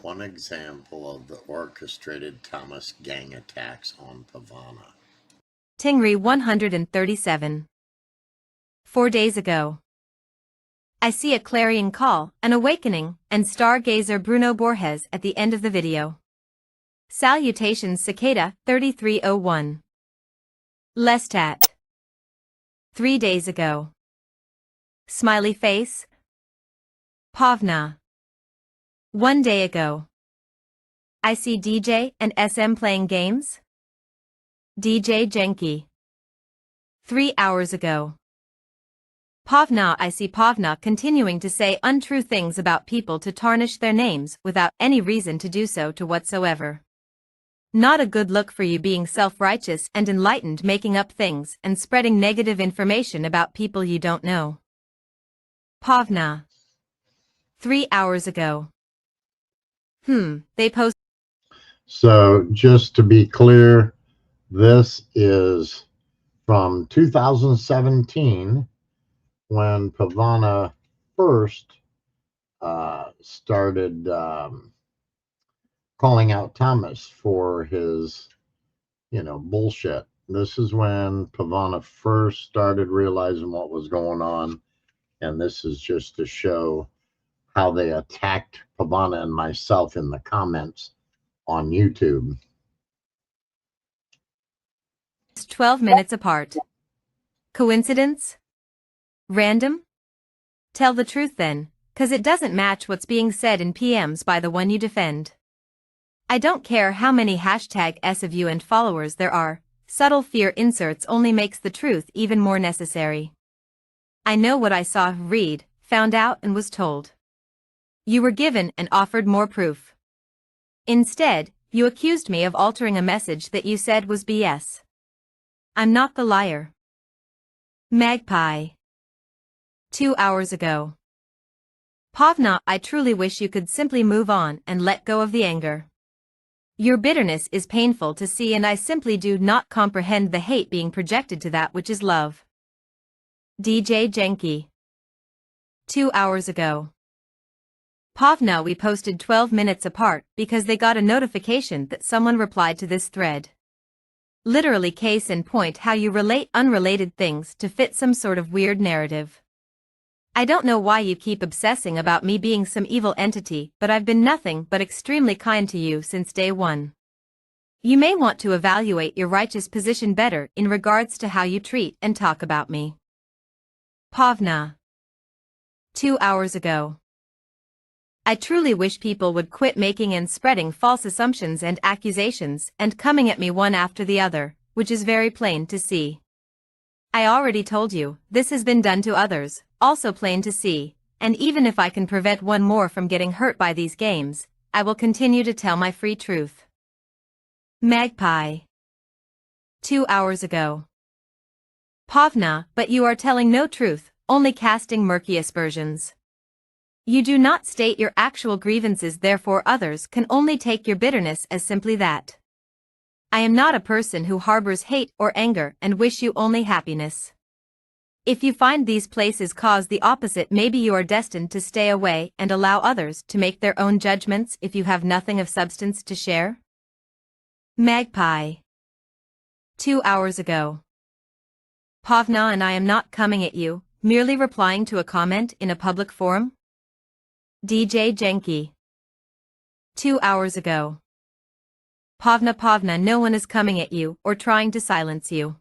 One example of the orchestrated Thomas gang attacks on Pavana. Tingri 137. 4 days ago. I see a clarion call, an awakening, and stargazer Bruno Borges at the end of the video. Salutations Cicada 3301. Lestat. 3 days ago. Smiley face. Pavna. 1 day ago. I see DJ and SM playing games. DJ Genki. 3 hours ago. Pavna. I see Pavna continuing to say untrue things about people to tarnish their names without any reason to do so to whatsoever. Not a good look for you, being self-righteous and enlightened, making up things and spreading negative information about people you don't know. Pavna. 3 hours ago. They post. So just to be clear, this is from 2017 when Pavana first started calling out Thomas for his, bullshit. This is when Pavana first started realizing what was going on, and this is just to show how they attacked Pavana and myself in the comments on YouTube. 12 minutes apart. Coincidence? Random? Tell the truth then, 'cause it doesn't match what's being said in PMs by the one you defend. I don't care how many #S of you and followers there are, subtle fear inserts only makes the truth even more necessary. I know what I saw, read, found out and was told. You were given and offered more proof. Instead, you accused me of altering a message that you said was BS. I'm not the liar. Magpie. 2 hours ago. Pavna, I truly wish you could simply move on and let go of the anger. Your bitterness is painful to see, and I simply do not comprehend the hate being projected to that which is love. DJ Genki. 2 hours ago. Pavna, we posted 12 minutes apart because they got a notification that someone replied to this thread. Literally case in point how you relate unrelated things to fit some sort of weird narrative. I don't know why you keep obsessing about me being some evil entity, but I've been nothing but extremely kind to you since day one. You may want to evaluate your righteous position better in regards to how you treat and talk about me. Pavna. 2 hours ago. I truly wish people would quit making and spreading false assumptions and accusations and coming at me one after the other, which is very plain to see. I already told you, this has been done to others, also plain to see, and even if I can prevent one more from getting hurt by these games, I will continue to tell my free truth. Magpie. 2 hours ago. Pavna, but you are telling no truth, only casting murky aspersions. You do not state your actual grievances, therefore others can only take your bitterness as simply that. I am not a person who harbors hate or anger and wish you only happiness. If you find these places cause the opposite, maybe you are destined to stay away and allow others to make their own judgments if you have nothing of substance to share. Magpie. 2 hours ago. Pavna, and I am not coming at you, merely replying to a comment in a public forum. DJ Genki. 2 hours ago. Pavna, no one is coming at you or trying to silence you.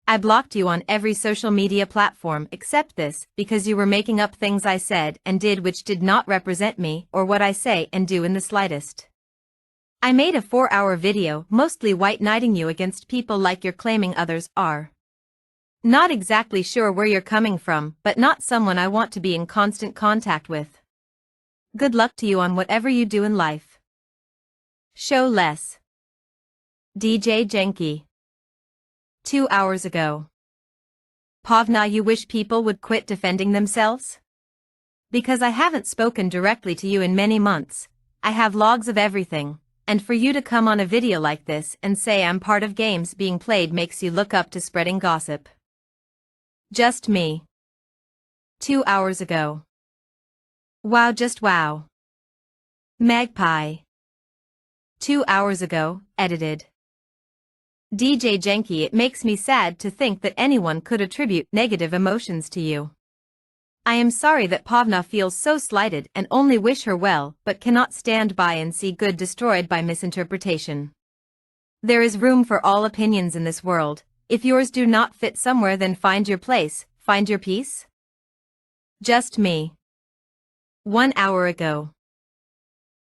I blocked you on every social media platform except this because you were making up things I said and did which did not represent me or what I say and do in the slightest. I made a 4-hour video mostly white knighting you against people like you're claiming others are. Not exactly sure where you're coming from, but not someone I want to be in constant contact with. Good luck to you on whatever you do in life. Show less. DJ Genki. 2 hours ago. Pavna, you wish people would quit defending themselves? Because I haven't spoken directly to you in many months, I have logs of everything, and for you to come on a video like this and say I'm part of games being played makes you look up to spreading gossip. Just me. 2 hours ago. Wow, just wow. Magpie. 2 hours ago, edited. DJ Jenky, it makes me sad to think that anyone could attribute negative emotions to you. I am sorry that Pavna feels so slighted and only wish her well, but cannot stand by and see good destroyed by misinterpretation. There is room for all opinions in this world. If yours do not fit somewhere, then find your place, find your peace. Just me. 1 hour ago.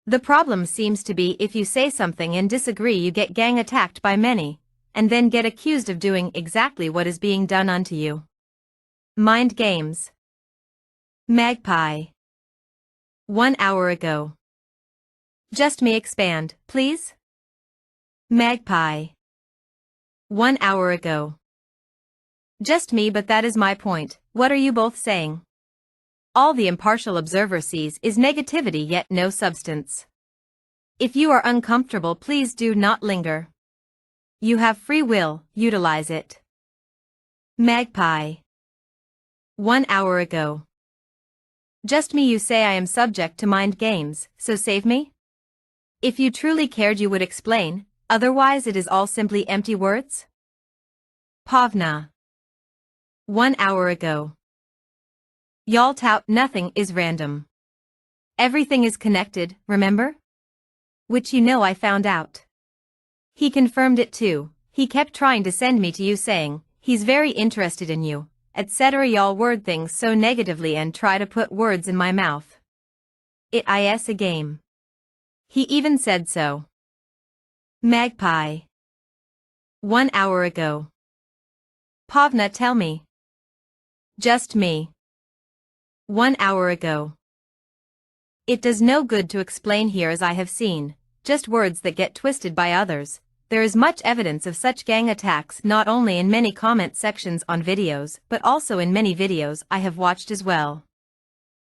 The problem seems to be if you say something and disagree, you get gang attacked by many, and then get accused of doing exactly what is being done unto you. Mind games. Magpie. 1 hour ago. Just me, expand, please. Magpie. 1 hour ago. Just me, but that is my point. What are you both saying? All the impartial observer sees is negativity, yet no substance. If you are uncomfortable, please do not linger. You have free will, utilize it. Magpie. 1 hour ago. Just me, you say I am subject to mind games, so save me? If you truly cared, you would explain, otherwise it is all simply empty words? Pavna. 1 hour ago. Y'all tout nothing is random. Everything is connected, remember? Which you know I found out. He confirmed it too. He kept trying to send me to you saying, he's very interested in you, etc. Y'all word things so negatively and try to put words in my mouth. It is a game. He even said so. Magpie. 1 hour ago. Pavna, tell me. Just me. 1 hour ago. It does no good to explain here, as I have seen, just words that get twisted by others. There is much evidence of such gang attacks not only in many comment sections on videos but also in many videos I have watched as well.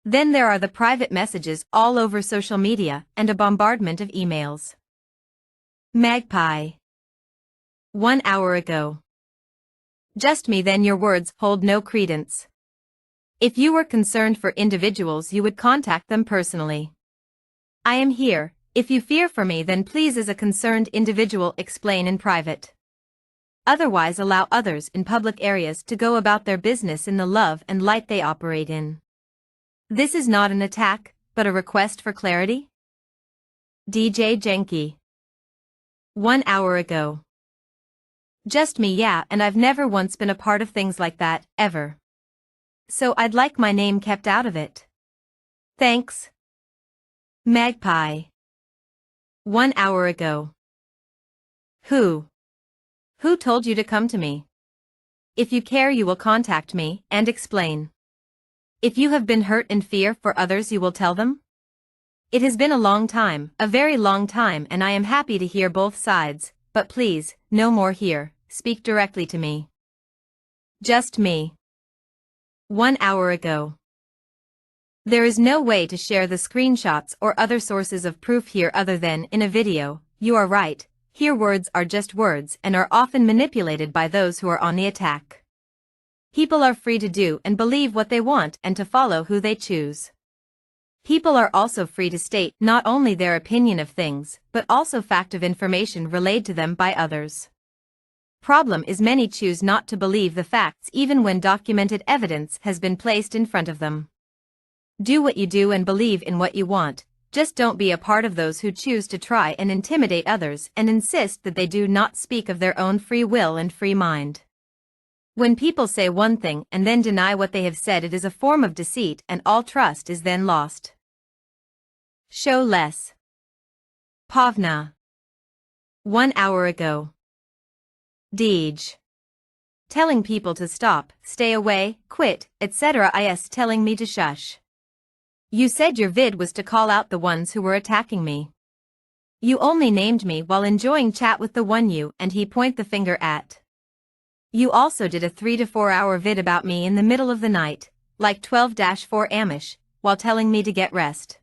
Then there are the private messages all over social media and a bombardment of emails. Magpie. 1 hour ago. Just me, then your words hold no credence. If you were concerned for individuals, you would contact them personally. I am here. If you fear for me, then please, as a concerned individual, explain in private. Otherwise allow others in public areas to go about their business in the love and light they operate in. This is not an attack, but a request for clarity. DJ Jenky. 1 hour ago. Just me, yeah, and I've never once been a part of things like that, ever. So I'd like my name kept out of it. Thanks. Magpie. 1 hour ago. Who told you to come to me? If you care, you will contact me and explain. If you have been hurt in fear for others, you will tell them? It has been a long time, a very long time, and I am happy to hear both sides, but please, no more here, speak directly to me. Just me. 1 hour ago. There is no way to share the screenshots or other sources of proof here other than in a video. You are right, here words are just words and are often manipulated by those who are on the attack. People are free to do and believe what they want and to follow who they choose. People are also free to state not only their opinion of things, but also fact of information relayed to them by others. Problem is, many choose not to believe the facts even when documented evidence has been placed in front of them. Do what you do and believe in what you want, just don't be a part of those who choose to try and intimidate others and insist that they do not speak of their own free will and free mind. When people say one thing and then deny what they have said, it is a form of deceit and all trust is then lost. Show less. Pavna. 1 hour ago. Deej. Telling people to stop, stay away, quit, etc. is telling me to shush. You said your vid was to call out the ones who were attacking me. You only named me while enjoying chat with the one you and he point the finger at. You also did a 3 to 4 hour vid about me in the middle of the night, like 12-4 Amish, while telling me to get rest.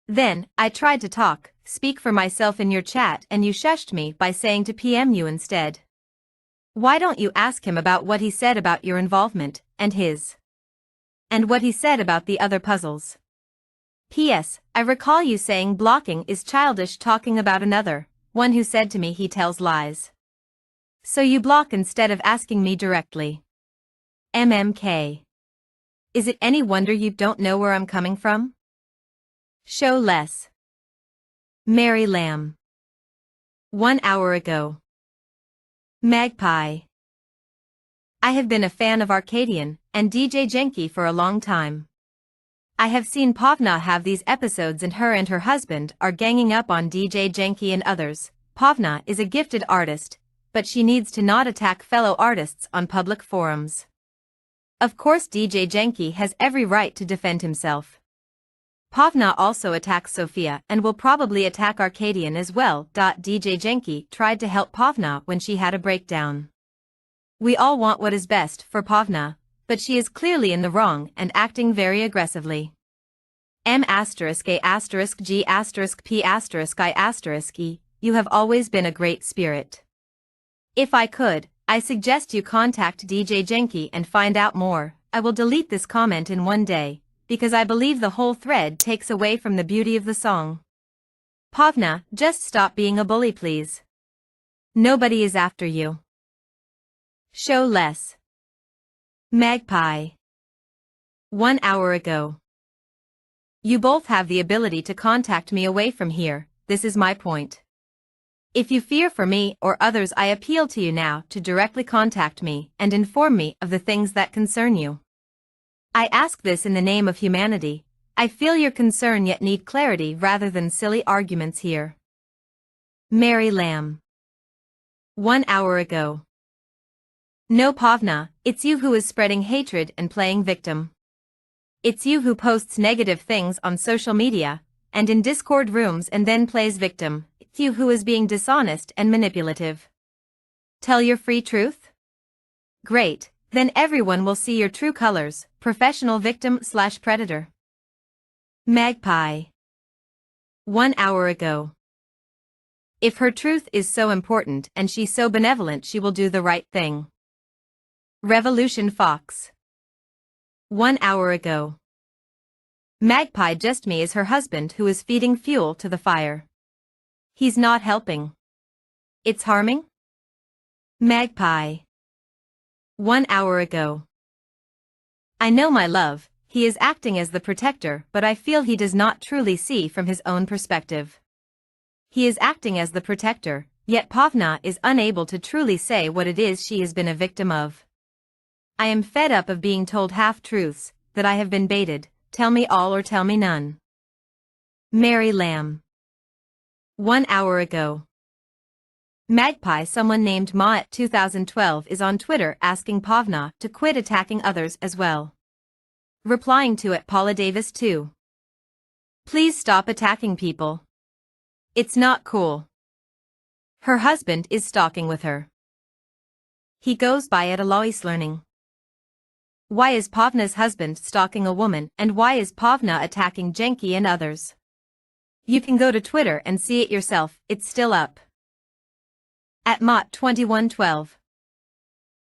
Then, I tried to talk, speak for myself in your chat, and you shushed me by saying to PM you instead. Why don't you ask him about what he said about your involvement, and his? And what he said about the other puzzles? P.S. I recall you saying blocking is childish talking about another, one who said to me he tells lies. So you block instead of asking me directly. MMK. Is it any wonder you don't know where I'm coming from? Show less. Mary Lamb. 1 hour ago. Magpie. I have been a fan of Arcadian and DJ Genki for a long time. I have seen Pavna have these episodes and her husband are ganging up on DJ Genki and others. Pavna is a gifted artist, but she needs to not attack fellow artists on public forums. Of course DJ Genki has every right to defend himself. Pavna also attacks Sophia and will probably attack Arcadian as well. DJ Genki tried to help Pavna when she had a breakdown. We all want what is best for Pavna, but she is clearly in the wrong and acting very aggressively. M*G*P*I*E, you have always been a great spirit. If I could, I suggest you contact DJ Genki and find out more. I will delete this comment in one day, because I believe the whole thread takes away from the beauty of the song. Pavna, just stop being a bully please. Nobody is after you. Show less. Magpie. 1 hour ago. You both have the ability to contact me away from here, this is my point. If you fear for me or others, I appeal to you now to directly contact me and inform me of the things that concern you. I ask this in the name of humanity. I feel your concern yet need clarity rather than silly arguments here. Mary Lamb. 1 hour ago. No Pavna, it's you who is spreading hatred and playing victim. It's you who posts negative things on social media and in Discord rooms and then plays victim. It's you who is being dishonest and manipulative. Tell your free truth? Great, then everyone will see your true colors, professional victim/predator. Magpie. 1 hour ago. If her truth is so important and she's so benevolent, she will do the right thing. Revolution Fox. 1 hour ago. Magpie just me is her husband who is feeding fuel to the fire. He's not helping. It's harming? Magpie. 1 hour ago. I know my love, he is acting as the protector, but I feel he does not truly see from his own perspective. He is acting as the protector, yet Pavna is unable to truly say what it is she has been a victim of. I am fed up of being told half-truths, that I have been baited, tell me all or tell me none. Mary Lamb. 1 hour ago. Magpie, someone named Ma at 2012 is on Twitter asking Pavna to quit attacking others as well. Replying to it Paula Davis too. Please stop attacking people. It's not cool. Her husband is stalking with her. He goes by at Alois Learning. Why is Pavna's husband stalking a woman and why is Pavna attacking Genki and others? You can go to Twitter and see it yourself, it's still up. At Mott2112.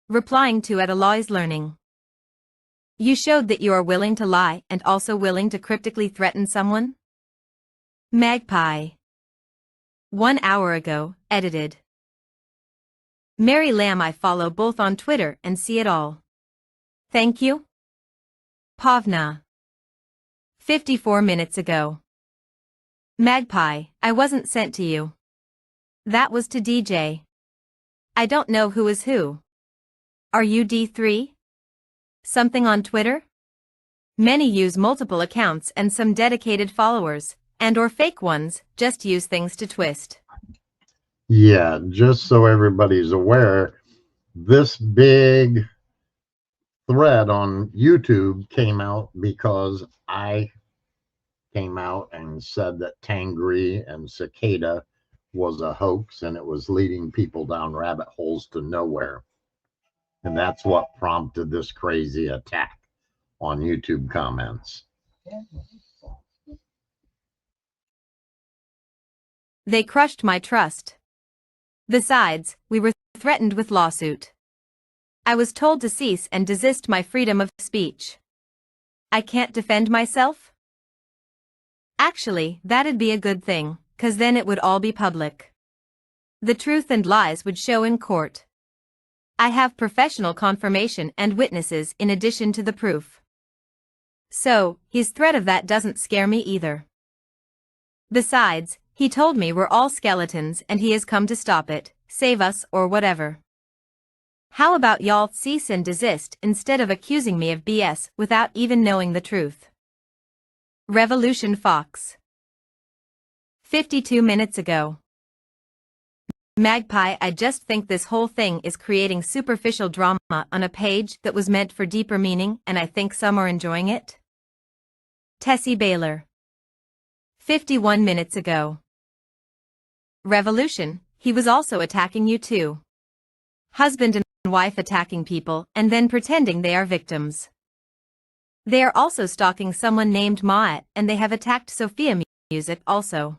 Replying to at Alois Learning. You showed that you are willing to lie and also willing to cryptically threaten someone? Magpie. 1 hour ago, edited. Mary Lamb, I follow both on Twitter and see it all. Thank you. Pavna. 54 minutes ago. Magpie, I wasn't sent to you. That was to DJ. I don't know who is who. Are you D3? Something on Twitter? Many use multiple accounts and some dedicated followers, and or fake ones, just use things to twist. Yeah, just so everybody's aware, this big thread on YouTube came out because I came out and said that Tangri and Cicada was a hoax and it was leading people down rabbit holes to nowhere. And that's what prompted this crazy attack on YouTube comments. They crushed my trust. Besides, we were threatened with lawsuit. I was told to cease and desist my freedom of speech. I can't defend myself? Actually, that'd be a good thing, 'cause then it would all be public. The truth and lies would show in court. I have professional confirmation and witnesses in addition to the proof. So, his threat of that doesn't scare me either. Besides, he told me we're all skeletons and he has come to stop it, save us or whatever. How about y'all cease and desist instead of accusing me of BS without even knowing the truth? Revolution Fox. 52 minutes ago. Magpie, I just think this whole thing is creating superficial drama on a page that was meant for deeper meaning, and I think some are enjoying it. Tessie Baylor. 51 minutes ago. Revolution, he was also attacking you too. Husband and wife attacking people and then pretending they are victims. They are also stalking someone named Maat, and they have attacked Sophia Music also.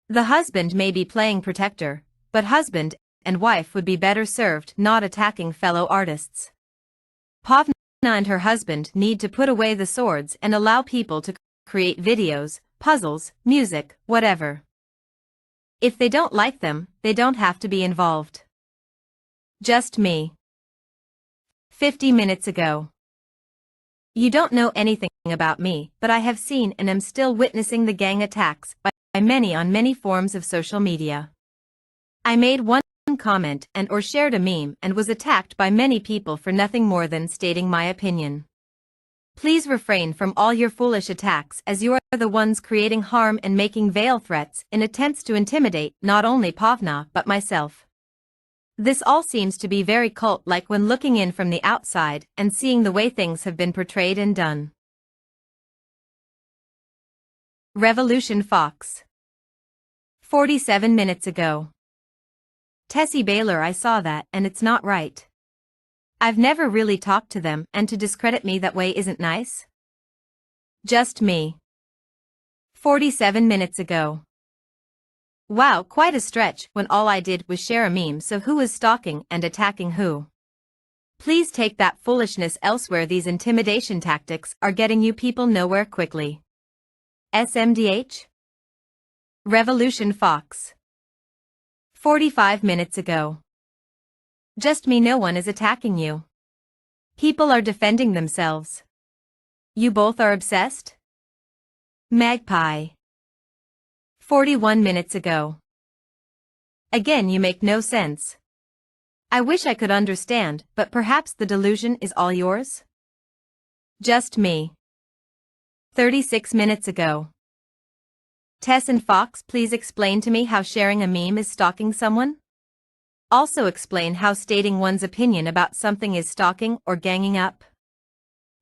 The husband may be playing protector, but husband and wife would be better served not attacking fellow artists. Pavna and her husband need to put away the swords and allow people to create videos, puzzles, music, whatever. If they don't like them, they don't have to be involved. Just me. 50 minutes ago. You don't know anything about me, but I have seen and am still witnessing the gang attacks by many on many forms of social media. I made one comment and or shared a meme and was attacked by many people for nothing more than stating my opinion. Please refrain from all your foolish attacks, as you are the ones creating harm and making veil threats in attempts to intimidate not only Pavna but myself. This all seems to be very cult-like when looking in from the outside and seeing the way things have been portrayed and done. Revolution Fox. 47 minutes ago. Tessie Baylor, I saw that and it's not right. I've never really talked to them, and to discredit me that way isn't nice. Just me. 47 minutes ago. Wow, quite a stretch when all I did was share a meme, so who is stalking and attacking who? Please take that foolishness elsewhere. These intimidation tactics are getting you people nowhere quickly. SMDH? Revolution Fox. 45 minutes ago. Just me, no one is attacking you. People are defending themselves. You both are obsessed? Magpie. 41 minutes ago. Again, you make no sense. I wish I could understand, but perhaps the delusion is all yours? Just me. 36 minutes ago. Tess and Fox, please explain to me how sharing a meme is stalking someone. Also explain how stating one's opinion about something is stalking or ganging up.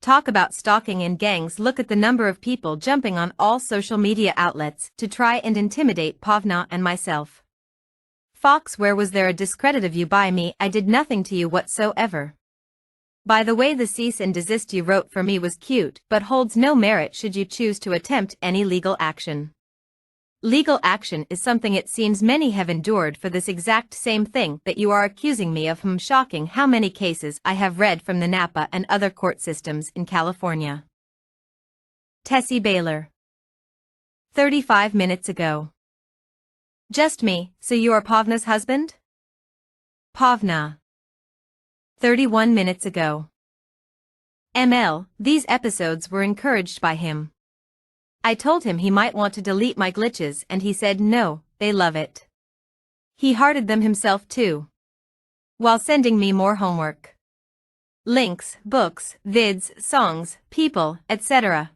Talk about stalking and gangs. Look at the number of people jumping on all social media outlets to try and intimidate Pavna and myself. Fox, where was there a discredit of you by me? I did nothing to you whatsoever. By the way, the cease and desist you wrote for me was cute, but holds no merit should you choose to attempt any legal action. Legal action is something it seems many have endured for this exact same thing that you are accusing me of. Shocking how many cases I have read from the Napa and other court systems in California. Tessie Baylor. 35 minutes ago. Just me, so you are Pavna's husband? Pavna. 31 minutes ago. ML, these episodes were encouraged by him. I told him he might want to delete my glitches and he said no, they love it. He hearted them himself too. While sending me more homework. Links, books, vids, songs, people, etc.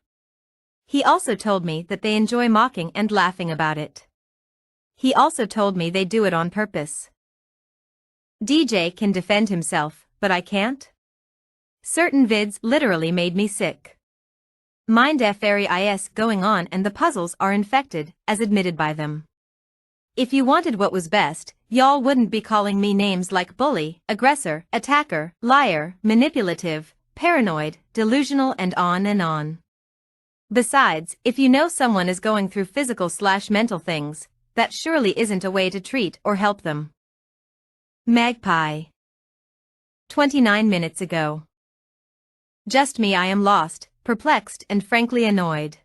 He also told me that they enjoy mocking and laughing about it. He also told me they do it on purpose. DJ can defend himself, but I can't? Certain vids literally made me sick. Mind fairy is going on and the puzzles are infected, as admitted by them. If you wanted what was best, y'all wouldn't be calling me names like bully, aggressor, attacker, liar, manipulative, paranoid, delusional and on and on. Besides, if you know someone is going through physical/mental things, that surely isn't a way to treat or help them. Magpie. 29 minutes ago. Just me, I am lost, perplexed and frankly annoyed.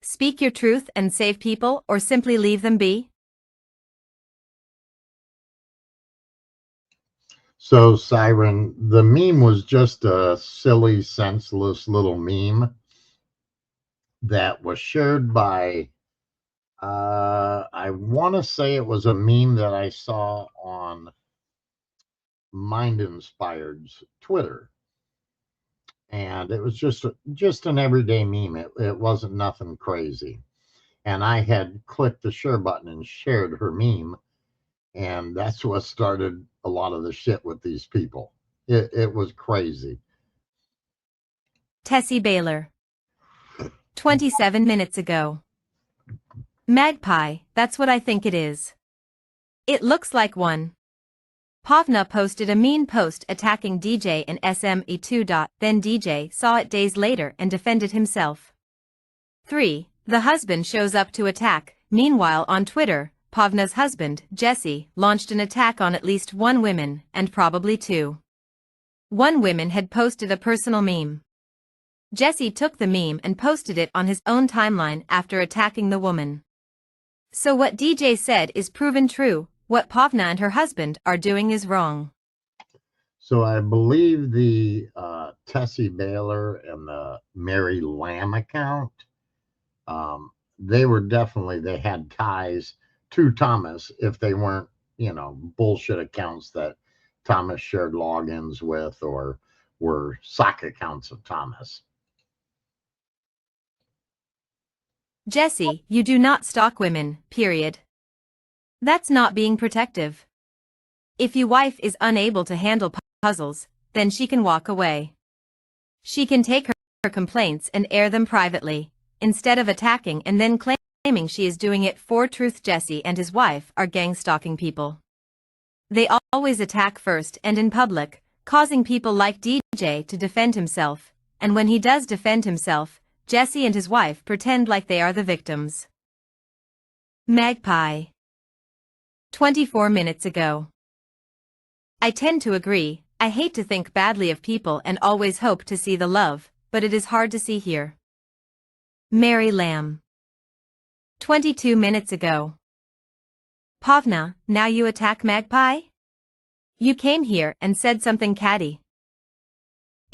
Speak your truth and save people, or simply leave them be? So, Siren, the meme was just a silly, senseless little meme that was shared by, I want to say it was a meme that I saw on Mind Inspired's Twitter. And it was just an everyday meme. It wasn't nothing crazy. And I had clicked the share button and shared her meme. And that's what started a lot of the shit with these people. It was crazy. Tessie Baylor. 27 minutes ago. Magpie, that's what I think it is. It looks like one. Pavna posted a mean post attacking DJ and SME2. Then DJ saw it days later and defended himself. 3. The husband shows up to attack. Meanwhile on Twitter, Pavna's husband, Jesse, launched an attack on at least one woman, and probably two. One woman had posted a personal meme. Jesse took the meme and posted it on his own timeline after attacking the woman. So what DJ said is proven true. What Pavna and her husband are doing is wrong. So I believe the Tessie Baylor and the Mary Lamb account, they had ties to Thomas if they weren't, bullshit accounts that Thomas shared logins with or were sock accounts of Thomas. Jesse, you do not stalk women, period. That's not being protective. If your wife is unable to handle puzzles, then she can walk away. She can take her complaints and air them privately, instead of attacking and then claiming she is doing it for truth. Jesse and his wife are gang stalking people. They always attack first and in public, causing people like DJ to defend himself, and when he does defend himself, Jesse and his wife pretend like they are the victims. Magpie. 24 minutes ago. I tend to agree. I hate to think badly of people and always hope to see the love, but it is hard to see here. Mary Lamb. 22 minutes ago. Pavna, now you attack Magpie? You came here and said something catty.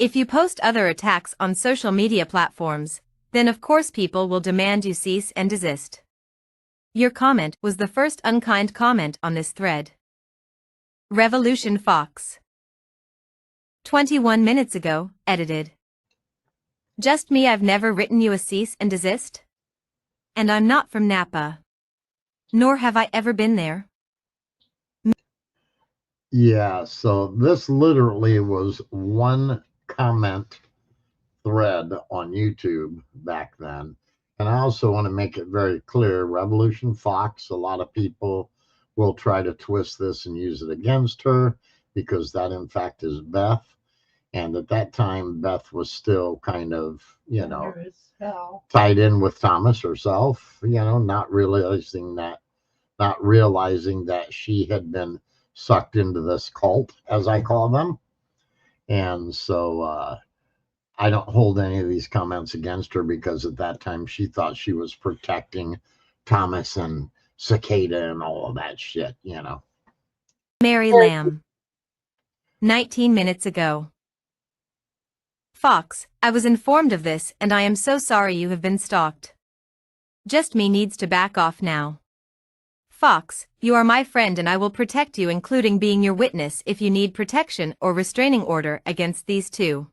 If you post other attacks on social media platforms, then of course people will demand you cease and desist. Your comment was the first unkind comment on this thread. Revolution Fox. 21 minutes ago, edited. Just me, I've never written you a cease and desist? And I'm not from Napa. Nor have I ever been there. Yeah, so this literally was one comment thread on YouTube back then. And I also want to make it very clear, Revolution Fox, a lot of people will try to twist this and use it against her because that in fact is Beth. And at that time, Beth was still kind of, tied in with Thomas herself, not realizing that she had been sucked into this cult, as I call them. And so I don't hold any of these comments against her because at that time she thought she was protecting Thomas and Cicada and all of that shit, Mary Lamb. 19 minutes ago. Fox, I was informed of this and I am so sorry you have been stalked. Just me needs to back off now. Fox, you are my friend and I will protect you, including being your witness if you need protection or restraining order against these two.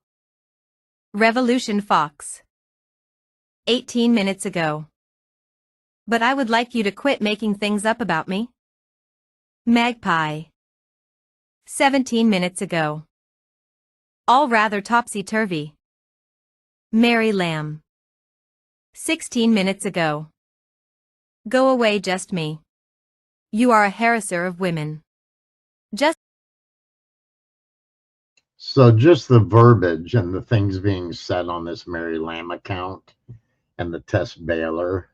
Revolution Fox. 18 minutes ago. But I would like you to quit making things up about me. Magpie. 17 minutes ago. All rather topsy-turvy. Mary Lamb. 16 minutes ago. Go away, just me. You are a harasser of women. So just the verbiage and the things being said on this Mary Lamb account and the Tess Baylor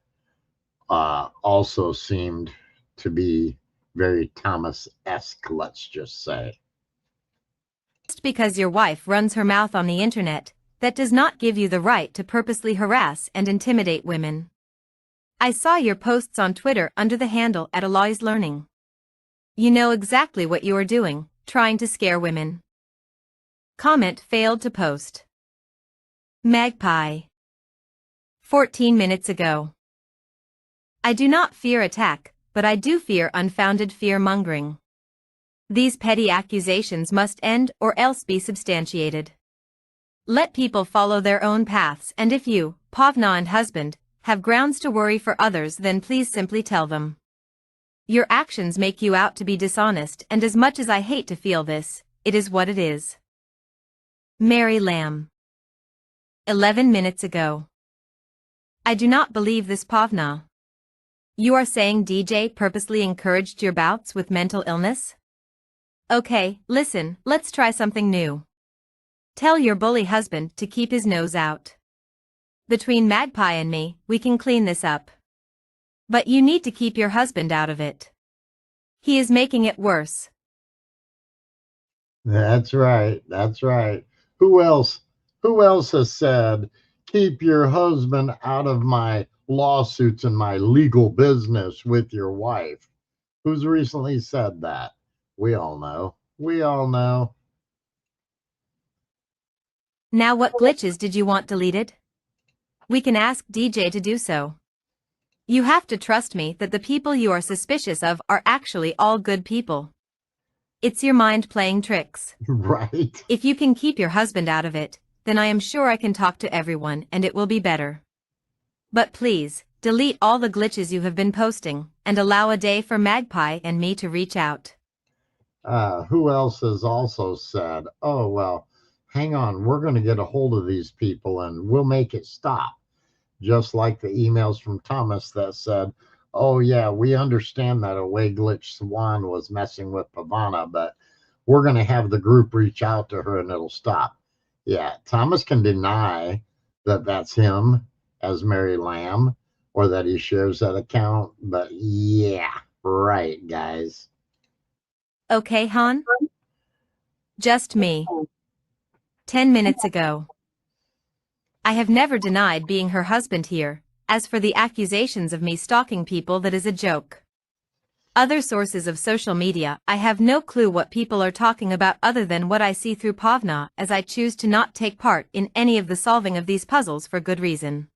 also seemed to be very Thomas-esque, let's just say. Just because your wife runs her mouth on the internet, that does not give you the right to purposely harass and intimidate women. I saw your posts on Twitter under the handle @AloysLearning. You know exactly what you are doing, trying to scare women. Comment failed to post. Magpie. 14 minutes ago. I do not fear attack, but I do fear unfounded fear-mongering. These petty accusations must end or else be substantiated. Let people follow their own paths, and if you, Pavna and husband, have grounds to worry for others, then please simply tell them. Your actions make you out to be dishonest, and as much as I hate to feel this, it is what it is. Mary Lamb. 11 minutes ago. I do not believe this, Pavna. You are saying DJ purposely encouraged your bouts with mental illness? Okay, listen, let's try something new. Tell your bully husband to keep his nose out. Between Magpie and me, we can clean this up. But you need to keep your husband out of it. He is making it worse. That's right. That's right. Who else? Who else has said, keep your husband out of my lawsuits and my legal business with your wife? Who's recently said that? We all know. We all know. Now what glitches did you want deleted? We can ask DJ to do so. You have to trust me that the people you are suspicious of are actually all good people. It's your mind playing tricks. Right. If you can keep your husband out of it, then I am sure I can talk to everyone and it will be better. But please, delete all the glitches you have been posting, and allow a day for Magpie and me to reach out. Who else has also said, oh, well, hang on, we're going to get a hold of these people and we'll make it stop. Just like the emails from Thomas that said, oh, yeah, we understand that Away Glitch Swan was messing with Pavana, but we're going to have the group reach out to her and it'll stop. Yeah, Thomas can deny that that's him as Mary Lamb or that he shares that account, but yeah, right, guys. Okay, hon? Just me. 10 minutes ago. I have never denied being her husband here. As for the accusations of me stalking people, that is a joke. Other sources of social media, I have no clue what people are talking about other than what I see through Pavna, as I choose to not take part in any of the solving of these puzzles for good reason.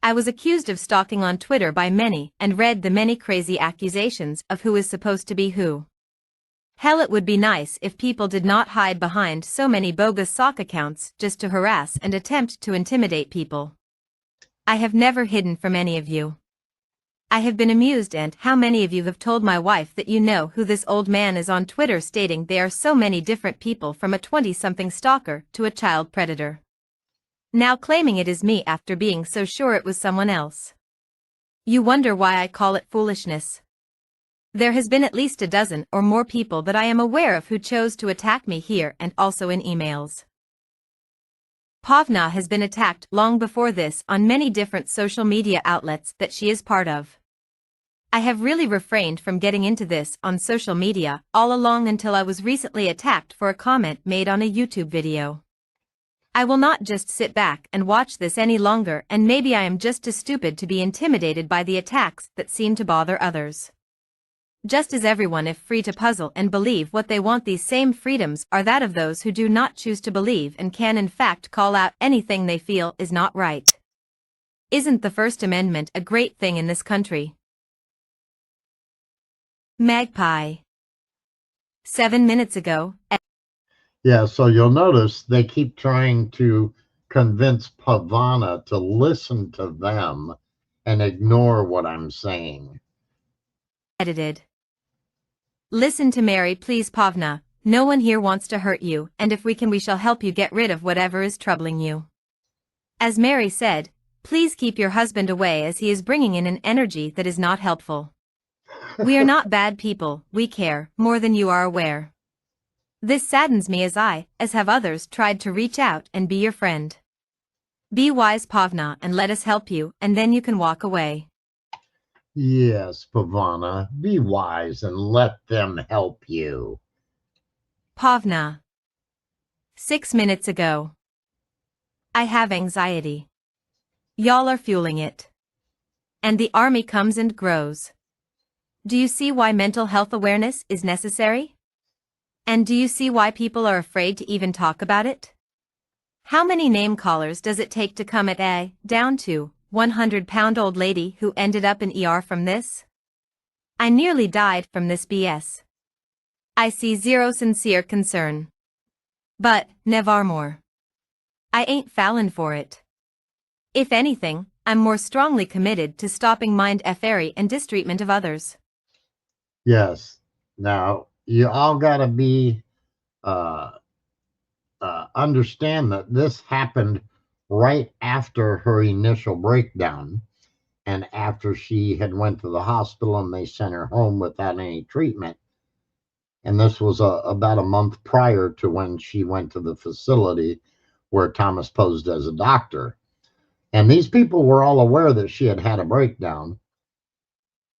I was accused of stalking on Twitter by many and read the many crazy accusations of who is supposed to be who. Hell, it would be nice if people did not hide behind so many bogus sock accounts just to harass and attempt to intimidate people. I have never hidden from any of you. I have been amused at how many of you have told my wife that you know who this old man is on Twitter, stating they are so many different people, from a 20-something stalker to a child predator. Now claiming it is me after being so sure it was someone else. You wonder why I call it foolishness. There has been at least a dozen or more people that I am aware of who chose to attack me here and also in emails. Pavna has been attacked long before this on many different social media outlets that she is part of. I have really refrained from getting into this on social media all along until I was recently attacked for a comment made on a YouTube video. I will not just sit back and watch this any longer, and maybe I am just too stupid to be intimidated by the attacks that seem to bother others. Just as everyone is free to puzzle and believe what they want, these same freedoms are that of those who do not choose to believe and can in fact call out anything they feel is not right. Isn't the First Amendment a great thing in this country? Magpie. 7 minutes ago. Yeah, so you'll notice they keep trying to convince Pavana to listen to them and ignore what I'm saying. Edited. Listen to Mary, please, Pavna. No one here wants to hurt you, and if we can, we shall help you get rid of whatever is troubling you. As Mary said, please keep your husband away, as he is bringing in an energy that is not helpful. We are not bad people, we care more than you are aware. This saddens me, as have others, tried to reach out and be your friend. Be wise, Pavna, and let us help you, and then you can walk away. Yes, Pavana, be wise and let them help you. Pavna. 6 minutes ago. I have anxiety. Y'all are fueling it. And the army comes and grows. Do you see why mental health awareness is necessary? And do you see why people are afraid to even talk about it? How many name callers does it take to come at a down to 100-pound-old lady who ended up in ER from this? I nearly died from this BS. I see zero sincere concern. But, never more. I ain't fallin' for it. If anything, I'm more strongly committed to stopping mind effery and distreatment of others. Yes. Now, you all got to be understand that this happened right after her initial breakdown and after she had went to the hospital and they sent her home without any treatment. And this was about a month prior to when she went to the facility where Thomas posed as a doctor. And these people were all aware that she had had a breakdown.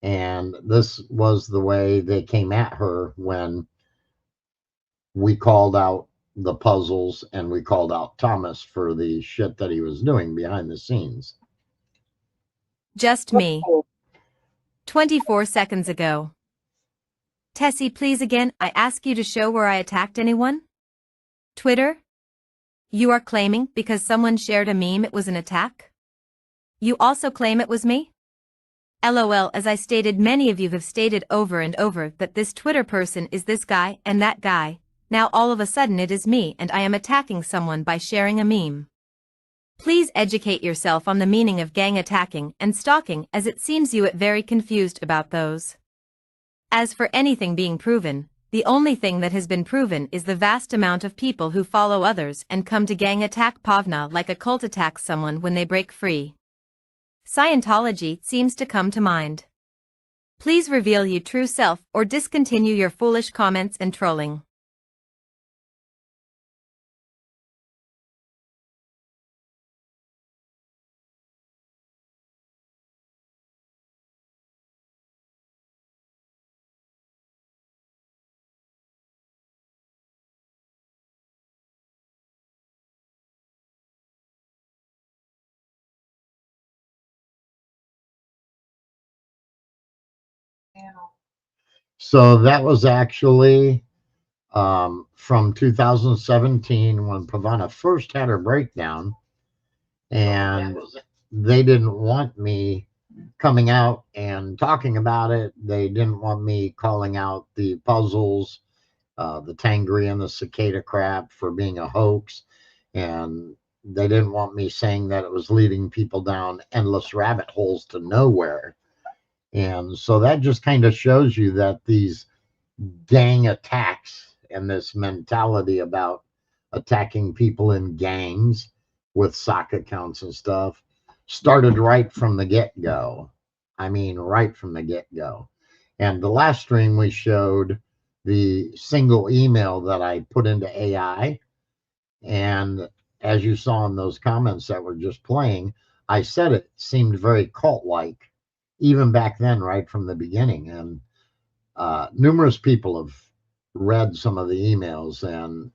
And this was the way they came at her when we called out the puzzles and we called out Thomas for the shit that he was doing behind the scenes. Just me. 24 seconds ago. Tessie, please again, I ask you to show where I attacked anyone? Twitter? You are claiming because someone shared a meme it was an attack? You also claim it was me? LOL, as I stated, many of you have stated over and over that this Twitter person is this guy and that guy. Now all of a sudden it is me and I am attacking someone by sharing a meme. Please educate yourself on the meaning of gang attacking and stalking, as it seems you are very confused about those. As for anything being proven, the only thing that has been proven is the vast amount of people who follow others and come to gang attack Pavna like a cult attacks someone when they break free. Scientology seems to come to mind. Please reveal your true self or discontinue your foolish comments and trolling. So that was actually from 2017 when Pavana first had her breakdown, and they didn't want me coming out and talking about it. They didn't want me calling out the puzzles, the Tangri and the cicada crap for being a hoax, and they didn't want me saying that it was leading people down endless rabbit holes to nowhere. And so that just kind of shows you that these gang attacks and this mentality about attacking people in gangs with sock accounts and stuff started right from the get-go. I mean, right from the get-go. And the last stream we showed the single email that I put into AI. And as you saw in those comments that were just playing, I said it seemed very cult-like, even back then, right from the beginning. And numerous people have read some of the emails, and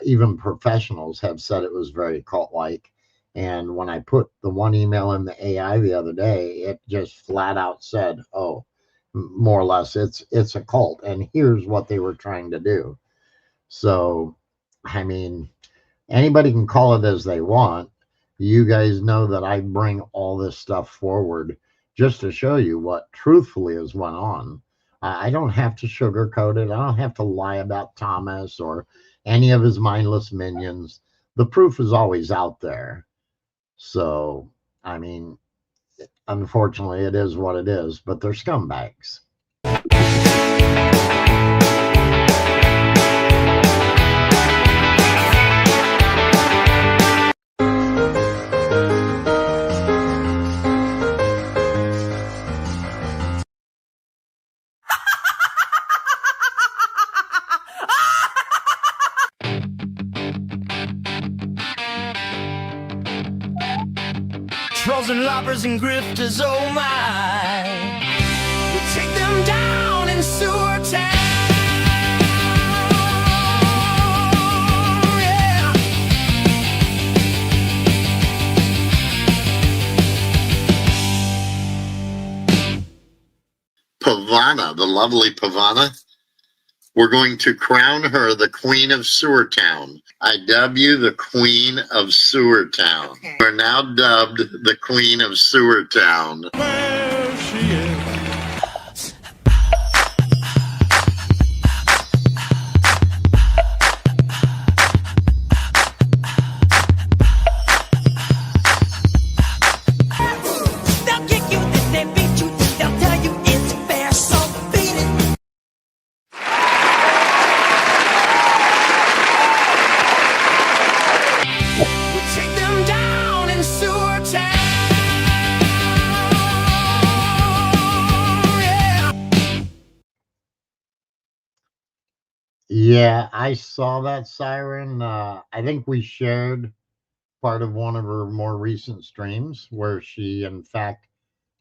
even professionals have said it was very cult-like. And when I put the one email in the AI the other day, it just flat out said, oh, more or less, it's a cult, and here's what they were trying to do. So, I mean, anybody can call it as they want. You guys know that I bring all this stuff forward just to show you what truthfully has went on. I don't have to sugarcoat it. I don't have to lie about Thomas or any of his mindless minions. The proof is always out there. So, I mean, unfortunately, it is what it is, but they're scumbags. Trolls and loppers and grifters, oh my. We take them down in sewer town. Yeah. Pavana, the lovely Pavana. We're going to crown her the Queen of Sewer Town. I dub you the Queen of Sewer Town. Okay. We're now dubbed the Queen of Sewer Town. Where she is. They'll kick you, they beat you, they'll tell you it's fair, so beat it. We'll take them down in Sewer Town. Yeah. Yeah, I saw that siren. I think we shared part of one of her more recent streams where she, in fact,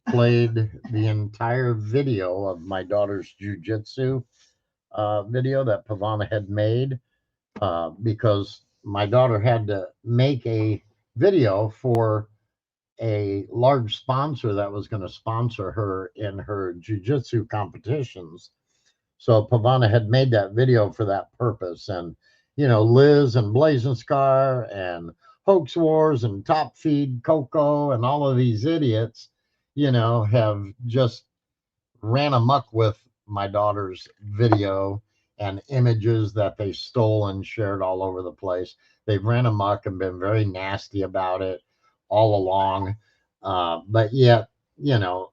played the entire video of my daughter's jujitsu video that Pavana had made because my daughter had to make a video for a large sponsor that was going to sponsor her in her jujitsu competitions. So Pavana had made that video for that purpose. And, you know, Liz and Blazing Scar and Hoax Wars and Top Feed Coco and all of these idiots, you know, have just ran amok with my daughter's video and images that they stole and shared all over the place. They've ran amok and been very nasty about it all along. But yet, you know,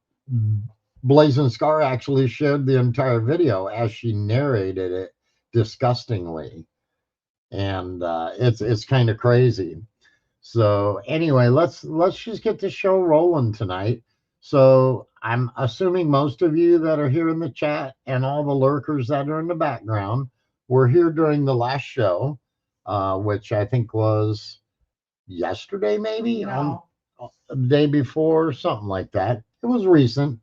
Blazing Scar actually shared the entire video as she narrated it disgustingly. And it's kind of crazy. So anyway, let's just get the show rolling tonight. So I'm assuming most of you that are here in the chat and all the lurkers that are in the background were here during the last show, which I think was yesterday, maybe on the day before, something like that. It was recent.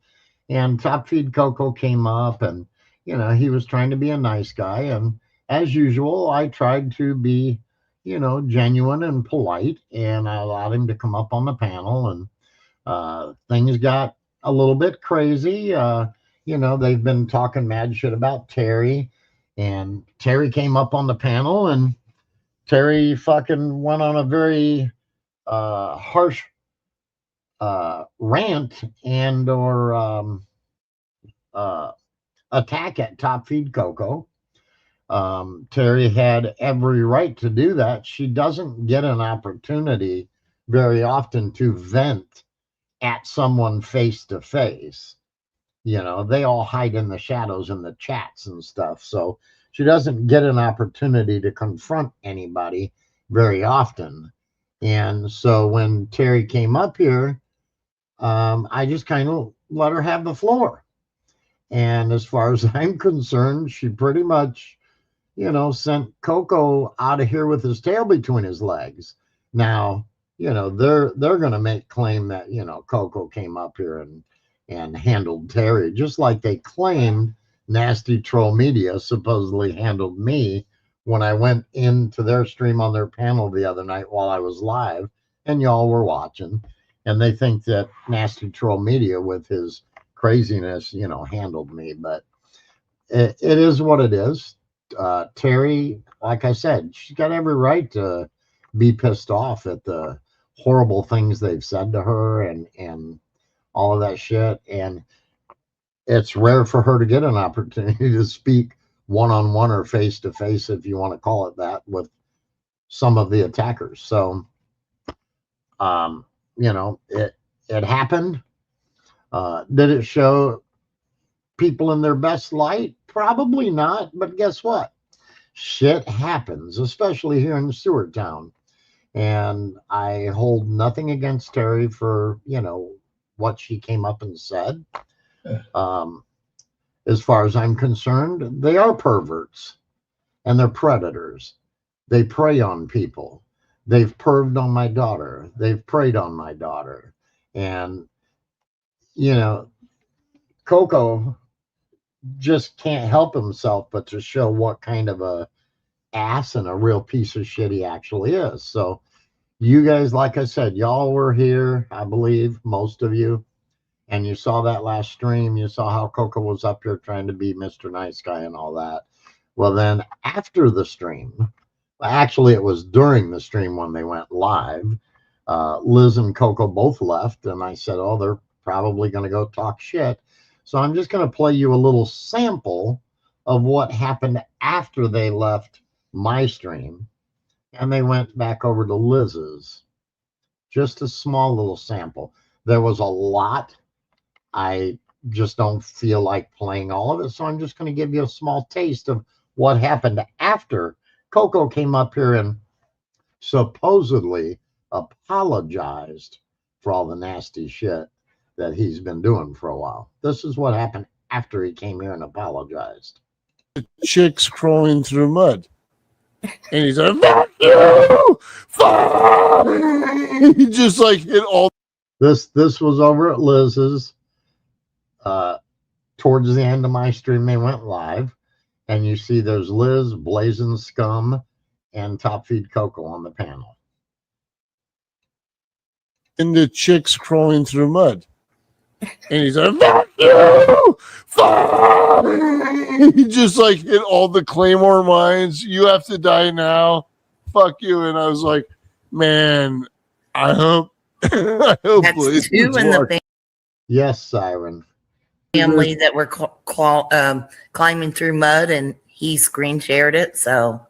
And Top Feed Coco came up, and you know he was trying to be a nice guy, and as usual, I tried to be, you know, genuine and polite, and I allowed him to come up on the panel, and things got a little bit crazy. You know, they've been talking mad shit about Terry, and Terry came up on the panel, and Terry fucking went on a very harsh rant and or attack at Top Feed Coco. Terry had every right to do that. She doesn't get an opportunity very often to vent at someone face to face. You know, they all hide in the shadows in the chats and stuff. So she doesn't get an opportunity to confront anybody very often. And so when Terry came up here, I just kind of let her have the floor. And as far as I'm concerned, she pretty much, you know, sent Coco out of here with his tail between his legs. Now, you know, they're going to make claim that, you know, Coco came up here and handled Terry, just like they claimed Nasty Troll Media supposedly handled me when I went into their stream on their panel the other night while I was live and y'all were watching. And they think that Nasty Troll Media with his craziness, you know, handled me. But it is what it is. Terry, like I said, she's got every right to be pissed off at the horrible things they've said to her and all of that shit. And it's rare for her to get an opportunity to speak one-on-one or face-to-face, if you want to call it that, with some of the attackers. So, you know, it happened. Did it show people in their best light? Probably not, but guess what? Shit happens, especially here in Sewer Town. And I hold nothing against Terry for, you know, what she came up and said. As far as I'm concerned, they are perverts and they're predators. They prey on people. They've perved on my daughter. They've preyed on my daughter. And, you know, Coco just can't help himself but to show what kind of a ass and a real piece of shit he actually is. So you guys, like I said, y'all were here, I believe, most of you. And you saw that last stream. You saw how Coco was up here trying to be Mr. Nice Guy and all that. Well, then after the stream, actually, it was during the stream when they went live. Liz and Coco both left, and I said, oh, they're probably going to go talk shit. So I'm just going to play you a little sample of what happened after they left my stream and they went back over to Liz's. Just a small little sample. There was a lot. I just don't feel like playing all of it, so I'm just going to give you a small taste of what happened after Coco came up here and supposedly apologized for all the nasty shit that he's been doing for a while. This is what happened after he came here and apologized. Chicks crawling through mud. And he's like, fuck you! Fuck! He just like hit all. This was over at Liz's. Towards the end of my stream, they went live. And you see there's Liz, Blazing Scum, and Top Feed Coco on the panel. And the chicks crawling through mud. And he's like, fuck you! Fuck! He just like hit all the Claymore mines. You have to die now. Fuck you. And I was like, man, I hope That's Blaze two in the watching. Yes, Siren. family that were climbing through mud, and he screen shared it. So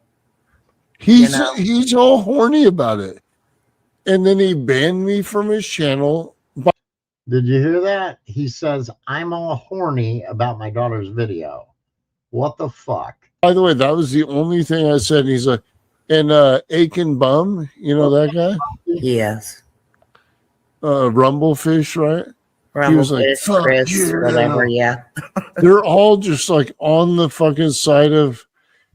He's all horny about it. And then he banned me from his channel. Did you hear that? He says, I'm all horny about my daughter's video. What the fuck? By the way, that was the only thing I said. And he's like, and Aiken Bum, you know that guy? yes, Rumblefish, right? He was like, Rumblefish, fuck Chris, you. whatever. Yeah, They're all just like on the fucking side of,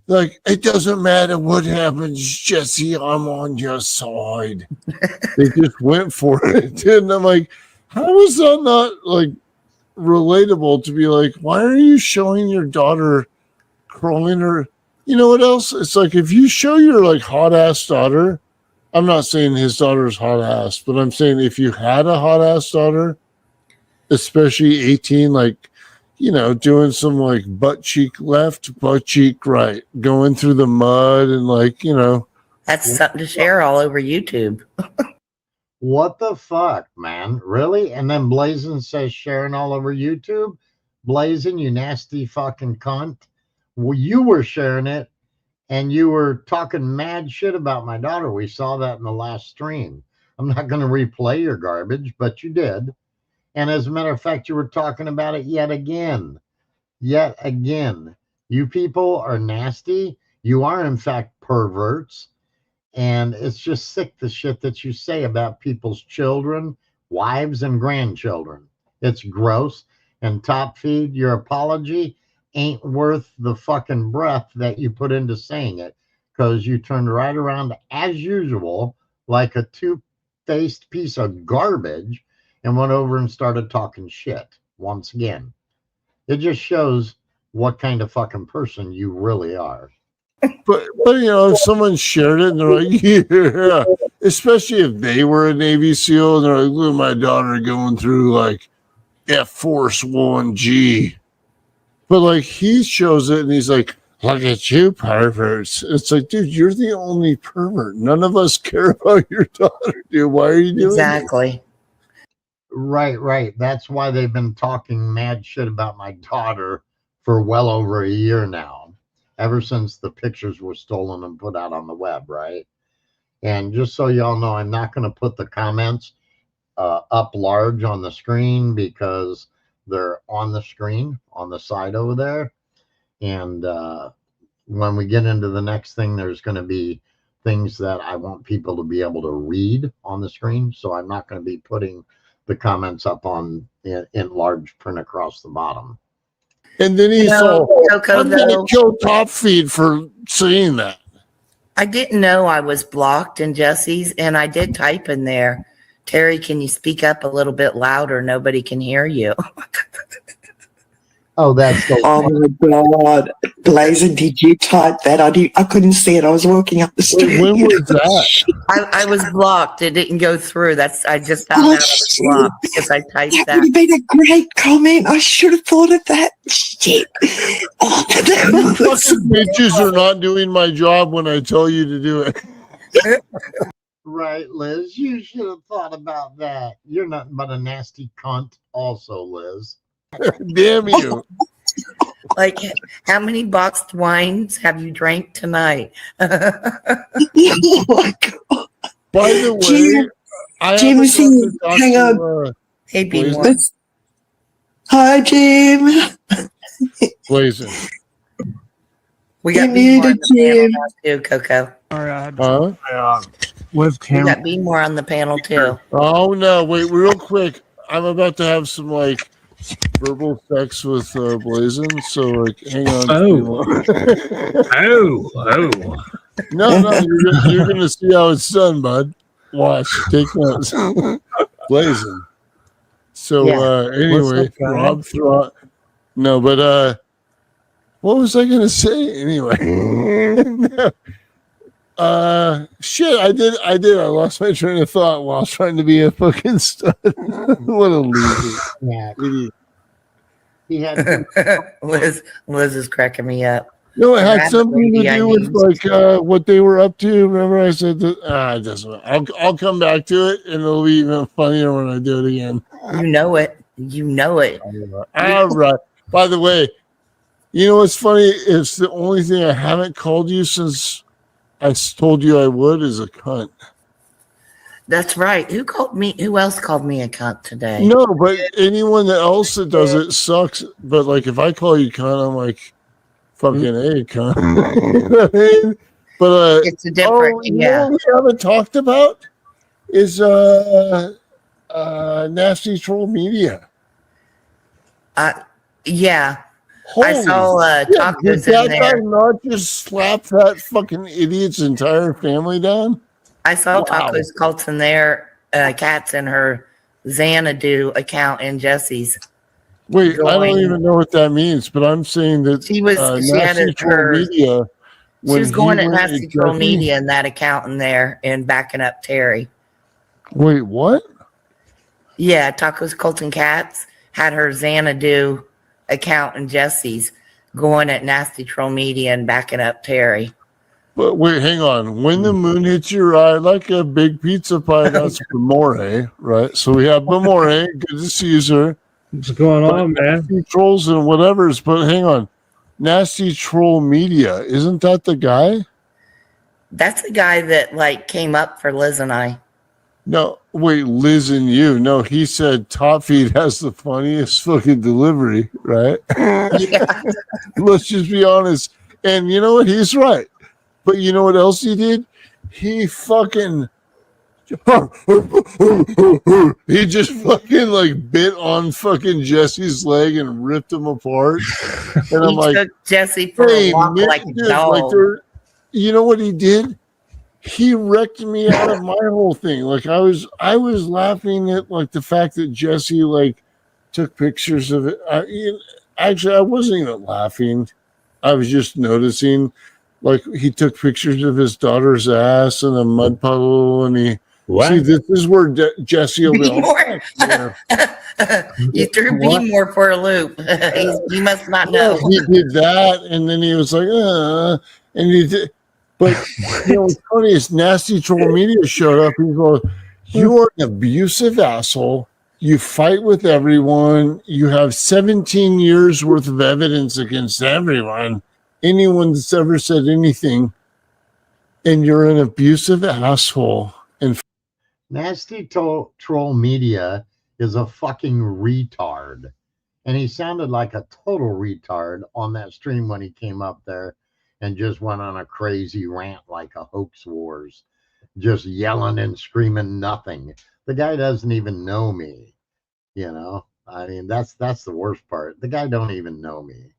like, it doesn't matter what happens, Jesse, I'm on your side. They just went for it. And I'm like, how is that not like relatable to be like, why are you showing your daughter crawling her? You know what else? It's like if you show your like hot ass daughter, I'm not saying his daughter's hot ass, but I'm saying if you had a hot ass daughter, especially 18, like, you know, doing some like butt cheek left, butt cheek right, going through the mud and like, you know. that's something to share all over YouTube. What the fuck, man? Really? And then Blazin says sharing all over YouTube? Blazin, you nasty fucking cunt. Well, you were sharing it and you were talking mad shit about my daughter. We saw that in the last stream. I'm not going to replay your garbage, but you did. And as a matter of fact, you were talking about it yet again. Yet again. You people are nasty. You are, in fact, perverts. And it's just sick, the shit that you say about people's children, wives, and grandchildren. It's gross. And Top Feed, your apology ain't worth the fucking breath that you put into saying it, because you turned right around as usual, like a two-faced piece of garbage, and went over and started talking shit once again. It just shows what kind of fucking person you really are. But you know, if someone shared it and they're like, yeah, especially if they were a Navy SEAL and they're like, look at my daughter going through like F Force 1G. But like he shows it and he's like, look at you perverts. It's like, dude, you're the only pervert. None of us care about your daughter, dude. Why are you doing Exactly. Right. That's why they've been talking mad shit about my daughter for well over a year now. Ever since the pictures were stolen and put out on the web, right? And just so y'all know, I'm not going to put the comments up large on the screen because they're on the screen on the side over there. And when we get into the next thing, there's going to be things that I want people to be able to read on the screen. So I'm not going to be putting the comments up on in large print across the bottom. And then he saw, Coco, I'm going though, to kill Top Feed for saying that. I didn't know I was blocked in Jesse's, and I did type in there, Terry, can you speak up a little bit louder? Nobody can hear you. Oh, that's so Oh funny. my God. Blazing, did you type that? I couldn't see it. I was walking up the street. When was that? I was blocked. It didn't go through. I just found Oh, out I was shit. blocked because I typed That that. would have been a great comment. I should have thought of that. Shit. Oh, that was- Fucking bitches are not doing my job when I tell you to do it. Right, Liz. You should have thought about that. You're nothing but a nasty cunt, also, Liz. Damn you. Like, how many boxed wines have you drank tonight? oh my God. By the way, Jim, I Jim, haven't see, gotten to talk hang to, on. Hey, be Blazing. more. Let's- Hi, Jim. Blazing. We got You B more on muted, the panel Jim. now too, Coco. Sorry, I had Huh? with We camera. got B more on the panel too. Oh no! Wait, real quick. I'm about to have some like verbal sex with Blazing. So like, hang on. Oh. Oh. No, you're gonna see how it's done, bud. Watch, take notes. Blazing. So Yeah. anyway, What's up, guy? Rob Throt. No, but what was I gonna say anyway? Shit, I did. I lost my train of thought while trying to be a fucking stud. What a loser. Yeah. Idiot. He had Liz is cracking me up. No, it had Rabbit something to lady, I do with mean. like what they were up to. Remember, I said that. It doesn't matter. I'll come back to it, and it'll be even funnier when I do it again. You know it. You know it. All right. By the way, you know what's funny? It's the only thing I haven't called you since I told you I would is a cunt. That's right. Who else called me a cunt today? No, but anyone else that does it sucks. But like, if I call you cunt, I'm like, fucking a cunt. You know what I mean? But It's a different, you know yeah. what we haven't talked about is nasty troll media. Yeah. Holy I saw shit, did tacos that in guy there. not just slap that fucking idiot's entire family down? I saw Wow. tacos cults in there, cats in her Xanadu account in Jesse's. Wait, I don't Going- even know what that means, but I'm saying that She was she had nasty it, troll her media. she was when going he at went Nasty at Troll Jesse- Media in that account in there and backing up Terry. Wait, what? Yeah, Tacos Cult and Cats had her Xanadu account in Jesse's going at Nasty Troll Media and backing up Terry. But wait, hang on. When the moon hits your eye like a big pizza pie, that's Bamore, right? So we have Bamore. Good to see you, sir. What's going on, man? Nasty trolls and whatever's, but hang on. Nasty Troll Media, isn't that the guy? That's the guy that like came up for Liz and I. No, wait, Liz and you. No, he said Top Feed has the funniest fucking delivery, right? Yeah. Let's just be honest. And you know what? He's right. But you know what else he did? He fucking he just fucking like bit on fucking Jesse's leg and ripped him apart. And I'm He like, took Jesse for hey, a walk Nick, like a dude, dog. you know what he did? He wrecked me out of my whole thing. Like I was laughing at like the fact that Jesse like took pictures of it. Actually, I wasn't even laughing. I was just noticing, like he took pictures of his daughter's ass in a mud puddle, and he see this is where Jesse will be. Be more. Yeah. You threw B more for a loop. He must not know. He did that, and then he was like, and he did. But you know, what's funny is Nasty Troll Media showed up. He goes, "You are an abusive asshole. You fight with everyone. You have 17 years worth of evidence against everyone. Anyone that's ever said anything, and you're an abusive asshole." And Nasty Troll Media is a fucking retard. And he sounded like a total retard on that stream when he came up there and just went on a crazy rant like a hoax wars, just yelling and screaming nothing. The guy doesn't even know me, you know? I mean, that's the worst part. The guy don't even know me.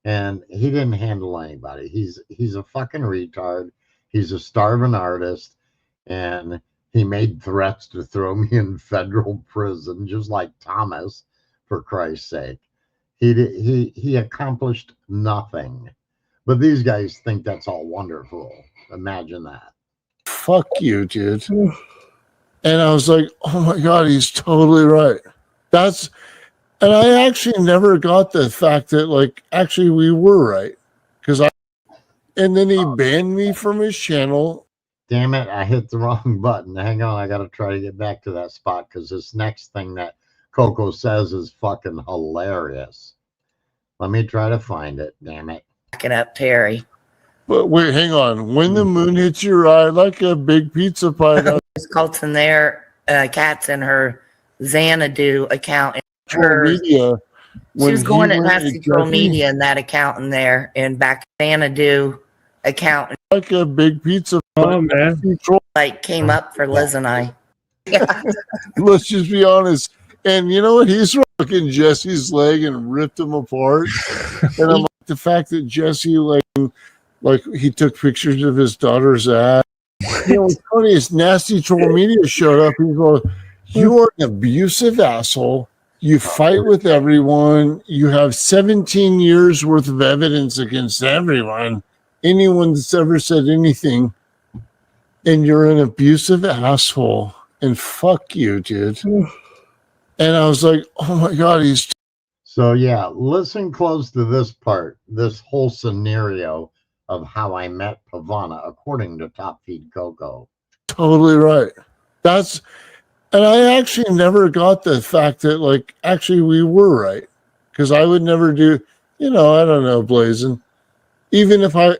And he didn't handle anybody. He's a fucking retard. He's a starving artist. And he made threats to throw me in federal prison, just like Thomas, for Christ's sake. He accomplished nothing. But these guys think that's all wonderful. Imagine that. Fuck you, dude. And I was like, oh my God, he's totally right. And I actually never got the fact that, like, actually we were right. And then he banned me from his channel. Damn it, I hit the wrong button. Hang on, I got to try to get back to that spot because this next thing that Coco says is fucking hilarious. Let me try to find it, damn it. Backing up Terry. But wait, hang on. When the moon hits your eye like a big pizza pie. There's Colton there, Kat's in her Xanadu account. Media, She was going at Nasty Troll Media in that account in there, and back Xanadu account. Like a big pizza Oh, man. Like came up for Liz and I. Yeah. Let's just be honest. And you know what? He's fucking Jesse's leg and ripped him apart. And I'm like, the fact that Jesse, like he took pictures of his daughter's ass. You know, what's funny is Nasty Troll Media showed up. He's like, you are an abusive asshole. You fight with everyone. You have 17 years worth of evidence against everyone. Anyone that's ever said anything. And you're an abusive asshole. And fuck you, dude. And I was like, oh my God, he's. So, yeah, listen close to this part, this whole scenario of how I met Pavana, according to Top Feed Coco. Totally right. And I actually never got the fact that, like, actually we were right. Because I would never do, I don't know, Blazin'. Even if I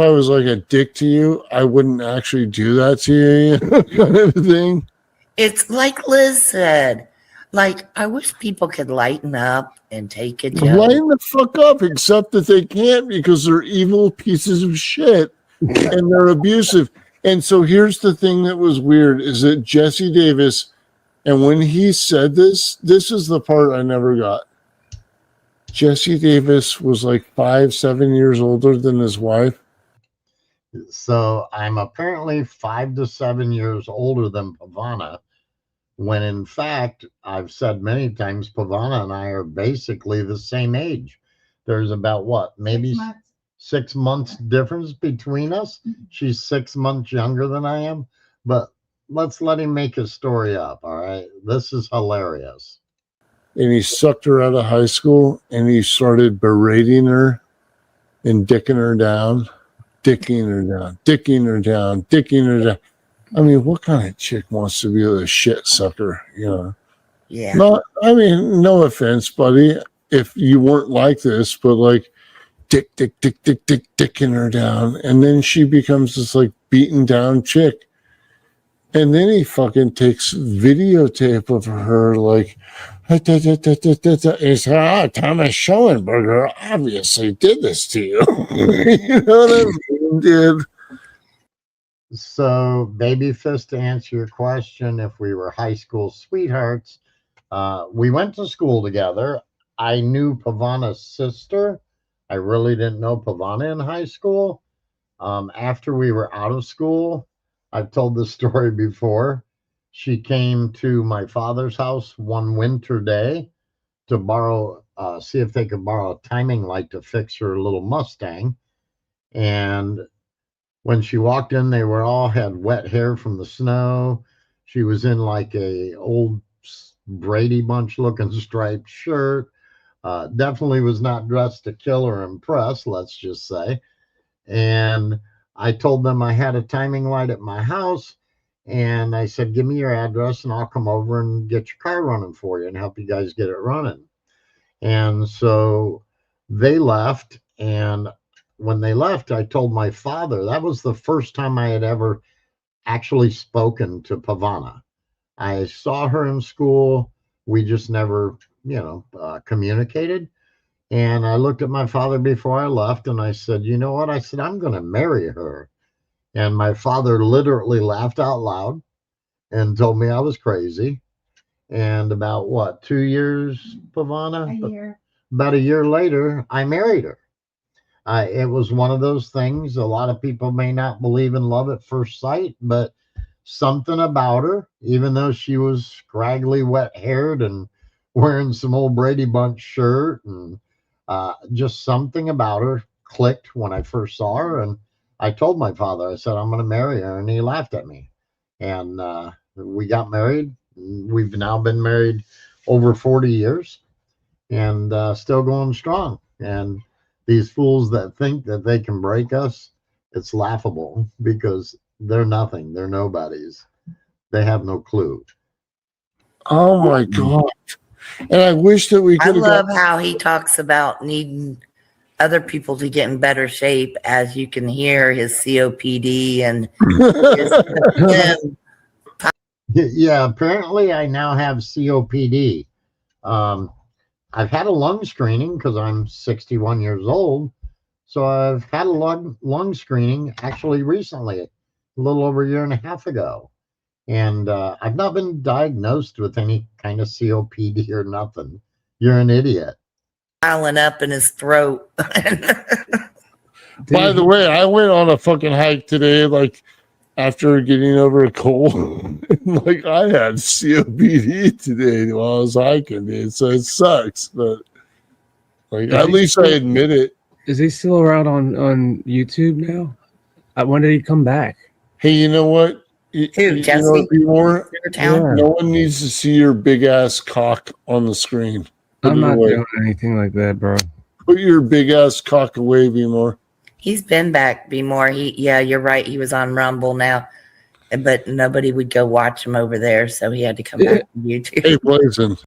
was like a dick to you, I wouldn't actually do that to you, kind of thing. It's like Liz said. Like, I wish people could lighten up and take a joke. Lighten the fuck up, except that they can't because they're evil pieces of shit and they're abusive. And so here's the thing that was weird is that Jesse Davis, and when he said this is the part I never got. Jesse Davis was like 5-7 years older than his wife. So I'm apparently 5 to 7 years older than Pavana, when in fact, I've said many times, Pavana and I are basically the same age. There's about what, maybe 6 months difference between us. She's 6 months younger than I am, but let's let him make his story up. All right. This is hilarious. And he sucked her out of high school and he started berating her and dicking her down. I mean, what kind of chick wants to be a shit sucker, Yeah. No offense, buddy, if you weren't like this, but like dicking her down. And then she becomes this like beaten down chick. And then he fucking takes videotape of her like, he said, Thomas Schoenberger obviously did this to you. You know what I mean, dude? So, Babyfist, to answer your question, if we were high school sweethearts, we went to school together. I knew Pavana's sister. I really didn't know Pavana in high school. After we were out of school, I've told this story before. She came to my father's house one winter day to borrow, see if they could borrow a timing light to fix her little Mustang. And when she walked in, they were all had wet hair from the snow. She was in like a old Brady Bunch looking striped shirt. Definitely was not dressed to kill or impress, let's just say. And I told them I had a timing light at my house. And I said, give me your address and I'll come over and get your car running for you and help you guys get it running. And so they left. And when they left, I told my father, that was the first time I had ever actually spoken to Pavana. I saw her in school. We just never, communicated. And I looked at my father before I left and I said, you know what? I said, I'm going to marry her. And my father literally laughed out loud and told me I was crazy. And about 2 years, Pavana? A year. About a year later, I married her. It was one of those things. A lot of people may not believe in love at first sight, but something about her, even though she was scraggly, wet-haired, and wearing some old Brady Bunch shirt, and just something about her clicked when I first saw her. And I told my father, I said, I'm going to marry her. And he laughed at me. And we got married. We've now been married over 40 years and still going strong. And these fools that think that they can break us, it's laughable because they're nothing. They're nobodies. They have no clue. Oh my God. And I wish that we I could have love how he talks about needing other people to get in better shape. As you can hear, his COPD and his Yeah, apparently I now have COPD. I've had a lung screening because I'm 61 years old. So I've had a lung screening actually recently, a little over a year and a half ago. And I've not been diagnosed with any kind of COPD or nothing. You're an idiot. piling up in his throat. By the way, I went on a fucking hike today, like after getting over a cold. Like I had COPD today while I was hiking, dude. So it sucks, but like at least I admit it. Is he still around on YouTube now? When did he come back? Hey, you know what? Who, Jesse? More, Town? no one needs to see your big ass cock on the screen. Put I'm it not away. doing anything like that, bro. Put your big ass cock away, More. He's been back, Be More. Yeah, you're right. He was on Rumble now, but nobody would go watch him over there, so he had to come back to YouTube. Hey, Blazin.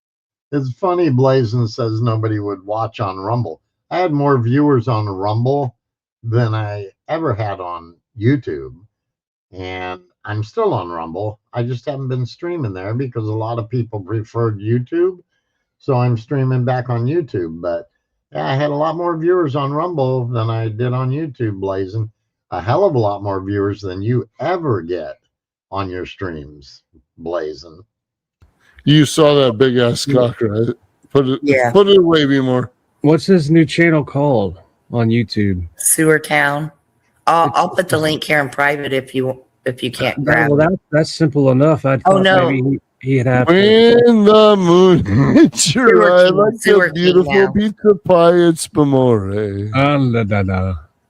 It's funny, Blazin says nobody would watch on Rumble. I had more viewers on Rumble than I ever had on YouTube. And I'm still on Rumble. I just haven't been streaming there because a lot of people preferred YouTube. So I'm streaming back on YouTube. But yeah, I had a lot more viewers on Rumble than I did on YouTube, Blazing. A hell of a lot more viewers than you ever get on your streams, Blazing. You saw that big ass cock, right? Put it away, More. What's his new channel called on YouTube? Sewer Town. I'll put the link here in private if you can't grab. Well, that's simple enough. I thought maybe he'd have. When the moon hits your eye like a beautiful pizza pie, it's Bamore.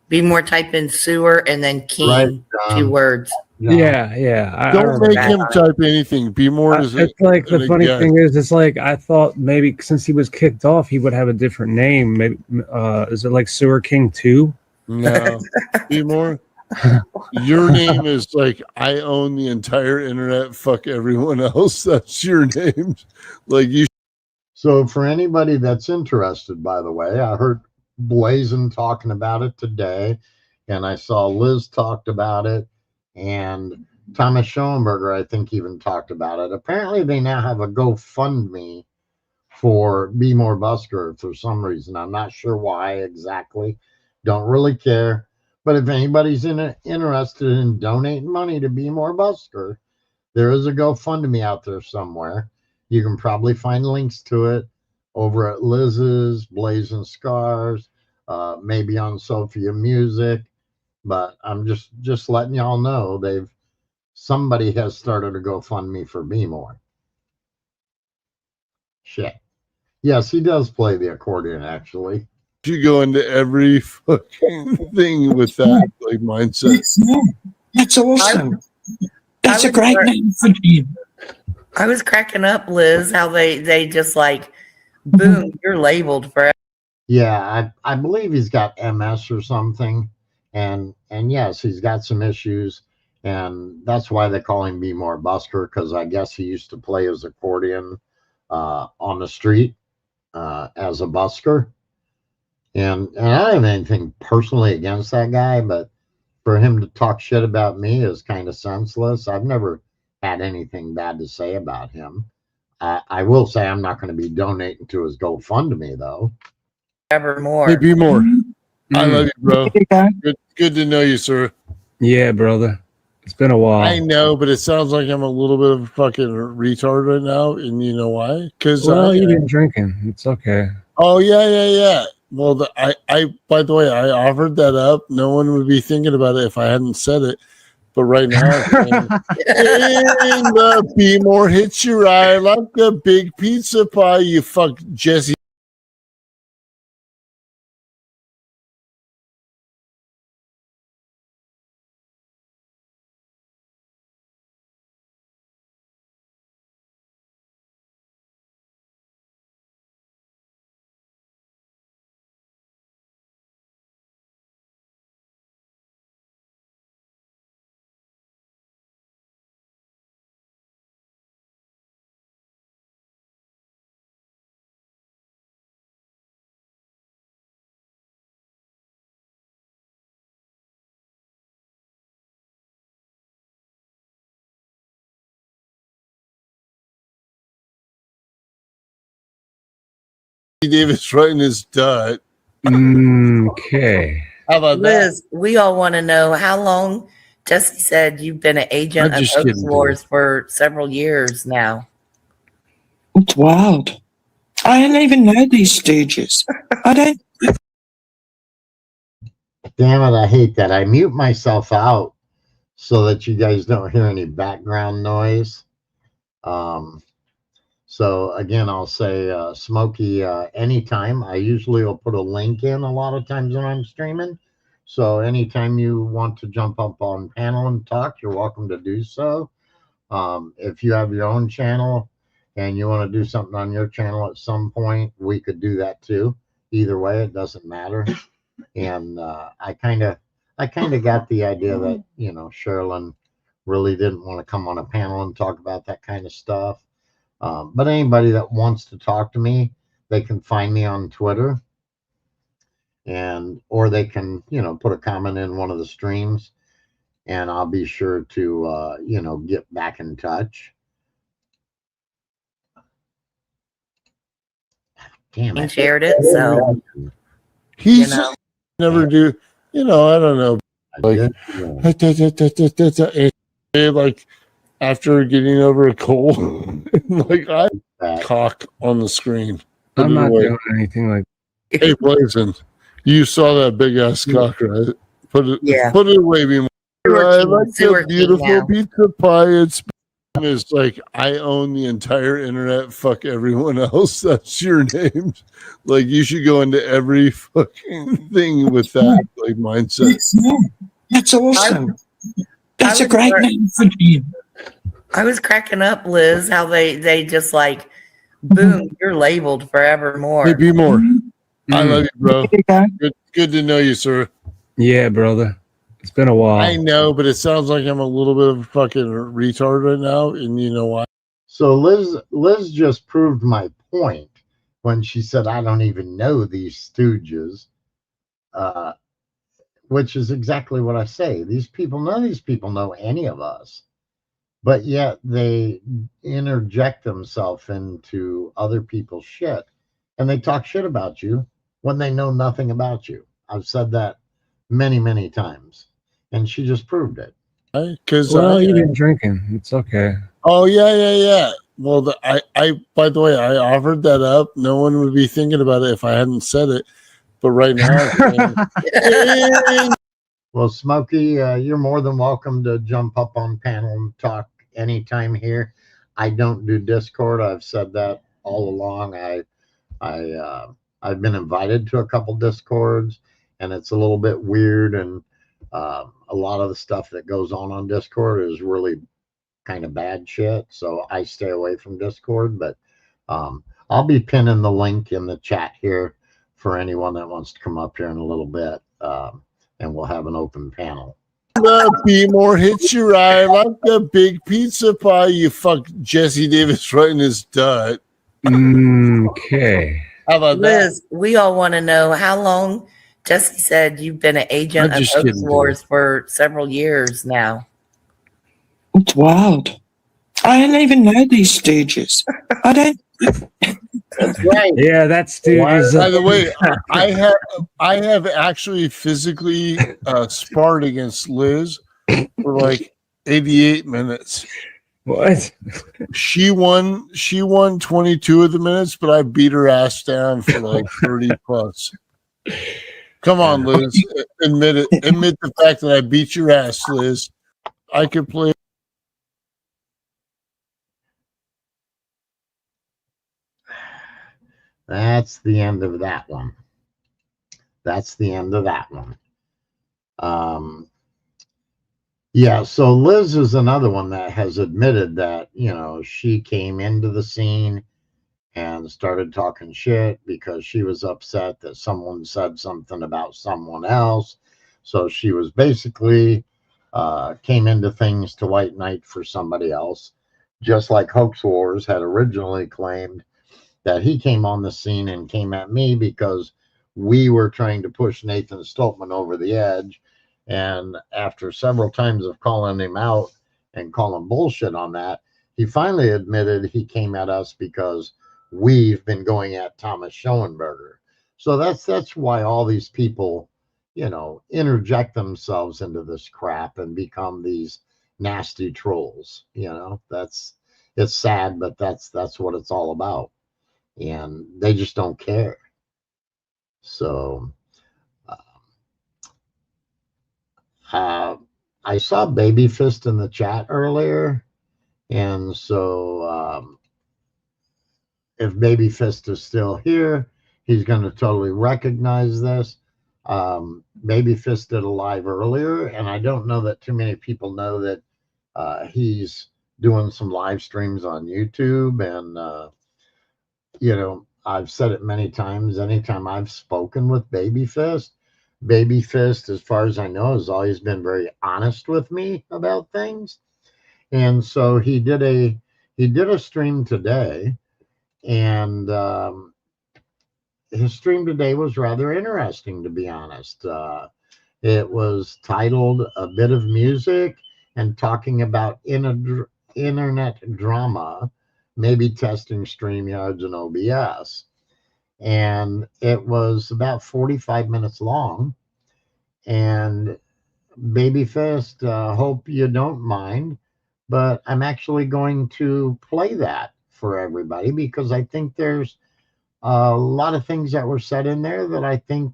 Be More, type in sewer and then King, 2 words. No. Yeah. Don't make him type anything. Be More is it's like the funny thing is, it's like I thought maybe since he was kicked off, he would have a different name. Maybe is it like Sewer King 2? No, Be More. Your name is like I own the entire internet. Fuck everyone else. That's your name. Like you. So for anybody that's interested, by the way, I heard Blazin talking about it today, and I saw Liz talked about it, and Thomas Schoenberger, I think, even talked about it. Apparently, they now have a GoFundMe for Be More Busker for some reason. I'm not sure why exactly. Don't really care. But if anybody's interested in donating money to Be More Busker, there is a GoFundMe out there somewhere. You can probably find links to it over at Liz's, Blazing Scars, maybe on Sophia Music. But I'm just letting y'all know somebody has started a GoFundMe for Be More. Shit. Yes, he does play the accordion, actually. You go into every fucking thing with that like mindset. That's awesome. That's a great name for him. I was cracking up, Liz, how they just like, boom, you're labeled for. Yeah, I believe he's got MS or something, and yes, he's got some issues, and that's why they call him Be More Busker, because I guess he used to play his accordion on the street as a busker. And I don't have anything personally against that guy, but for him to talk shit about me is kind of senseless. I've never had anything bad to say about him. I will say I'm not going to be donating to his GoFundMe, though. Ever more. Hey, Be More. I love you, bro. Good to know you, sir. Yeah, brother. It's been a while. I know, but it sounds like I'm a little bit of a fucking retard right now, and you know why? Because you've been drinking. It's okay. Oh yeah. Well, I by the way, I offered that up. No one would be thinking about it if I hadn't said it. But right now, it's saying, "Hey, the be more hits your eye like a big pizza pie. You fuck Jesse." Davis right in his dut. Okay. How about that? Liz, we all want to know how long. Jesse said you've been an agent I'm of just Hoax kidding, Wars for several years now. It's wild. I don't even know these stooges. I don't. Damn it, I hate that. I mute myself out so that you guys don't hear any background noise. So again, I'll say Smokey anytime. I usually will put a link in a lot of times when I'm streaming. So anytime you want to jump up on panel and talk, you're welcome to do so. If you have your own channel and you want to do something on your channel at some point, we could do that too. Either way, it doesn't matter. And I kind of got the idea that, you know, Sherilyn really didn't want to come on a panel and talk about that kind of stuff. But anybody that wants to talk to me, they can find me on Twitter, and or they can, you know, put a comment in one of the streams, and I'll be sure to you know, get back in touch. Damn And it. shared it, so He's you know. never do. You know, I don't know. Like, like after getting over a cold, like I cock on the screen. Put I'm it not away. doing anything like Hey, Blazing, you saw that big ass cock, right? Put it away, be more. I like Sewer a king beautiful now. pizza pie. It's like I own the entire internet. Fuck everyone else. That's your name. Like you should go into every fucking thing with that like mindset. That's awesome. That's a was great cra- name for you. I was cracking up, Liz, how they just like, boom, you're labeled Hey, forevermore. be more. I love you, bro. Okay. Good to know you, sir. Yeah, brother. It's been a while. I know, but it sounds like I'm a little bit of a fucking retard right now, and you know why? So Liz just proved my point when she said I don't even know these stooges, which is exactly what I say. These people, none of these people know any of us, but yet they interject themselves into other people's shit, and they talk shit about you when they know nothing about you. I've said that many times, and she just proved it. Because Well, you've been drinking. It's okay. Oh yeah. Well, I by the way, I offered that up. No one would be thinking about it if I hadn't said it. But right now, Well, Smokey, you're more than welcome to jump up on panel and talk anytime here. I don't do Discord. I've said that all along. I've been invited to a couple Discords, and it's a little bit weird. And a lot of the stuff that goes on Discord is really kind of bad shit. So I stay away from Discord. But I'll be pinning the link in the chat here for anyone that wants to come up here in a little bit. And we'll have an open panel. the be more hits your eye like a big pizza pie. You fuck Jesse Davis right in his dut. Okay. How about Liz, we all want to know how long. Jesse said you've been an agent I'm of just Hoax kidding, Wars for several years now. It's wild. I don't even know these stooges. I don't. That's right. Yeah, that's dude. By the way, I have actually physically sparred against Liz for like 88 minutes. What? She won 22 of the minutes, but I beat her ass down for like 30 plus. Come on, Liz. Admit it. Admit the fact that I beat your ass, Liz. I could play. That's the end of that one. That's the end of that one. Yeah, so Liz is another one that has admitted that, she came into the scene and started talking shit because she was upset that someone said something about someone else. So she was basically came into things to white knight for somebody else, just like Hoax Wars had originally claimed that he came on the scene and came at me because we were trying to push Nathan Stoltman over the edge. And after several times of calling him out and calling bullshit on that, he finally admitted he came at us because we've been going at Thomas Schoenberger. So that's why all these people, interject themselves into this crap and become these nasty trolls. That's it's sad, but that's what it's all about, and they just don't care. So uh, I saw Baby Fist in the chat earlier, and so if Baby Fist is still here, he's going to totally recognize this. Baby Fist did a live earlier, and I don't know that too many people know that he's doing some live streams on YouTube, and I've said it many times. Anytime I've spoken with Baby Fist, as far as I know, has always been very honest with me about things. And so he did a stream today, and his stream today was rather interesting, to be honest. It was titled "A Bit of Music" and talking about internet drama, maybe testing StreamYards and OBS. And it was about 45 minutes long. And Babyfist, hope you don't mind, but I'm actually going to play that for everybody because I think there's a lot of things that were said in there that I think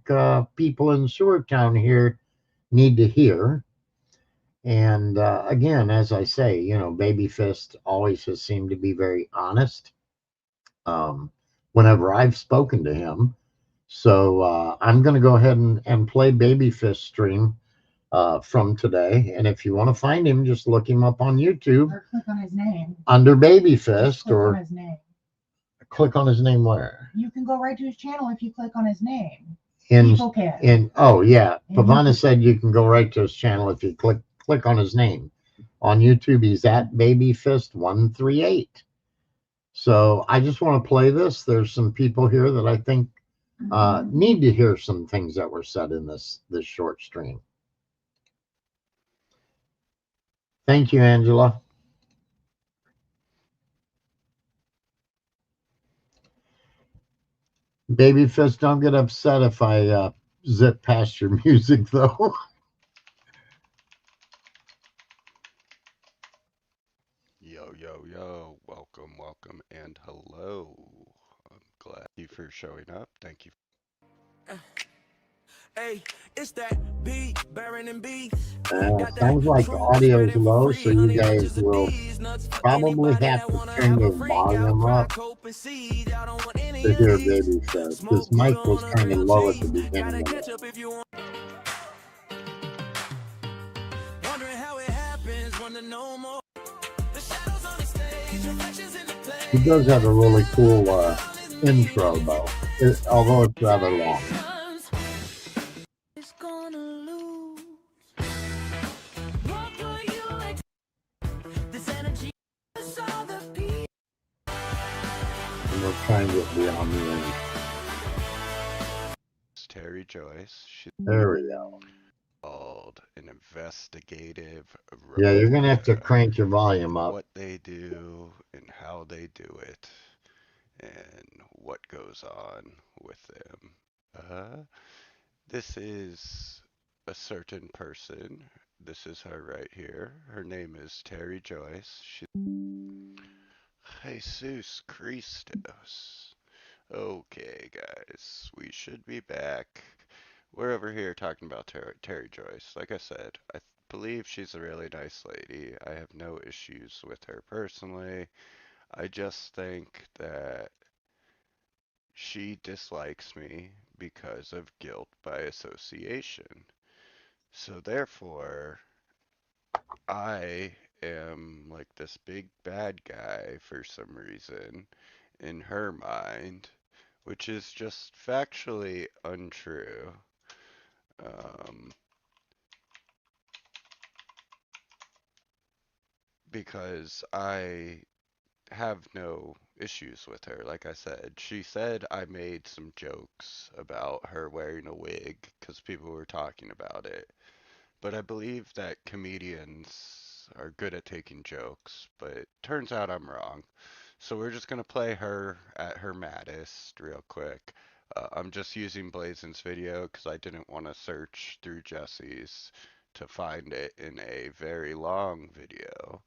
people in Sewertown here need to hear. And again, as I say, Babyfist always has seemed to be very honest whenever I've spoken to him. So I'm going to go ahead and play Babyfist stream from today. And if you want to find him, just look him up on YouTube. Or click on his name. Under Babyfist, click or on his name. Click on his name where? You can go right to his channel if you click on his name. In, People can. oh yeah, And Pavana said you can go right to his channel if you click on his name. On YouTube, he's at Babyfist138. So I just want to play this. There's some people here that I think need to hear some things that were said in this short stream. Thank you, Angela. Babyfist, don't get upset if I zip past your music, though. Yo, welcome, and hello. I'm glad you for showing up. Thank you. Hey, it's that beat, Baron and B. Sounds like the audio is low, so you guys will probably have to turn your volume up to hear Babyfist. His mic was kind of low at the beginning of it. He does have a really cool intro, though, although it's rather long. And we're trying to get beyond the end. It's Terry Joyce. She's There we go. called an investigative. Yeah, you're going to have to crank your volume up. What they do and how they do it and what goes on with them. This is a certain person. This is her right here. Her name is Terry Joyce. Jesus Christos. Okay, guys, we should be back. We're over here talking about Terry Joyce. Like I said, I believe she's a really nice lady. I have no issues with her personally. I just think that she dislikes me because of guilt by association. So therefore, I am like this big bad guy for some reason in her mind, which is just factually untrue. Um, because I have no issues with her. Like I said, she said I made some jokes about her wearing a wig because people were talking about it. But I believe that comedians are good at taking jokes, but turns out I'm wrong. So we're just gonna play her at her maddest real quick. I'm just using Blazen's video because I didn't want to search through Jesse's to find it in a very long video.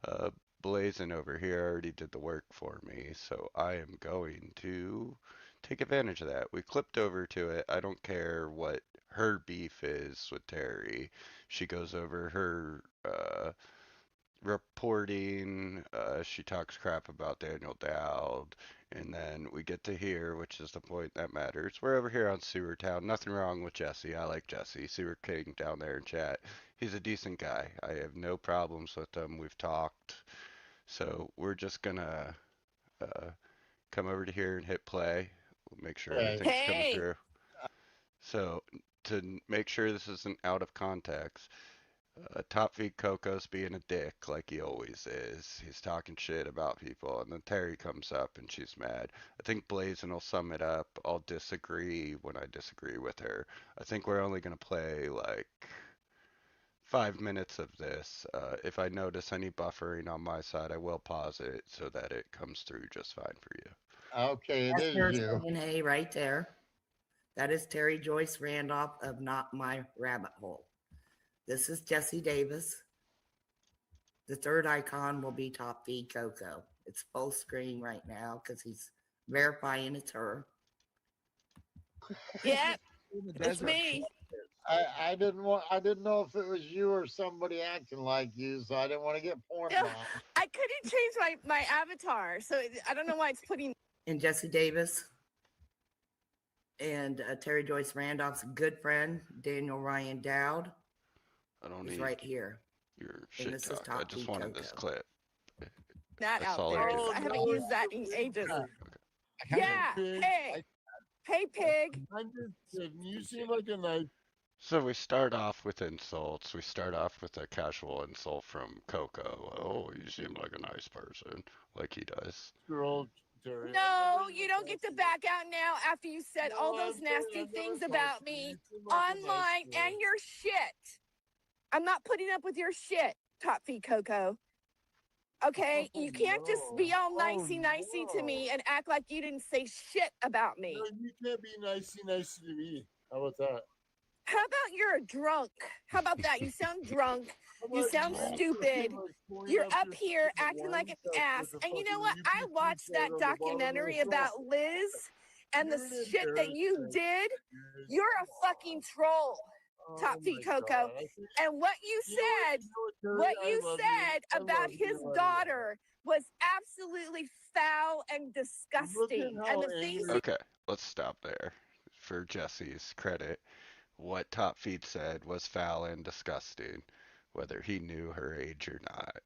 Uh, Blazin over here already did the work for me, so I am going to take advantage of that. We clipped over to it. I don't care what her beef is with Terry. She goes over her reporting. She talks crap about Daniel Dowd. And then we get to here, which is the point that matters. We're over here on Sewer Town. Nothing wrong with Jesse. I like Jesse. Sewer King down there in chat. He's a decent guy. I have no problems with him. We've talked. So we're just gonna uh, come over to here and hit play. We'll make sure Okay. everything's coming through. So to make sure this isn't out of context, Top Feed Coco's being a dick like he always is. He's talking shit about people, and then Terry comes up and she's mad. I think Blazin will sum it up. I'll disagree when I disagree with her. I think we're only gonna play like 5 minutes of this. If I notice any buffering on my side, I will pause it so that it comes through just fine for you. Okay, it That's is her you. saying hey right there. That is Terry Joyce Randolph of Not My Rabbit Hole. This is Jesse Davis. The third icon will be Top Feed Coco. It's full screen right now because he's verifying it's her. Yeah, it's me. I didn't want. I didn't know if it was you or somebody acting like you, so I didn't want to get porn Yeah, bombed. I couldn't change my avatar, so I don't know why it's putting. And Jesse Davis and Terry Joyce Randolph's good friend, Daniel Ryan Dowd, I don't is need right here. your And shit this is talk. I Top just Feed wanted this Coco. clip. That That's out all there. I did. I haven't used that in ages. Okay. Yeah. Hey. Hey, pig. You seem like a nice. So we start off with insults. We start off with a casual insult from Coco. Oh, you seem like a nice person, like he does. Girl, Terry. No, you don't get to back out now after you said all those nasty things about me online and your shit. I'm not putting up with your shit, Top Feed Coco. Okay, you can't just be all nicey to me and act like you didn't say shit about me. No, you can't be nicey to me. How about that? How about you're a drunk? How about that? You sound drunk. You sound stupid. You're up here acting like an ass. And you know what? I watched that documentary about Liz and the shit that you did. You're a fucking troll, Top Feed Coco. And what you said about his daughter was absolutely foul and disgusting. And the things Okay, let's stop there. For Jesse's credit, what Top Feed said was foul and disgusting, whether he knew her age or not.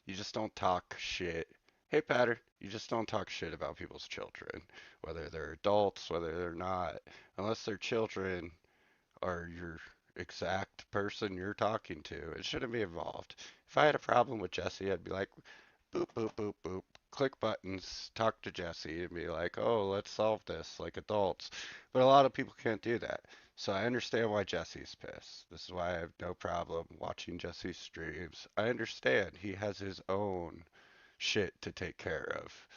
You just don't talk shit. Hey, Patter, you just don't talk shit about people's children, whether they're adults, whether they're not, unless they're children or your exact person you're talking to. It shouldn't be involved. If I had a problem with Jesse, I'd be like, boop, boop, boop, boop. Click buttons, talk to Jesse, and be like, oh, let's solve this like adults. But a lot of people can't do that. So I understand why Jesse's pissed. This is why I have no problem watching Jesse's streams. I understand he has his own shit to take care of.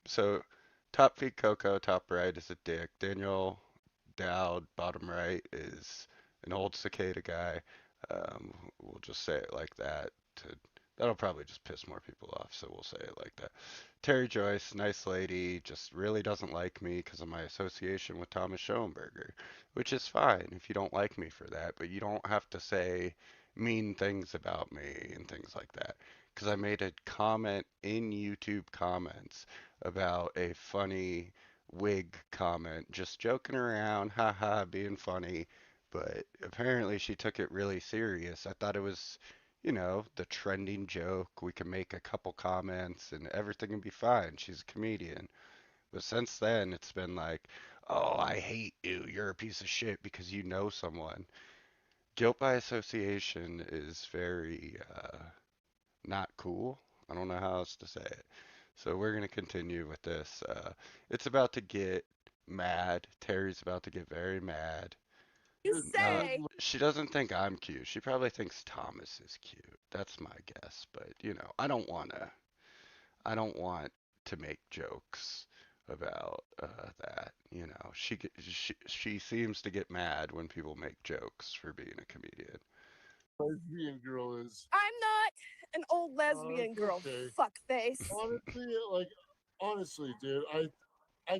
So top feed Coco, top right is a dick. Daniel Dowd, bottom right is an old cicada guy. We'll just say it like that. That'll probably just piss more people off, so we'll say it like that. Terry Joyce, nice lady, just really doesn't like me because of my association with Thomas Schoenberger, which is fine if you don't like me for that, but you don't have to say mean things about me and things like that. Because I made a comment in YouTube comments about a funny wig comment, just joking around, haha, being funny. But apparently she took it really serious. I thought it was, the trending joke. We can make a couple comments and everything will be fine. She's a comedian. But since then, it's been like, oh, I hate you. You're a piece of shit because you know someone. Guilt by association is very not cool. I don't know how else to say it. So we're going to continue with this. It's about to get mad. Terry's about to get very mad. You say. She doesn't think I'm cute. She probably thinks Thomas is cute. That's my guess. But, I don't want to make jokes about that. She seems to get mad when people make jokes for being a comedian. Lesbian girl is I'm not an old lesbian girl, okay. fuckface. Honestly, dude, I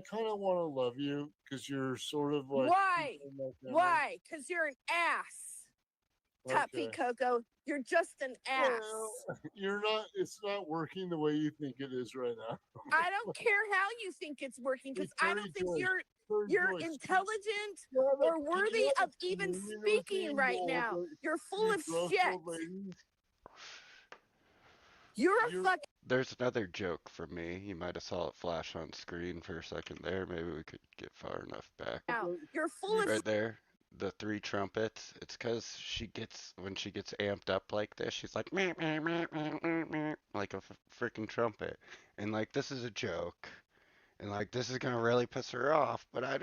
kind of want to love you because you're sort of like Why? Why? Because you're an ass. Top feet, Coco. You're just an ass. Well, you're not. It's not working the way you think it is right now. I don't care how you think it's working because I don't think you're intelligent or worthy of even speaking right now. You're full of shit. You're a fucking. There's another joke from me. You might have saw it flash on screen for a second there. Maybe we could get far enough back. You're full of. Right there, the three trumpets. It's because when she gets amped up like this, she's like, meh, meh, meh, meh, meh, meh, like a freaking trumpet. And like, this is a joke. And like, this is gonna really piss her off, but I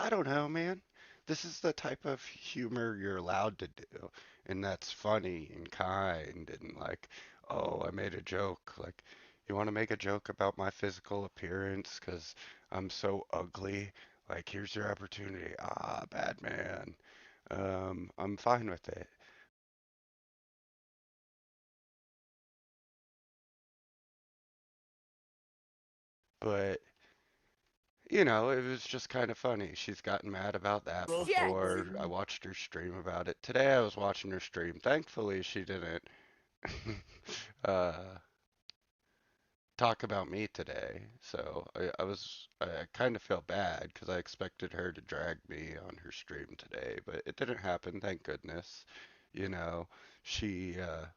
don't know, man. This is the type of humor you're allowed to do, and that's funny and kind, and like, oh, I made a joke. Like, you want to make a joke about my physical appearance because I'm so ugly? Like, here's your opportunity. Ah, bad man. I'm fine with it. But it was just kind of funny. She's gotten mad about that before. I watched her stream about it. Today I was watching her stream. Thankfully, she didn't uh, talk about me today. So I kind of felt bad because I expected her to drag me on her stream today, but it didn't happen, thank goodness. You know,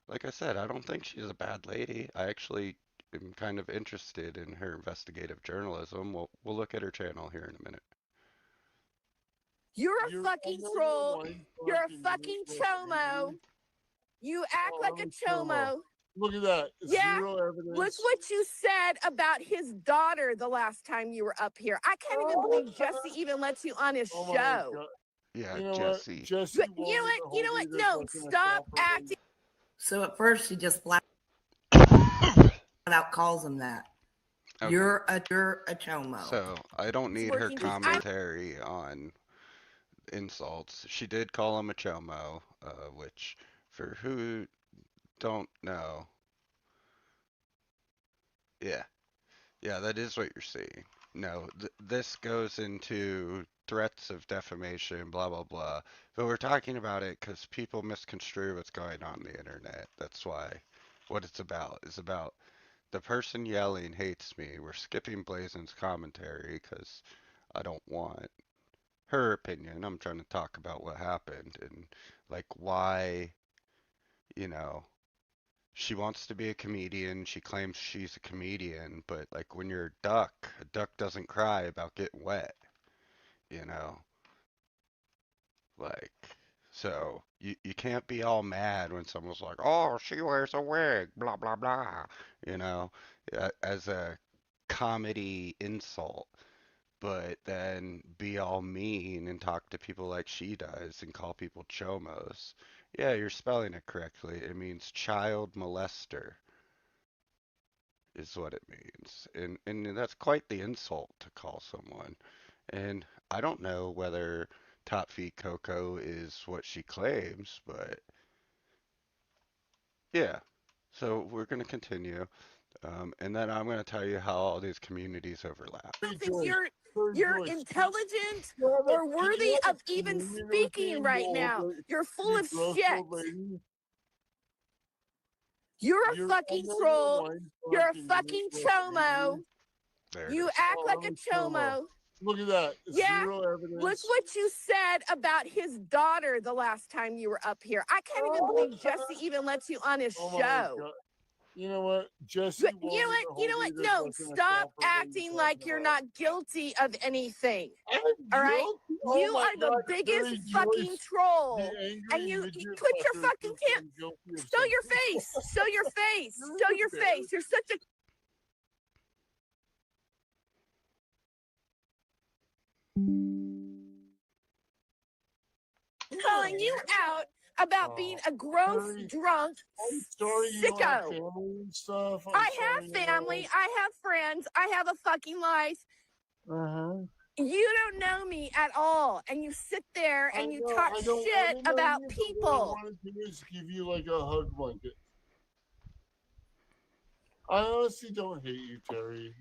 like I said, I don't think she's a bad lady. I actually am kind of interested in her investigative journalism. We'll look at her channel here in a minute. You're a fucking troll. You're a fucking chomo. You act like a chomo. Look at that. Yeah. Zero evidence. Look what you said about his daughter the last time you were up here. I can't even believe Jesse even lets you on his show. Yeah, You know Jesse. what? Jesse But you know what? You know what? No, stop acting. So at first she just flat out calls him that. Okay. You're a chomo. So I don't need her working 'cause commentary on insults. She did call him a chomo, which for who don't know, yeah, that is what you're seeing. No, this goes into threats of defamation, blah blah blah. But we're talking about it because people misconstrue what's going on the internet. That's why what it's about is about the person yelling hates me. We're skipping Blazen's commentary because I don't want her opinion. I'm trying to talk about what happened and like why, you know, she wants to be a comedian. She claims she's a comedian, but like when you're a duck doesn't cry about getting wet, you know? Like, so you can't be all mad when someone's like, oh, she wears a wig, blah, blah, blah, as a comedy insult. But then be all mean and talk to people like she does and call people chomos. Yeah, you're spelling it correctly. It means child molester is what it means. And that's quite the insult to call someone. And I don't know whether Top Feet Coco is what she claims, but yeah. So we're going to continue. And then I'm going to tell you how all these communities overlap. I don't think you're intelligent or worthy of even speaking right now. You're full of shit. You're a fucking troll. You're a fucking chomo. There You it is. act like a chomo. Look at that. Yeah. Zero evidence. Look what you said about his daughter the last time you were up here. I can't even believe Jesse even lets you on his Oh my show. God. You know what? Jesse. But you know what? You know what? No, stop acting like you're not guilty of anything. All right? You are the biggest fucking troll. And you put your fucking show your face. Show your face. Show your face. You're such a calling you out about being a gross drunk sicko. I have family. I have friends. I have a fucking life. You don't know me at all, and you sit there and you talk shit about people. What I want to do is give you like a hug blanket. I honestly don't hate you, Terry.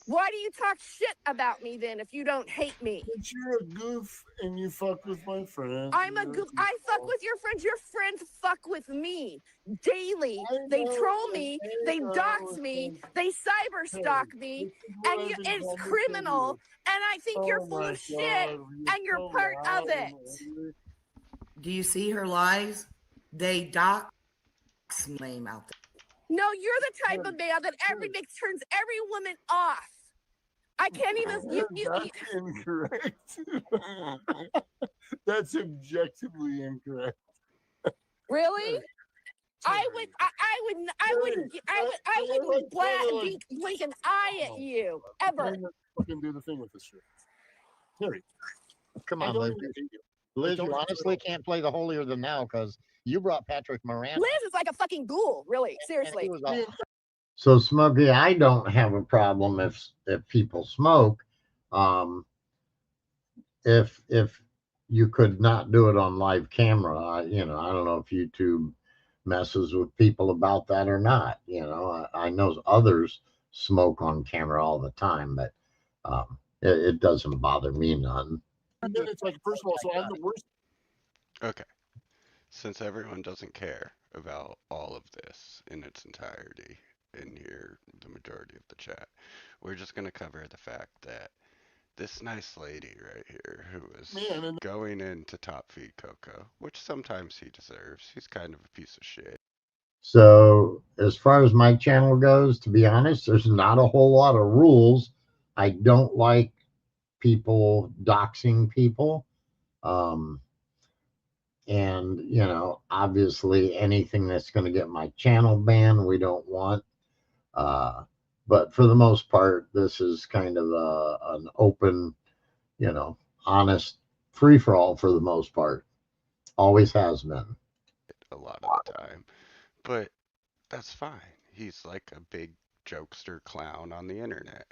Why do you talk shit about me then if you don't hate me? But you're a goof and you fuck with my friends. I'm a goof. I fuck with your friends. Your friends fuck with me daily. They troll me. They dox me. They cyber stalk me. And it's criminal. And I think you're full of shit. And you're part of it. Do you see her lies? They dox name out there. No, you're the type of man that turns every woman off. I can't even. That's incorrect. That's objectively incorrect. Really? I wouldn't blink an eye at you ever. Fucking do the thing with this shit, Terry. Come on, Liz. Liz, you honestly can't play the holier than thou because you brought Patrick Moran. Liz is like a fucking ghoul, really. Seriously. So, Smokey, I don't have a problem if people smoke. If you could not do it on live camera, I don't know if YouTube messes with people about that or not. I know others smoke on camera all the time, but it doesn't bother me none. It's like, first of all, so I'm the worst. Okay. Since everyone doesn't care about all of this in its entirety and hear the majority of the chat, we're just going to cover the fact that this nice lady right here who is going into Top Feed Coco, which sometimes he deserves. He's kind of a piece of shit. So as far as my channel goes, to be honest, there's not a whole lot of rules. I don't like people doxing people. And, obviously anything that's going to get my channel banned, we don't want. But for the most part, this is kind of an open, honest free-for-all for the most part. Always has been. A lot of the time. But that's fine. He's like a big jokester clown on the internet.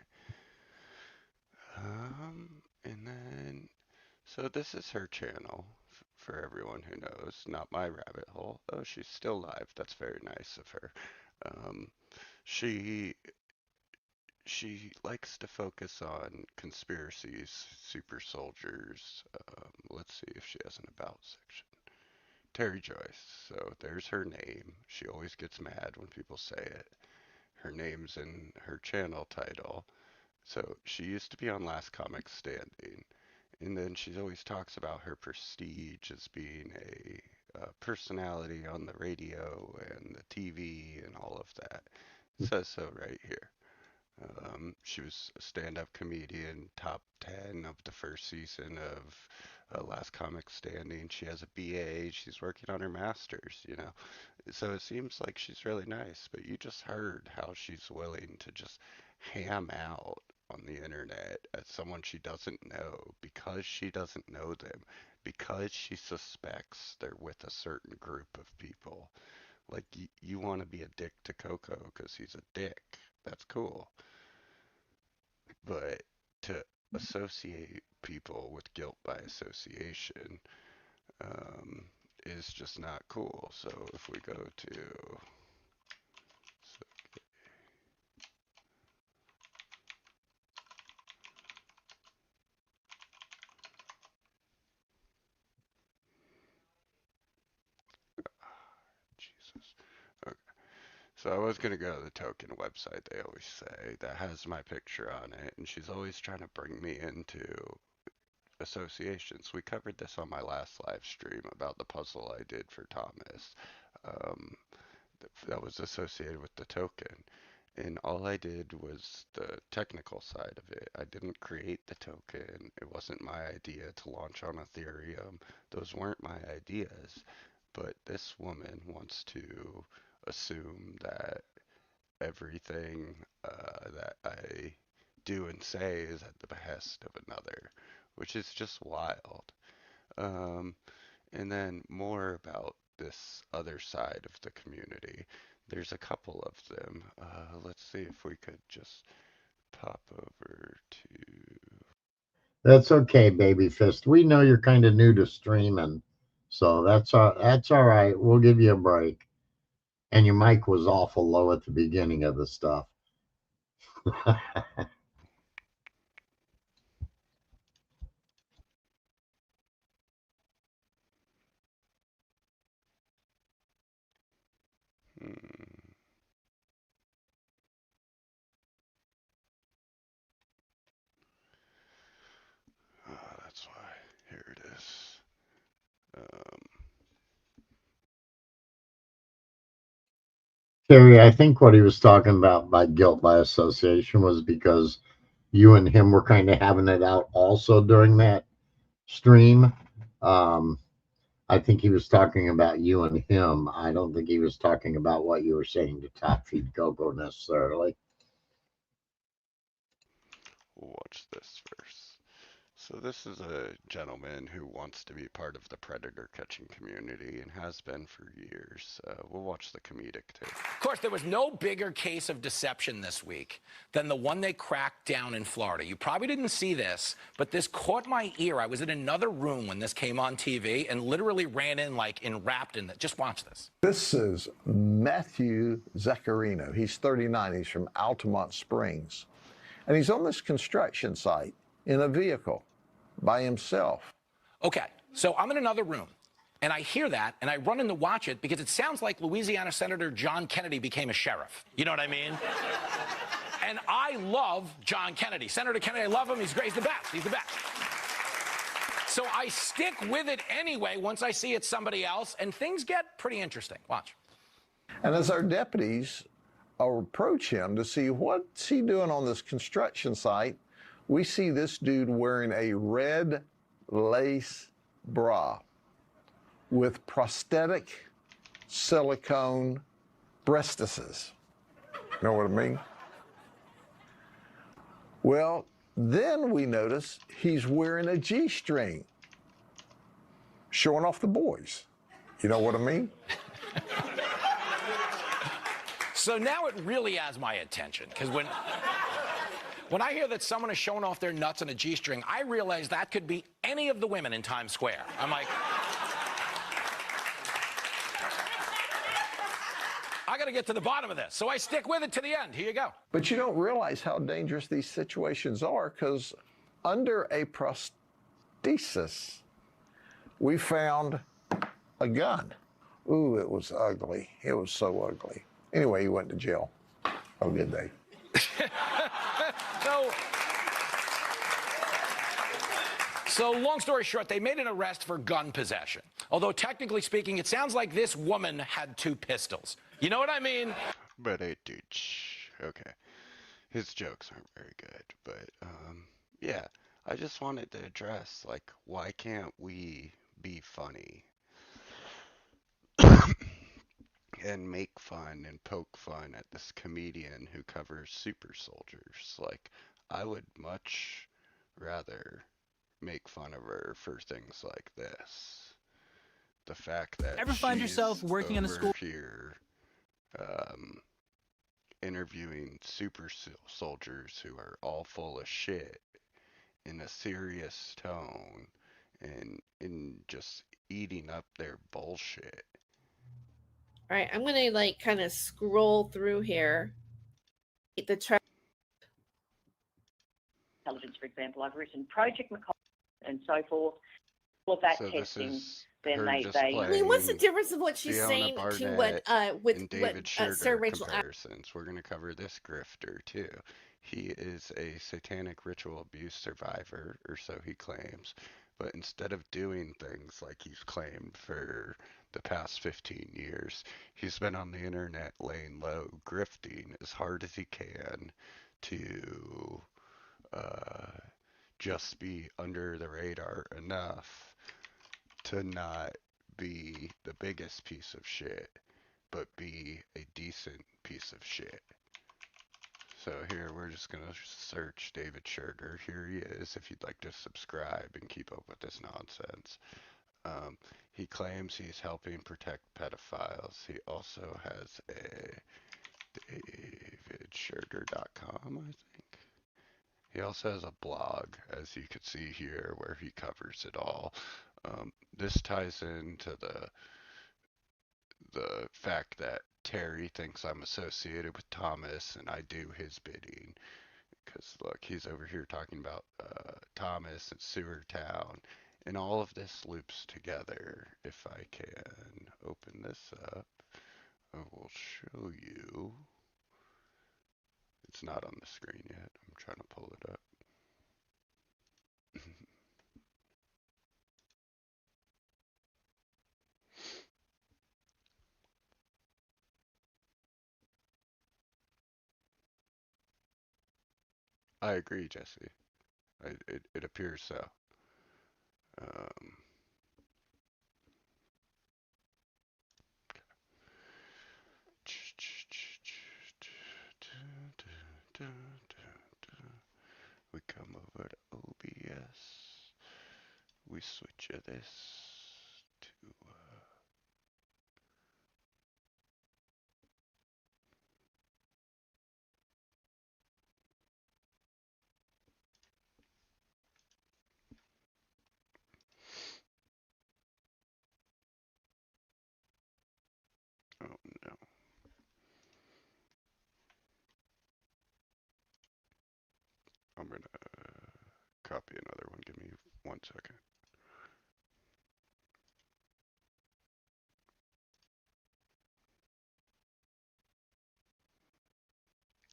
And then, so this is her channel for everyone who knows, not my rabbit hole. Oh, she's still live. That's very nice of her. She likes to focus on conspiracies, super soldiers. Let's see if she has an about section. Terry Joyce. So there's her name. She always gets mad when people say it. Her name's in her channel title. So she used to be on Last Comic Standing. And then she always talks about her prestige as being a personality on the radio and the TV and all of that. It says so right here. She was a stand-up comedian, top 10 of the first season of Last Comic Standing. She has a BA. She's working on her master's, So it seems like she's really nice, but you just heard how she's willing to just ham out on the internet at someone she doesn't know because she doesn't know them, because she suspects they're with a certain group of people. Like, you want to be a dick to Coco because he's a dick. That's cool. But to associate people with guilt by association is just not cool. So if we go to So I was gonna go to the token website they always say that has my picture on it, and she's always trying to bring me into associations. We covered this on my last live stream about the puzzle I did for Thomas. Um, that was associated with the token. And all I did was the technical side of it. I didn't create the token. It wasn't my idea to launch on Ethereum. Those weren't my ideas. But this woman wants to assume that everything that I do and say is at the behest of another, which is just wild. Um, and then more about this other side of the community. There's a couple of them. Let's see if we could just pop over to. That's okay, baby fist. We know you're kind of new to streaming, so that's all right. We'll give you a break. And your mic was awful low at the beginning of the stuff. Oh, that's why. Here it is. Terry, I think what he was talking about by guilt by association was because you and him were kind of having it out also during that stream. Um, I think he was talking about you and him. I don't think he was talking about what you were saying to Top Feed Coco necessarily. We'll watch this first. So this is a gentleman who wants to be part of the predator catching community and has been for years. We'll watch the comedic tape. Of course, there was no bigger case of deception this week than the one they cracked down in Florida. You probably didn't see this, but this caught my ear. I was in another room when this came on TV and literally ran in like enwrapped in it. Just watch this. This is Matthew Zaccarino. He's 39. He's from Altamont Springs. And he's on this construction site in a vehicle by himself. Okay, so I'm in another room, and I hear that, and I run in to watch it because it sounds like Louisiana Senator John Kennedy became a sheriff. You know what I mean? And I love John Kennedy. Senator Kennedy, I love him. He's great. He's the best. He's the best. So I stick with it anyway once I see it's somebody else, and things get pretty interesting. Watch. And as our deputies approach him to see what's he doing on this construction site, we see this dude wearing a red lace bra with prosthetic silicone breastises. Know what I mean? Well, then we notice he's wearing a G-string, showing off the boys. You know what I mean? So now it really has my attention, because when I hear that someone is showing off their nuts on a G-string, I realize that could be any of the women in Times Square. I'm like, I got to get to the bottom of this. So I stick with it to the end. Here you go. But you don't realize how dangerous these situations are, because under a prosthesis, we found a gun. Ooh, it was ugly. It was so ugly. Anyway, he went to jail. Have a good day. So long story short, they made an arrest for gun possession. Although technically speaking, it sounds like this woman had 2 pistols. You know what I mean? But okay. His jokes aren't very good, but yeah. I just wanted to address, like, why can't we be funny and make fun and poke fun at this comedian who covers super soldiers? Like, I would much rather make fun of her for things like this. The fact that Ever find yourself working in a school here, interviewing super soldiers who are all full of shit in a serious tone and just eating up their bullshit. All right, I'm gonna like kind of scroll through here. The intelligence, for example, I've written Project McCall and so forth. Well, that So this tasting is thin her night just bite. I mean, what's the playing difference of what she's Fiona saying to what Barnett with and what David Sarah Sherder Rachel comparisons. We're going to cover this grifter too. He is a satanic ritual abuse survivor, or so he claims. But instead of doing things like he's claimed for the past 15 years, he's been on the internet laying low, grifting as hard as he can to uh, just be under the radar enough to not be the biggest piece of shit, but be a decent piece of shit. So here we're just gonna search David Sherder. Here he is if you'd like to subscribe and keep up with this nonsense. He claims he's helping protect pedophiles. He also has a davidsherder.com, I think. He also has a blog, as you can see here, where he covers it all. This ties into the fact that Terry thinks I'm associated with Thomas and I do his bidding. Because look, he's over here talking about Thomas and Sewer Town, and all of this loops together. If I can open this up, I will show you. It's not on the screen yet. I'm trying to pull it up. I agree, Jesse. It appears so. Um, we come over to OBS. We switch this to oh no. I'm gonna copy another one. Give me 1 second.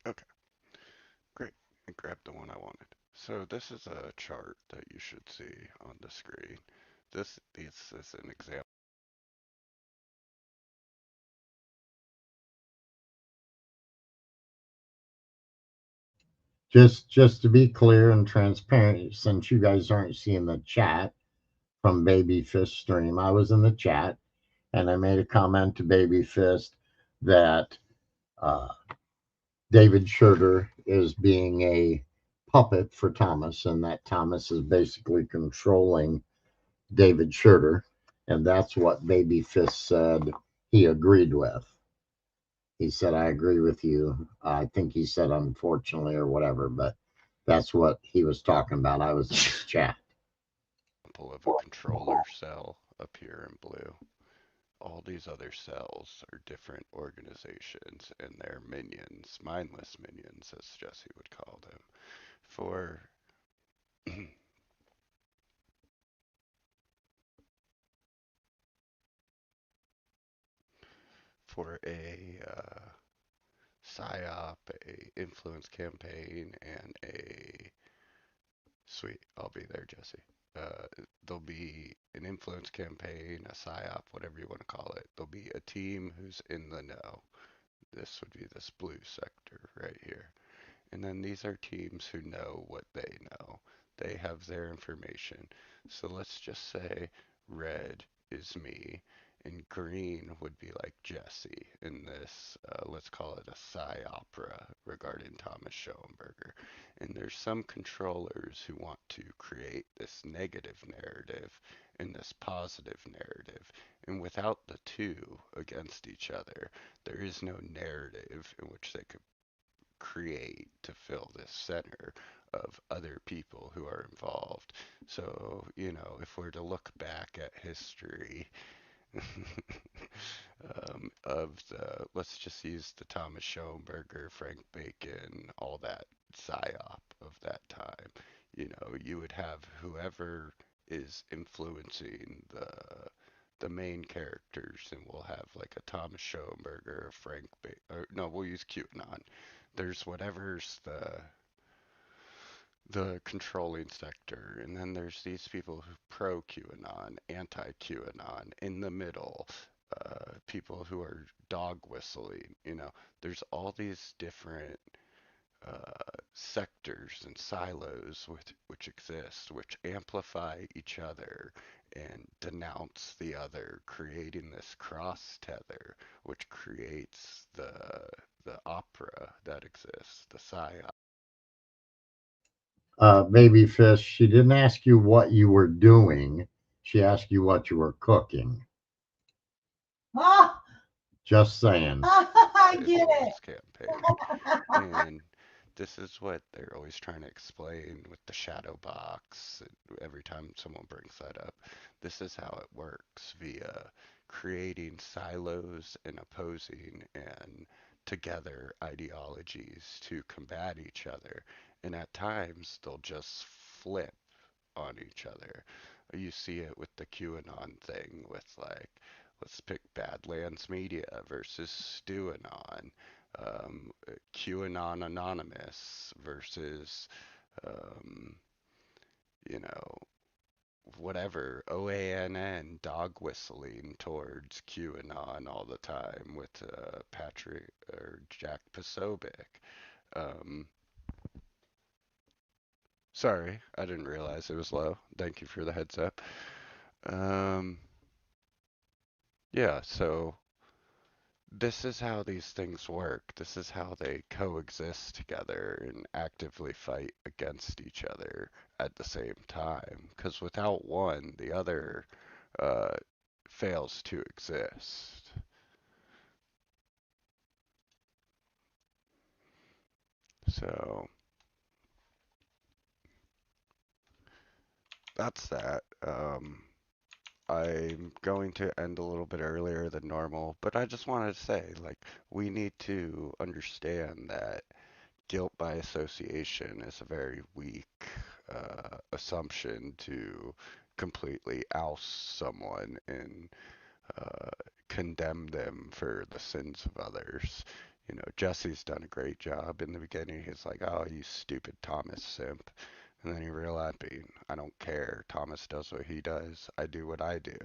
Okay, great. I grabbed the one I wanted. So this is a chart that you should see on the screen. This is an example. Just to be clear and transparent, since you guys aren't seeing the chat from Baby Fist stream, I was in the chat and I made a comment to Baby Fist that uh, David Schroeder is being a puppet for Thomas, and that Thomas is basically controlling David Schroeder, and that's what Baby Fist said he agreed with. He said, I agree with you. I think he said, unfortunately, or whatever, but that's what he was talking about. I was in his chat. Of a controller cell up here in blue. All these other cells are different organizations and they're minions, mindless minions, as Jesse would call them, for for a psyop, a influence campaign, and a sweet. I'll be there, Jesse. There'll be an influence campaign, a psyop, whatever you want to call it. There'll be a team who's in the know. This would be this blue sector right here. And then these are teams who know what they know. They have their information. So let's just say red is me and green would be like Jesse in this, let's call it a psy-opera regarding Thomas Schoenberger. And there's some controllers who want to create this negative narrative and this positive narrative. And without the two against each other, there is no narrative in which they could create to fill this center of other people who are involved. So, if we're to look back at history let's just use the Thomas Schoenberger, Frank Bacon, all that psyop of that time. You would have whoever is influencing the main characters, and we'll have like a Thomas Schoenberger, a or no, we'll use QAnon. There's whatever's the controlling sector, and then there's these people who pro QAnon, anti QAnon, in the middle, people who are dog whistling. There's all these different sectors and silos which exist, which amplify each other and denounce the other, creating this cross tether, which creates the opera that exists, the psyop. Babyfish, she didn't ask you what you were doing. She asked you what you were cooking. Ah, Just saying. I get it. Campaign. And this is what they're always trying to explain with the shadow box. Every time someone brings that up, this is how it works via creating silos and opposing and together ideologies to combat each other. And at times, they'll just flip on each other. You see it with the QAnon thing with like, let's pick Badlands Media versus StewAnon, QAnon Anonymous versus, um, you know, whatever, OANN dog whistling towards QAnon all the time with Patrick or Jack Posobiec. Um, Sorry, I didn't realize it was low. Thank you for the heads up. Um, yeah, so this is how these things work. This is how they coexist together and actively fight against each other at the same time. Because without one, the other uh, fails to exist. So that's that. I'm going to end a little bit earlier than normal, but I just wanted to say, like, we need to understand that guilt by association is a very weak assumption to completely oust someone and uh, condemn them for the sins of others. Jesse's done a great job in the beginning. He's like, "Oh, you stupid Thomas simp." And then he realized, I don't care. Thomas does what he does. I do what I do.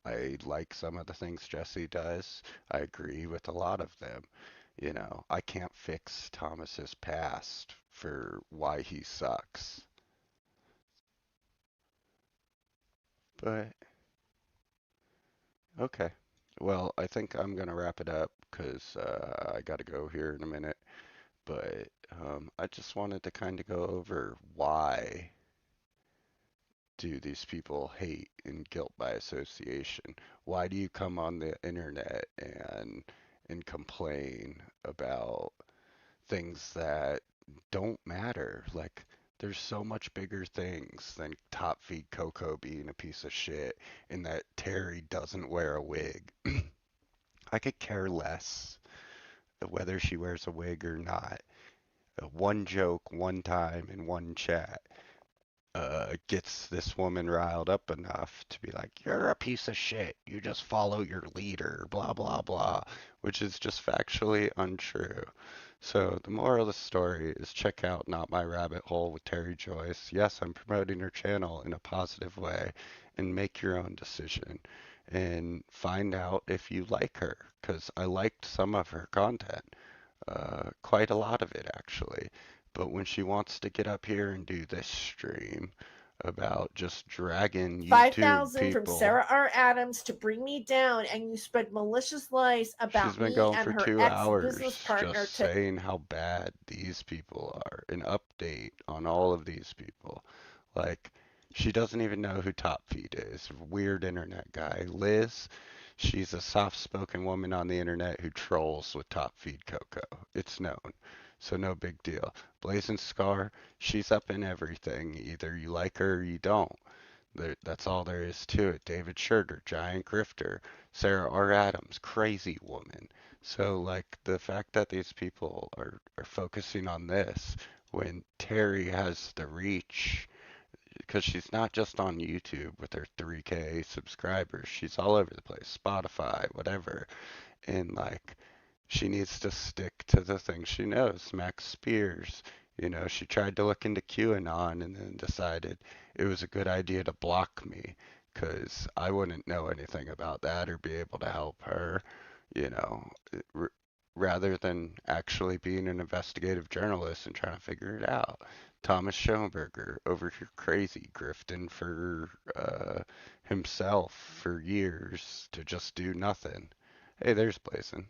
I like some of the things Jesse does. I agree with a lot of them. I can't fix Thomas's past for why he sucks. But okay. Well, I think I'm gonna wrap it up because I gotta go here in a minute. But I just wanted to kind of go over why do these people hate and guilt by association? Why do you come on the internet and complain about things that don't matter? Like, there's so much bigger things than Top Feed Coco being a piece of shit and that Terry doesn't wear a wig. I could care less whether she wears a wig or not. One joke, one time, in one chat gets this woman riled up enough to be like, "You're a piece of shit. You just follow your leader, blah, blah, blah," which is just factually untrue. So the moral of the story is check out Not My Rabbit Hole with Terry Joyce. Yes, I'm promoting her channel in a positive way, and make your own decision and find out if you like her, because I liked some of her content, quite a lot of it actually. But when she wants to get up here and do this stream about just dragging YouTube 5,000 from people, Sarah R. Adams to bring me down, and you spread malicious lies she's about been me going and for her 2 hours ex-business partner just to saying how bad these people are. An update on all of these people. Like, she doesn't even know who Top Feed is. Weird internet guy. Liz, she's a soft-spoken woman on the internet who trolls with Top Feed Coco. It's known. So no big deal. Blazing Scar, she's up in everything. Either you like her or you don't. That's all there is to it. David Scherger, giant grifter. Sarah R. Adams, crazy woman. So, like, the fact that these people are focusing on this when Terry has the reach, because she's not just on YouTube with her 3K subscribers. She's all over the place, Spotify, whatever. And like, she needs to stick to the things she knows. Max Spears, she tried to look into QAnon and then decided it was a good idea to block me because I wouldn't know anything about that or be able to help her, you know, r rather than actually being an investigative journalist and trying to figure it out. Thomas Schoenberger over here crazy grifting for himself for years to just do nothing. Hey, there's Blazing.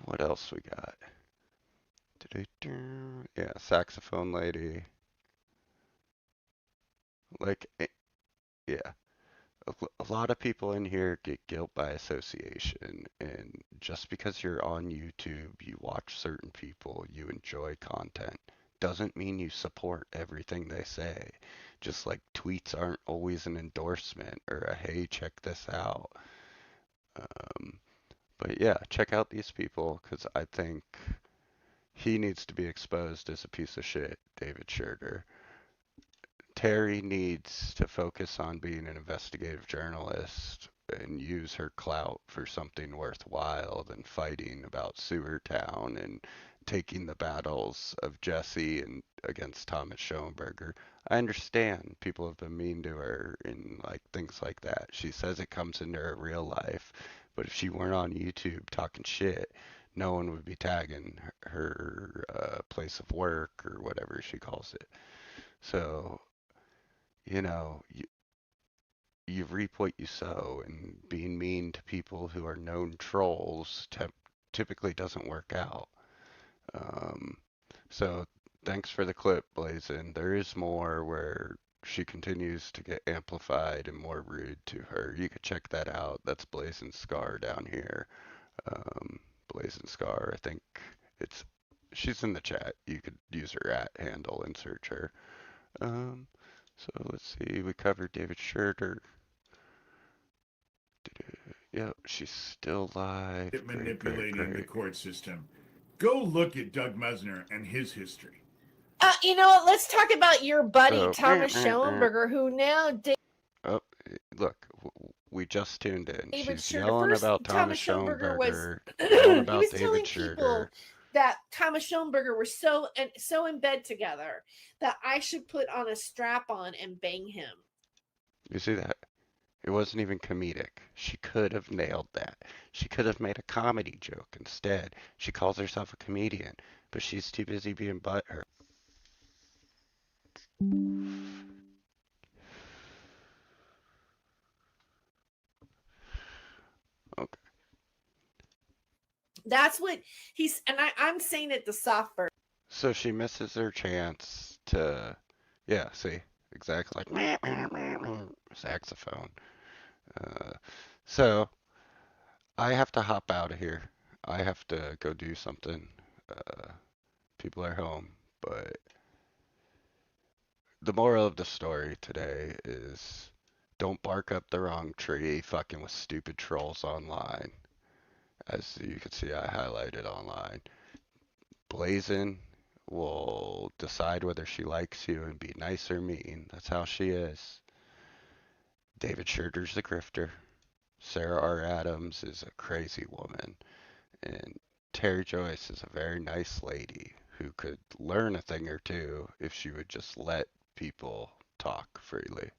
What else we got? Yeah, saxophone lady. Like, yeah, a lot of people in here get guilt by association, and just because you're on YouTube, you watch certain people, you enjoy content, doesn't mean you support everything they say. Just like tweets aren't always an endorsement or a hey, check this out. Um, but yeah, check out these people because I think he needs to be exposed as a piece of shit, David Scherter. Terry needs to focus on being an investigative journalist and use her clout for something worthwhile than fighting about Sewer Town and taking the battles of Jesse and against Thomas Schoenberger. I understand people have been mean to her and like things like that. She says it comes into her real life, but if she weren't on YouTube talking shit, no one would be tagging her place of work or whatever she calls it. So you know, you reap what you sow, and being mean to people who are known trolls typically doesn't work out. Um, so thanks for the clip, Blazin. There is more where she continues to get amplified and more rude to her. You could check that out. That's Blazin Scar down here. Blazin Scar, I think it's she's in the chat. You could use her at handle and search her. Um, so let's see, we covered David Scherter. Yep, she's still live. Manipulating the court system. Go look at Doug Mesner and his history. You know what? Let's talk about your buddy So, Thomas Schoenberger, who now Oh, look, we just tuned in. David She's Scherter. yelling First, about Thomas Schoenberger was yelling he about was David telling Scherter. people that Thomas Schoenberger were so in bed together that I should put on a strap on and bang him. You see that? It wasn't even comedic. She could have nailed that. She could have made a comedy joke instead. She calls herself a comedian, but she's too busy being butthurt. Okay. That's what he's, and I'm saying it the soft version. So she misses her chance to, yeah, see, exactly like saxophone. So I have to hop out of here. I have to go do something. People are home, but the moral of the story today is don't bark up the wrong tree fucking with stupid trolls online. As you can see, I highlighted online. Blazin will decide whether she likes you and be nice or mean. That's how she is. David Scherter's the grifter. Sarah R. Adams is a crazy woman. And Terry Joyce is a very nice lady who could learn a thing or two if she would just let people talk freely.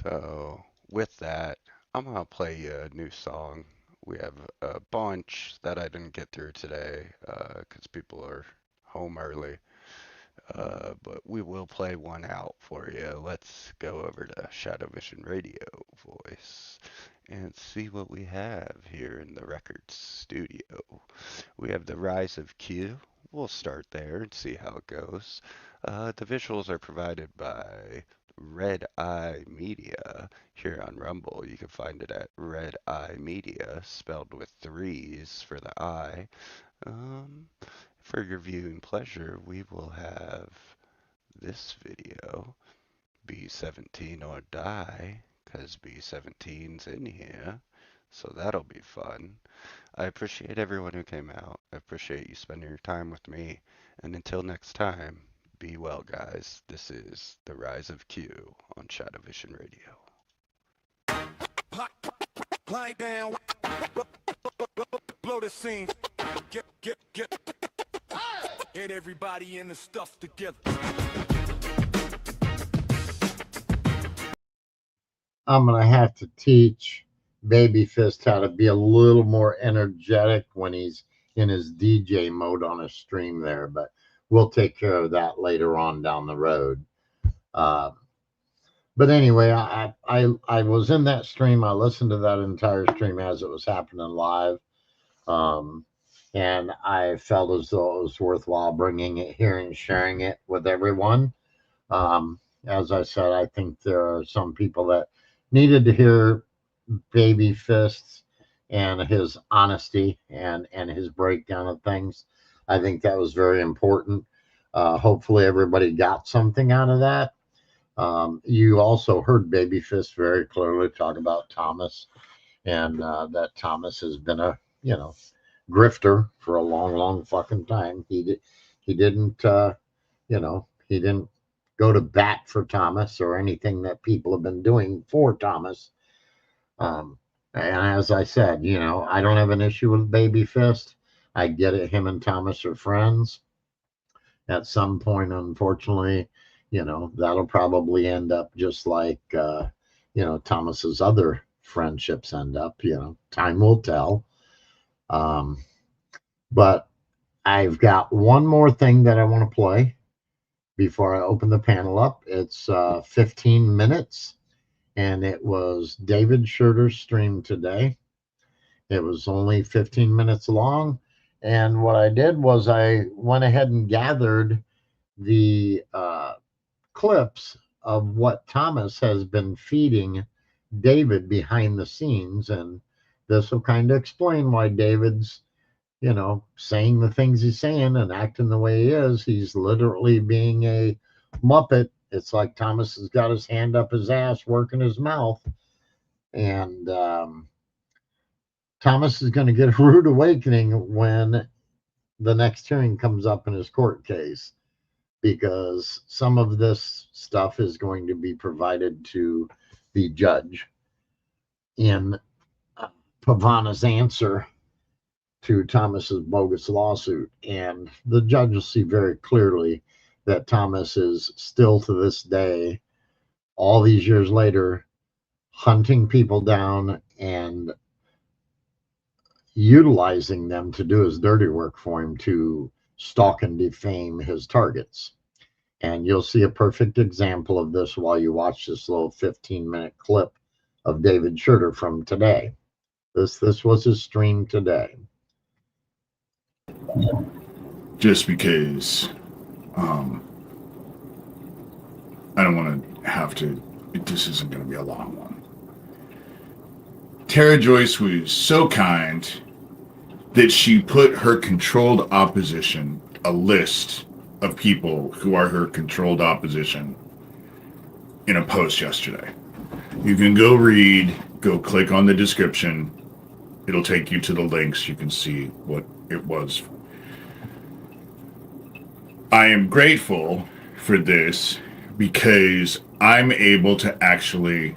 So, with that, I'm going to play you a new song. We have a bunch that I didn't get through today because people are home early. But we will play one out for you. Let's go over to Shadow Vision Radio voice and see what we have here in the records studio. We have The Rise of Q. We'll start there and see how it goes. The visuals are provided by Red Eye Media here on Rumble. You can find it at Red Eye Media, spelled with threes for the I. For your viewing pleasure, we will have this video, B17 or Die, because B17's in here. So that'll be fun. I appreciate everyone who came out. I appreciate you spending your time with me. And until next time, be well, guys. This is The Rise of Q on Shadowvision Radio. Lie down, blow the scene, get, everybody in the stuff together. I'm going to have to teach Babyfist how to be a little more energetic when he's in his DJ mode on a stream there, but we'll take care of that later on down the road. But anyway, I was in that stream. I listened to that entire stream as it was happening live. And I felt as though it was worthwhile bringing it here and sharing it with everyone. As I said, I think there are some people that needed to hear Baby Fists and his honesty and his breakdown of things. I think that was very important. Hopefully everybody got something out of that. You also heard Babyfist very clearly talk about Thomas, and that Thomas has been a grifter for a long fucking time. He didn't he didn't go to bat for Thomas or anything that people have been doing for Thomas. And as I said, I don't have an issue with Babyfist. I get it. Him and Thomas are friends. At some point, unfortunately, that'll probably end up just like, Thomas's other friendships end up, time will tell. But I've got one more thing that I want to play before I open the panel up. It's 15 minutes, and it was David Schurter's stream today. It was only 15 minutes long, and what I did was I went ahead and gathered the clips of what Thomas has been feeding David behind the scenes, and this will kind of explain why David's saying the things he's saying and acting the way he is. He's literally being a Muppet. It's like Thomas has got his hand up his ass, working his mouth. And Thomas is going to get a rude awakening when the next hearing comes up in his court case, because some of this stuff is going to be provided to the judge in Pavana's answer to Thomas's bogus lawsuit. And the judge will see very clearly that Thomas is still to this day, all these years later, hunting people down and utilizing them to do his dirty work for him to stalk and defame his targets. And you'll see a perfect example of this while you watch this little 15-minute clip of David Schurter from today. This was his stream today. Just because I don't want to have to, this isn't going to be a long one. Tara Joyce was so kind that she put her controlled opposition, a list of people who are her controlled opposition, in a post yesterday. You can go read, go click on the description. It'll take you to the links. You can see what it was. I am grateful for this because I'm able to actually,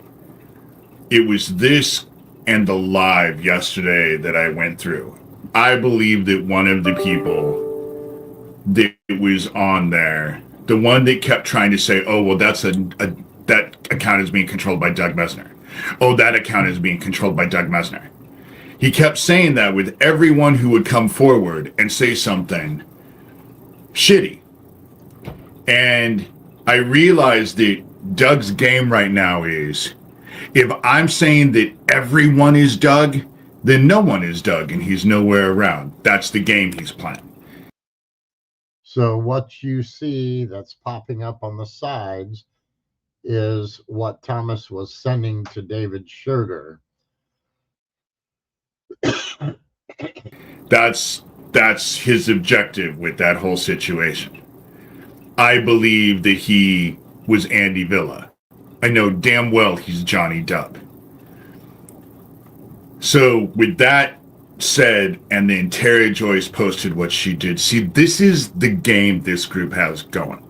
it was this and the live yesterday that I went through. I believe that one of the people that was on there, the one that kept trying to say, oh, well, that account is being controlled by Doug Mesner. Oh, that account is being controlled by Doug Mesner. He kept saying that with everyone who would come forward and say something shitty. And I realized that Doug's game right now is, if I'm saying that everyone is Doug, then no one is Doug and he's nowhere around. That's the game he's playing. So what you see that's popping up on the sides is what Thomas was sending to David Schurter. That's his objective with that whole situation. I believe that he was Andy Villa. I know damn well he's Johnny Depp. So with that said, and then Terry Joyce posted what she did. See, this is the game this group has going.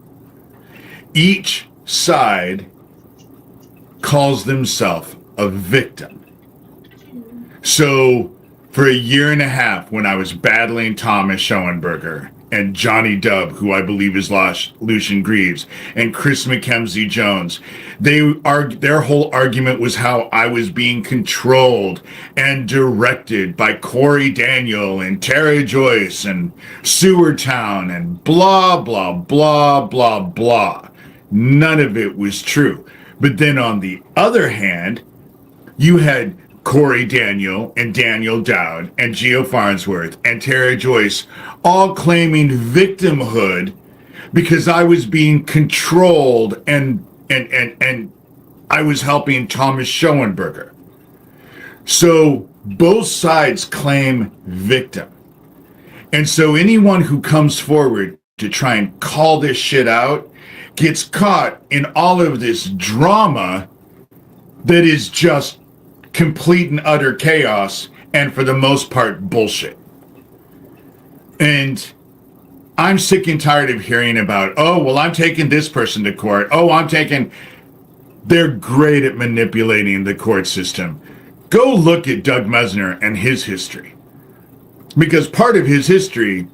Each side calls themselves a victim. So for a year and a half, when I was battling Thomas Schoenberger and Johnny Dubb, who I believe is Lucian Greaves, and Chris McKenzie Jones, their whole argument was how I was being controlled and directed by Corey Daniel and Terry Joyce and Sewer Town and blah, blah, blah, blah, blah. None of it was true. But then on the other hand, you had Corey Daniel and Daniel Dowd and Geo Farnsworth and Terry Joyce all claiming victimhood because I was being controlled and I was helping Thomas Schoenberger. So both sides claim victim. And so anyone who comes forward to try and call this shit out gets caught in all of this drama that is just complete and utter chaos, and for the most part, bullshit. And I'm sick and tired of hearing about, oh, well, I'm taking this person to court. They're great at manipulating the court system. Go look at Doug Mesner and his history. Because part of his history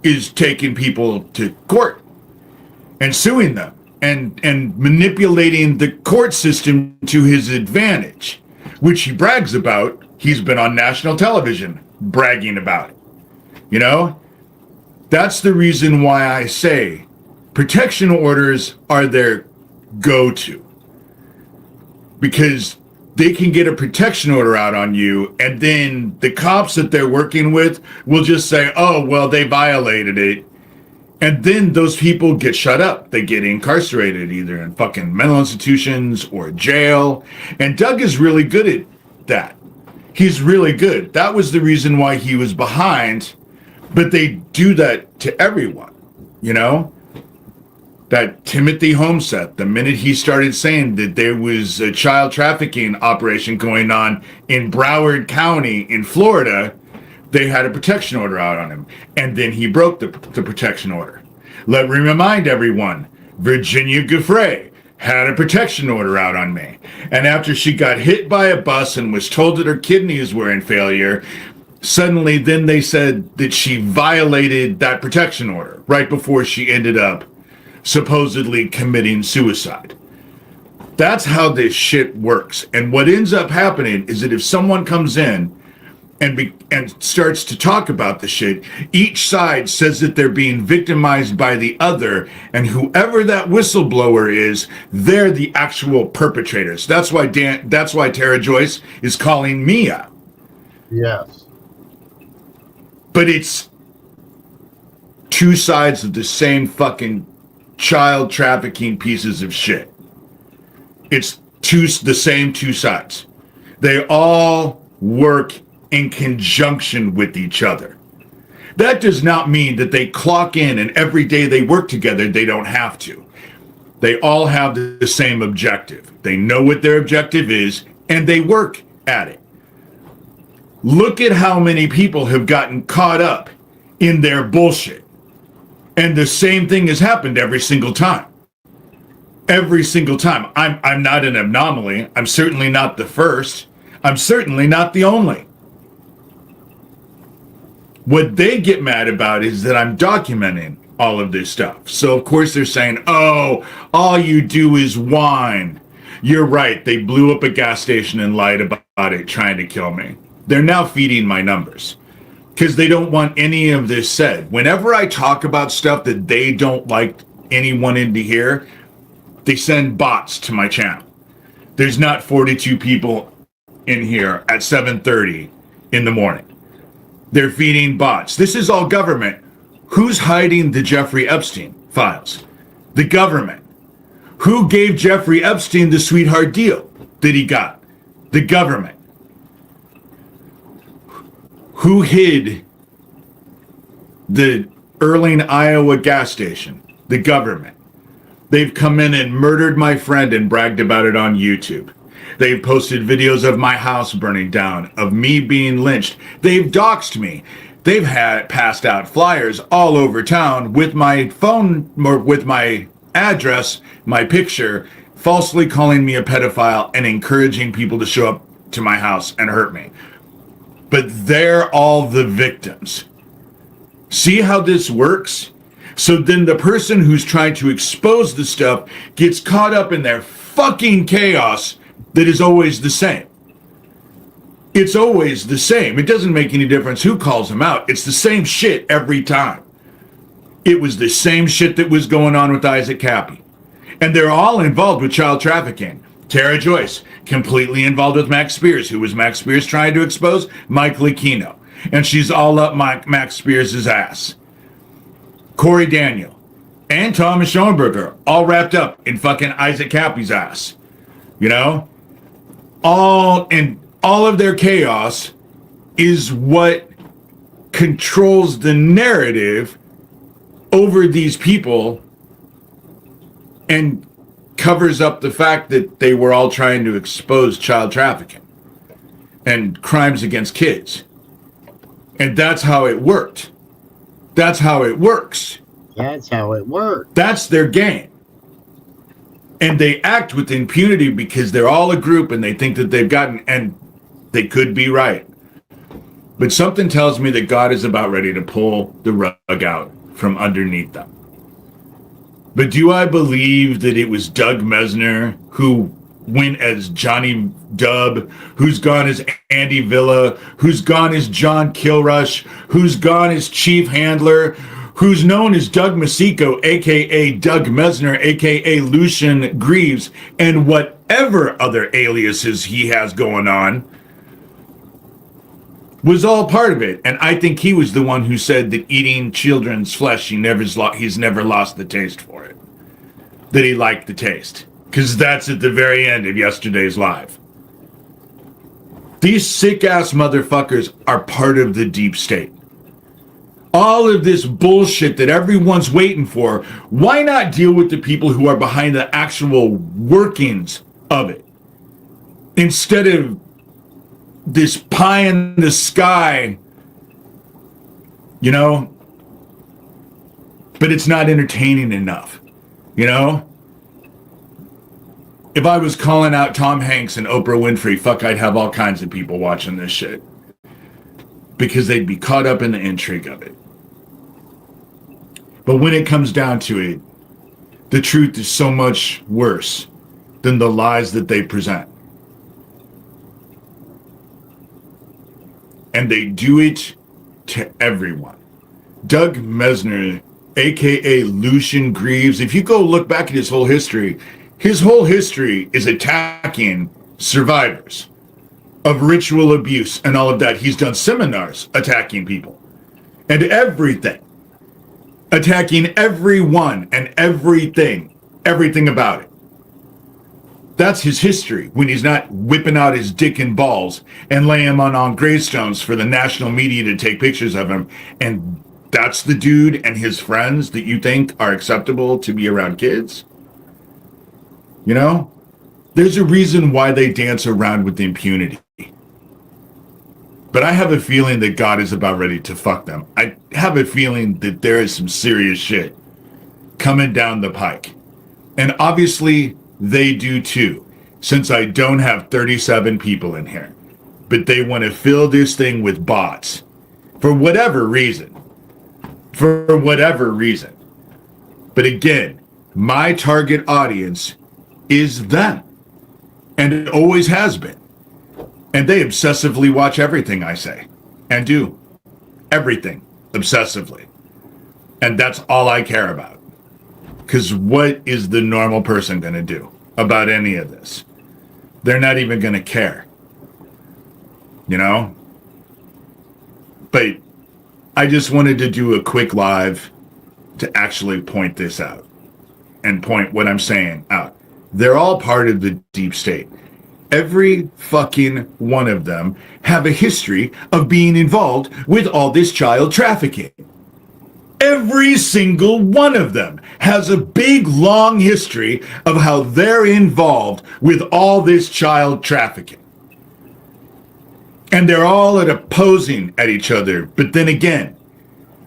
is taking people to court and suing them and manipulating the court system to his advantage, which he brags about. He's been on national television bragging about it. You know, that's the reason why I say protection orders are their go-to, because they can get a protection order out on you, and then the cops that they're working with will just say, oh, well, they violated it. And then those people get shut up. They get incarcerated either in fucking mental institutions or jail. And Doug is really good at that. He's really good. That was the reason why he was behind. But they do that to everyone, you know? That Timothy Homestead, the minute he started saying that there was a child trafficking operation going on in Broward County in Florida, they had a protection order out on him. And then he broke the protection order. Let me remind everyone, Virginia Giuffre had a protection order out on me. And after she got hit by a bus and was told that her kidneys were in failure, suddenly then they said that she violated that protection order right before she ended up supposedly committing suicide. That's how this shit works. And what ends up happening is that if someone comes in and starts to talk about the shit, each side says that they're being victimized by the other, and whoever that whistleblower is, they're the actual perpetrators. That's why Tara Joyce is calling me out. Yes. But it's two sides of the same fucking child trafficking pieces of shit. It's the same two sides. They all work in conjunction with each other. That does not mean that they clock in and every day they work together. They don't have to. They all have the same objective. They know what their objective is and they work at it. Look at how many people have gotten caught up in their bullshit. And the same thing has happened every single time. Every single time. I'm not an anomaly. I'm certainly not the first. I'm certainly not the only. What they get mad about is that I'm documenting all of this stuff. So, of course, they're saying, oh, all you do is whine. You're right. They blew up a gas station and lied about it, trying to kill me. They're now feeding my numbers because they don't want any of this said. Whenever I talk about stuff that they don't like anyone in to hear, they send bots to my channel. There's not 42 people in here at 7:30 in the morning. They're feeding bots. This is all government. Who's hiding the Jeffrey Epstein files? The government. Who gave Jeffrey Epstein the sweetheart deal that he got? The government. Who hid the Erling, Iowa gas station? The government. They've come in and murdered my friend and bragged about it on YouTube. They've posted videos of my house burning down, of me being lynched. They've doxed me. They've passed out flyers all over town with my phone, or with my address, my picture, falsely calling me a pedophile and encouraging people to show up to my house and hurt me. But they're all the victims. See how this works? So then the person who's trying to expose the stuff gets caught up in their fucking chaos that is always the same. It's always the same. It doesn't make any difference who calls them out. It's the same shit every time. It was the same shit that was going on with Isaac Cappy. And they're all involved with child trafficking. Tara Joyce, completely involved with Max Spears. Who was Max Spears trying to expose? Mike Lucchino. And she's all up Max Spears' ass. Corey Daniel and Thomas Schoenberger, all wrapped up in fucking Isaac Cappy's ass. You know? All of their chaos is what controls the narrative over these people and covers up the fact that they were all trying to expose child trafficking and crimes against kids. And that's how it worked. That's how it works. That's how it works. That's their game. And they act with impunity because they're all a group and they think that they've gotten, and they could be right. But something tells me that God is about ready to pull the rug out from underneath them. But do I believe that it was Doug Mesner who went as Johnny Dubb, who's gone as Andy Villa, who's gone as John Kilrush, who's gone as Chief Handler, who's known as Doug Masico, a.k.a. Doug Mesner, a.k.a. Lucian Greaves, and whatever other aliases he has going on, was all part of it. And I think he was the one who said that eating children's flesh, he's never lost the taste for it. That he liked the taste. Because that's at the very end of yesterday's live. These sick-ass motherfuckers are part of the deep state. All of this bullshit that everyone's waiting for, why not deal with the people who are behind the actual workings of it? Instead of this pie in the sky, you know? But it's not entertaining enough, you know? If I was calling out Tom Hanks and Oprah Winfrey, fuck, I'd have all kinds of people watching this shit. Because they'd be caught up in the intrigue of it. But when it comes down to it, the truth is so much worse than the lies that they present. And they do it to everyone. Doug Mesner, a.k.a. Lucian Greaves, if you go look back at his whole history is attacking survivors of ritual abuse and all of that. He's done seminars attacking people and everything. Attacking everyone and everything about it. That's his history when he's not whipping out his dick and balls and laying them on gravestones for the national media to take pictures of him. And that's the dude and his friends that you think are acceptable to be around kids? You know? There's a reason why they dance around with impunity. But I have a feeling that God is about ready to fuck them. I have a feeling that there is some serious shit coming down the pike. And obviously, they do too, since I don't have 37 people in here. But they want to fill this thing with bots. For whatever reason. For whatever reason. But again, my target audience is them. And it always has been. And they obsessively watch everything I say. And do. Everything. Obsessively. And that's all I care about. Because what is the normal person going to do about any of this? They're not even going to care. You know? But I just wanted to do a quick live to actually point this out. And point what I'm saying out. They're all part of the deep state. Every fucking one of them have a history of being involved with all this child trafficking. Every single one of them has a big, long history of how they're involved with all this child trafficking. And they're all opposing at each other. But then again,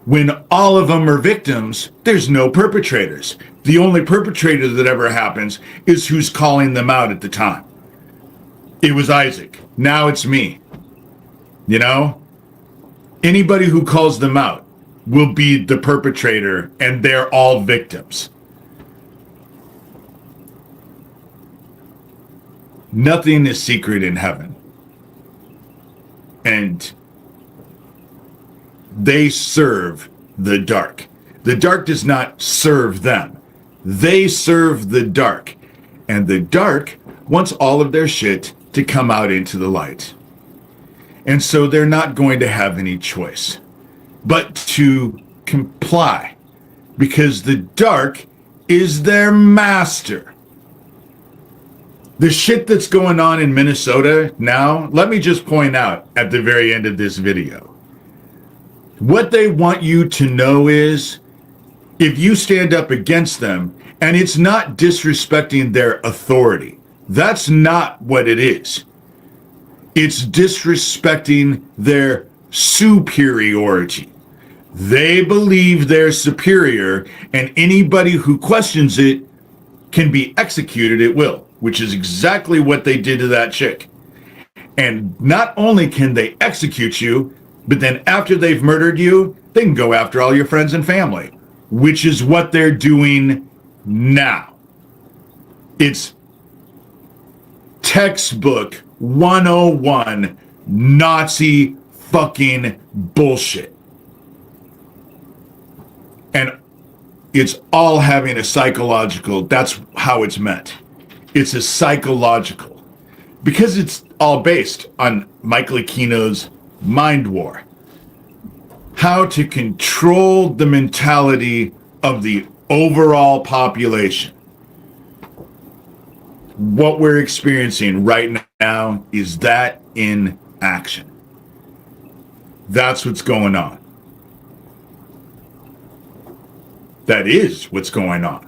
when all of them are victims, there's no perpetrators. The only perpetrator that ever happens is who's calling them out at the time. It was Isaac. Now it's me. You know? Anybody who calls them out will be the perpetrator, and they're all victims. Nothing is secret in heaven. And they serve the dark. The dark does not serve them. They serve the dark. And the dark wants all of their shit to come out into the light. And so they're not going to have any choice but to comply, because the dark is their master. The shit that's going on in Minnesota now, let me just point out at the very end of this video. What they want you to know is, if you stand up against them, and it's not disrespecting their authority, that's not what it is. It's disrespecting their superiority. They believe they're superior, and anybody who questions it can be executed at will, which is exactly what they did to that chick. And not only can they execute you, but then after they've murdered you, they can go after all your friends and family, which is what they're doing now. It's textbook 101 Nazi fucking bullshit. And it's all having a psychological, that's how it's meant. It's a psychological, because it's all based on Michael Aquino's mind war. How to control the mentality of the overall population. What we're experiencing right now is that in action. That's what's going on. That is what's going on.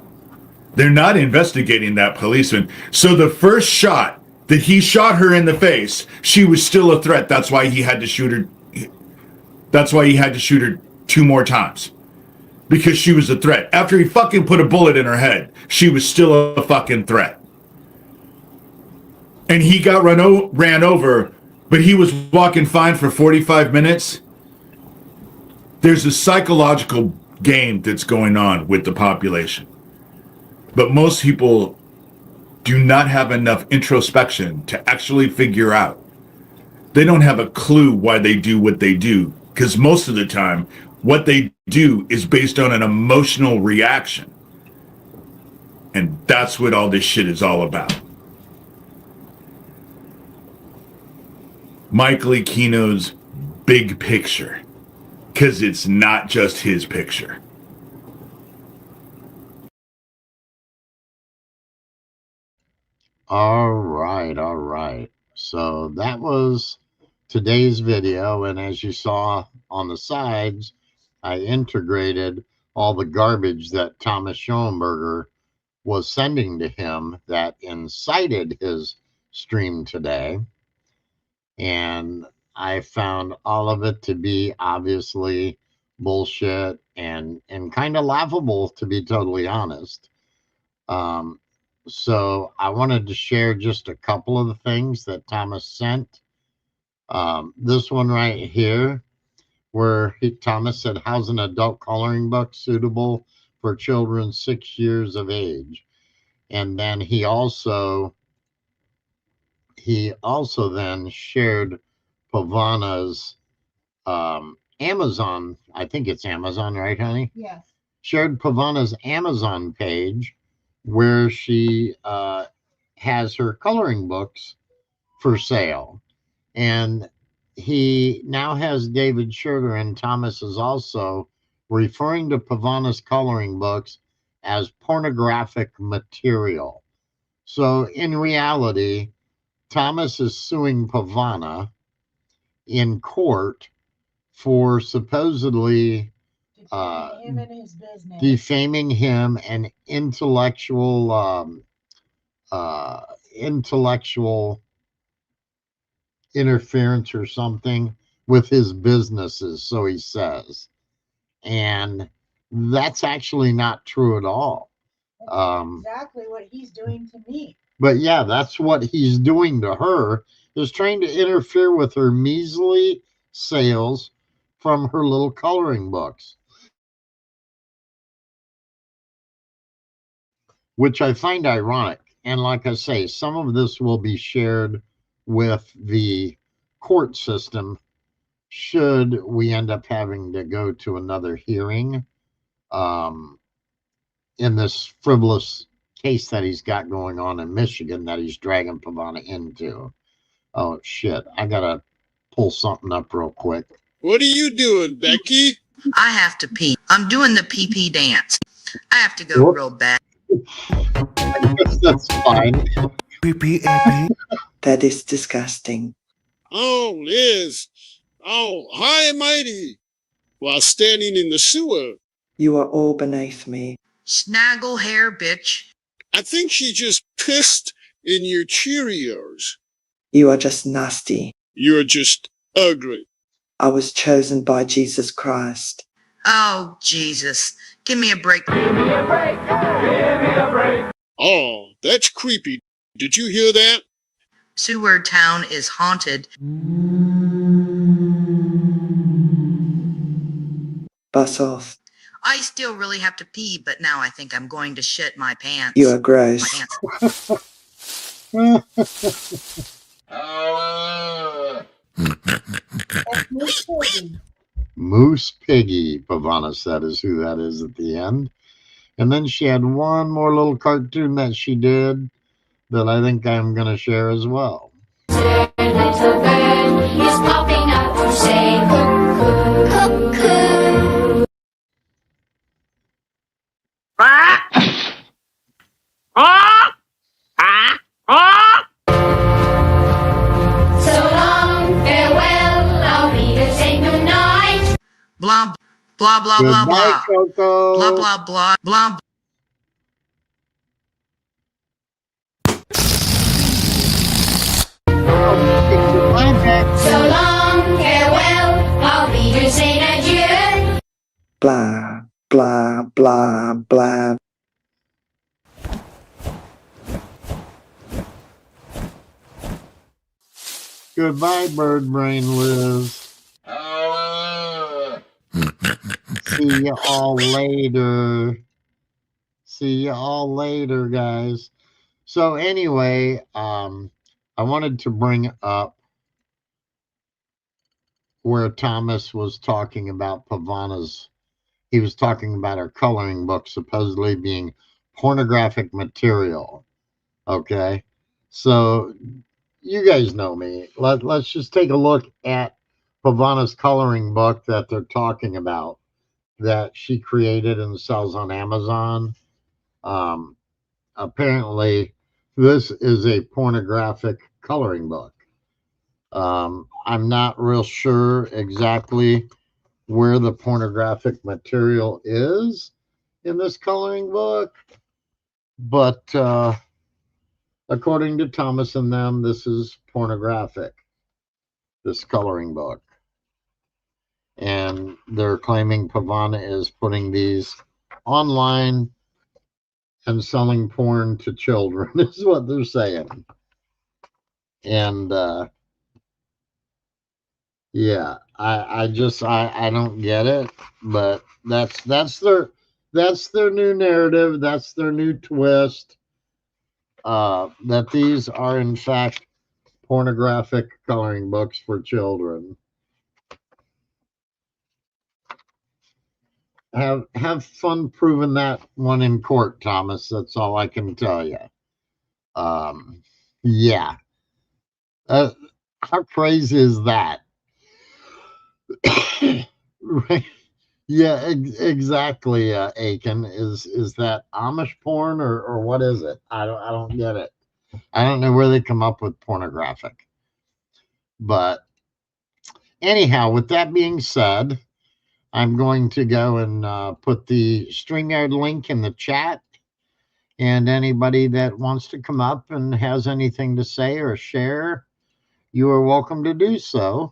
They're not investigating that policeman. So the first shot that he shot her in the face, she was still a threat. That's why he had to shoot her. That's why he had to shoot her 2 more times. Because she was a threat. After he fucking put a bullet in her head, she was still a fucking threat. And he got ran over, but he was walking fine for 45 minutes. There's a psychological game that's going on with the population. But most people do not have enough introspection to actually figure out. They don't have a clue why they do what they do, because most of the time, what they do is based on an emotional reaction. And that's what all this shit is all about. Michael Aquino's big picture, because it's not just his picture. All right. So that was today's video, and as you saw on the sides, I integrated all the garbage that Thomas Schoenberger was sending to him that incited his stream today. And I found all of it to be obviously bullshit and kind of laughable, to be totally honest. So I wanted to share just a couple of the things that Thomas sent. This one right here, where Thomas said, how's an adult coloring book suitable for children 6 years of age? And then he also then shared Pavana's Amazon, I think it's Amazon, right, honey? Yes. Shared Pavana's Amazon page where she has her coloring books for sale. And he now has David Schurter, and Thomas is also referring to Pavana's coloring books as pornographic material. So in reality, Thomas is suing Pavana in court for supposedly Him and his business. defaming him and intellectual interference or something with his businesses, so he says. And that's actually not true at all. Exactly what he's doing to me. But yeah, that's what he's doing to her, is trying to interfere with her measly sales from her little coloring books, which I find ironic. And like I say, some of this will be shared with the court system should we end up having to go to another hearing in this frivolous case that he's got going on in Michigan that he's dragging Pavana into. Oh, shit. I got to pull something up real quick. What are you doing, Becky? I have to pee. I'm doing the pee-pee dance. I have to go real bad. I guess that's fine. That is disgusting. Oh, Liz. Oh, hi, mighty. While standing in the sewer. You are all beneath me. Snaggle hair, bitch. I think she just pissed in your Cheerios. You are just nasty. You're just ugly. I was chosen by Jesus Christ. Oh, Jesus. Give me a break. Give me a break. Give me a break. Oh, that's creepy. Did you hear that? Sewer town is haunted. Bus off. I still really have to pee, but now I think I'm going to shit my pants. You are gross. Moose Piggy, Pavana said, is who that is at the end. And then she had one more little cartoon that she did that I think I'm going to share as well. Little bird, he's popping up to say cuckoo, cuckoo. So long, farewell, I'll be to say goodnight. Blah, blah, blah, blah, blah. Coco. Blah, blah, blah, blah. So long, farewell, I'll be here saying adieu. Blah, blah, blah, blah. Goodbye, bird brain Liz. See you all later. See you all later, guys. So anyway, I wanted to bring up where Thomas was talking about Pavana's, he was talking about her coloring book supposedly being pornographic material. Okay. So you guys know me. Let's just take a look at Pavana's coloring book that they're talking about that she created and sells on Amazon. Apparently, this is a pornographic coloring book. I'm not real sure exactly where the pornographic material is in this coloring book, but according to Thomas and them, this is pornographic, this coloring book. And they're claiming Pavana is putting these online and selling porn to children, is what they're saying. And yeah, I don't get it, but that's their new narrative, that's their new twist. That these are in fact pornographic coloring books for children. Have fun proving that one in court, Thomas. That's all I can tell you. Yeah. How crazy is that? Right. Yeah, exactly. Aiken, is that Amish porn or what is it? I don't get it. I don't know where they come up with pornographic. But anyhow, with that being said, I'm going to go and put the StreamYard link in the chat. And anybody that wants to come up and has anything to say or share, you are welcome to do so.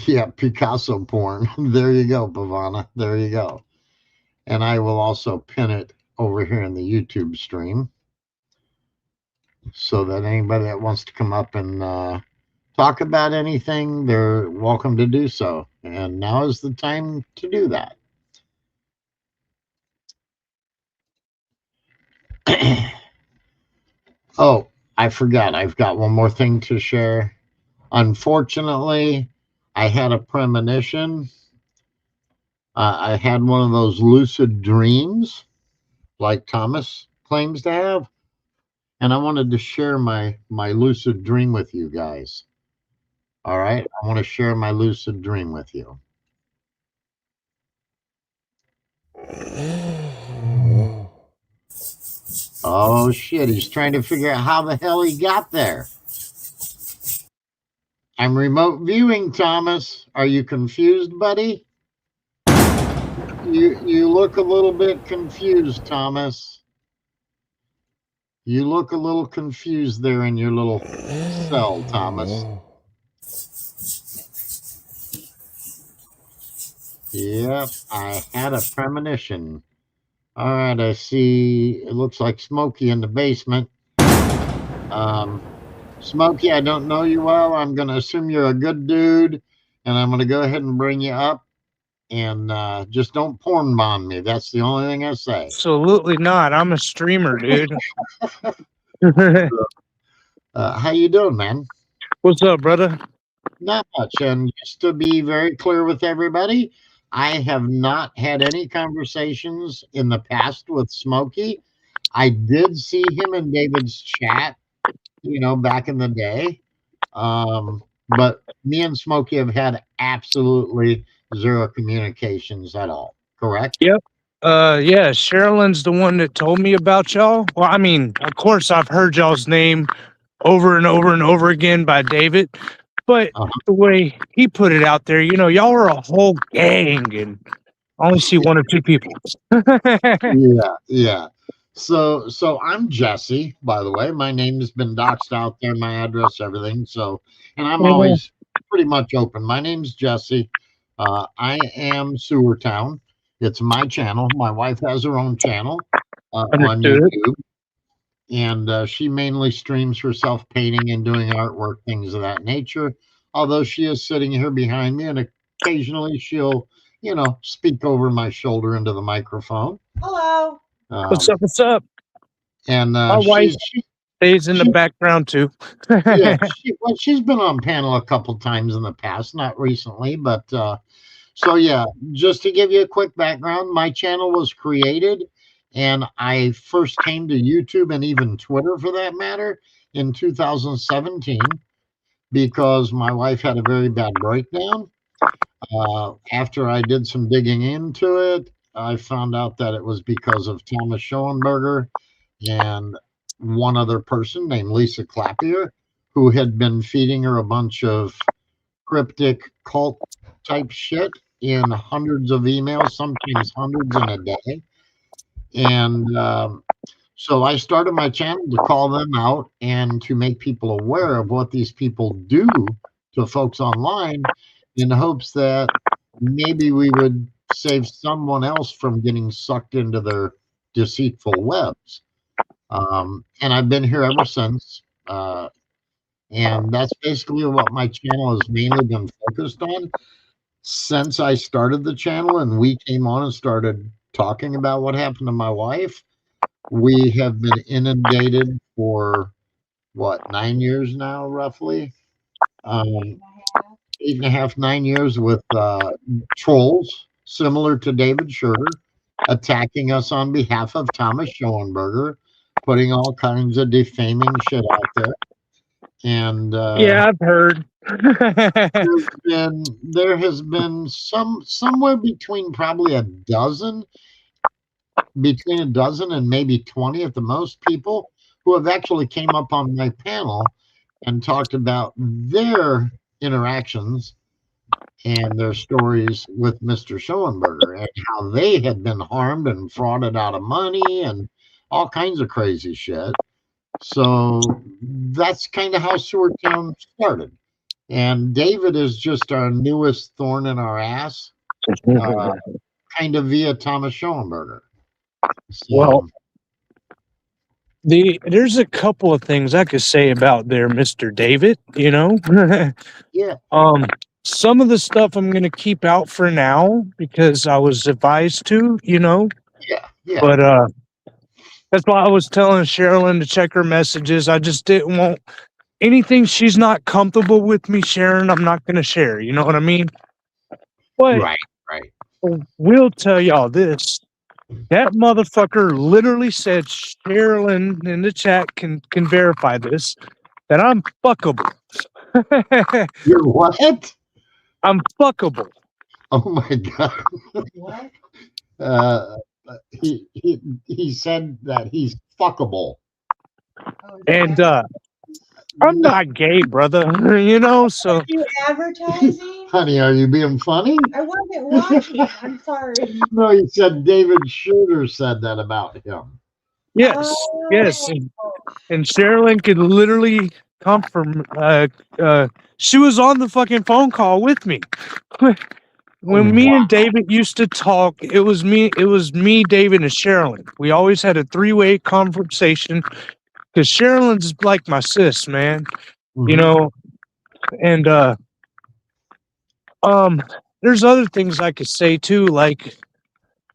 Yeah, Picasso porn. There you go, Pavana. There you go. And I will also pin it over here in the YouTube stream so that anybody that wants to come up and talk about anything, they're welcome to do so. And now is the time to do that. Oh, I forgot. I've got one more thing to share. Unfortunately, I had a premonition. I had one of those lucid dreams like Thomas claims to have. And I wanted to share my lucid dream with you guys. All right. I want to share my lucid dream with you. Oh, shit. He's trying to figure out how the hell he got there. I'm remote viewing, Thomas. Are you confused, buddy? You look a little bit confused, Thomas. You look a little confused there in your little cell, Thomas. Yep, I had a premonition. All right, I see. It looks like Smokey in the basement. Smokey, I don't know you well. I'm going to assume you're a good dude, and I'm going to go ahead and bring you up. And just don't porn bomb me. That's the only thing I say. Absolutely not. I'm a streamer, dude. How you doing, man? What's up, brother? Not much. And just to be very clear with everybody, I have not had any conversations in the past with Smokey. I did see him in David's chat, back in the day. But me and Smokey have had absolutely zero communications at all. Correct? Yep. Yeah, Sherilyn's the one that told me about y'all. Well, I mean, of course I've heard y'all's name over and over and over again by David, but the way he put it out there, y'all are a whole gang and I only see one or two people. Yeah. So I'm Jesse, by the way. My name has been doxed out there, my address, everything. So, and I'm always pretty much open. My name's Jesse. I am Sewertown. It's my channel. My wife has her own channel on YouTube. And she mainly streams herself painting and doing artwork, things of that nature. Although she is sitting here behind me, and occasionally she'll, speak over my shoulder into the microphone. Hello. What's up? What's up? And my wife stays in the background too. Yeah, she's been on panel a couple times in the past, not recently, but so yeah, just to give you a quick background, my channel was created, and I first came to YouTube and even Twitter for that matter in 2017 because my wife had a very bad breakdown. After I did some digging into it, I found out that it was because of Thomas Schoenberger and one other person named Lisa Clapier, who had been feeding her a bunch of cryptic cult type shit in hundreds of emails, sometimes hundreds in a day. And so I started my channel to call them out and to make people aware of what these people do to folks online in hopes that maybe we would save someone else from getting sucked into their deceitful webs. And I've been here ever since. And that's basically what my channel has mainly been focused on since I started the channel and we came on and started talking about what happened to my wife. We have been inundated for 9 years now, roughly. 8.5, 9 years with trolls similar to David Schurter attacking us on behalf of Thomas Schoenberger, putting all kinds of defaming shit out there. And yeah, I've heard. there has been somewhere between probably between a dozen and maybe 20 at the most people who have actually came up on my panel and talked about their interactions and their stories with Mr. Schoenberger and how they had been harmed and frauded out of money and all kinds of crazy shit. So that's kind of how Sewertown started. And David is just our newest thorn in our ass, kind of via Thomas Schoenberger. Well, So, there's a couple of things I could say about their Mr. David, you know. yeah. Some of the stuff I'm gonna keep out for now because I was advised to, you know. Yeah, yeah. But that's why I was telling Sherilyn to check her messages. I just didn't want anything she's not comfortable with me sharing, I'm not gonna share. You know what I mean? But Right, right. we'll tell y'all this. That motherfucker literally said, Sherilyn in the chat can verify this, that I'm fuckable. You're what? I'm fuckable. Oh my god. What? He said that he's fuckable. And I'm not gay, brother. You know, so Are you advertising? Honey, are you being funny? I wasn't watching. I'm sorry. No, he said David Schroeder said that about him. yes, yes. And Sherilyn could literally come from she was on the fucking phone call with me. When me and David used to talk, it was me, David, and Sherilyn. We always had a three-way conversation because Sherilyn's like my sis, man. You know, and there's other things I could say too, like,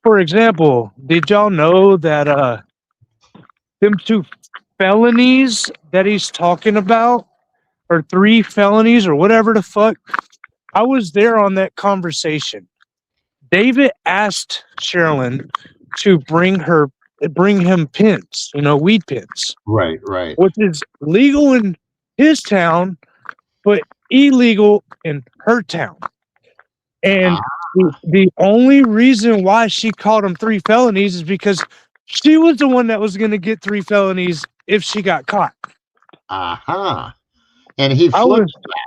for example, did y'all know that them 2 felonies that he's talking about, or 3 felonies or whatever the fuck, I was there on that conversation. David asked Sherilyn to bring him pins, you know, weed pins. Right, right. Which is legal in his town, but illegal in her town. And the only reason why she called him 3 felonies is because she was the one that was going to get 3 felonies if she got caught. And he flipped that.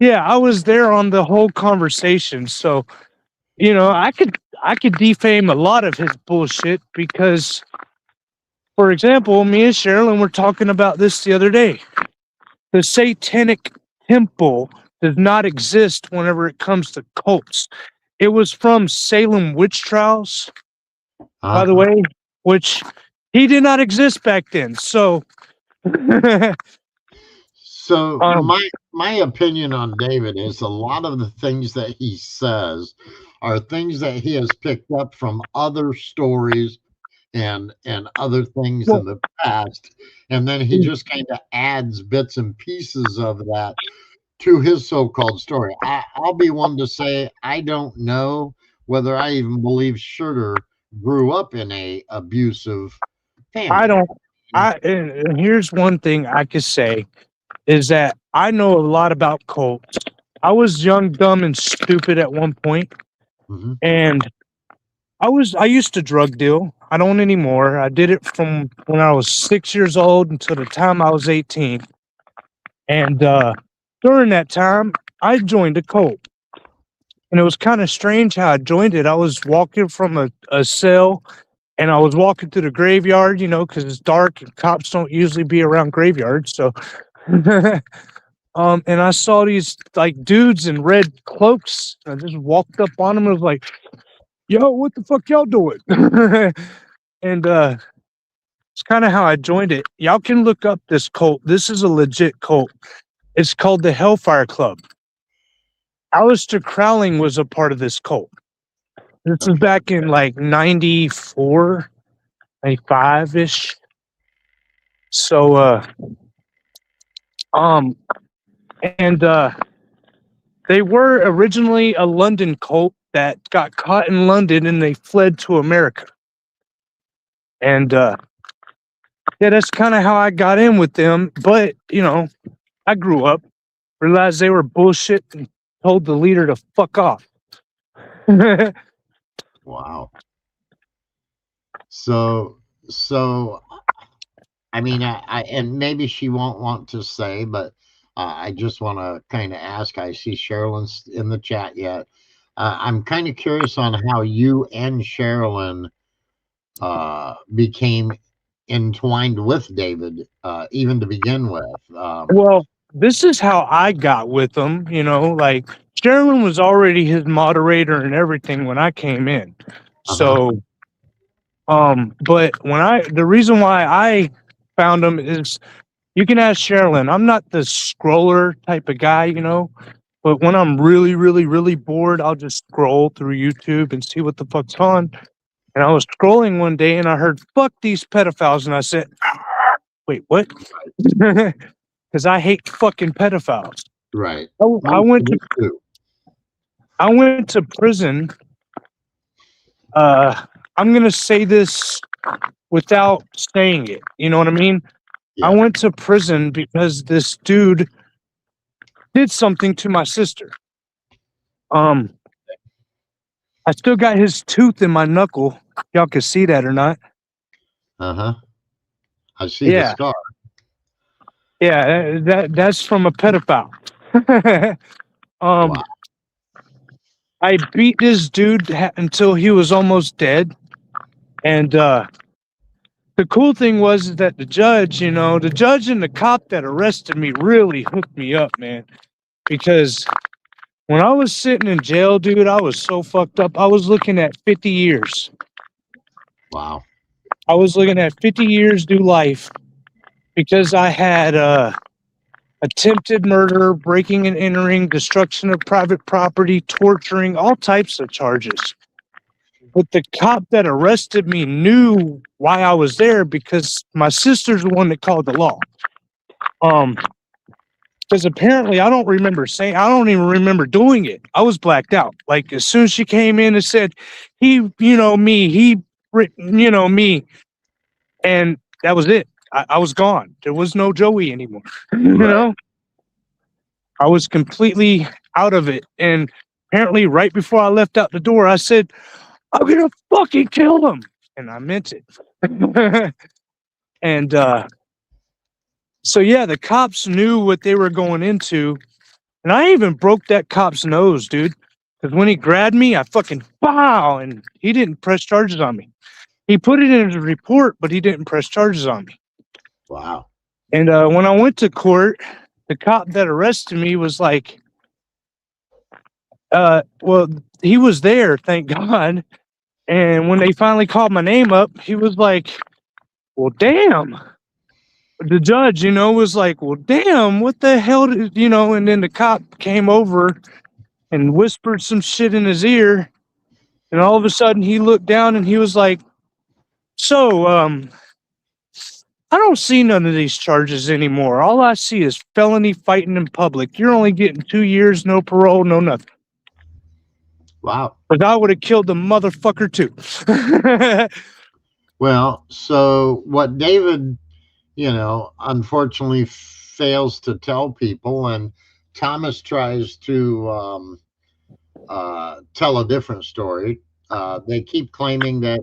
Yeah, I was there on the whole conversation. So, you know, I could defame a lot of his bullshit because, for example, me and Sherilyn were talking about this the other day. The Satanic Temple does not exist whenever it comes to cults. It was from Salem witch trials, by the way, which he did not exist back then. So, so my opinion on David is a lot of the things that he says are things that he has picked up from other stories and other things in the past, and then he just kind of adds bits and pieces of that to his so-called story. I'll be one to say I don't know whether I even believe Schroeder grew up in a abusive family. I don't. And here's one thing I could say is that I know a lot about cults. I was young, dumb, and stupid at one point, and I used to drug deal. I don't anymore. I did it from when I was 6 years old until the time I was 18. And during that time, I joined a cult. And it was kind of strange how I joined it. I was walking from a cell, and I was walking through the graveyard, you know, because it's dark and cops don't usually be around graveyards. So, and I saw these like dudes in red cloaks. I just walked up on them and was like, yo, what the fuck y'all doing? And it's kind of how I joined it. Y'all can look up this cult. This is a legit cult. It's called the Hellfire Club. Aleister Crowling was a part of this cult. This was back in like 94, 95-ish. So, they were originally a London cult that got caught in London and they fled to America. And, yeah, that's kind of how I got in with them. But, you know, I grew up, realized they were bullshit, and told the leader to fuck off. Wow. So, I mean, I and maybe she won't want to say, but I just want to kind of ask. I see Sherilyn's in the chat yet. I'm kind of curious on how you and Sherilyn became entwined with David, even to begin with. Well, this is how I got with him. You know, like Sherilyn was already his moderator and everything when I came in. So, but the reason why I found him is you can ask Sherilyn. I'm not the scroller type of guy, you know, but when I'm really, really, really bored, I'll just scroll through YouTube and see what the fuck's on. And I was scrolling one day and I heard, fuck these pedophiles. And I said, wait, what? Because I hate fucking pedophiles. Right. I went to prison. I'm gonna say this without saying it. You know what I mean? I went to prison because this dude did something to my sister. I still got his tooth in my knuckle. Y'all can see that or not? I see the scar. Yeah, that's from a pedophile. Wow. I beat this dude until he was almost dead. And the cool thing was that the judge and the cop that arrested me really hooked me up, man. Because when I was sitting in jail, dude, I was so fucked up. I was looking at 50 years. Wow. I was looking at 50 years to life because I had attempted murder, breaking and entering, destruction of private property, torturing, all types of charges. But the cop that arrested me knew why I was there because my sister's the one that called the law. Because apparently I don't even remember doing it. I was blacked out. Like as soon as she came in and said, me, and that was it. I was gone. There was no Joey anymore. You know? I was completely out of it. And apparently right before I left out the door, I said, I'm gonna fucking kill him. And I meant it. And so yeah, the cops knew what they were going into. And I even broke that cop's nose, dude. Because when he grabbed me, I fucking pow, and he didn't press charges on me. He put it in his report, but he didn't press charges on me. Wow. And when I went to court, the cop that arrested me was like, well, he was there, thank God. And when they finally called my name up, he was like, well, damn. The judge, was like, well, damn, what the hell did, and then the cop came over and whispered some shit in his ear. And all of a sudden he looked down and he was like, so, I don't see none of these charges anymore. All I see is felony fighting in public. You're only getting 2 years, no parole, no nothing. Wow. But I would have killed the motherfucker too. Well, so what David, unfortunately fails to tell people, and Thomas tries to tell a different story. They keep claiming that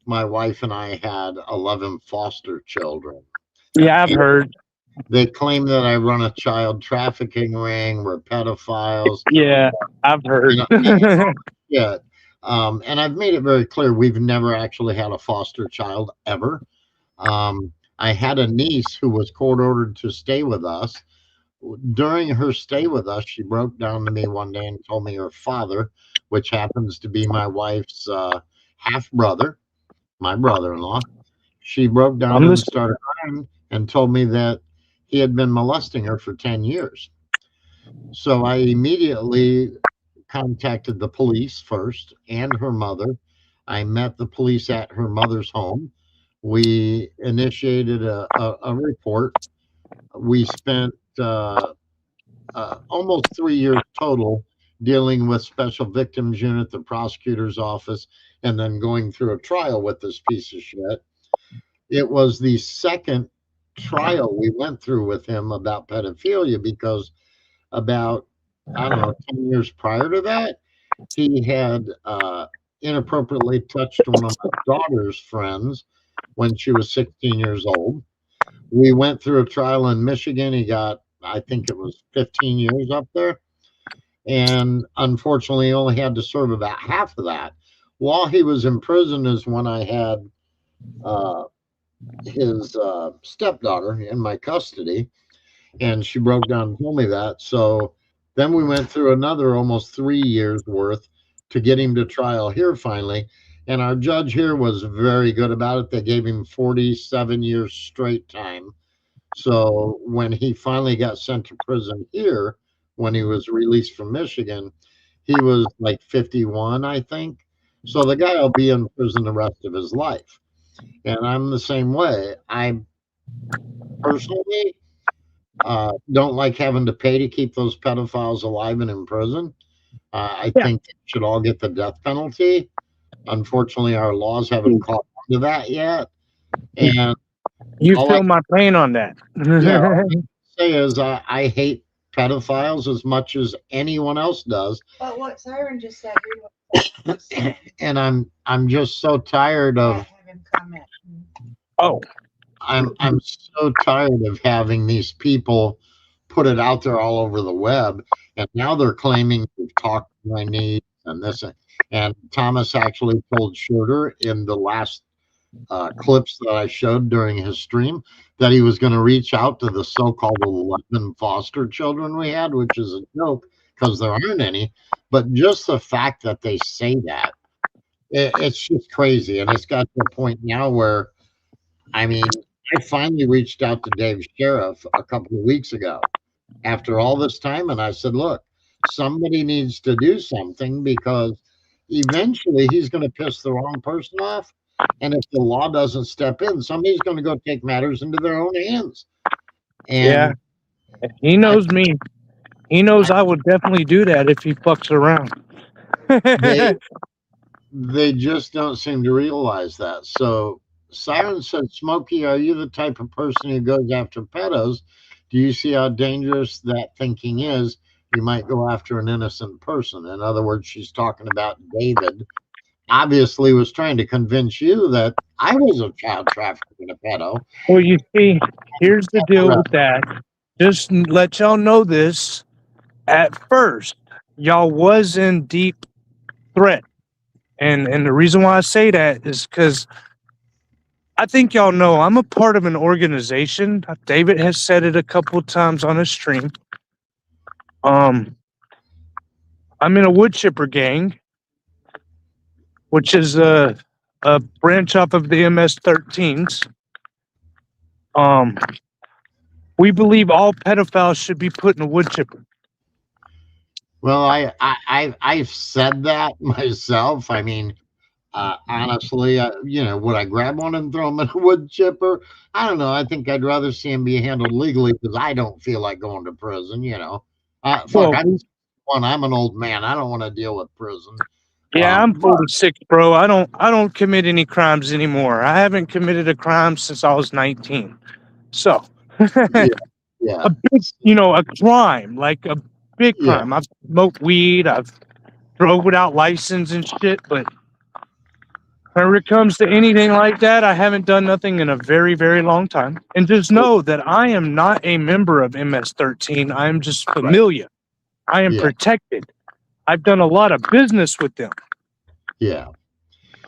my wife and I had 11 foster children. Yeah, I've heard. They claim that I run a child trafficking ring. We're pedophiles. Yeah, I've heard. Yeah. And I've made it very clear we've never actually had a foster child ever. I had a niece who was court ordered to stay with us. During her stay with us, she broke down to me one day and told me her father, which happens to be my wife's half brother, my brother-in-law, she broke down and started crying and told me that he had been molesting her for 10 years. So I immediately contacted the police first and her mother. I met the police at her mother's home. We initiated a report. We spent almost 3 years total dealing with Special Victims Unit, the prosecutor's office, and then going through a trial with this piece of shit. It was the second trial we went through with him about pedophilia because about, 10 years prior to that, he had inappropriately touched one of my daughter's friends when she was 16 years old. We went through a trial in Michigan. He got I think it was 15 years up there. And unfortunately, only had to serve about half of that. While he was in prison is when I had uh, his stepdaughter in my custody, and she broke down and told me that. So then we went through another almost 3 years worth to get him to trial here finally. And our judge here was very good about it. They gave him 47 years straight time. So when he finally got sent to prison here, when he was released from Michigan, he was like 51, I think. So the guy will be in prison the rest of his life. And I'm the same way. I personally don't like having to pay to keep those pedophiles alive and in prison. I Yeah. think they should all get the death penalty. Unfortunately, our laws haven't caught on to that yet. And You all feel I my pain on that. yeah, all I can say is I hate pedophiles as much as anyone else does. But what Siren just said, And I'm just so tired of have him comment. Oh, I'm so tired of having these people put it out there all over the web, and now they're claiming to talk to my needs and this. And Thomas actually told Schroeder in the last clips that I showed during his stream that he was going to reach out to the so-called 11 foster children we had, which is a joke because there aren't any. But just the fact that they say that, it's just crazy, and it's got to a point now where, I mean, I finally reached out to Dave Sheriff a couple of weeks ago after all this time, and I said, look, somebody needs to do something because eventually he's going to piss the wrong person off. And if the law doesn't step in, somebody's going to go take matters into their own hands. yeah. And He knows me. He knows I would definitely do that if he fucks around. they just don't seem to realize that. So Siren said, Smokey, are you the type of person who goes after pedos? Do you see how dangerous that thinking is? You might go after an innocent person. In other words, she's talking about David. Obviously, was trying to convince you that I was a child trafficker and a pedo. Well, you see, here's the deal with that. Just let y'all know this. At first, y'all was in deep threat. And the reason why I say that is because I think y'all know I'm a part of an organization. David has said it a couple of times on his stream. I'm in a wood chipper gang, which is a branch off of the MS-13s. We believe all pedophiles should be put in a wood chipper. Well, I've said that myself. I mean, honestly, would I grab one and throw him in a wood chipper? I don't know. I think I'd rather see him be handled legally because I don't feel like going to prison. I'm an old man. I don't want to deal with prison. Yeah, I'm 46, bro. I don't commit any crimes anymore. I haven't committed a crime since I was 19. So, yeah. A big, a crime, like a big crime. I've smoked weed. I've drove without license and shit. But whenever it comes to anything like that, I haven't done nothing in a very, very long time. And just know that I am not a member of MS-13. I am just familiar. I am protected. I've done a lot of business with them. Yeah.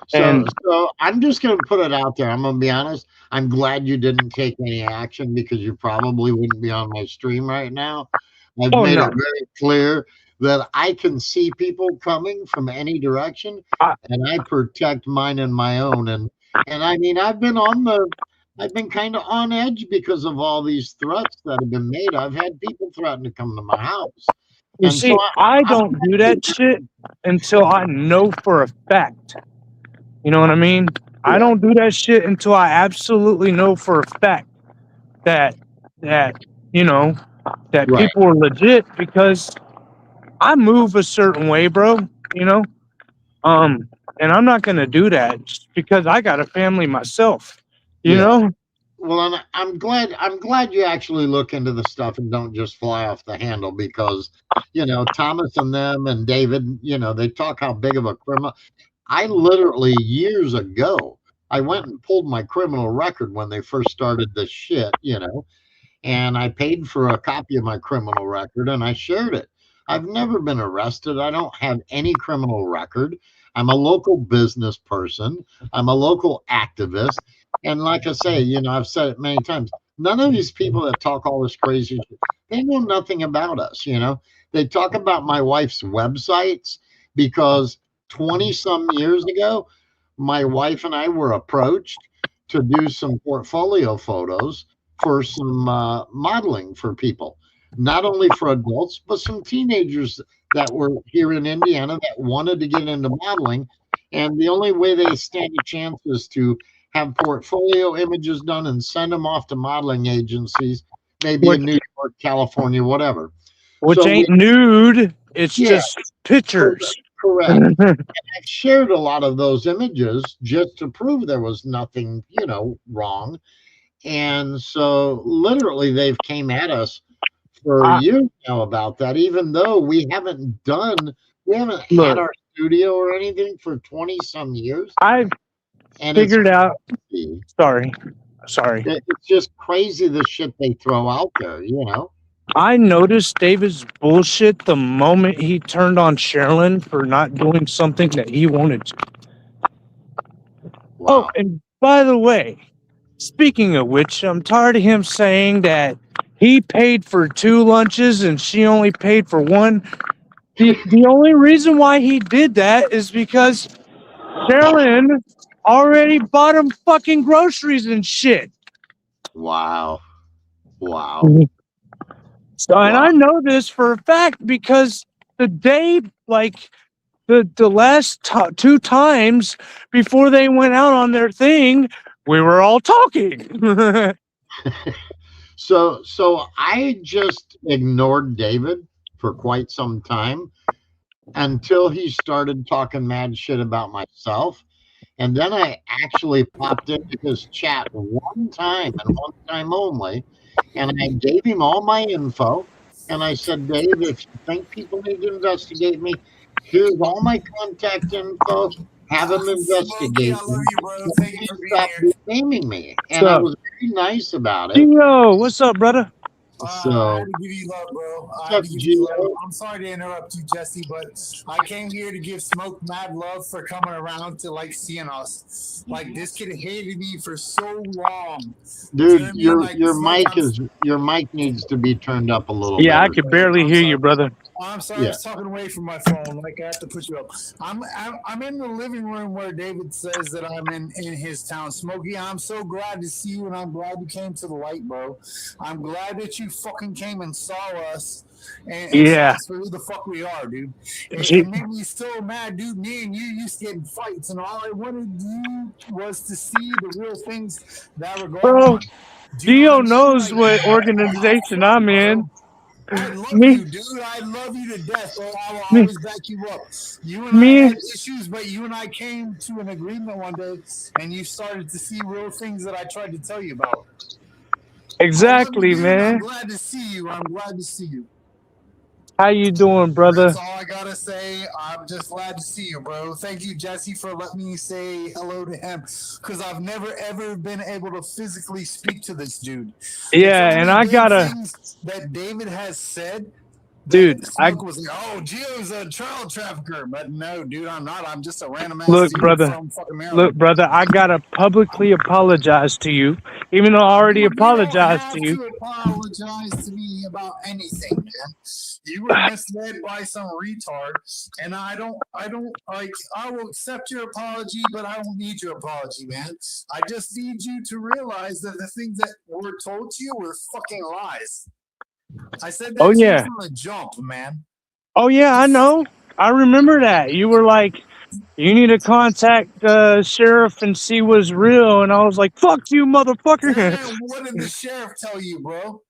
So I'm just going to put it out there. I'm going to be honest. I'm glad you didn't take any action because you probably wouldn't be on my stream right now. I've made it very clear that I can see people coming from any direction, and I protect mine and my own. And I mean, I've been kind of on edge because of all these threats that have been made. I've had people threaten to come to my house. You see, I don't do that shit until I know for a fact. You know what I mean? I don't do that shit until I absolutely know for a fact that people are legit, because I move a certain way, bro. And I'm not gonna do that just because I got a family myself. You know? Well, I'm glad you actually look into the stuff and don't just fly off the handle because, Thomas and them and David, they talk how big of a criminal. I literally years ago, I went and pulled my criminal record when they first started this shit, and I paid for a copy of my criminal record and I shared it. I've never been arrested. I don't have any criminal record. I'm a local business person. I'm a local activist. And like I say, I've said it many times. None of these people that talk all this crazy shit, they know nothing about us. They talk about my wife's websites because 20 some years ago, my wife and I were approached to do some portfolio photos for some modeling for people, not only for adults, but some teenagers that were here in Indiana that wanted to get into modeling. And the only way they stand a chance is to have portfolio images done and send them off to modeling agencies, maybe in New York, California, whatever. Which So ain't nude. It's Yeah. just pictures. Correct. And I've shared a lot of those images just to prove there was nothing, wrong. And so literally they've came at us for years now about that, even though we haven't had Look. our studio or anything for 20 some years. I've And figured out. crazy. Sorry. It's just crazy the shit they throw out there, I noticed David's bullshit the moment he turned on Sherilyn for not doing something that he wanted to. Wow. Oh, and by the way, speaking of which, I'm tired of him saying that he paid for 2 lunches and she only paid for 1. The only reason why he did that is because Sherilyn already bought him fucking groceries and shit. Wow. So, and I know this for a fact because the day, like the last 2 times before they went out on their thing, we were all talking. So I just ignored David for quite some time until he started talking mad shit about myself. And then I actually popped into his chat one time and one time only. And I gave him all my info. And I said, Dave, if you think people need to investigate me, here's all my contact info. Have them investigate me. Please stop defaming me. And I was very nice about it. Yo, what's up, brother? So, I had to give you love, bro. I had to give you love. I'm sorry to interrupt you, Jesse, but I came here to give Smoke mad love for coming around to like seeing us. Like this kid hated me for so long. Dude, your mic needs to be turned up a little Yeah, I better. could barely hear you, brother. I'm sorry, I was talking away from my phone. Like I have to put you up. I'm in the living room where David says that I'm in his town. Smokey, I'm so glad to see you, and I'm glad you came to the light, bro. I'm glad that you fucking came and saw us. And saw us for who the fuck we are, dude. It made me so mad, dude. Me and you used to get in fights, and all I wanted you was to see the real things that were going on. Dio knows what organization I'm in. I love you, dude. I love you to death, bro. I will always back you up. You and I had issues, but you and I came to an agreement one day, and you started to see real things that I tried to tell you about. Exactly, dude. man. I'm glad to see you. I'm glad to see you. How you doing, brother? That's all I gotta say. I'm just glad to see you, bro. Thank you, Jesse, for letting me say hello to him. Because I've never ever been able to physically speak to this dude. Yeah, and I gotta. Things that David has said. Dude, Smoke was like, "Oh, Gio's a child trafficker," but no, dude, I'm not. I'm just a random ass Look, dude brother. from fucking Maryland. Look, brother. I gotta publicly apologize to you, even though I already apologized to you. You don't have to apologize to me about anything, man. You were misled by some retard, and I don't like. I will accept your apology, but I don't need your apology, man. I just need you to realize that the things that were told to you were fucking lies. I said that to you from the jump, man. Oh yeah, I know. I remember that. You were like, you need to contact the sheriff and see what's real, and I was like, fuck you, motherfucker. Damn, what did the sheriff tell you, bro?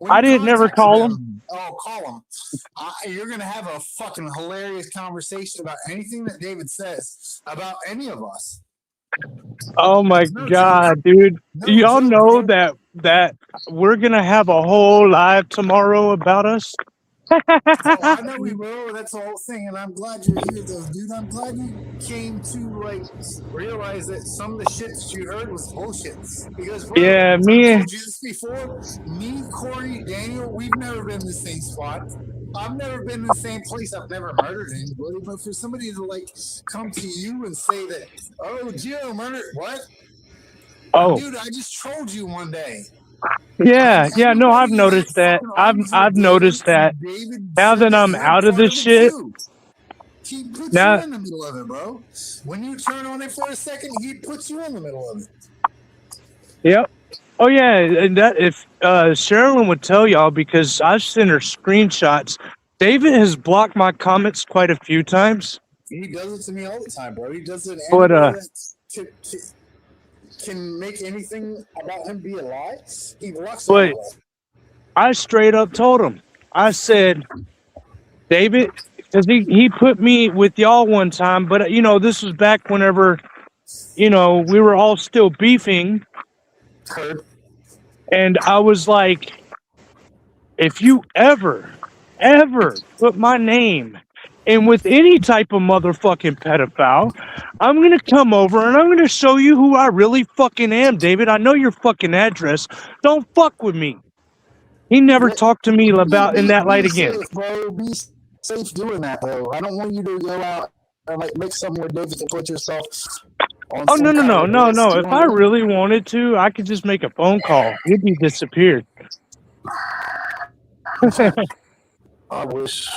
I didn't never call him. Oh, call him. You're going to have a fucking hilarious conversation about anything that David says about any of us. Oh my God, dude. Y'all know that we're going to have a whole live tomorrow about us? I know we will. That's the whole thing, and I'm glad you're here, though, dude. I'm glad you came to like realize that some of the shit that you heard was bullshit. Because, bro, Yeah, I me. told you this before. Me, Corey, Daniel, we've never been in the same spot. I've never been in the same place. I've never murdered anybody. But for somebody to like come to you and say that, oh, Joe murdered what? Oh. Dude, I just trolled you one day. Yeah, no, I've noticed that. I've noticed that. Now that I'm out of this shit, He puts now you in the middle of it, bro. When you turn on it for a second, he puts you in the middle of it. yep. Oh yeah, and that if Sherilyn would tell y'all because I've sent her screenshots. David has blocked my comments quite a few times. He does it to me all the time, bro. He does it. But Anybody that can make anything about him be a lie, he blocks but all of it. I straight up told him. I said, David, because he put me with y'all one time, but you know this was back whenever, you know, we were all still beefing. And I was like, if you ever put my name in with any type of motherfucking pedophile, I'm going to come over and I'm going to show you who I really fucking am, David. I know your fucking address. Don't fuck with me. He never talked to me about in that light again. Safe, bro. Be safe doing that, bro. I don't want you to go out and like make something where David can put yourself on. Oh, no. If I really wanted to, I could just make a phone call. He'd be disappeared. I wish.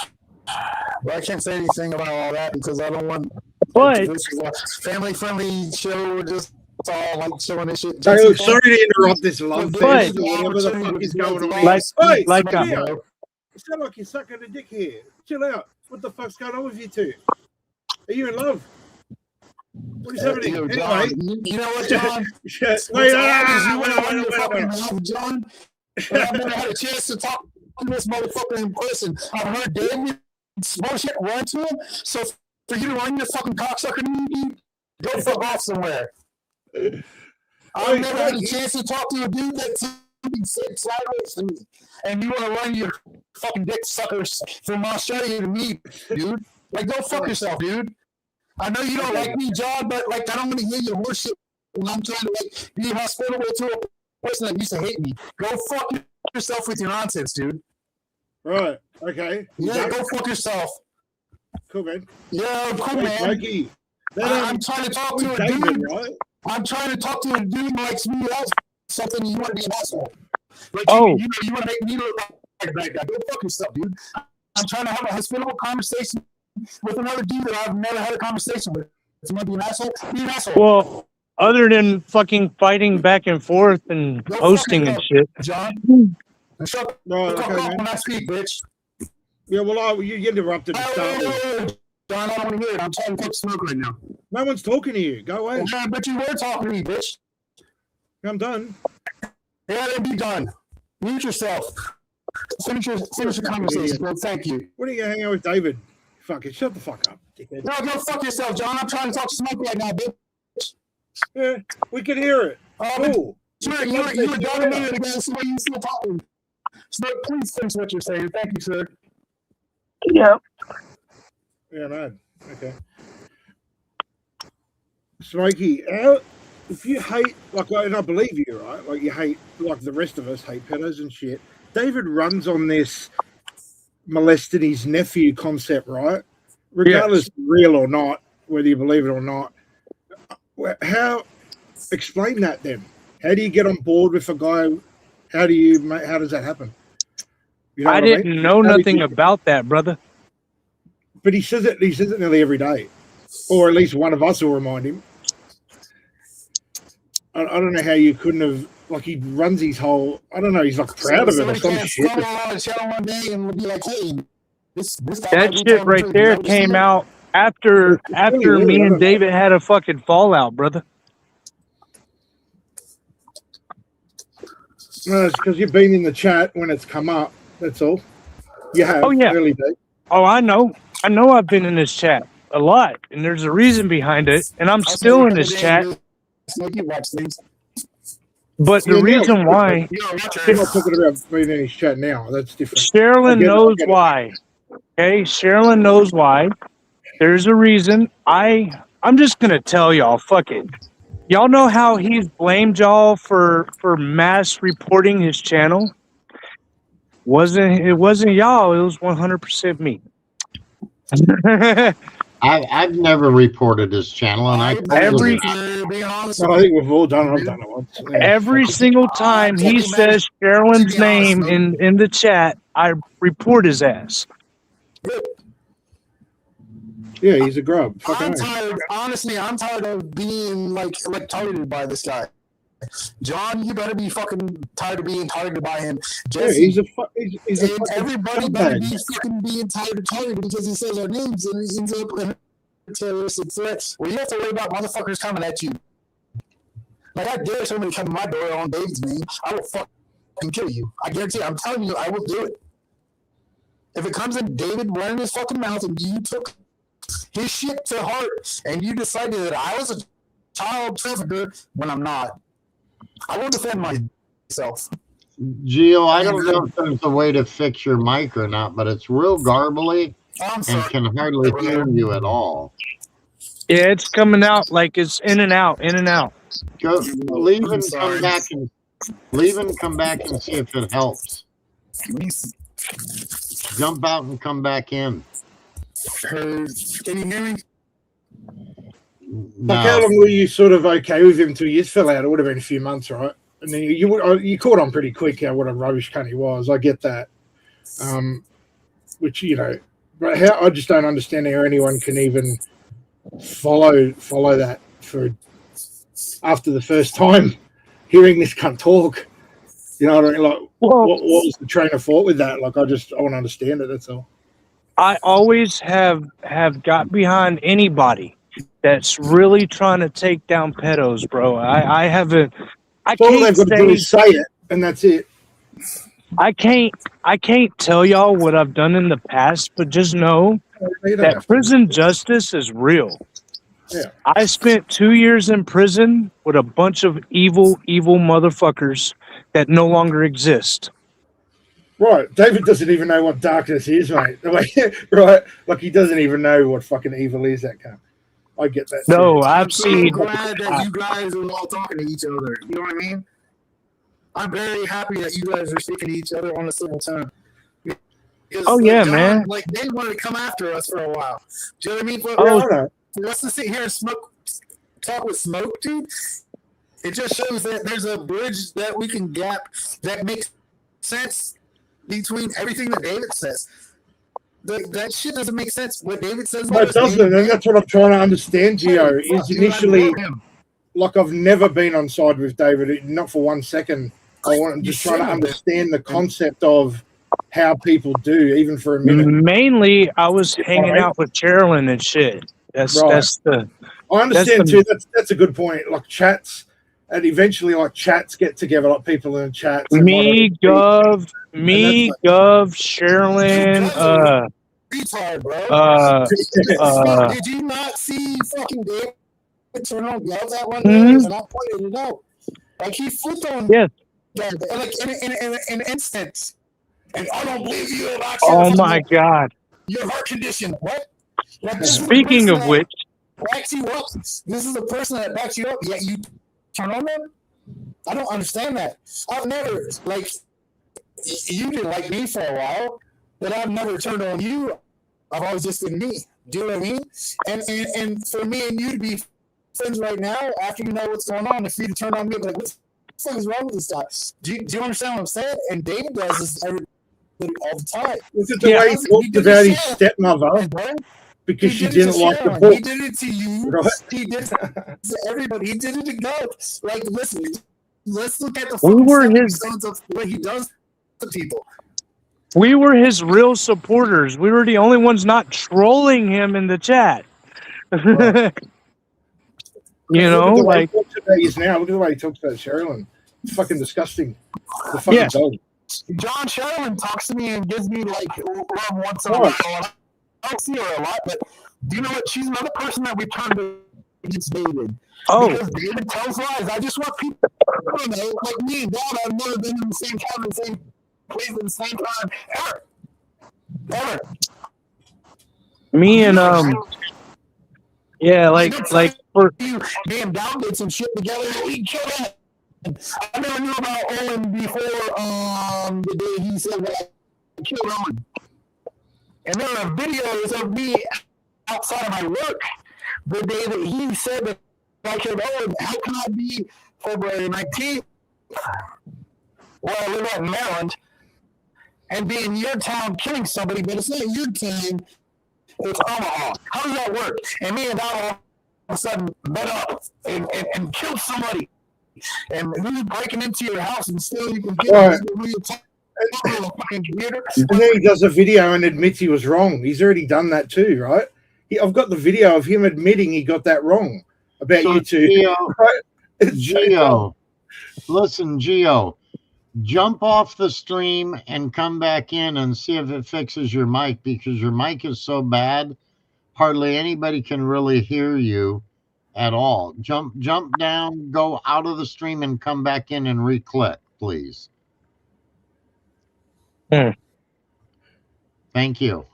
But I can't say anything about all that because I don't want. But this is a family-friendly show. We're just all like showing this shit. Sorry to interrupt this love But- fest or whatever the fuck is going on. Like- Hey, like, Leo, you sound like you're sucking a dick here. Chill out. What the fuck's going on with you two? Are you in love? What is happening? Yo, Anyway, John, you know what, John? Shit. Wait, Wait. John. I've never had a chance to talk to this motherfucker in person. I've heard David bullshit run to him. So for you to run your fucking cocksucker to me, dude, go fuck off somewhere. I've never had a chance to talk to a dude that's sitting sideways to me. And you want to run your fucking dick suckers from Australia to me, dude. Like, go fuck yourself, dude. I know you don't like me, John, but like I don't want to hear your horseshit when I'm trying to like be hospitable to a person that used to hate me. Go fuck yourself with your nonsense, dude. Right. Okay. Yeah, go fuck yourself. Cool, man. Yeah, cool, Hey, man. Mikey, I'm trying to talk to a David, dude. right? I'm trying to talk to a dude who likes me else. Something you want to be an asshole. Like Oh. you want to make me look like a bad guy. Go fuck yourself, dude. I'm trying to have a hospitable conversation with another dude that I've never had a conversation with. If you want to be an asshole, be an asshole. Well, other than fucking fighting back and forth and Go posting fuck and yourself, shit. John. Shut No, the fuck okay, up man. when I speak, bitch. Yeah, well, you interrupted to start with. John, I don't want to hear it. I'm trying to cook smoke right now. No one's talking to you. Go away. Yeah, but you were talking to me, bitch. I'm done. Yeah, then be done. Mute yourself. Finish your conversation, bro. Thank you. What are you hanging out with David? Fucking shut the fuck up, dickhead. No, go fuck yourself, John. I'm trying to talk smoke right now, bitch. Yeah, we can hear it. Cool. You were done a minute ago, so you still talking. So please finish what you're saying. Thank you, sir. Yeah. Yeah, no. Okay. Smokey, how, if you hate, like, and I believe you, right? Like, you hate, like the rest of us hate pedos and shit. David runs on this molesting his nephew concept, right? Regardless real or not, whether you believe it or not. How, explain that then. How do you get on board with a guy? How does that happen? You know I what didn't mean? know How did nothing you- about that, brother. But he says it nearly every day. Or at least one of us will remind him. I don't know how you couldn't have, like, he runs his whole, I don't know, he's like proud of it or Somebody some can't shit. come on the channel one day and be like, hey, this That shit right there came out after me and David had a fucking fallout, brother. No, it's because you've been in the chat when it's come up. That's all. You have. Oh, yeah. Early days. Oh, I know. I've been in this chat a lot, and there's a reason behind it, and I'm still in this chat. Smoky, watch things. But the reason why I'm not talking about being in his chat now. That's different. Sherilyn knows why. Okay, Sherilyn knows why. There's a reason. I'm just gonna tell y'all. Fuck it. Y'all know how he's blamed y'all for mass reporting his channel? It wasn't y'all. It was 100% me. I've never reported his channel, and I think we've all done. I've done it once. Yeah. Every single time he says Sherilyn's name in the chat, I report his ass. Yeah, he's a grub. I'm tired. Honestly, I'm tired of being like targeted by this guy. John, you better be fucking tired of being targeted by him. Jesse, he's a everybody better be fucking being tired of targeted because he says our names and he ends up in a terroristic threat. Well, you have to worry about motherfuckers coming at you. Like, I dare somebody come to my door on David's name, I will fucking kill you. I guarantee you. I'm telling you, I will do it. If it comes in David running his fucking mouth and you took his shit to heart and you decided that I was a child trafficker when I'm not, I will defend myself. Gio, I don't know if there's a way to fix your mic or not, but it's real garbly and can hardly hear you at all. Yeah, it's coming out like it's in and out, in and out. Go leave and come back and see if it helps. Jump out and come back in. Can you hear me? Like, how long were you sort of okay with him till you fell out? It would have been a few months, right? And then you caught on pretty quick what a rubbish cunt he was. I get that. Which, but how I just don't understand how anyone can even follow that for after the first time hearing this cunt talk. You know what I mean? Like, what was the train of thought with that? Like, I want to understand it. That's all. I always have got behind anybody that's really trying to take down pedos, bro. I haven't. All they've got to do is say it, and that's it. I can't tell y'all what I've done in the past, but just know that prison justice is real. Yeah. I spent 2 years in prison with a bunch of evil motherfuckers that no longer exist. Right. David doesn't even know what darkness is, mate. Right? Like, he doesn't even know what fucking evil is, that cunt. I get that. No, too. I've seen. I'm glad that you guys are all talking to each other. You know what I mean? I'm very happy that you guys are speaking to each other on a civil tone. Oh, yeah, man. Like, they wanted to come after us for a while. Do you know what I mean? For us to sit here and talk with smoke, dude, it just shows that there's a bridge that we can gap that makes sense between everything that David says. That shit doesn't make sense. What David says. No, it doesn't, and that's what I'm trying to understand, Gio. Is initially, like, I've never been on side with David, not for 1 second. I'm just trying to understand the concept of how people do, even for a minute. Mainly, I was hanging out with Sherilyn and shit. That's the. I understand too. That's a good point. Like, chats, and eventually, like, chats get together, like people in chats. Me, Gov, Sherilyn. Retard, bro. Did you not see fucking David turn on Gov that one day? And I pointed it out. Like, he flipped on. Yes. Like, in an instant. And I don't believe you about Oh my God. Your heart condition. What? Like, Speaking of which, backs you up. This is the person that backs you up, yet you turn on them? I don't understand that. I've never, like, you didn't like me for a while, but I've never turned on you. I've always just been me. Do you know what I mean? And for me and you to be friends right now, after you know what's going on, if you turn on me, like, what the fuck is wrong with this guy? Do you understand what I'm saying? And David does this all the time. Look at the way he talked about his stepmother because she didn't like the book. He did it to you. Right? He did it to everybody. He did it to God. Like, listen, let's look at the circumstances of what he does to people. We were his real supporters. We were the only ones not trolling him in the chat. Right. Like, look at the way he talks about Sherilyn. It's fucking disgusting. The fucking dog. John Sherilyn talks to me and gives me, like, love once in a while. I don't see her a lot, but do you know what? She's another person that we turned against David. Oh. Because David tells lies. I just want people to know, like me and Dad, I've never been in the same town, the same place at the same time, ever. Me and yeah, like for you, me and Dad did some shit together. We killed him. I never knew about Owen before the day he said that I killed Owen. And there are videos of me outside of my work the day that he said that I killed Owen. How can I be February 19th, where I live out in Maryland, and be in your town killing somebody, but it's not your town, it's Omaha. How does that work? And me and Dad all of a sudden met up and killed somebody. And who's breaking into your house and still you can get Right. fucking computer? And then he does a video and admits he was wrong. He's already done that too, right? I've got the video of him admitting he got that wrong about So, you two. Gio, Right? It's so Gio, listen, Gio, jump off the stream and come back in and see if it fixes your mic, because your mic is so bad, hardly anybody can really hear you at all. Jump down, go out of the stream and come back in and re-click, please. Thank you.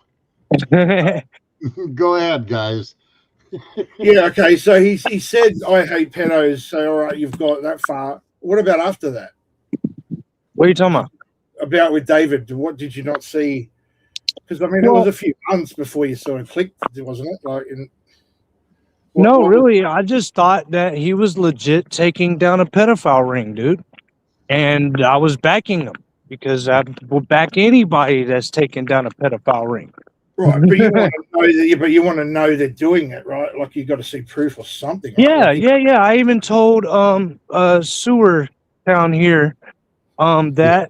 Go ahead, guys. Yeah, okay. So he said, I hate pedos. So, all right, you've got that far. What about after that? What are you talking about? About with David? What did you not see? Because, I mean, it was a few months before you sort of clicked, wasn't it? Like, No, really, I just thought that he was legit taking down a pedophile ring, dude. And I was backing him because I will back anybody that's taking down a pedophile ring. Right, but you want to know that. You want to know they're doing it, right? Like you got to see proof or something. Right? Yeah. I even told sewer town here that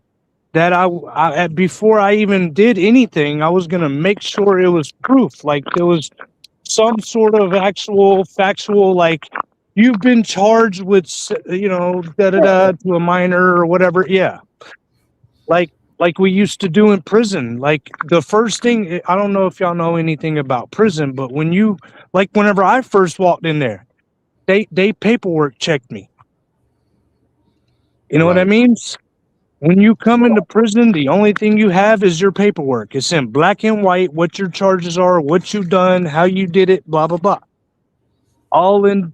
I before I even did anything, I was gonna make sure it was proof, like there was some sort of actual factual, like you've been charged with, to a minor or whatever. Yeah, like we used to do in prison. Like the first thing, I don't know if y'all know anything about prison, but whenever I first walked in there, they paperwork checked me. You know what I mean? When you come into prison, the only thing you have is your paperwork. It's in black and white, what your charges are, what you've done, how you did it, blah, blah, blah. All in,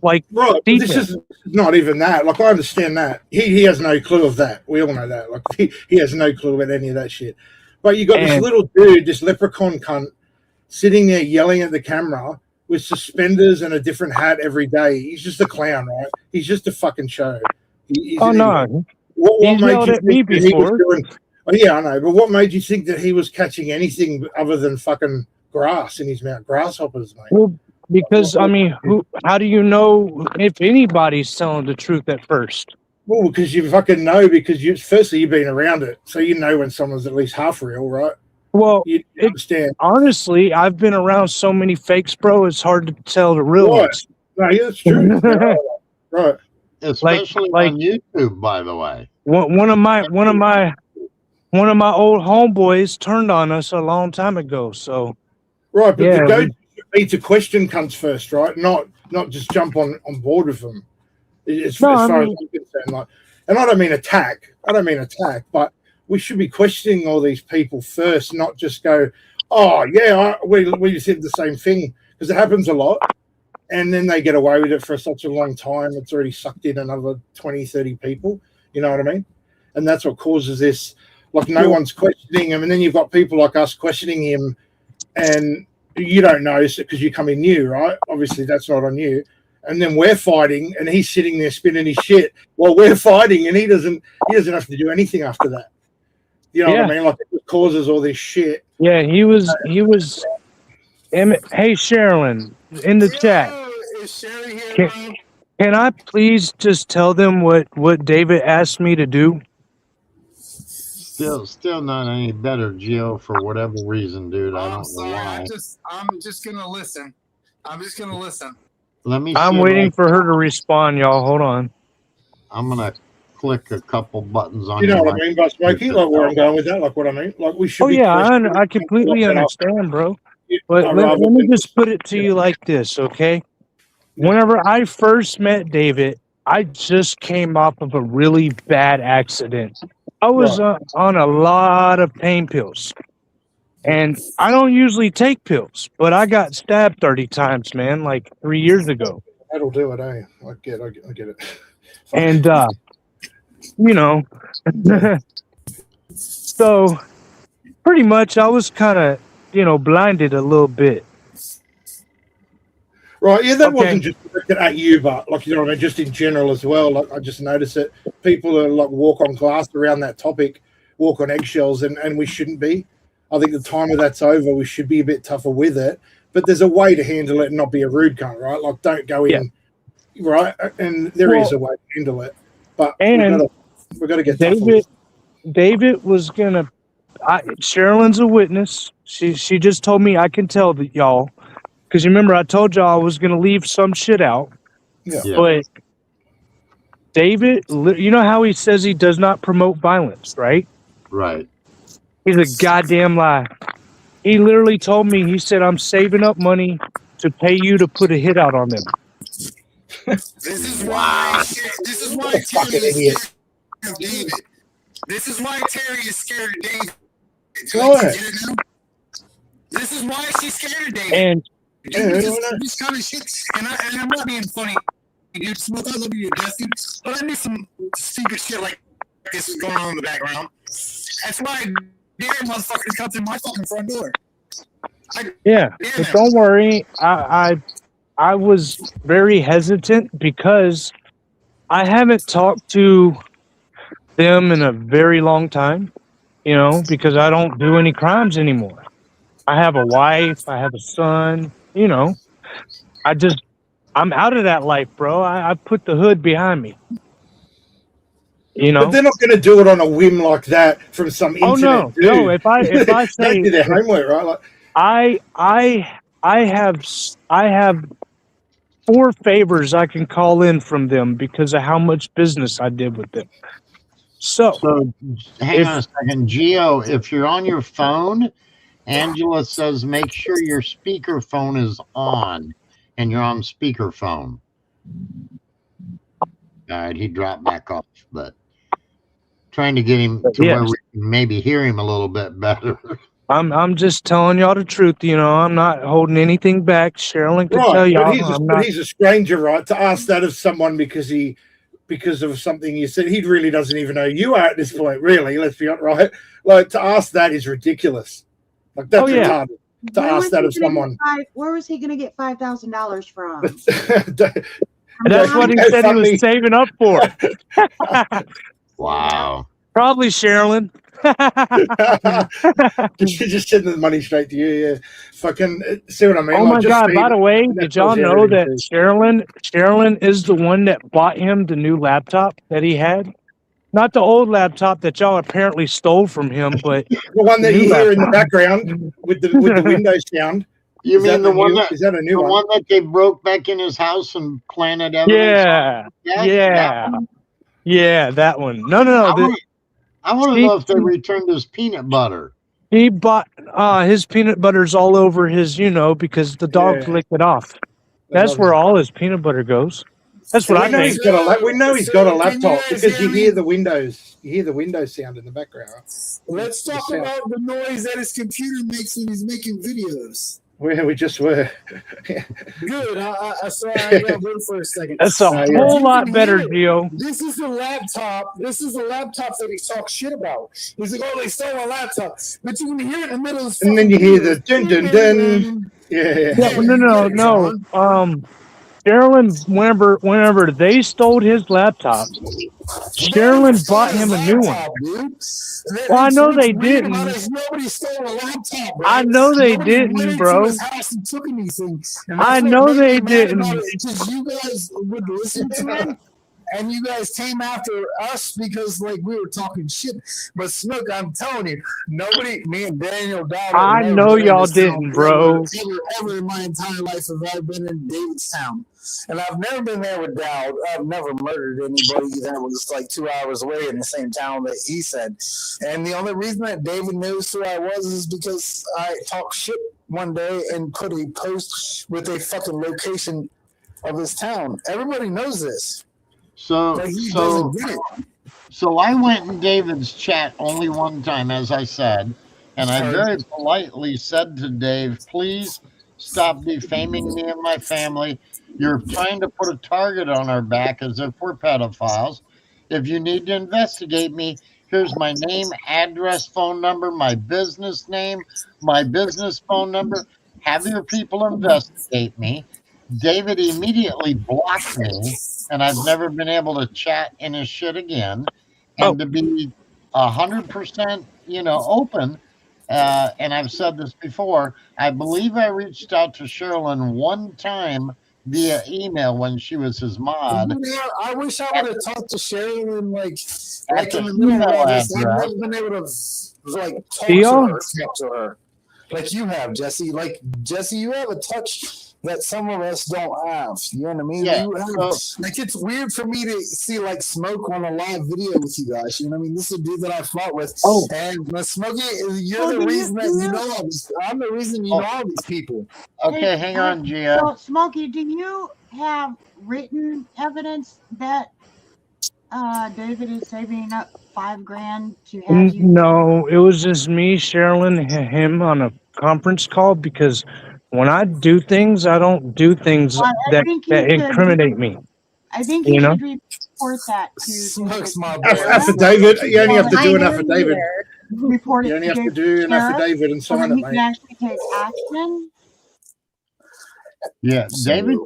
like, right. But detail. this is not even that. Like, I understand that. He has no clue of that. We all know that. Like, he has no clue about any of that shit. But you got this little dude, this leprechaun cunt, sitting there yelling at the camera with suspenders and a different hat every day. He's just a clown, right? He's just a fucking show. No. What He's made yelled you at me think that he was before. doing? Oh, yeah, I know. But what made you think that he was catching anything other than fucking grass in his mouth? Grasshoppers, mate. Well, because, I mean, how do you know if anybody's telling the truth at first? Well, because you fucking know, because firstly, you've been around it. So you know when someone's at least half real, right? Well, you understand. Honestly, I've been around so many fakes, bro, it's hard to tell the real ones. No, yeah, that's true. Right. Especially on YouTube, by the way. One of my old homeboys turned on us a long time ago. So right, but the go to question comes first, right? Not just jump on board with them. As far as I'm concerned, like, and I don't mean attack, but we should be questioning all these people first, not just go, oh yeah, we said the same thing, because it happens a lot. And then they get away with it for such a long time. It's already sucked in another 20, 30 people. You know what I mean? And that's what causes this. Like, no one's questioning him. And then you've got people like us questioning him. And you don't know because you come in new, right? Obviously, that's not on you. And then we're fighting, and he's sitting there spinning his shit while we're fighting, and he doesn't have to do anything after that. You know what I mean? Like, it causes all this shit. Yeah, he was. Hey, Sherilyn, in the chat. Can I please just tell them what David asked me to do? Still not any better, Gio, for whatever reason, dude. I don't know why. I'm just gonna listen. Let me. I'm waiting for her to respond, y'all. Hold on. I'm gonna click a couple buttons on. You know what I mean, by Smokey? Like where I'm going with that? Like what I mean? Like we should. Oh yeah, I completely understand, bro. But let me just put it to you like this, okay? whenever I first met David, I just came off of a really bad accident. I was on a lot of pain pills. And I don't usually take pills, but I got stabbed 30 times, man, like 3 years ago. That'll do it, eh? I get it. And, you know, so pretty much I was kind of, blinded a little bit. Right, yeah, that wasn't just directed at you, but like, you know what I mean, just in general as well. Like, I just noticed that people are like walk on glass around that topic, walk on eggshells, and we shouldn't be. I think the time of that's over. We should be a bit tougher with it, but there's a way to handle it and not be a rude cunt, right? Like, don't go in, right? And there is a way to handle it, but we've got to get tougher. David was gonna. Sherilyn's a witness. She just told me I can tell that y'all, because you remember I told y'all I was gonna leave some shit out. Yeah. But David, you know how he says he does not promote violence, right? Right. He's a goddamn lie. He literally told me, he said, I'm saving up money to pay you to put a hit out on them. This is why Terry is scared of David. This is why Terry is scared of David. This is why she's scared of David. And this kind of shit. And I'm not being funny, dude. Smoke, I love you to death, dude. But I knew some stupid shit like this was going on in the background. That's why damn motherfuckers come through my fucking front door. But don't worry. I was very hesitant because I haven't talked to them in a very long time, because I don't do any crimes anymore. I have a wife, I have a son, I'm out of that life, bro. I put the hood behind me. But they're not going to do it on a whim like that from some internet dude. No. If I say they do their homework, right? Like, I have 4 favors I can call in from them because of how much business I did with them. So hang on a second, Gio. If you're on your phone, Angela says make sure your speaker phone is on, and you're on speakerphone. All right, he dropped back off, but trying to get him to where we can maybe hear him a little bit better. I'm just telling y'all the truth. I'm not holding anything back. Sherilyn can tell y'all. But he's a stranger, right? To ask that of someone because of something you said, he really doesn't even know you are at this point. Really, let's be honest, right? Like, to ask that is ridiculous. Like, that's retarded. To ask that of someone. Where was he going to get $5,000 from? That's what he said he was saving up for. Wow. Probably Sherilyn. just sending the money straight to you. Yeah, fucking see what I mean. Oh my God! By the way, did y'all know that Sherilyn is the one that bought him the new laptop that he had? Not the old laptop that y'all apparently stole from him, but the one that you hear in the background with the Windows sound. You mean the one that is that a new one? The one that they broke back in his house and planted evidence? Yeah, that one. No. I want to know if they returned his peanut butter. He bought his peanut butter's all over his, because the dogs licked it off. That's where all his peanut butter goes. That's what I think. We know he's got a laptop because you hear the Windows. You hear the Windows sound in the background. Let's talk about the noise that his computer makes when he's making videos. Where we just were. Good. I saw I got wait for a second. That's a whole lot better, Gio. This is the laptop. This is the laptop that he talks shit about. He's like, oh, they stole my laptop. But you can hear it in the middle of and then you hear the dun dun dun. Yeah. No. Sherilyn, whenever they stole his laptop, Sherilyn bought him a new one. Well, I know they didn't. Nobody stole a laptop, bro. I know they didn't, bro. I know they didn't. Because you guys would listen to him, and you guys came after us because we were talking shit. But Snook, I'm telling you, nobody, me and Daniel Dowd. I know y'all didn't, bro. Ever in my entire life have I been in Davidstown. And I've never been there with Dowd. I've never murdered anybody that was 2 hours away in the same town that he said. And the only reason that David knows who I was is because I talked shit one day and put a post with a fucking location of his town. Everybody knows this. So But he so doesn't get it. so I went in David's chat only one time, as I said, and I very politely said to Dave, please stop defaming me and my family. You're trying to put a target on our back as if we're pedophiles. If you need to investigate me, here's my name, address, phone number, my business name, my business phone number. Have your people investigate me. David immediately blocked me, and I've never been able to chat in his shit again. And to be 100%, open, and I've said this before, I believe I reached out to Sherilyn one time via email when she was his mod. I wish I would have talked to Sherilyn like At in the the middle of email all this. I've address. never been able to talk to her like you have, Jesse. Like Jesse, you have a touch that some of us don't have. You know what I mean? Yeah, You have, like it's weird for me to see like Smoke on a live video with you guys. You know what I mean? This is a dude that I fought with. Oh. And Smokey, you're the reason that you know all these. I'm the reason you know all these people. Okay, hang on, Gia. So, Smokey, do you have written evidence that David is saving up $5,000 to have you? No, it was just me, Sherilyn, and him on a conference call because when I do things, I don't do things Well, I that think you should- incriminate me. I think you You know? should report that to Smokes my affidavit. You only have to do an Well, affidavit. report it You only to have to David do an Sheriff affidavit and so sign that it, he can mate. actually take action. Yeah, David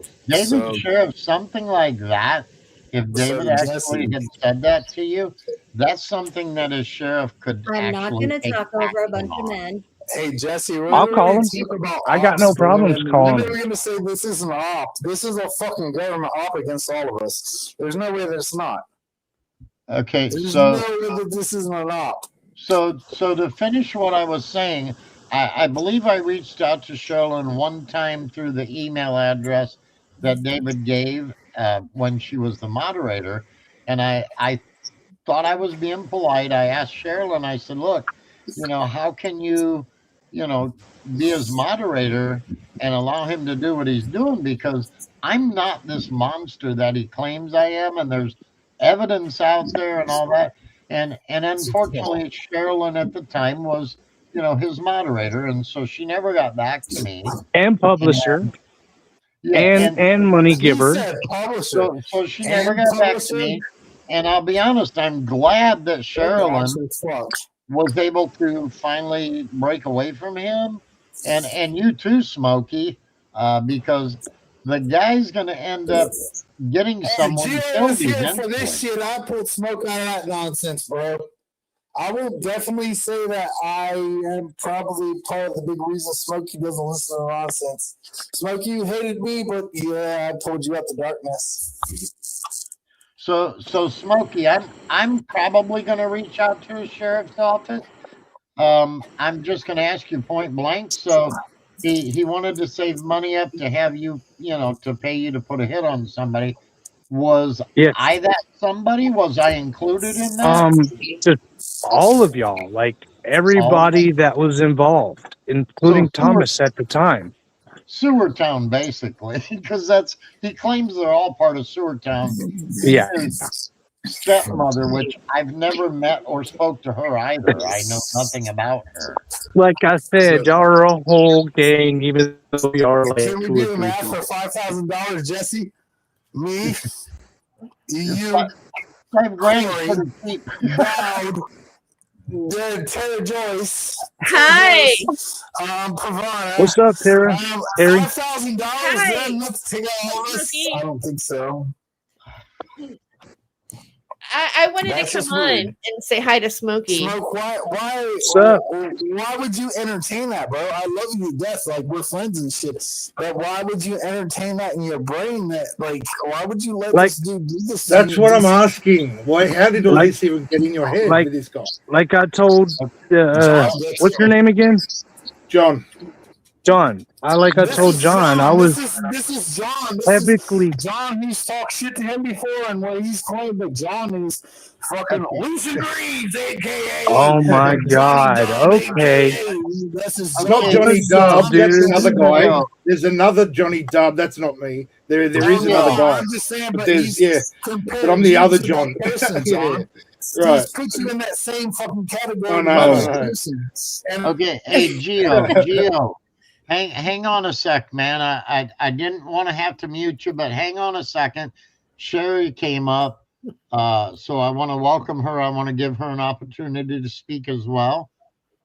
so- Sheriff, something like that. If David actually had said that to you, that's something that a sheriff could I'm not actually going to take talk over a action bunch on. of men. Hey Jesse, I'll call him. I got no problems calling When are him. we going to say this is an op? This is a fucking government op against all of us. There's no way that it's not. Okay, There's so no way that this isn't an op. so to finish what I was saying, I believe I reached out to Sherilyn one time through the email address that David gave when she was the moderator, and I thought I was being polite. I asked Sherilyn, I said, look, how can you, be his moderator and allow him to do what he's doing? Because I'm not this monster that he claims I am, and there's evidence out there and all that. And unfortunately, Sherilyn at the time was, his moderator, and so she never got back to me. And publisher. Yeah, and money giver. So she never got back to me. And I'll be honest, I'm glad that Sherilyn was able to finally break away from him, and you too, Smokey, because the guy's going to end up getting someone killed here for eventually. this shit. I put smoke on that nonsense, bro. I will definitely say that I am probably part of the big reason Smokey doesn't listen to nonsense. Smokey, you hated me, but yeah, I told you out the darkness. So Smokey, I'm probably going to reach out to a sheriff's office. I'm just going to ask you point blank. So he wanted to save money up to have you, to pay you to put a hit on somebody. Was I that somebody? Was I included in that? Just all of y'all, like everybody that was involved, including Thomas at the time. Sewer Town, basically, because he claims they're all part of Sewer Town. Yeah. His stepmother, which I've never met or spoke to her either. I know nothing about her. Like I said, y'all are a whole gang, even though we are like Can we 2 do or the 3 math people. for $5,000, Jesse? Me, you, $5,000 pretty cheap. Dowd, Tara Joyce. Hi. Pavana. What's up, Tara? Terry? $5,000. That's enough to take out all this? I don't think so. I wanted That's to just come on rude. and say hi to Smokey. Smoke, why would you entertain that, bro? I love you to death. Like, we're friends and shit. But why would you entertain that in your brain? That, like, why would you let this dude do this? That's what I'm asking. Why? How did all this even get in your head like- with this guy? Like I told, what's your name again? John. John. I told John, I was This is John. typically. John. He's talked shit to him before, and what he's claimed that John is fucking Lucian Greaves, aka. Oh my God. Okay. This is Not John. Johnny Dub. dude? That's another guy. No. There's another Johnny Dub. That's not me. There is another guy. I'm just saying, But but there's he's but I'm the compared other you to that John. person, Yeah, John. right. He's put you in that same fucking category. I with know, those I know. persons. And Okay, hey Gio, hang on a sec, man. I didn't want to have to mute you, but hang on a second. Sherry came up, so I want to welcome her. I want to give her an opportunity to speak as well.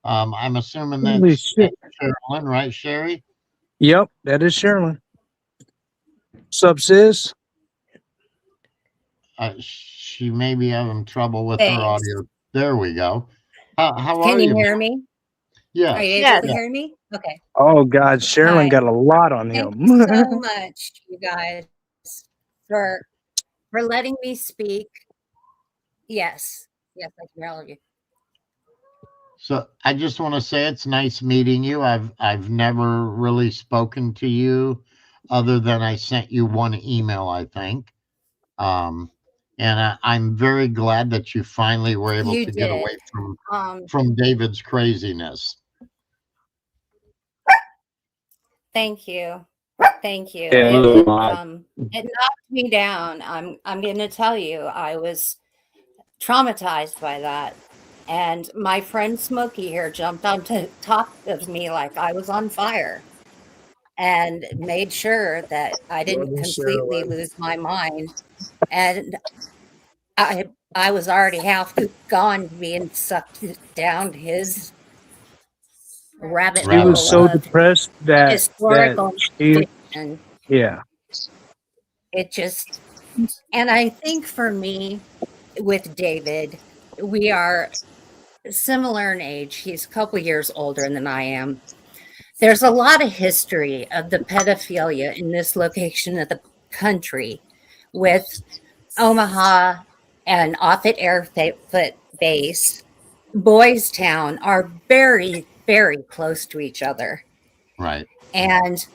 I'm assuming Holy that's shit. Sherilyn, right, Sherry? Yep, that is Sherilyn. Sup, sis? She may be having trouble with Thanks. her audio. There we go. How are Can you you? hear ma'am? me? Yes. Are you able to hear me? Okay. Oh God, Sherilyn Hi. got a lot on Thank him. you so much, you guys, for letting me speak. Yes. Yes, I can hear all of you. So I just want to say it's nice meeting you. I've never really spoken to you other than I sent you one email, I think. And I'm very glad that you finally were able You to get did. away from David's craziness. Thank you. Thank you. Yeah, It lot. knocked me down. I'm going to tell you, I was traumatized by that. And my friend Smokey here jumped on top of me like I was on fire and made sure that I didn't completely lose my mind. And I was already half gone, being sucked down his rabbit She was hole so of depressed that historical she, fiction. yeah. It just, and I think for me, with David, we are similar in age. He's a couple years older than I am. There's a lot of history of the pedophilia in this location of the country, with Omaha and Offutt Air Base, Boys Town are very, very close to each other. Right. And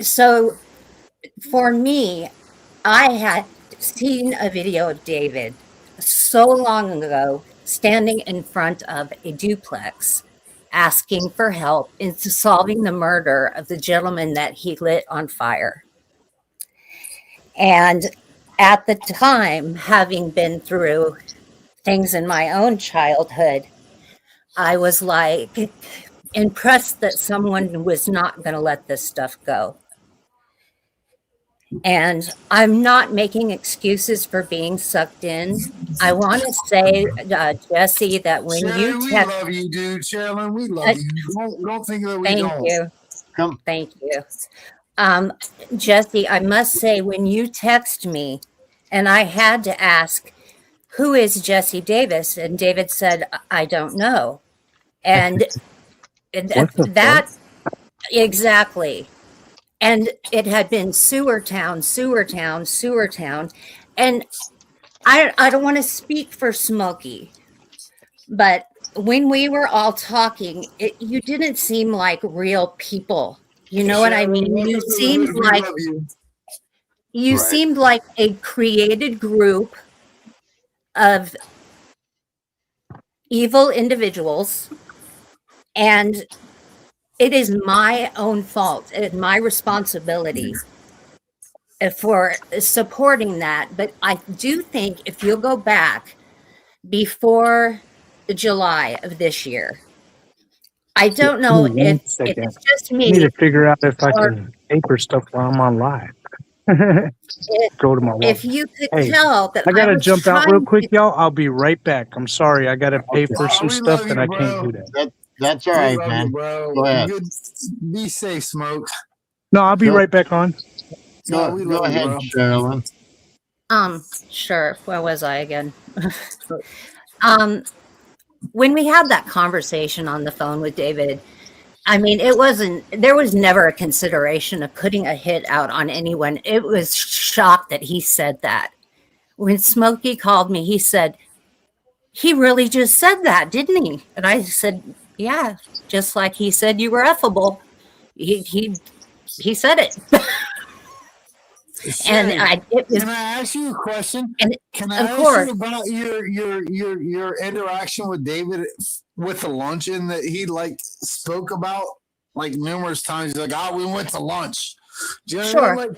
so for me, I had seen a video of David so long ago standing in front of a duplex asking for help in solving the murder of the gentleman that he lit on fire. And at the time, having been through things in my own childhood, I was like impressed that someone was not going to let this stuff go. And I'm not making excuses for being sucked in. I want to say, Jesse, that when Sherilyn, you we text, love you, dude. Sherilyn, we love you. Don't think that we thank don't. you, thank you, Jesse. I must say, when you text me, and I had to ask, "Who is Jesse Davis?" and David said, "I don't know," and that exactly. And it had been sewer town. And I don't want to speak for Smokey, but when we were all talking, you didn't seem like real people. You know what I mean? You seemed like you Right. seemed like a created group of evil individuals, and it is my own fault and my responsibility for supporting that. But I do think if you'll go back before July of this year, I don't know Give me one if second. it's just I need me, to figure out if I or can paper stuff while I'm on live. Go to my wall. if you could Hey, tell that I gotta was jump out real trying quick, y'all. I'll be right back. I'm sorry, I gotta pay for some we stuff love and you, I can't bro. do that. That's all We right, love man. you, bro. Go ahead. Good. Be safe, Smoke. No, I'll be Go- right back on. No, we Go love you, ahead, bro. Sherilyn. Sure. Where was I again? When we had that conversation on the phone with David, I mean, there was never a consideration of putting a hit out on anyone. It was shocked that he said that. When Smokey called me, he said, he really just said that, didn't he? And I said, yeah, just like he said you were effable. he said it. And it was, can I ask you a question? And can I of ask course. you about your interaction with David with the luncheon that he like spoke about like numerous times? He's like, "Oh, we went to lunch." Do you know what I mean? Like,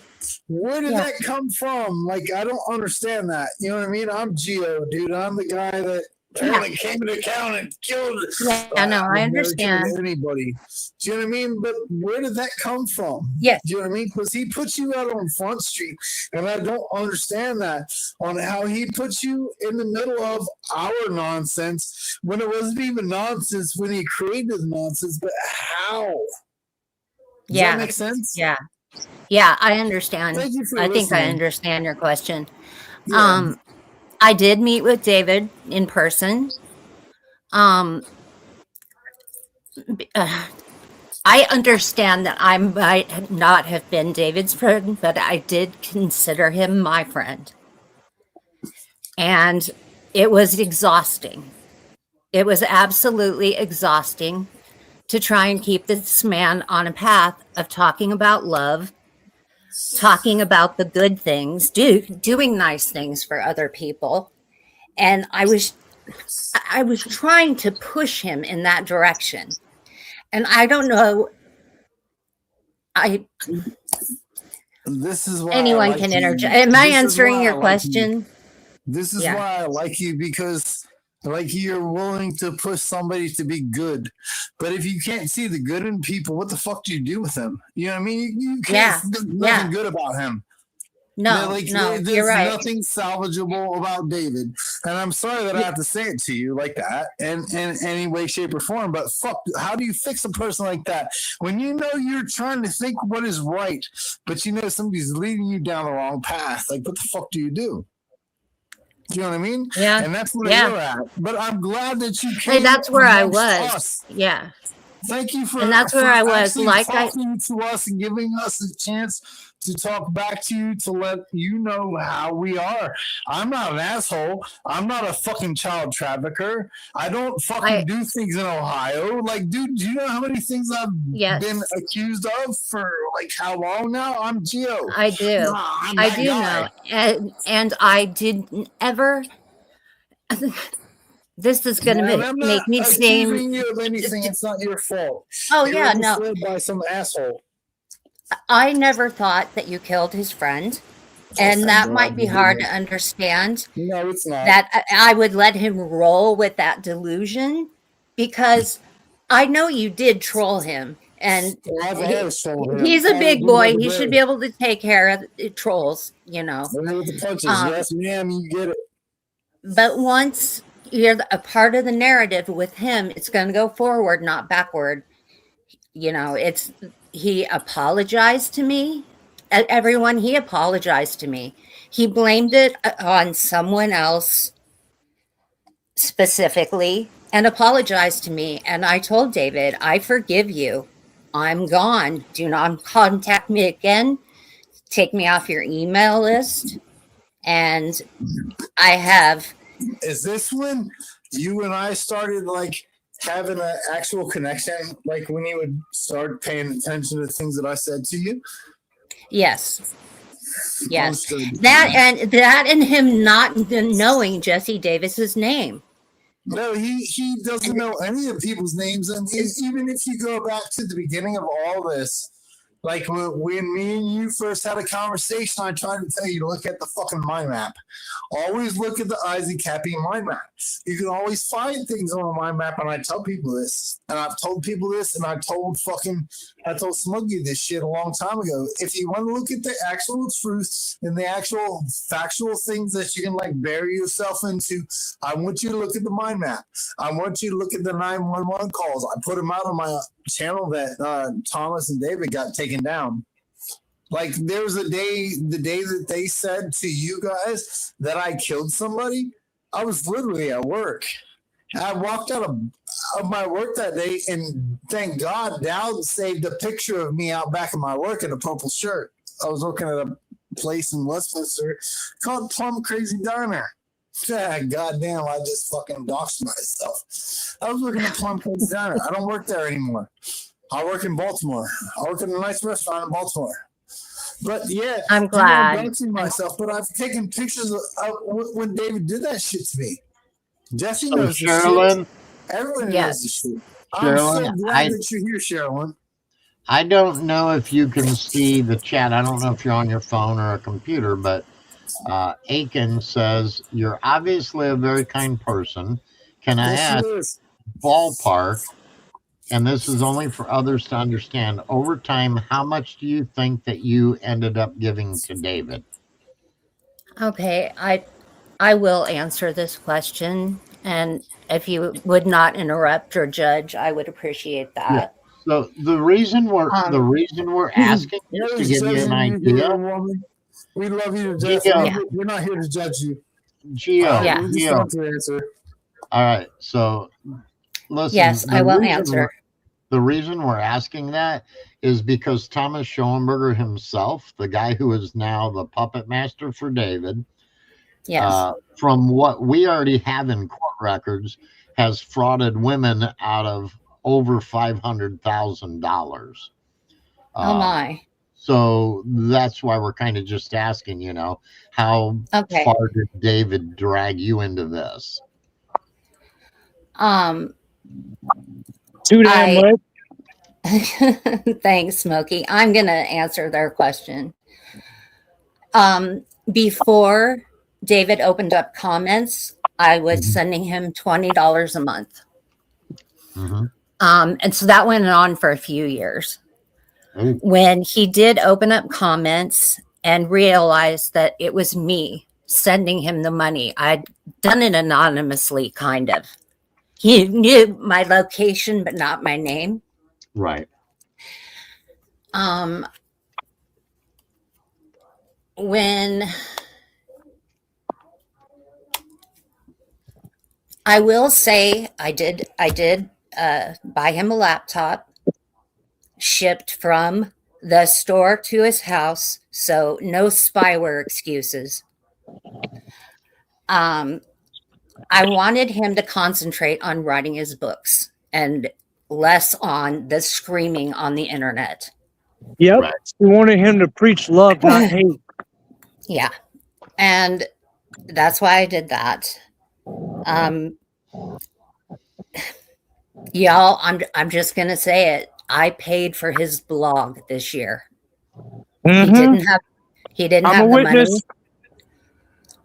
where did that come from? Like, I don't understand that. You know what I mean? I'm Geo, dude. I'm the guy that apparently came into town and killed. Yeah, no, I understand. Anybody? Do you know what I mean? But where did that come from? Yes. Do you know what I mean? Because he put you out on Front Street, and I don't understand that on how he puts you in the middle of our nonsense when it wasn't even nonsense when he created the nonsense. But how? Does that make sense? Yeah. Yeah, I understand. Thank you for I think I listening. understand your question. Yeah. I did meet with David in person. I understand that I might not have been David's friend, but I did consider him my friend. And it was exhausting. It was absolutely exhausting to try and keep this man on a path of talking about love, talking about the good things, doing nice things for other people. And I was trying to push him in that direction. And I don't know, this is why anyone can interject. Am I answering your question? This is why I like you, because like you're willing to push somebody to be good. But if you can't see the good in people, what the fuck do you do with them? You know what I mean? You can't do nothing good about him. No, there's right. nothing salvageable about David. And I'm sorry that I have to say it to you like that in any way, shape, or form. But fuck, how do you fix a person like that when you know you're trying to think what is right, but you know somebody's leading you down the wrong path? Like, what the fuck do you do? Do you know what I mean? Yeah. And that's where you're at. But I'm glad that you came. Hey, that's where I amongst was. us. Yeah. Thank you for, and that's where I was. actually Like talking to us and giving us a chance to talk back to you to let you know how we are. I'm not an asshole. I'm not a fucking child trafficker. I don't fucking do things in Ohio. Like, dude, do you know how many things I've been accused of for like how long now? I'm Geo. I do. I do know. And I didn't ever. This is going to make me seem. You of anything. It's not your fault. Oh, You yeah, were no. misled by some asshole. I never thought that you killed his friend. And that might be hard to understand. No, it's not. That I would let him roll with that delusion because I know you did troll him. And he's a big boy. He should be able to take care of trolls, you know. With the punches. Yes, ma'am, you get it. But once you're a part of the narrative with him, it's going to go forward, not backward. You know, he apologized to me. Everyone, he apologized to me. He blamed it on someone else specifically and apologized to me. And I told David, I forgive you. I'm gone. Do not contact me again. Take me off your email list. And I have. Is this when you and I started like having an actual connection? Like when you would start paying attention to things that I said to you? Yes. Yes. That and him not knowing Jesse Davis's name. No, he doesn't know any of people's names. And even if you go back to the beginning of all this, like when me and you first had a conversation, I tried to tell you to look at the fucking mind map. Always look at the Isaac Cappy mind map. You can always find things on a mind map, and I tell people this. And I've told people this, and I told Smuggy this shit a long time ago. If you want to look at the actual truth and the actual factual things that you can like bury yourself into, I want you to look at the mind map. I want you to look at the 911 calls. I put them out on my channel that Thomas and David got taken down. Like there was the day that they said to you guys that I killed somebody, I was literally at work. I walked out of my work that day, and thank God Dowd saved a picture of me out back of my work in a purple shirt. I was working at a place in Westminster called Plum Crazy Diner. Goddamn, I just fucking doxed myself. I was working at Plum Crazy Diner. I don't work there anymore. I work in Baltimore. I work in a nice restaurant in Baltimore. But yeah, I'm I'm glad. embarrassing myself. But I've taken pictures of when David did that shit to me. Jesse So knows the Sherilyn, shit. Everybody Yes. knows the shit. I'm so Sherilyn, glad that you're here, Sherilyn. I don't know if you can see the chat. I don't know if you're on your phone or a computer, but Aiken says, you're obviously a very kind person. Can I Yes, she ask, is. ballpark, and this is only for others to understand, over time, how much do you think that you ended up giving to David? Okay, I will answer this question, and if you would not interrupt or judge, I would appreciate that. So the reason we're asking is to Nobody's give you an judging you, idea. woman. We love you to death. Gio, We're not here to judge you. Gio, We just want to answer. All right. So listen. Yes, I will answer. The reason we're asking that is because Thomas Schoenberger himself, the guy who is now the puppet master for David, Yes. From what we already have in court records, has frauded women out of over $500,000. Oh my. So that's why we're kind of just asking, how Okay. far did David drag you into this? Too damn much. Thanks, Smokey. I'm gonna answer their question. Before David opened up comments, I was sending him $20 a month. And so that went on for a few years. When he did open up comments and realized that it was me sending him the money, I'd done it anonymously, kind of. He knew my location, but not my name. Right. When I will say I did buy him a laptop shipped from the store to his house, so no spyware excuses. I wanted him to concentrate on writing his books and less on the screaming on the internet. Yep. Right. We wanted him to preach love, not hate. Yeah. And that's why I did that. Y'all, I'm just gonna say it. I paid for his blog this year. He didn't have the money.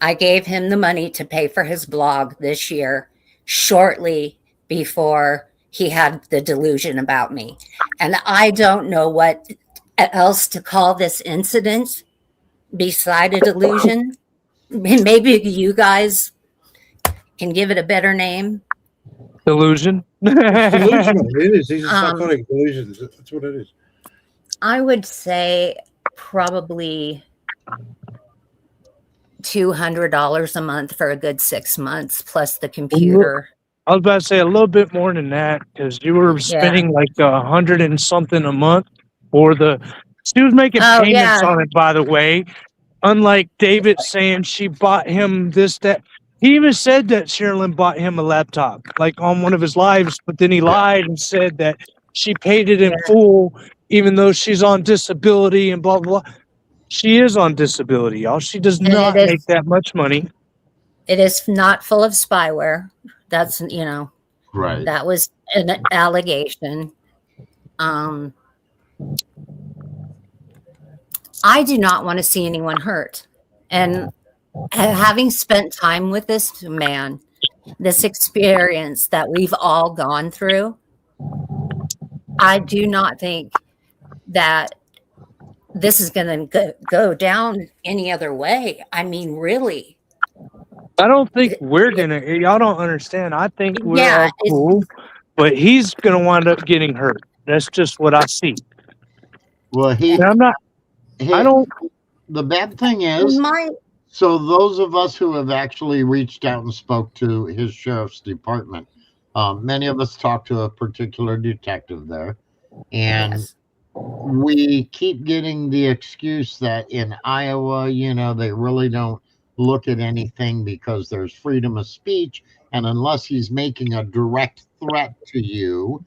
I gave him the money to pay for his blog this year, shortly before he had the delusion about me. And I don't know what else to call this incident beside a delusion. Maybe you guys can give it a better name. Delusion. Delusional. It is. These are psychotic delusions. That's what it is. I would say probably $200 a month for a good 6 months, plus the computer. I was about to say a little bit more than that, because you were spending like $100 and something a month for the. She was making payments on it, by the way. Unlike David saying she bought him this, that. He even said that Sherilyn bought him a laptop, like on one of his lives, but then he lied and said that she paid it in full, even though she's on disability and blah, blah, blah. She is on disability, y'all. She does not make that much money. It is not full of spyware. That's, right. That was an allegation. I do not want to see anyone hurt. And having spent time with this man, this experience that we've all gone through, I do not think that this is going to go down any other way. I mean, really. I don't think we're going to. Y'all don't understand. I think we're all cool, but he's going to wind up getting hurt. That's just what I see. Well, I'm not. I don't. The bad thing is, so those of us who have actually reached out and spoke to his sheriff's department, many of us talked to a particular detective there, and we keep getting the excuse that in Iowa, they really don't look at anything because there's freedom of speech, and unless he's making a direct threat to you,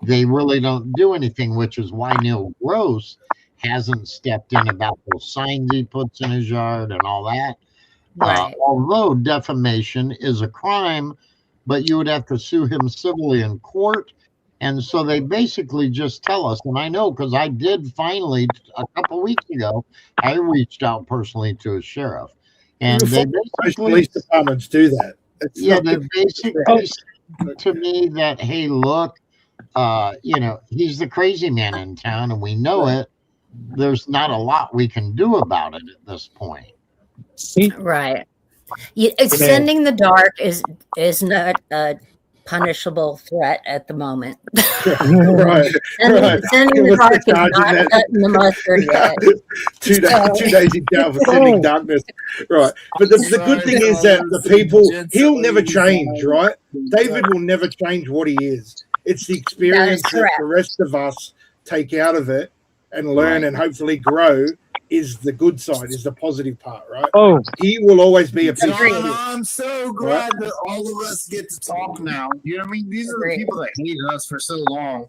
they really don't do anything, which is why Neil Gross hasn't stepped in about those signs he puts in his yard and all that. Right. Although defamation is a crime, but you would have to sue him civilly in court. And so they basically just tell us, and I know because I did finally, a couple weeks ago, I reached out personally to a sheriff. And they Most basically, police departments do that. It's yeah, not they good. basically said to me that, hey, look, he's the crazy man in town and we know it. There's not a lot we can do about it at this point. Right. Sending the dark is not a punishable threat at the moment. Right. Sending the dark is not cutting the mustard yet. 2 days in jail for sending darkness. Right. But the good thing is that the people, he'll never change, right? David will never change what he is. It's the experience that the rest of us take out of it and learn and hopefully grow is the good side, is the positive part, right? Oh, he will always be a piece of John, shit. I'm so glad that all of us get to talk now. You know what I mean? These are the people that hated us for so long.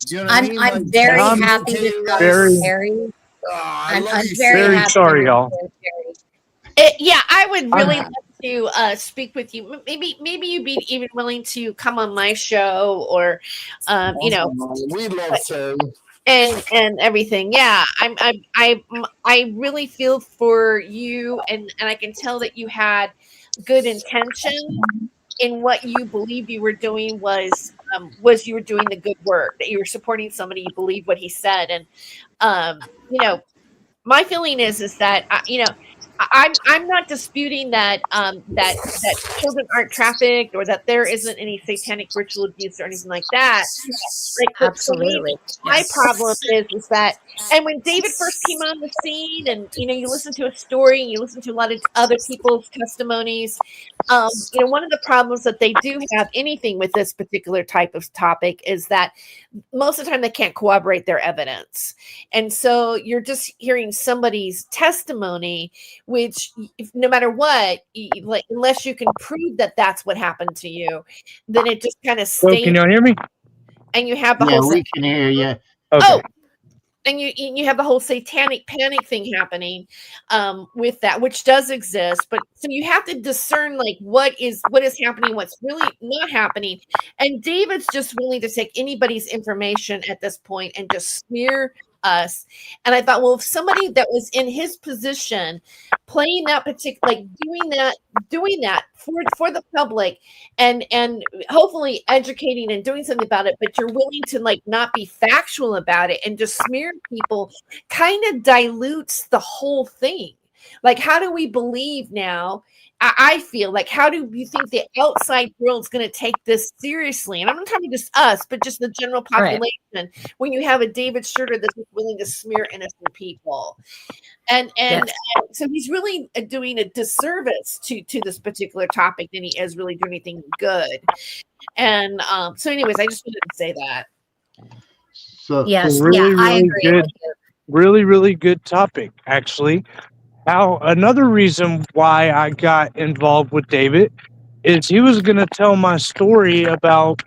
Do you know what I mean? I'm very happy to talk to Terry. I'm very happy sorry, y'all. Yeah, I would really like to speak with you. Maybe you'd be even willing to come on my show, or we'd love to. And everything. Yeah, I really feel for you, and I can tell that you had good intention in what you believed you were doing was you were doing the good work, that you were supporting somebody, you believe what he said. And my feeling is that I'm not disputing that that children aren't trafficked, or that there isn't any satanic ritual abuse or anything like that. Like, absolutely. My problem is that, and when David first came on the scene, and you listen to a story, and you listen to a lot of other people's testimonies, one of the problems that they do have anything with this particular type of topic is that most of the time they can't corroborate their evidence, and so you're just hearing somebody's testimony, which no matter what, unless you can prove that that's what happened to you, then it just kind of stays. Can y'all hear me? And you have the Yeah, whole we can hear you. Okay. And you have the whole satanic panic thing happening with that, which does exist. But so you have to discern like what is happening, what's really not happening. And David's just willing to take anybody's information at this point and just smear us. And I thought, well, if somebody that was in his position playing that particular, like doing that for the public, and hopefully educating and doing something about it, but you're willing to like not be factual about it and just smear people, kind of dilutes the whole thing. Like, how do we believe now? I feel like, how do you think the outside world is going to take this seriously? And I'm not talking just us, but just the general population. Right. When you have a David Schroeder that's willing to smear innocent people, and so he's really doing a disservice to this particular topic than he is really doing anything good. And so, anyways, I just wanted to say that. So yes, really agree good, with you. really good topic, actually. Now, another reason why I got involved with David is he was going to tell my story about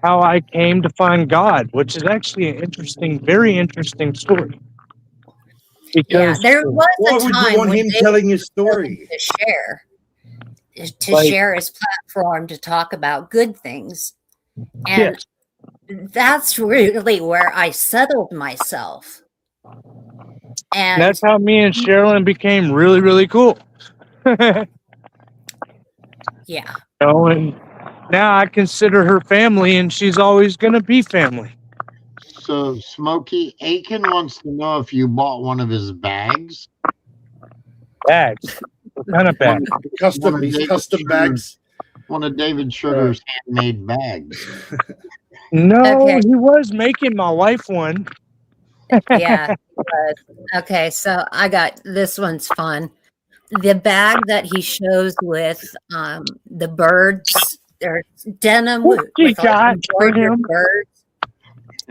how I came to find God, which is actually an interesting, very interesting story. Because there was why a would time you want when him David telling his was story? willing to share his platform to talk about good things, and that's really where I settled myself. And that's how me and Sherilyn became really, really cool. Yeah. And now I consider her family, and she's always going to be family. So Smokey Aiken wants to know if you bought one of his bags. Bags? What kind of bag? Custom bags. One of David Schroeder's handmade bags. No, he was making my wife one. Yeah, it was. Okay, so I got this one's fun. The bag that he shows with the birds, they're denim with like embroidered birds.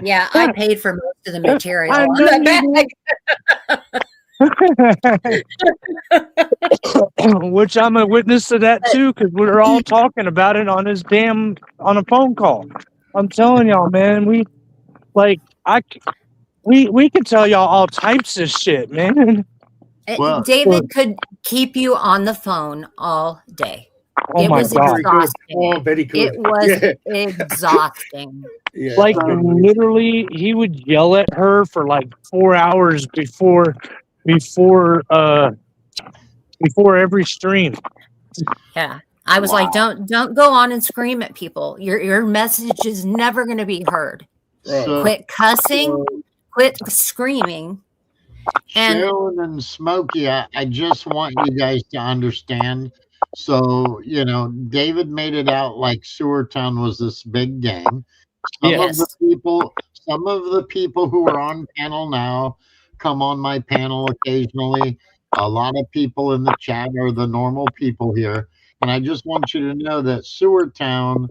Yeah, I paid for most of the material on the bag. Which I'm a witness to that too, because we're all talking about it on a phone call. I'm telling y'all, man, Like we could tell y'all all types of shit, man. David could keep you on the phone all day. Oh It my was God. exhausting. Oh, very good. It was Yeah. exhausting. Yeah. Like literally, he would yell at her for like 4 hours before every stream. Yeah. I was like, don't go on and scream at people. Your message is never going to be heard. So- Quit cussing, quit screaming. And Sharon and Smokey, I just want you guys to understand. So, David made it out like Sewertown was this big gang. Some of the people who are on panel now come on my panel occasionally. A lot of people in the chat are the normal people here. And I just want you to know that Sewertown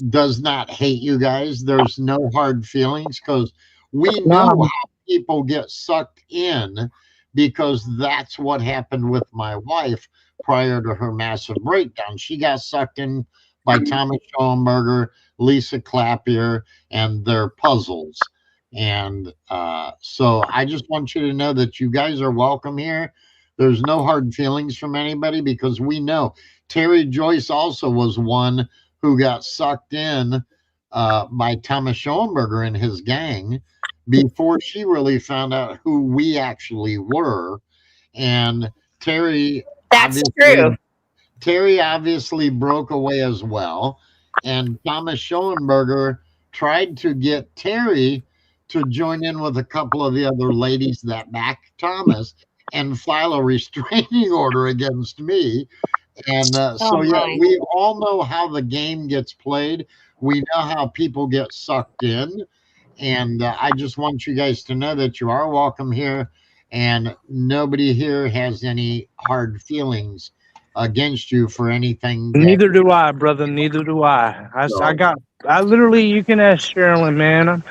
does not hate you guys. There's no hard feelings because we know how people get sucked in, because that's what happened with my wife prior to her massive breakdown. She got sucked in by Thomas Schoenberger, Lisa Clapier, and their puzzles. And so I just want you to know that you guys are welcome here. There's no hard feelings from anybody, because we know Terry Joyce also was one who got sucked in by Thomas Schoenberger and his gang before she really found out who we actually were. And Terry, Terry obviously broke away as well. And Thomas Schoenberger tried to get Terry to join in with a couple of the other ladies that backed Thomas and file a restraining order against me. And we all know how the game gets played. We know how people get sucked in. And I just want you guys to know that you are welcome here. And nobody here has any hard feelings against you for anything. Neither do I, brother. Neither do I. I literally, you can ask Sherilyn, man.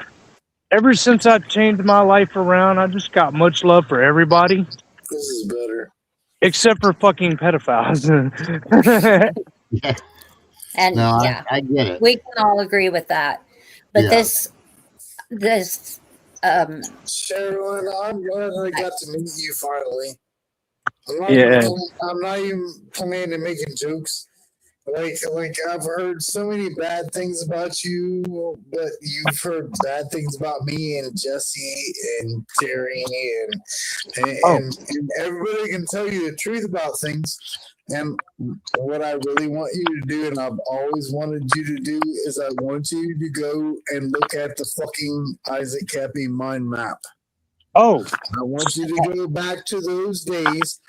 Ever since I changed my life around, I just got much love for everybody. This is better. Except for fucking pedophiles. And No, yeah, I get it. we can all agree with that. But Yeah. this Sherilyn, I'm glad I got to meet you finally. I'm not even planning on making jokes. Like I've heard so many bad things about you, but you've heard bad things about me and Jesse and Terry and everybody can tell you the truth about things. And what I really want you to do, and I've always wanted you to do, is I want you to go and look at the fucking Isaac Cappy mind map. Oh. I want you to go back to those days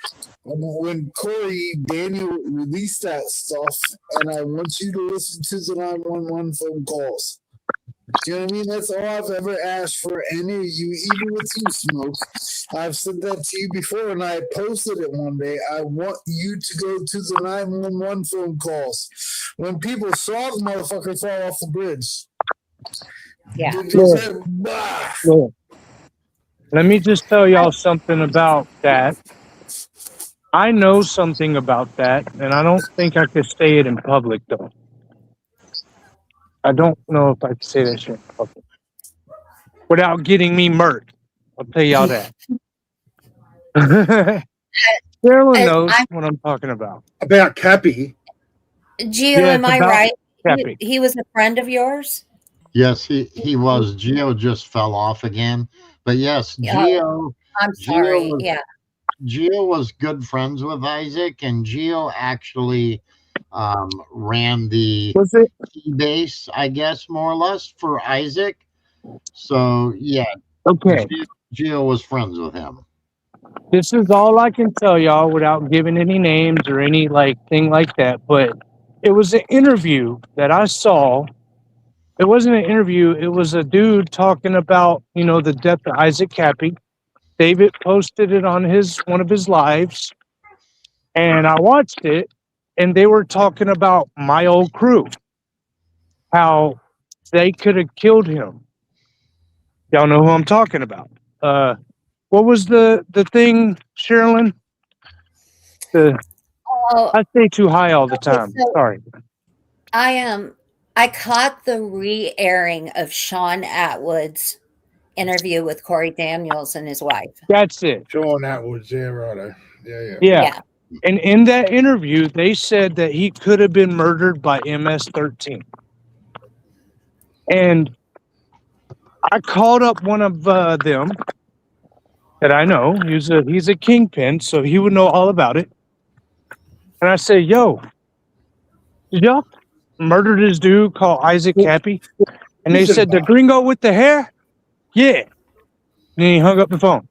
when Corey Daniel released that stuff, and I want you to listen to the 911 phone calls. Do you know what I mean? That's all I've ever asked for any of you, even with you, Smoke. I've said that to you before, and I posted it one day. I want you to go to the 911 phone calls. When people saw the motherfucker fall off the bridge. Yeah. Let me just tell y'all something about that. I know something about that, and I don't think I could say it in public, though. I don't know if I could say that shit in public without getting me murked. I'll tell y'all that. Sherilyn knows what I'm talking about. About Cappy. Gio, Yeah, am it's I about right? Cappy. He was a friend of yours? Yes, he was. Gio just fell off again. But yes, Gio. I'm sorry. Gio was good friends with Isaac, and Gio actually ran the key base, I guess, more or less, for Isaac. So yeah. Okay. Gio was friends with him. This is all I can tell y'all without giving any names or any thing like that. But it was an interview that I saw. It wasn't an interview. It was a dude talking about, the death of Isaac Cappy. David posted it on one of his lives, and I watched it, and they were talking about my old crew, how they could have killed him. Y'all know who I'm talking about. What was the thing, Sherilyn? I stay too high all the time. So Sorry. I I caught the re-airing of Sean Atwood's interview with Corey Daniels and his wife. That's it. Sean Atwood's, yeah, righto. Yeah. Yeah. And in that interview, they said that he could have been murdered by MS-13. And I called up one of them that I know. He's a kingpin, so he would know all about it. And I said, "Yo, did y'all murder this dude called Isaac Cappy?" And they said, "The gringo with the hair?" Yeah. And then he hung up the phone.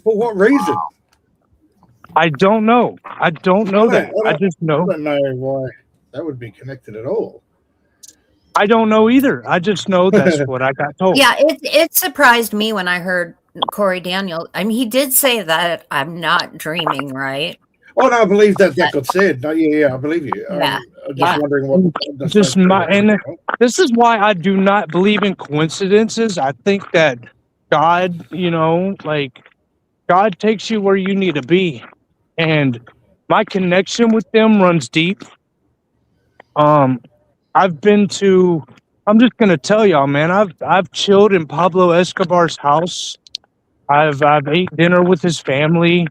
For what reason? I don't know. I don't know that. I just know. I don't know why that would be connected at all. I don't know either. I just know that's what I got told. Yeah, it surprised me when I heard Corey Daniels. I mean, he did say that I'm not dreaming, right? Oh no, I believe that got said. No, yeah, I believe you. Yeah. I'm just wondering what. And this is why I do not believe in coincidences. I think that God, God takes you where you need to be, and my connection with them runs deep. I've been to. I'm just gonna tell y'all, man. I've chilled in Pablo Escobar's house. I've ate dinner with his family.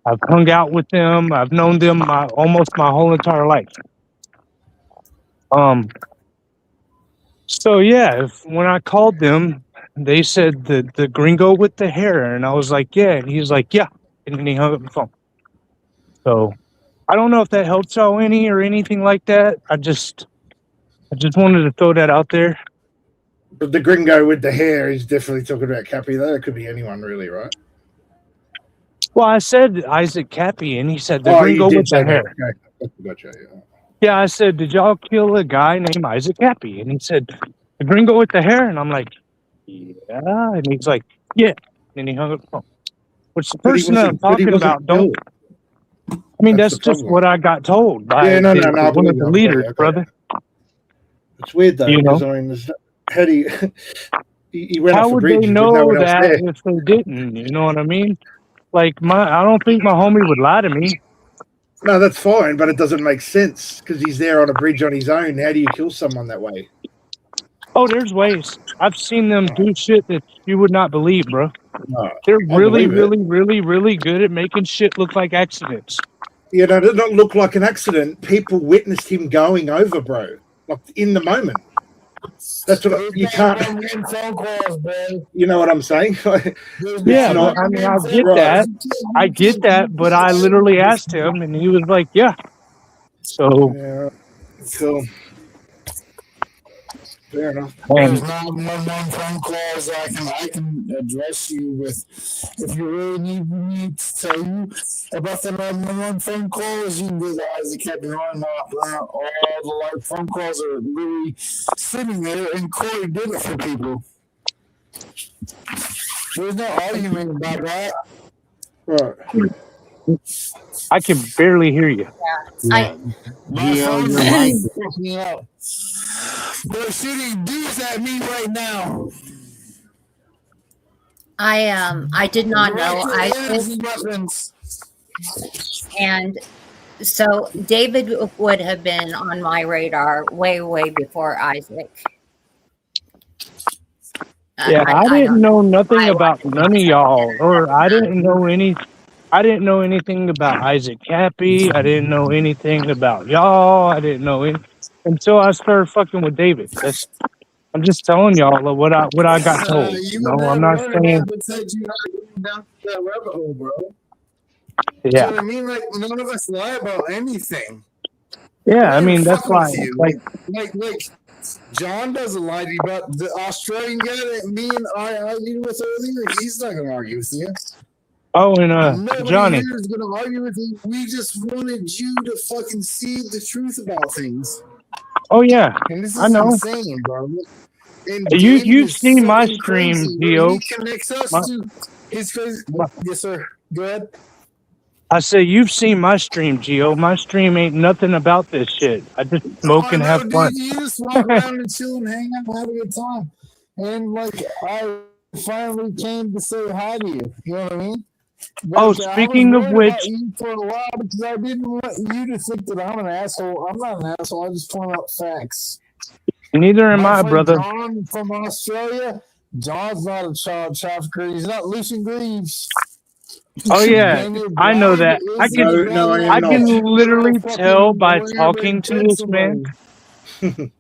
I've hung out with them. I've known them almost my whole entire life. So yeah, when I called them, they said the gringo with the hair, and I was like, yeah, and he was like, yeah, and then he hung up the phone. So I don't know if that helps y'all any or anything like that. I just wanted to throw that out there. But the gringo with the hair is definitely talking about Cappy, though. It could be anyone, really, right? Well, I said Isaac Cappy, and he said the gringo with the hair. Okay. Gotcha, yeah. Yeah, I said, did y'all kill a guy named Isaac Cappy? And he said, the gringo with the hair? And I'm like, yeah. And he's like, yeah. And he hung up the phone. Which the person that I'm talking about don't. I mean, that's just what I got told by one of the leaders, brother. It's weird, though, because, I mean, he went how off a would bridge. they There's know no one else that there. if they didn't? You know what I mean? Like, I don't think my homie would lie to me. No, that's fine, but it doesn't make sense because he's there on a bridge on his own. How do you kill someone that way? Oh, there's ways. I've seen them do shit that you would not believe, bro. No, They're I really, believe it. really, really, really good at making shit look like accidents. You know, it did not look like an accident. People witnessed him going over, bro. Like in the moment. That's what you can't. You know what I'm saying? Yeah, I mean, I get that. I get that, but I literally asked him, and he was like, "Yeah." So, yeah, cool. Fair enough. There's 911 phone calls I can address you with. If you really need me to tell you about the 911 phone calls, you can do the Isaac Cappy on. All the live phone calls are really sitting there, and Corey did it for people. There's no argument about that. Right. I can barely hear you. My phone's freaking me out. They're shooting dudes at me right now. I did not know Isaac. And so David would have been on my radar way, way before Isaac. Yeah, I didn't know nothing about none of y'all, or I didn't know anything about Isaac Cappy. I didn't know anything about y'all. I didn't know it until I started fucking with David. I'm just telling y'all what I got told. I'm not saying. Down that rabbit hole, bro. Yeah. You know what I mean? Like, none of us lie about anything. Yeah, I mean that's why. Like John doesn't lie to you about the Australian guy that me and I argued with earlier. He's not gonna argue with you. Oh, and Nobody Johnny. here is gonna argue with you. We just wanted you to fucking see the truth about things. Oh yeah, And this is I know. insane, bro. And You've seen my stream, Gio. He connects us to his crazy. Yes, sir. Go ahead. I say you've seen my stream, Gio. My stream ain't nothing about this shit. I just smoke and have fun. You just walk around and chill and hang out and have a good time. And like I finally came to say hi to you. You know what I mean? Oh, speaking of which, for a while because I didn't want you to think that I'm an asshole. I'm not an asshole. I just point out facts. Neither am My I, friend brother. John from Australia. John's not a child trafficker. He's not Lucian Greaves. Oh yeah, Daniel I know Bride that. I isn't can, No, I driving I am like a can not. two-year-old literally tell fucking by wherever talking to dead this man. somebody.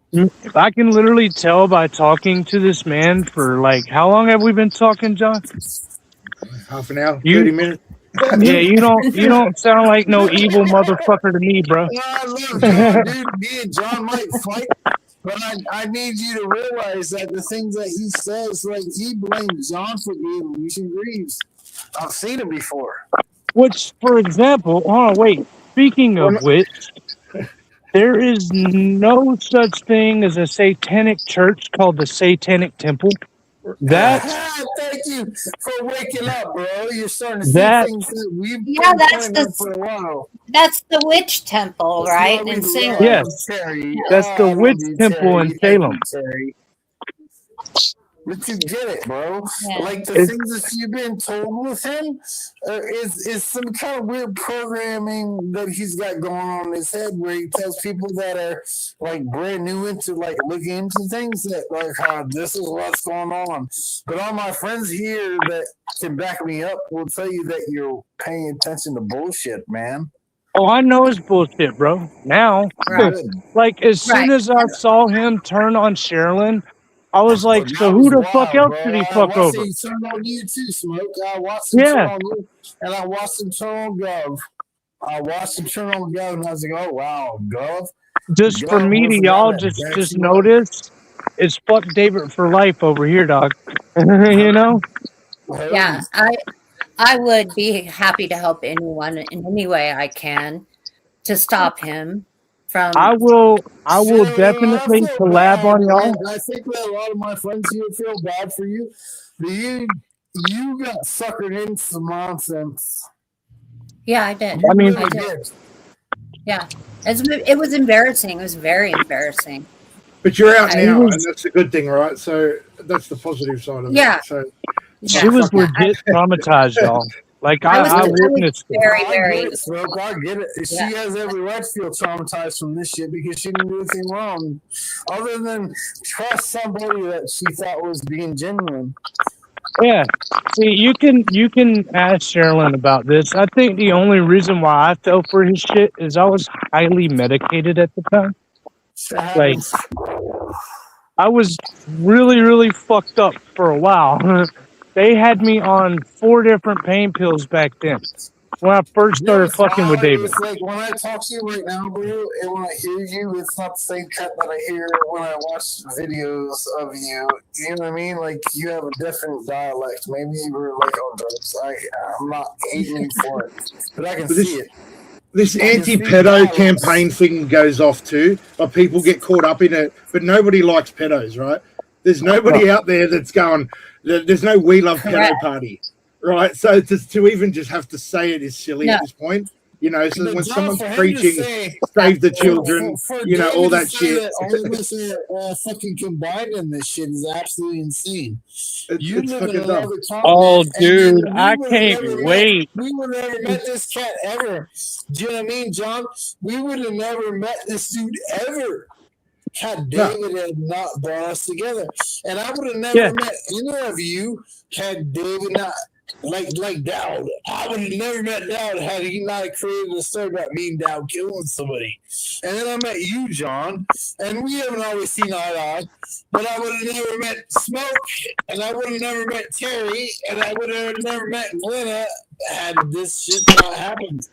I can literally tell by talking to this man for like how long have we been talking, John? Half an hour, You 30 minutes. Yeah, you don't sound like no evil motherfucker to me, bro. I love John, dude. Me and John might fight, but I need you to realize that the things that he says, like he blames John for being Lucian Greaves. I've seen him before. Which, for example, wait. Speaking of which, there is no such thing as a satanic church called the Satanic Temple. That's Thank you for waking up, bro. You're starting to see that. things that we've Yeah, been that's pointing out for a while. that's the witch temple, right? In Salem. Yes, Terry. that's the I love witch you, temple Terry. in Thank Salem. you, Terry. But you get it, bro. Yeah. Like the It's- things that you've been told with him is some kind of weird programming that he's got going on in his head, where he tells people that are like brand new into like looking into things that like this is what's going on. But all my friends here that can back me up will tell you that you're paying attention to bullshit, man. Oh, I know it's bullshit, bro. Now, Right. like as soon Right. as I saw him turn on Sherilyn, I was like, That so who was the fuck wild, else bro. did he I fuck watched over? him turn on you too, Smoke. I watched him turn Yeah, on you, and I watched him turn on Gov. I watched him turn on Gov, and I was like, oh, wow, Gov. just for Gov me was to the guy y'all that backed just you up. notice, it's fuck David for life over here, dog. You know? Yeah, I would be happy to help anyone in any way I can to stop him from. I will Shit, I definitely feel collab bad, on man. y'all. I think that a lot of my friends here feel bad for you. But you got suckered into some nonsense. Yeah, I did. You I mean, really did. did. Yeah, it was embarrassing. It was very embarrassing. But you're out I- now, was- and that's a good thing, right? So that's the positive side of Yeah. it. So She was legit traumatized, y'all. Like I witnessed it. very, I very. get it, Smoke. I get it. She Yeah. has every right to feel traumatized from this shit because she didn't do anything wrong, other than trust somebody that she thought was being genuine. Yeah. See, you can ask Sherilyn about this. I think the only reason why I fell for his shit is I was highly medicated at the time. Like I was really, really fucked up for a while. They had me on 4 different pain pills back then when I first started fucking with David. It's like when I talk to you right now, bro, and when I hear you, it's not the same cut that I hear when I watch videos of you. You know what I mean? Like you have a different dialect. Maybe you were like on drugs. I'm not hating you for it, but I can see it. This I can see anti-pedo violence. campaign thing goes off too. Like people get caught up in it, but nobody likes pedos, right? There's nobody out there that's going. There's no "We Love Pedo" Correct. party, right? So to even just have to say it is silly No. at this point. You know, so But when John, someone's for him to preaching say- "Save the children," for you know, David all to that say shit. that all of us are fucking combined in this shit is absolutely insane. You It's live in fucking another dumb. continent. Oh, and dude, we I would've can't never wait. we would have never met this cat ever. Do you know what I mean, John? We would have never met this dude ever had David had not brought us together. And I would have never met any of you had David not like Dowd. I would have never met Dowd had he not created a story about me and Dowd killing somebody. And then I met you, John, and we haven't always seen eye to eye. But I would have never met Smoke, and I would have never met Terry, and I would have never met Glenna had this shit not happened.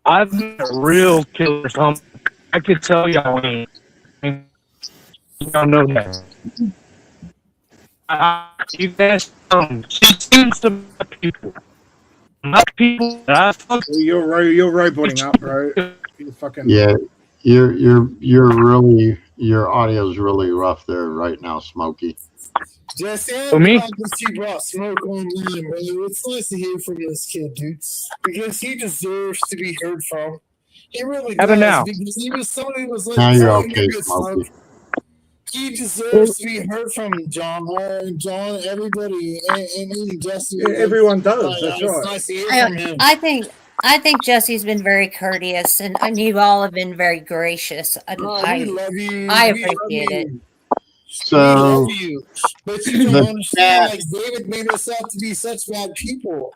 I've met real killers. I could tell y'all ain't. Y'all know that. You guys, she seems to met people. Not people that I fuck. You're roboting up, bro. You're fucking Yeah, you're really, your audio's really rough there right now, Smokey. Jesse, For I'm me? glad that you brought Smoke online, bro. It's nice to hear from this kid, dude, because he deserves to be heard from. He really How about does, now? because he was somebody who was like, Now you're "Oh, okay, good, Smoke." Smokey. He deserves to be heard from, John. John, everybody, and even Jesse. Yeah, everyone does. Like, That's it's right. nice to hear from him. I think I think Jesse's been very courteous, and you all have been very gracious. And Oh, we love you. I We love appreciate it. you. So we love you. But you don't the understand, chat. like David made us out to be such bad people.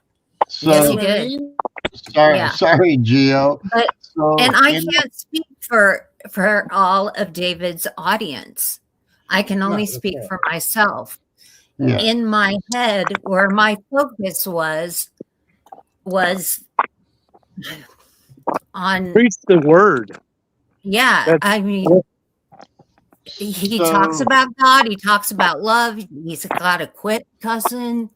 So Yes, You he know what I did. mean? sorry, Yeah. sorry, Gio. But So and I in can't speak for all of David's audience. I can No, only that's speak right. for myself. yeah. In my head, where my focus was on Preach the word. yeah. That's I mean, what he talks So about God. He talks about love. He's got to quit cussing.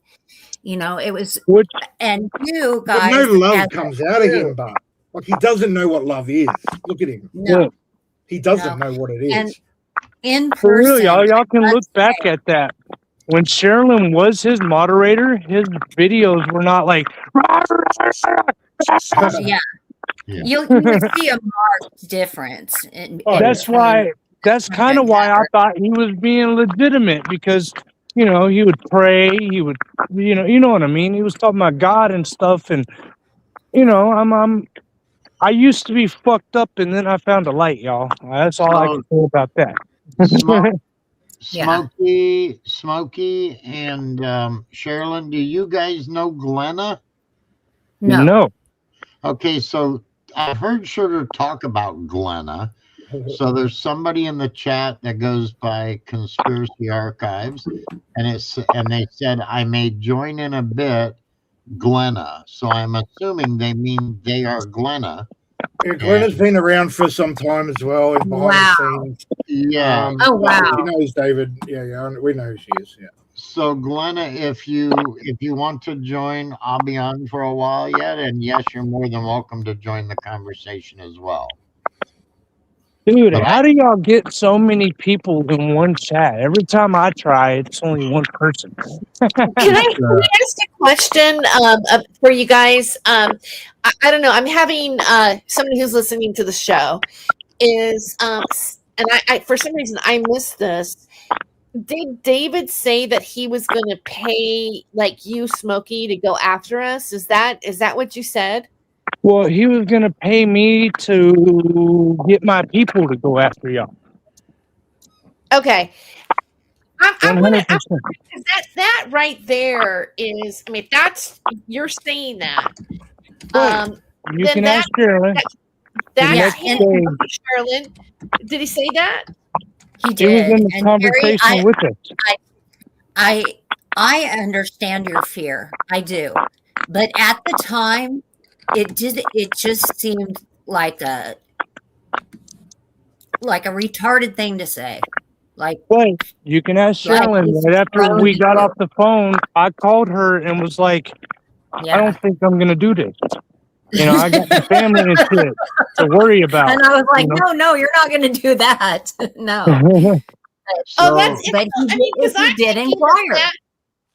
You know, it was, which and you But no guys love as a comes out of him, group, but like he doesn't know what love is. Look at him. no, look, He doesn't no. know what it And is. in for real, person, y'all can I look must back at that. When Sherilyn was his moderator, his videos were not like say, yeah, yeah. you would see a marked difference Oh in yeah. between. that's kind of And why I thought he was being legitimate because he would pray, he would you know what I mean? He was talking about God and stuff, and I used to be fucked up and then I found a light, y'all. That's all I So can say about that. yeah, Smokey, and Sherilyn, do you guys know Glenna? no, No. Okay, so I've heard Sugar talk about Glenna. So there's somebody in the chat that goes by Conspiracy Archives, and they said I may join in a bit, Glenna. So I'm assuming they mean they are Glenna. Yeah, Glenna's been around for some time as well, and behind wow, the scenes. Yeah. oh wow, She knows David. Yeah, we know who she is. Yeah. So Glenna, if you want to join, I'll be on for a while yet, and yes, you're more than welcome to join the conversation as well. Dude, But how do y'all get so many people in one chat? Every time I try, it's only one person. Can I ask a question for you guys? I don't know. I'm having somebody who's listening to the show is and I for some reason I missed this. Did David say that he was going to pay like you, Smokey, to go after us? Is that what you said? Well, he was gonna pay me to get my people to go after y'all. Okay. I'm gonna 100%. that right there is. I mean, that's you're saying that. You Then can that ask Sherilyn. that's yeah, him, and- Sherilyn. Did he say that? he He was did. in the And conversation Terry, with us. I understand your fear. I do. But at the time, it just seemed like a retarded thing to say. Like But you can ask Like Sherilyn. he's Right after thrown we got you. off the phone, I called her and was like, I yeah. don't think I'm gonna do this. I got my family and shit to worry about. And I was like, you know? no, you're not going to do that. No. Oh, that's But I mean, because he I'm did thinking inquire.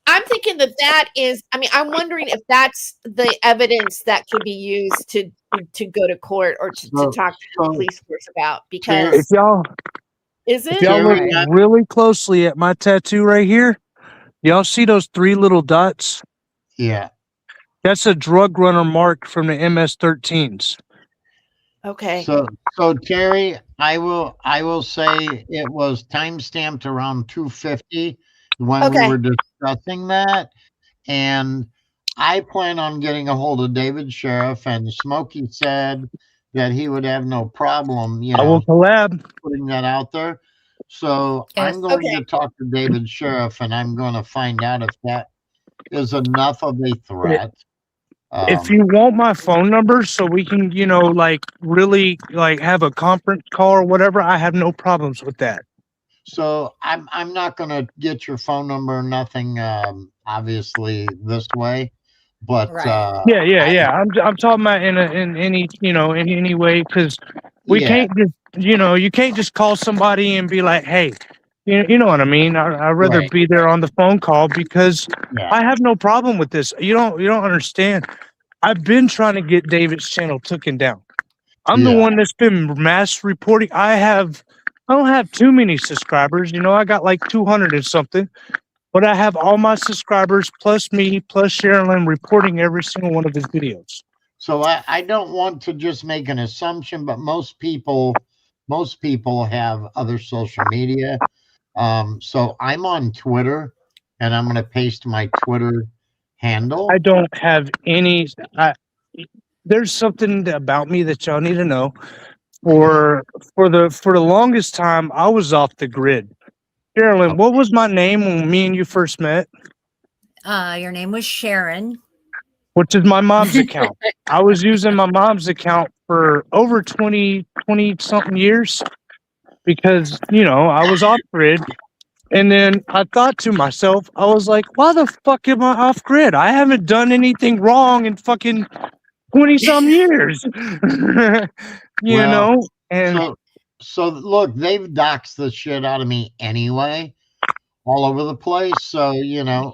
I'm thinking that is. I mean, I'm wondering if that's the evidence that could be used to go to court or to talk to the police force about. Because if y'all is it? if y'all look really closely at my tattoo right here, y'all see those 3 little dots? yeah. That's a drug runner mark from the MS-13s. Okay. So Terry, I will say it was time stamped around 2:50 when we were discussing that, and I plan on getting a hold of David Sheriff, and Smokey said that he would have no problem, I will collab. putting that out there. So I'm going to talk to David Sheriff, and I'm going to find out if that is enough of a threat. If you want my phone number so we can, really have a conference call or whatever, I have no problems with that. So I'm not going to get your phone number, nothing, obviously this way, but Yeah. I'm talking about in any in any way, because we can't just you can't just call somebody and be like, hey, you know what I mean. I'd rather Right. be there on the phone call because Yeah. I have no problem with this. You don't understand. I've been trying to get David's channel taken down. I'm the one that's been mass reporting. I don't have too many subscribers. I got like 200 and something, but I have all my subscribers plus me plus Sherilyn reporting every single one of his videos. So I don't want to just make an assumption, but most people have other social media. So I'm on Twitter, and I'm going to paste my Twitter handle. I don't have any. There's something about me that y'all need to know. For the longest time, I was off the grid. Carolyn, what was my name when me and you first met? Your name was Sharon. Which is my mom's account. I was using my mom's account for over 20 something years because, I was off grid. And then I thought to myself, I was like, why the fuck am I off grid? I haven't done anything wrong in fucking 20 some years. And so look, they've doxed the shit out of me anyway, all over the place. So, Yeah.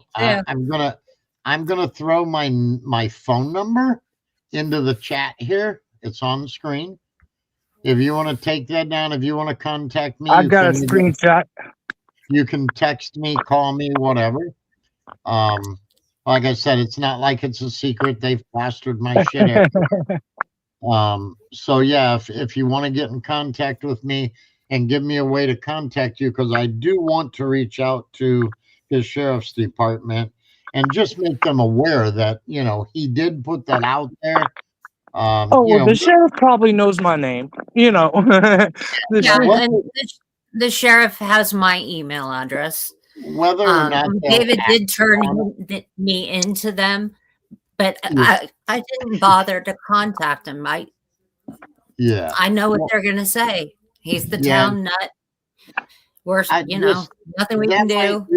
I'm gonna throw my phone number into the chat here. It's on the screen. If you want to take that down, if you want to contact me, I got a screenshot. You can text me, call me, whatever. Like I said, it's not like it's a secret. They've plastered my shit everywhere. So yeah, if you want to get in contact with me and give me a way to contact you, because I do want to reach out to the sheriff's department and just make them aware that he did put that out there. The sheriff probably knows my name. The sheriff has my email address. Whether or not David did turn me into them, but I didn't bother to contact him. I know what they're gonna say. He's the town nut. We're nothing we can do.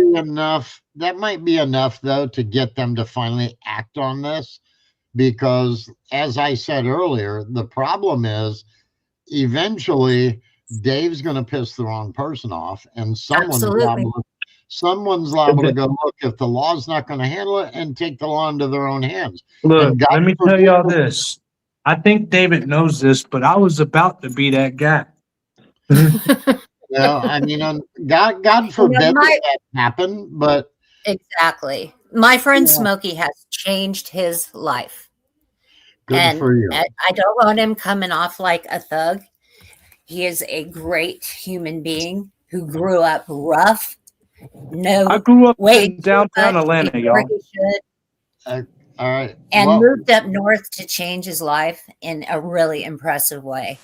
That might be enough though to get them to finally act on this, because as I said earlier, the problem is eventually Dave's going to piss the wrong person off, and someone's liable to go, look, if the law's not going to handle it, and take the law into their own hands. Look, let me tell y'all this. I think David knows this, but I was about to be that guy. I mean, God forbid that happen, but exactly. My friend Smokey has changed his life. Good for you. I don't want him coming off like a thug. He is a great human being who grew up rough. I grew up in downtown Atlanta, y'all. All right. And moved up north to change his life in a really impressive way.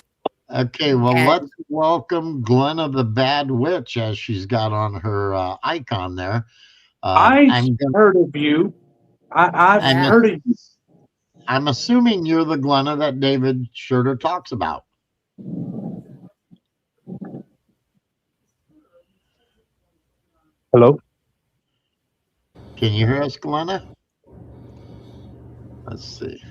Okay, well, let's welcome Glenna the Bad Witch, as she's got on her icon there. I've heard of you. I've heard of you. I'm assuming you're the Glenna that David Schurter talks about. Hello? Can you hear us, Glenna? Let's see.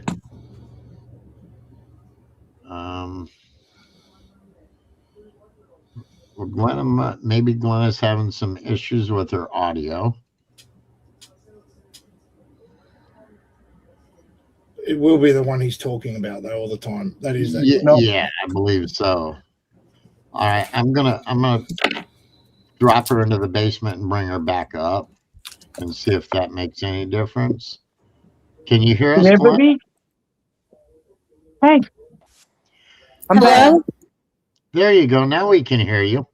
Well, maybe Glenna's having some issues with her audio. It will be the one he's talking about though all the time. That is that. Yeah, I believe so. All right, I'm gonna drop her into the basement and bring her back up and see if that makes any difference. Can you hear us, Glenna? Hey. I'm back. There you go. Now we can hear you.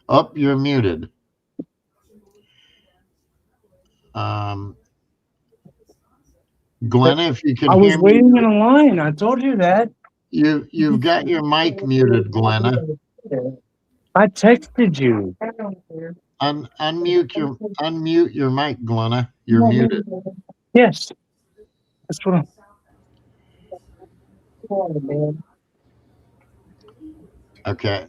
Oh, you're muted. Glenna, if you can hear me. I was waiting in a line. I told you that. You've got your mic muted, Glenna. I texted you. Unmute your mic, Glenna. You're muted. Yes. That's what I'm. Okay.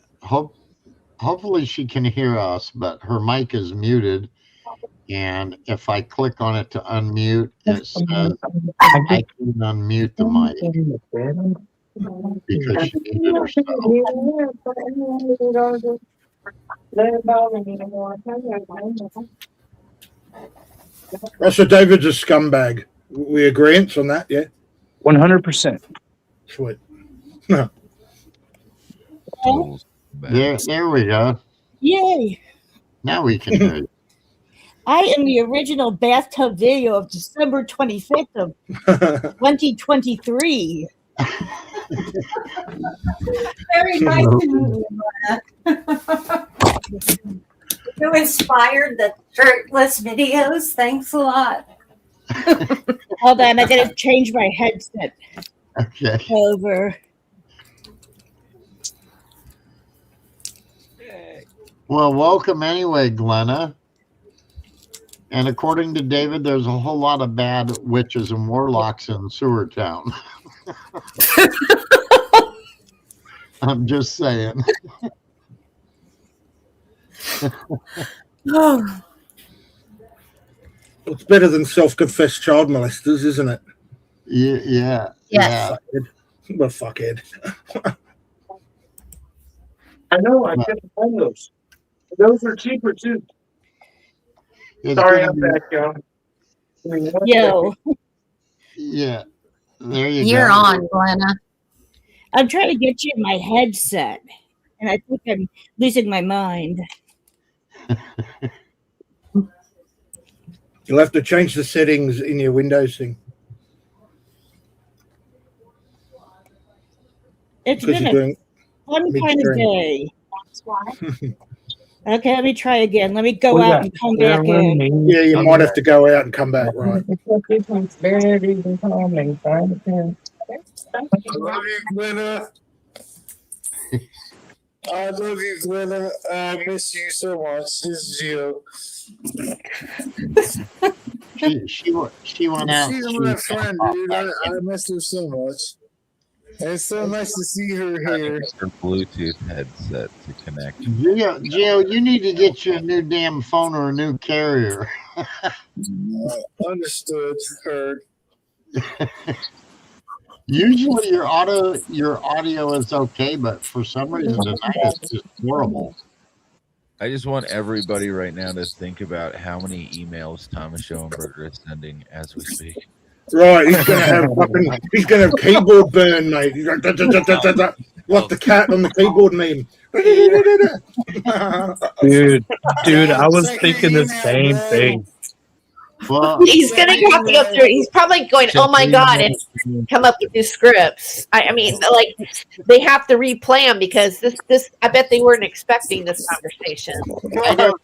Hopefully she can hear us, but her mic is muted. And if I click on it to unmute, it says I can unmute the mic because she muted herself. So David's a scumbag. We agree on that, yeah? 100%. Sweet. There we go. Yay. Now we can hear you. I am the original bathtub video of December 25th of 2023. Very nice to meet you, Lana. You inspired the shirtless videos. Thanks a lot. Hold on, I gotta change my headset Okay. over. Well, welcome anyway, Glenna. And according to David, there's a whole lot of bad witches and warlocks in Sewer Town. I'm just saying. Oh. It's better than self-confessed child molesters, isn't it? Yeah. Yes. Well, fuckhead. I know. I couldn't find those. Those are cheaper too. It's Sorry, gonna I'm be- back, y'all. Yo, Yeah. There you You're go. on, Glenna. I'm trying to get you my headset, and I think I'm losing my mind. You'll have to change the settings in your Windows thing. It's Because been you're a doing fun kind of mid-stream. day. Okay, let me try again. Let me go out and come back in. Yeah, you might have to go out and come back, right? I love you, Glenna. I love you, Glenna. I miss you so much. This is Gio. She went out. She's my friend, dude. I miss her so much. And it's so nice to see her here. Her Bluetooth headset to connect. Gio, you need to get you a new damn phone or a new carrier. Understood. Heard. Usually your audio is okay, but for some reason tonight it's just horrible. I just want everybody right now to think about how many emails Thomas Schoenberger is sending as we speak. Right, he's gonna have keyboard burn, mate. He's like, da, da, da, da, da, da, like the cat on the keyboard meme. Dude, I was thinking the same thing. Well, He's gonna have to go through it. He's probably going, "Oh my god!" and come up with new scripts. I mean, like they have to replay them because this. I bet they weren't expecting this conversation. I know.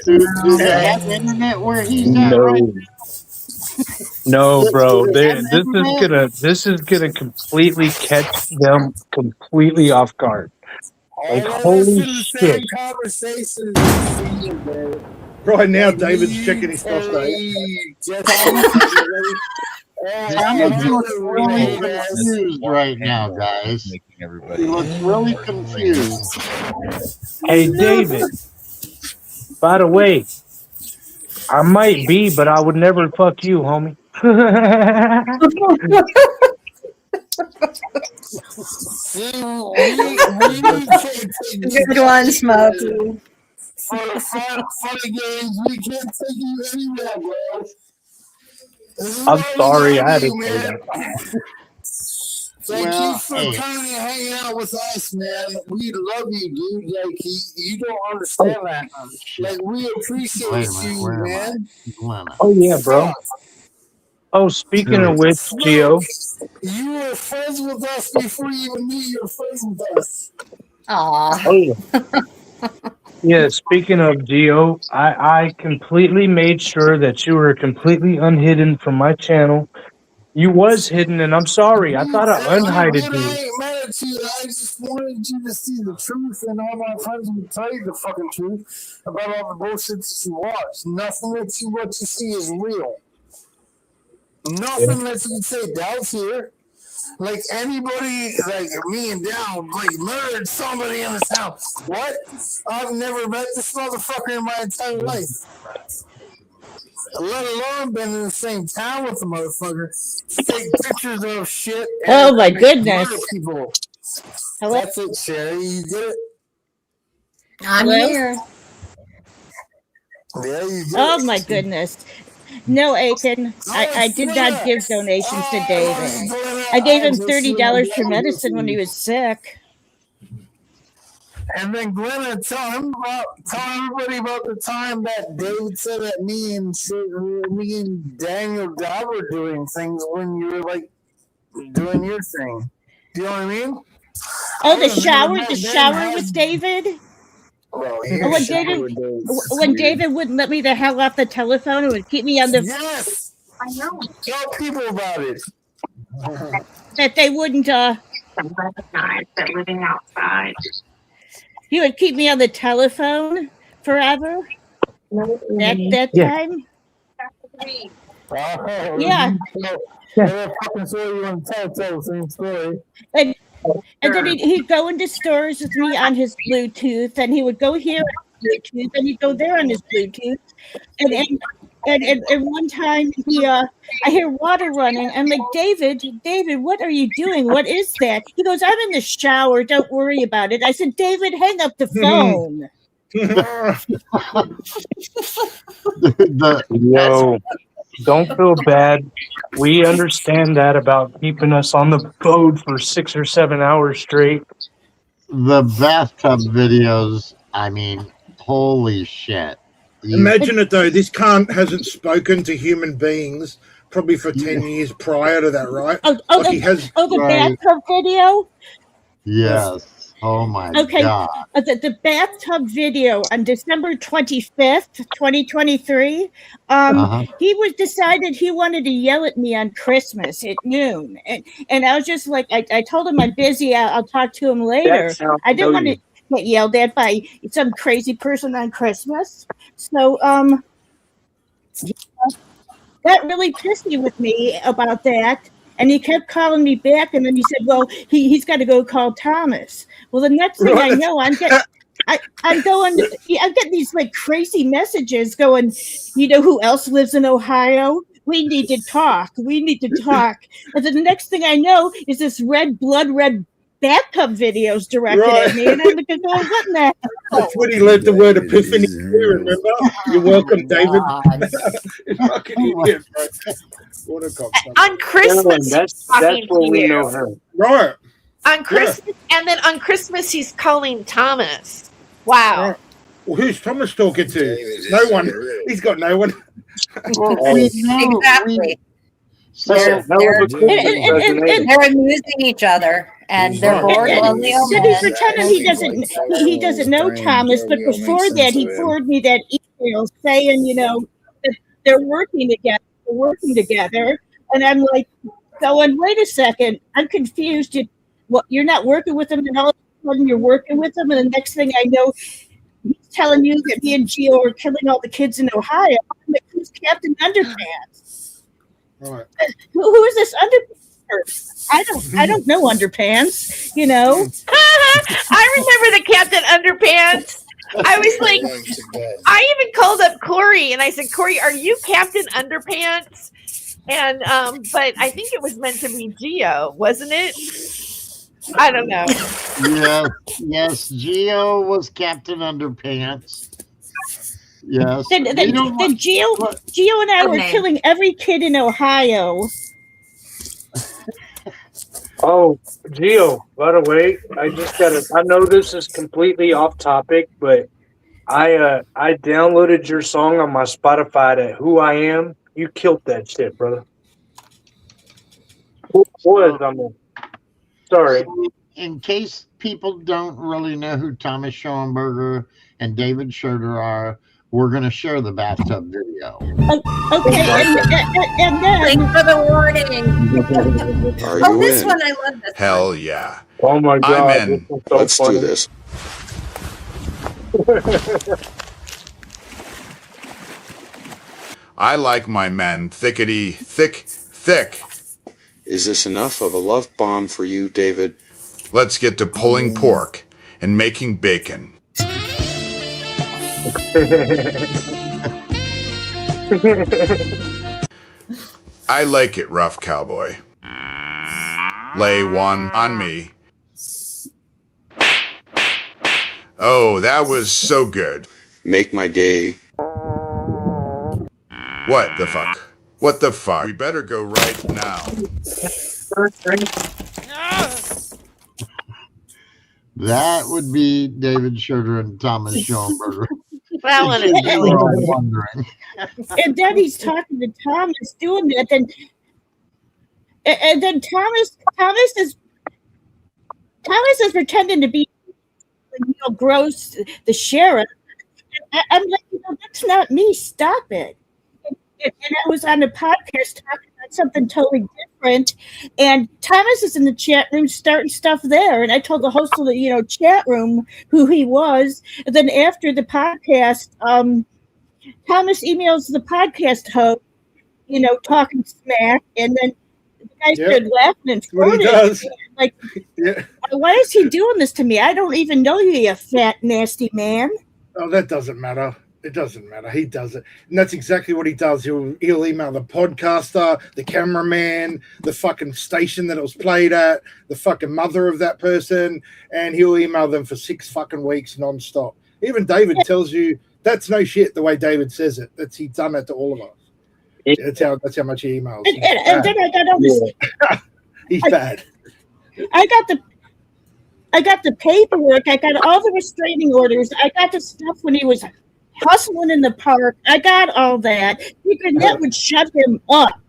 Do they have internet where he's at right now? No, bro. This is gonna completely catch them completely off guard. Like holy shit! Conversation. Right now, David's checking his prostate. Thomas looks really confused right now, guys. He looks really confused. Hey, David. By the way, I might be, but I would never fuck you, homie. Good one, Smokey. For funny games, we can't take you anywhere, bro. I'm sorry, I had to say that. Thank you for coming and hanging out with us, man. We love you, dude. Like, you don't understand that. Like, we appreciate you, man. Oh yeah, bro. Oh, speaking of which, Gio. You were friends with us before you even knew you were friends with us. Aw. Oh yeah. Yeah, speaking of Gio, I completely made sure that you were completely unhidden from my channel. You was hidden, and I'm sorry. I thought I unhided I you. ain't mad at you. I just wanted you to see the truth, and all my friends would tell you the fucking truth about all the bullshit that you watch. Nothing that what you see is real. Nothing that you can say doubts here. Like anybody, like me and Down, like murdered somebody in this house. What? I've never met this motherfucker in my entire life. Let alone been in the same town with the motherfucker. Take pictures of shit. Oh my goodness. Murder people. Hello? That's it, Sherry. You get it? I'm Hello? here. Yeah, you get Oh it. my goodness. No, Aiken, I did not give donations to David. I gave him $30 for medicine when he was sick. And then Glenna, tell everybody about the time that David said that me and Daniel Dad were doing things when you were like doing your thing. Do you know what I mean? Oh, the shower with David. Well, When David wouldn't let me the hell off the telephone and would keep me on the. Yes, I know. Tell people about it. That they wouldn't. They're living outside. He would keep me on the telephone forever. That time. Yeah. Fucking story you want to tell the same story. And then he'd go into stores with me on his Bluetooth, and he would go here on his Bluetooth, and he'd go there on his Bluetooth. And one time I hear water running. I'm like, David, what are you doing? What is that? He goes, I'm in the shower. Don't worry about it. I said, David, hang up the phone. Yo, don't feel bad. We understand that about keeping us on the boat for 6 or 7 hours straight. The bathtub videos, I mean, holy shit. Imagine it though, this cunt hasn't spoken to human beings probably for 10 years prior to that, right? The bathtub video? Yes. Oh my God. The bathtub video on December 25th, 2023. He decided he wanted to yell at me on Christmas at noon. And I was just like, I told him I'm busy. I'll talk to him later. I didn't want to get yelled at by some crazy person on Christmas. So that really pissed me with me about that. And he kept calling me back, and then he said, "Well, he's got to go call Thomas." Well, the next thing I know, I'm getting these like crazy messages going, you know, who else lives in Ohio? We need to talk. And then the next thing I know is this red bathtub videos directed at me, and I'm like, what in the hell? That's when he learned the word epiphany. Remember? You're welcome, David. Fucking idiot, bro. What a cocksucker. On Christmas, that's talking when to we you. know her. Right. On Christmas, and then on Christmas, he's calling Thomas. Wow. Right. Well, who's Thomas talking to? No one. He's got no one. Exactly. So They're amusing each other, and they're bored, lonely. So he's pretending he doesn't know Thomas, but before that, he forwarded me that email saying, you know, that they're working together. And I'm like, going, wait a second, I'm confused. You're not working with him, and all of a sudden you're working with him, and the next thing I know, he's telling you that me and Gio are killing all the kids in Ohio. I'm like, who's Captain Underpants? Right. Who is this Underpants? I don't know Underpants, you know. I remember the Captain Underpants. I was like, I even called up Corey and I said, Corey, are you Captain Underpants? And but I think it was meant to be Gio, wasn't it? I don't know. Yes, Gio was Captain Underpants. Yes. Then Gio and I were killing every kid in Ohio. Oh, Gio, by the way, I know this is completely off topic, but I downloaded your song on my Spotify to Who I Am. You killed that shit, brother. Sorry. So, in case people don't really know who Thomas Schoenberger and David Schroeder are, we're going to share the bathtub video. Okay, and then... Thanks for the warning. Are you this in? one, I love this. Hell yeah. Oh my God. I'm in. Let's do this. I like my men thickety, thick. Is this enough of a love bomb for you, David? Let's get to pulling pork and making bacon. I like it rough, cowboy. Lay one on me. Oh, that was so good. Make my day. What the fuck? What the fuck? We better go right now. That would be David Schroeder and Thomas Schoenberger. That one is You were all wondering. And then he's talking to Thomas doing that, and then Thomas is pretending to be, Gross, the sheriff. I'm like, that's not me. Stop it. And I was on a podcast talking about something totally different, and Thomas is in the chat room starting stuff there, and I told the host of the chat room who he was, and then after the podcast, Thomas emails the podcast host, talking smack, and then the guy started laughing and What he flirting. does. Like, Yeah. why is he doing this to me? I don't even know you fat, nasty man. Oh, that doesn't matter. It doesn't matter. He does it. And that's exactly what he does. He'll email the podcaster, the cameraman, the fucking station that it was played at, the fucking mother of that person, and he'll email them for 6 fucking weeks nonstop. Even David tells you that's no shit the way David says it. He's done that to all of us. That's how much he emails. And then I got all this. He's bad. I got the paperwork. I got all the restraining orders. I got the stuff when he was hustling in the park. I got all that. Figuring that would shut him up.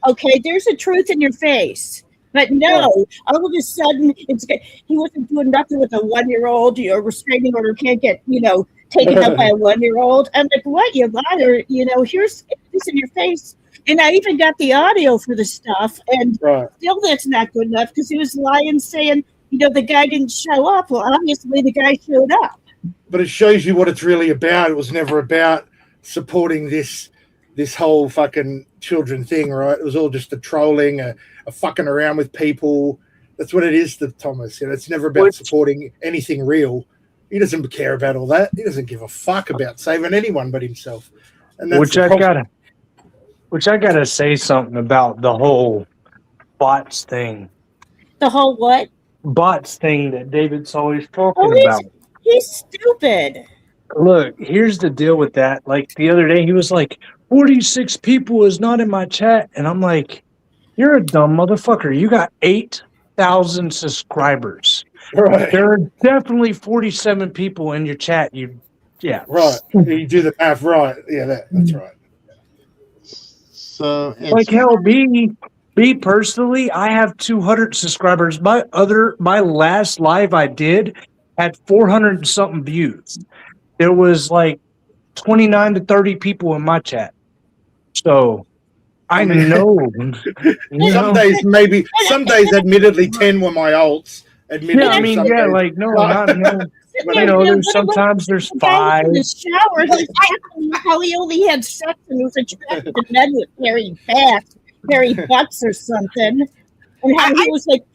Okay, there's the truth in your face. But no, all of a sudden, he wasn't doing nothing with a 1-year-old. Your restraining order can't get, taken up by a 1-year-old. I'm like, what, you liar? Here's this in your face. And I even got the audio for the stuff. And still that's not good enough because he was lying, saying, the guy didn't show up. Well, obviously the guy showed up. But it shows you what it's really about. It was never about supporting this whole fucking children thing, right? It was all just a trolling, a fucking around with people. That's what it is to Thomas. It's never about supporting anything real. He doesn't care about all that. He doesn't give a fuck about saving anyone but himself. And that's Which I gotta say something about the whole bots thing. The whole what? Bots thing that David's always talking about. He's stupid. Look, here's the deal with that. Like the other day, he was like, 46 people is not in my chat. And I'm like, you're a dumb motherfucker. You got 8,000 subscribers. Right. There are definitely 47 people in your chat. Right. You do the math right. Yeah, that's right. So like hell, me personally, I have 200 subscribers. My last live I did had 400 and something views. There was like 29 to 30 people in my chat. So I know. Some days, admittedly, 10 were my alts. Admittedly, there's sometimes there's 5. In the shower, he's asking how he only had sex and was attracted to men with hairy butts or something. And how he was like,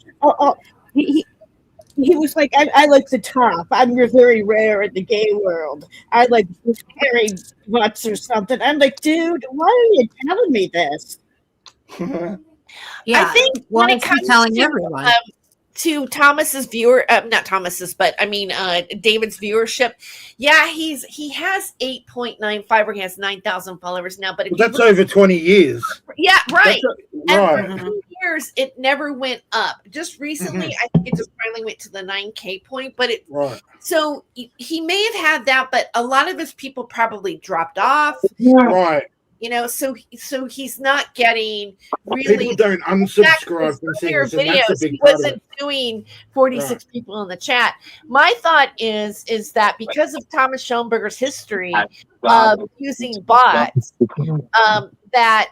he was like, I like the top. I'm very rare in the gay world. I like hairy butts or something. I'm like, dude, why are you telling me this? Yeah, I think why when it is he comes telling to, everyone? To Thomas's not Thomas's, but I mean David's viewership. Yeah, he has 8.95, or he has 9,000 followers now. But if that's over 20 years. Yeah, right. Right. And for 2 years, it never went up. Just recently, I think it just finally went to the 9K point. But it so he may have had that, but a lot of his people probably dropped off. Right. So he's not getting really. People don't unsubscribe from things, and that's a big he part of wasn't it. doing 46 people in the chat. My thought is that because of Thomas Schoenberger's history of using bots, that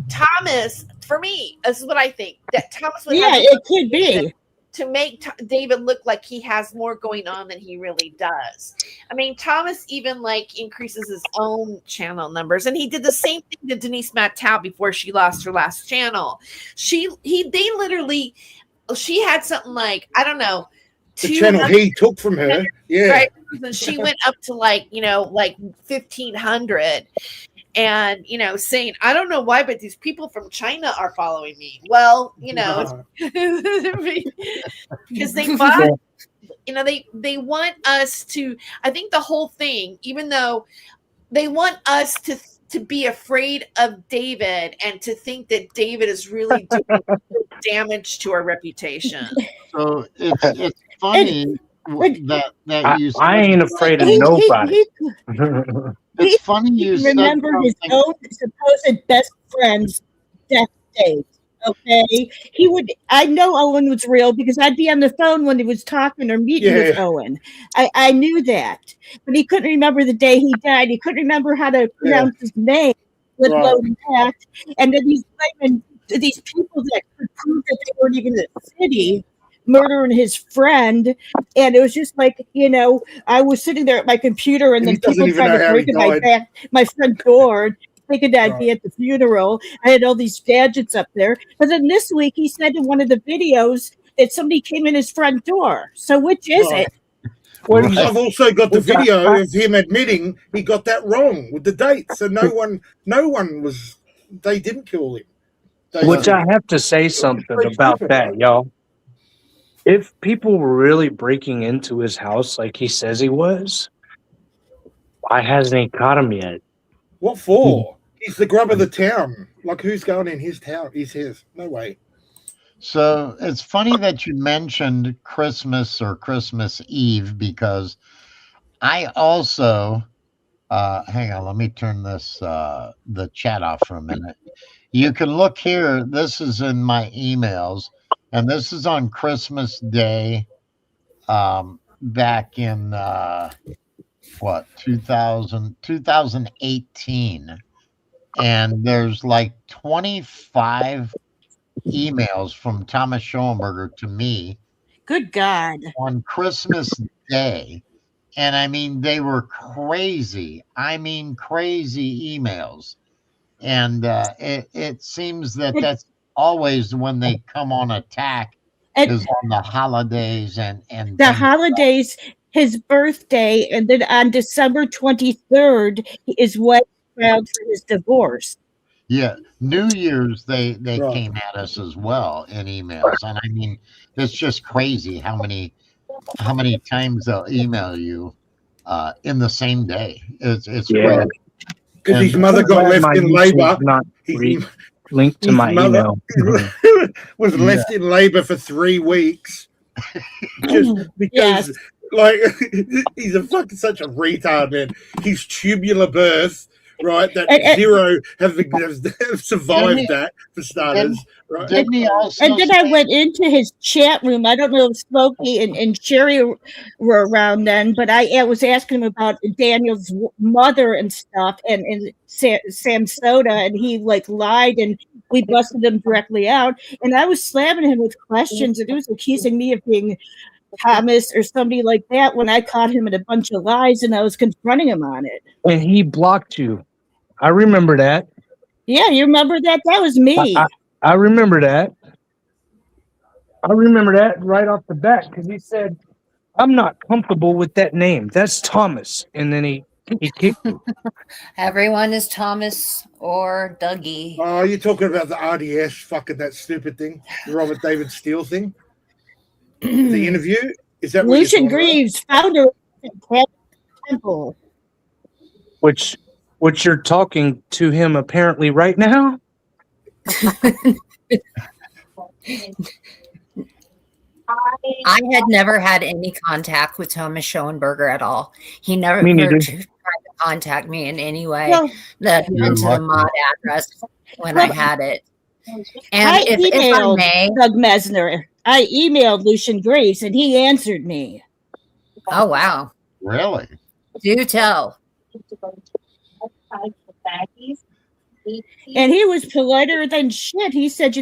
Thomas, for me, this is what I think, that Thomas would have it could be to make David look like he has more going on than he really does. I mean, Thomas even increases his own channel numbers, and he did the same thing to Denise Mattow before she lost her last channel. She had something like, I don't know, the channel he took from her, right? And she went up to 1,500. And saying, I don't know why, but these people from China are following me. Well, because they bought, they want us to. I think the whole thing, even though they want us to to be afraid of David and to think that David is really doing damage to our reputation. So it's funny that you I said ain't afraid of He, nobody. it's funny you said remember his something. own supposed best friend's death date. Okay, he would. I know Owen was real because I'd be on the phone when he was talking or meeting with Owen. I knew that, but he couldn't remember the day he died. He couldn't remember how to pronounce his name, let alone that. And then he's blaming these people that could prove that they weren't even in the city, murdering his friend. And it was just like, I was sitting there at my computer and then people even tried know to how break he in my front door, thinking that I'd be at the funeral. I had all these gadgets up there. But then this week he said in one of the videos that somebody came in his front door. So which is it? I've also got the video of him admitting he got that wrong with the dates, so no one was. They didn't kill him. Which I have to say something about that, y'all. If people were really breaking into his house like he says he was, why hasn't he caught him yet? What for? He's the grub of the town. Like, who's going in his town? He's his. No way. So it's funny that you mentioned Christmas or Christmas Eve because I also hang on, let me turn this the chat off for a minute. You can look here. This is in my emails, and this is on Christmas Day back in 2018. And there's like 25 emails from Thomas Schoenberger to me. Good God. On Christmas Day. And I mean, they were crazy. I mean, crazy emails. And it seems that that's always when they come on attack is on the holidays and the holidays, his birthday, and then on December 23rd is when he filed for his divorce. Yeah, New Year's they came at us as well in emails, and I mean it's just crazy how many times they'll email you in the same day. It's crazy. Because his mother got left in labor. Link to my email. Was left in labor for 3 weeks. Just because, like, he's such a retard, man. His tubular birth, right? That zero have survived that, for starters. Right? And then I went into his chat room. I don't know if Smokey and Sherry were around then, but I was asking him about Daniel's mother and stuff, and Sam Soda, and he lied, and we busted him directly out. And I was slamming him with questions, and he was accusing me of being Thomas or somebody like that when I caught him in a bunch of lies, and I was confronting him on it. And he blocked you. I remember that. Yeah, you remember that? That was me. I remember that. I remember that right off the bat because he said, "I'm not comfortable with that name. That's Thomas." And then he kicked me. Everyone is Thomas or Dougie. Oh, you're talking about the RDS fucking that stupid thing, the Robert David Steele thing? The interview? Is that what Lucian you're talking Greaves, founder of Temple. Which you're talking to him apparently right now? I had never had any contact with Thomas Schoenberger at all. He never Me neither. tried to contact me in any way. Well, that went to the mod address when I had it. And if I emailed may, Doug Mesner. I emailed Lucian Greaves, and he answered me. Oh wow! Really? Do tell. And he was politer than shit. He said,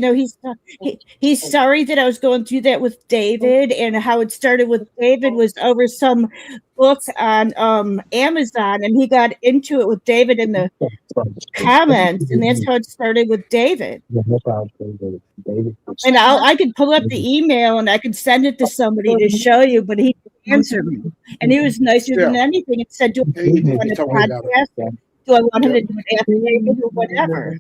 he's sorry that I was going through that with David, and how it started with David was over some book on Amazon, and he got into it with David in the comments, and that's how it started with David. And I could pull up the email and I could send it to somebody to show you, but he answered me, and he was nicer than anything. It said, "Do I want to podcast? Do I want him to do an affidavit or whatever?"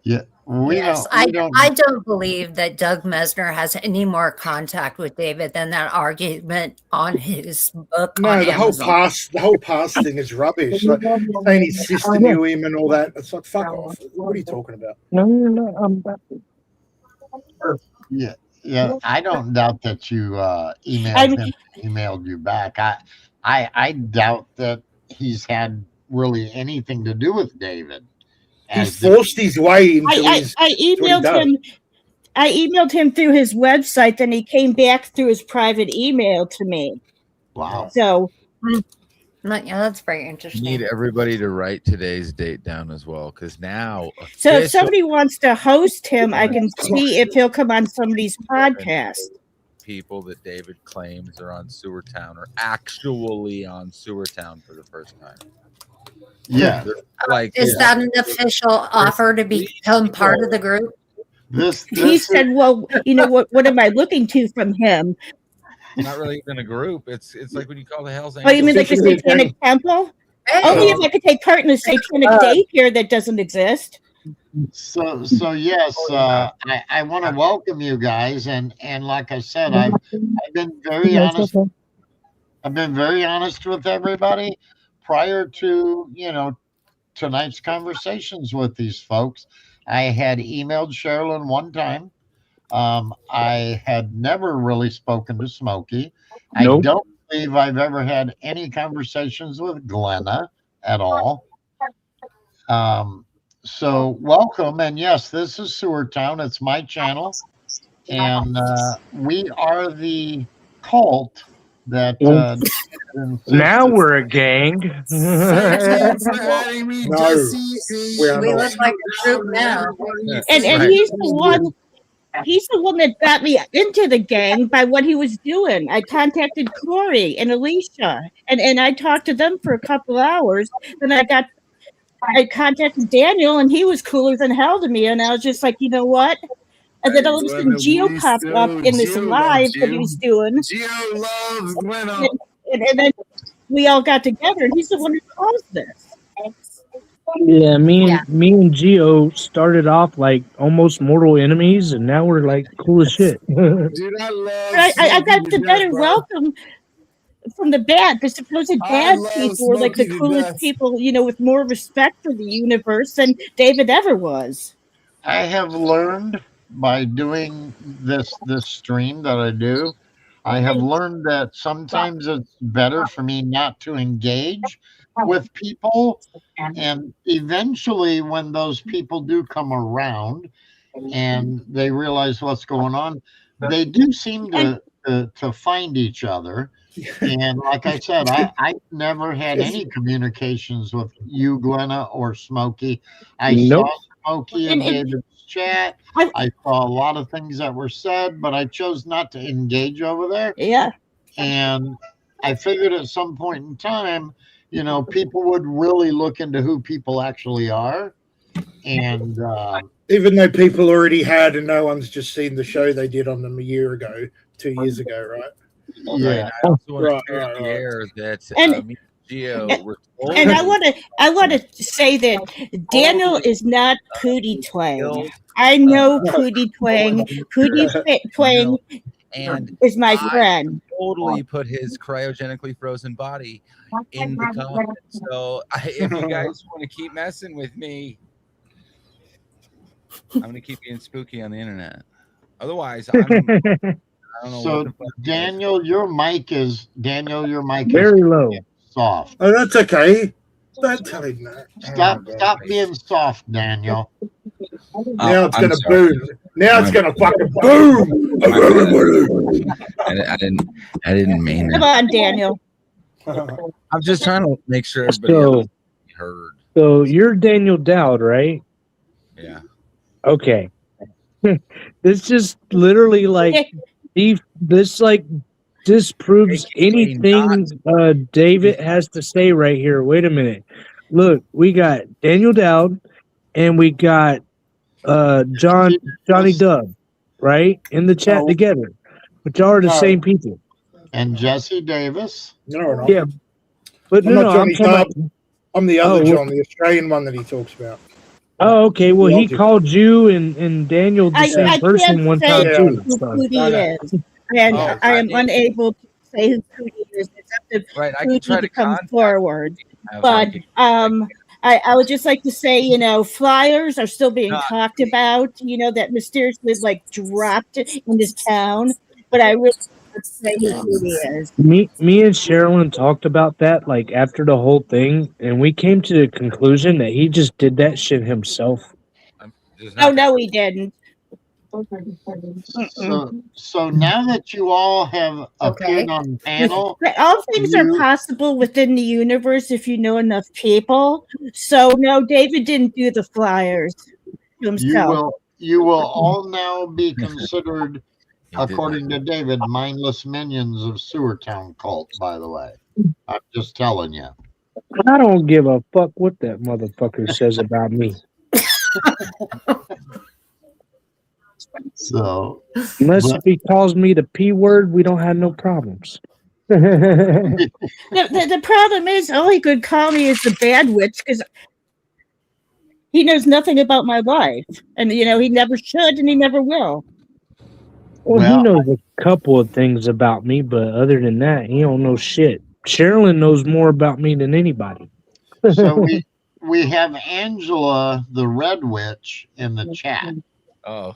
Yeah, Yes, I don't believe that Doug Mesner has any more contact with David than that argument on his book No, on the Amazon. whole past thing is rubbish. Like saying his sister knew him and all that. It's like fuck off. What are you talking about? No, you're not. I'm back. Yeah, yeah. I don't doubt that you I emailed mean, him, emailed you back. I doubt that he's had really anything to do with David. He As the forced his way into his. I That's what he emailed does. him. I emailed him through his website, then he came back through his private email to me. Wow. So Yeah, that's very interesting. Need everybody to write today's date down as well, because now so if official somebody wants to host him, I can see if he'll come on somebody's podcast. people that David claims are on Sewer Town are actually on Sewer Town for the first time. Yeah. Like, Is that an official offer to become part of the group? He said, "Well, you know what am I looking to from him? not really even a group. It's like when you call the Hell's Oh, Angels. you mean like the Satanic Temple? Hey. Only if I could take part in a satanic daycare that doesn't exist." So yes, I want to welcome you guys, and like I said, I've been very honest. I've been very honest with everybody prior to tonight's conversations with these folks. I had emailed Sherilyn one time. I had never really spoken to Smokey. Nope. I don't believe I've ever had any conversations with Glenna at all. So welcome, and yes, this is Sewer Town. It's my channel, and we are the cult that. Now we're a gang. Thank you for adding me, No, Jesse. we look like a group now. And he's the one. He's the one that got me into the gang by what he was doing. I contacted Corey and Alicia, and I talked to them for a couple hours. Then I contacted Daniel, and he was cooler than hell to me. And I was just like, you know what? And then all of a sudden, Gio popped up in this live that he was doing. Gio loves Glenna. And then we all got together, and he's the one who caused this. Yeah, me and Gio started off like almost mortal enemies, and now we're like cool as shit. Dude, I love. I got the better welcome from the supposed bad love people were like the Smokey to coolest death. people, with more respect for the universe than David ever was. I have learned by doing this stream that I do. I have learned that sometimes it's better for me not to engage with people, and eventually when those people do come around and they realize what's going on, they do seem to find each other. And like I said, I've never had any communications with you, Glenna, or Smokey. I Nope. saw Smokey and David's chat. I saw a lot of things that were said, but I chose not to engage over there. Yeah. And I figured at some point in time, people would really look into who people actually are. And even though people already had, and no one's just seen the show they did on them a year ago, 2 years ago, right? Yeah. I also want Right, to clear the air that And- me and Gio were told. And I want to say that Daniel is not Pootie Twang. I know Pootie Twang. Pootie Twang And is my I friend. totally put his cryogenically frozen body in the comment. So if you guys want to keep messing with me, I'm going to keep being spooky on the internet. Otherwise, I don't know. so Daniel, your mic is Very low. soft. Oh, that's okay. Don't tell him that. Stop being soft, Daniel. Now it's I'm gonna sorry. boom. Now it's gonna fucking boom. I didn't mean Come it. on, Daniel. I'm just trying to make sure everybody So, else heard. so you're Daniel Dowd, right? Yeah. Okay. This just literally like this disproves anything David has to say right here. Wait a minute. Look, we got Daniel Dowd and we got Johnny Dub, right? In the chat together. But y'all are the same people. And Jesse Davis. No, we're not. Yeah. But I'm no, not Johnny I'm talking Dub. about, I'm the other Oh, John, the Australian one that he talks about. Oh, okay. Well, he called you and Daniel the same I person can't one say time too. who So. Cootie is, and Oh, I I am mean, unable to say who Cootie is. It's up to right. I can try Cootie to to come contact forward. have But like I would just like to say, flyers are still being Not talked about. That mysteriously dropped in this town. But I really can't say who Cootie is. Me and Sherilyn talked about that like after the whole thing, and we came to the conclusion that he just did that shit himself. there's Oh not no, he didn't. So now that you all have appeared Okay. on panel, All things are possible within the universe if you know enough people. So no, David didn't do the flyers himself. you will all now be considered, according to David, mindless minions of Sewertown cult. By the way, I'm just telling you. I don't give a fuck what that motherfucker says about me. So, unless if he calls me the P word, we don't have no problems. The problem is, all he could call me is the bad witch because he knows nothing about my life, and he never should, and he never will. Well, he knows a couple of things about me, but other than that, he don't know shit. Sherilyn knows more about me than anybody. So we have Angela, the Red Witch, in the chat. Oh,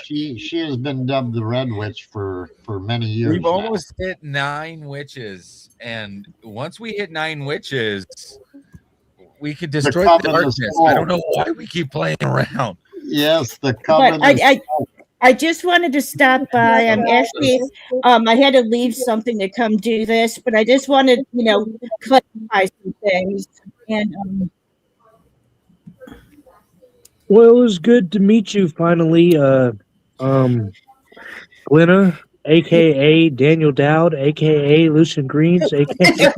she has been dubbed the Red Witch for many years. We've almost hit 9 witches, and once we hit 9 witches, we could destroy the darkness. I don't know why we keep playing around. Yes, the coven. But I just wanted to stop by. I'm actually I had to leave something to come do this, but I just wanted clarify some things. And well, it was good to meet you finally, Glenna, aka Daniel Dowd, aka Lucian Greens, aka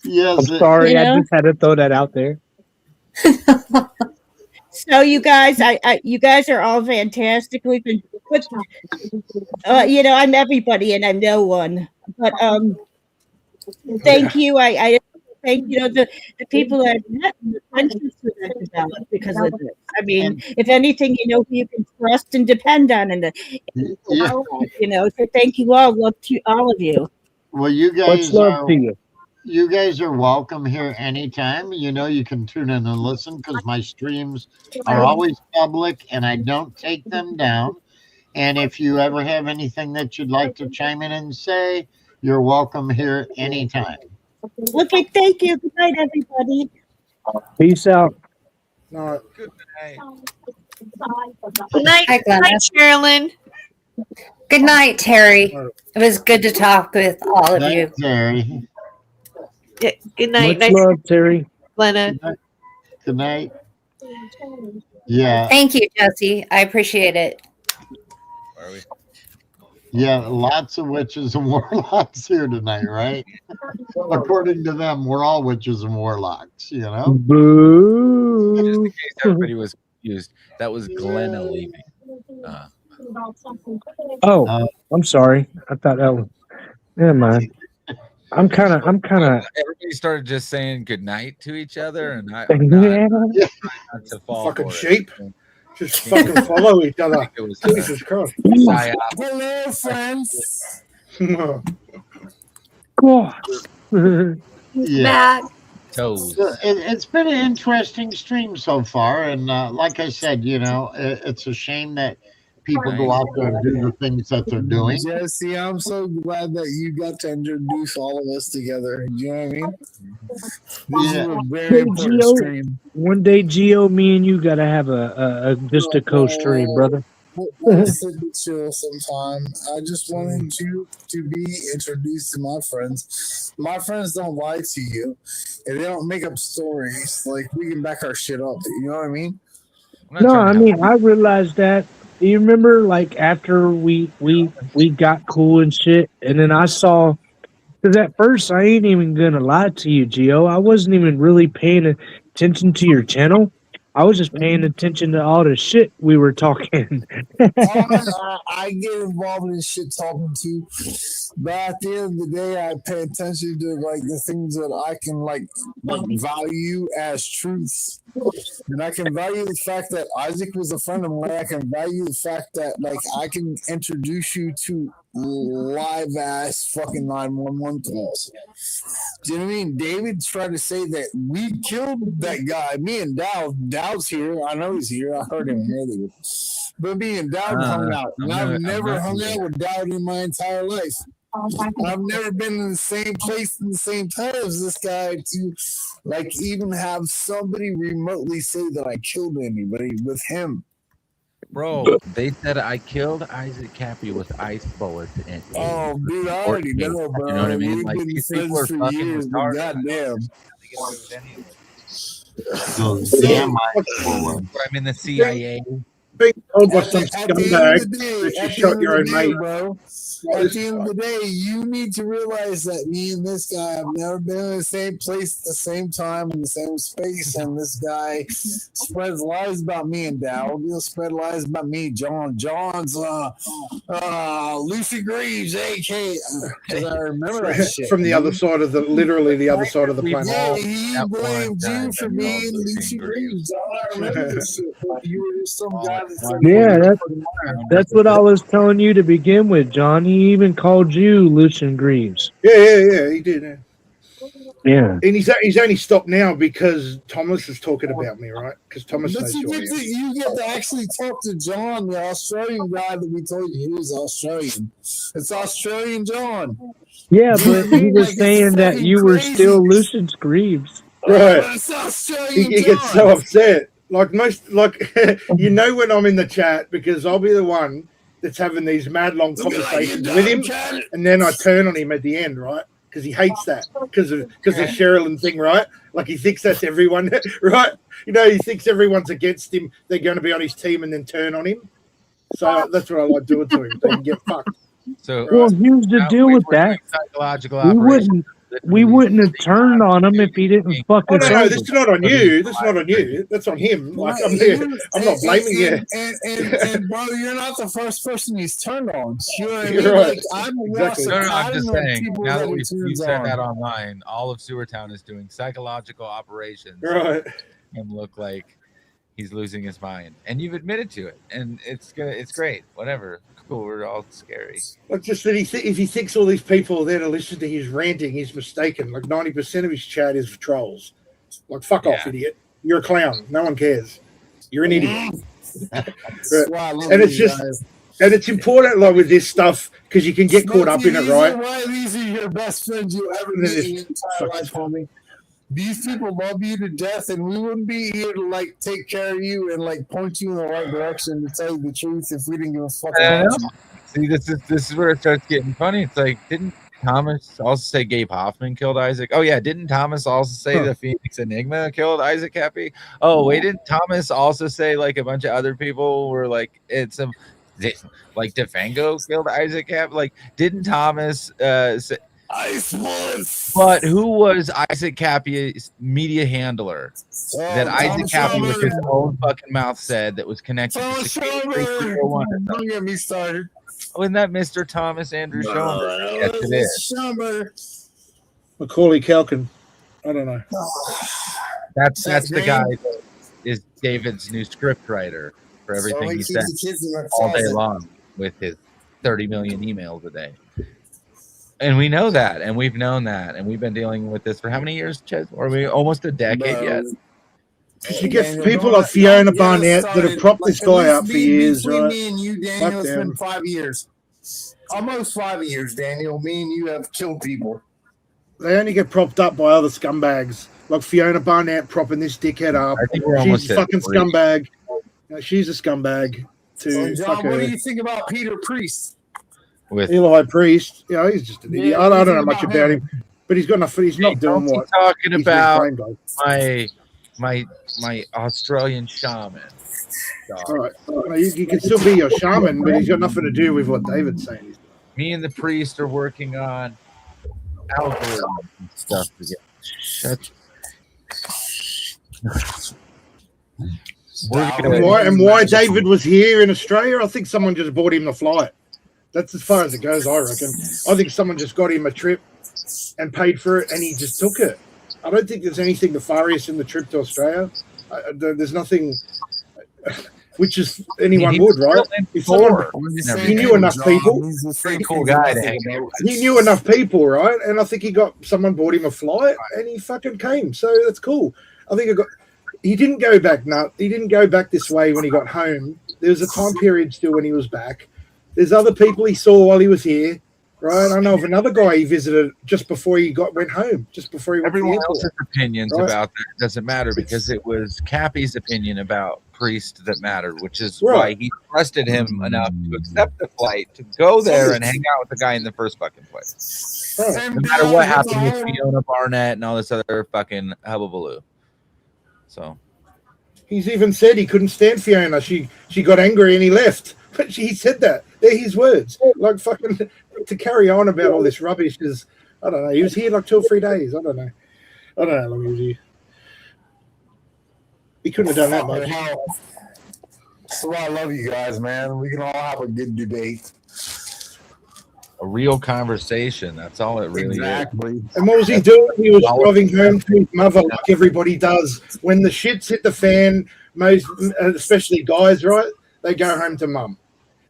Yes, I'm sorry, I just had to throw that out there. So you guys, you guys are all fantastic. We've been, I'm everybody and I'm no one. But thank you. I thank the people that I've met and the friendships that I've developed because of this. I mean, if anything, who you can trust and depend on, and so thank you all. Love to all of you. Well, you Much guys love to you. You guys are welcome here anytime. You can tune in and listen because my streams are always public and I don't take them down. And if you ever have anything that you'd like to chime in and say, you're welcome here anytime. Okay, thank you. Good night, everybody. Peace out. Good night. Good night, Hi, Glenna. Sherilyn. Good night, Terry. It was good to talk with all of you. Terry. Good night. Much love, Terry. Glenna. Good night. Yeah. Thank you, Jesse. I appreciate it. Where are we? Yeah, lots of witches and warlocks here tonight, right? According to them, we're all witches and warlocks, Boo. Just in case everybody was confused, that was Glenna leaving. I'm sorry. I thought that was. Never mind. I'm kind of. Everybody started just saying good night to each other, and I'm Yeah. not to fall Fucking for sheep. it. Just fucking follow each other. It was, Jesus Christ. Hello, friends. Yeah. Toes. It's been an interesting stream so far, and like I said, it's a shame that people go out there and do the things that they're doing. Jesse, I'm so glad that you got to introduce all of us together. You know what I mean? This is a very important stream. One day, Gio, me and you gotta have a just a co-stream, brother. We'll sit and chill sometime. I just wanted you to be introduced to my friends. My friends don't lie to you, and they don't make up stories. Like, we can back our shit up. You know what I mean? No, I mean I realized that. Do you remember, like after we got cool and shit, and then I saw. Because at first, I ain't even gonna lie to you, Gio. I wasn't even really paying attention to your channel. I was just paying attention to all the shit we were talking. I get involved in shit talking too, but at the end of the day, I pay attention to like the things that I can like value as truths, and I can value the fact that Isaac was a friend of mine. I can value the fact that like I can introduce you to live ass fucking 911 calls. Do you know what I mean? David's trying to say that we killed that guy. Me and Dow's here. I know he's here. I heard him earlier. But me and Dowd hung out. And I've never hung out with Dowd in my entire life. I've never been in the same place in the same time as this guy to like even have somebody remotely say that I killed anybody with him. Bro, they said I killed Isaac Cappy with ice bullets. And oh, dude, I already know, bro. You know what I mean? We've Like, been these people are friends for fucking years, but retarded. goddamn. I'm in the CIA. Being told by some At the end scumbag of the day, that you at the shot end your of own the day, mate. bro. At the end of the day, you need to realize that me and this guy have never been in the same place at the same time in the same space, and this guy spreads lies about me and Dowd. He'll spread lies about me, John. John's Lucy Greaves, AK. Because I remember that shit. From the other side of literally the other side of the planet. Yeah, he blamed you for being Lucy Greaves. I remember this shit. You were just some guy that said, Yeah, that's what I was telling you to begin with, John. He even called you Lucian Greaves. Yeah, he did. Yeah. And he's only stopped now because Thomas is talking about me, right? Because Thomas But knows you who I get, am. you get to actually talk to John, the Australian guy that we told you he was Australian. It's Australian John. Yeah, but he was Like, saying it's that fucking you were crazy. still Lucian Greaves. Right. But it's Australian He gets so upset. Like you know when I'm in the chat because I'll be the one that's having these mad long conversations with him, and then I turn on him at the end, right? Because he hates that because of Sherilyn thing, right? Like he thinks that's everyone, right? You know, he thinks everyone's against him. They're going to be on his team and then turn on him. So that's what I like doing to him. They can get fucked. So, Well, here's the deal with that. Psychological We operation. wouldn't have turned on him if he didn't fucking Oh no, say this it. is not on you. This is not on you. That's on him. Like I'm not blaming you. And bro, you're not the first person he's turned on. You know what I mean? You're right. Like, I'm Exactly. No, I'm just saying. people Now that that he you turns said on. that online, all of Sewertown is doing psychological operations. Right. And look like he's losing his mind, and you've admitted to it, and it's great. Whatever. Cool. We're all scary. Like just that if he thinks all these people are there to listen to his ranting, he's mistaken. Like 90% of his chat is for trolls. Like fuck off, idiot. You're a clown. No one cares. You're an idiot. Right. And it's just and it's important like with this stuff because you can get caught up in it, right? Why these are your best friends you ever met in your entire life, homie. These people love you to death, and we wouldn't be here to like take care of you and like point you in the right direction to tell you the truth if we didn't give a fuck about you. See, this is where it starts getting funny. It's like, didn't Thomas also say Gabe Hoffman killed Isaac? Oh yeah, didn't Thomas also say the Phoenix Enigma killed Isaac Cappy? Oh wait, didn't Thomas also say like a bunch of other people were like it's some like DeFango killed Isaac Cappy? Like didn't Thomas say? Ice bullets. But who was Isaac Cappy's media handler that Isaac Cappy with his own fucking mouth said that was connected to Security 301? Don't get me started. Wasn't that Mr. Thomas Andrew Schoenberg? Yes, it is. Macaulay Culkin. I don't know. That's the guy that is David's new script writer for everything he says all day long with his 30 million emails a day. And we know that, and we've known that, and we've been dealing with this for how many years, Chez? Are we almost a decade yet? Because you get people like Fiona Barnett that have propped this guy up for years, Between right? me and you, Daniel, it's been 5 years. Almost 5 years, Daniel. Me and you have killed people. They only get propped up by other scumbags, like Fiona Barnett propping this dickhead up. I think we're She's almost a at fucking 3. scumbag. She's a scumbag. So, John, what do you think about Peter Priest? With Eli Priest, you know, he's just an idiot. I don't know much about about him, but he's got enough. He's not doing what talking he's about. been trained by. My Australian shaman. All right, you can still be your shaman, but he's got nothing to do with what David's saying. Me and the priest are working on algorithms and stuff together. And why David was here in Australia? I think someone just bought him the flight. That's as far as it goes, I reckon. I think someone just got him a trip and paid for it, and he just took it. I don't think there's anything nefarious in the trip to Australia. There's nothing, which is anyone would, right? If someone, he knew enough people. He's a pretty cool guy to hang out with. He knew enough people, right? And I think someone bought him a flight, and he fucking came. So that's cool. I think he didn't go back He didn't go back this way when he got home. There was a time period still when he was back. There's other people he saw while he was here, right? I know of another guy he visited just before he went home, just before he went to the Everyone airport. else's opinions about that doesn't matter because it was Cappy's opinion about Priest that mattered, which is why he trusted him enough to accept the flight to go there and hang out with the guy in the first fucking place. No matter what happened with Fiona Barnett and all this other fucking hubbubaloo. So He's even said he couldn't stand Fiona. She got angry and he left. But he said that. They're his words. Like fucking to carry on about all this rubbish is, I don't know. He was here like 2 or 3 days. I don't know how long he was here. He couldn't have done that much. That's why I love you guys, man. We can all have a good debate. a real conversation. That's all it really is. And what was he doing? He was driving home to his mother like everybody does. When the shit's hit the fan, most, especially guys, right? They go home to mum.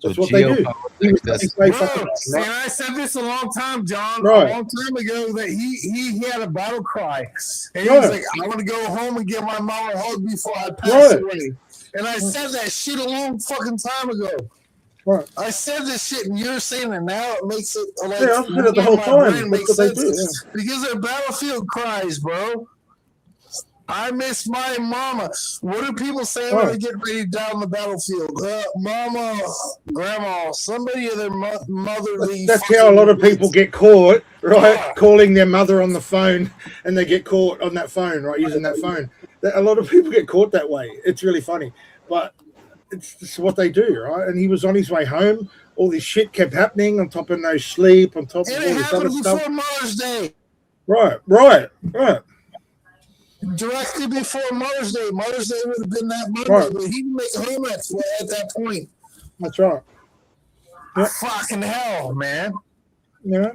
That's what they do. And I said this a long time, John, a long time ago, that he had a battle cry. And he was like, I want to go home and get my mom a hug before I pass away. And I said that shit a long fucking time ago. I said this shit, and you're saying it now. It makes it like I've said it the whole time. That's what they do. Because they're battlefield cries, bro. I miss my mama. What do people say when they get ready to die on the battlefield? Mama, grandma, somebody of their motherly. That's how a lot of people get caught, right? Calling their mother on the phone, and they get caught on that phone, right? Using that phone. A lot of people get caught that way. It's really funny, but it's what they do, right? And he was on his way home. All this shit kept happening on top of no sleep, on top of all this other stuff. Before Mother's Day. Right. Directly before Mother's Day. Mother's Day would have been that Monday, but he didn't make it home at that point. That's right. Yep. Fucking hell, man. Yeah.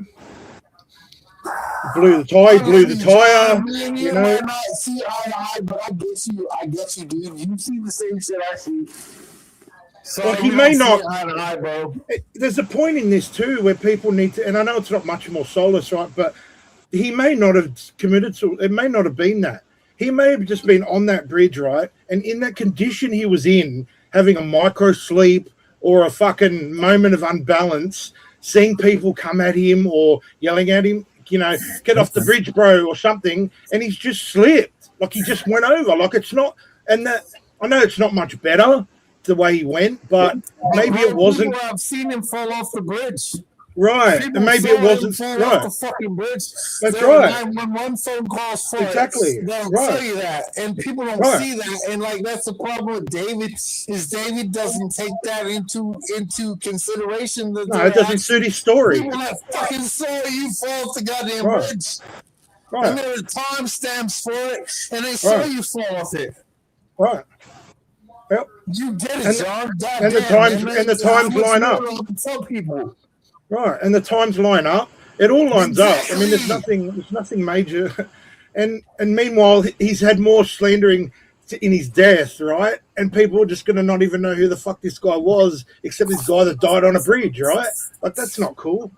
Blew the tire, You might not see eye to eye, but I get you, dude. You see the same shit I see. So well, he may not. Eye to eye, bro. There's a point in this too where people need to, and I know it's not much more soulless, right? But he may not have committed to. It may not have been that. He may have just been on that bridge, right? And in that condition he was in, having a micro sleep or a fucking moment of unbalance, seeing people come at him or yelling at him, you know, get off the bridge, bro, or something, and he's just slipped. Like he just went over. Like it's not, and that I know it's not much better the way he went, but maybe it wasn't. I've seen him fall off the bridge. Right, and maybe it wasn't off the fucking bridge. That's right. 911 phone calls for exactly. They'll tell you that, and people don't see that, and like that's the problem with David. Is David doesn't take that into consideration. That no, it doesn't suit his story. People that fucking saw you fall off the goddamn bridge, and there are time stamps for it, and they saw you fall off it. Right. Yep. You did it, John. And the times line up. Tell people. Right, and the times line up. It all lines up. I mean, there's nothing major. And meanwhile, he's had more slandering in his death, right? And people are just going to not even know who the fuck this guy was, except this guy that died on a bridge, right? Like, that's not cool.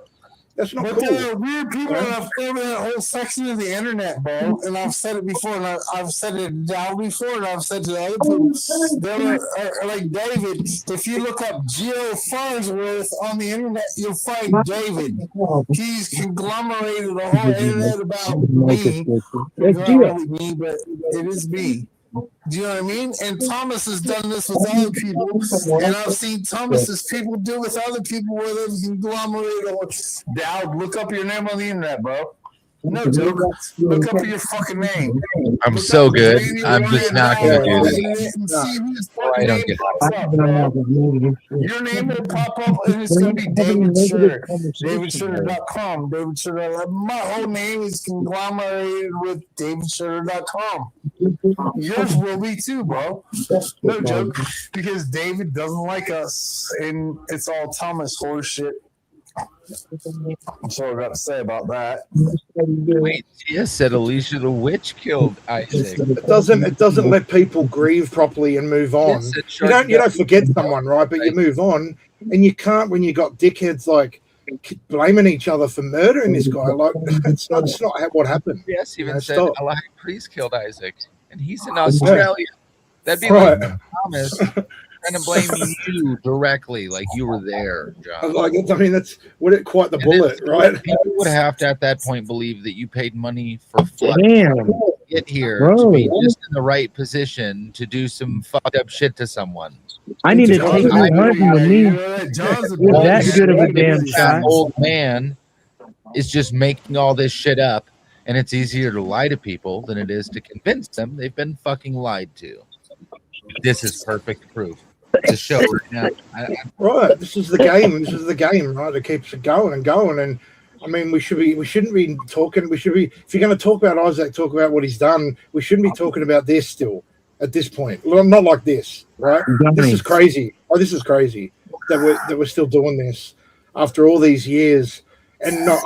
That's not cool. There are weird people that have filled that whole section of the internet, bro. And I've said it before, and I've said it now before, and I've said to the other people, they're like David. If you look up Geo Farnsworth on the internet, you'll find David. He's conglomerated the whole internet about me. It's not really me, but it is me. Do you know what I mean? And Thomas has done this with other people, and I've seen Thomas's people do with other people where they conglomerate. Dowd, look up your name on the internet, bro. No joke. Look up your fucking name. I'm Look so up good. Danny I'm just not Ryan gonna do and that. and see whose I fucking don't name get pops up, bro. Your name will pop up and it's gonna be David Schur. DavidSchur.com. David Schur. My whole name is conglomerated with DavidSchur.com. Yours will be too, bro. No joke. Because David doesn't like us, and it's all Thomas horseshit. That's all I got to say about that. Wait, Tia said Alicia the Witch killed Isaac. It doesn't let people grieve properly and move on. You don't forget someone, right? But you move on, and you can't when you got dickheads like blaming each other for murdering this guy. Like it's not what happened. Yes, even said stop. a high priest killed Isaac, and he's in Australia. That'd be like Thomas trying to blame you directly, like you were there, John. Like I mean, that's quite the bullet, right? People would have to at that point believe that you paid money for flight Damn. to get here Bro. to be just in the right position to do some fucked up shit to someone. I need to take you hunting with me. With that good of a damn That shot. old man is just making all this shit up, and it's easier to lie to people than it is to convince them they've been fucking lied to. This is perfect proof. The show right now. Right, this is the game. This is the game, right? It keeps it going and going. And I mean, we shouldn't be talking. We should be, if you're going to talk about Isaac, talk about what he's done. We shouldn't be talking about this still at this point. Well, not like this, right? This is crazy. Oh, this is crazy that we're still doing this after all these years. And no,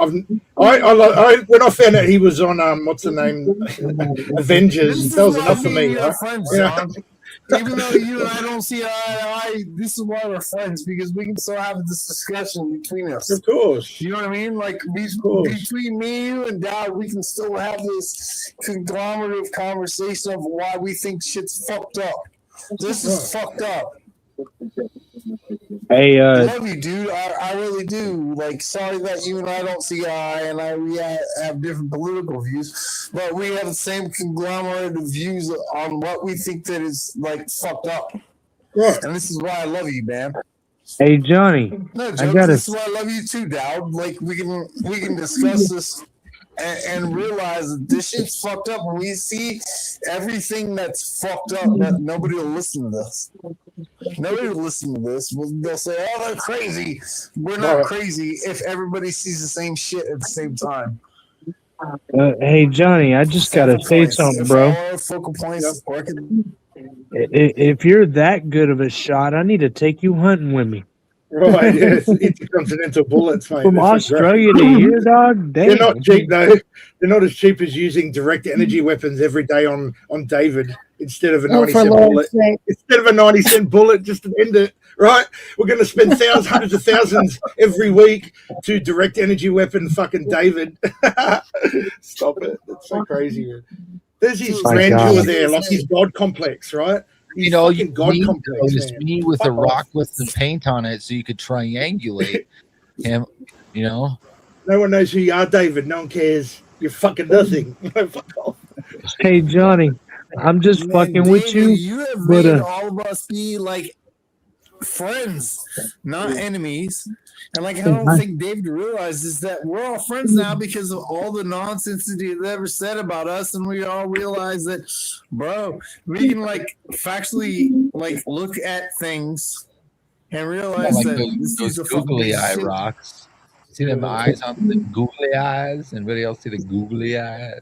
when I found out he was on what's the name, Avengers, that was enough for me. Right? Friends, Yeah. John. Even though you and I don't see eye to eye, this is why we're friends, because we can still have this discussion between us. Of course. You know what I mean? Like between me, you, and Dad, we can still have this conglomerate of conversation of why we think shit's fucked up. This is fucked up. Hey, I love you, dude. I really do. Like, sorry that you and I don't see eye, and we have different political views, but we have the same conglomerate of views on what we think that is like fucked up. Yeah. And this is why I love you, man. Hey, Johnny. No, I Joe, gotta. this is why I love you too, Dowd. Like we can discuss this and realize that this shit's fucked up, and we see everything that's fucked up. That nobody will listen to this. Nobody will listen to this. They'll say, "Oh, they're crazy." We're not crazy if everybody sees the same shit at the same time. Hey, Johnny. I just gotta say something, bro. Focal points working. If you're that good of a shot, I need to take you hunting with me. Right, yes, intercontinental bullets, mate. From Australia to here, dog. Damn. They're not cheap though. They're not as cheap as using direct energy weapons every day on David instead of a 90-cent bullet. Instead of a 90-cent bullet just to end it, right? We're going to spend hundreds of thousands every week to direct energy weapon fucking David. Stop it. That's so crazy, man. There's his grandeur there, like his God complex, right? You know, you notice me with a rock with some paint on it so you could triangulate him, you know? No one knows who you are, David. No one cares. You're fucking nothing. Fuck off. Hey, Johnny. I'm just fucking with you. You have made all of us be like friends, not enemies. And like I don't think David realizes that we're all friends now because of all the nonsense that he ever said about us, and we all realize that, bro, we can like factually like look at things and realize like that those googly eye rocks. See them eyes on the googly eyes? Anybody else see the googly eyes?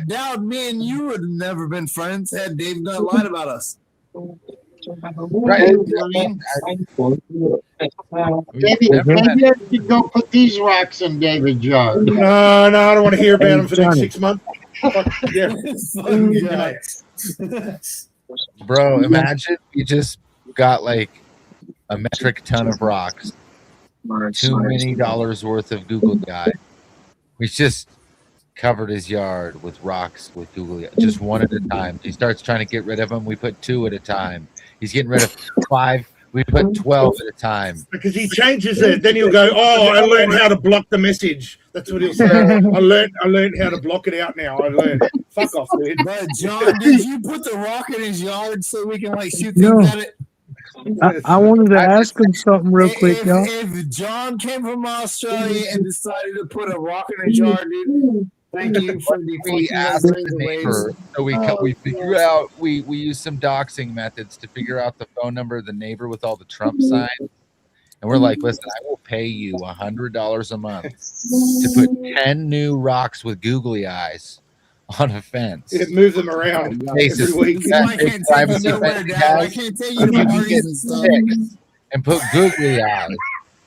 Dowd, me and you would have never been friends had Dave not lied about us. Right. David, maybe I should go put these rocks in David's yard. No, I don't want to hear about them for the next 6 months. Bro, imagine you just got like a metric ton of rocks, too many dollars worth of Google guy. We just covered his yard with rocks with Google, just one at a time. He starts trying to get rid of them. We put 2 at a time. He's getting rid of 5. We put 12 at a time. Because he changes it. Then he'll go, "Oh, I learned how to block the message." That's what he'll say. I learned how to block it out now. I learned. Fuck off, dude. But John, did you put the rock in his yard so we can like shoot things at it? I wanted to ask him something real quick, y'all. If John came from Australia and decided to put a rock in a jar, dude, thank you for We deflecting asked those the razor neighbor, so we figure out we use some doxing methods to figure out the phone number of the neighbor with all the Trump signs, and we're like, listen, I will pay you $100 a month to put 10 new rocks with googly eyes on a fence. Move them around every week. This is why I can't take you nowhere, Dad. I can't take you to If you parties get and stuff. six and put googly eyes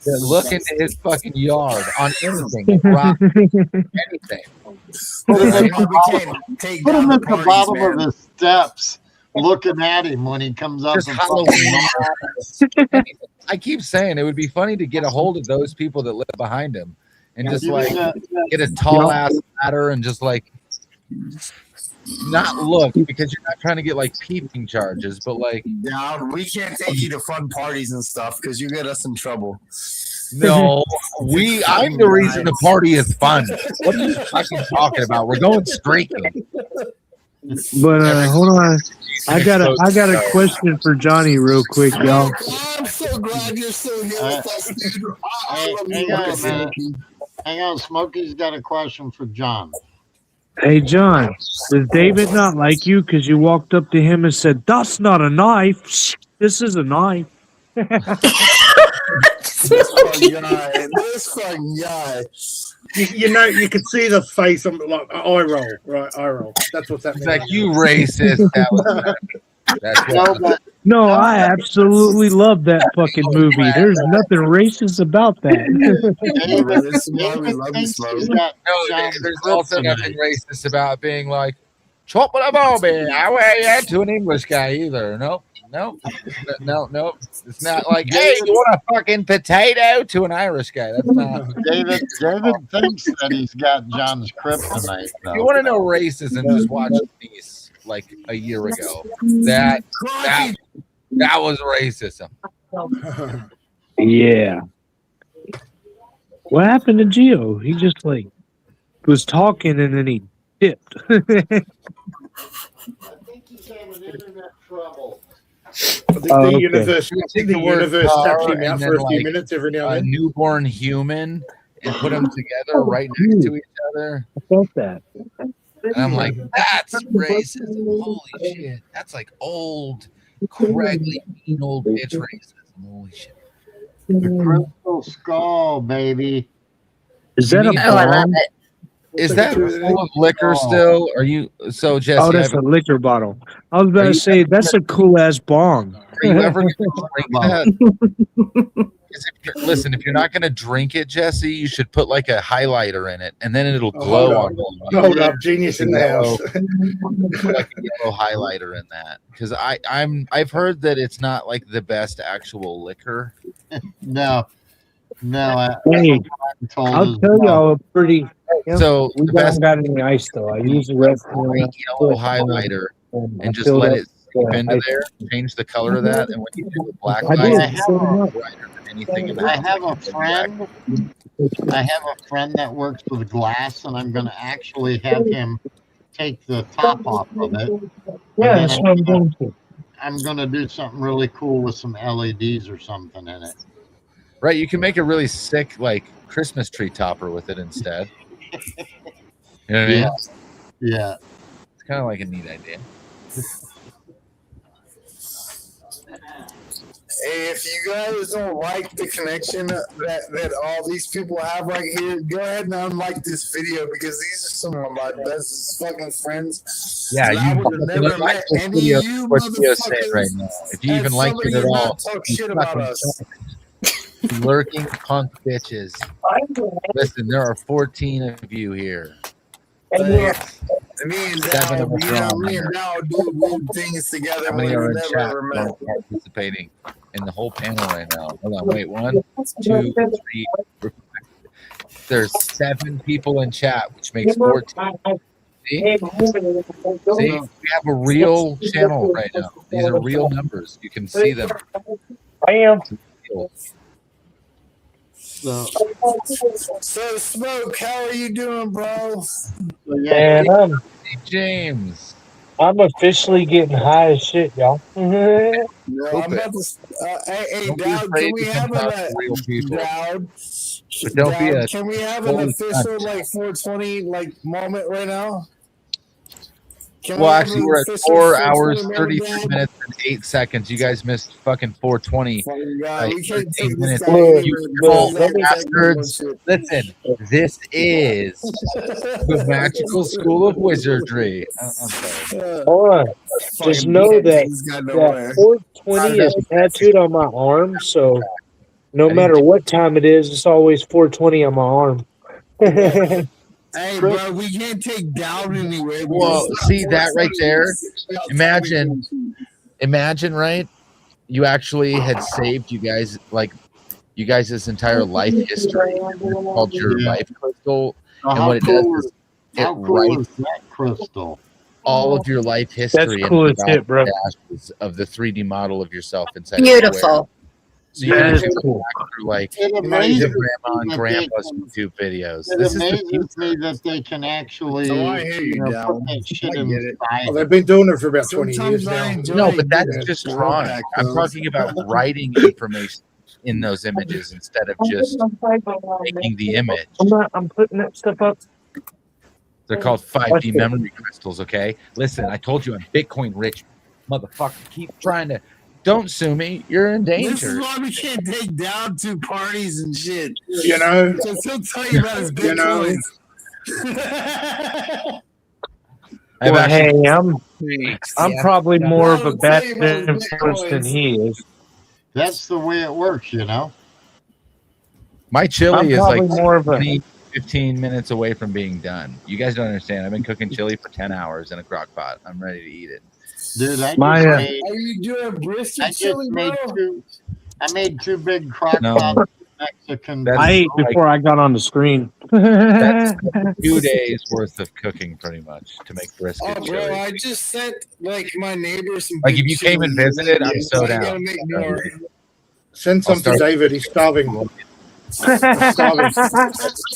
that look into his fucking yard on anything, rock, anything. Put him at Why we can't take put down him the at the parties, bottom man. of the steps, looking at him when he comes up. Just and Halloween. I keep saying it would be funny to get a hold of those people that live behind him and just like get a tall ass ladder and just like not look, because you're not trying to get like peeping charges, but like Yeah, we can't take you to fun parties and stuff because you get us in trouble. no, I'm the reason the party is fun. What are you fucking talking about? We're going streaking. But hold on, I got a question for Johnny real quick, y'all. I'm so glad you're still here with us, dude. I love Hang you, on a minute. Smokey. Hang on, Smokey's got a question for John. Hey, John, does David not like you because you walked up to him and said, "That's not a knife. This is a knife." This fucking guy. You know, you could see the face. I'm like eye roll, right? Eye roll. That's what's happening. It's like, you racist. No, I absolutely love that fucking movie. There's nothing racist about that. No, there's also nothing racist about being like, chop with a bobby. I wear you to an English guy either. Nope. It's not like, hey, you want a fucking potato to an Irish guy. That's not. David thinks that he's got John's kryptonite. If you want to know racism, just watch Nice like a year ago. That was racism. Yeah. What happened to Gio? He just like was talking and then he dipped. I think he's having internet trouble. The universe taps him out for a few minutes every now and then. A newborn human and put them together right next to each other. I felt that. And I'm like, that's racism. Holy shit. That's like old, craggly, mean old bitch racism. Holy shit. The crystal skull, baby. Is that a bomb? Is that full of liquor still? Are you so Jesse? Oh, that's a liquor bottle. I was about to say that's a cool ass bong. Are you ever gonna drink that? Listen, if you're not gonna drink it, Jesse, you should put like a highlighter in it, and then it'll glow on you. Hold up, genius in the house. Put like a yellow highlighter in that, because I've heard that it's not like the best actual liquor. No. Hey, I'll tell y'all a pretty. So we haven't got any ice though. I use the red yellow highlighter and just let it seep into there. Change the color of that, and when you do the black light, brighter than anything in the I have a friend that works with glass, and I'm going to actually have him take the top off of it. Yeah, that's what I'm going to. I'm going to do something really cool with some LEDs or something in it. Right, you can make a really sick like Christmas tree topper with it instead. You know what I mean? Yeah. It's kind of like a neat idea. Hey, if you guys don't like the connection that all these people have right here, go ahead and unlike this video because these are some of my best fucking friends. Yeah, I you would have never met any of you what you're saying right now. If you even like it at all, talk shit about us. Lurking punk bitches. Listen, there are 14 of you here. Me and Seven of us are me and Dow do weird things together. How We many are in never chat ever met. participating in the whole panel right now? Hold on, wait. 1, 2, 3. There's 7 people in chat, which makes 14. See? We have a real channel right now. These are real numbers. You can see them. I am. So Smoke, how are you doing, bro? Hey, James. I'm officially getting high as shit, y'all. No, I'm Stupid. about to. Hey, Don't be Dowd, can afraid we to come have talk to real people. Dowd? But don't be a Can we have an holy official cunt. like 420 like moment right now? Can we Well, have actually, an we're at official 4 420 hours, moment, 33 Dad? minutes, and 8 seconds. You guys missed fucking 420. Fucking God, we can't 8 take this minutes. guy Look, You anywhere. look, He's evil let like me, technical bastards. shit. Listen, this is the magical school of wizardry. I'm sorry. hold on. Just Fucking we know can't take that this guy that nowhere. 420 That is was tattooed on my arm, so no I didn't matter what time it is, it's always 420 on my arm. Hey, bro, we can't take Dowd anywhere. Well, see that right there? Imagine, right? You actually had saved you guys this entire life history. And it's called your Yeah. life crystal. So And how what it does cool is is it how cool is writes that crystal? all of your life That's history and cool as provides shit, bro. dashes of the 3D model of yourself inside of Square. Beautiful. So you That can is just go cool. back through like It Not amazes your even. grandma and me that they grandpa's can, YouTube videos. it This is the amazes future. me that they can Oh, I actually, hear you, put Dowd. that shit I get it. inside Oh, they've of been doing it for about 20 years Sometimes I now. enjoy No, but that's the, just the drawing. pack, I'm though. talking about writing information in those images instead of just making the image. I'm putting that stuff up. They're called Watch 5D it. memory crystals, okay? Listen, I told you I'm Bitcoin rich. Motherfucker, keep trying to. Don't sue me. You're in This is danger. why we can't take Dowd to parties and shit. You know, Because he'll tell you about his you know, bitcoins. I've Well, actually hey, I'm probably more of a Dowd will tell bad you about his influence than bitcoins. he is. that's the way it works, you know. my I'm chili is like probably more of a 20, 15 minutes away from being done. You guys don't understand. I've been cooking chili for 10 hours in a crock pot. I'm ready to eat it. Dude, I my just made Are you doing I brisket just chili, bro? made two big crock No, pot Mexican that's I ate like before I got on the screen. that's 2 days worth of cooking, pretty much, to make brisket Oh, bro, chili. I just sent like my neighbor some Like good if you came and chili. visited, I'm so I down. gotta make more. send I'll some to start David. He's starving. He's starving.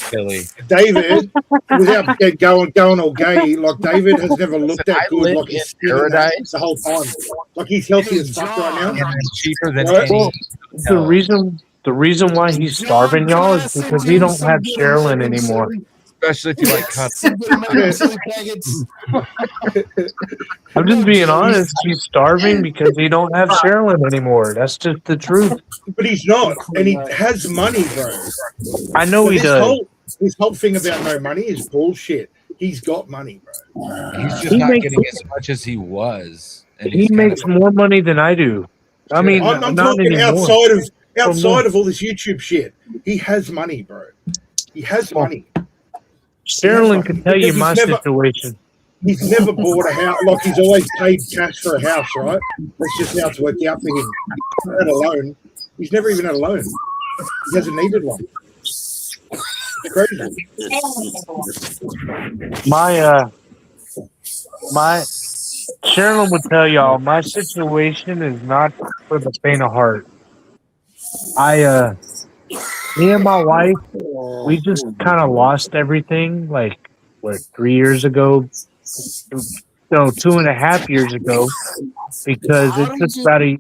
chili. David, without going all gay, like David has never Listen, looked that I good. live Like in he's skinning that paradise, the whole time. Like he's healthy as fuck right now. and I'm cheaper than Right? any Well, the hotel. reason why he's starving, y'all, is because he don't have Sherilyn anymore. Especially if you like cut. Some good American chili packets. I'm just being honest. He's starving because he don't have Sherilyn anymore. That's just the truth. But he's not, and he has money, bro. I know So he does. this whole thing about no money is bullshit. He's got money, bro. He's just He not makes getting as much as he was, and he he's kind makes of. more money than I do. I mean, I'm not talking anymore. outside of all this YouTube shit. He has money, bro. He has money. Sherilyn can tell you my situation. He's never bought a house. Like he's always paid cash for a house, right? That's just how it's worked out for him. He's never had a loan. He's never even had a loan. He hasn't needed one. It's crazy. My Sherilyn would tell y'all my situation is not for the faint of heart. Me and my wife, we just kind of lost everything. Like what, 3 years ago? No, 2.5 years ago, because it took about a.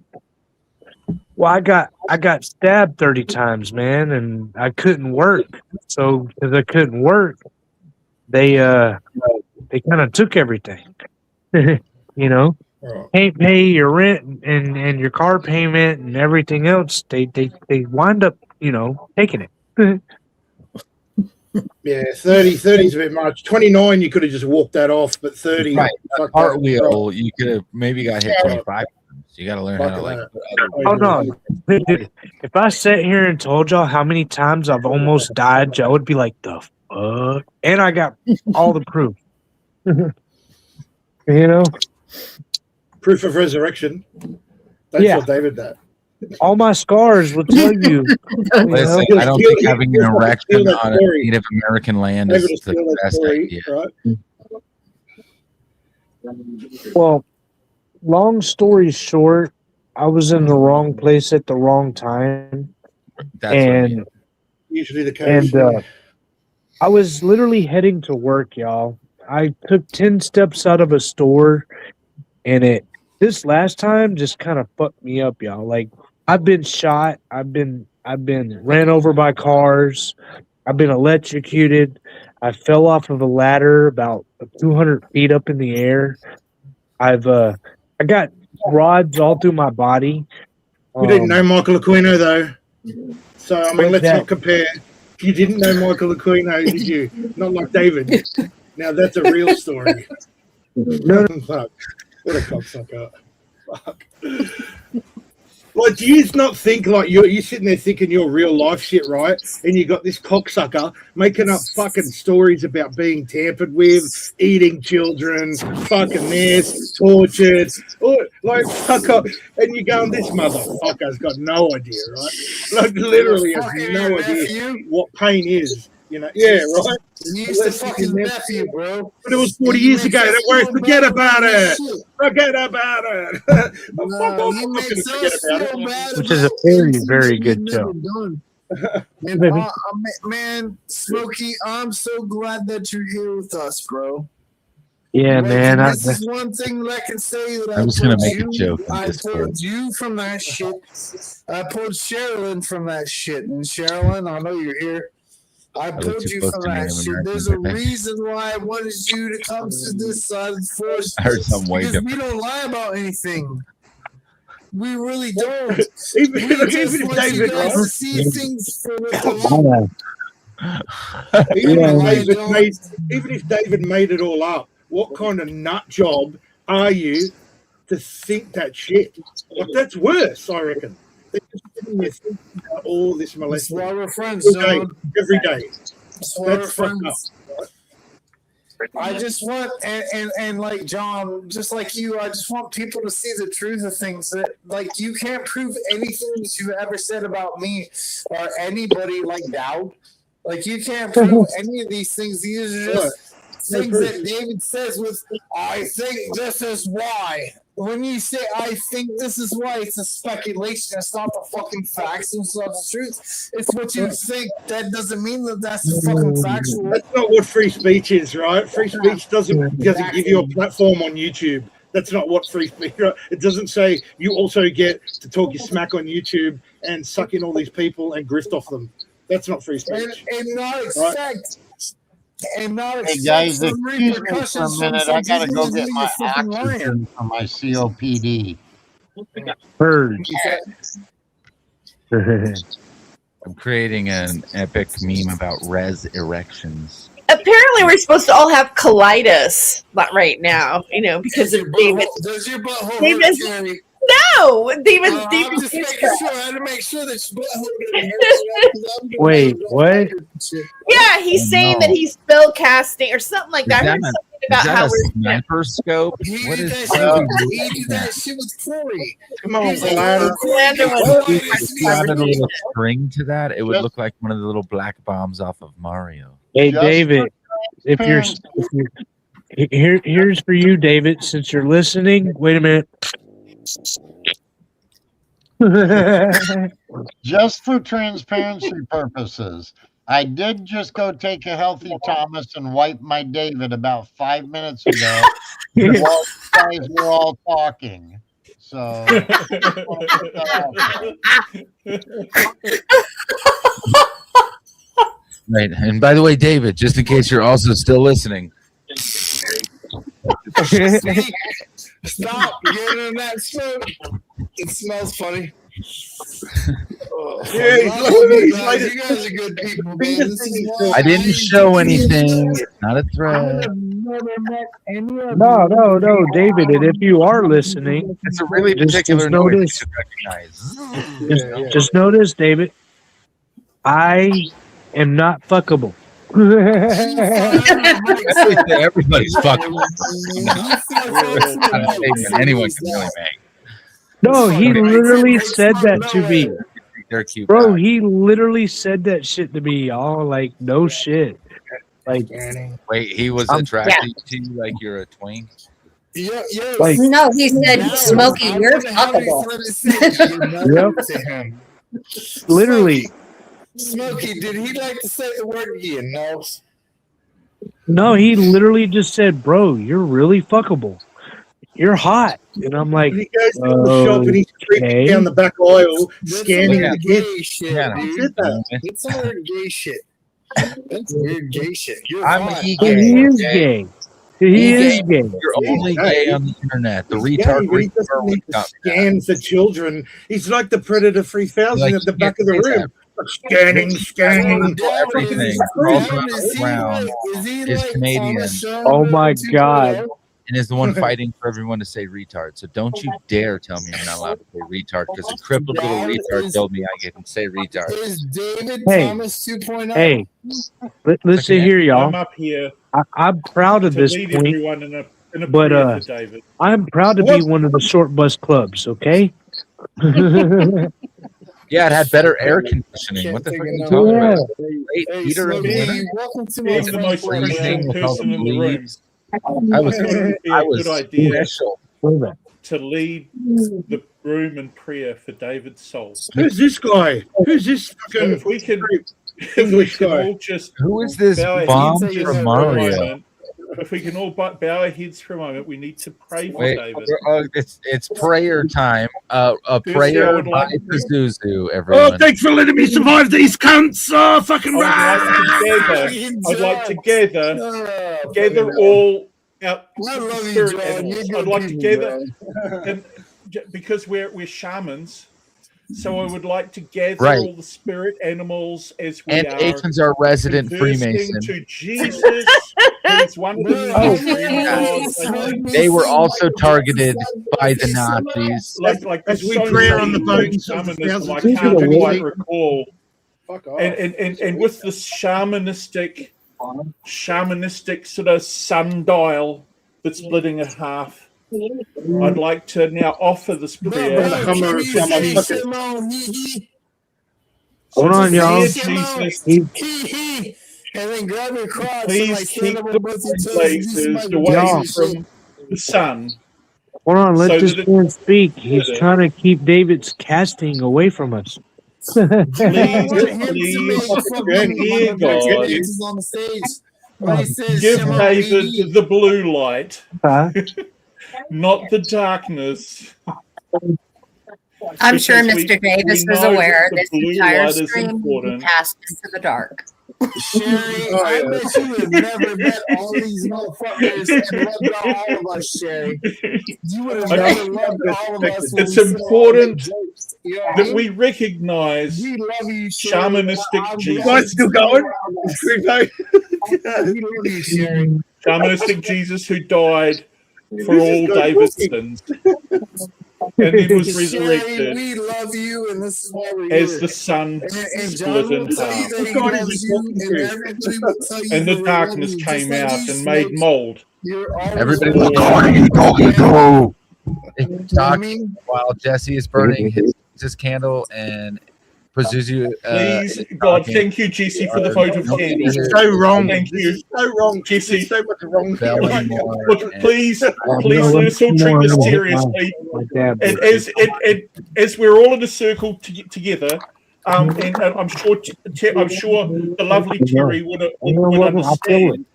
Well, I got stabbed 30 times, man, and I couldn't work. So because I couldn't work, they kind of took everything. You know, can't pay your rent and your car payment and everything else. They wind up, taking it. Yeah, 30 is a bit much. 29, you could have just walked that off, but 30. Right. Fuck Cartwheel, you could have maybe got hit 25 times. You got to learn how to like. Oh no! If I sat here and told y'all how many times I've almost died, y'all would be like, "The fuck!" And I got all the proof. Proof of reserection. That's Yeah. what David did. All my scars will tell you. Listen, I don't think having an erection on a Native American land is David the steal that best story, idea. right? Well, long story short, I was in the wrong place at the wrong time. That's what I Usually the case. And I was literally heading to work, y'all. I took 10 steps out of a store, and this last time just kind of fucked me up, y'all. Like, I've been shot, I've been ran over by cars, I've been electrocuted, I fell off of a ladder about 200 feet up in the air. I got rods all through my body. You didn't know Michael Aquino though, so I mean, let's that- not compare. You didn't know Michael Aquino, did you? Not like David. Now that's a real story. No. Fuck. What a cocksucker. Fuck. Like, do you not think like you're sitting there thinking you're real life shit, right? And you got this cocksucker making up fucking stories about being tampered with, eating children, fucking this, tortured, or, like fuck up, and you're going, this motherfucker's got no idea, right? Like literally has no idea what pain is. You know, yeah, right. You used to fuck his nephew, bro. But it was 40 years ago. Don't worry, forget about it. Forget about it. Fuck off. I'm not going to forget about it. Which is a very, very good show. And, man, Smokey, I'm so glad that you're here with us, bro. Yeah, man. This is one thing that I can say that I'm just gonna make a joke in I Discord. pulled you from that shit. I pulled Sherilyn from that shit. And Sherilyn, I know you're here. I pulled you from that shit. There's a reason why I wanted you to come to this side of the force. I heard something way because different. we don't lie about anything. We really don't. Even we just if want David, you guys to right? see things for what they are. Even if David made it all up, what kind of nut job are you to think that shit? Like, that's worse, I reckon. They're just sitting there thinking about all this molesting. That's why we're friends, All day, John. every day. That's why we're That's fucked up. friends. I just want, and like John, just like you, I just want people to see the truth of things. That like you can't prove anything that you've ever said about me or anybody like Dowd. Like you can't prove any of these things. These are just things that David says with, I think this is why. When you say, I think this is why, it's a speculation. It's not the fucking facts. It's not the truth. It's what you think. That doesn't mean that that's fucking factual. That's not what free speech is, right? Free speech doesn't give you a platform on YouTube. That's not what free speech. It doesn't say you also get to talk your smack on YouTube and suck in all these people and grift off them. That's not free speech. And not expect. And not Hey expect guys, some excuse me for a repercussions from minute. I gotta something go that get you're my fucking liar. oxygen for my COPD. Bird. I'm creating an epic meme about res erections. Apparently, we're supposed to all have colitis right now, because of David. Does your butthole David's- hurt, Jerry? No, David's I'm David's just making sure. I had to make sure that your butthole didn't hurt. Wait, what? Yeah, he's saying that he's spell casting or something like that. I heard something about how a we're sniper scope? He What did is that shit with Corey. Come on, He's like, Gladys. If you added a little string to that, it would look like one of the little black bombs off of Mario. Hey, David, if you're here's for you, David. Since you're listening, wait a minute. Just for transparency purposes, I did just go take a healthy Thomas and wipe my David about 5 minutes ago while you guys were all talking. So, Right. And by the way, David, just in case you're also still listening. Stop getting in that smoke. It smells funny. Yeah, you guys are good people, man. This is why I didn't show anything. It's not a threat. No, David. And if you are listening, It's a really just particular noise notice. you should recognize. Just notice, David. I am not fuckable. Everybody's fucking. Anyone can really make. No, he literally said that to me. They're cute. Bro, he literally said that shit to me, y'all. Like, no shit. Like, Wait, he was attracted to you like you're a twink? Yeah. Like- No, he said, Smokey, you're fuckable. Yep. Literally. Smokey, did he like to say the word you know? No, he literally just said, "Bro, you're really fuckable. You're hot." And I'm like, When he goes to the shop and he's creeping down the back aisle, scanning the kids. Shit, Yeah. He dude. did that. It's some weird gay shit. That's weird gay shit. You're I'm hot. E-gay. he is okay? gay. He is gay. You're only gay on the internet. The He's retard gay, but he doesn't need to scan for children. He's like the Predator 3000 Like, at the you back of the can't say room. Scanning. Everything. Roosevelt Brown is Canadian. Oh my god. And is the one fighting for everyone to say retard. So don't you dare tell me I'm not allowed to say retard because a crippled little retard told me I can say retard. Is David Hey. Thomas 2.0? Hey, listen here, y'all. I'm up here I'm proud of to this lead point, everyone in a but prayer for David. I'm proud to be one of the short bus clubs. Okay. Yeah, it had better air conditioning. What the fuck are you talking about? Great heater in the winter. Welcome to my Being the most Christian person in the room, I was it would be a good idea special. to lead the room in prayer for David's soul. Who's this guy? Who's this So fucking if we can English guy? all just Who is this bow our bomb heads just from for a Mario? moment, if we can all bow our heads for a moment, we need to pray for Wait, David. it's prayer time. A Firstly, I prayer would like by to- Pazuzu, everyone. Oh, thanks for letting me survive these cunts. Oh, fucking I'd like to gather all out I love you, spirit John. animals. You're I'd like to good gather, people, and because we're shamans, so I would like to gather Right. all the spirit animals as we And are. Aiton's our resident conversing Freemason. to Jesus, who's one of the They were also targeted by the Nazis. like As we so pray many on the people in bones of the shamanism, I thousands of can't children. quite recall. Fuck off. And with the shamanistic sort of sundial that's splitting in half, I'd like to now offer this prayer. Hold on, y'all. Jesus, and then grab your crotch and please like stand keep up the above your toes. places away from the sun. Hold on, let So this that man speak. He's trying to keep David's casting away from us. Please, dear God, on the stage. When he says give Shema David the blue light, Huh? not the darkness. I'm sure Because Mr. Davis we is know aware that the this blue entire light is stream will be important. cast into the dark. Sherry, I bet you have never met all these motherfuckers and loved all of us, Sherry. You would have never loved all of us. When It's we said all important the jokes. You know what I that mean? we recognize We love you, Sherry. shamanistic I'm Jesus. glad still going? We love you, Sherry. Shamanistic Jesus who died for This is all good David's talking. sins and then was Sherry, resurrected we love you, and this is why we're as here. the sun And split John in will tell you half. that he loves you, and everybody will tell you And the that they love darkness you. came Just like out you, and made Smokes. mold. You're always Everybody welcome. talk while Jesse is burning his candle and Pazuzu. Please, God, thank you, Jesse, for the vote of candle. This is so wrong. Thank This you. is so wrong. Jesse. There's so much wrong here. Look, please, let's all treat this seriously. And as we're all in a circle together, and I'm sure the lovely Terry would understand.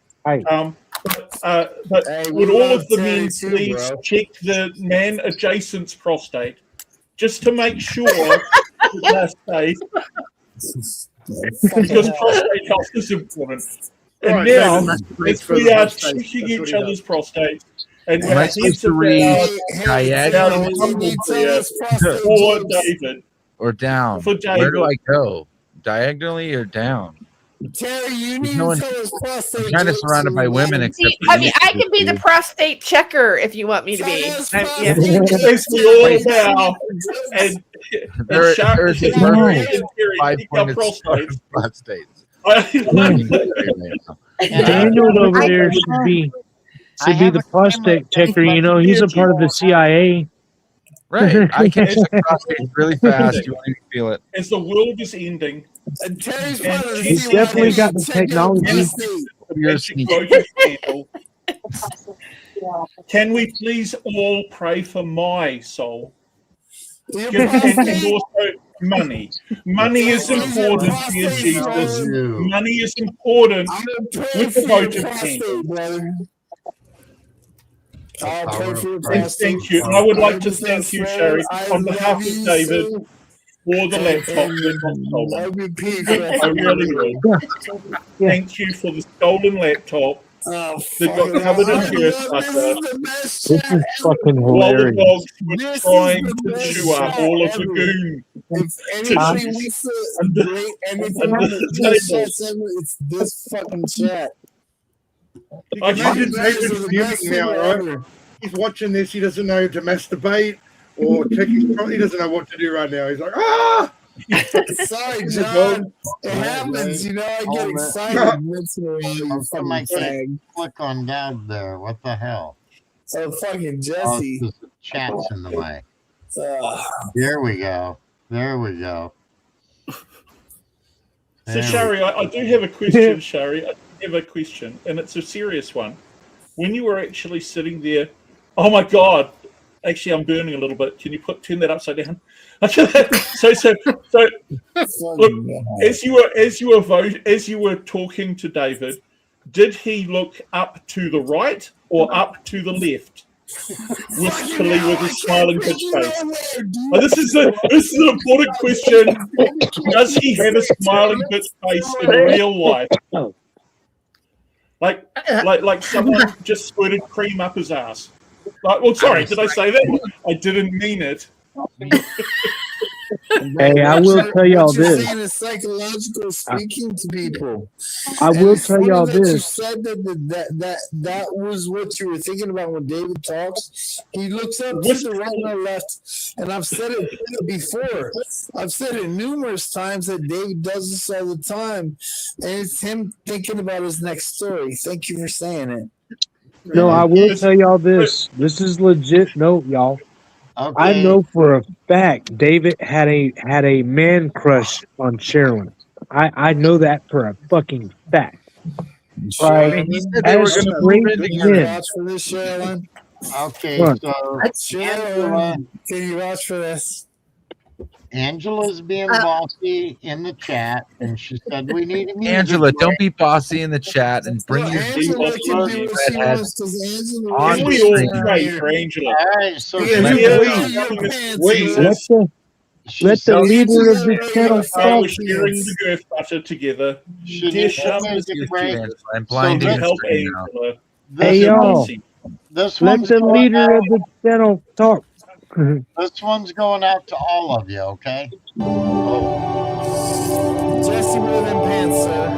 But would all of the men please check the man adjacent's prostate, just to make sure that they're safe, because prostate health is important. And Right, now, David, as we are checking each other's prostates, and Am I supposed to read diagonally for David, or down? For Where do I David. go? Diagonally or down? Terry, you need No one- to tell us prostate. I'm kind of surrounded by women, except See, for I mean, you, I can be the dude. prostate checker if you want me to be. Yeah. as we all bow and There- sharp there's a Terry perfect and Terry, keep our 5-pointed prostates. prostates. Daniel over there should be the prostate checker. You know, he's a part of the CIA. Right. I can check prostates really fast. You want me to feel it? As the world is ending, Terry's and part of the He's Jesus definitely has got the technology. You're voted candle. Can we please all pray for my soul? And also, money. Money is important, dear Jesus. Money is important with the vote of king. I'll pray for your And prostate. thank you. And I would like to thank you, Sherry, on behalf of David, for the laptop that got stolen. I really would. Thank you for the stolen laptop that got covered in peanut butter This is fucking while the hilarious. dogs were trying to chew up all of the goon. If anything we said great anything under on the this table. chat segment, it's this fucking chat. I imagine You guys are David the fuming best now, people right? ever. He's watching this. He doesn't know to masturbate or check his. He doesn't know what to do right now. He's like, ah! Sorry, John. It happens, you know. I get excited. You fucking I fag. click on Dad there. What the hell? Oh, fucking Oh, Jesse. it's just the chat's in the way. Ugh. There we go. There we go. So, There we Sherry, I do have a question, Sherry. I do have a question, and it's a serious one. When you were actually sitting there, oh my God! Actually, I'm burning a little bit. Can you turn that upside down? so look, as you were talking to David, did he look up to the right or up to the left? With Khalil with his smiling bitch face. Oh, this is an important question. Does he have a smiling bitch face in real life? Like someone just squirted cream up his ass. Like, well, sorry, did I say that? I didn't mean it. Hey, I will tell y'all What you're this. saying is psychological speaking to people. I And will it's tell funny y'all that you this. said that was what you were thinking about when David talks. He looks up to the right or left, and I've said it before. I've said it numerous times that David does this all the time, and it's him thinking about his next story. Thank you for saying it. No, I will tell y'all this. This is legit note, y'all. I know for a fact David had a man crush on Sherilyn. I know that for a fucking fact. Right? He said they were gonna move in together. Vouch for this, Sherilyn? Okay, What? so Angela, Sherilyn, can you vouch for this? Angela's being bossy in the chat, and she said we need a music Angela, break. don't be bossy in the chat and bring your Angela can do what she redhead wants because Angela on Can the we all stream. pray for Angela? All right, so Yeah, she- Let the leader of this channel I was talk. sharing the girth butter together. She Dear needs Sharp, a music break. I'm blinding So the help screen now. Angela. Hey y'all, This let one's the going leader out, of the channel talk. this one's going out to all of you, okay? Jesse wear them pants, sir.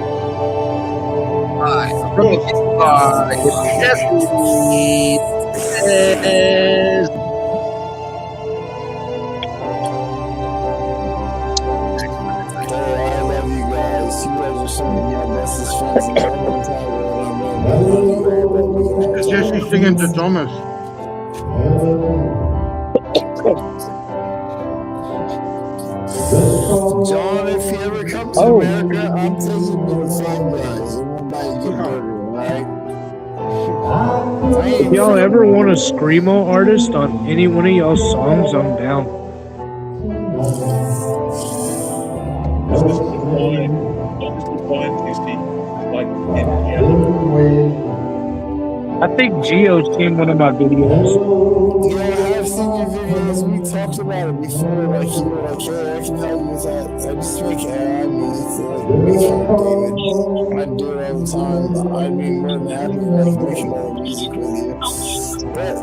I love you guys. You guys are some of my bestest friends in the whole entire world. I love you all. Because Jesse's singing to Thomas. John, if he ever comes to America, I'm taking him to the Five Guys. I'm gonna buy a good burger, alright? If y'all ever want a screamo artist on any one of y'all songs, I'm down. This is divine tasty. Like Angela. I think Gio's seen one of my videos. Yeah, I've seen your videos. We talked about it before. Like, you were like, hey, I can help you with that. I just make AI music to like, make fun of David. I do it all the time. I'd be more than happy to like make another music with you. But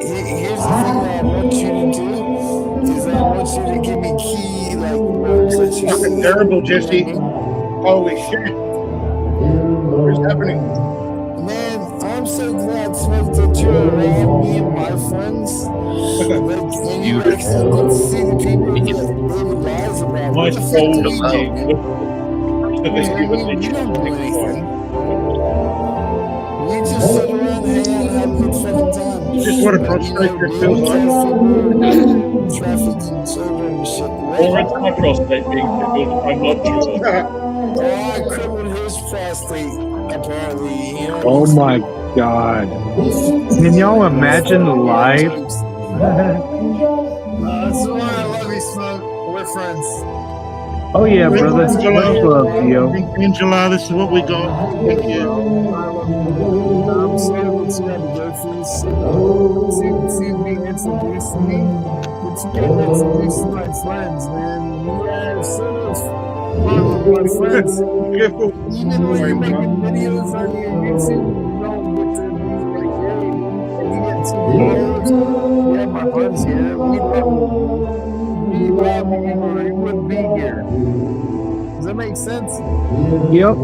here's the thing that I want you to do is I want you to give me key like words that you Fucking see. terrible, Jesse. Holy shit. What is happening? Man, I'm so glad, Smoke, that you're around me and my friends. Like, and you actually get to see the people that David lies about. What the fuck do we do? We don't do anything. We just sit around, hang out, and have a good fucking time. Just want to prostrate your feels like. Traffic and children and shit. Or it's my prostate being tickled. I'm not sure. Oh, I crippled his prostate, apparently. You know? Oh my god. Can y'all imagine the live? That's why I love you, Smoke. We're friends. Oh yeah, brother. Much love to you. Angela, this is what we got. Thank you. I love you, man. I'm sorry that you had to go through this shit to be introduced to me. But you got introduced to my friends, man. Yeah, so much fun with my friends. Careful. Even when you're making videos on your YouTube, you don't get to be like, hey, if you get 2 videos, yeah, my friends here. We love you or you wouldn't be here. Does that make sense? Yep.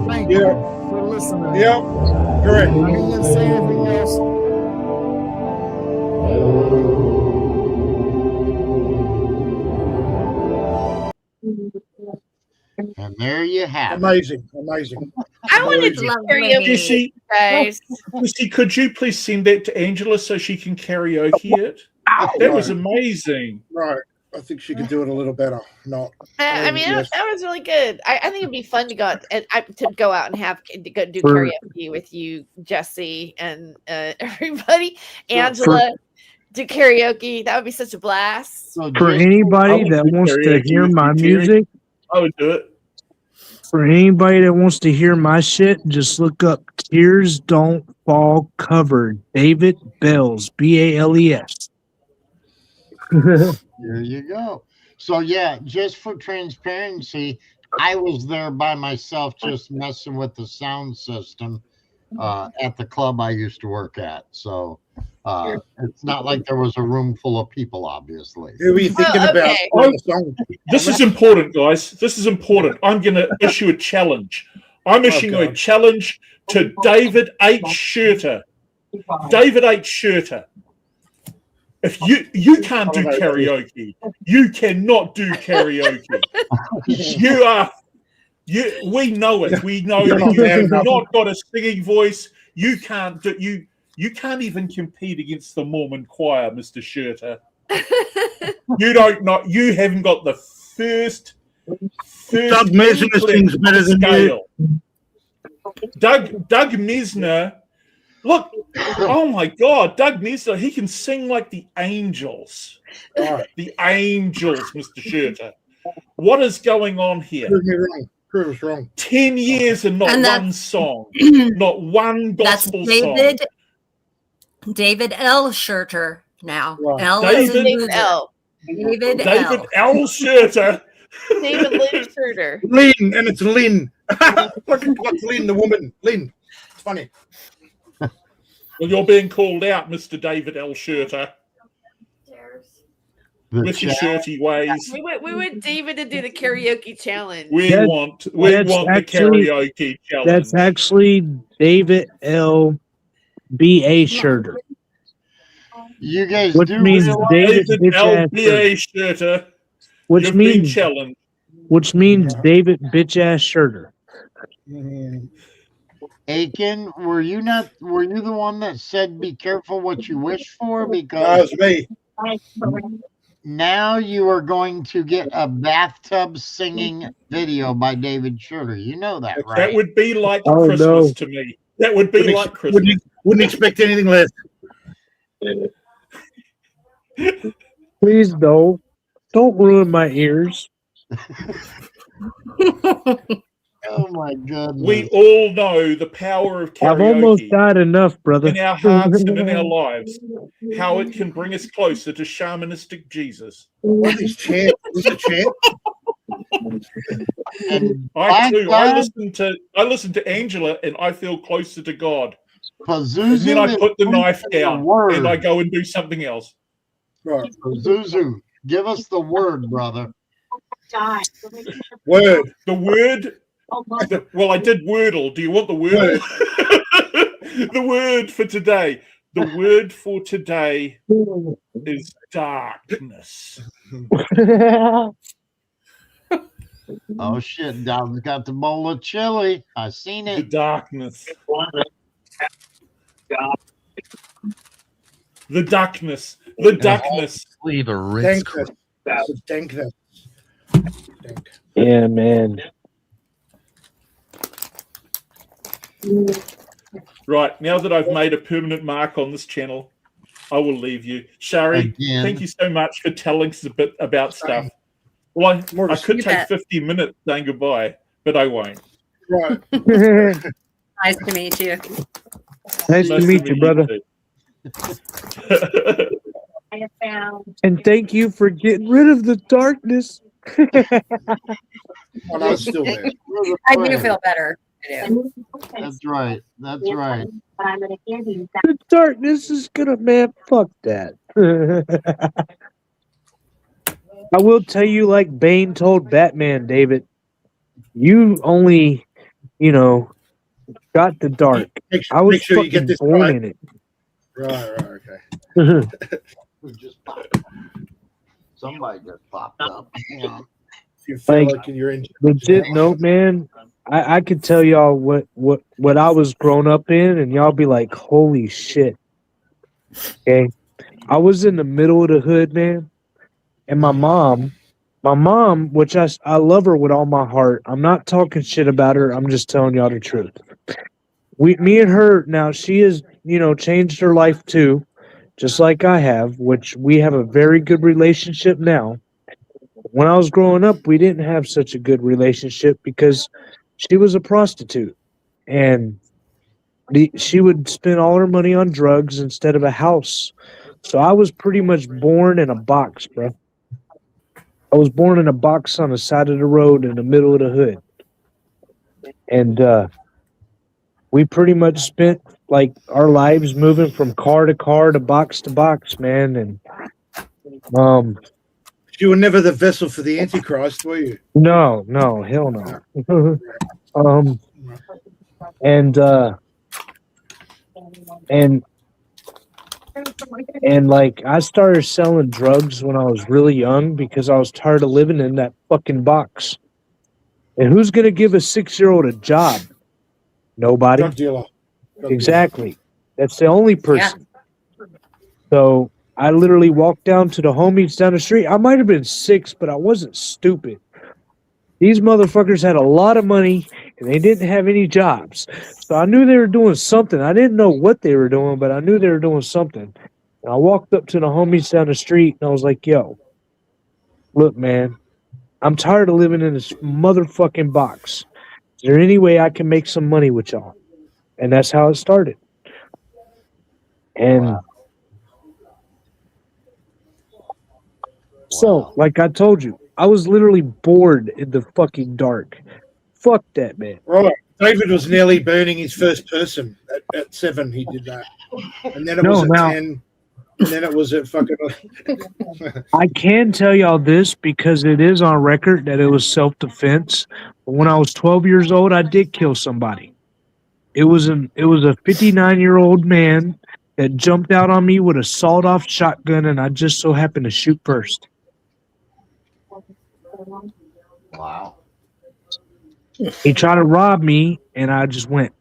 Thank you for listening. Yep. Correct. I didn't say anything else. And there you have it. Amazing. Amazing. I wanted to karaoke, Jesse, guys. Jesse, could you please send that to Angela so she can karaoke it? That was amazing. Right. I think she could do it a little better. Not. I mean, yes. that was really good. I think it'd be fun to go out and have to go do For- karaoke with you, Jesse, and everybody. Angela, do karaoke. That would be such a blast. For anybody that wants to hear my music, I would do it. for anybody that wants to hear my shit, just look up Tears Don't Fall cover David Bells, Bales. There you go. So yeah, just for transparency, I was there by myself just messing with the sound system at the club I used to work at. So it's not like there was a room full of people, obviously. Who were you thinking about? This is important, guys. This is important. I'm going to issue a challenge. I'm issuing a challenge to David H. Shirter. David H. Shirter. If you can't do karaoke, you cannot do karaoke. We know it. We know that you have not got a singing voice. You can't do you can't even compete against the Mormon choir, Mr. Shirter. You haven't got the first Doug Mesner sings better than you. Doug Mesner. Look, oh my God, Doug Mesner, he can sing like the angels. The angels, Mr. Shirter. What is going on here? Prove me wrong. Prove us wrong. 10 years and not one song. Not one gospel song. David L. Shirter now. L David L. David L. Shirter. David Lynn Shirter. Lynn, and it's Lynn. Like Lynn, the woman. Lynn. It's funny. Well, you're being called out, Mr. David L. Shirter. With your shirty ways. We want David to do the karaoke challenge. We want the karaoke challenge. That's actually David L. B.A. Shirter. You guys Which means David L. B.A. Shirter. Which means challenge. Which means David bitch ass Shirter. Aiken, were you the one that said be careful what you wish for? That Because was me. now you are going to get a bathtub singing video by David Shirter. You know that, right? That would be like Christmas to me. That would be like Christmas. Wouldn't expect anything less. Please don't ruin my ears. Oh my goodness. We all know the power of karaoke. I've almost died enough, brother. In our hearts and in our lives, how it can bring us closer to shamanistic Jesus. What is chant? Who's a chant? I listen to Angela and I feel closer to God. And then I put the knife down and I go and do something else. Right. Zuzu, give us the word, brother. Word. The word. Well, I did Wordle. Do you want the word? The word for today. The word for today is darkness. Oh shit, Dog's got the bowl of chili. I seen it. The darkness. The darkness. The darkness. Leave a Ritz. Dankness. Yeah, man. Right, now that I've made a permanent mark on this channel, I will leave you. Shari, Again. thank you so much for telling us a bit about stuff. Well, I could You take bet. 50 minutes saying goodbye, but I won't. Right. Nice to meet you. Nice to meet you, brother. I have found. And thank you for getting rid of the darkness. Oh, no, it's still there. I do feel better. I do. That's right. That's right. The darkness is gonna, man, fuck that. I will tell you, like Bane told Batman, David, you only, got the dark. I was make sure you get fucking this born right. in it. Right, okay. We just popped. Somebody just popped up. Yeah. You feel Like, like you're in. legit note, man. I could tell y'all what I was grown up in, and y'all be like, holy shit. Okay. I was in the middle of the hood, man. And my mom, which I love her with all my heart. I'm not talking shit about her. I'm just telling y'all the truth. Me and her, now she has, changed her life too, just like I have, which we have a very good relationship now. When I was growing up, we didn't have such a good relationship because she was a prostitute, and she would spend all her money on drugs instead of a house. So I was pretty much born in a box, bro. I was born in a box on the side of the road in the middle of the hood. And we pretty much spent like our lives moving from car to car to box, man. And You were never the vessel for the Antichrist, were you? no, hell no. And like I started selling drugs when I was really young because I was tired of living in that fucking box. And who's gonna give a 6-year-old a job? Nobody. Drug dealer. Exactly. That's the only person. So I literally walked down to the homies down the street. I might have been 6, but I wasn't stupid. These motherfuckers had a lot of money and they didn't have any jobs. So I knew they were doing something. I didn't know what they were doing, but I knew they were doing something. And I walked up to the homies down the street and I was like, yo, look, man, I'm tired of living in this motherfucking box. Is there any way I can make some money with y'all? And that's how it started. And so, like I told you, I was literally bored in the fucking dark. Fuck that, man. Right. David was nearly burning his first person at 7. He did that, and then it was at 10, and then it was at fucking. I can tell y'all this because it is on record that it was self-defense. But when I was 12 years old, I did kill somebody. It was a 59-year-old man that jumped out on me with a sawed-off shotgun, and I just so happened to shoot first. Wow. He tried to rob me, and I just went.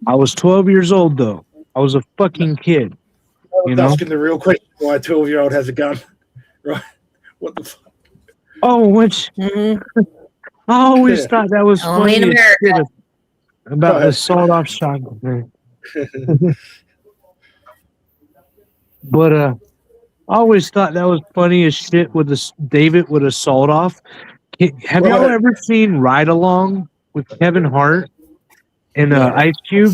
I was 12 years old, though. I was a fucking kid. You know? Asking the real question: why a 12-year-old has a gun? Right? What the fuck? Oh, which I always thought that was Only in funny as shit America. about the sawed-off shotgun. But I always thought that was funny as shit with this David with a sawed-off. Have y'all ever seen Ride Along with Kevin Hart and Ice Cube?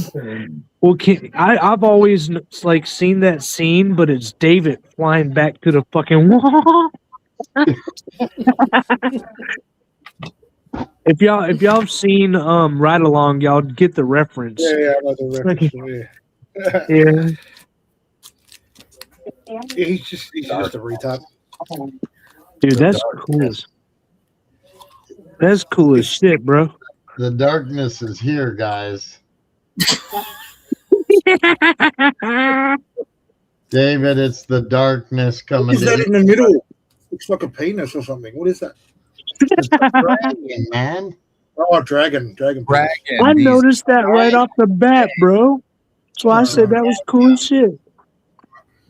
Well, I've always like seen that scene, but it's David flying back to the fucking wall. If y'all have seen Ride Along, y'all get the reference. Yeah, I know the reference. Yeah. Yeah, he's just a retard. Dude, that's cool. That's cool as shit, bro. The darkness is here, guys. David, it's the darkness coming. Is that in the middle? Looks like a penis or something. What is that? It's a dragon, man. Oh, dragon. I noticed that right off the bat, bro. So I said that was cool as shit.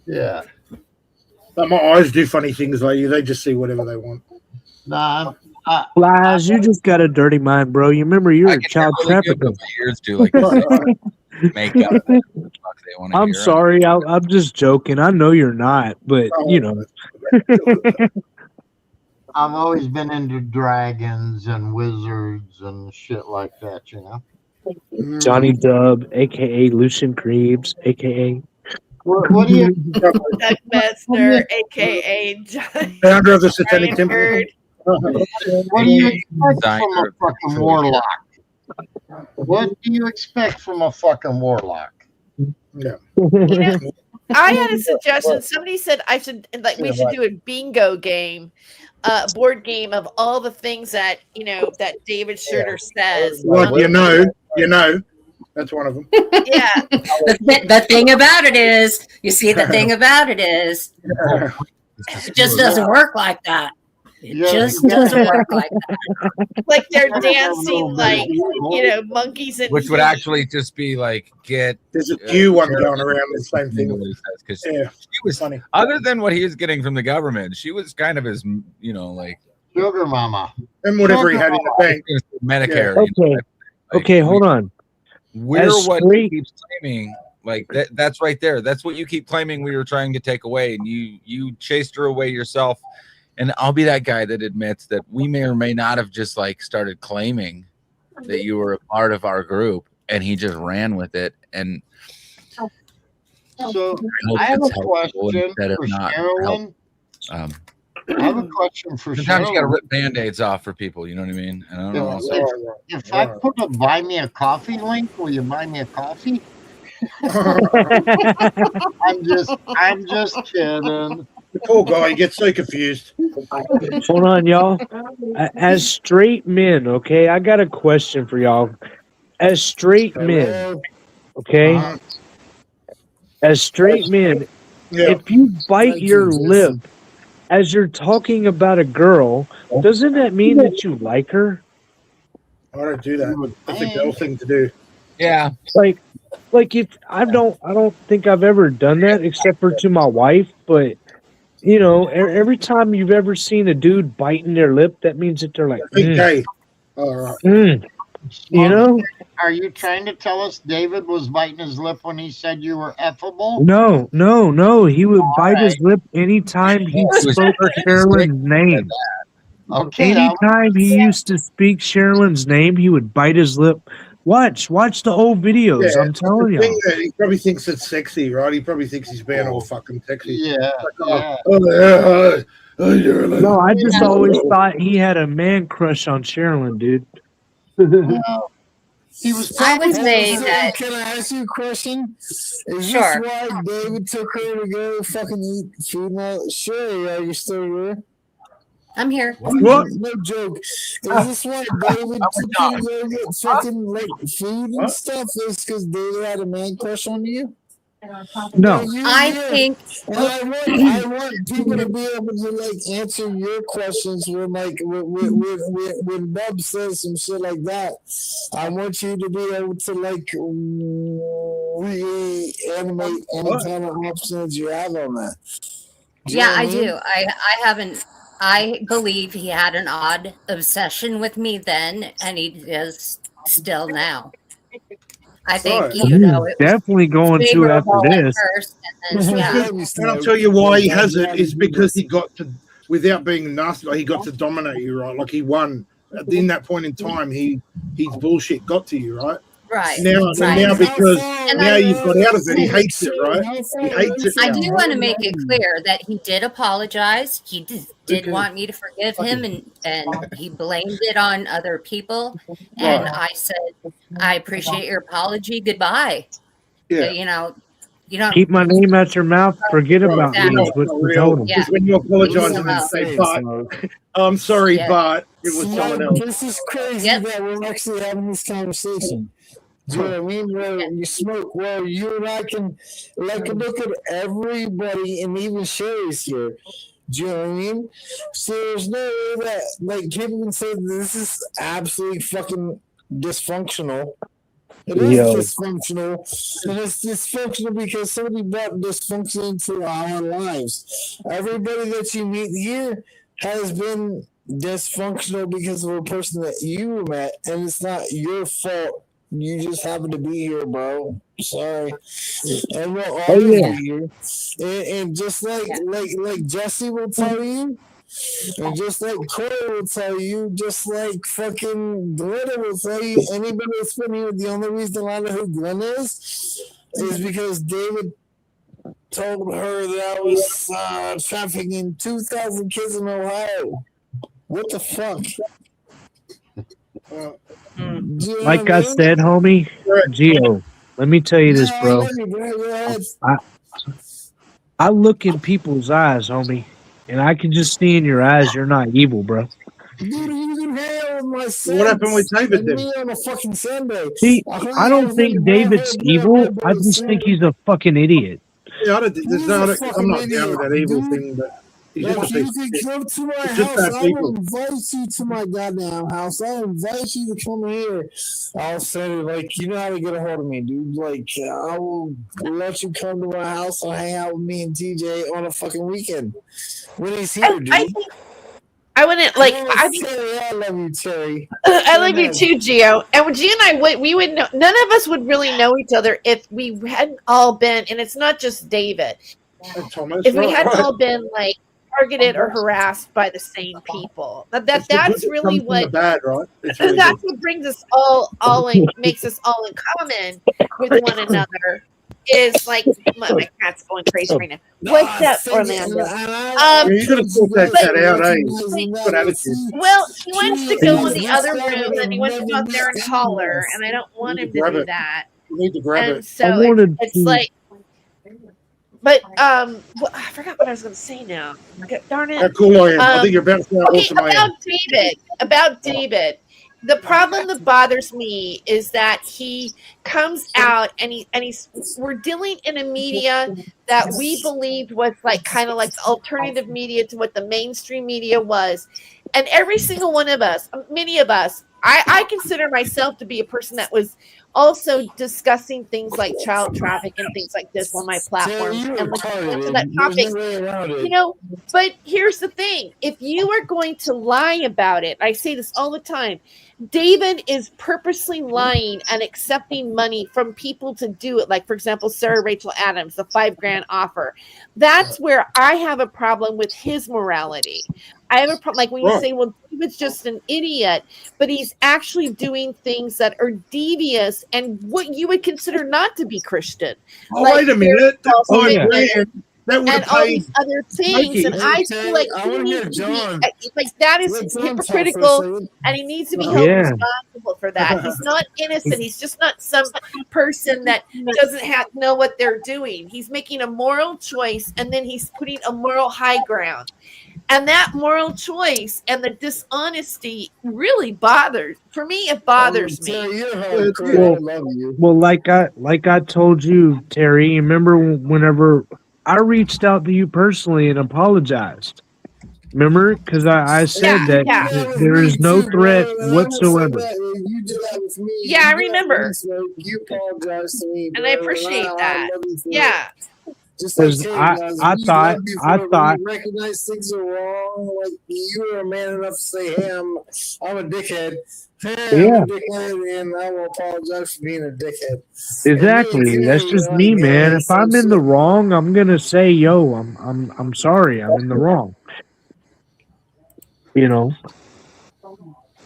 Yeah. But my eyes do funny things like you. They just see whatever they want. Nah, Lies, you just got a dirty mind, bro. You remember you're a child trafficker. Years too, like make up what the fuck they want to I'm hear. sorry. I'm just joking. I know you're not, but you know. I've always been into dragons and wizards and shit like that, you know. Johnny Dub, aka Lucian Creeps, aka. What do you? Doug Metzner, aka Johnny Founder of the Satanic Temple. Bird. What do you expect from a fucking warlock? What do you expect from a fucking warlock? Yeah. You know, I had a suggestion. Somebody said we should do a bingo game, board game of all the things that that David Schroeder says. Like you know, that's one of them. Yeah. The thing about it is, you see, the thing about it is, it just doesn't work like that. It just doesn't work like that. Like they're dancing like monkeys and Which would actually just be like There's a few one going around the same thing. Because Yeah, she was funny. Other than what he was getting from the government, she was kind of his, like sugar mama and whatever he had in the bank. Medicare. Okay. Okay, hold on. We're As what straight- he keeps claiming. Like that's right there. That's what you keep claiming we were trying to take away, and you chased her away yourself. And I'll be that guy that admits that we may or may not have just like started claiming that you were a part of our group, and he just ran with it. And so I have a question for Sherilyn. I have a question for Sometimes you got to Sherilyn. rip band-aids off for people. You know what I mean? I don't know. If I put a buy me a coffee link, will you buy me a coffee? I'm just kidding. The poor guy gets so confused. Hold on, y'all. As straight men, okay, I got a question for y'all. As straight men, okay, as straight men, if you bite your lip as you're talking about a girl, doesn't that mean that you like her? I don't do that. That's a girl thing to do. Yeah. Like if I don't think I've ever done that except for to my wife, but every time you've ever seen a dude biting their lip, that means that they're like, Okay. All right. Are you trying to tell us David was biting his lip when he said you were effable? No. He would bite his lip anytime he spoke Sherilyn's name. Okay. Anytime he used to speak Sherilyn's name, he would bite his lip. Watch the old videos. I'm telling you. He probably thinks it's sexy, right? He probably thinks he's being all fucking sexy. Yeah. No, I just always thought he had a man crush on Sherilyn, dude. He was. I would say So, that. Can I ask you a question? Is Sure. this why David took her to go fucking eat food? Now, sure, are you still here? I'm here. What? No joke. Is this why David took you to go get fucking like food and stuff? Is because David had a man crush on you? No. I think. And I want people to be able to like answer your questions when when Bub says some shit like that. I want you to be able to like reanimate any kind of options you have on that. Yeah, I do. I haven't. I believe he had an odd obsession with me then, and he does still now. I think it was definitely going to after favorable at this. first, and then, yeah. And I'll tell you why he has it is because he got to, without being nasty, like he got to dominate you, right? Like he won. In that point in time, his bullshit got to you, right? Right. Now because now you've got out of it, he hates it, right? He hates it. I now. do want to make it clear that he did apologize. He did want me to forgive him, and he blamed it on other people. And I said, I appreciate your apology. Goodbye. Yeah. You don't Keep my name out your mouth. Forget about me. Is what we told him. Because when you apologize and then say, "But I'm sorry, but it was someone else." This is crazy that we're actually having this conversation. Do you know what I mean? Where you smoke, where you and I can like look at everybody, and even Sherry's here. Do you know what I mean? So there's no way that like people can say this is absolutely fucking dysfunctional. It is dysfunctional, and it's dysfunctional because somebody brought dysfunction into our lives. Everybody that you meet here has been dysfunctional because of a person that you met, and it's not your fault You just happen to be here, bro. Sorry, and we'll Oh always yeah. be here. And just like Jesse will tell you, and just like Corey will tell you, just like fucking Glitter will tell you, anybody that's been here, the only reason I know who Glenn is because David told her that I was trafficking 2,000 kids in Ohio. What the fuck? Do you know Like what I I mean? said, homie, Gio, let me tell you this, Yeah, I bro. love you, bro. Go ahead. I look in people's eyes, homie, and I can just see in your eyes you're not evil, bro. Dude, you can hang with my What happened with sons David and then? me on a fucking Sunday. See, I heard I you don't guys think with David's evil. I just think he's a fucking idiot. Yeah, I don't, there's He's no, a I'm fucking not down idiot, with that evil dude. thing, but he's just a Like, you piece of can shit. come to my It's just house. bad I will people. invite you to my goddamn house. I invite you to come here. I'll say, like, you know how to get a hold of me, dude. Like, I will let you come to my house and hang out with me and TJ on a fucking weekend when he's here, dude. I wouldn't like. I love you, Terry. I love you too, Gio. And when Gio and I we would know. None of us would really know each other if we hadn't all been. And it's not just David. Thomas, If we hadn't right. all been like targeted or harassed by the same people, that's really what bad, right? It's really that's good. what brings us all in, makes us all in common with one another. Is like my cat's going crazy right now. What's up, Orlando? You could have thought that cat out, eh? Good attitude. Well, he wants to go in the other room and he wants to go out there and holler, and I don't want him to grab do it. that. You need to grab And it. so I wanted it's to- like, but well, I forgot what I was going to say now. Darn it! How cool I am. I think you're about to say how Okay, awesome I am. about David. The problem that bothers me is that he comes out and we're dealing in a media that we believed was like kind of like alternative media to what the mainstream media was. And every single one of us, many of us, I consider myself to be a person that was also discussing things like child traffic and things like this on my platforms and looking into that topic. You know, but here's the thing. If you are going to lie about it, I say this all the time, David is purposely lying and accepting money from people to do it. Like, for example, Sarah Rachel Adams, the $5,000 offer. That's where I have a problem with his morality. I have a problem, like when you say, well, David's just an idiot, but he's actually doing things that are devious and what you would consider not to be Christian. Oh, wait a minute. That $5,000, that would and have all paid. these other things, and I feel like he needs to be like that is hypocritical, and he needs to be held responsible for that. He's not innocent. He's just not some person that doesn't know what they're doing. He's making a moral choice, and then he's putting a moral high ground. And that moral choice and the dishonesty really bothers. For me, it bothers me. Well, like I told you, Terry. You remember whenever I reached out to you personally and apologized? Remember, because I said that there is no threat whatsoever. Yeah, I remember. You apologize to me, and I appreciate that. Yeah. Just like Because Terry does. I We thought love you I for it. thought When you recognize things are wrong. Like you were a man enough to say, "Hey, I'm a dickhead. Hey, I'm Yeah. a dickhead, and I will apologize for being a dickhead." exactly. That's just me, man. If I'm in the wrong, I'm gonna say, "Yo, I'm sorry. I'm in the wrong." You know.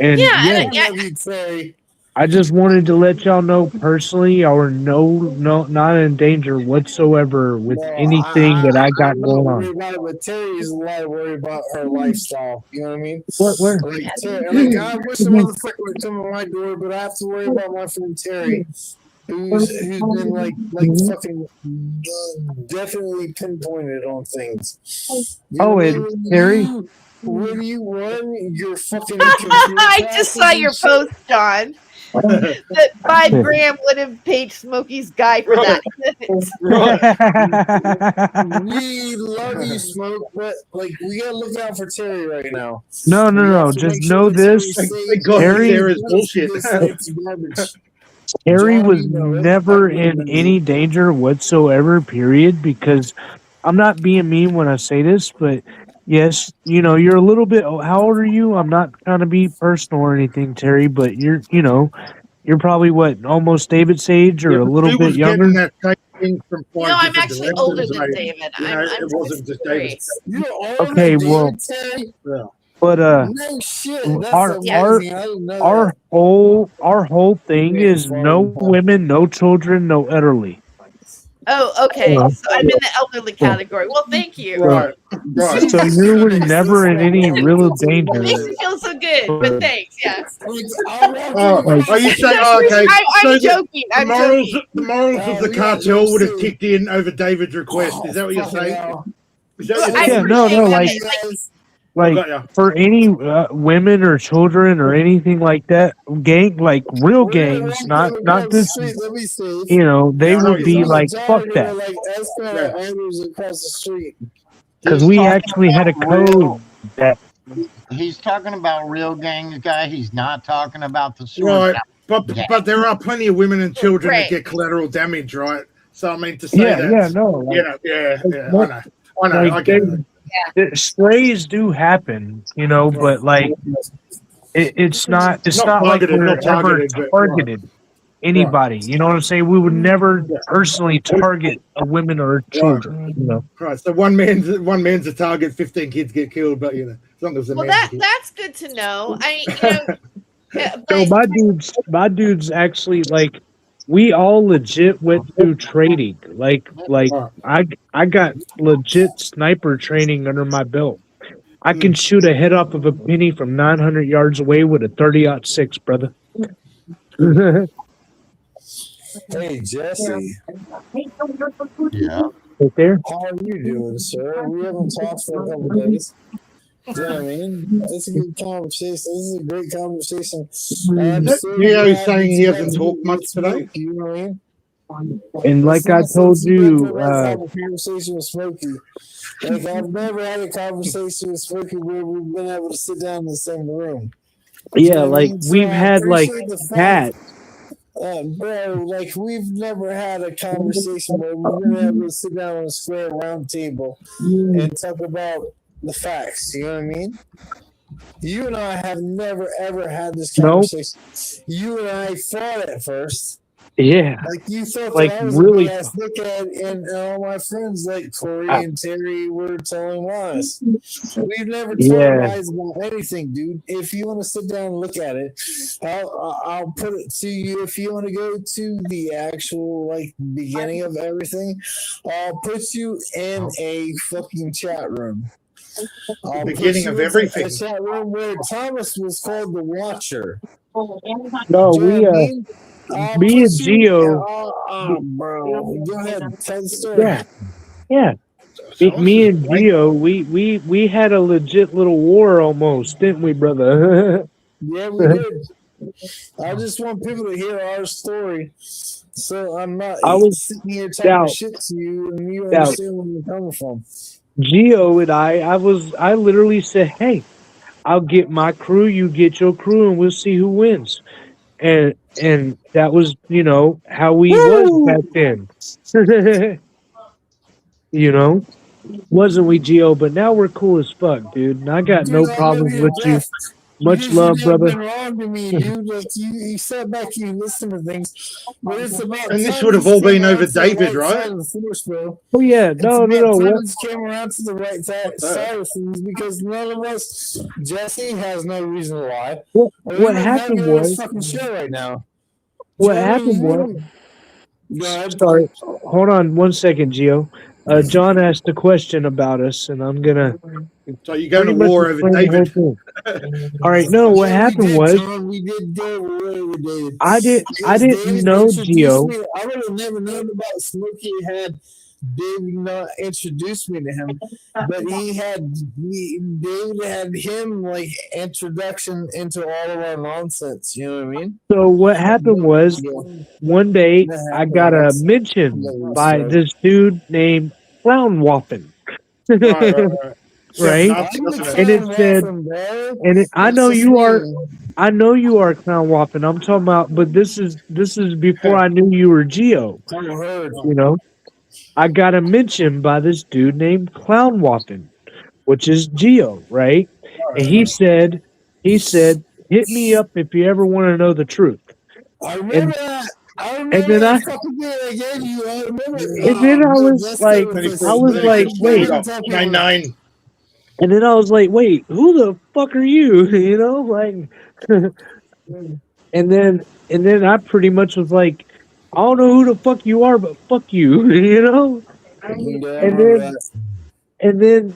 And Yeah, I love you, Terry. I just wanted to let y'all know personally, y'all are not in danger whatsoever with anything that I got I'm not going worried on. about it, but Terry's a lot worried about her lifestyle. You know what I mean? Where? Like, Terry, like I wish the motherfucker would come to my door, but I have to worry about my friend Terry, who's been like fucking definitely pinpointed on things. You know Oh, what I and mean? Terry. When you run your fucking I just saw your post, John. That $5,000 would have paid Smokey's guy for that. We love you, Smoke, but like we gotta look out for Terry right now. No. Just know this. Terry was never in any danger whatsoever, period, because I'm not being mean when I say this, but yes, you're a little bit, how old are you? I'm not trying to be personal or anything, Terry, but You're probably what, almost David's age or Yeah, a but little she bit was younger. getting that same thing from No, 5 I'm different actually older directors. than David. It I'm wasn't just David's. 63. You're older Okay, than well, David, Terry? Yeah. but No shit. That's our amazing. I didn't know our that. whole thing Yeah, is no women, no children, no elderly. Oh, okay. Yeah. So I'm in the elderly category. Well, thank you. So, so you were never in any real It makes danger. me feel so good, but thanks. Yeah. Are you saying? Oh, okay. I'm So joking. I'm joking. the morals of the cartel would have kicked in over David's request. Is that what you're saying? Is that what you're I'm saying? Yeah, no, saying like got ya. for any women or children or anything like that, like real gangs, not this. Let me see. You know, they Yeah, I know what would you're be saying. like, fuck that. Like escort owners across the street. Because we actually had a code that. He's talking about real gangs, guy. He's not talking about the sewer. Right, gang. but there are plenty of women and children Right. that get collateral damage, right? So I mean to say Yeah, that. yeah, no, like, I know, I get it. Strays do happen, you know, but like it's not like targeted, we're not targeted, ever but, targeted anybody. You know what I'm saying? We would never personally target a women or children. You know. Right. So one man's a target, 15 kids get killed, but you know, as long as the Well, man's a kid. that's good to know. So my dudes actually like we all legit went through trading. Like I got legit sniper training under my belt. I can shoot a head off of a penny from 900 yards away with a 30-06, brother. Hey, Jesse. Yeah. Right there. How are you doing, sir? We haven't talked for a couple days. Do you know what I mean? It's a good conversation. This is a great conversation. He's saying he hasn't talked much today. You know what I mean? And like I told you, have a conversation with Smokey. Like I've never had a conversation with Smokey where we've been able to sit down in the same room. yeah, like we've had like Pat. Bro, like we've never had a conversation where we've been able to sit down on a square round table and talk about the facts. You know what I mean? You and I have never ever had this conversation. You and I fought at first. Yeah. Like you thought like that I was really. a big ass dickhead, and all my friends like Corey and Terry were telling lies. We've never told lies about anything, dude. If you want to sit down and look at it, I'll put it to you. If you want to go to the actual like beginning of everything, I'll put you in a fucking chat room. Beginning of everything. A chat room where Thomas was called the Watcher. No, Do you know what I mean? me and Gio. Bro, go ahead, tell the story. Yeah. Me and Gio, we had a legit little war almost, didn't we, brother? Yeah, we did. I just want people to hear our story, so I'm not sitting here talking shit to you, and you understand where we're coming from. Gio and I literally said, "Hey, I'll get my crew, you get your crew, and we'll see who wins." And that was, you know, how we was back then. You know, wasn't we, Gio? But now we're cool as fuck, dude. And I got no problems with you. Much love, brother. Been wrong to me, dude. Like you sat back and you listen to things, but it's about. And this would have all been over David, right? Oh yeah, no. Times came around to the right side of things because none of us. Jesse has no reason to lie. What happened was fucking show right now. What happened was. Sorry, hold on 1 second, Gio. John asked a question about us, and I'm gonna. So you're going to war over David. All right, no. What happened was we did go with David. I didn't know Gio. I would have never known about Smokey had David not introduced me to him, but David had him like introduction into all of our nonsense. You know what I mean? So what happened was one day I got a mention by this dude named Clown Waffin. Right? And it said, I know you are Clown Waffin. I'm talking about, but this is before I knew you were Gio. You know, I got a mention by this dude named Clown Waffin, which is Gio, right? And he said, hit me up if you ever want to know the truth. I remember that. I And remember then that fucking thing I gave you. I remember it. and then I was Yesterday like, wait. And then I was like, wait, who the fuck are you? You know, like, and then I pretty much was like, I don't know who the fuck you are, but fuck you, you know. And then and then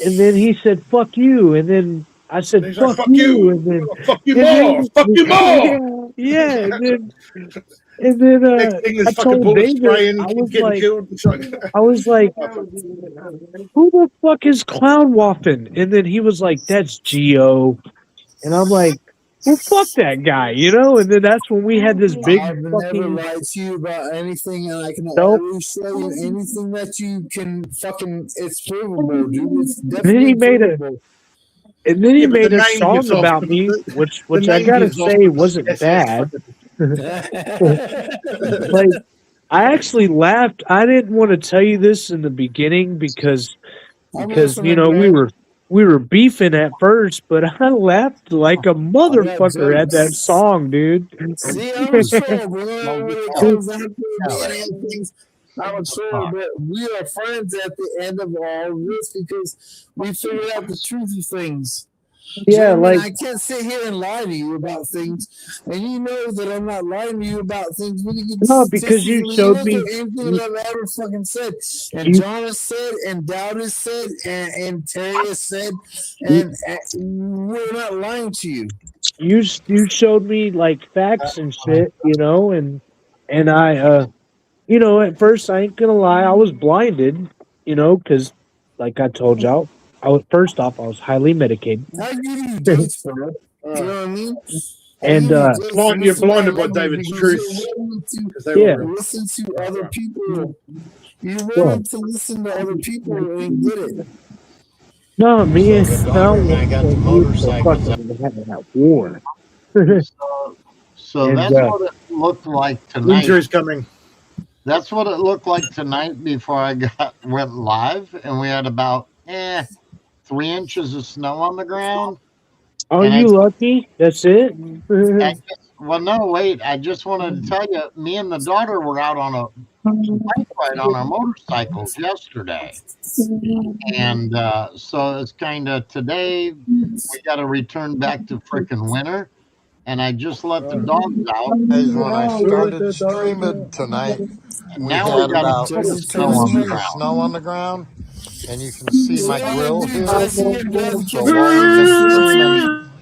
and then he said, fuck you, and then I said, He's like, fuck fuck you, you. and then Fuck you and more. then Fuck you more. yeah, and then Next thing I is fucking told bullet David, spraying, getting killed. It's like, I was like, who the fuck is Clown Waffin? And then he was like, that's Geo. And I'm like, well, fuck that guy, you know? And then that's when we had this big I've never fucking. lied to you about anything, and I can Nope. always show you anything that you can fucking. It's provable, dude. It's Then definitely he made provable. and then he yeah, but the made a name song gives off about me, the which I name gotta gives off say the wasn't SS bad. fucking. Like, I actually laughed. I didn't want to tell you this in the beginning because I'm you listening, know bro. we were beefing at first, but I laughed like a I got motherfucker at that jokes. song, dude. See, I'm a troll, bro. When it comes down to the things, I'm a troll, but we are friends at the end of all this because we figured out the truth of things. Yeah, Gentlemen, like I can't sit here and lie to you about things, and you know that I'm not lying to you about things. When you can no, because you statistically showed look me at anything that I've ever fucking said, and you John has said, and Dowd has said, and Terry has said, you and we're not lying to you. you showed me like facts and shit, you know, and I you know, at first I ain't gonna lie, I was blinded, you know, because like I told y'all, I was first off I was highly medicated. I give you dates, bro. You know what I mean? I And give you dates. And You're this is why I blinded by love you, David's because truth you're willing because they to were yeah, real. listen to other people. You're well, willing to listen to other people and get it. no, me So and the I daughter and I got the we were motorcycles out. fucking having that war. So And that's what it looked like tonight. Winter is coming. That's what it looked like tonight before I went live, and we had about 3 inches of snow on the ground. are And you lucky? That's it? well, no, wait. I just wanted to tell you, me and the daughter were out on a bike ride on our motorcycles yesterday, and so it's kind of today we got to return back to frickin' winter. And I just let the dogs out. Guys, when I started streaming tonight, And we now we had got a about foot of Jesse, snow two on the feet Tennessee. of ground. snow on the ground, and you can see So my what are you grill gonna do, here. Jesse? You're glad you So kept while we've been streaming,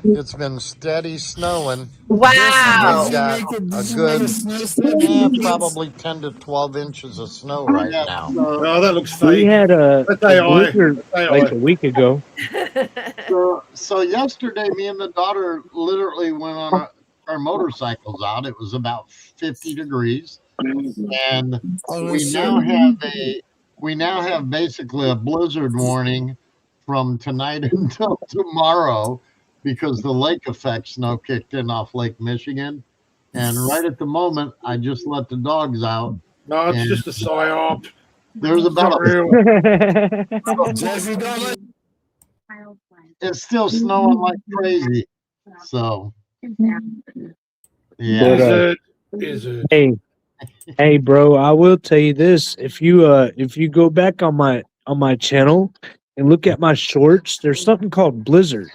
it. it's been steady snowing, Jesse, and did we've Wow. you got make it? a Did you make a good, snow sled for the kids? probably 10 to 12 inches of snow right Yeah, now. so Oh, that looks We fake. had That's a AI. blizzard That's AI. like a week ago. so yesterday, me and the daughter literally went on our motorcycles out. It was about 50 degrees, and Oh no we shit. now have basically a blizzard warning from tonight until tomorrow because the lake effect snow kicked in off Lake Michigan. And right at the moment, I just let the dogs out. No, it's And just a psyop. there's It's about not real. Jesse, don't let it's still snowing like crazy. So yeah. But Is it? hey, bro, I will tell you this: if you go back on my channel and look at my shorts, there's something called Blizzard,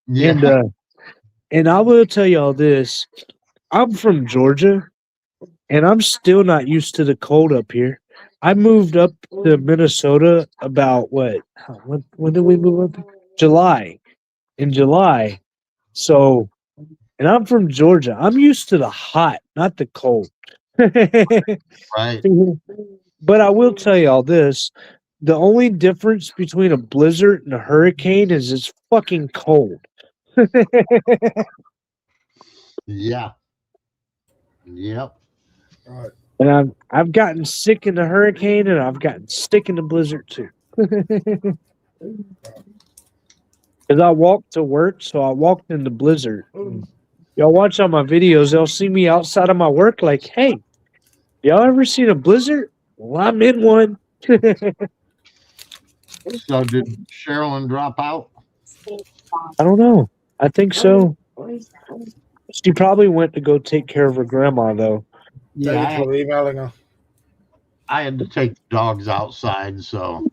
Yeah. and I will tell y'all this: I'm from Georgia, and I'm still not used to the cold up here. I moved up to Minnesota about when did we move up? July. In July. So, and I'm from Georgia. I'm used to the hot, not the cold. Right. But I will tell y'all this. The only difference between a blizzard and a hurricane is it's fucking cold. Yeah. Yep. Right. And I've gotten sick in the hurricane and I've gotten sick in the blizzard too. Because I walked to work, so I walked in the blizzard. Y'all watch on my videos, they'll see me outside of my work like, hey, y'all ever seen a blizzard? Well, I'm in one. So did Sherilyn drop out? I don't know. I think so. She probably went to go take care of her grandma, though. David's Yeah, probably emailing her. I had to take the dogs outside, so.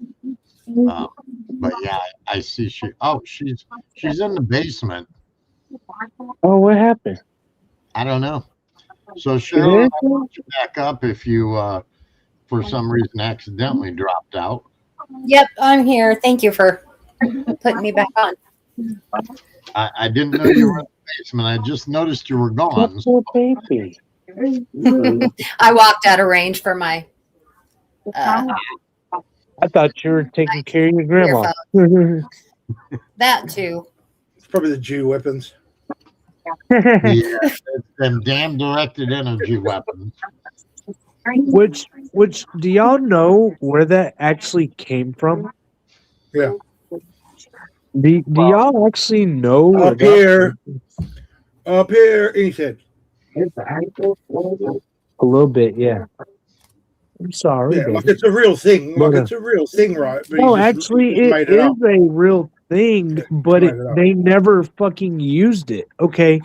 But yeah, I see she. Oh, she's in the basement. Oh, what happened? I don't know. So Is Cheryl, there- I'll put you back up if you, for some reason, accidentally dropped out. Yep, I'm here. Thank you for putting me back on. I didn't know you were in the basement. I just noticed you were gone. baby. I walked out of range for my I thought you were taking care of your grandma. that too. It's probably the Jew weapons. Yeah, it's them damn directed energy weapons. Which do y'all know where that actually came from? Yeah. Do y'all actually know where Up that- here. Up here. He said. A little bit, yeah. I'm sorry. Yeah, baby. like it's a real thing. Like But, it's a real thing, right? But no, he just actually, made it is up. a real thing, but made it up. they never fucking used it. Okay,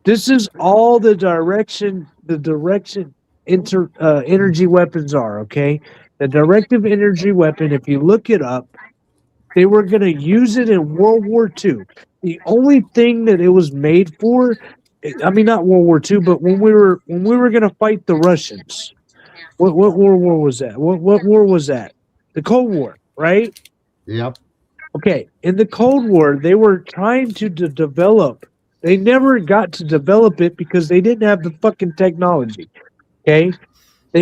this is all the direction energy weapons are. Okay, the directive energy weapon. If you look it up, they were going to use it in World War II. The only thing that it was made for, I mean, not World War II, but when we were going to fight the Russians. What war was that? What war was that? The Cold War, right? Yep. Okay, in the Cold War, they were trying to develop. They never got to develop it because they didn't have the fucking technology. Okay,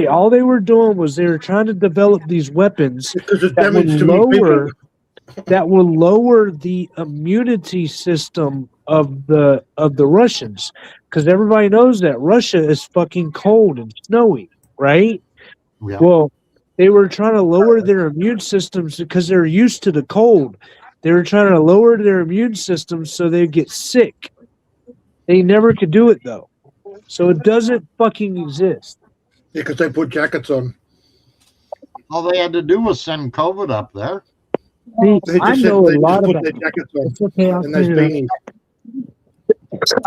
all they were doing was they were trying to develop these weapons that would lower the immunity system of the Russians, because everybody knows that Russia is fucking cold and snowy, right? Yeah. Well, they were trying to lower their immune systems because they're used to the cold. They were trying to lower their immune systems so they get sick. They never could do it though. So it doesn't fucking exist. Yeah, because they put jackets on. All they had to do was send COVID up there. See, They I just know said a they lot just put about. their jackets on. It's okay, I'll And those figure it beanies.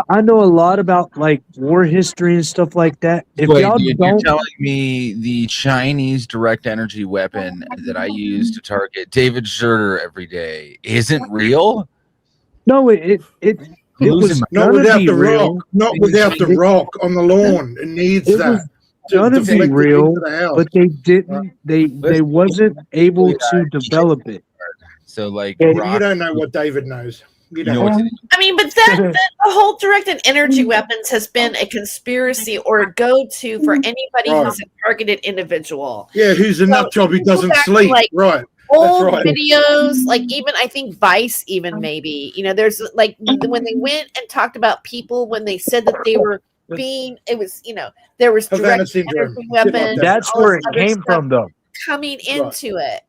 I know a lot about like war history and stuff like that. If Wait, y'all dude, you're don't, telling me the Chinese direct energy weapon that I use to target David Schroeder every day isn't real? no, it was Not gonna without be the real. rock. Not without the rock on the lawn. It needs It that. was to gonna be deflect it real, into the house. but they didn't. They wasn't able to develop it. So like, You rock, don't know what David knows. You you don't know what? I mean, but that the whole directed energy weapons has been a conspiracy or a go-to for anybody Right. who's a targeted individual. Yeah, who's a nut job who doesn't back to, sleep. like, Right. Old right. videos, like even I think Vice, even maybe, you know, there's like when they went and talked about people when they said that they were being, it was, you know, there was Havana direct syndrome. energy Shit like weapons. that. That's all this where it other came stuff from, though. coming into it,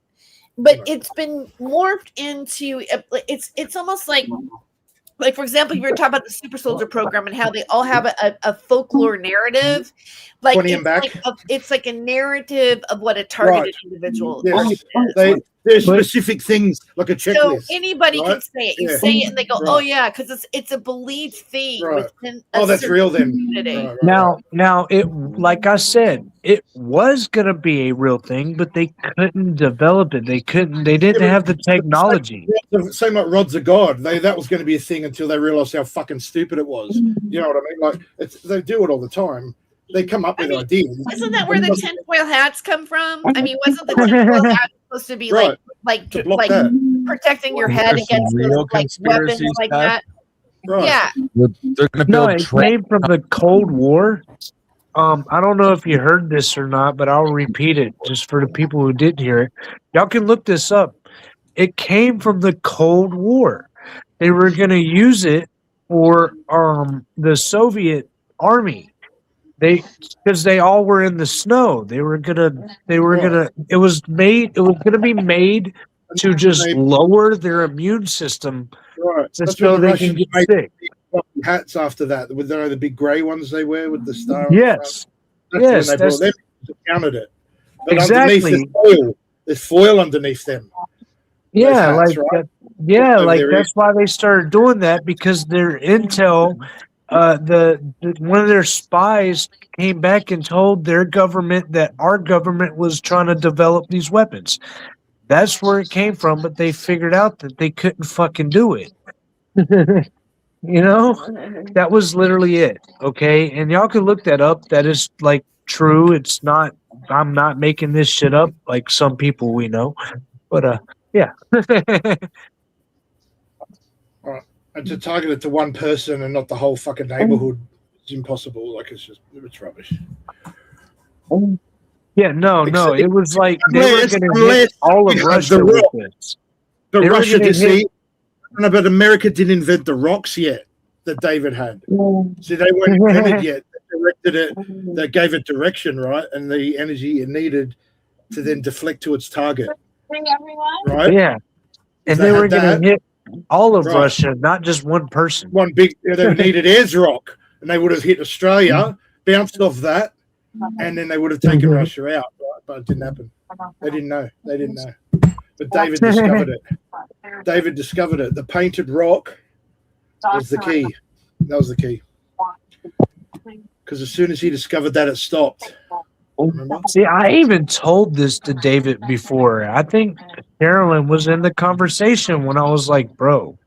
but it's been morphed into it's almost like for example, if you're talking about the super soldier program and how they all have a folklore narrative, like 20 it's and back. like it's like a narrative of what a targeted individual Yes. is. There's specific things like a So checklist. anybody can right? say it. You Yeah. say it, and they go, Right. "Oh yeah," because it's a believed thing Right. within. A Oh, that's certain real then. community. Now it, like I said, it was gonna be a real thing, but they couldn't develop it. They didn't have the technology. Same like rods of God. That was going to be a thing until they realized how fucking stupid it was. You know what I mean? Like they do it all the time. They come up with ideas. Isn't that where the tinfoil hats come from? I mean, wasn't the tinfoil hat supposed to be Right. like To block that. protecting your head There's some against real those, like weapons conspiracy like stuff. that? Right. Yeah. They're gonna No, build it came from the Cold War. I don't know if you heard this or not, but I'll repeat it just for the people who didn't hear it. Y'all can look this up. It came from the Cold War. They were going to use it for the Soviet army. Because they all were in the snow. It was gonna be made to just lower their immune system, Right. just That's so what the they can Russians get made sick. hats after that with the big grey ones they wear with the star. on the Yes. front. Yes, When they brought them to counted it. But Exactly. underneath there's foil underneath them. Yeah, hats, like right? that. Yeah, Over like their that's why they started doing that, because their intel one of their spies came back and told their government that our government was trying to develop these weapons. That's where it came from, but they figured out that they couldn't fucking do it. You know, that was literally it. Okay, and y'all can look that up. That is like true. It's not. I'm not making this shit up like some people we know. But yeah. Right. And to target it to one person and not the whole fucking neighborhood is impossible. Like it's rubbish. Yeah, no. It was like they were Unless- going to unless hit all of you have Russia the with rock. this. But They were Russia, gonna you see, hit- no, but America didn't invent the rocks yet that David had. See, they weren't invented yet. They directed it. They gave it direction, right, and the energy it needed to then deflect to its target, right? Yeah, and They they had were going that. to hit all of Right. Russia, not just one person. One big. They needed Ayers Rock, and they would have hit Australia, bounced off that, and then they would have taken Russia out. Right? But it didn't happen. They didn't know. They didn't know. But David discovered it. David discovered it. The painted rock was the key. That was the key. Because as soon as he discovered that, it stopped. Remember? See, I even told this to David before. I think Carolyn was in the conversation when I was like, bro,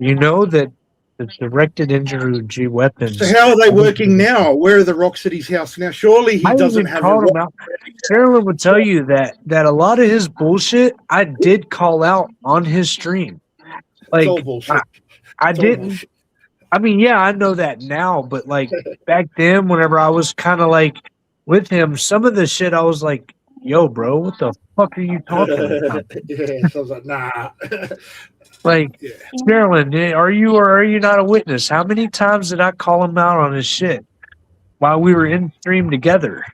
you know that the directed energy weapons. So how are they working now? Where are the rocks at his house now? Surely he I doesn't even have a called him rock. out. Carolyn would tell you that a lot of his bullshit I did call out on his stream. Like It's all bullshit. I It's all didn't. bullshit. I mean, yeah, I know that now, but like back then, whenever I was kind of like with him, some of the shit I was like, "Yo, bro, what the fuck are you talking about?" Yeah, so I was like, nah. Like, Carolyn, are you or are you not a witness? How many times did I call him out on his shit while we were in stream together?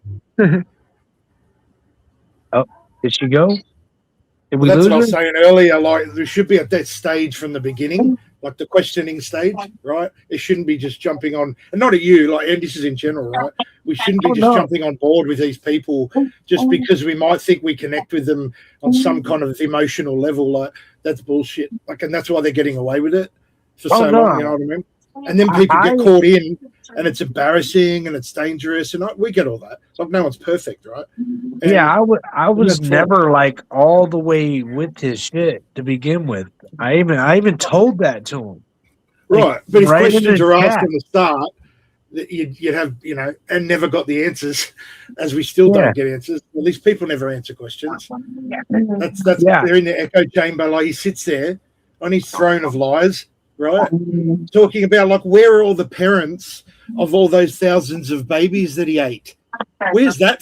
Oh, did she go? Did we Well, that's lose what I was her? saying earlier. Like, there should be at that stage from the beginning, like the questioning stage, right? It shouldn't be just jumping on, and not at you, like, and this is in general, right? We shouldn't be Oh, just no. jumping on board with these people just because we might think we connect with them on some kind of emotional level. Like, that's bullshit. Like, and that's why they're getting away with it for Oh, so no. long. You know what I mean? And then people get caught in, and it's embarrassing and it's dangerous, and we get all that. Like, no one's perfect, right? And Yeah, I was that's never like all the way with his shit to begin with. I even told that to him. Like, right. But if right in questions the are asked chat. from the start, that you'd have, and never got the answers, as we still Yeah. don't get answers. Well, these people never answer questions. That's Yeah. they're in the echo chamber. Like, he sits there on his throne of lies, right? Talking about, like, where are all the parents of all those thousands of babies that he ate? Where's that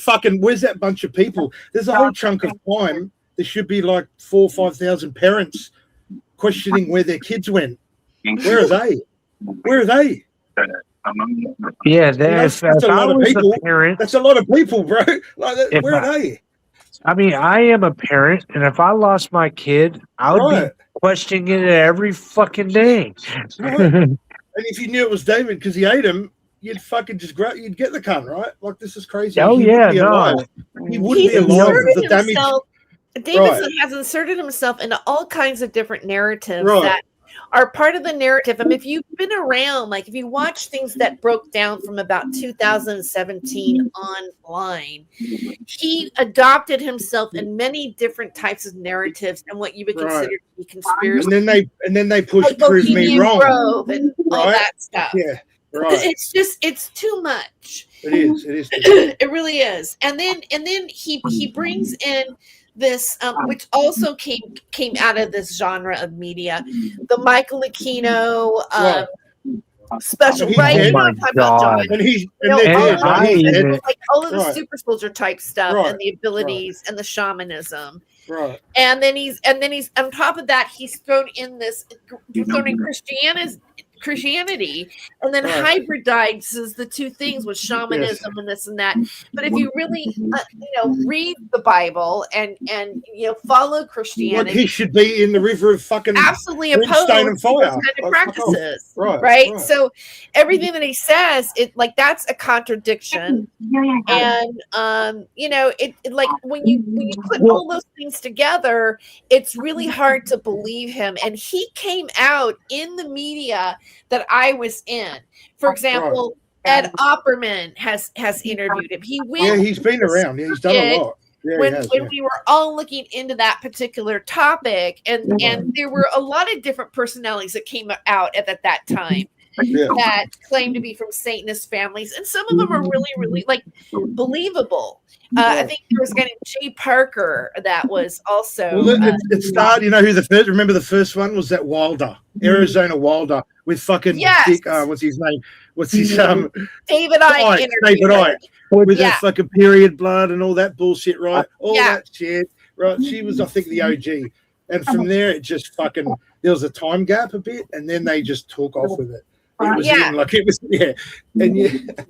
bunch of people? There's a whole chunk of time. There should be like 4,000 or 5,000 parents questioning where their kids went. Where are they? Where are they? Yeah, if That's a I lot of was people. a parent, That's a lot of people, bro. Like, If where I- are they? I mean, I am a parent, and if I lost my kid, I would Right. be questioning it every fucking day. Right. And if you knew it was David because he ate him, you'd fucking just you'd get the cunt, right? Like, this is crazy. Oh, He yeah, wouldn't be no. alive. He wouldn't He's be alive inserted with the damage. himself. David Right. has inserted himself into all kinds of different narratives Right. that are part of the narrative. I mean, if you've been around, like if you watch things that broke down from about 2017 online, he adopted himself in many different types of narratives and what you would Right. consider to be conspiracy. And then they push like prove me Bohemian wrong. Grove and all Right? that stuff. Yeah. Right. It's too much. It is. It is. It really is. And then he brings in this which also came out of this genre of media, the Michael Aquino Right. special, And he's right? dead. You know what I'm talking about, John. And he's You know, they're all dead, of right? those- He's dead. like all of the Right. super soldier type stuff Right. and the abilities and the shamanism. Right. And then he's on top of that, he's thrown in Christianity, and then Right. hybridizes the two things with shamanism and this and that. But if you really, read the Bible and follow Like, Christianity, he should be in the river of fucking absolutely opposed brimstone to and those fire. kind of Like, fuck off. practices, Right. right? So everything that he says, that's a contradiction, and it like when you put all those things together, it's really hard to believe him. And he came out in the media that I was in. For example, Ed Opperman has interviewed him. He went. Yeah, he's been around. Yeah, he's done a lot. Yeah, when he has, we were all looking into that particular topic, and there were a lot of different personalities that came out at that time that claimed to be from Satanist families, and some of them are really like believable. I think there was a guy named Jay Parker that was also. Well, it started. You know who the first? Remember the first one was that Wilder, Arizona Wilder, with fucking Dick. What's his name? What's his David Icke. David Icke with that fucking period blood and all that bullshit, right? All that shit, right? She was, I think, the OG, and from there it just fucking. There was a time gap a bit, and then they just took off with it. It was in, like it was, and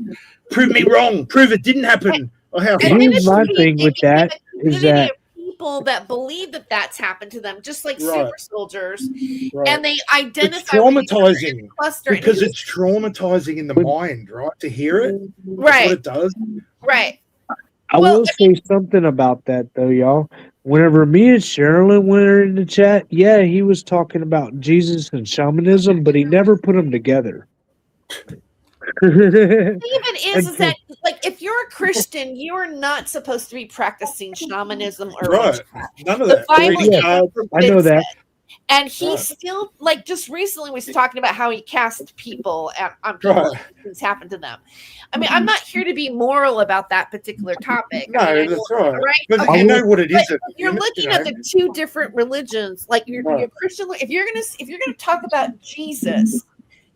prove me wrong. Prove it didn't happen. Here's my thing with that is that people that believe that that's happened to them, just like super soldiers, and they identify. It's traumatizing because it's traumatizing in the mind, right? To hear it, right? What it does, right? I will say something about that though, y'all. Whenever me and Sherilyn were in the chat, yeah, he was talking about Jesus and shamanism, but he never put them together. The thing is that, like, if you're a Christian, you are not supposed to be practicing shamanism or witchcraft. None of the that. Bible I know that. And he still, like, just recently was talking about how he cast people on people and things happened to them. I mean, I'm not here to be moral about that particular topic. No, I mean, that's right. But Okay. you know what it is. But you're looking at the two different religions. Like, you're Christian. If you're gonna talk about Jesus,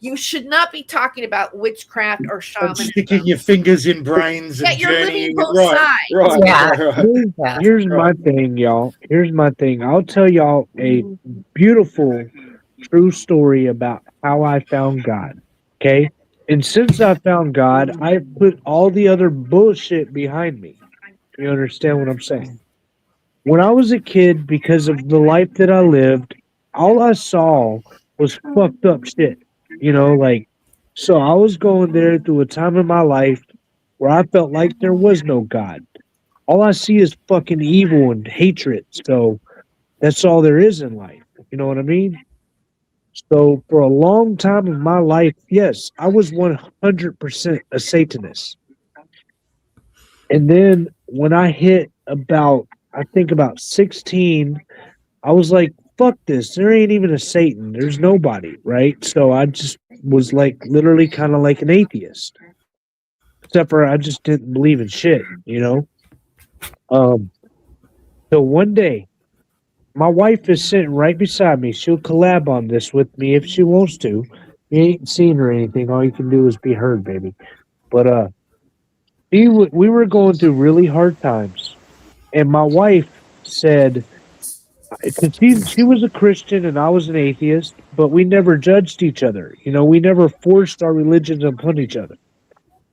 you should not be talking about witchcraft or shamanism. Sticking your fingers in brains and you're living journeying. both sides. Here's my thing, y'all. Here's my thing. I'll tell y'all a beautiful, true story about how I found God. Okay? And since I found God, I put all the other bullshit behind me. You understand what I'm saying? When I was a kid, because of the life that I lived, all I saw was fucked up shit. You know, like, so I was going there through a time in my life where I felt like there was no God. All I see is fucking evil and hatred. So that's all there is in life. You know what I mean? So for a long time in my life, yes, I was 100% a Satanist. And then when I hit about, I think about 16, I was like, fuck this. There ain't even a Satan. There's nobody, right? So I just was like literally kind of like an atheist. Except for I just didn't believe in shit, you know? So one day, my wife is sitting right beside me. She'll collab on this with me if she wants to. You ain't seen her or anything. All you can do is be heard, baby. But we were going through really hard times. And my wife said, she was a Christian and I was an atheist, but we never judged each other. You know, we never forced our religions upon each other.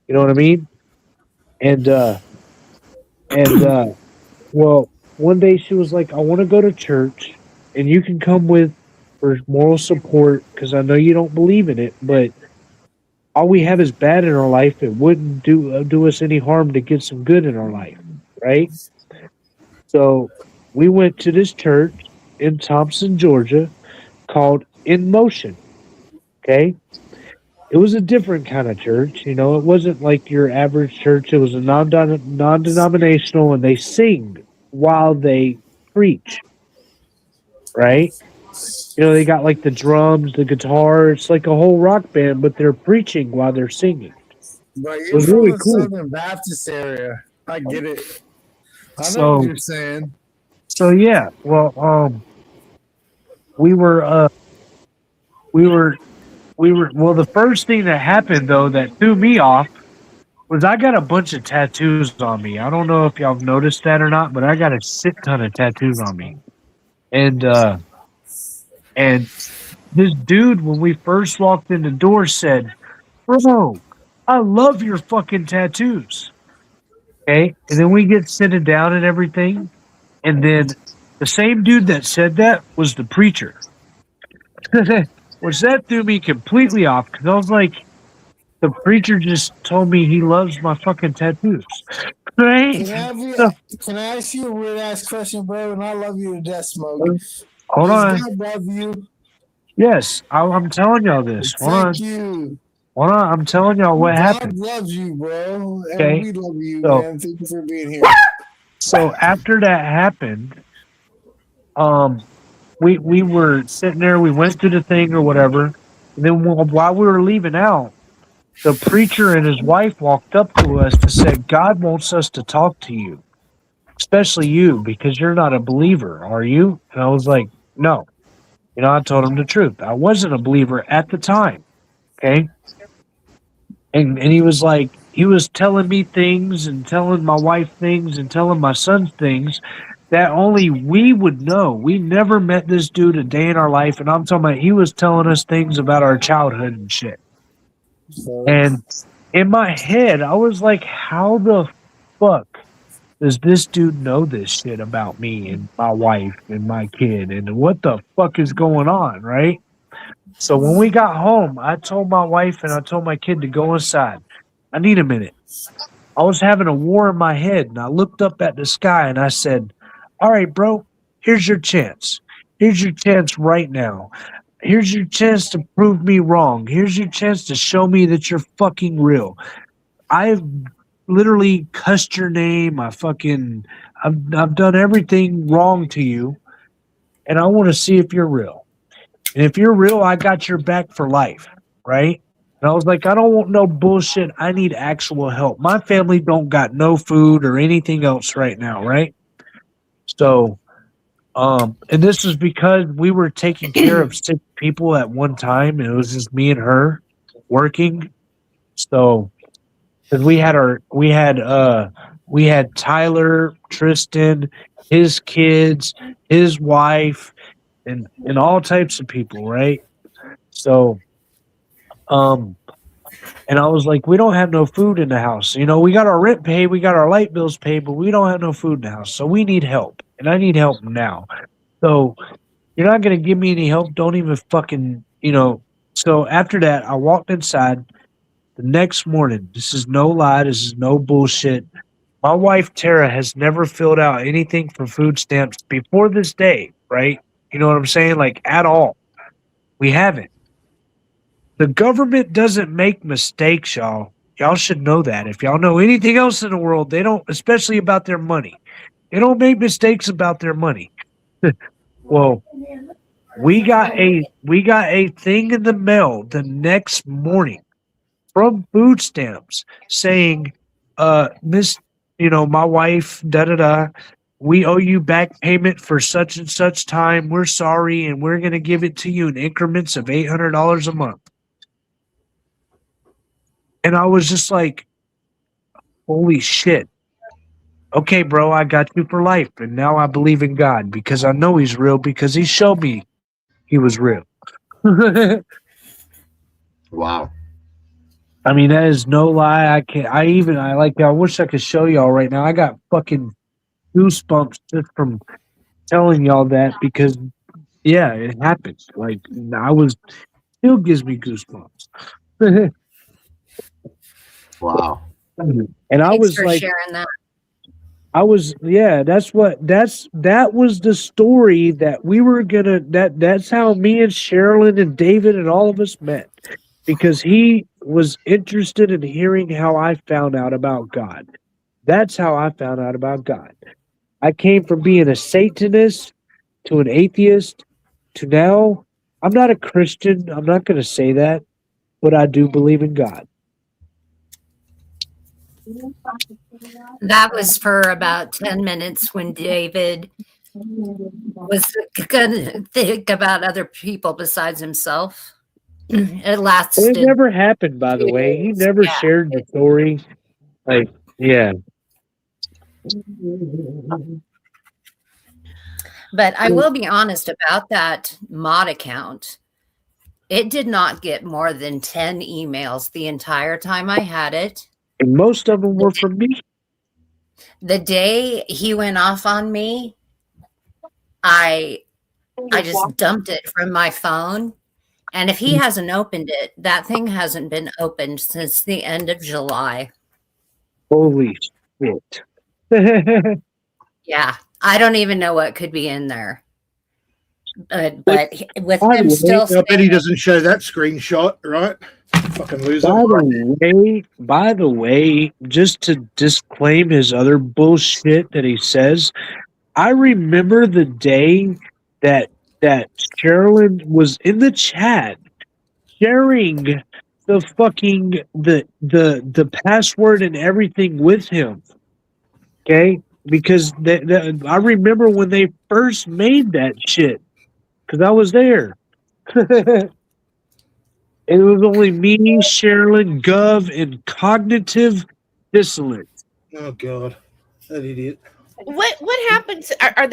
You know what I mean? And well, one day she was like, I want to go to church and you can come with for moral support because I know you don't believe in it, but all we have is bad in our life. It wouldn't do us any harm to get some good in our life, right? So we went to this church in Thompson, Georgia, called In Motion. Okay? It was a different kind of church. You know, it wasn't like your average church. It was a non-denominational, and they sing while they preach. Right? You know, they got like the drums, the guitar. It's like a whole rock band, but they're preaching while they're singing. But It you're was from really the cool. Southern Baptist area. I get it. I know So- what you're saying. So yeah, well, well, the first thing that happened though that threw me off was I got a bunch of tattoos on me. I don't know if y'all noticed that or not, but I got a shit ton of tattoos on me. And this dude, when we first walked in the door, said, "Bro, I love your fucking tattoos." Okay, and then we get sitting down and everything, and then the same dude that said that was the preacher. Which that threw me completely off because I was like, the preacher just told me he loves my fucking tattoos. Right? Can I ask you a weird ass question, bro? And I love you to death, Smoke. Hold Does on. God love you? Yes, I'm telling y'all this. Hold on. Thank you. Hold on. I'm telling y'all what God happened. loves you, bro. And Okay. we love you, So- man. Thank you for being here. So after that happened, we were sitting there. We went through the thing or whatever. And then while we were leaving out, the preacher and his wife walked up to us and said, "God wants us to talk to you, especially you, because you're not a believer, are you?" And I was like, "No." You know, I told him the truth. I wasn't a believer at the time. Okay. And he was like, he was telling me things and telling my wife things and telling my son things that only we would know. We never met this dude a day in our life. And I'm talking about he was telling us things about our childhood and shit. And in my head, I was like, how the fuck does this dude know this shit about me and my wife and my kid? And what the fuck is going on, right? So when we got home, I told my wife and I told my kid to go inside. I need a minute. I was having a war in my head, and I looked up at the sky and I said, "All right, bro, here's your chance. Here's your chance right now. Here's your chance to prove me wrong. Here's your chance to show me that you're fucking real. I've literally cussed your name. I've done everything wrong to you, and I want to see if you're real. And if you're real, I got your back for life, right?" And I was like, I don't want no bullshit. I need actual help. My family don't got no food or anything else right now, right? So, and this is because we were taking care of 6 people at one time, and it was just me and her working. So, because we had Tyler, Tristan, his kids, his wife, and all types of people, right? So, and I was like, we don't have no food in the house. You know, we got our rent paid, we got our light bills paid, but we don't have no food in the house. So we need help. And I need help now. So you're not going to give me any help. Don't even fucking, you know. So after that, I walked inside the next morning. This is no lie. This is no bullshit. My wife, Tara, has never filled out anything for food stamps before this day, right? You know what I'm saying? Like, at all. We haven't. The government doesn't make mistakes, y'all. Y'all should know that. If y'all know anything else in the world, they don't, especially about their money. They don't make mistakes about their money. Well, we got a thing in the mail the next morning from food stamps saying, Miss, you know, my wife, da da da, we owe you back payment for such and such time. We're sorry, and we're gonna give it to you in increments of $800 a month. And I was just like, holy shit. Okay, bro, I got you for life. And now I believe in God because I know he's real because he showed me he was real. Wow. I mean, that is no lie. I wish I could show y'all right now. I got fucking goosebumps just from telling y'all that because, yeah, it happened. Like, still gives me goosebumps. Wow. And I Thanks was for like, sharing that. that was the story that we were gonna, that's how me and Sherilyn and David and all of us met, because he was interested in hearing how I found out about God. That's how I found out about God. I came from being a Satanist to an atheist to now I'm not a Christian. I'm not going to say that, but I do believe in God. That was for about 10 minutes when David was going to think about other people besides himself. It lasted. It never happened, by the way. He never shared the story. Like, yeah. But I will be honest about that mod account. It did not get more than 10 emails the entire time I had it. And most of them were from me. The day he went off on me, I just dumped it from my phone. And if he hasn't opened it, that thing hasn't been opened since the end of July. Holy shit. Yeah. I don't even know what could be in there. but with By him the still I bet he saying, doesn't show that screenshot, right? Fucking loser. by the way, just to disclaim his other bullshit that he says, I remember the day that Sherilyn was in the chat sharing the fucking the password and everything with him. Okay, because I remember when they first made that shit because I was there. It was only me, Sherilyn, Gov, and Cognitive Dissonance. Oh God, that idiot. What happened to, are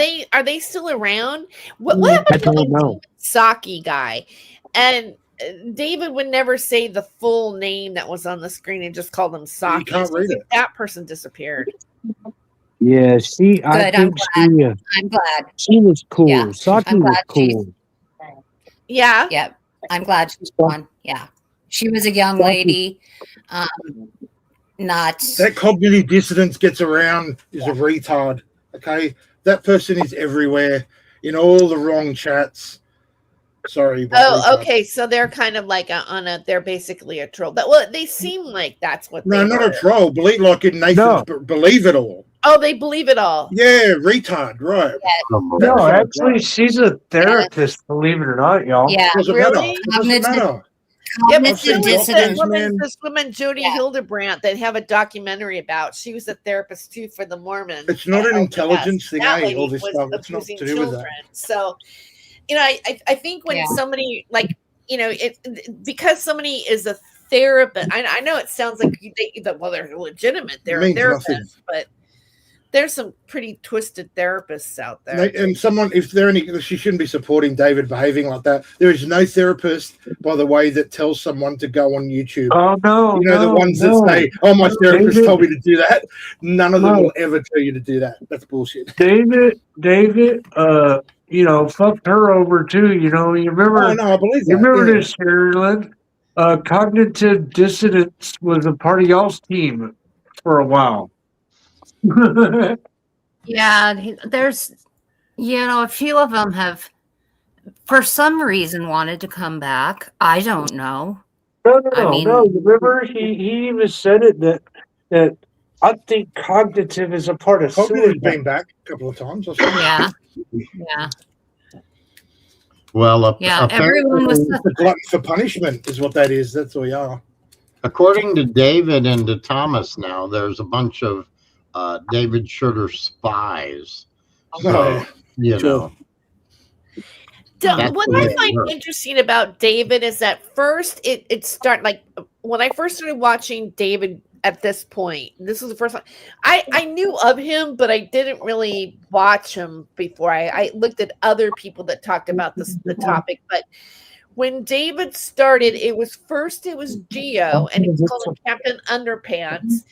they still around? What I happened to don't know. Saki guy? And David would never say the full name that was on the screen and just called him Saki. can't So I read think it. that person disappeared. Yeah, she. I good, I'm think glad. I'm glad. she was cool. Yeah, Saki I'm was glad she's, cool. Yeah. yeah, I'm glad she's gone. Yeah. She was a young lady. Not That cognitive dissonance gets around is a retard. Okay, that person is everywhere in all the wrong chats. Sorry, but Oh, retard. okay. So they're kind of like they're basically a troll. But well, they seem like that's what No, they not were. a troll. Believe like in Nathan's believe it all. Oh, they believe it all. Yeah, retard, right? No, actually, she's a therapist. Believe it or not, y'all. Yeah, Doesn't really? matter. It doesn't matter. Yeah, but I've seen so is doctors, man. this woman Jody Hildebrandt that have a documentary about. She was a therapist too for the Mormons. It's not an intelligence thing, That eh? lady All this was stuff. It's not abusing to do with children. that. So, you know, I think when somebody like, you know, because somebody is a therapist. I know it sounds like they're legitimate. They're a Means therapist, nothing. but there's some pretty twisted therapists out there. And someone, if they're any, she shouldn't be supporting David behaving like that. There is no therapist, by the way, that tells someone to go on YouTube. Oh no, you know the ones that say, "Oh, my therapist David, told me to do that." None of them No. will ever tell you to do that. That's bullshit. David, you know, fucked her over too. You know, you remember? Oh no, I believe You that. remember Yeah. this, Sherilyn? Cognitive Dissonance was a part of y'all's team for a while. yeah, there's, you know, a few of them have, for some reason, wanted to come back. I don't know. No. Remember, he even said it that I think Cognitive is a part of Cognitive's suicide. been back a couple of times. Yeah. Well, everyone was the glutton for punishment is what that is. That's all we are. According to David and to Thomas now, there's a bunch of David Schroeder spies. So, you know. What I find interesting about David is that first it started like when I first started watching David at this point. This was the first time I knew of him, but I didn't really watch him before. I looked at other people that talked about the topic, but when David started, it was Geo, and he was called him Captain Underpants.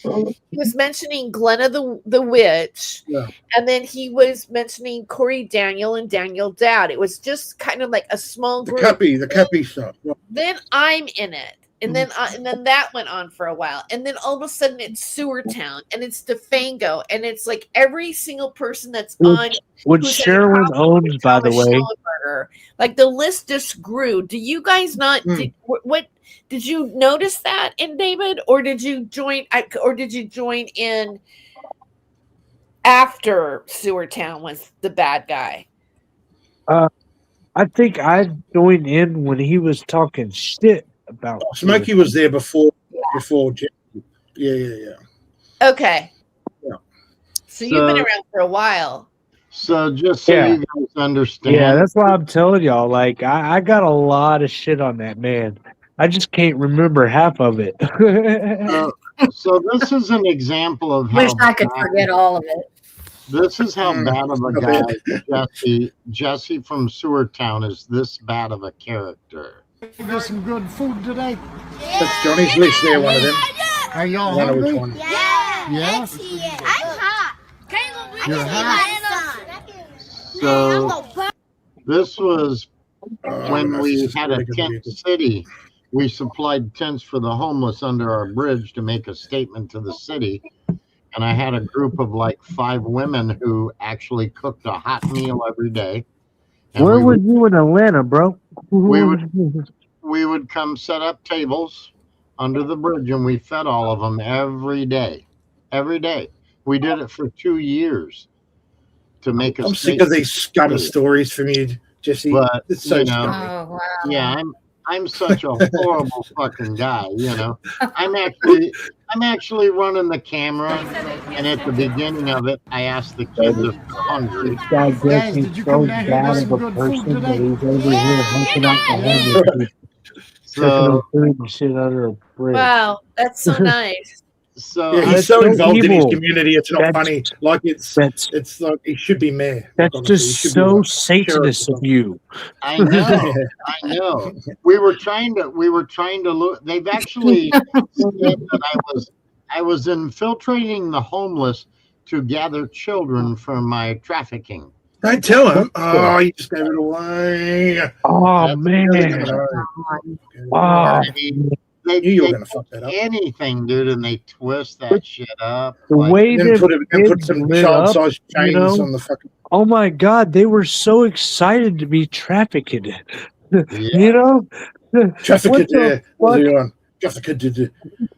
He was mentioning Glenna the Witch, and then he was mentioning Corey Daniel and Daniel Dowd. It was just kind of like a small group. The Cappy stuff. Then I'm in it. And then that went on for a while. And then all of a sudden it's Sewer Town and it's DeFango. And it's like every single person that's on. Which Sherilyn owns, by the way. Schellenberger. Like the list just grew. Do you guys not? Did you notice that in David? Or did you join in after Sewer Town was the bad guy? I think I joined in when he was talking shit about Smokey was there before Jeff. Yeah. Okay. Yeah. So you've been around for a while. So just so you guys understand. Yeah, that's why I'm telling y'all. Like, I got a lot of shit on that man. I just can't remember half of it. So this is an example of how Wish I could forget all of it. This is how bad of a guy Jesse from Sewer Town is. This bad of a character. There's some good food today. That's Johnny's list there, one of them. Are y'all I know which hungry? one. Yes. I'm hot. You're hot. So this was when we had a tent city. We supplied tents for the homeless under our bridge to make a statement to the city. And I had a group of like 5 women who actually cooked a hot meal every day. And Where was you in Atlanta, bro? we would come set up tables under the bridge, and we fed all of them every day. Every day. We did it for 2 years to make a I'm sick of these scum food. stories from you, Jesse. But It's so you know, scummy. Oh wow. yeah, I'm such a horrible fucking guy. You know, I'm actually running the camera, and at the beginning of it, I asked the kids if they're hungry. This guy Guys, Jesse's did you so come down here to bad get of some a good person food that today? he's over here hooking up the homeless people, chucking them So, food and shit under a bridge. Wow, that's so nice. so Yeah, he's That's so so involved in his evil. community. It's not That's funny. Like it's like he should be mayor. Like, That's honestly, he just should be so like Satanist of you. I know, I know. We were trying to look. They've actually said that I was infiltrating the homeless to gather children for my trafficking. Don't tell him. Oh, you just gave it away. Oh That's man. really good. Oh, I They knew you were going to fuck that up. anything, dude, and they twist that shit up. the Like, way Then that put kids some lit up, child-sized you chains know. on the fucking. Oh my God, they were so excited to be trafficked. yeah. You know, Trafficked. what the What's fuck? he on? Trafficked.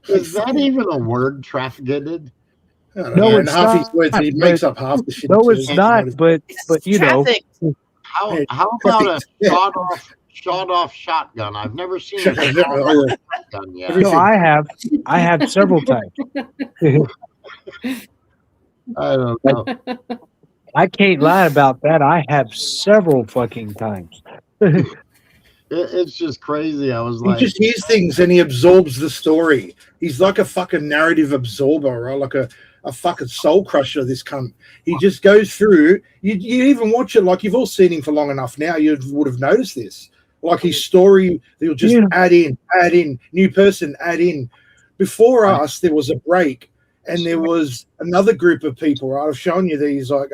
Is that even a word, trafficked? I don't No, know. And it's half his not. words, he But makes up half the shit. no, he it's says, not. But you know, Traffic. How Hey, how about a trafficked. shot off shotgun? I've never seen a Shut shot up. off shotgun yet. no, I have several times. I don't know. I can't lie about that. I have several fucking times. It's just crazy. I was He like, just hears things and he absorbs the story. He's like a fucking narrative absorber, right? Like a fucking soul crusher, this cunt. He just goes through. You even watch it, like you've all seen him for long enough now, you would have noticed this. Like his story, he'll just add in, new person, add in. Before us, there was a break, and there was another group of people, right? I've shown you these, like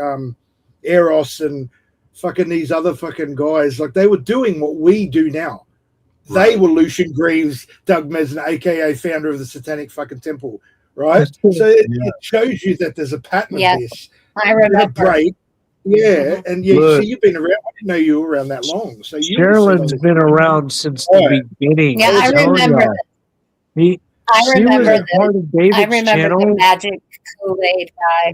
Eros and fucking these other fucking guys. Like they were doing what we do now. They were Lucian Greaves, Doug Mesner, aka founder of the Satanic fucking Temple, right? So it shows you that there's a pattern Yes, of this. I remember. A break. Yeah, and Look. see, you've been around. I didn't know you were around that long. So you Sherilyn's been around since the beginning. Yeah, I I'm telling remember. y'all. She remember was a part of David's I remember channel. the Magic Kool-Aid guy.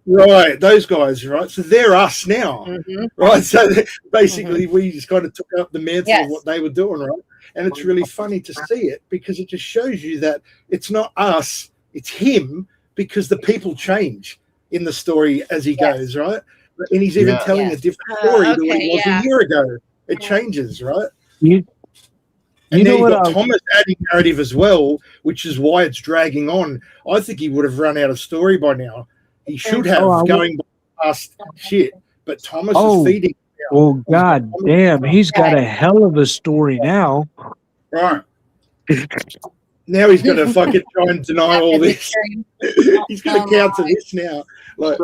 Right, those guys, right? So they're us now, Mhm. right? So basically, we just kind of took up the mantle Yes. of what they were doing, right? And it's really funny to see it because it just shows you that it's not us, it's him, because the people change in the story as he goes, right? And he's even telling a different story than what he was a year ago. It changes, right? You And know then you've what got I- Thomas adding narrative as well, which is why it's dragging on. I think he would have run out of story by now. He should have Oh, I would- going past shit. But Thomas Oh, is feeding. well, god damn, he's got a hell of a story now. Right. Now he's going to fucking try and deny all this. He's going to counter this now. Like,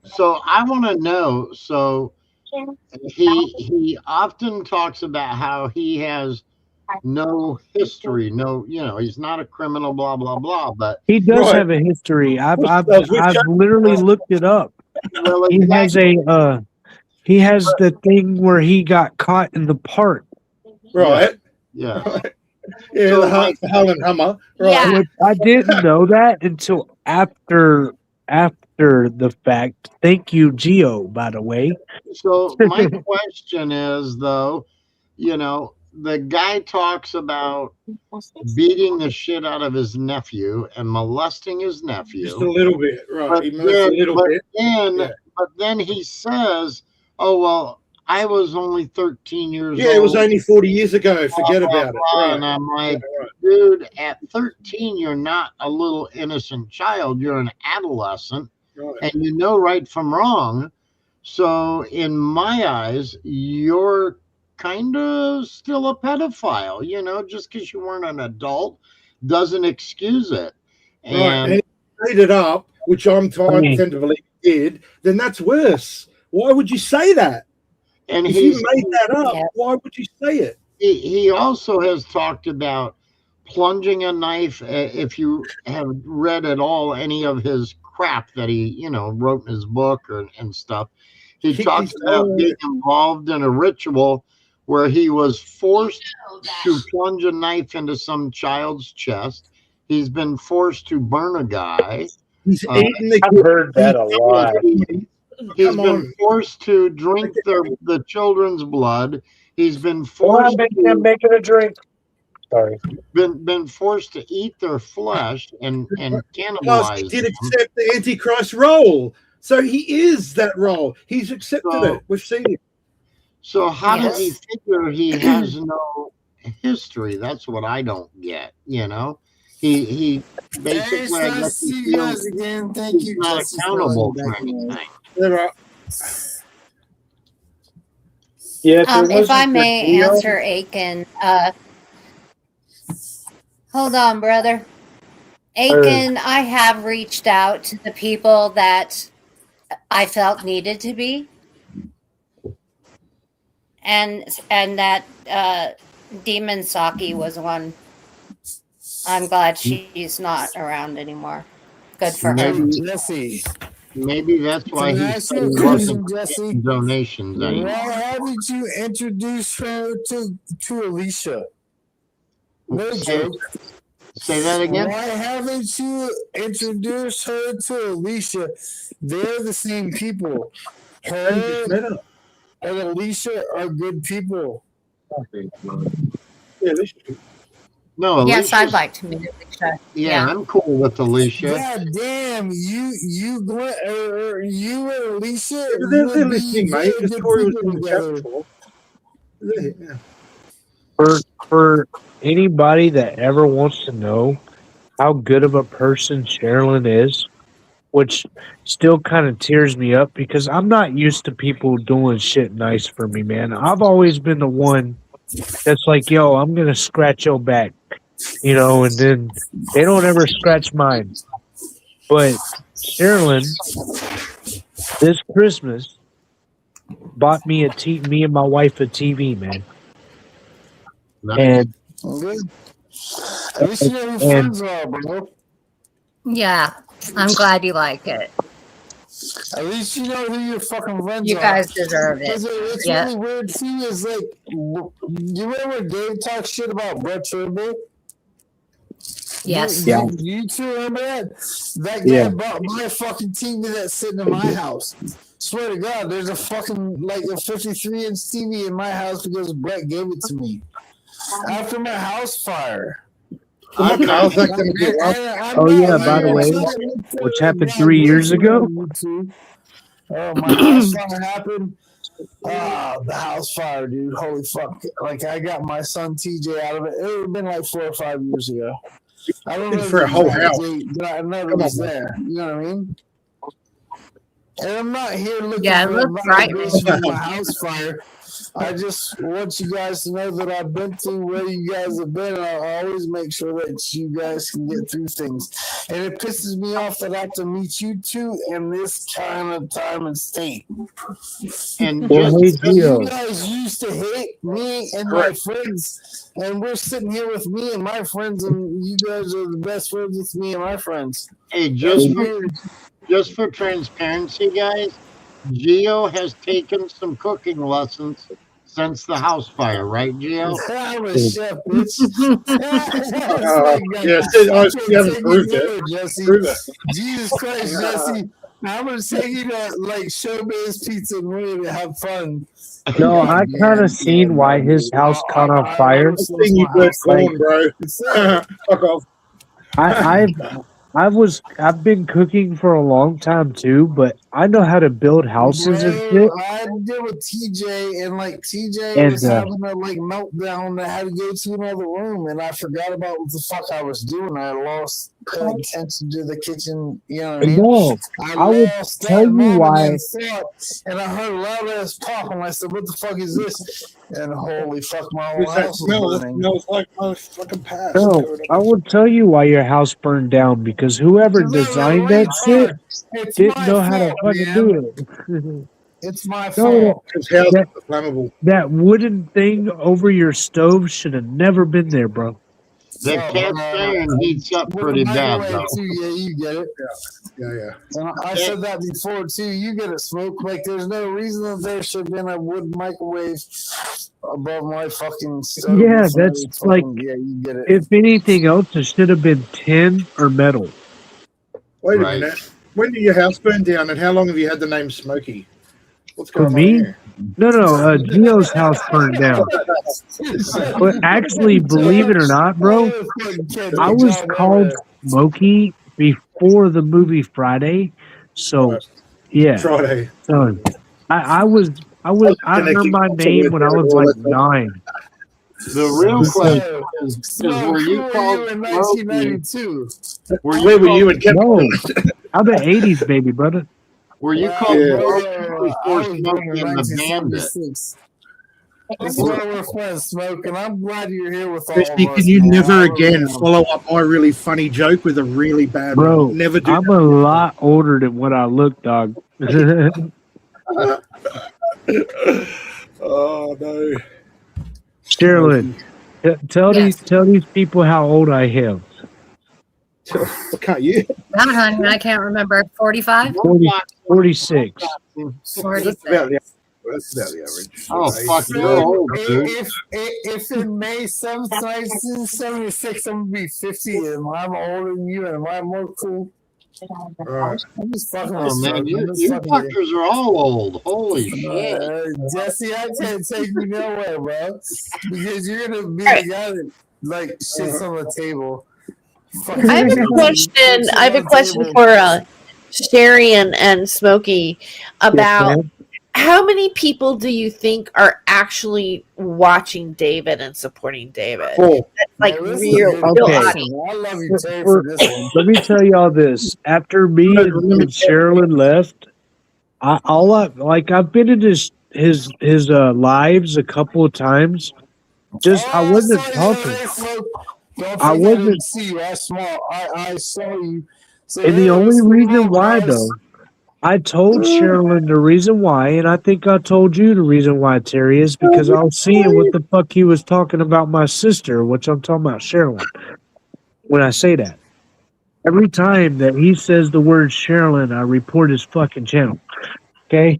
so I want to know. So he often talks about how he has no history, he's not a criminal, blah blah blah. But He does have a history. I've literally looked it up. Well, He has he has the thing where he got caught in the park. right. Yeah. Yeah, So, the Harlan Hummer. Right. Which I didn't know that until after the fact. Thank you, Geo, by the way. So my question is, though, the guy talks about beating the shit out of his nephew and molesting his nephew. Just a little bit, right? But He molested a little bit. But then he says, "Oh well, I was only 13 years old." Yeah, it was only 40 years ago. Forget about it. Right. And I'm like, dude, at 13, you're not a little innocent child. You're an adolescent, Right. and you know right from wrong. So in my eyes, you're kind of still a pedophile. Just because you weren't an adult doesn't excuse it. Right. And he made it up, which I tend to believe he did, then that's worse. Why would you say that? And if he's you made that up, why would you say it? He also has talked about plunging a knife. If you have read at all any of his crap that he, wrote in his book and stuff, He talks about being involved in a ritual where he was forced to plunge a knife into some child's chest. He's been forced to burn a guy. He's eaten the I've heard that a lot. He's been forced to drink the children's blood. He's been I'm forced making a drink. Sorry. Been forced to eat their flesh and Because cannibalize he did them. accept the Antichrist role. So he is that role. He's accepted it. We've seen it. So how does he figure he has no history? That's what I don't get. You know, he basically I guess he feels he's not accountable for anything. Yeah, if I may answer Aiken, hold on, brother. Aiken, I have reached out to the people that I felt needed to be, and that Demon Saki was one. I'm glad she's not around anymore. Good for her. Jesse. Maybe that's why Can I he ask you a wasn't question, Jesse? getting donations anymore. Why haven't you introduced her to Alicia? No joke. Say that again. Why haven't you introduced her to Alicia? They're the same people. Her and Alicia are good people. No, Yes, Alicia's- I'd like to meet Alicia. Yeah, I'm cool with Alicia. God damn, you and Alicia. They're would be listening, mate. very The good story was people in the chat together. before. For anybody that ever wants to know how good of a person Sherilyn is, which still kind of tears me up because I'm not used to people doing shit nice for me, man. I've always been the one that's like, yo, I'm gonna scratch your back, you know, and then they don't ever scratch mine. But Sherilyn, this Christmas, bought me me and my wife a TV, man. And Okay. At least you know who friends are, bro. Yeah, I'm glad you like it. At least you know who your fucking friends You are. guys deserve it. Because it's Yeah. really weird too. Is like, you remember Dave talked shit about Brett Turnbull? Yes. You two remember that? That guy bought my fucking TV that's sitting in my house. Swear to God, there's a fucking like a 53-inch TV in my house because Brett gave it to me after my house fire. How's that going to get up? oh yeah, by the way, which happened 3 years ago. Oh, my house fire happened. Oh, the house fire, dude. Holy fuck. Like, I got my son TJ out of it. It would have been like 4 or 5 years ago. I don't know For a whole house. but I never was there. You know what I mean? And I'm not here looking Yeah, it for looks frightening. my house fire. I just want you guys to know that I've been through where you guys have been, and I always make sure that you guys can get through things. And it pisses me off that I have to meet you two in this kind of time and state. And You guys used to hate me and my friends, and we're sitting here with me and my friends, and you guys are the best friends with me and my friends. Hey, That's just weird. just for transparency, guys, Gio has taken some cooking lessons since the house fire, right, Gio? I'm a chef, bitch. Yes, you haven't proved it. Jesse. Prove it. Jesus Christ, Jesse. I'm going to take you to like Showbiz Pizza and really have fun. No, I kind of seen why his house caught on fire. You good corn, bro. Fuck off. I've been cooking for a long time too, but I know how to build houses and shit. I did with TJ, and like TJ And, was having a like meltdown. I had to go to another room, and I forgot about what the fuck I was doing. I lost paying attention to the kitchen. You know what I mean? No, I will lost tell that you moment why. and thought, and I heard a loud ass pop, and I said, "What the fuck is this?" And holy fuck, my whole What's that house smell? was That burning. smells like my fucking past. No, I will tell you why your house burned down because whoever designed that shit It's didn't my know how to fault, fucking man. do it. It's my No, fault. that wooden thing over your stove should have never been there, bro. The cast iron heats up with pretty a bad, microwave though. too. Yeah, you get it. Yeah. And I said that before too. You get it, Smoke. Like, there's no reason that there should have been a wood microwave above my fucking stove. Yeah, with that's no like, fucking- yeah, you get it. if anything else, it should have been tin or metal. Wait Right. a minute. When did your house burn down, and how long have you had the name Smokey? What's For going on me? here? No, Gio's house burned down. But actually, believe it or not, bro, I was called Smokey before the movie Friday. So, yeah. Friday. So, I earned my name when I was like 9. The real question is were you Who called were you in Smokey? 1992? Where were you in No, I'm the 80s, baby, brother. Were you called Yeah. Smokey I before was born in Smokey and the Bandit? 1976. That's why we're friends, Smoke, and I'm glad you're here with all Christy, of us. can you man. never I really again am. follow up my really funny joke with a really bad Bro, one? Never do I'm a lot older than what I look, dog. Oh no. Sherilyn, tell these people how old I am. Can't you? God, honey, I can't remember. 45? 46. 46. That's about the average. Oh, fuck, So, you're old, dude. if in May 7th, 1976, I'm going to be 50, and I'm older than you, and am I more cool? I'm just fucking Oh, with man, Smoke. you I'm just fucking with fuckers are all old. Holy shit. Jesse, I can't take you nowhere, bro. Because you're going to be the guy that, like, shits on the table. I have a question. I have a question for Sherry and Smokey about how many people do you think are actually watching David and supporting David? Four. That's like Now, this is real a good audience. question. I love you, Terry, for this one. Let me tell y'all this. After me and Sherilyn left, I've been in his lives a couple of times. I wasn't talking. Don't I think wasn't. didn't see you. I saw you. So And the only reason why, though, I told Sherilyn the reason why, and I think I told you the reason why, Terry, is because I was seeing what the fuck he was talking about my sister, which I'm talking about Sherilyn. When I say that, every time that he says the word Sherilyn, I report his fucking channel. Okay?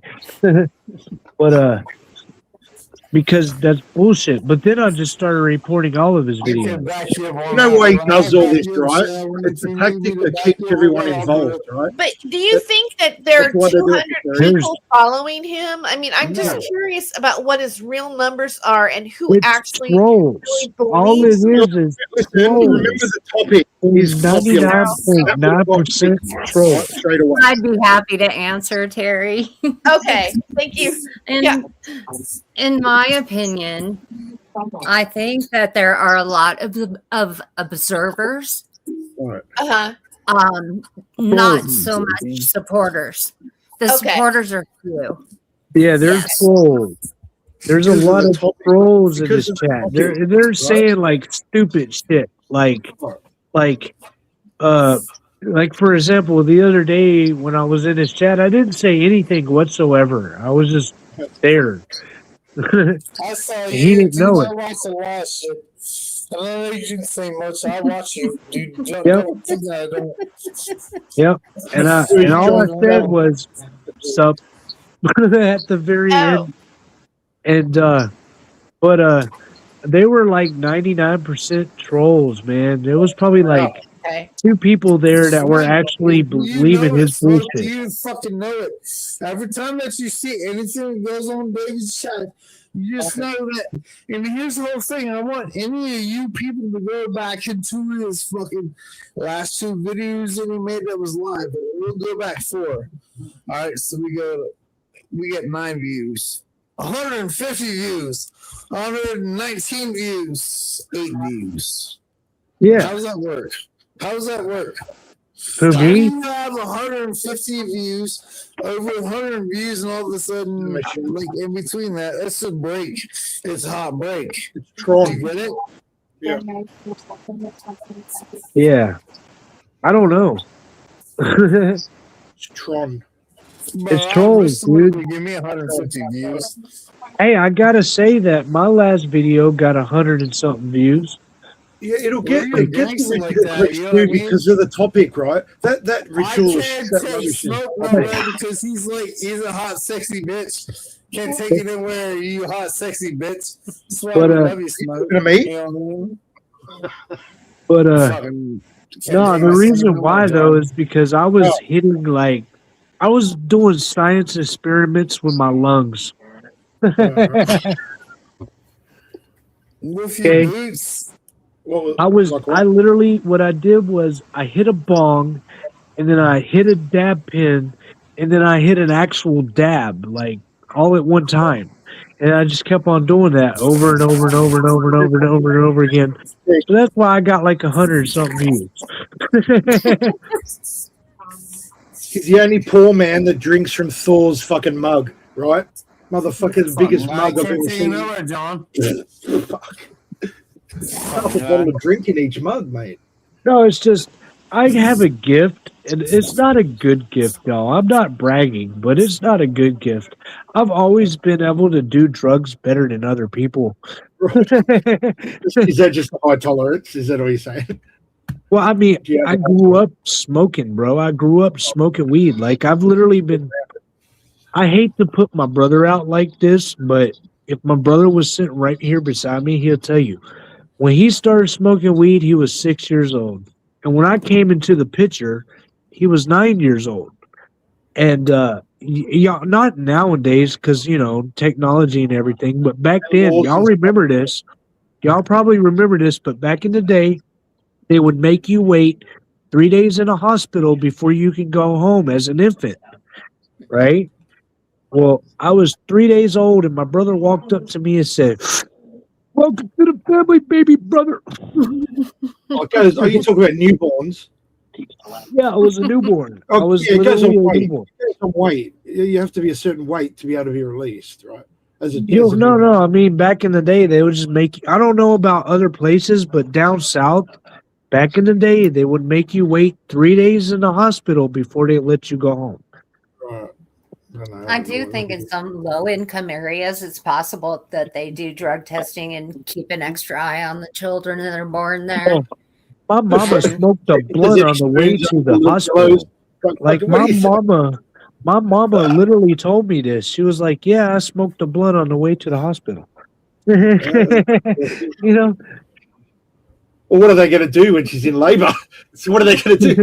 But, because that's bullshit. But then I just started reporting all of his videos. You know why he does all this, right? It's a tactic that keeps everyone involved, right? But do you think that there are That's why they do 200 it. people following him? I mean, I'm just curious about what his real numbers are and who It's actually trolls. really All it believes him. is Listen, remember the topic is popular. 99.9% trolls. Straight away. I'd be happy to answer, Terry. Okay, thank you. In my opinion, I think that there are a lot of observers, Uh-huh. not so much supporters. The Okay. supporters are few. Yeah, there's Yes. trolls. There's a Because of lot the of topic. trolls in Because this of the chat. topic, They're right? saying like stupid shit. Like for example, the other day when I was in his chat, I didn't say anything whatsoever. I was just there. I saw He you, didn't dude. know I it. watched a lot of shit. I don't know you didn't say much. I watch you, dude. Don't, Yep. don't think I don't. Yep. And all I said was sup at the very end. And but they were like 99% trolls, man. There was probably like Okay. 2 people there that were actually You believing know it, his Smoke. bullshit. You fucking know it. Every time that you see anything that goes on David's chat, you just know that. And here's the whole thing. I want any of you people to go back into his fucking last 2 videos that he made that was live. We'll go back 4. All right, so we get 9 views. 150 views, 119 views, 8 views. Yeah. How does that work? How does that work? For How me? do you have 150 views, over 100 views, and all of a sudden, like in between that, it's a break. It's a hot break. It's Tron. You get it? Yeah. Yeah. I don't know. It's Tron. It's trolls, dude. Give me 150 views. Hey, I gotta say that my last video got 100 and something views. Yeah, it'll Why get are you it gets gangster like ridiculous that? You know what I mean? because of the topic, right? That ritual I is can't that take rubbish is smoke topic. nowhere because he's a hot, sexy bitch. Can't take it anywhere, you hot, sexy bitch. That's why But, we love you, Smoke. Looking at me? You know what I mean? But Fucking can't no, take the myself reason nowhere, why though John. is because I was hitting like I was doing science experiments with my lungs. With your Okay. boots. I literally what I did was I hit a bong and then I hit a dab pin and then I hit an actual dab, like all at one time. And I just kept on doing that over and over and over and over and over and over and over again. So that's why I got like 100 something views. He's the only poor man that drinks from Thor's fucking mug, right? Motherfucker's biggest I mug I've can't ever take it seen. nowhere, John. Fuck. Half a bottle of drink in each mug, mate. No, it's just I have a gift, and it's not a good gift, y'all. I'm not bragging, but it's not a good gift. I've always been able to do drugs better than other people. Is that just a high tolerance? Is that what you're saying? Well, I mean, Do you have I a- grew up smoking, bro. I grew up smoking weed. Like I've literally been. I hate to put my brother out like this, but if my brother was sitting right here beside me, he'll tell you. When he started smoking weed, he was 6 years old. And when I came into the picture, he was 9 years old. And y'all, not nowadays, because, you know, technology and everything, but back then, y'all remember this. Y'all probably remember this, but back in the day, they would make you wait 3 days in a hospital before you could go home as an infant, right? Well, I was 3 days old, and my brother walked up to me and said, "Welcome to the family, baby brother." Are you talking about newborns? Yeah, I was a newborn. I Oh, was yeah, it goes literally on a weight. newborn. It goes on weight. You have to be a certain weight to be able to be released, right? No. I mean, back in the day, they would just make. I don't know about other places, but down south, back in the day, they would make you wait 3 days in the hospital before they let you go home. Right. I do think in some low income areas, it's possible that they do drug testing and keep an extra eye on the children that are born there. Oh, my mama smoked a blunt on the way to the hospital. Like my mama literally told me this. She was like, "Yeah, I smoked a blunt on the way to the hospital." You know. Well, what are they going to do when she's in labour? So what are they going to do?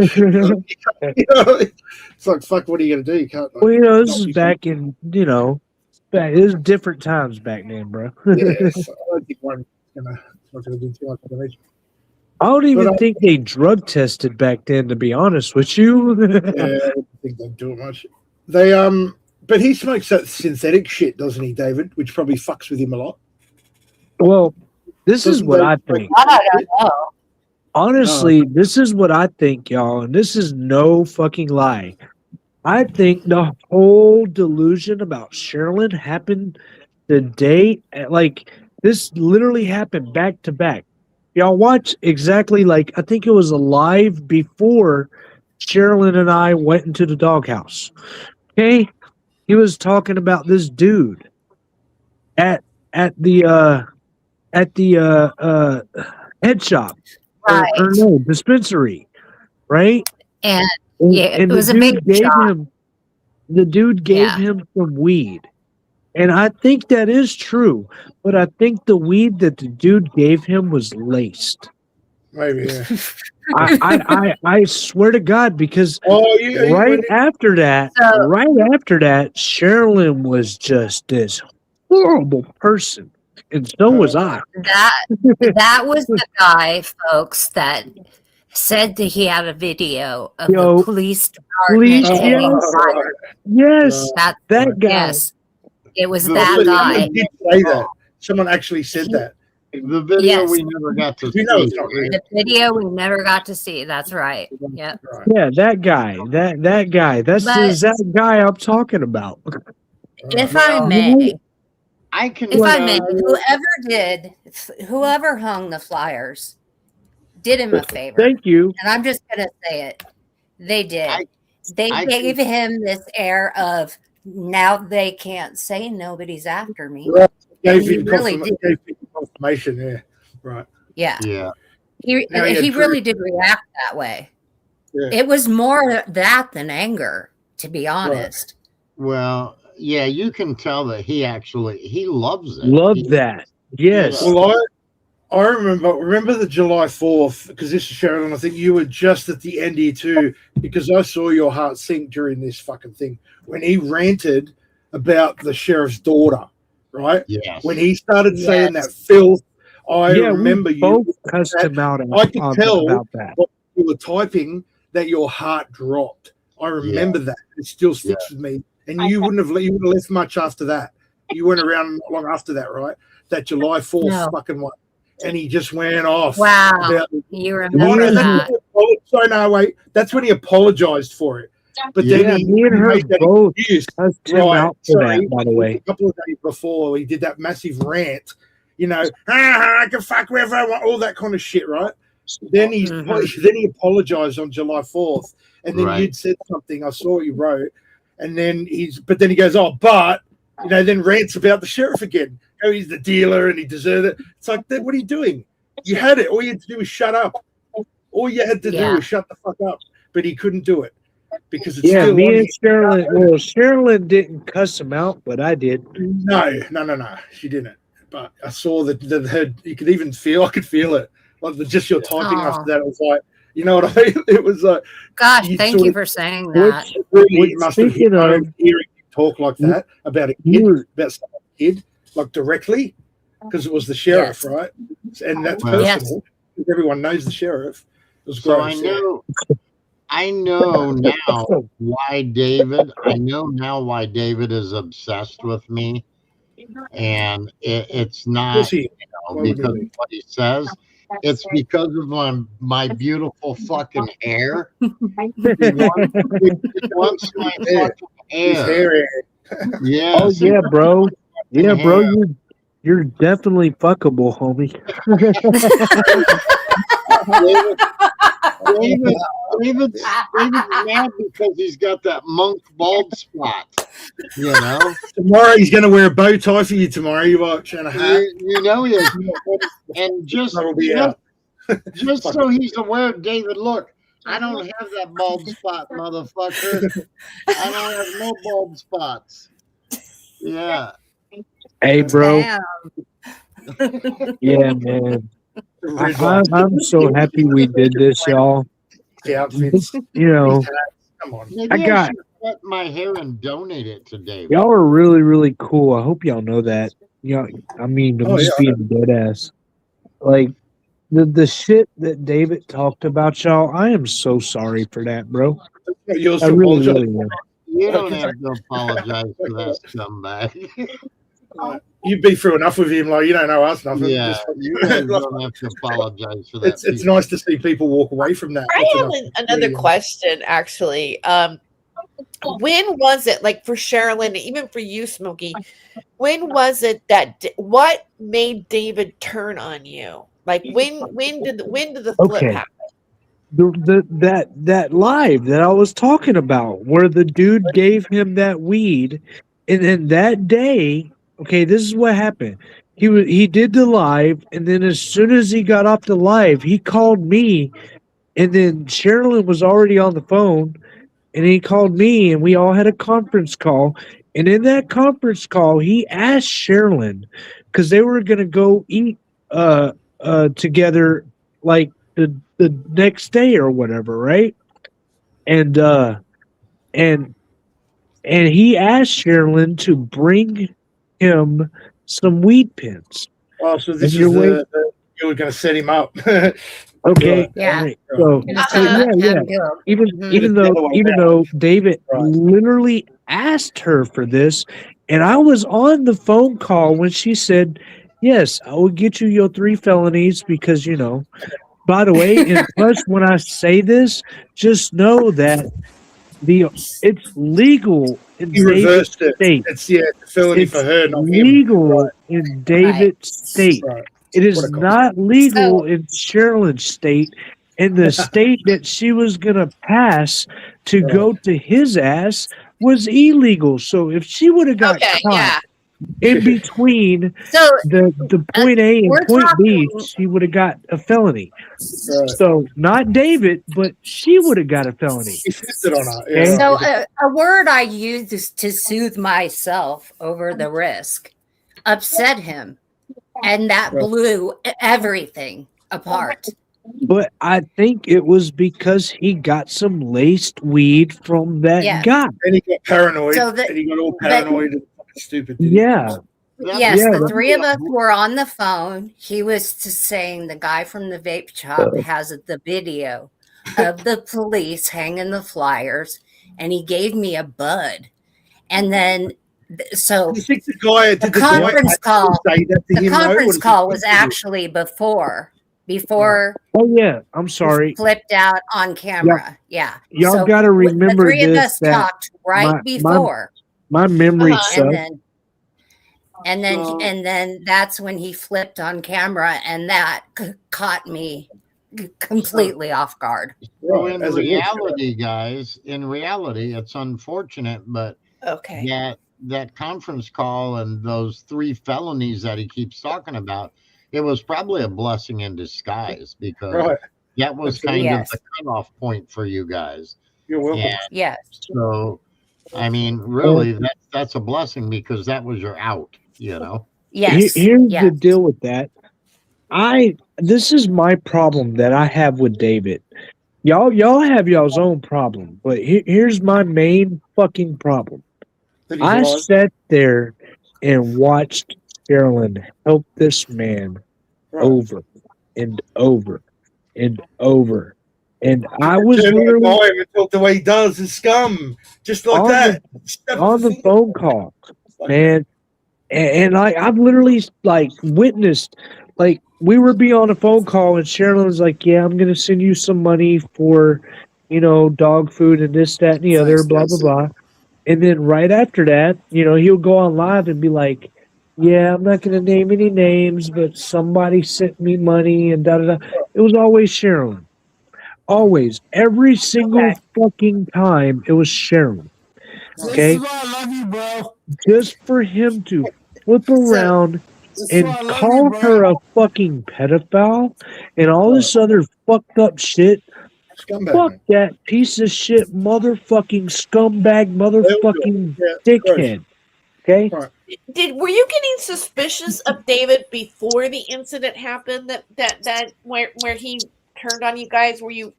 You know, it's like, fuck, what are you going to do? You can't. Like, Well, you know, this is back in, you know, it was different times back then, bro. yes, I don't think one's not going to do too much damage. I don't even But, think they drug tested back then, to be honest with you. Yeah, I don't think they do it much. They but he smokes that synthetic shit, doesn't he, David? Which probably fucks with him a lot. Well, this is what I think. I don't know. Honestly, this is what I think, y'all, and this is no fucking lie. I think the whole delusion about Sherilyn happened the day, like this literally happened back to back. Y'all watch exactly like I think it was a live before Sherilyn and I went into the doghouse. Okay, he was talking about this dude at the head shop or no dispensary, right? And yeah, it was a big shop. The dude gave him some weed. And I think that is true, but I think the weed that the dude gave him was laced. Maybe, yeah. I swear to God, because right after that, Sherilyn was just this horrible person, and so was I. That was the guy, folks, that said that he had a video of the police department. Yes, that guy. Yes, it was that guy. Someone did say that. Someone actually said that. The video we never got to see. The video we never got to see. That's right. Yep. Yeah, that guy. That guy. That's the exact guy I'm talking about. If I may, if I may, whoever hung the flyers did him a favor. Thank you. And I'm just gonna say it. They did. They gave him this air of now they can't say nobody's after me. Gave He him really did. gave him confirmation, yeah. Right. Yeah. Yeah. He really did react that way. Yeah. It was more that than anger, to be honest. Well, yeah, you can tell that he loves it. Love that. Yes. Well, I remember the July 4th, because this is Sharon, I think you were just at the end here too, because I saw your heart sink during this fucking thing when he ranted about the sheriff's daughter, right? Yes. When he started saying that filth, I remember we both cussed him out I could tell about that. what you were typing that your heart dropped. I remember that. It still sticks with me. And you wouldn't have left much after that. You weren't around long after that, right? That July 4th fucking one. And he just went off. Wow. You remember that. Wait. That's when he apologized for it. But then me and her both cussed him out for that, by the way. A couple of days before, he did that massive rant. You know, I can fuck wherever I want, all that kind of shit, right? Then he apologized on July 4th. And then you'd said something. I saw what you wrote. And then he goes, then rants about the sheriff again. Oh, he's the dealer and he deserved it. It's like, then what are you doing? You had it. All you had to do was shut up. All you had to do was shut the fuck up. But he couldn't do it because it's still me and Sherilyn. Well, Sherilyn didn't cuss him out, but I did. No, she didn't. But I saw that her. You could even feel. I could feel it. Like just your typing after that. It was like, you know what I mean? It was like, gosh, thank you for saying that. Really must have hearing you talk like that about a kid, about some kid. Like directly, because it was the sheriff, right? And that's personal. Everyone knows the sheriff. It was gross. So I know now why David. I know now why David is obsessed with me, and it's not because of what he says. It's because of my beautiful fucking hair. He wants my fucking hair. Yeah. Oh yeah, bro. Yeah, bro, you're definitely fuckable, homie. David's mad because he's got that monk bald spot. You know, tomorrow he's going to wear a bow tie for you. Tomorrow you watch and a hat. You know he is, and just so he's aware, David. Look, I don't have that bald spot, motherfucker. I don't have no bald spots. Yeah. Hey, bro. Yeah, man. I'm so happy we did this, y'all. Yeah, you know, come on. Maybe I got cut my hair and donate it to David. y'all are really, really cool. I hope y'all know that. You know, I mean, I'm just being dead ass. Like the shit that David talked about, y'all. I am so sorry for that, bro. I really am. You don't have to apologize for that scumbag. You've been through enough with him, like you don't know us nothing. Yeah, you guys don't have to apologize for that. It's nice to see people walk away from that. I have another question, actually. When was it, like for Sherilyn, even for you, Smokey? When was it that what made David turn on you? Like when did the flip happen? That live that I was talking about, where the dude gave him that weed, and then that day, okay, this is what happened. He did the live, and then as soon as he got off the live, he called me, and then Sherilyn was already on the phone, and he called me, and we all had a conference call. And in that conference call, he asked Sherilyn, because they were gonna go eat together, like the next day or whatever, right? And he asked Sherilyn to bring him some weed pens. Oh, so this is you were going to set him up. Okay. Yeah. Right. So, Even though David literally asked her for this, and I was on the phone call when she said, "Yes, I will get you your 3 felonies because you know." By the way, and plus, when I say this, just know that it's legal in David's state. It's felony for her, not legal in David's state. Right. It is not legal in Sherilyn's state, and the state that she was gonna pass to go to his ass was illegal. So if she would have got caught in between So the point A and we're point B, talking. she would have got a felony. So not David, but she would have got a felony. He flipped it on her. Okay? Yeah, So right. a word I used to soothe myself over the risk upset him, and that blew everything apart. But I think it was because he got some laced weed from that Yeah. guy. And he got paranoid. So the- and he got all but- paranoid and fucking stupid. didn't he? Yeah. Yes, Yeah, the three of us were on the phone. He was saying the guy from the vape shop has the video of the police hanging the flyers, and he gave me a bud. And then, so You think the guy the did the conference guy call. say that to The him, though, or conference did he call think was he did? actually before Oh yeah, I'm he sorry. flipped out on camera. Yeah. Y'all So got to the remember three of this, us that talked right my before. my memory And sucks. then that's when he flipped on camera, and that caught me completely off guard. So in reality, guys, it's unfortunate, but Okay. that conference call and those 3 felonies that he keeps talking about, it was probably a blessing in disguise, because Right. that was Absolutely. kind Yes. of the cutoff point for you guys. You're welcome. And Yes. so, I mean, really, that's a blessing, because that was your out, you know? Yes. Here's Yes. the deal with that. This is my problem that I have with David. Y'all have y'all's own problem, but here's my main fucking problem. That he's I alive. sat there and watched Carolyn help this man over and over and over. And I was Turn literally on him and talk the way he does, is scum. Just like that. on the phone call, man. And I've literally like witnessed, like we were be on a phone call and Sherilyn was like, "Yeah, I'm gonna send you some money for, dog food and this, that, and the other, blah blah blah." And then right after that, he'll go on live and be like, "Yeah, I'm not gonna name any names, but somebody sent me money and da da da." It was always Sherilyn. Always, every single fucking time, it was Sherilyn. Okay, This is why I love you, bro. just for him to flip around That's and why I love call you, bro. her a fucking pedophile and all this other fucked up shit. Scumbag, Fuck man. that piece of shit, motherfucking scumbag, motherfucking dickhead. Okay? Were you getting suspicious of David before the incident happened? That where he turned on you guys? Were you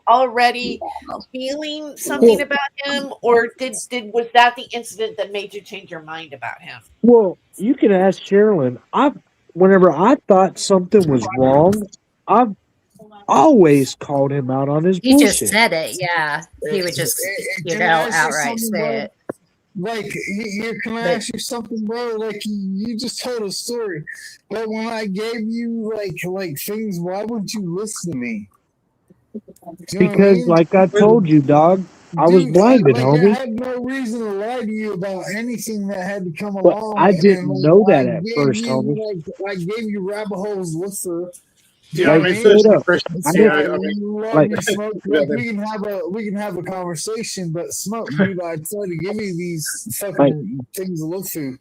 already feeling something about him, or was that the incident that made you change your mind about him? Well, you can ask Sherilyn. Whenever I thought something was wrong, I've always called him out on his He bullshit. just said it. Yeah. He would just, Can I ask you outright something, say bro? it. Like, can I ask you something, bro? Like, you just told a story, but when I gave you like things, why wouldn't you listen to me? Do you know what I Because, mean? like I told you, dog, I was Dude, blinded, I homie. had no reason to lie to you about anything that had to come But along. I didn't and, know that I at gave first, you, homie. I gave you rabbit holes. Look through. Yeah, Like, I mean, straight first up. impressions. I Yeah, didn't, I mean, Love like, you, Smoke. Like, we can have a conversation, but Smoke, dude, I try to give you these fucking things to look through.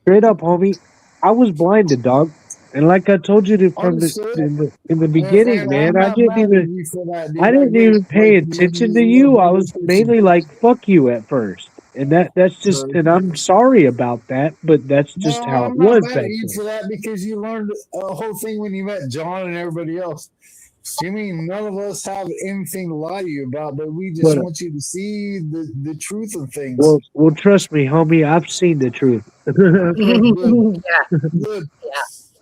straight up, homie, I was blinded, dog. And like I told you Understood. in the beginning, And man, I'm not mad at you for that, dude. I didn't get even it. pay Like, attention to you're a you. I better was person. mainly like, "Fuck you" at first, and that's just, and I'm sorry about that, but that's just No, how it I'm not was mad back at you then. for that because you learned a whole thing when you met John and everybody else. You mean none of us have anything to lie to you about, but we just But, want you to see the truth of things. well, trust me, homie, I've seen the truth. Good. Yeah. Good. Yeah.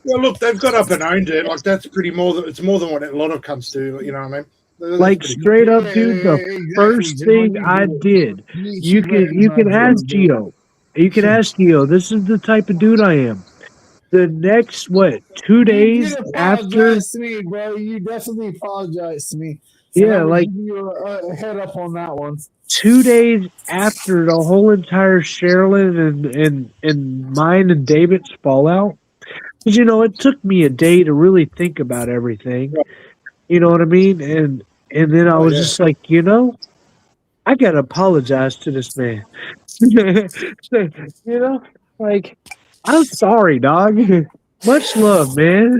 Well, look, they've got up and owned it. Like, that's pretty more than it's more than what a lot of cunts do. You know what I mean? That's Like pretty straight cool. up, dude, the Exactly, first John. thing I did, you can ask Gio. You can ask Gio. This is the type of dude I am. The next 2 You days did after, apologize to me, bro. You definitely apologized to me. yeah, And I would like give you a head up on that one. 2 days after the whole entire Sherilyn and mine and David's fallout, because it took me a day to really think about everything. You know what I mean? And then I was just like, I gotta apologize to this man. Like, I'm sorry, dog. Much love, man.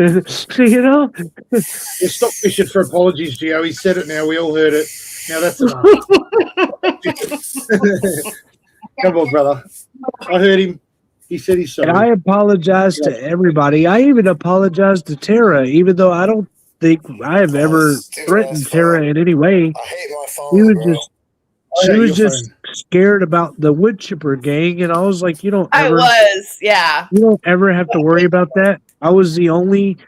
You know? We'll stop fishing for apologies, Gio. He said it now. We all heard it. Now that's enough. Come on, brother. I heard him. He said he's sorry. And I apologize to everybody. I even apologize to Tara, even though I don't think I have ever threatened Tara in any way. She was just scared about the wood chipper gang, and I was like, you don't ever yeah. you don't ever have to worry about that. I was the only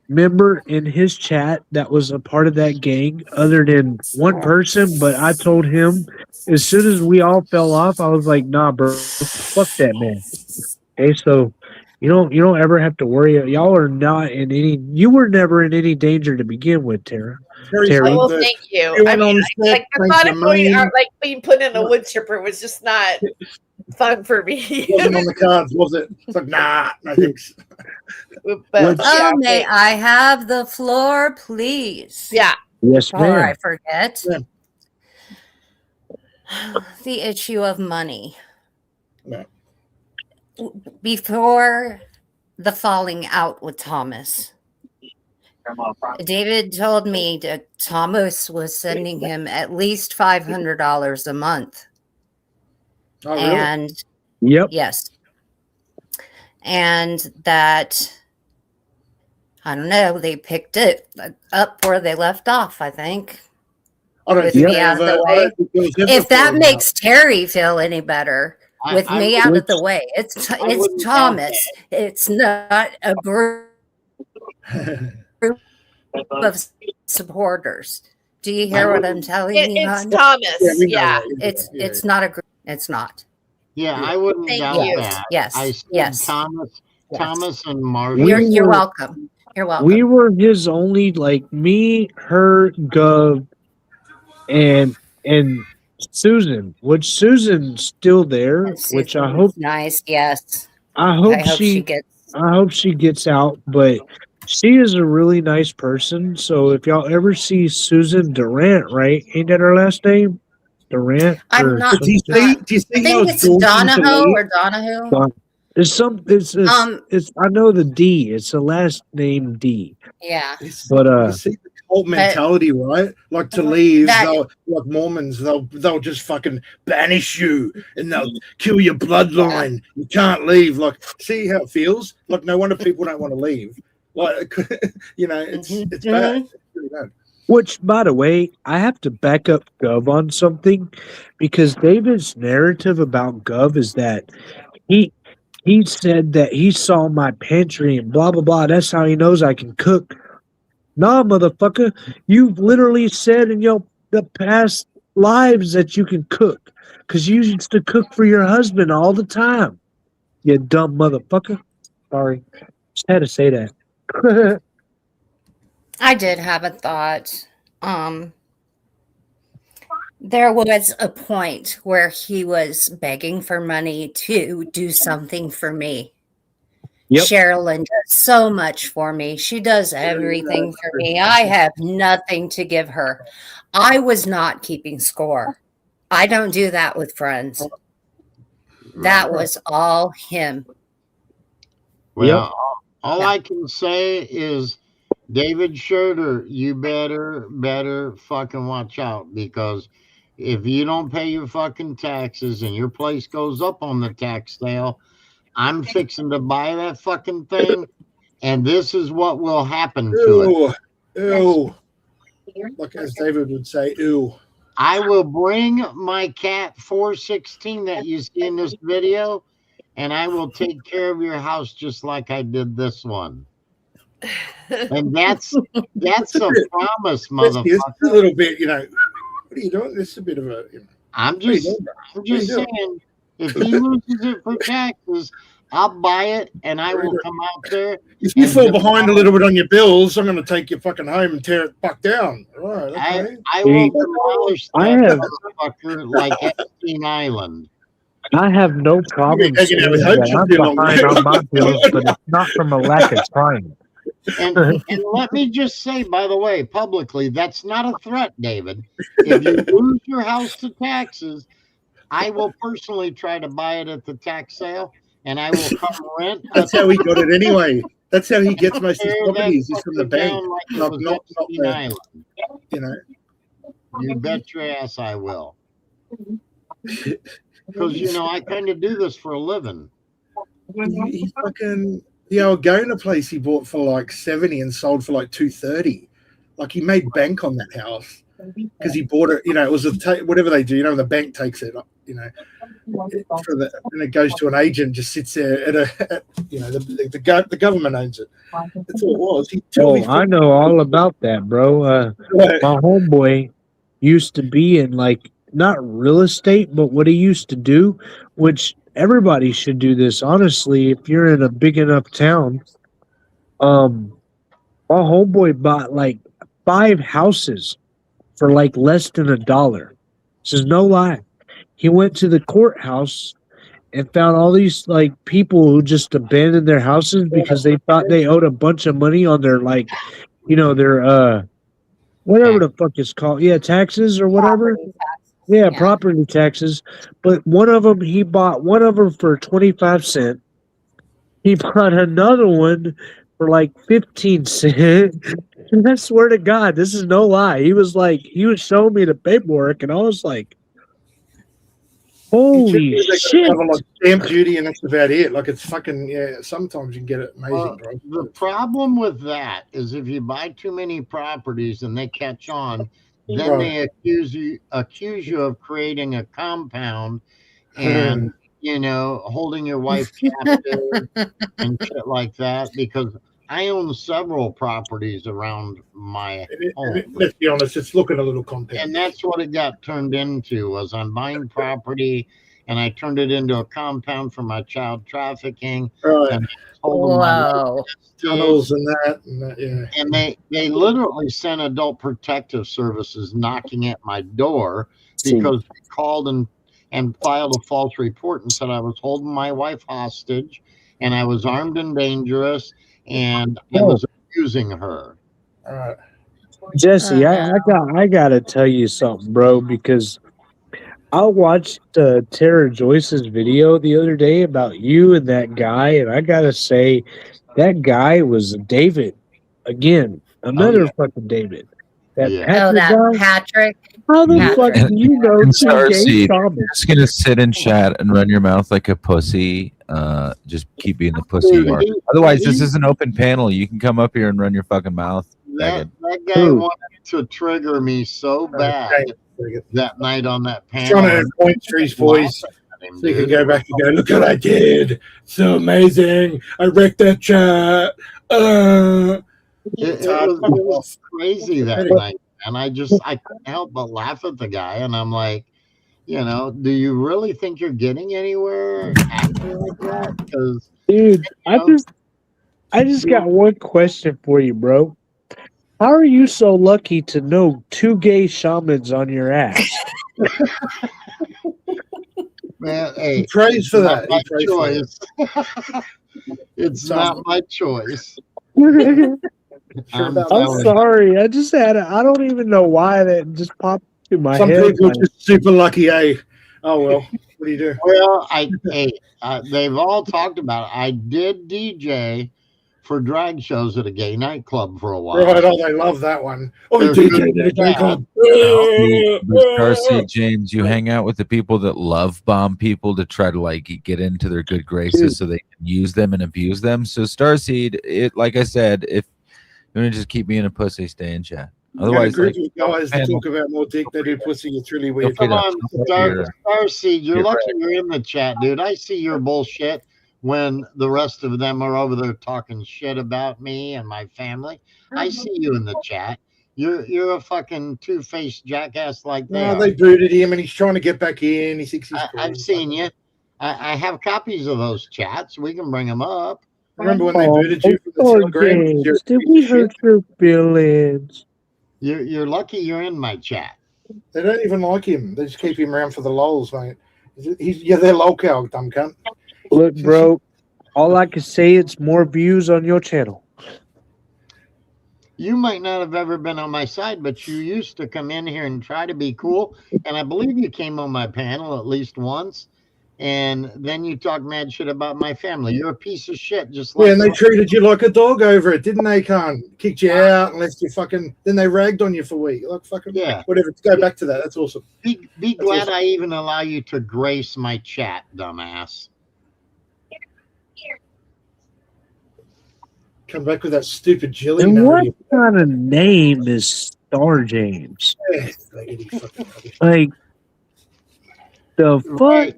member in his chat that was a part of that gang other than one person, but I told him as soon as we all fell off, I was like, nah, bro, fuck that man. Okay, so you don't ever have to worry. Y'all are not in any you were never in any danger to begin with, Terry. Well, thank you. I mean, like the thought of going out, like being put in a wood chipper was just not fun for me. Wasn't on the cards, was it? It's like, nah, no thanks. But, Oh, may I have the floor, please? Yeah. Yes, Before ma'am. I forget. The issue of money. No. Before the falling out with Thomas, David told me that Thomas was sending him at least $500 a month. Oh, really? And yes. And that, I don't know, they picked it up where they left off, I think. I don't With think me they out of ever- the I way. don't think there was ever If that falling makes Terry feel any better, with I me would- out of the way, it's wouldn't count Thomas. It's not a group of supporters. Do you hear what I'm telling you? It's hon? Thomas. Yeah. It's not a group. It's not. Yeah, I wouldn't Thank doubt you. that. Yes, I said yes. Thomas and Marshall. You're welcome. You're welcome. We were his only, like, me, her, Gov, and Susan. Which Susan's still there, which I hope Nice. Yes. I hope she gets. I hope she gets out, but she is a really nice person. So if y'all ever see Susan Durant, right? Ain't that her last name? Durant? I'm or not. something? I think it's Donahoe or Donahoe. It's it's I know the D. It's the last name D. Yeah. But you see the cult mentality, right? Like to leave, like Mormons, they'll just fucking banish you and they'll kill your bloodline. You can't leave. Like, see how it feels? Like, no wonder people don't want to leave. Like, you know, it's bad. It's really bad. Which, by the way, I have to back up Gov on something because David's narrative about Gov is that he said that he saw my pantry and blah blah blah. That's how he knows I can cook. Nah, motherfucker, you've literally said in the past lives that you can cook because you used to cook for your husband all the time. You dumb motherfucker. Sorry, just had to say that. I did have a thought. There was a point where he was begging for money to do something for me. Yep. Sherilyn does so much for me. She does everything for me. I have nothing to give her. I was not keeping score. I don't do that with friends. That was all him. Well, all I can say is, David Schroeder, you better fucking watch out, because if you don't pay your fucking taxes and your place goes up on the tax sale, I'm fixing to buy that fucking thing, and this is what will happen to it. Ew. Like as David would say, ew. I will bring my cat 416 that you see in this video, and I will take care of your house just like I did this one. And that's a promise, motherfucker. It's a little bit, you know. What are you doing? This is a bit of a. I'm just saying, if he loses it for taxes, I'll buy it and I will come out there. If you fall behind a little bit on your bills, I'm going to take your fucking home and tear it fuck down. All right, okay. I will demolish that motherfucker like Epstein Island. I have no problem saying that I'm behind on my bills, but it's not from a lack of trying. And let me just say, by the way, publicly, that's not a threat, David. If you lose your house to taxes, I will personally try to buy it at the tax sale, and I will come rent. That's how he got it anyway. That's how he gets most of his Tear that properties is from the fucker bank, down like it not was not Epstein the, Island. you know. You bet your ass I will. Because I kind of do this for a living. He fucking the Algona place he bought for like 70 and sold for like 230. Like he made bank on that house because he bought it. It was whatever they do. The bank takes it. And it goes to an agent, just sits there the government owns it. That's all it was. I know all about that, bro. My homeboy used to be in not real estate, but what he used to do, which everybody should do this. Honestly, if you're in a big enough town, my homeboy bought 5 houses for less than $1. This is no lie. He went to the courthouse and found all these people who just abandoned their houses because they thought they owed a bunch of money on their their whatever the fuck it's called. Yeah, taxes or whatever. Yeah, property taxes. But he bought one of them for 25 cents. He bought another one for 15 cents. And I swear to God, this is no lie. He was showing me the paperwork, and I was like, holy shit. Have a stamp duty, and that's about it. It's fucking sometimes you can get it amazing, bro. The problem with that is if you buy too many properties and they catch on, then they accuse you of creating a compound and holding your wife captive and shit like that. Because I own several properties around my home. Let's be honest, it's looking a little compound. And that's what it got turned into. Was I'm buying property, and I turned it into a compound for my child trafficking. Right. And told them tunnels and that, yeah. And they literally sent Adult Protective Services knocking at my door because they called and filed a false report and said I was holding my wife hostage, and I was armed and dangerous, and I was abusing her. Jesse, I gotta tell you something, bro, because I watched Tara Joyce's video the other day about you and that guy, and I gotta say that guy was David again, another fucking David. Patrick. How the fuck do you know And two Starseed, gay you're just gonna sit and chat and run your mouth like a pussy. Just keep being the pussy you are. Otherwise, this is an open panel. You can come up here and run your fucking mouth. That guy wanted to trigger me so bad that night on that panel. Trying to point to his voice so you can go back and go, look what I did. So amazing. I wrecked that chat. It was crazy that night. And I couldn't help but laugh at the guy. And I'm like, do you really think you're getting anywhere acting like that? Because, dude, I just got one question for you, bro. How are you so lucky to know 2 gay shamans on your ass? Man, hey, praise for that. My choice. It's not my choice. I'm sorry. I just I don't even know why that just popped to my Some head. people are just super lucky, eh? Oh, well. What do you do? Well, they've all talked about it. I did DJ for drag shows at a gay nightclub for a while. Right, they love that one. Oh, DJ at a gay club. Starseed James, you hang out with the people that love bomb people to try to get into their good graces so they can use them and abuse them. So Starseed, like I said, if you want to just keep being a pussy, stay in chat. Otherwise, guys talk about more dick they do pussy. It's really weird. Come on, Starseed, you're lucky you're in the chat, dude. I see your bullshit when the rest of them are over there talking shit about me and my family. I see you in the chat. You're a fucking two-faced jackass like that. No, they booted him and he's trying to get back in. He thinks he's cool. I've seen you. I have copies of those chats. We can bring them up. Remember when they booted you from the Telegram? Did we hurt your feelings? You're lucky you're in my chat. They don't even like him. They just keep him around for the lols, mate. They're local, dumb cunt. Look, bro, all I can say it's more views on your channel. You might not have ever been on my side, but you used to come in here and try to be cool. And I believe you came on my panel at least once. and then you talk mad shit about my family. You're a piece of shit. Just Yeah, like and they treated you like a dog over it, didn't they, Khan? Kicked you out and left you fucking. Then they ragged on you for a week. Like fucking whatever. Go back to that. That's awesome. Be That's glad awesome. I even allow you to grace my chat, dumbass. Come back with that stupid Jilly And what narrative. kind of name is Star James? Like the fuck? Right.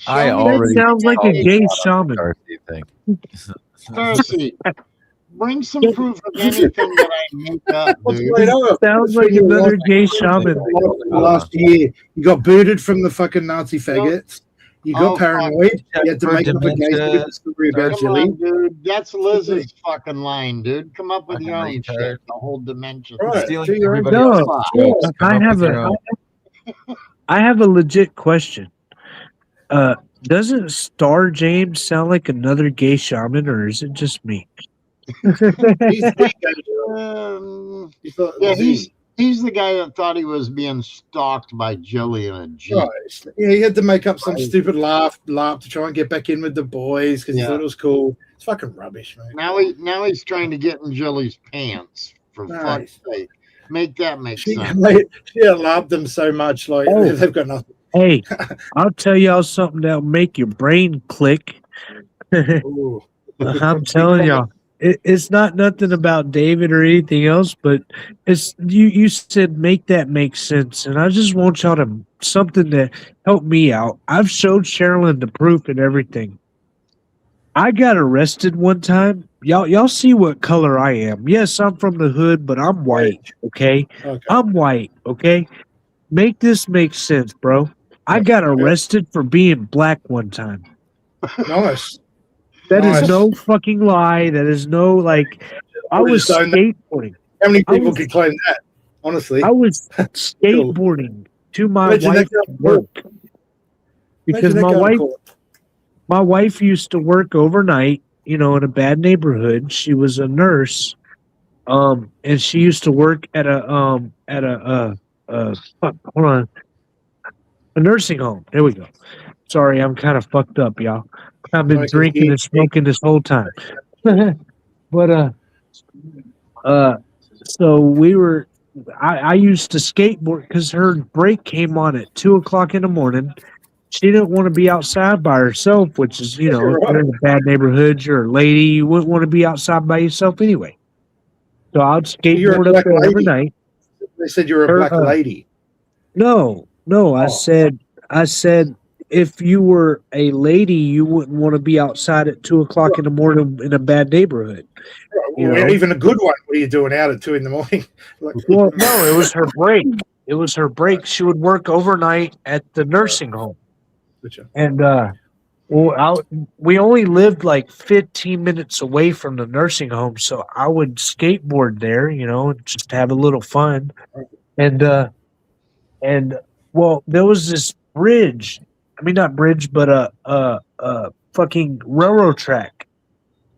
I Show me already the- sounds like a gay shaman. Darcy thing. Darcy, bring some proof of anything that I make up, dude. Straight up. Sounds That's like when you another lost- gay shaman. Last year, you got booted from the fucking Nazi faggots. You got Oh, paranoid. fuck. You had to For make up a gay dementia. story about Come Jilly. on, dude. That's Liz's fucking line, dude. Come up with your own retard. shit. The whole dementia. Right. Stealing Do your own everybody No, else's jokes. Come I up have with your own. I have a legit question. Doesn't Star James sound like another gay shaman, or is it just me? Yeah, he's the guy that thought he was being stalked by Jilly in a Jeep. Right. Yeah, he had to make up some stupid laugh to try and get back in with the boys because he Yeah. thought it was cool. It's fucking rubbish, man. Now he's trying to get in Jilly's pants. For Nice. fuck's sake, make that make She sense. loved them so much, like Oh. they've got nothing. Hey, I'll tell y'all something that'll make your brain click. Ooh. I'm telling y'all, it's not nothing about David or anything else, but it's you said make that make sense, and I just want y'all to something to help me out. I've showed Sherilyn the proof and everything. I got arrested one time. Y'all see what color I am. Yes, I'm from the hood, but I'm white, okay? I'm white, okay? Make this make sense, bro. I got arrested for being black one time. Nice. That is Nice. no fucking lie. That is no like. I We're was just doing that. skateboarding. How many I people was- can claim that? Honestly, I was skateboarding to my Imagine that wife's going to work court. because Imagine that my going to wife, court. my wife used to work overnight. You know, in a bad neighborhood. She was a nurse, and she used to work at a fuck, hold on, a nursing home. There we go. Sorry, I'm kind of fucked up, y'all. I've been Like, drinking and smoking this whole time. But so we were. I used to skateboard because her break came on at 2:00 in the morning. She didn't want to be outside by herself, which is, you know, if you're in a bad neighborhood, you're a lady, you wouldn't want to be outside by yourself anyway. So I'd You're a skateboard up black there lady. overnight. They said you were a Her, black lady. No, I said if you were a lady, you wouldn't want to be outside at 2:00 in the morning in a bad neighborhood. You Well, know? even a good one. What are you doing out at 2 a.m? Like, Well, no, it was her break. It was her break. She would work overnight at the nursing home. And we only lived like 15 minutes away from the nursing home, so I would skateboard there, you know, just have a little fun. And well, there was this bridge. I mean, not bridge, but a fucking railroad track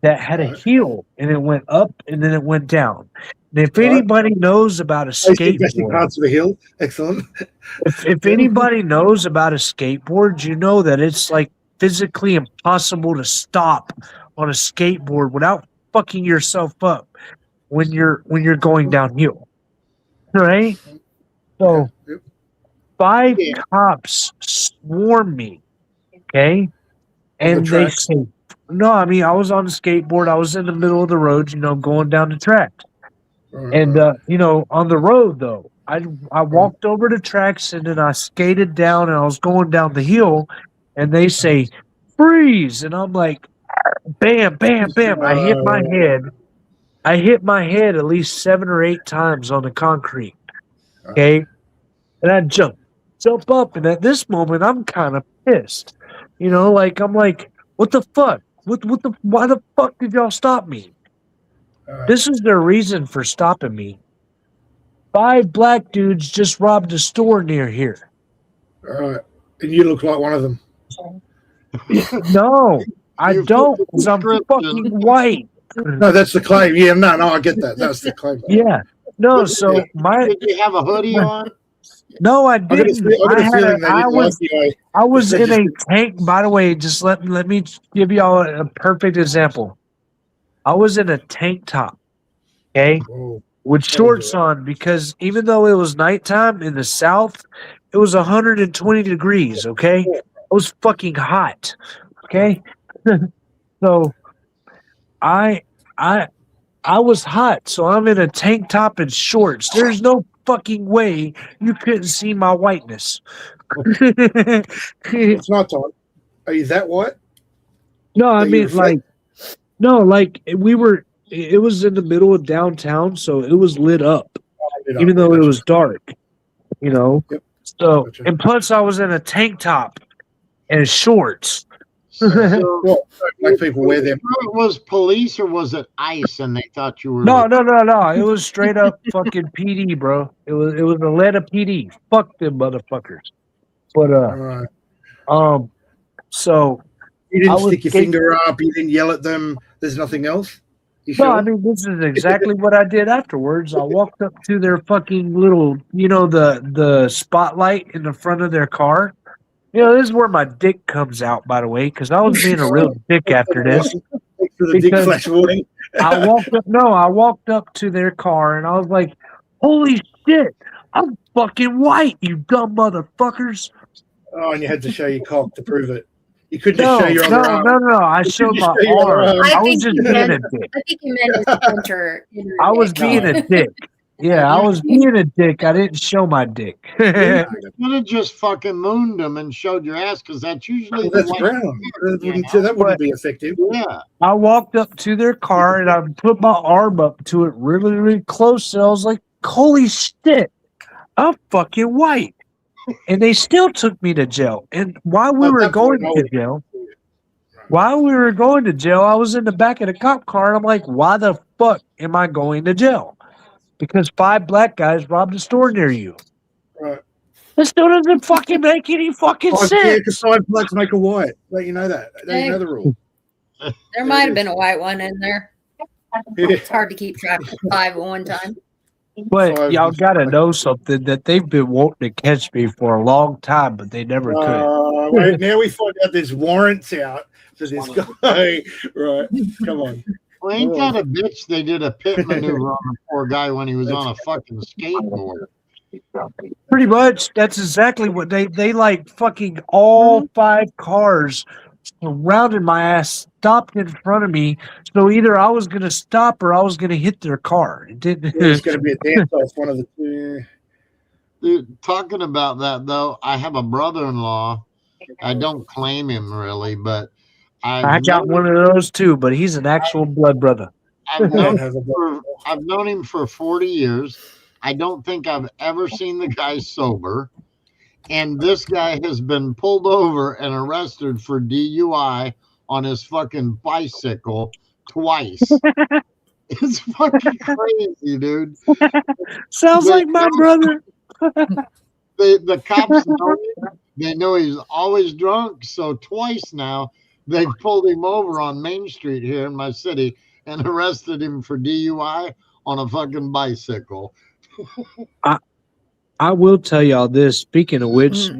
that had a hill, and it went up and then it went down. And if anybody knows about a basic skateboard, parts of the hill. Excellent. if anybody knows about a skateboard, you know that it's like physically impossible to stop on a skateboard without fucking yourself up when you're going downhill. Right? So 5 cops swarmed me. Okay? And they track? say, no, I mean, I was on the skateboard. I was in the middle of the road, you know, going down the track. And, you know, on the road, though, I walked over the tracks and then I skated down and I was going down the hill and they say, freeze. And I'm like, bam, bam, bam. I hit my head. I hit my head at least 7 or 8 times on the concrete. Okay. And I jump up. And at this moment, I'm kind of pissed. You know, like, I'm like, what the fuck? Why the fuck did y'all stop me? This is their reason for stopping me. 5 black dudes just robbed a store near here. All right. And you look like one of them. No, I don't, because I'm fucking white. No, that's the claim. Yeah, no, I get that. That's the claim. Yeah. No, so Did you have a hoodie on? No, I got a didn't. I I was in a registered. tank. By the way, just let me give y'all a perfect example. I was in a tank top, okay, with shorts on because even though it was nighttime in the south, it was 120 degrees. Okay, it was fucking hot. Okay, so I I I was hot, so I'm in a tank top and shorts. There's no fucking way you couldn't see my whiteness. It's not time. Are you that white? No, I That you mean reflect? like we were. It was in the middle of downtown, so it was lit up, Lit even up, though it gotcha. was dark. You know. Yep. So Gotcha. and plus, I was in a tank top and shorts. So, Well, black people wear them. it was police or was it ICE and they thought you were No, like, no. It was straight up fucking PD, bro. It was Atlanta PD. Fuck them motherfuckers. But so You I didn't was stick your finger up. You didn't yell at them. There's nothing else. You No, sure? I mean this is exactly what I did afterwards. I walked up to their fucking little, the spotlight in the front of their car. This is where my dick comes out, by the way, because I was being a real dick after this. Thanks for the dick Because flash warning. I walked up to their car and I was like, "Holy shit, I'm fucking white, you dumb motherfuckers!" Oh, and you had to show your cock to prove it. You couldn't just show your other arm. No. I You showed couldn't my just show your other arm. arm. I was just being a dick. I think you meant his center. I was being a dick. Yeah, I was being a dick. I didn't show my dick. you could have just fucking mooned them and showed your ass because that's usually Well, that's white brown. you That wouldn't be effective. Yeah. I walked up to their car and I put my arm up to it really, really close. And I was like, holy shit, I'm fucking white. And they still took me to jail. And while we were going to jail, I was in the back of the cop car and I'm like, why the fuck am I going to jail? Because 5 black guys robbed a store near you. Right. This still doesn't fucking make any fucking sense. Yeah, because 5 blacks make a white. Let you know that. You know the rule. There might have been a white one in there. It's hard to keep track of 5 at one time. But y'all gotta know something that they've been wanting to catch me for a long time, but they never could. Wait, now we find out there's warrants out for this guy. Right. Come on. Well, ain't that a bitch? They did a pit maneuver on the poor guy when he was on a fucking skateboard. Pretty much, that's exactly what they like. Fucking all 5 cars surrounded my ass, stopped in front of me. So either I was gonna stop or I was gonna hit their car. It didn't. It's gonna be a dance off, one of the two. Dude, talking about that though, I have a brother-in-law. I don't claim him really, but I got one of those too, but he's an actual blood brother. I've known him for 40 years. I don't think I've ever seen the guy sober. And this guy has been pulled over and arrested for DUI on his fucking bicycle twice. It's fucking crazy, dude. Sounds like my brother. The cops know him. They know he's always drunk. So twice now, they pulled him over on Main Street here in my city and arrested him for DUI on a fucking bicycle. I will tell y'all this. Speaking of which,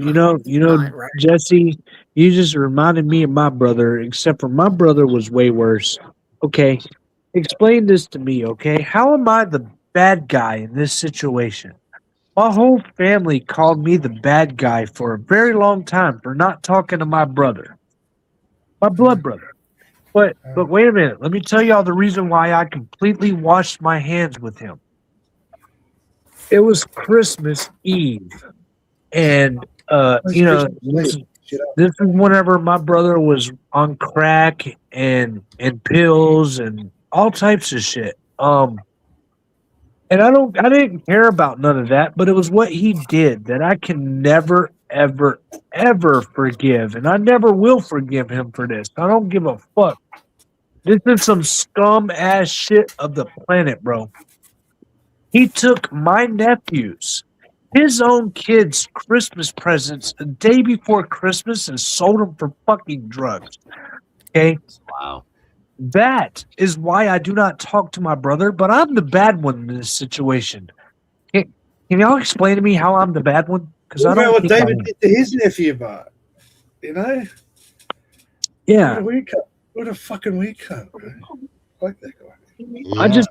Jesse, you just reminded me of my brother, except for my brother was way worse. Okay. Explain this to me, okay? How am I the bad guy in this situation? My whole family called me the bad guy for a very long time for not talking to my brother. My blood brother. But wait a minute. Let me tell y'all the reason why I completely washed my hands with him. It was Christmas Eve. And this is whenever my brother was on crack and pills and all types of shit. And I didn't care about none of that, but it was what he did that I can never, ever, ever forgive. And I never will forgive him for this. I don't give a fuck. This is some scum ass shit of the planet, bro. He took my nephews, his own kids' Christmas presents a day before Christmas and sold them for fucking drugs. Okay? Wow. That is why I do not talk to my brother, but I'm the bad one in this situation. Okay? Can y'all explain to me how I'm the bad one? Because I What about don't what think I David am. did to his nephew, but you know, Yeah. what a weird cut. What a fucking weird cut, bro. I like that guy. Yeah.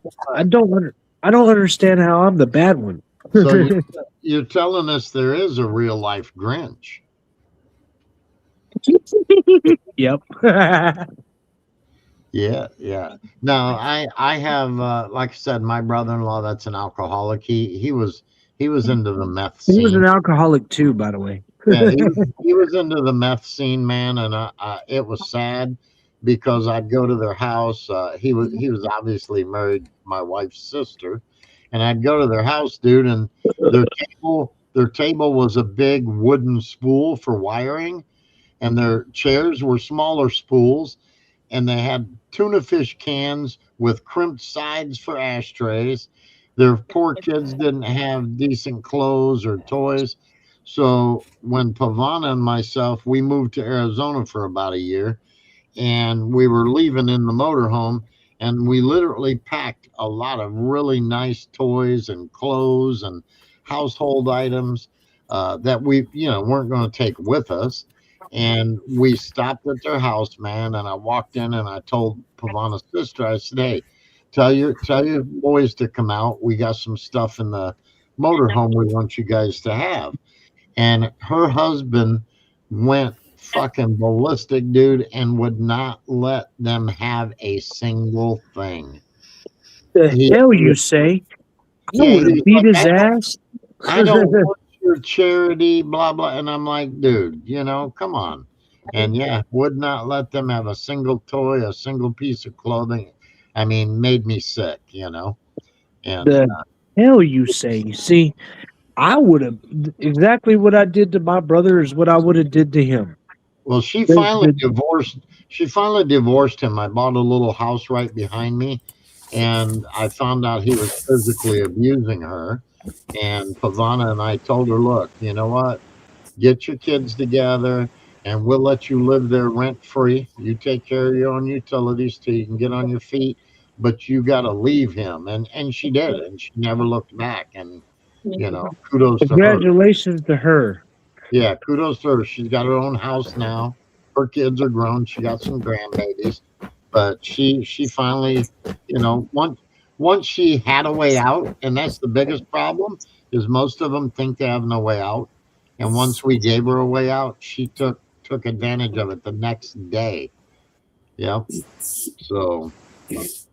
I don't understand how I'm the bad one. So you're telling us there is a real life Grinch? Yep. Yeah, yeah. No, I have like I said, my brother-in-law that's an alcoholic. He was into the meth He was scene. an alcoholic too, by the way. Yeah, he was into the meth scene, man, and it was sad because I'd go to their house. He was obviously married to my wife's sister, and I'd go to their house, dude, and their table was a big wooden spool for wiring, and their chairs were smaller spools, and they had tuna fish cans with crimped sides for ashtrays. Their poor kids didn't have decent clothes or toys. So when Pavana and myself, we moved to Arizona for about a year, and we were leaving in the motorhome, and we literally packed a lot of really nice toys and clothes and household items that we, weren't going to take with us. And we stopped at their house, man. And I walked in and I told Pavana's sister, I said, "Hey, tell your boys to come out. We got some stuff in the motorhome we want you guys to have." And her husband went fucking ballistic, dude, and would not let them have a single thing. The hell you say? I Yeah, would have he's beat like, his ass. I don't want your charity, blah blah. And I'm like, dude, come on. And yeah, would not let them have a single toy, a single piece of clothing. I mean, made me sick, And The hell you say? You see, I would have exactly what I did to my brother is what I would have did to him. well, she finally divorced. She finally divorced him. I bought a little house right behind me, and I found out he was physically abusing her. And Pavana and I told her, "Look, you know what? Get your kids together, and we'll let you live there rent free. You take care of your own utilities till you can get on your feet, but you got to leave him." And she did, and she never looked back. And kudos to her. Congratulations to her. Yeah, kudos to her. She's got her own house now. Her kids are grown. She got some grandbabies, but she finally, once she had a way out, and that's the biggest problem is most of them think they have no way out. And once we gave her a way out, she took advantage of it the next day. Yeah. So,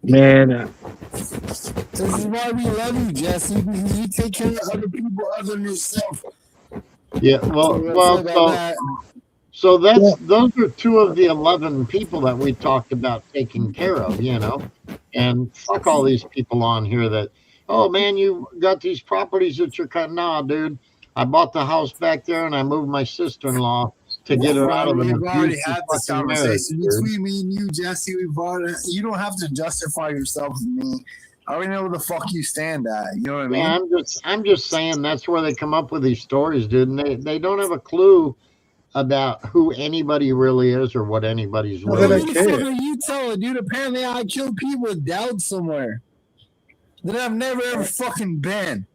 man, this is why we love you, Jesse. Because you take care of other people other than yourself. Yeah. So those are two of the 11 people that we talked about taking care of, and fuck all these people on here that, oh man, you got these properties that you're cutting. Nah, dude, I bought the house back there and I moved my sister-in-law to get her out of an We've already abusive had this fucking marriage, conversation dude. between me and you, Jesse. You don't have to justify yourself to me. I already know where the fuck you stand at. You know what I mean? Yeah, I'm just saying that's where they come up with these stories, dude. And they don't have a clue about who anybody really is or what anybody's really. What the fuck are you telling, dude? Apparently, I killed people down somewhere that I've never ever fucking been.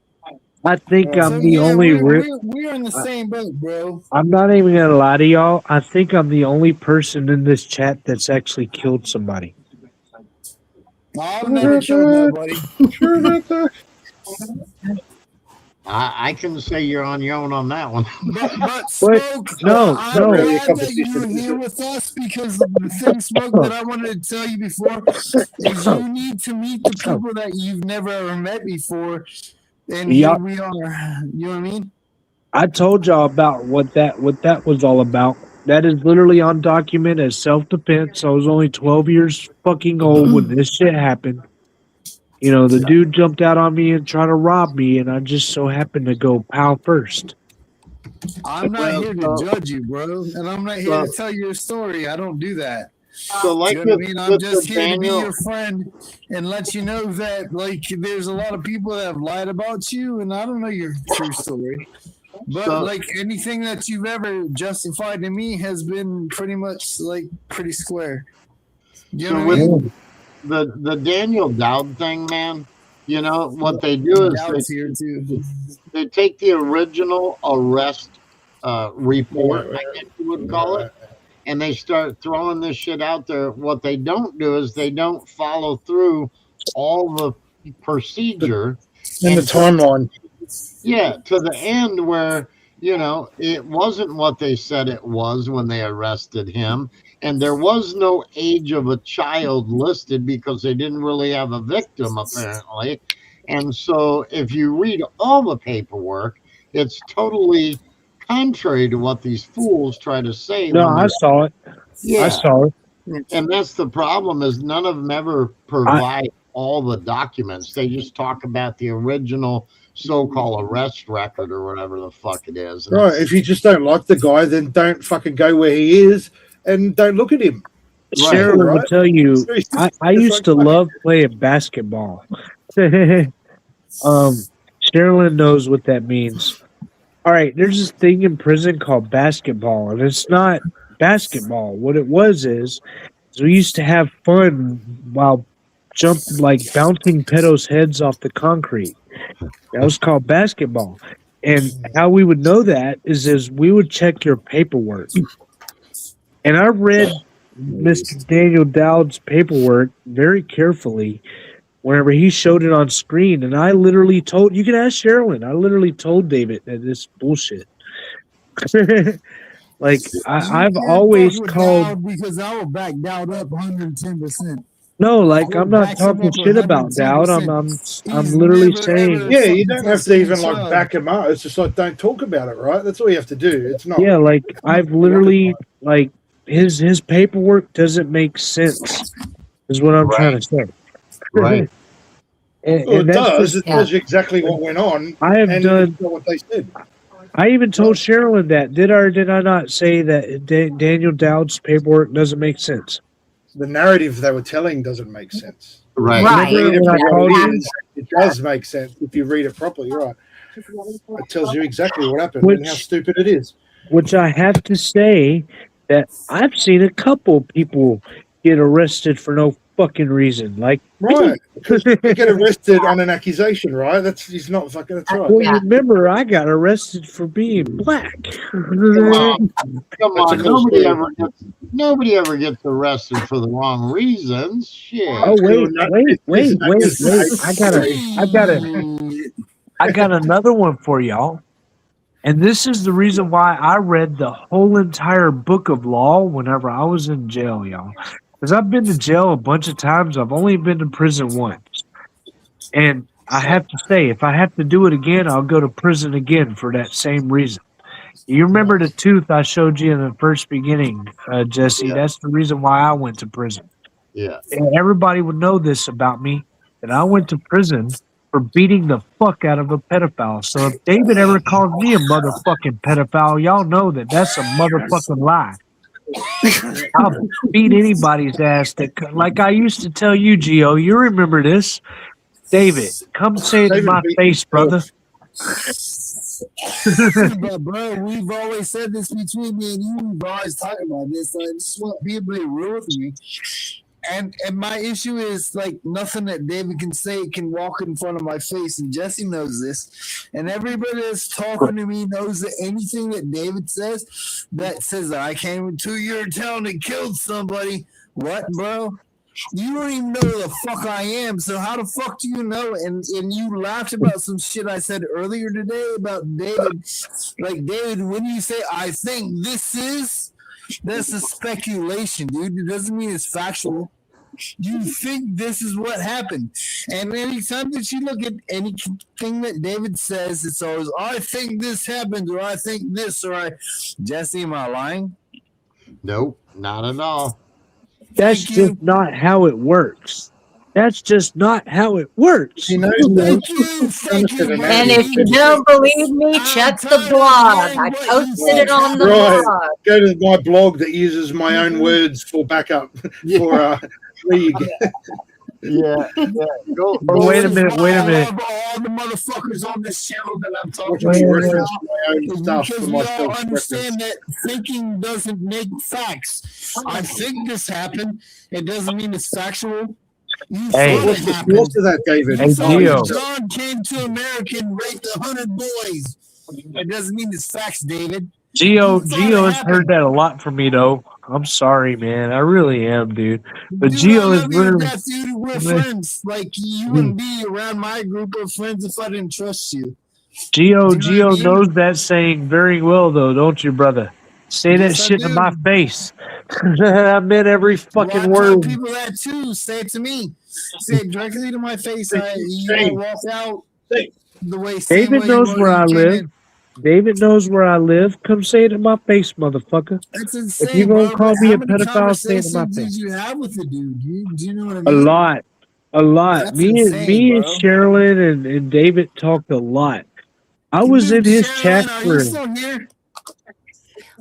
I think I'm the only. We're in the same boat, bro. I'm not even gonna lie to y'all. I think I'm the only person in this chat that's actually killed somebody. I've never killed nobody. Sure about that? I can say you're on your own on that one. But Smoke, no. I'm glad that you're here with us because the thing, Smoke, that I wanted to tell you before is you need to meet the people that you've never ever met before. And here we are. You know what I mean? I told y'all about what that was all about. That is literally on document as self-defense. I was only 12 years fucking old when this shit happened. The dude jumped out on me and tried to rob me, and I just so happened to go pow first. I'm not here to judge you, bro, and I'm not here to tell your story. I don't do that. So, like, you know what I mean? I'm just here to be your friend and let you know that, like, there's a lot of people that have lied about you, and I don't know your true story. But like anything that you've ever justified to me has been pretty much like pretty square. You know what I mean? The Daniel Dowd thing, man, You know what they do is Doubt's here too. they take the original arrest report, I guess you would call it, and they start throwing this shit out there. What they don't do is they don't follow through all the procedure In the timeline. Yeah, to the end where, you know, it wasn't what they said it was when they arrested him. And there was no age of a child listed because they didn't really have a victim, apparently. And so if you read all the paperwork, it's totally contrary to what these fools try to say. No, when I they're- saw it. Yeah. I saw it. And that's the problem is none of them ever provide all the documents. They just talk about the original so-called arrest record or whatever the fuck it is. And Right. If you just don't like the guy, then don't fucking go where he is and don't look at him. Cheryl Right. will tell you, I It's used like to fucking- love playing basketball. Sherilyn knows what that means. All right, there's this thing in prison called basketball, and it's not basketball. What it was is we used to have fun while bouncing pedos' heads off the concrete. That was called basketball. And how we would know that is we would check your paperwork. And I read Mr. Daniel Dowd's paperwork very carefully whenever he showed it on screen. And I literally told, you can ask Sherilyn, I literally told David that this bullshit. I've always called. Because I will back Dowd up 110%. No, I'm not talking shit about Dowd. I'm literally saying. Yeah, you don't have to even back him up. It's just don't talk about it, right? That's all you have to do. It's not. Yeah, I've literally his paperwork doesn't make sense. Is what I'm trying to say. Right. Well, it does. It tells you exactly what went on. I have done what they said. I even told Sherilyn that. Did I or did I not say that Daniel Dowd's paperwork doesn't make sense? The narrative they were telling doesn't make sense. Right. It does make sense if you read it properly, right? It tells you exactly what happened and how stupid it is. Which I have to say that I've seen a couple people get arrested for no fucking reason. Right. Because you get arrested on an accusation, right? He's not fucking, that's right. Well, remember, I got arrested for being black. Come on, nobody ever gets arrested for the wrong reasons. Shit. Oh wait! I got another one for y'all. And this is the reason why I read the whole entire book of law whenever I was in jail, y'all. Because I've been to jail a bunch of times. I've only been to prison once. And I have to say, if I have to do it again, I'll go to prison again for that same reason. You remember the tooth I showed you in the first beginning, Jesse? Yeah. That's the reason why I went to prison. Yeah. And everybody would know this about me, that I went to prison for beating the fuck out of a pedophile. So if David ever calls me a motherfucking pedophile, y'all know that that's a motherfucking lie. I'll beat anybody's ass like I used to tell you, Gio. You remember this. David, come say it to my face, brother. But bro, we've always said this between me and you. We've always talked about this. I just want people to be real with me. And my issue is nothing that David can say can walk in front of my face, and Jesse knows this. And everybody that's talking to me knows that anything that David says that I came into your town and killed somebody. What, bro? You don't even know who the fuck I am, so how the fuck do you know? And you laughed about some shit I said earlier today about David. David, when you say, I think this is, that's a speculation, dude. It doesn't mean it's factual. You think this is what happened. And anytime that you look at anything that David says, it's always, I think this happened, or I think this, or Jesse, am I lying? Nope, not at all. That's just not how it works. That's just not how it works. Thank you. And if you don't believe me, check the blog. I posted it on the blog. Go to my blog that uses my own words for backup. For league. Yeah. Go, wait a minute. All the motherfuckers on this channel that I'm talking about. Because we all understand that thinking doesn't make facts. I think this happened. It doesn't mean it's factual. You Hey, thought What's it the happened. source of that, David? You hey, thought Gio. John came to America and raped 100 boys. It doesn't mean it's facts, David. Gio You thought Gio it has heard happened. that a lot from me though. I'm sorry, man. I really am, dude. But Dude, I Gio is love you to literally death, dude. We're friends. Like, you wouldn't be around my group of friends if I didn't trust you. Do you know what I Gio mean? knows that saying very well though, don't you, brother? Say that Yes, I shit to my do. face. I meant every Well, fucking I tell word. people that too. Say it to me. Say it directly to my face. You won't walk out the same David way knows where you I came live. in. David knows where I live. Come say it to my face, motherfucker. That's If you insane, gonna bro. call But me how a many pedophile, say it to my conversations face. did you have with the dude? Do you know what I A mean? lot. A lot. That's Me insane, and bro. Sherilyn and David talked a lot. I was in Dude, his chat Sherilyn, are you for still here?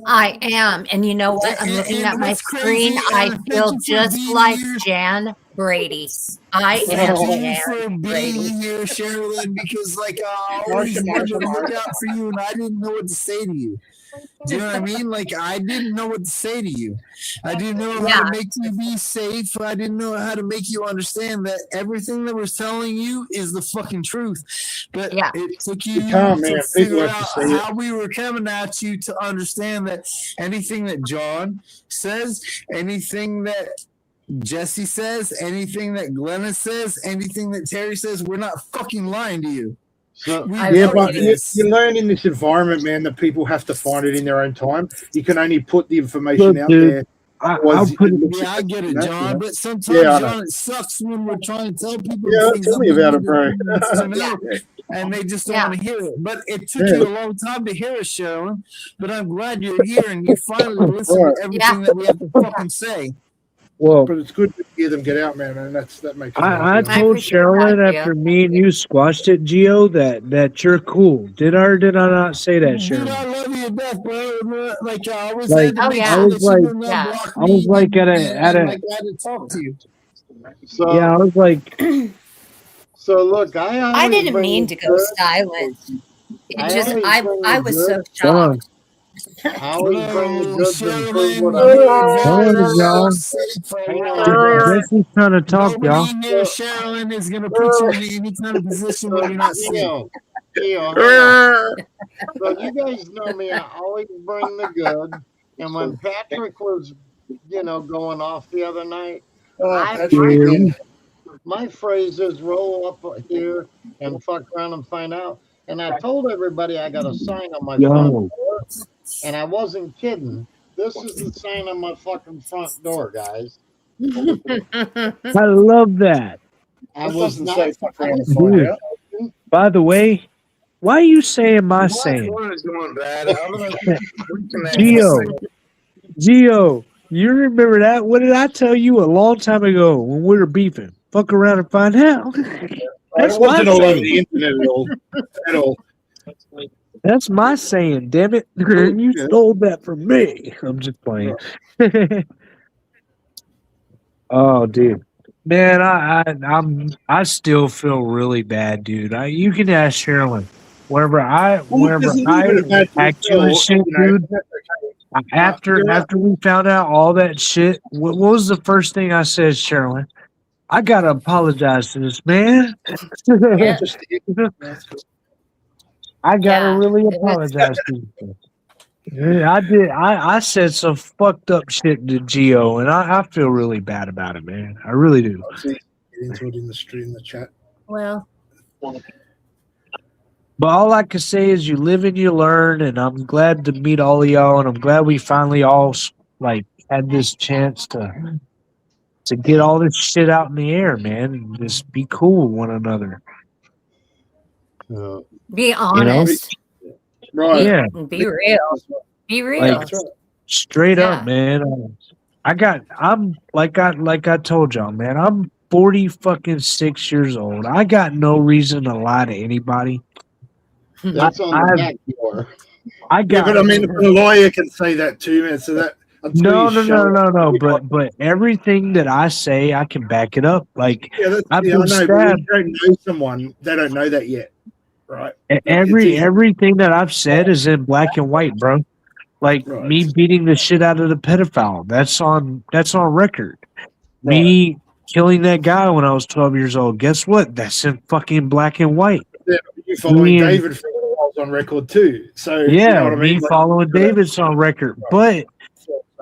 I am. And you know what? I'm looking at And my what's screen. crazy, I and thank feel you for just being like here. Jan Brady. I Thank am you Jan for Brady. being here, Sherilyn, because like I always wanted to look out for you and I didn't know what to say to you. Do you know what I mean? Like, I didn't know what to say to you. I didn't know how to make you be safe. I didn't know how to make you understand that everything that we're telling you is the fucking truth. But it took you can't, to man. People figure have to out say it. how we were coming at you to understand that anything that John says, anything that Jesse says, anything that Glenna says, anything that Terry says, we're not fucking lying to you. So, We yeah, know but this. you learn in this environment, man, that people have to find it in their own time. You can only put the information Look, out dude, there. I'll put it. Yeah, I get it, John. But sometimes, Yeah, I know. John, it sucks when we're trying to tell people Yeah, things tell that me we about need it, bro. to know, and they just don't want to hear it. But it took Yeah. you a long time to hear it, Sharon. But I'm glad you're here and you finally listen Right. to everything that we have to fucking say. Well, but it's good to hear them get out, man, and that makes me I happy. told Sherilyn after me and you squashed it, Gio, that you're cool. Did I or did I not say that, Dude, I Sherilyn? love you to death, bro. Like, I always Like, had to make I sure was that like, you would not block I was me like at and a, like I had to talk to you. So yeah, I was like, So look, I I always didn't bring mean the to go good. silent. It I just always I bring I the was good. so come on. shocked. I always bring the No, goods and prove Sherilyn, what you I'm are Come very, on, very y'all. safe Hang around on, this. Jesse's trying to talk, Nobody y'all. near Sherilyn is going to put you in any kind of position where you're not safe. Gio, hang on. So you guys know me. I always bring the good. And when Patrick was, going off the other night, my phrase is roll up here and fuck around and find out. And I told everybody I got a sign on my front Yo, door, and I wasn't kidding. This is the sign on my fucking front door, guys. I love that. I was not. Dude, by the way, why are you saying my Black saying? one is going bad. I'm going to reconnect. Gio, you remember that? What did I tell you a long time ago when we were beefing? Fuck around and find out. That's It wasn't my all over saying. the internet at all. At all. That's my saying, damn it. You stole that from me. I'm just playing. Oh, dude. Man, I still feel really bad, dude. You can ask Sherilyn. Whenever I There's a little bit of bad attacked you and shit, dude. After we found out all that shit, what was the first thing I said, Sherilyn? I gotta apologize to this man. I gotta really apologize to you. Yeah, I did. I said some fucked up shit to Gio, and I feel really bad about it, man. I really do. Get into it in the stream, in the chat. Well, But all I can say is you live and you learn, and I'm glad to meet all of y'all, and I'm glad we finally all had this chance to get all this shit out in the air, man, and just be cool with one another. be honest. Right. Yeah. Be real. Be real. Like straight up, man. I'm like I told y'all, man. I'm 46 years old. I got no reason to lie to anybody. That's on the back door. I got. Yeah, but I mean, a lawyer can say that too, man. So that No. But everything that I say, I can back it up. Like I've I been know, but when stabbed. you don't know someone, they don't know that yet, right? Everything that I've said is in black and white, bro. Like me beating the shit out of the pedophile. That's on record. Me killing that guy when I was 12 years old. Guess what? That's in fucking black and white. Yeah, you following Me and- David for a while on record too. So Yeah, you know what I me mean? Like, following David's on record. But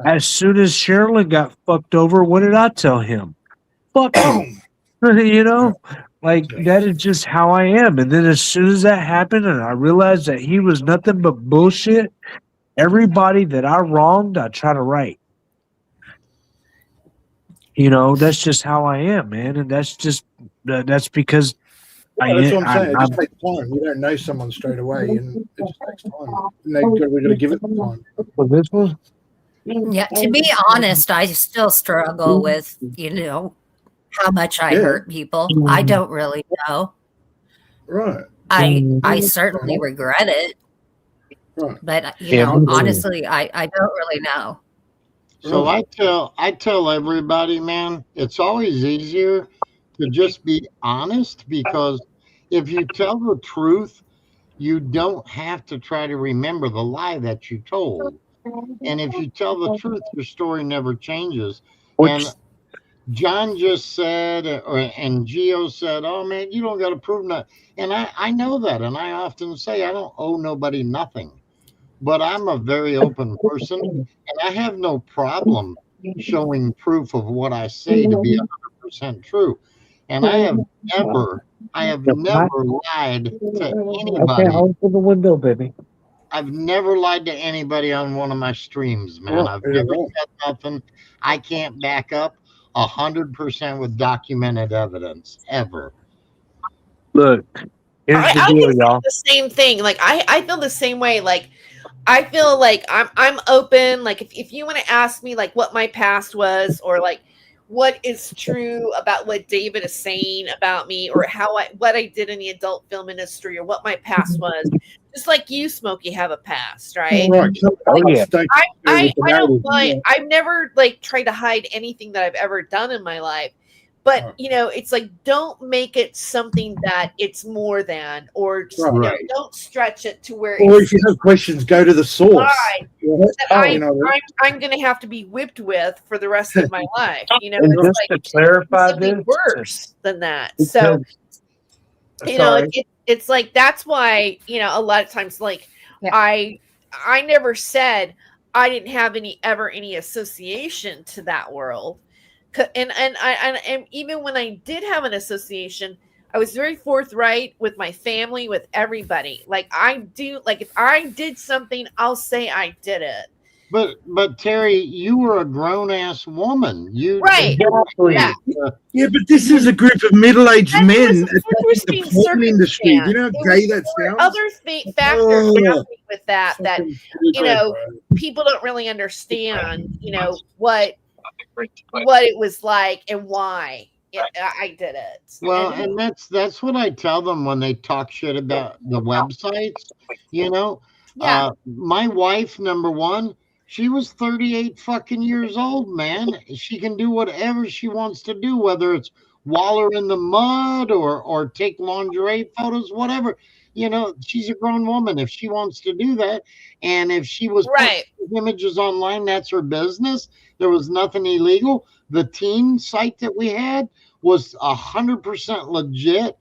as soon as Sherilyn got fucked over, what did I tell him? Fuck him. You know? Like, that is just how I am. And then as soon as that happened and I realized that he was nothing but bullshit, everybody that I wronged, I try to right. You know, that's just how I am, man. And that's just, that's because that's what I'm saying. It just takes time. You don't know someone straight away, and it just takes time. And we've got to give it time. Well, this was. Yeah, to be honest, I still struggle with, how much I hurt people. I don't really know. Right. I certainly regret it. Right. But honestly, I don't really know. So I tell everybody, man, it's always easier to just be honest, because if you tell the truth, you don't have to try to remember the lie that you told. And if you tell the truth, your story never changes. And John just said, and Gio said, "Oh man, you don't got to prove nothing." And I know that, and I often say I don't owe nobody nothing. But I'm a very open person, and I have no problem showing proof of what I say to be 100% true. And I have never lied to anybody. Okay, open the window, baby. I've never lied to anybody on one of my streams, man. I've never said nothing I can't back up 100% with documented evidence, ever. Look, here's the I deal, can y'all. the same thing. Like I feel the same way. Like I feel like I'm open. Like if you want to ask me like what my past was, or like what is true about what David is saying about me, or what I did in the adult film industry, or what my past was, just like you, Smokey, have a past, right? Right. I don't like. I've never like tried to hide anything that I've ever done in my life. But it's like, don't make it something that it's more than, or just, don't stretch it to where. Or if you have questions, go to the source. Right. I'm going to have to be whipped with for the rest of my life. And just to clarify something this, worse than that. So, it's like, that's why, a lot of times, like, I never said I didn't have any association to that world. And even when I did have an association, I was very forthright with my family, with everybody. Like if I did something, I'll say I did it. But Terry, you were a grown ass woman. Right. Yeah, but this is a group of middle-aged men attacking the porn industry. You know how gay that sounds? Other factors happening with that people don't really understand, what it was like and why I did it. Well, and that's what I tell them when they talk shit about the websites. My wife, number one, she was 38 fucking years old, man. She can do whatever she wants to do, whether it's waller in the mud or take lingerie photos, whatever. She's a grown woman. If she wants to do that, and if she was putting images online, that's her business. There was nothing illegal. The teen site that we had was 100% legit,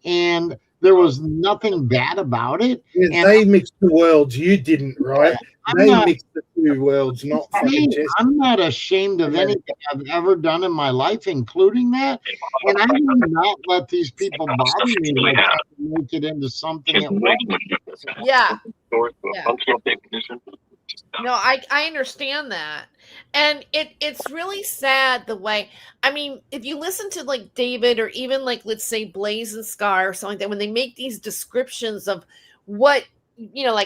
and there was nothing bad about it. Yeah, they mixed the worlds. You didn't, right? Mixed the two worlds, not fucking Jesse. I'm not ashamed of anything I've ever done in my life, including that. And I do not let these people bother me by trying to make it into something it wasn't. Yeah. No, I understand that. And it's really sad the way, if you listen to like David, or even like, let's say Blaze and Scar or something like that, when they make these descriptions of what,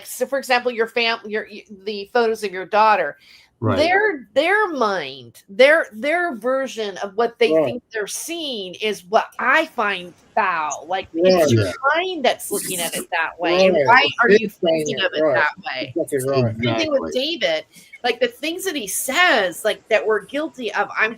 so for example, your family, the photos of your daughter, their mind, their version of what they think they're seeing is what I find foul. Like it's your mind that's looking at it that way. And why are you thinking of it that way? Same thing with David. Like the things that he says, like that we're guilty of, I'm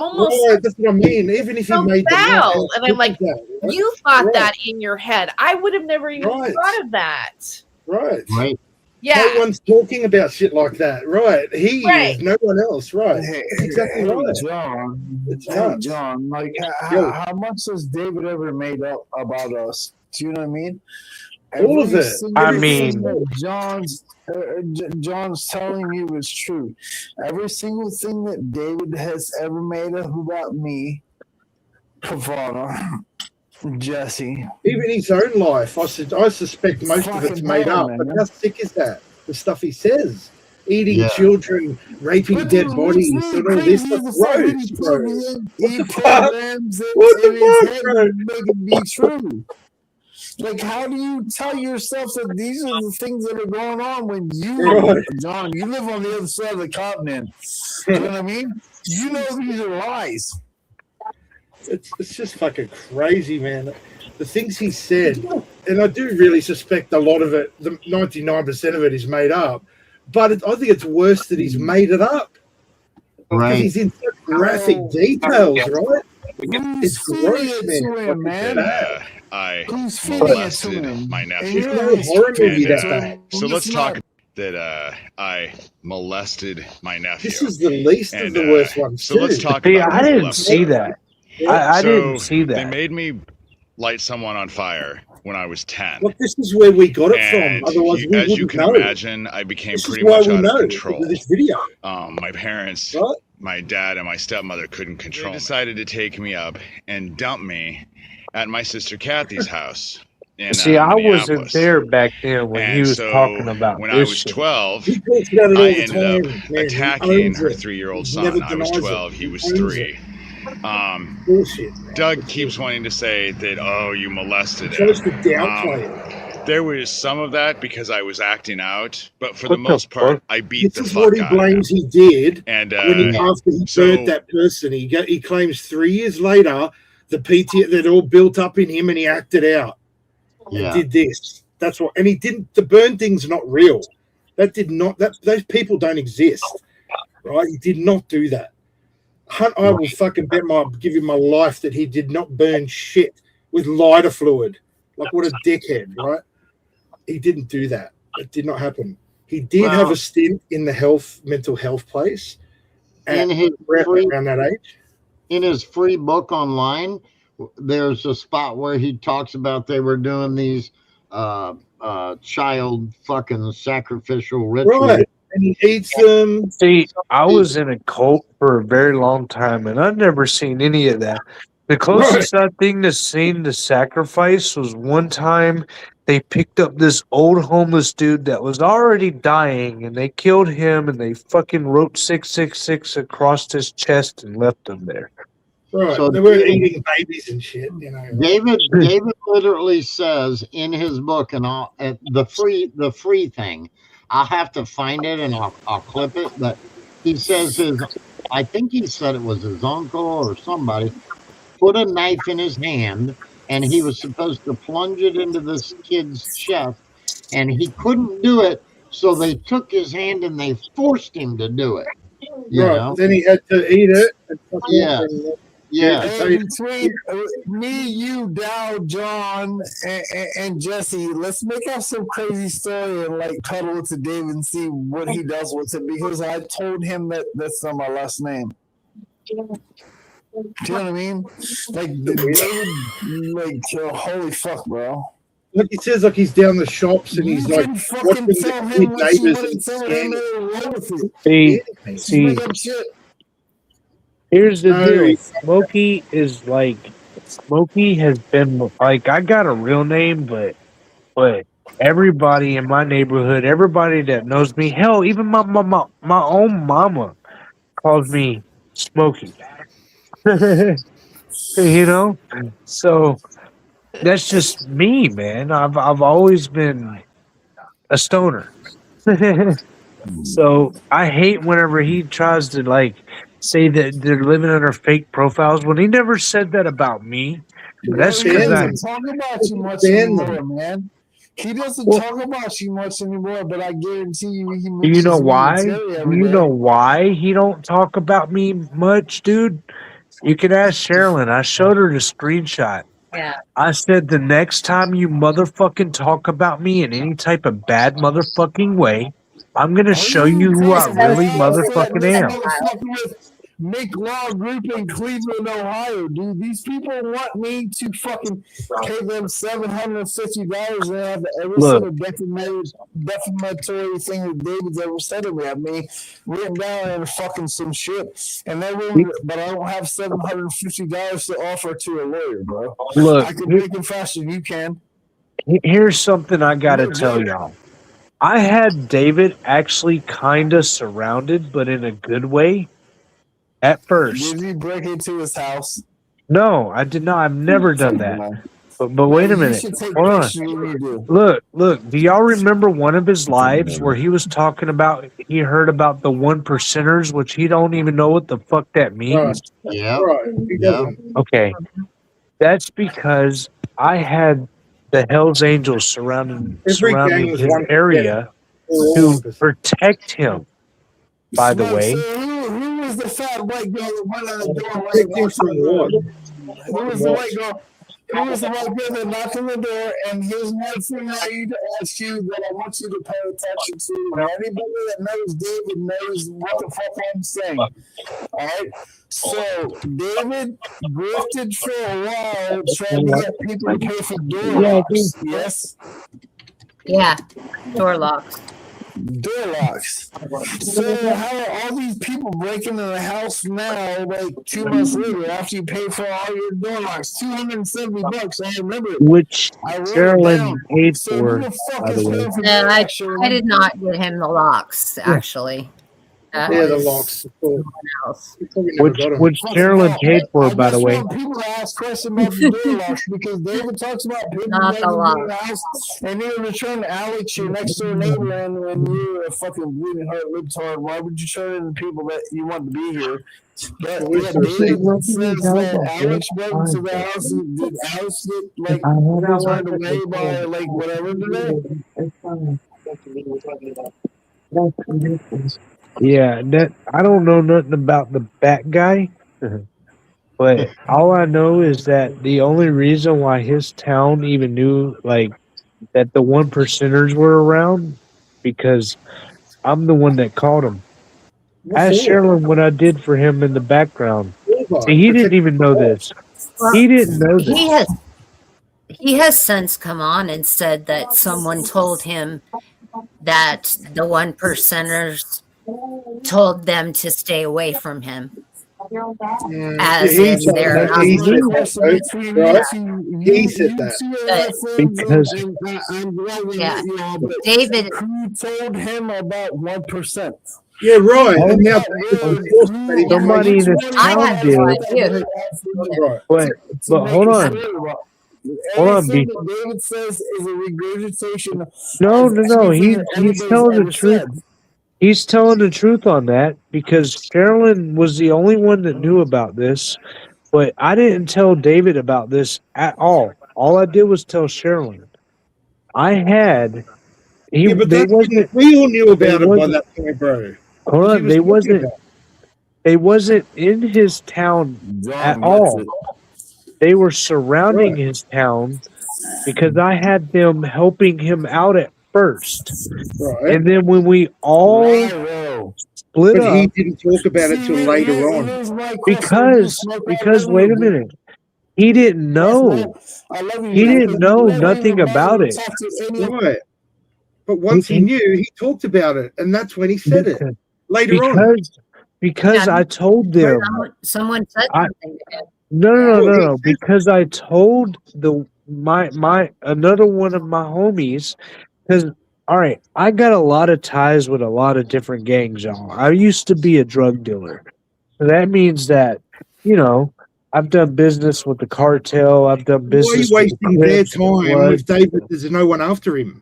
almost that's what I mean. Even if you made foul, and I'm like, you thought that in your head. I would have never even thought of that. Right. Yeah. No one's talking about shit like that, right? He is, no one else, right? That's exactly right. John. It's Hey, nuts. John. Like, Yo. how much has David ever made up about us? Do you know what I mean? All of Every it. single I thing mean, that John's telling you is true. Every single thing that David has ever made up about me, Pavana, Jesse, Even his own life, I suspect most of it's Fucking made hell, up. But man. how sick is that? The stuff he says. Eating Yeah. children, raping But dead what's bodies, really and all this crazy stuff. is the fact that Gross, he bro. he the fuck? programs it What in the his fuck, head bro? to make it be true. Like, how do you tell yourself that these are the things that are going on when you, Right. John, you live on the other side of the continent? Do you know what I mean? You know these are lies. It's just fucking crazy, man. The things he said, and I do really suspect a lot of it, the 99% of it is made up, but I think it's worse that he's made it up. Because Right. he's in such graphic details, right? Who's It's feeding gross, it man. to him, man? Bad. I Who's feeding it to molested him? my And nephew. you're It's not a horror movie And, that bad. so let's Listen talk up. that I molested my nephew. This is the least of And, the worst ones, so let's too. talk see, about I where I didn't left see off. that. Yeah. I So didn't see they that. made me light someone on fire when I was 10. Look, this is where we got it And from. Otherwise, we as you wouldn't can know. imagine, I became This is pretty why much we out of know control. because of this video. My parents, Right? my dad and my stepmother couldn't control me. They decided to take me up and dump me at my sister Kathy's house in See, I wasn't Minneapolis. there back then when he And was so talking about when I this was shit. 12, He talks about it all I the ended up time, man. He attacking owns her it. 3-year-old He son. never I was denies 12, it. he was owns 3. Bullshit, man. Doug keeps wanting to say that, oh, you molested He tries him. to downplay it. There was some of that because I was acting out, but for What the the most part, fuck? I beat This the is what fuck he out of him. blames he did And when after he so burnt that person. He claims 3 years later the PT that all built up in him and he acted out and Yeah. did this. That's what, and he didn't. The burn thing's not real. That did not. That those people don't exist, right? He did not do that. I will fucking give him my life that he did not burn shit with lighter fluid. Like, what a dickhead, right? He didn't do that. It did not happen. He did have Well, a stint in the mental health place in his free, around that age. in his free book online, there's a spot where he talks about they were doing these child fucking sacrificial rituals. Right. And he eats them. See, I was in a cult for a very long time, and I've never seen any of that. The closest thing to seeing the sacrifice was one time they picked up this old homeless dude that was already dying, and they killed him, and they fucking wrote 666 across his chest and left him there. Right. So they were eating babies and shit, you know. David literally says in his book, and the free thing, I'll have to find it and I'll clip it, but he says I think he said it was his uncle or somebody put a knife in his hand and he was supposed to plunge it into this kid's chest and he couldn't do it, so they took his hand and they forced him to do it. You know? Then he had to eat it. And Hey, between me, you, Dow, John, and Jesse, let's make up some crazy story and like cuddle it to David and see what he does with it, because I told him that that's not my last name. Do you know what I mean? Like, David, like, holy fuck, bro. Like it says, like he's down the shops and he's like fucking watching tell the him what you neighbors want and to tell him scanning. See, Make up shit. here's the No, deal. Smokey has been like, I got a real name, but everybody in my neighborhood, everybody that knows me, hell, even my own mama calls me Smokey. You know? So that's just me, man. I've always been a stoner. So I hate whenever he tries to like say that they're living under fake profiles when he never said that about me. That's He because doesn't talk about you much anymore, man. He doesn't talk about you much anymore, but I guarantee you he do mentions you know me why? and Terry Do every you day. know why he don't talk about me much, dude? You can ask Sherilyn. I showed her the screenshot. Yeah. I said the next time you motherfucking talk about me in any type of bad motherfucking way, I'm gonna show you who I really motherfucking am. Make Law Group in Cleveland, Ohio, dude. These people want me to fucking pay them $750 and have every Look. single defamatory thing that David's ever said about me written down in fucking some shit. And they will, but I don't have $750 to offer to a lawyer, bro. Look, I can make it faster than you can. Here's something I gotta No tell joke. y'all. I had David actually kind of surrounded, but in a good way. At first, Did you break into his house? no, I did not. I've never done that. But wait a You minute. should take Hold on. pictures when you do. Look. Do y'all remember one of his lives where he was talking about he heard about the 1%ers, which he don't even know what the fuck that means? Yeah. Right. He Yeah. doesn't. Okay, that's because I had the Hell's Angels surrounding Every gang was his 1%. area All to 1%. protect him. By the way, Who was the fat white girl that went on the door? Protect him from what? Who was the white girl? Who was the white girl that knocked on the door? And here's one thing I need to ask you that I want you to pay attention to. Anybody that knows David knows what the fuck I'm saying. All right. So David grifted for a while, trying to get people to pay for door locks. Yes. Yeah. Door locks. Door locks. So how are all these people breaking into the house now, like 2 months later, after you pay for all your door locks? $270. I remember it. which I wrote it Carolyn down. paid So for, who the fuck by is the way. paying for No, door I locks? did not get him the locks, actually. That Yeah, the was locks. someone else. You probably never got 'em. Which Carolyn paid for, I by the just way. want people to ask questions about the door locks because David talks about people Not breaking the into the locks. house, and you're gonna turn Alex, your next door neighbor, and when you're a fucking bleeding heart libtard, why would you turn into people that you want to be here? But Where's yeah, the receipt? David says that Alex broke into the house. Did Alex get like turned away by like whatever today? Yeah, that I don't know nothing about the bat guy, but all I know is that the only reason why his town even knew like that the 1%ers were around because I'm the one that called him. What Ask for? Sherilyn what I did for him in the background. What? See, he didn't Protect even know this. Well, He didn't know this. he has since come on and said that someone told him that the 1%ers told them to stay away from him. As Yeah, in they're not he said legal. that, right? He said that. Because I'm glad we Yeah. met you all, but David, who told him about 1%? Yeah, right. Oh, And now somebody in his I town had no did, idea. Right. but hold on. Hold on, Everything B. that David says is a regurgitation. No, of no. everything He's that anybody's telling the ever truth. said. He's telling the truth on that because Sherilyn was the only one that knew about this, but I didn't tell David about this at all. All I did was tell Sherilyn. I had Yeah, but they that wasn't. we all knew They about it by wasn't. that point, bro. Hold Because he on, was they talking wasn't. about it. They wasn't in his town at John all. gets it. They were surrounding Right. his town because I had them helping him out at first, Right. and then when we all Right, split But he up, didn't talk about it till later on. Here's my question. because wait a minute, he didn't know. I love you. He man, didn't but know you never nothing even bothered about to it. talk to any of Right. But once he knew, he talked about it, and that's when he said it. Later on. Because Yeah, I told them. someone said I- something to him. No. Because I told my another one of my homies. Because all right, I got a lot of ties with a lot of different gangs, y'all. I used to be a drug dealer, so that means that I've done business with the cartel. I've done Why are business you with the wasting their Crips, time Bloods. with David? There's no one after him.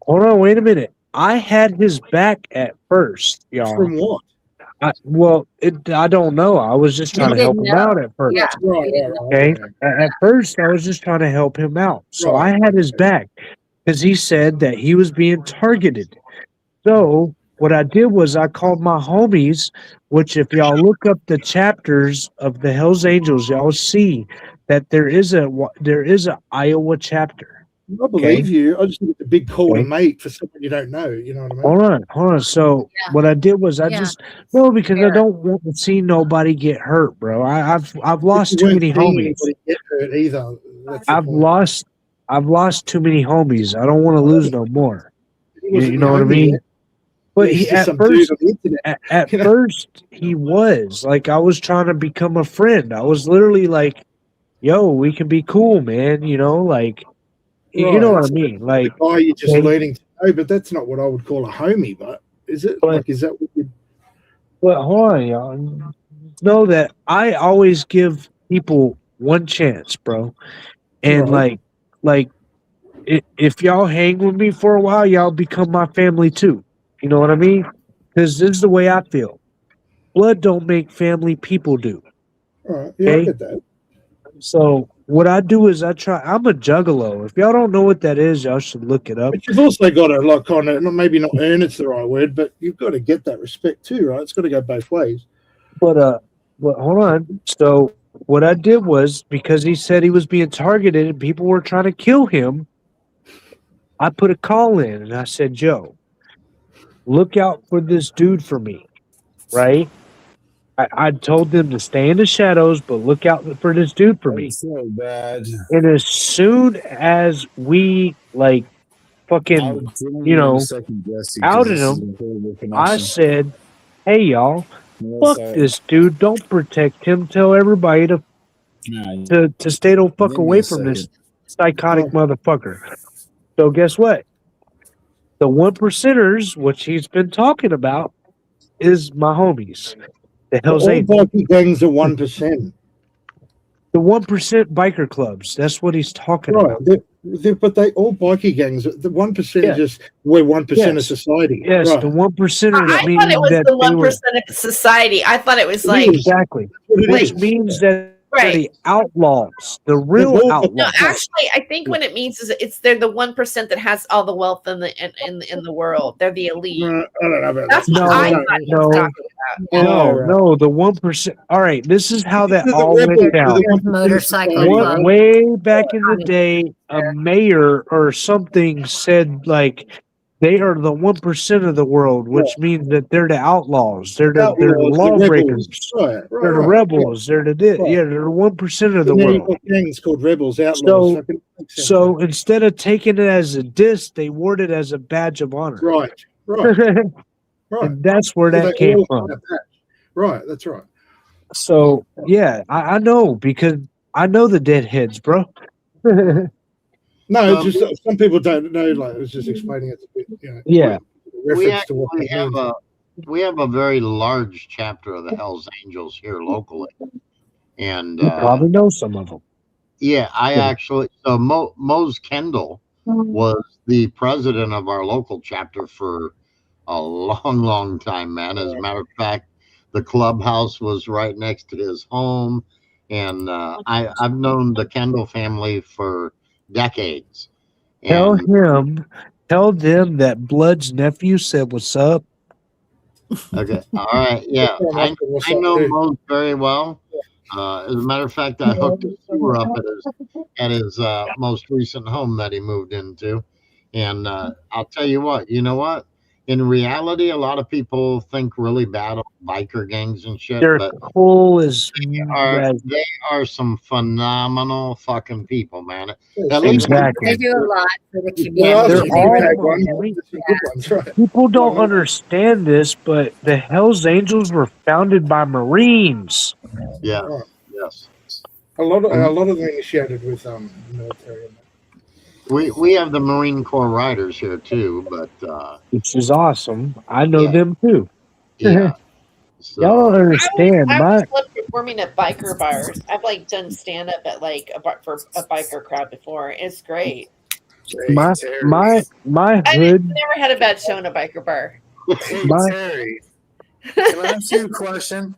Hold on, wait a minute. I had his back at first, y'all. From what? I don't know. I was just trying to help him out at first. Yeah. Right. Okay. At first, I was just trying to help him out. So I had his back because he said that he was being targeted. So what I did was I called my homies, which if y'all look up the chapters of the Hells Angels, y'all see that there is a Iowa chapter. I believe you. I just think it's a big call to make for someone you don't know. You know what I mean? Hold on. So what I did was because I don't want to see nobody get hurt, bro. I've lost too many homies. Get hurt either. That's the I've point. lost too many homies. I don't want to lose no more. You know what I mean? But He's just at some dude first, on the internet. at first, he was like, I was trying to become a friend. I was literally like, "Yo, we can be cool, man." You know, like, you know what I mean? Like, the guy you're just okay, learning to know, but that's not what I would call a homie. But is it? Like, is that what you? Well, hold on, y'all. Know that I always give people one chance, bro. And Right. if y'all hang with me for a while, y'all become my family too. You know what I mean? Because this is the way I feel. Blood don't make family, people do. All right. Yeah, I Okay? get that. So what I do is I'm a juggalo. If y'all don't know what that is, y'all should look it up. But you've also got to like kind of maybe not earn it's the right word, but you've got to get that respect too, right? It's got to go both ways. But hold on. So what I did was, because he said he was being targeted and people were trying to kill him, I put a call in and I said, Joe, look out for this dude for me, right? I told them to stay in the shadows, but look out for this dude for me. So bad. And as soon as we fucking, outed him, I said, hey, y'all, fuck this dude. Don't protect him. Tell everybody to stay the fuck away from this psychotic motherfucker. So guess what? The 1%ers, which he's been talking about, is my homies. The Hell's All Angels. bikie gangs are 1%. The 1% biker clubs. That's what he's talking Right. about. But they all bikie gangs. The 1% Yeah. just we're 1% of Yes. society. Yes, Right. the 1%ers I mean thought it was that the they were 1% of society. I thought it was like exactly, which means that they're the outlaws, the real No, outlaws. actually, I think what it means is they're the 1% that has all the wealth in the world. They're the elite. I don't know about That's that. what I thought he was talking about. No, the 1%. All right, this is how that They're the all rebel- went they're down. the 1% of Motorcycle society, club. right? Way back in the day, a mayor or something said like they are the 1% of the world, which means that they're the outlaws. They're the Outlaws, the lawbreakers. rebels. Right, They're the right. rebels. They're the they're the 1% of the And then you've world. got gangs called rebels, outlaws. So instead of taking it as a diss, they word it as a badge of honor. Right, right. And that's where So that they came all from. have that. Right, that's right. So yeah, I know, because I know the deadheads, bro. No, it's just some people don't know. Like I was just explaining it a bit. You know, Yeah. We reference to what actually that means. we have a very large chapter of the Hells Angels here locally, and You probably know some of them. yeah, I Yeah. actually Mose Kendall was the president of our local chapter for a long time, man. As a matter of fact, the clubhouse was right next to his home, and I've known the Kendall family for decades. Tell And them that Blood's nephew said what's up. okay, all right, yeah, I know Mose very well. As a matter of fact, I hooked a sewer up at his most recent home that he moved into, and I'll tell you what. You know what? In reality, a lot of people think really bad of biker gangs and shit, They're but cool as they are some phenomenal fucking people, man. At least Exactly. They do a lot for the Well, community. They really People don't understand this, but the Hells Angels were founded by Marines. Yeah. Yes. A lot of them initiated with military. We have the Marine Corps Riders here too, but which is awesome. I know them too. yeah. Y'all don't understand. I My always love performing at biker bars. I've done stand up at for a biker crowd before. It's great. my I hood. never had a bad show in a biker bar. Hey, Terry, can I ask you a question?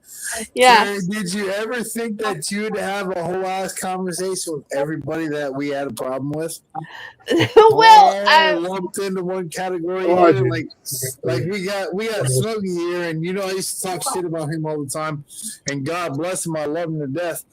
Yeah. Terry, did you ever think that you'd have a whole ass conversation with everybody that we had a problem with? Well, lumped into one category. Oh, I here, did. like we got Smokey here, and I used to talk shit about him all the time. And God bless him, I love him to death.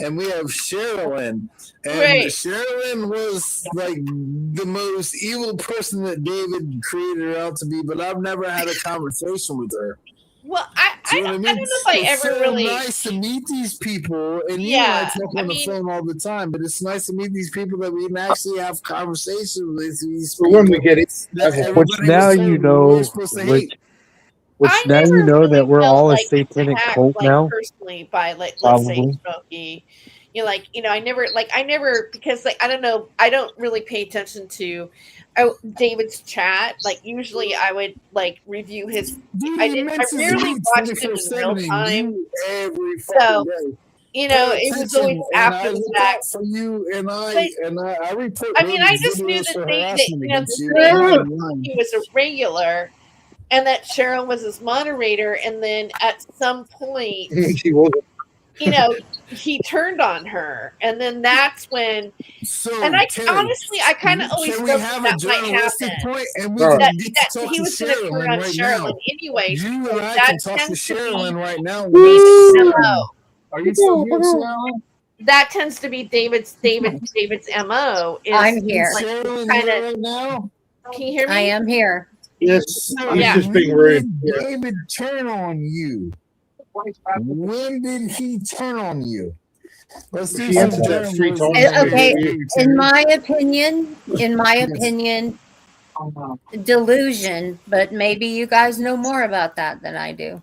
and we have Sherilyn. And Right. Sherilyn was like the most evil person that David created her out to be, but I've never had a conversation with her. Well, I don't know if I It's ever so really. nice to meet these people, and you and I Yeah, talk I on the mean, phone all the time. But it's nice to meet these people that we can actually have conversations with. These But people when we get it, that okay. Which everybody now was you told we're know, supposed to which hate. which now you know that we're felt all a like satanic attacked, cult like now. personally by like let's say Probably. Smokey. I never because like I don't know, I don't really pay attention to David's chat. Like usually I would like review his. Dude, I he mentions rarely me watched him in real 24/7 and time. you every fucking So day. it was always And after I the look fact. out for you, and I report I mean, I those just knew videos that for they harassment against you. he was a regular, and that Sharon was his moderator, and then at some point, She wasn't. he turned on her, and then that's when. So, And I Terry, honestly, I kind of always can felt we have that a might journalistic happen. point, and we That, can get to that talk he to was going to turn Sherilyn on right Sherilyn now? anyway. You and So I that can talk to tends to be Sherilyn right now. David's Are you still here, Sherilyn? That tends to be David's MO. Is I'm here. Like, Sherilyn kinda, here right now? Can you hear me? I am here. Yes, So he's Yeah. just being when rude. did Yeah. David turn on you? When did he turn on you? Let's do She some answered that 3 journalism. times. Okay, Yeah. in my opinion, delusion, but maybe you guys know more about that than I do.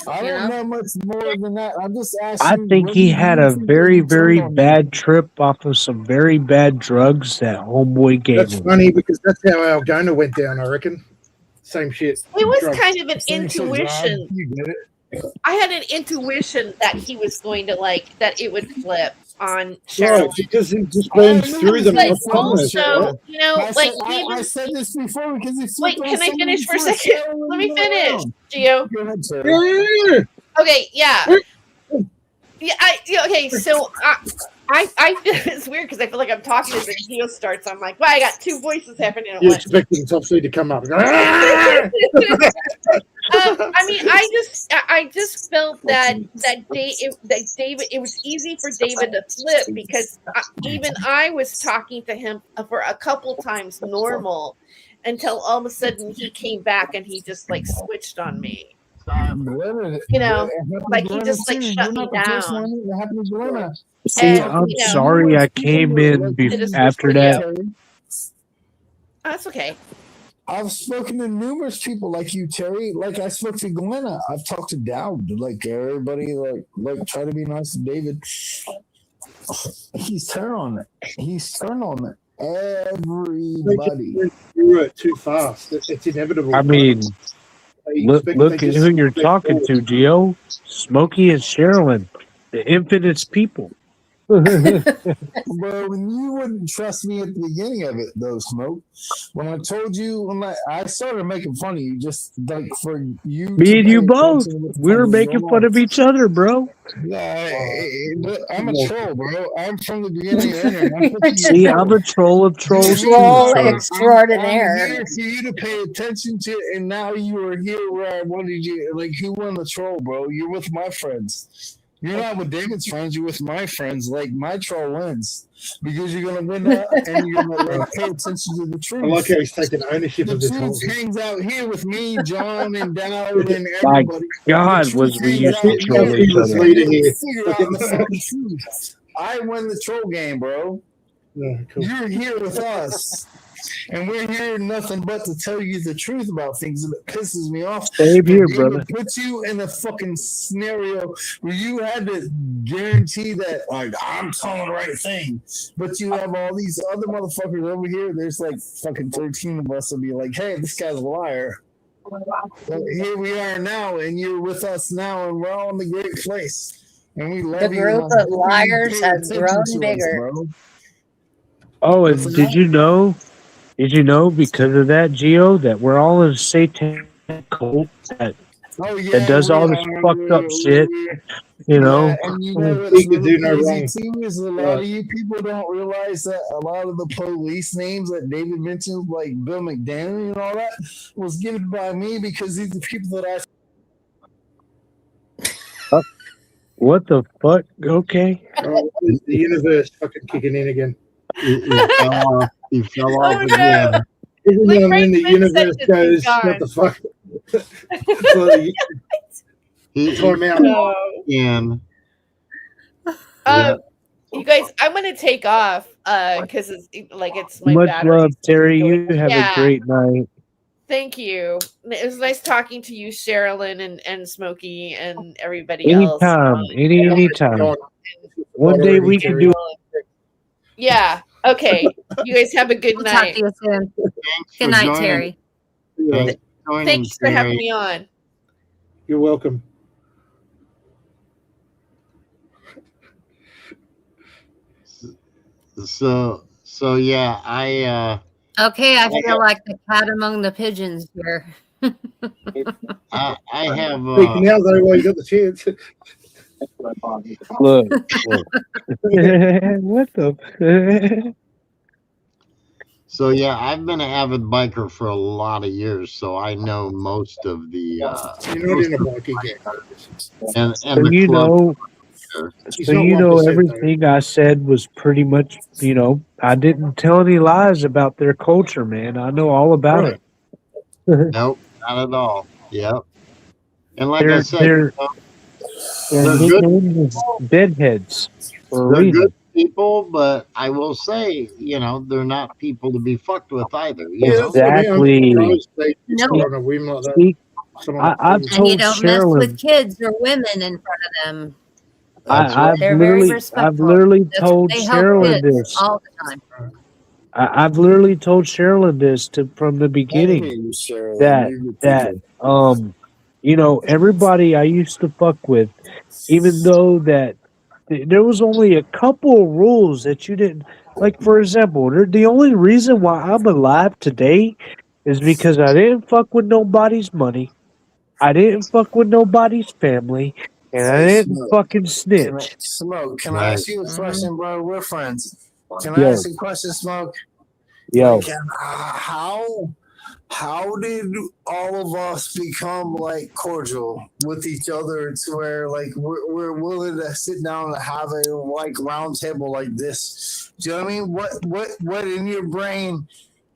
I don't know much more than that. I'm just I asking. think when he did had you a think that very, he turned very on you? bad trip off of some very bad drugs that homeboy gave That's him. funny because that's how Algona went down, I reckon. Same shit. It was drugs. kind of an Same shit, John. intuition. You get it. I had an intuition that he was going to that it would flip on Right, Cheryl. because he just burns through them. But like homeless, also, right? I said this before because he wait, flipped on can I somebody finish for a before second? Sherilyn Let me went finish, around. Gio. Go ahead, Sarah. Okay, yeah. Okay, so I it's weird because I feel like I'm talking as the Gio starts. I'm like, wow, I got two voices happening at You're once. expecting Top Speed to come up. I mean, I just felt that David. It was easy for David to flip because even I was talking to him for a couple times normal, until all of a sudden he came back and he just like switched on me. Like he just like shut me down. See, I'm sorry I came in after that. That's okay. I've spoken to numerous people like you, Terry. Like I spoke to Glenna. I've talked to Dowd. Like everybody, like try to be nice to David. He's turned on it. He's turned on everybody. Through it too fast. It's inevitable. I mean, look at who you're talking to, Gio. Smokey and Sherilyn, the infamous people. Bro, when you wouldn't trust me at the beginning of it, though, Smoke. When I told you, when I started making fun of you, just like for you. Me and you both. We were making fun of each other, bro. I'm a troll, bro. I'm from the beginning of the internet. See, I'm a troll of trolls Troll too. extraordinaire. I'm here for you to pay attention to, and now you are here where I wanted you. Like, who won the troll, bro? You're with my friends. You're not with David's friends. You're with my friends. Like, my troll wins because you're gonna win that, and you're gonna like, pay attention to the truth. I like how he's taking ownership The of this truth whole hangs out here with me, John, and Dowd, and My everybody. God, was we used to troll He each was other. leading here. Figure out the fucking truth. I win the troll game, bro. Yeah, cool. You're here with us. And we're here nothing but to tell you the truth about things, and it pisses me off. Same here, They brother. would put you in a fucking scenario where you had to guarantee that, like, I'm telling the right thing. But you have all these other motherfuckers over here. There's like fucking 13 of us and be like, hey, this guy's a liar. But here we are now, and you're with us now, and we're all in the great place. And we love The you. group and I of hope you liars pay has attention grown to us, bigger. bro. Oh, and did you know? Did you know because of that, Gio, that we're all in a satanic cult that does all this fucked up shit? You know, Yeah, and you know what's really crazy too is a lot of you people don't realize that a lot of the police names that David mentioned, like Bill McDaniel and all that, was given by me because these are people that I. What the fuck? Okay. Oh, the universe fucking kicking in again. He fell off. He fell Oh, off no. again. Every My now and then the brain universe sentence is goes, gone. what the fuck? So He time out. No. And yeah. You guys, I'm gonna take off because it's my Much battery. love, Terry. You have a great night. Thank you. It was nice talking to you, Sherilyn and Smokey and everybody else. Anytime. Anytime. One day we can do Yeah. Okay. You guys have a good We'll night. talk to you soon. Thanks Good for night, joining. Terry. Thanks for joining, Thanks for having Terry. me on. You're welcome. So yeah, I Okay, I feel like the cat among the pigeons here. I have Speak now though while you got the chance. Look. What the? So yeah, I've been an avid biker for a lot of years, so I know most of the You're not in a bikie gang. and So the you club. know, He's so not you know 1% though. everything I said was pretty much, I didn't tell any lies about their culture, man. I know all about Right. it. Nope, not at all. Yep. And like I Their said, their they're good. nickname is Deadheads for a They're reason. good people, but I will say, they're not people to be fucked with either. Exactly. No. No. On a whim like that. See, Someone I've And you told don't mess with Sherilyn. kids or women in front of them. I've They're very literally respectful. told They help Sherilyn kids this. all the time. I've literally told Sherilyn this from the beginning that everybody I used to fuck with, even though that there was only a couple of rules that you didn't like. For example, the only reason why I'm alive today is because I didn't fuck with nobody's money, I didn't fuck with nobody's family, and I didn't fucking snitch. Can I ask you a question, bro? We're friends. Can I Yo. ask you a question, Smoke? Yo. Like, how did all of us become like cordial with each other to where like we're willing to sit down and have a like round table like this? Do you know what I mean? What in your brain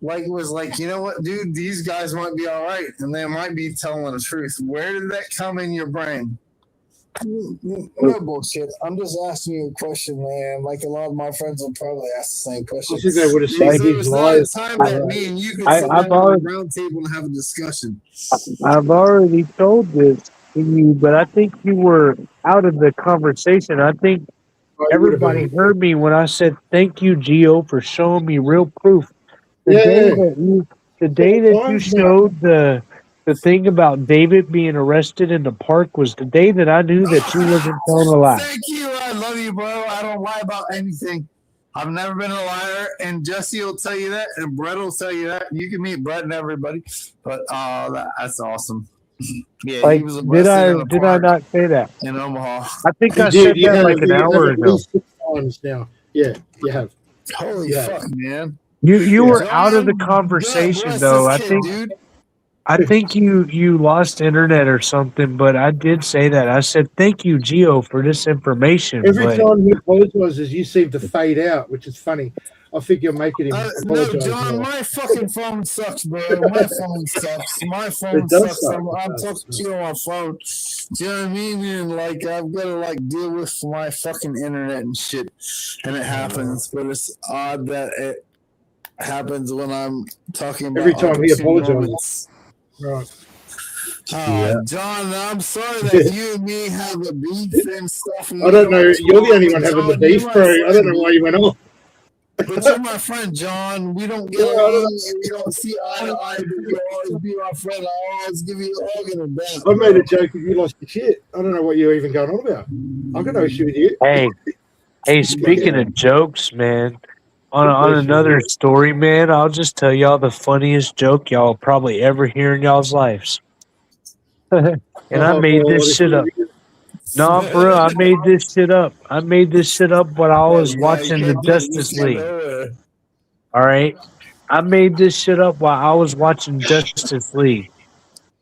like was like, you know what, dude, these guys might be all right and they might be telling the truth. Where did that come in your brain? No bullshit. I'm just asking you a question, man. Like a lot of my friends will probably ask the same question. I think they would have seen There these was not a lies. time that me and you could sit I've down at a already- round table and have a discussion. I've already told this to you, but I think you were out of the conversation. I think everybody heard me when I said thank you, Gio, for showing me real proof. The day that you showed the thing about David being arrested in the park was the day that I knew that you wasn't telling a lie. Thank you. I love you, bro. I don't lie about anything. I've never been a liar, and Jesse will tell you that, and Brett will tell you that. You can meet Brett and everybody, but that's awesome. Yeah, Like, he was did I not say that? in Omaha. I think I You said did. You that have like an you have hour at ago. least 6 times now. Yeah, you have. Holy Yeah. fuck, man! You were John, out of the God conversation bless though. I this kid, think dude. I think you lost internet or something, but I did say that. I said thank you, Gio, for this information. Every but time he apologizes, you seem to fade out, which is funny. I think you're making him No, apologize John, more. my fucking phone sucks, bro. My phone sucks. My phone It does sucks. suck. I'm talking to you on my phone. Do you know what I mean? And like, I've got to like deal with my fucking internet and shit, and it happens. But it's odd that it happens when I'm talking about Every time he opportune apologizes. moments. Right. Yeah. John, I'm sorry that you and me have a beef and stuff. And I don't know. You're the only one having the beef, bro. I don't know why you went off. But you're my friend, John. We don't get along and we don't see eye to eye, but you'll always be my friend. I always give you a hug and a back. I made a joke if you lost your shit. I don't know what you're even going on about. I've got no issue with you. hey, speaking of jokes, man, on another story, man, I'll just tell y'all the funniest joke y'all probably ever hear in y'all's lives. And I made this shit up. No, for real, I made this shit up. I made this shit up while I was watching the Justice League. All right, I made this shit up while I was watching Justice League.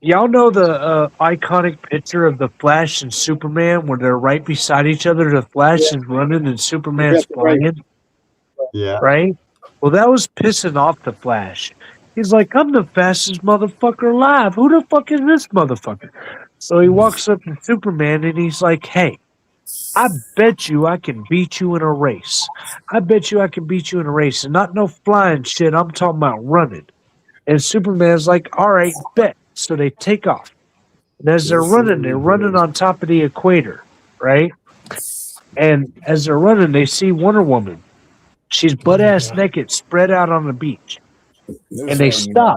Y'all know the iconic picture of the Flash and Superman where they're right beside each other. The Flash is running and Superman's flying, Yeah. right? Well, that was pissing off the Flash. He's like, I'm the fastest motherfucker alive. Who the fuck is this motherfucker? So he walks up to Superman and he's like, hey, I bet you I can beat you in a race. I bet you I can beat you in a race. And not no flying shit. I'm talking about running. And Superman's like, all right, bet. So they take off. And as they're running on top of the equator, right? And as they're running, they see Wonder Woman. She's butt ass naked, spread out on the beach. And they stop.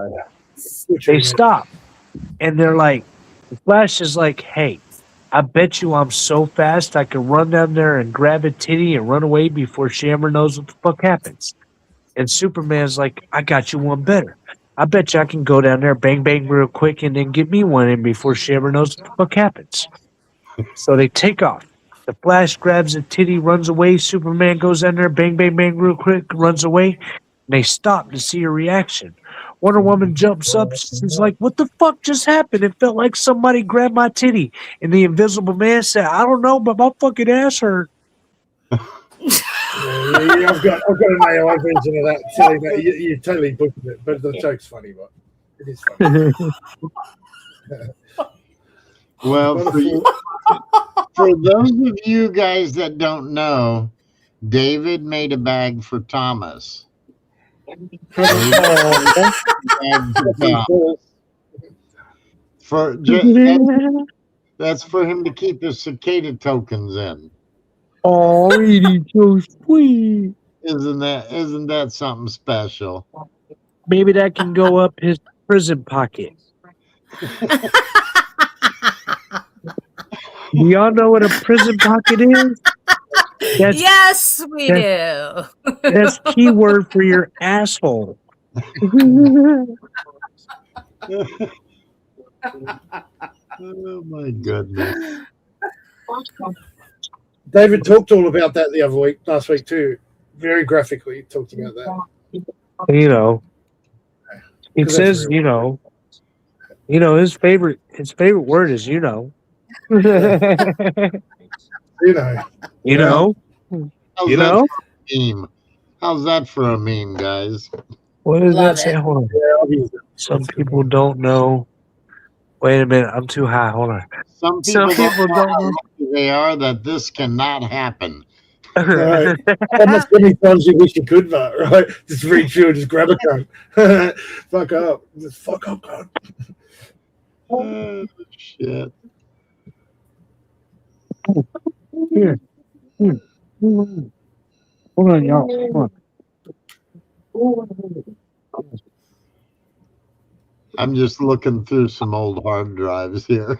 They stop. And they're like, the Flash is like, hey, I bet you I'm so fast I can run down there and grab a titty and run away before she ever knows what the fuck happens. And Superman's like, I got you one better. I bet you I can go down there, bang, bang real quick, and then get me one in before she ever knows what the fuck happens. So they take off. The Flash grabs a titty, runs away. Superman goes down there, bang, bang, bang real quick, runs away. And they stop to see her reaction. Wonder Woman jumps up. She's like, what the fuck just happened? It felt like somebody grabbed my titty. And the Invisible Man said, I don't know, but my fucking ass hurt. Yeah, I've got an AI version of that saying that you totally booked it, but the joke's funny, but it is funny. Well, for those of you guys that don't know, David made a bag for Thomas. That's for him to keep his cicada tokens in. Oh, it is so sweet. Isn't that something special? Maybe that can go up his prison pocket. Do y'all know what a prison pocket is? Yes, we do. That's keyword for your asshole. Oh my goodness. David talked all about that last week too. Very graphically talked about that. You know, it says, you know, his favorite word is, you know. You know. You know? How's You that know? for a meme? How's that for a meme, guys? What does Love that say? it. Hold on. Some people don't know. Wait a minute, I'm too high. Hold on. Some people don't know how lucky they are that this cannot happen. Right. How many times you wish you could vote, right? Just reach through and just grab a gun. Fuck up. Just fuck up, God. Oh, shit. Here. Hold on, y'all. Hold on. I'm just looking through some old hard drives here.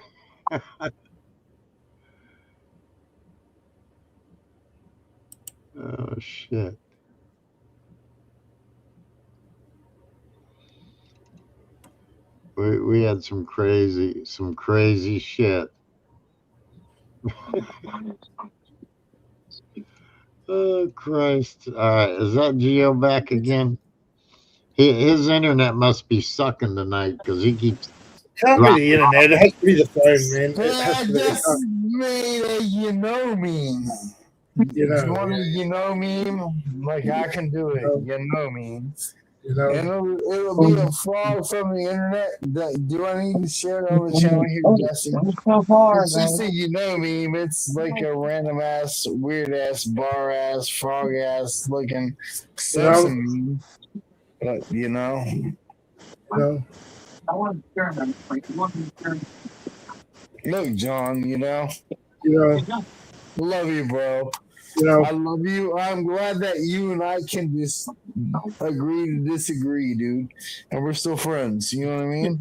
Oh, shit. We had some crazy shit. Oh, Christ. All right. Is that Geo back again? His internet must be sucking tonight because he keeps. Can't be the internet. It has to be the phone, man. It has to be. This made a you know meme. You know, you want a you know meme? Like I can do it. You know meme. You know, and it'll be a frog from the internet. Do I need to share it on the channel here, Jesse? It's just a you know meme. It's like a random ass, weird ass, bar ass, frog ass looking sesame. But you know. Look, John, you know, love you, bro. I love you. I'm glad that you and I can just agree to disagree, dude, and we're still friends. You know what I mean?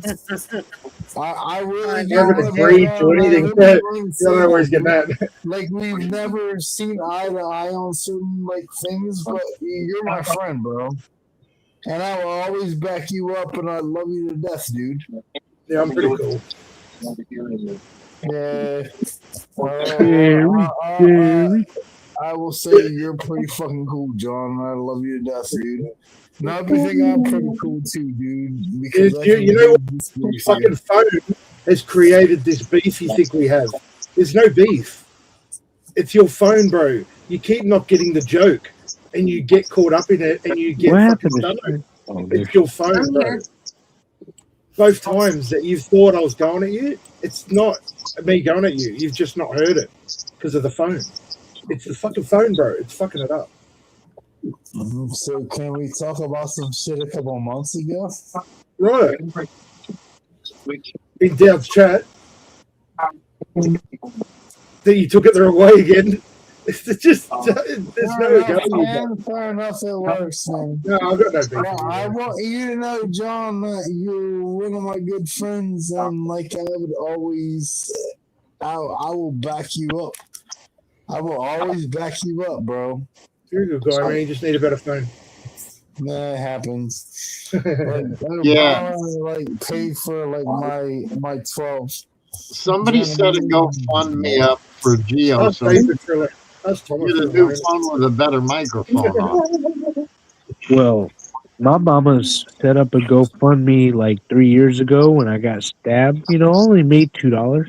I really haven't agreed to anything. You don't know where he's getting at. Like we've never seen eye to eye on certain things, but you're my friend, bro. And I will always back you up, and I love you to death, dude. Yeah, I'm pretty cool. Yeah. I will say you're pretty fucking cool, John. I love you to death, dude. Now you think I'm pretty cool too, dude. Because You know what? Fucking phone has created this beef you think we have. There's no beef. It's your phone, bro. You keep not getting the joke, and you get caught up in it, and you get What fucking happened to stoned. It's your phone, bro. Both times that you've thought I was going at you, it's not me going at you. You've just not heard it because of the phone. It's the fucking phone, bro. It's fucking it up. So can we talk about some shit a couple months ago? Right. In Dowd's chat. That you took it the wrong way again. It's just there's no going. Fair enough, it works, man. No, I've got no beef. I want you to know, John, that you're one of my good friends, and like I would always, I will back you up. I will always back you up, bro. You're a good guy, man. You just need a better phone. That happens. Yeah. Like pay for like my 12. Somebody set a GoFundMe up for Geo. That's So David Triller. That's Thomas. get a new phone with a better microphone on. Well, my mama's set up a GoFundMe like 3 years ago when I got stabbed. You know, I only made $2.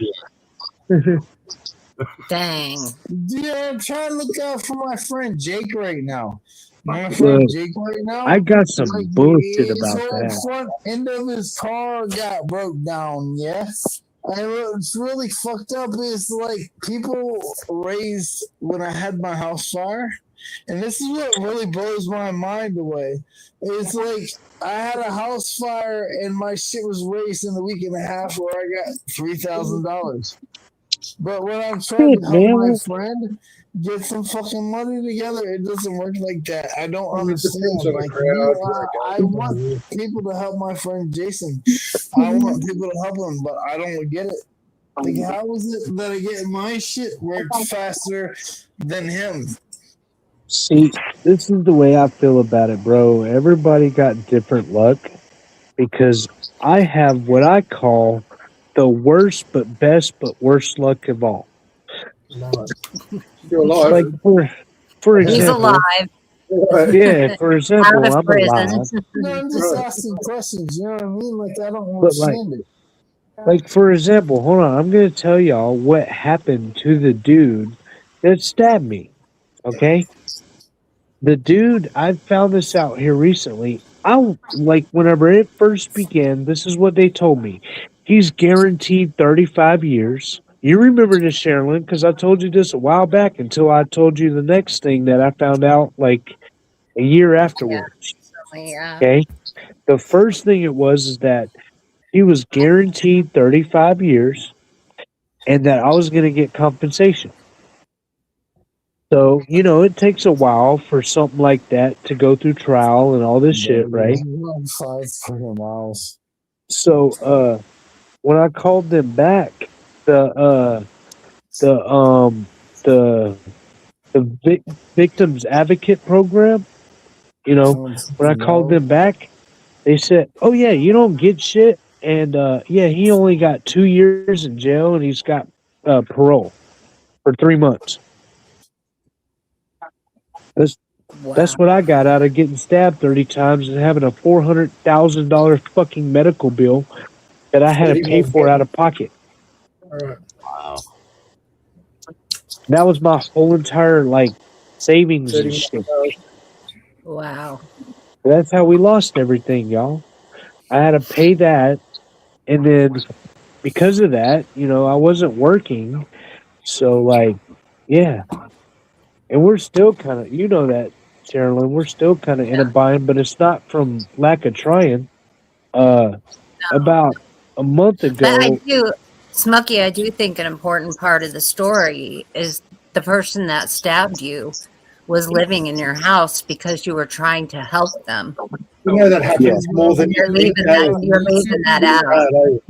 Dang. Yeah, I'm trying to look out for my friend Jake right now. My friend Jake right now. I got some bullshit his about whole that. front end of his car got broke down. Yes. And what's really fucked up is like people raised when I had my house fire, and this is what really blows my mind away. It's like I had a house fire and my shit was raised in a week and a half where I got $3,000. But when I'm trying to help my friend get some fucking money together, it doesn't work like that. I don't understand. Like, I want people to help my friend Jason. I want people to help him, but I don't get it. Like, how is it that I get my shit work faster than him? See, this is the way I feel about it, bro. Everybody got different luck because I have what I call the worst but best but worst luck of all. You're alive. Like for example, he's alive. Yeah, for example, Out of I'm prison. alive. No, I'm just asking questions. You know what I mean? Like, I don't But understand it. like for example, hold on, I'm gonna tell y'all what happened to the dude that stabbed me. Okay? The dude, I found this out here recently. Whenever it first began, this is what they told me. He's guaranteed 35 years. You remember this, Sherilyn, because I told you this a while back until I told you the next thing that I found out like a year afterwards. Yeah. Okay? The first thing it was is that he was guaranteed 35 years and that I was going to get compensation. So, you know, it takes a while for something like that to go through trial and all this shit, right? 5 freaking miles. So, when I called them back, the victims advocate program, you know, when I called them back, they said, "Oh yeah, you don't get shit," and yeah, he only got 2 years in jail and he's got parole for 3 months. That's what I got out of getting stabbed 30 times and having a $400,000 fucking medical bill that I had to pay for out of pocket. Wow. That was my whole entire like savings and shit. Wow. That's how we lost everything, y'all. I had to pay that, and then because of that, you know, I wasn't working, so like, yeah. And we're still kind of, you know that, Sherilyn, we're still kind of in a bind, but it's not from lack of trying. About a month ago, But I do, Smokey, I do think an important part of the story is the person that stabbed you was living in your house because you were trying to help them. You know that happens more than You're leaving that out.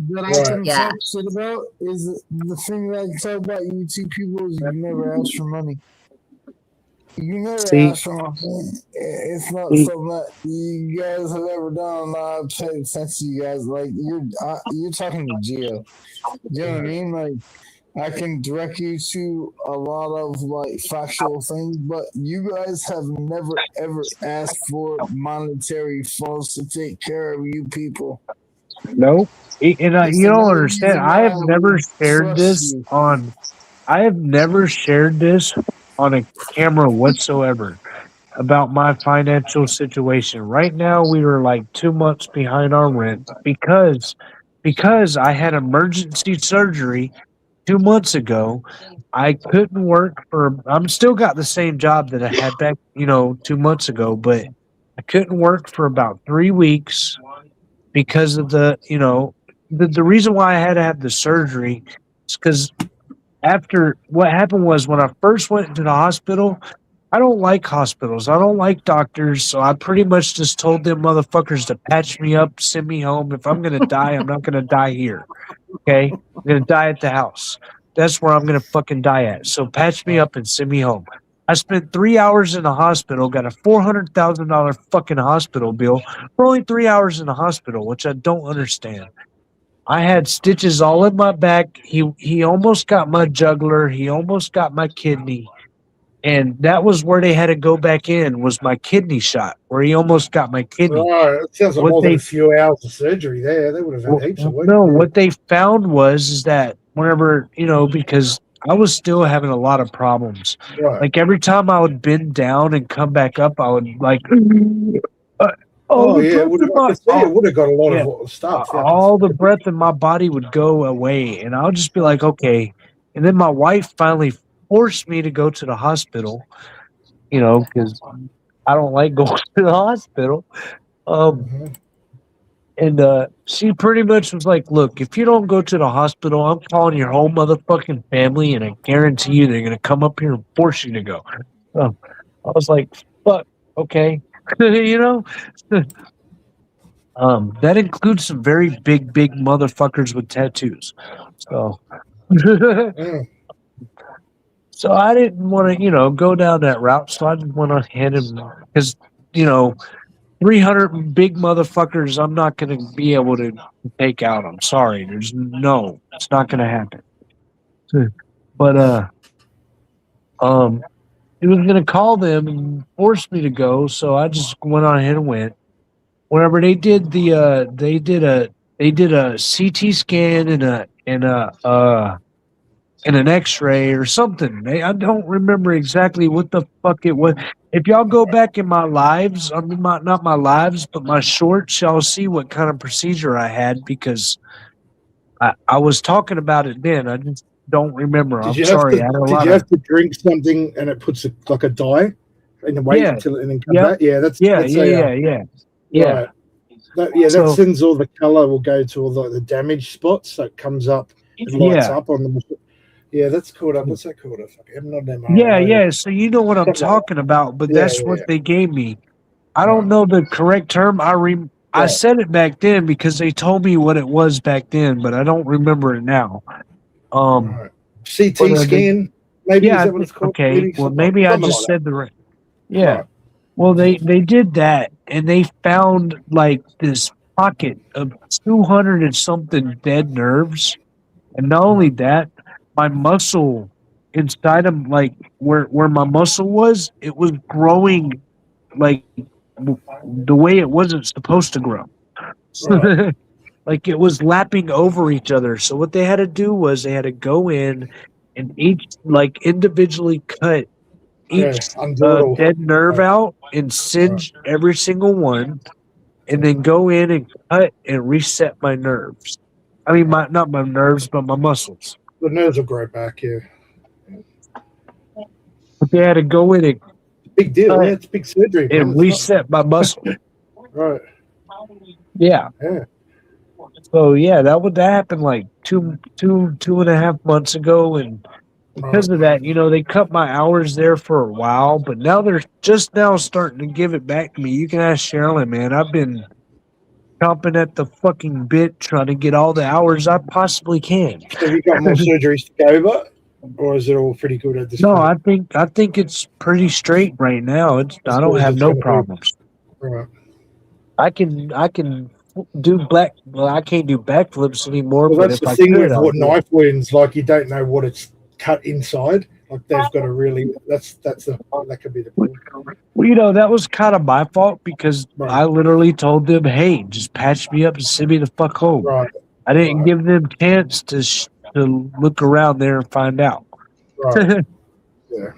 That I can talk shit about is the thing that I can talk about you two people is you never ask for money. You never ask for money. It's not something that you guys have ever done. I've paid attention to you guys. Like you're talking to Gio. You know what I mean? Like I can direct you to a lot of like factual things, but you guys have never ever asked for monetary funds to take care of you people. Nope. And It's you don't another understand. reason I why have I never would shared trust this you. on. I have never shared this on a camera whatsoever about my financial situation. Right now, we are like 2 months behind our rent because I had emergency surgery 2 months ago. I couldn't work for. I'm still got the same job that I had back, 2 months ago, but I couldn't work for about 3 weeks because of the reason why I had to have the surgery is because after what happened was when I first went to the hospital, I don't like hospitals. I don't like doctors. So I pretty much just told them motherfuckers to patch me up, send me home. If I'm going to die, I'm not going to die here. Okay. I'm going to die at the house. That's where I'm going to fucking die at. So patch me up and send me home. I spent 3 hours in the hospital, got a $400,000 fucking hospital bill for only 3 hours in the hospital, which I don't understand. I had stitches all in my back. He almost got my jugular. He almost got my kidney. And that was where they had to go back in, was my kidney shot, where he almost got my kidney. Right. It sounds like What more than they a few hours of surgery there. They would have had heaps of work. no, what they found was is that whenever, because I was still having a lot of problems. Right. Like every time I would bend down and come back up, I would like Oh, the yeah, breath in I could see it would have got a lot yeah, of stuff. Yeah, I can all the breath in my body would go away, and I'll just be like, okay. And then my wife finally forced me to go to the hospital, because I don't like going to the hospital. And she pretty much was like, look, if you don't go to the hospital, I'm calling your whole motherfucking family, and I guarantee you they're going to come up here and force you to go. I was like, fuck, okay. That includes some very big, big motherfuckers with tattoos. So, so I didn't want to, go down that route. So I just went ahead and, because, 300 big motherfuckers, I'm not going to be able to take out. I'm sorry. It's not going to happen. But, he was going to call them and force me to go. So I just went on ahead and went. Whenever they did they did a CT scan and an X-ray or something. I don't remember exactly what the fuck it was. If y'all go back in my lives, I mean, not my lives, but my shorts, y'all see what kind of procedure I had because I was talking about it then. I just don't remember. I'm sorry. I had a Did lot you of have to drink something and it puts like a dye in the wait Yeah. until it and then come Yep. back? Yeah, that's Yeah. Yeah. Right. That So- sends all the color will go to all the damaged spots, so it comes up, it lights Yeah. up on the. Yeah, that's called up. What's that called? I'm not MRI. Yeah. So you know what I'm talking about, but Yeah, that's yeah, what yeah. they gave me. I don't know the correct term. I Right. said it back then because they told me what it was back then, but I don't remember it now. Right. CT but, scan, maybe yeah, is that what it's called? okay. Well, something maybe I something just like said the right. Yeah. Right. Well, they did that, and they found like this pocket of 200 and something dead nerves, and not only that, my muscle inside of like where my muscle was, it was growing like the way it wasn't supposed to grow. Right. Like it was lapping over each other. So what they had to do was they had to go in and each like individually cut each undo it all. dead nerve out and singe every single one, and then go in and cut and reset my nerves. I mean, not my nerves, but my muscles. The nerves will grow back. Yeah. But they had to go in and Big deal. cut Yeah, it's big surgery. Man. and It's not- reset my muscle. Right. Yeah. Yeah. So yeah, that happened like two and a half months ago, and because of that, they cut my hours there for a while, but now they're just now starting to give it back to me. You can ask Sherilyn, man. I've been chomping at the fucking bit trying to get all the hours I possibly can. Have you got more surgeries to go, but or is it all pretty good at this No, point? I think it's pretty straight right now. I don't good as have it's no gonna be. problems. Right. I can Well, I can't do backflips anymore. Well, But that's if the I thing could, with I'll what do it. knife wounds. Like you don't know what it's cut inside. Like they've got to really. That could be the problem. Well, that was kind of my fault because I literally told them, "Hey, just patch me up and send me the fuck home." Right. I didn't give them chance to look around there and find out. Right. Yeah.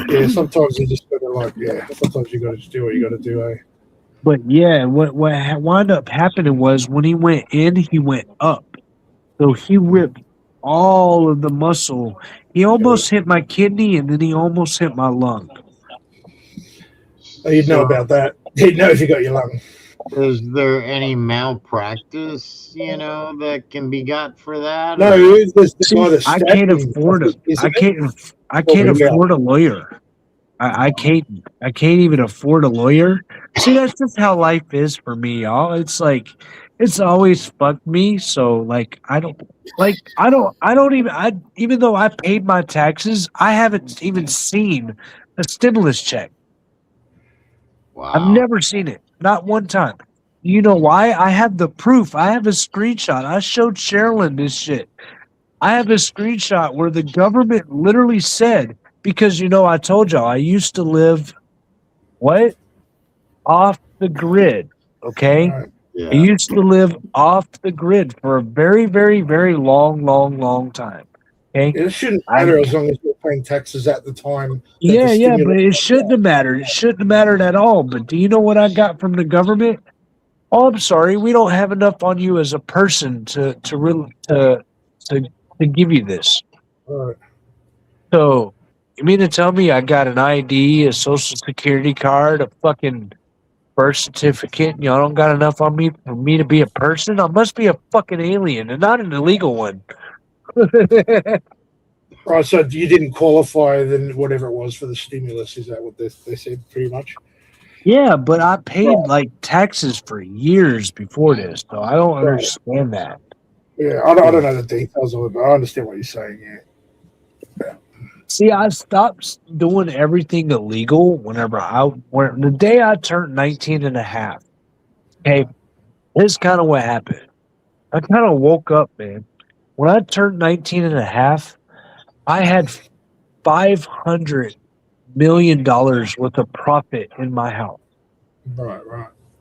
Yeah. Sometimes you just got to Sometimes you got to just do what you got to do. Eh? But yeah, what wound up happening was when he went in, he went up. So he ripped all of the muscle. He almost hit my kidney and then he almost hit my lung. Oh, you'd know about that. You'd know if you got your lung. Is there any malpractice, that can be got for that? No, or- there's the guy that I stabbed can't him. afford it. I can't afford a lawyer. I can't even afford a lawyer. See, that's just how life is for me, y'all. It's like it's always fucked me. So like I don't even though I paid my taxes, I haven't even seen a stimulus check. I've Wow. never seen it. Not one time. You know why? I have the proof. I have a screenshot. I showed Sherilyn this shit. I have a screenshot where the government literally said, because I told y'all I used to live off the grid. Okay. Yeah. I used to live off the grid for a very, very, very long time. Okay. It shouldn't matter as long as you're paying taxes at the time. Yeah, but it shouldn't have mattered. It shouldn't have mattered at all. But do you know what I got from the government? Oh, I'm sorry, we don't have enough on you as a person to give you this. Right. So you mean to tell me I got an ID, a social security card, a fucking birth certificate, and y'all don't got enough on me for me to be a person? I must be a fucking alien and not an illegal one. Right, so you didn't qualify then whatever it was for the stimulus. Is that what they said pretty much? Yeah, but I paid like taxes for years before this, so I don't understand that. Yeah, I don't know the details of it, but I understand what you're saying. Yeah. See, I stopped doing everything illegal whenever the day I turned 19 and a half. Okay, this is kind of what happened. I kind of woke up, man. When I turned 19 and a half, I had $500 million worth of profit in my house. Right.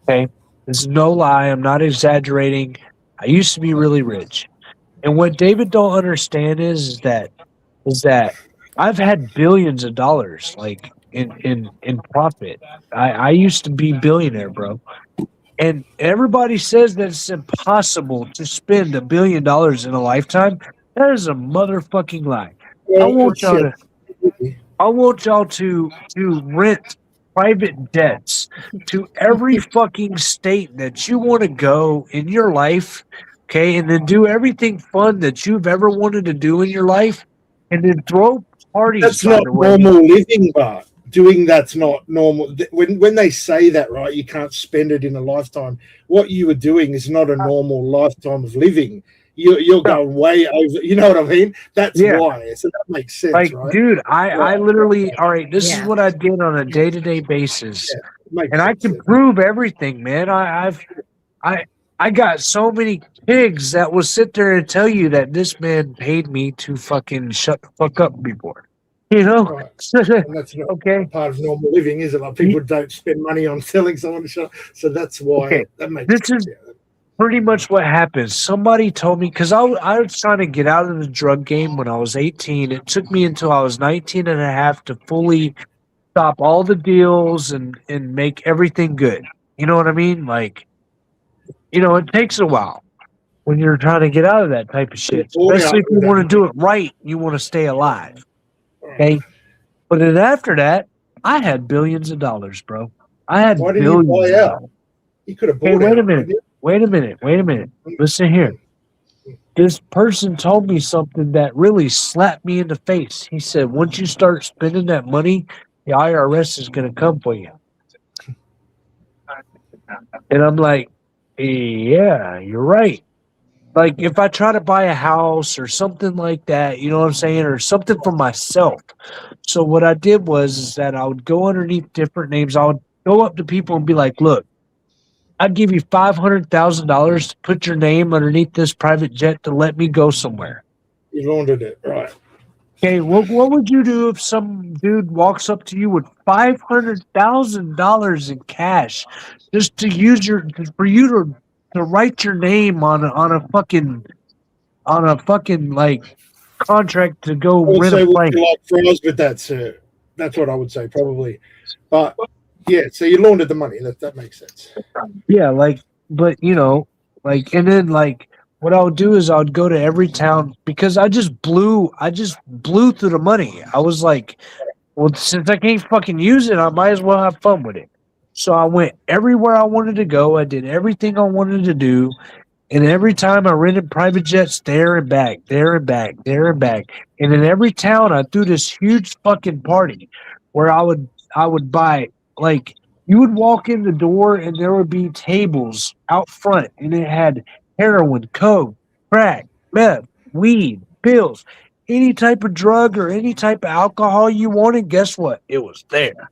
Okay. This is no lie. I'm not exaggerating. I used to be really rich. And what David don't understand is that I've had billions of dollars like in profit. I used to be billionaire, bro. And everybody says that it's impossible to spend $1 billion in a lifetime. That is a motherfucking lie. I want y'all to rent private jets to every fucking state that you want to go in your life, okay, and then do everything fun that you've ever wanted to do in your life, and then throw parties. That's not normal living, but doing that's not normal. When they say that, right, you can't spend it in a lifetime. What you were doing is not a normal lifetime of living. You're going way over. You know what I mean? That's why. So that makes sense, like, right? dude, I literally, all right, this is what I did on a day-to-day basis. And I can prove everything, man. I got so many pigs that will sit there and tell you that this man paid me to fucking shut the fuck up before. You know? Right. And that's not part of normal living, is it? Like people don't spend money on telling someone to shut up. So that's why that makes sense. Pretty much what happened. Somebody told me, because I was trying to get out of the drug game when I was 18. It took me until I was 19 and a half to fully stop all the deals and make everything good. You know what I mean? Like, it takes a while when you're trying to get out of that type of shit. Especially if you want to do it right, you want to stay alive. Okay? But then after that, I had billions of dollars, bro. I had Why didn't billions you buy of out? dollars. You could have bought Hey, wait a out, minute. Wait a minute. Listen here. This person told me something that really slapped me in the face. He said, once you start spending that money, the IRS is going to come for you. And I'm like, yeah, you're right. Like, if I try to buy a house or something like that, you know what I'm saying? Or something for myself. So what I did was is that I would go underneath different names. I would go up to people and be like, look, I'd give you $500,000 to put your name underneath this private jet to let me go somewhere. You laundered it, right? Okay, what would you do if some dude walks up to you with $500,000 in cash just to use for you to write your name on a fucking like contract to go I would rent say, a would plane? you like fries with that, sir? That's what I would say, probably. But yeah, so you laundered the money. That makes sense. Yeah, but and then what I would do is I would go to every town because I just blew through the money. I was like, well, since I can't fucking use it, I might as well have fun with it. So I went everywhere I wanted to go. I did everything I wanted to do. And every time I rented private jets there and back, there and back, there and back. And in every town I threw this huge fucking party where I would buy you would walk in the door and there would be tables out front and it had heroin, coke, crack, meth, weed, pills, any type of drug or any type of alcohol you wanted. Guess what? It was there.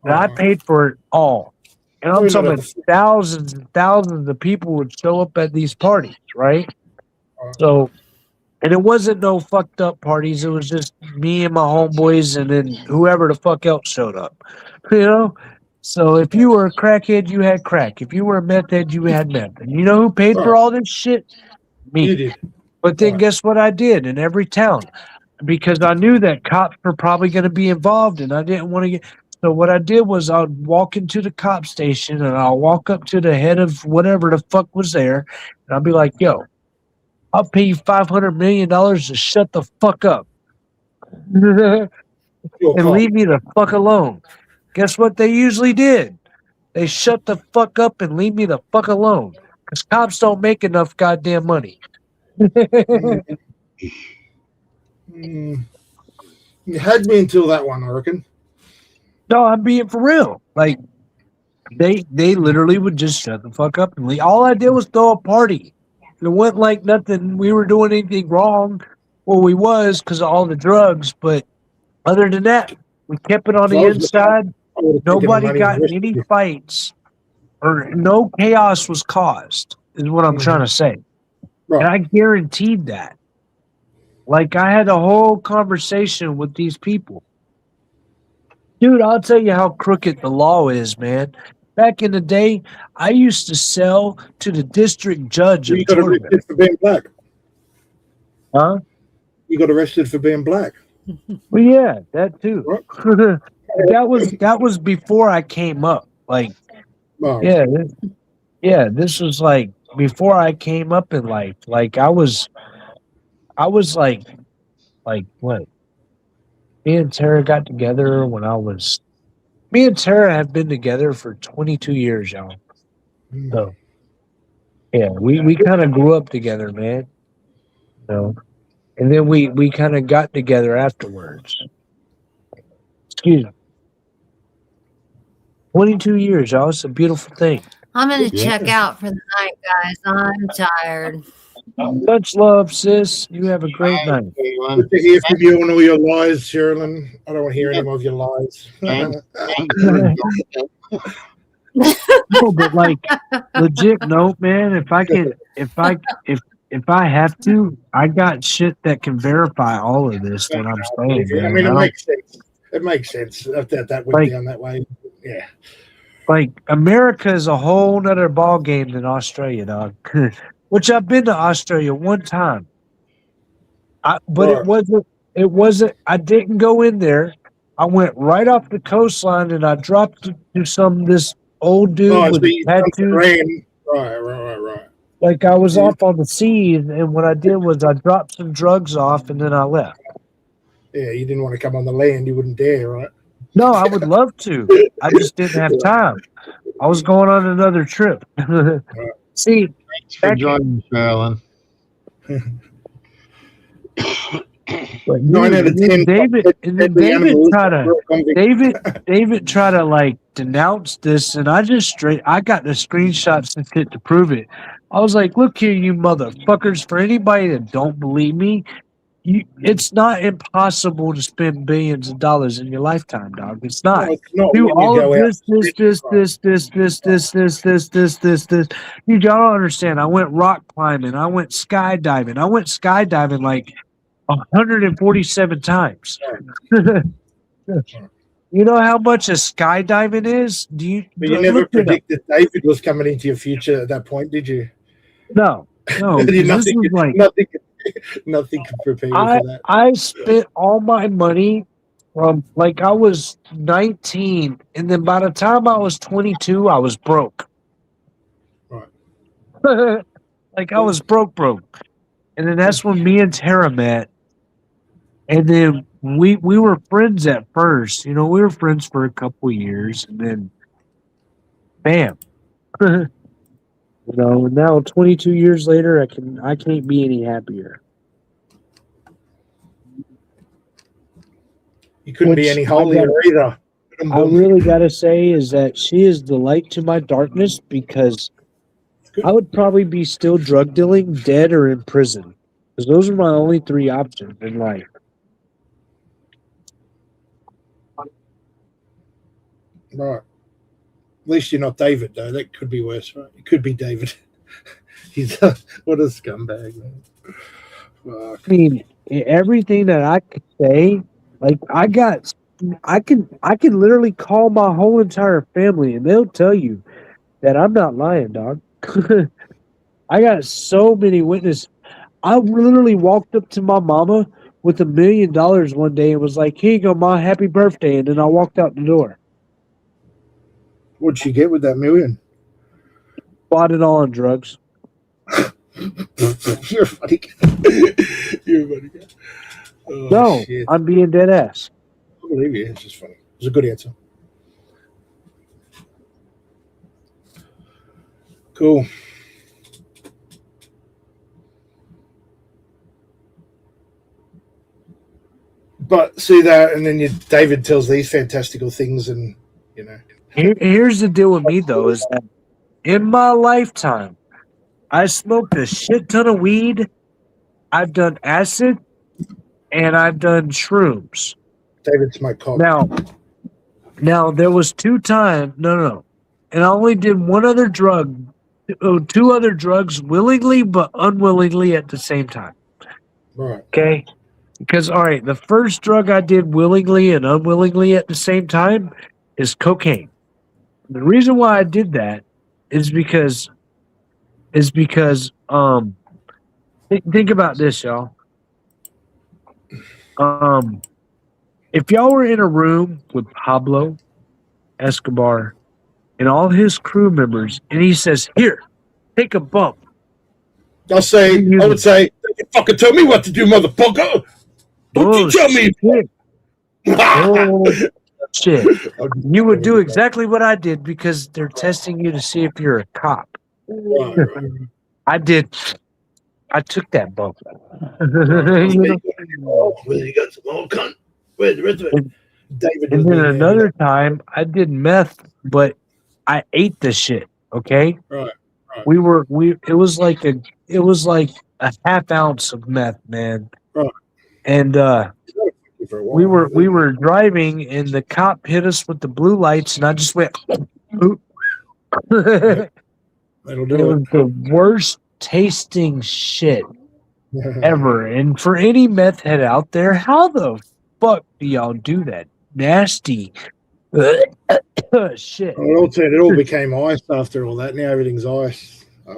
And I paid for it all. And I'm talking about thousands and thousands of people would show up at these parties, right? So, and it wasn't no fucked up parties. It was just me and my homeboys and then whoever the fuck else showed up, you know? So if you were a crackhead, you had crack. If you were a meth head, you had meth. And you know who paid for all this shit? Me. You did. But then guess what I did in every town? Because I knew that cops were probably going to be involved and I didn't want to get... So what I did was I'd walk into the cop station and I'll walk up to the head of whatever the fuck was there and I'll be like, yo, I'll pay you $500 million to shut the fuck up and leave me the fuck alone. Guess what they usually did? They shut the fuck up and leave me the fuck alone because cops don't make enough goddamn money. You had me until that one, I reckon. No, I'm being for real. Like they literally would just shut the fuck up and leave. All I did was throw a party. It wasn't like nothing. We were doing anything wrong. Well, we was because of all the drugs, but other than that, we kept it on the inside. Nobody got in any fights or no chaos was caused, is what I'm trying to say. Right. And I guaranteed that. Like I had a whole conversation with these people. Dude, I'll tell you how crooked the law is, man. Back in the day, I used to sell to the district judge of Georgia. You got arrested for being black. Huh? You got arrested for being black. Well, yeah, that too. that was before I came up. Like, this was like before I came up in life. Like I was like what? Me and Tara got together when me and Tara have been together for 22 years, y'all. So, yeah, we kind of grew up together, man. And then we kind of got together afterwards. Excuse me. 22 years, y'all. It's a beautiful thing. I'm going to check out for the night, guys. I'm tired. Much love, sis. You have a great night. Good to hear from you on all your lies, Sherilyn. I don't want to hear any more of your lies. No, but like legit, no, man. If I have to, I got shit that can verify all of this that I'm saying. I mean, it makes sense. It makes sense that went down that way. Yeah. Like America is a whole nother ball game than Australia, dog. Which I've been to Australia one time. But it wasn't, I didn't go in there. I went right off the coastline and I dropped to this old dude with tattoos. Right. Like I was off on the seas, and what I did was I dropped some drugs off and then I left. Yeah, you didn't want to come on the land. You wouldn't dare, right? No, I would love to. I just didn't have time. I was going on another trip. See, thanks for joining, Sherilyn. David tried to like denounce this, and I got the screenshots and shit to prove it. I was like, look here, you motherfuckers, for anybody that don't believe me, it's not impossible to spend billions of dollars in your lifetime, dog. It's No, not. it's not Do when you all of go out. this. You don't understand. I went rock climbing. I went skydiving. I went skydiving like 147 times. You know how much a skydiving is? Do you? But you never Look it up. predicted David was coming into your future at that point, did you? No. nothing, This was like nothing could prepare you for that. I spent all my money from like I was 19, and then by the time I was 22, I was broke. Right. Like I was broke, and then that's when me and Tara met, and then we were friends at first. You know, we were friends for a couple years, and then, bam. You know, now 22 years later, I can't be any happier. You couldn't be any holier either. I really gotta say is that she is the light to my darkness because I would probably be still drug dealing, dead, or in prison. Because those are my only three options in life. Right. At least you're not David, though. That could be worse, right? It could be David. He's what a scumbag, man. Fuck. I mean, everything that I could say, like I can literally call my whole entire family and they'll tell you that I'm not lying, dog. I got so many witnesses. I literally walked up to my mama with $1 million one day and was like, "Here you go, Ma, happy birthday," and then I walked out the door. What'd she get with that million? Bought it all on drugs. You're a funny guy. You're a funny guy. Oh, No, shit. I'm being dead ass. I believe you. It's just funny. It's a good answer. Cool. But see that, and then David tells these fantastical things, and you know. Here's the deal with me though, is that in my lifetime, I smoked a shit ton of weed. I've done acid, and I've done shrooms. David smoked coke. Now there was 2 times. No, and I only did one other drug, 2 other drugs willingly but unwillingly at the same time. Right. Okay. Because, all right, the first drug I did willingly and unwillingly at the same time is cocaine. The reason why I did that is because think about this, y'all. If y'all were in a room with Pablo Escobar and all his crew members, and he says, "Here, take a bump." I would say, "You fucking tell me what to do, motherfucker! Don't you tell me!" Oh, shit. You would do exactly what I did because they're testing you to see if you're a cop. Right. I took that bump. You got some old cunt. Where's the rest of it? David. And then another time I did meth, but I ate the shit. Okay. Right. It was like a half ounce of meth, man. Right. And we were driving, and the cop hit us with the blue lights, and I just went. Oop. That'll do it was the worst tasting shit ever. And for any meth head out there, how the fuck do y'all do that? Nasty shit. It all became ice after all that. Now everything's ice. I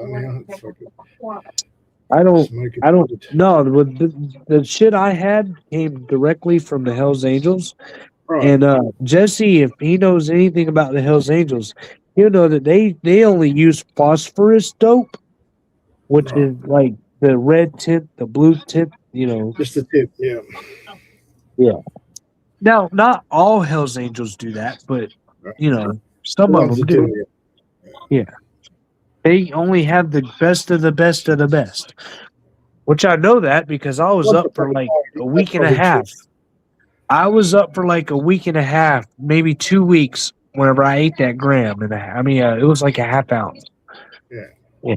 don't know. The shit I had came directly from the Hells Angels. Right. And Jesse, if he knows anything about the Hells Angels, he'll know that they only use phosphorus dope, which is like the red tip, the blue tip, you know. Just the tip, yeah. Yeah. Now, not all Hells Angels do that, but you know, some of them do. Yeah. They only have the best of the best of the best. Which I know that because I was up for like a week and a half. I was up for like a week and a half, maybe 2 weeks, whenever I ate that gram. And it was like a half ounce. Yeah.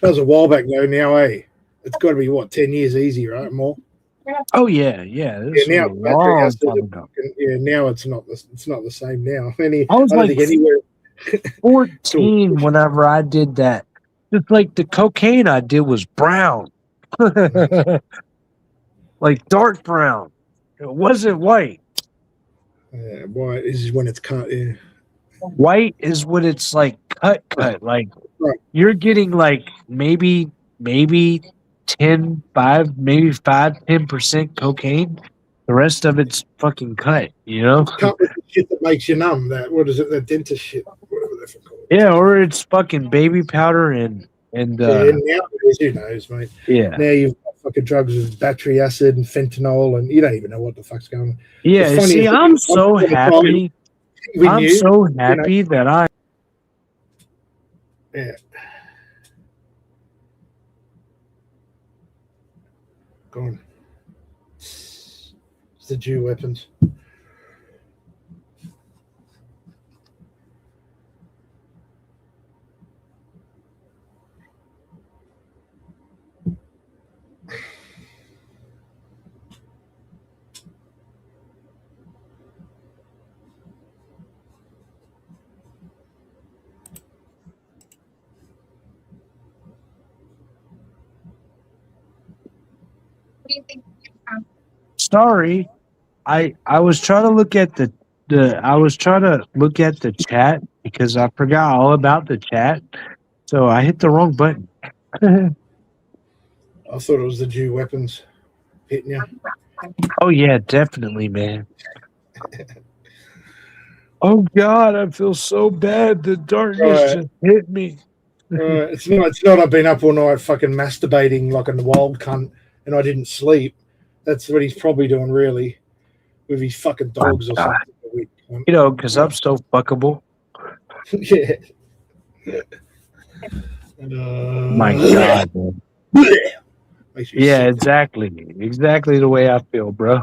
That was a while back though. Now, it's got to be 10 years easy, right? More. Oh yeah. This Yeah, now was a battery long acid. time ago. Yeah, now it's not the same now. I I was don't like think anywhere. 14 whenever I did that. Just like the cocaine I did was brown. Like dark brown. It wasn't white. Why is when it's cut? Yeah. White is when it's like cut. Like Right. you're getting like maybe 10, 5, maybe 10% cocaine. The rest of it's fucking cut, you know? Cut with the shit that makes you numb. That what is it? That dentist shit, whatever they're called. Yeah, or it's fucking baby powder and Yeah, nowadays, who knows, mate? yeah. Now you've got fucking drugs with battery acid and fentanyl, and you don't even know what the fuck's going on. Yeah, The funniest see, thing I'm is, so once upon a time, happy. we I'm knew, so you know, happy that I yeah. Go on. It's the Jew weapons. sorry. I was trying to look at the I was trying to look at the chat because I forgot all about the chat. So I hit the wrong button. I thought it was the Jew weapons hitting you. Oh yeah, definitely, man. Oh God, I feel so bad. The darkness Right. just hit me. It's not. It's not. I've been up all night fucking masturbating like a wild cunt, and I didn't sleep. That's what he's probably doing, really, with his fucking dogs or God. something. You know, because I'm so fuckable. Yeah. My God, man. Yeah, exactly. Exactly the way I feel, bro.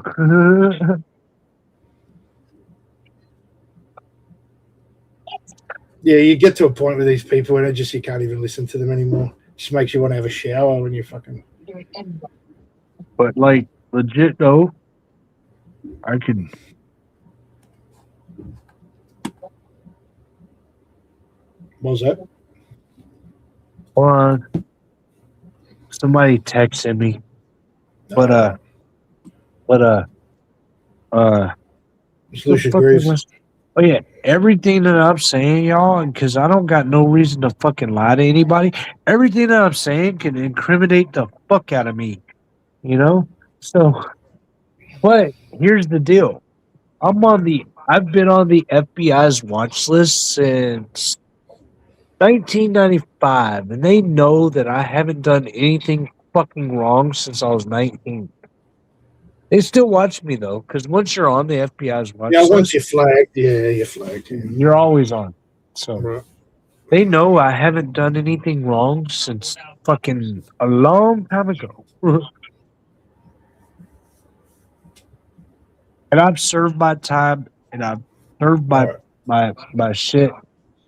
Yeah, you get to a point with these people and you can't even listen to them anymore. Just makes you want to have a shower when you fucking. But like legit though, I can. What was that? Or somebody texted me, but Lucia Grooves. Oh yeah, everything that I'm saying, y'all, because I don't got no reason to fucking lie to anybody. Everything that I'm saying can incriminate the fuck out of me, you know. So, but here's the deal: I've been on the FBI's watch list since 1995, and they know that I haven't done anything fucking wrong since I was 19. They still watch me though, because once you're on the FBI's watch Yeah, list, once you're flagged, you're flagged. Yeah. you're always on. So Right. they know I haven't done anything wrong since fucking a long time ago. And I've served my time and I've served my shit.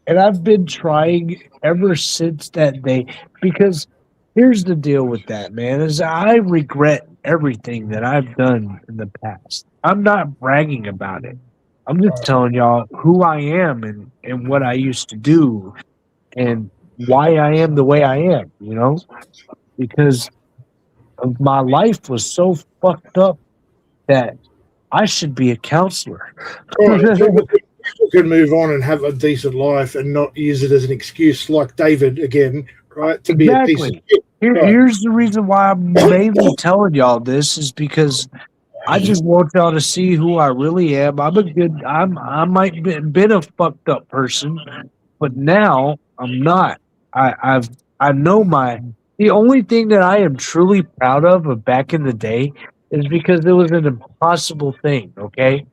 And I've been trying ever since that day, because here's the deal with that, man, is I regret everything that I've done in the past. I'm not bragging about it. I'm just telling y'all who I am and what I used to do and why I am the way I am, you know? Because of my life was so fucked up that I should be a counselor. Right. People could move on and have a decent life and not use it as an excuse, like David again, right? To be a piece of shit. Right. Here's the reason why I'm mainly telling y'all this is because I just want y'all to see who I really am. I might be been a fucked up person, but now I'm not. I know the only thing that I am truly proud of back in the day is because it was an impossible thing, okay?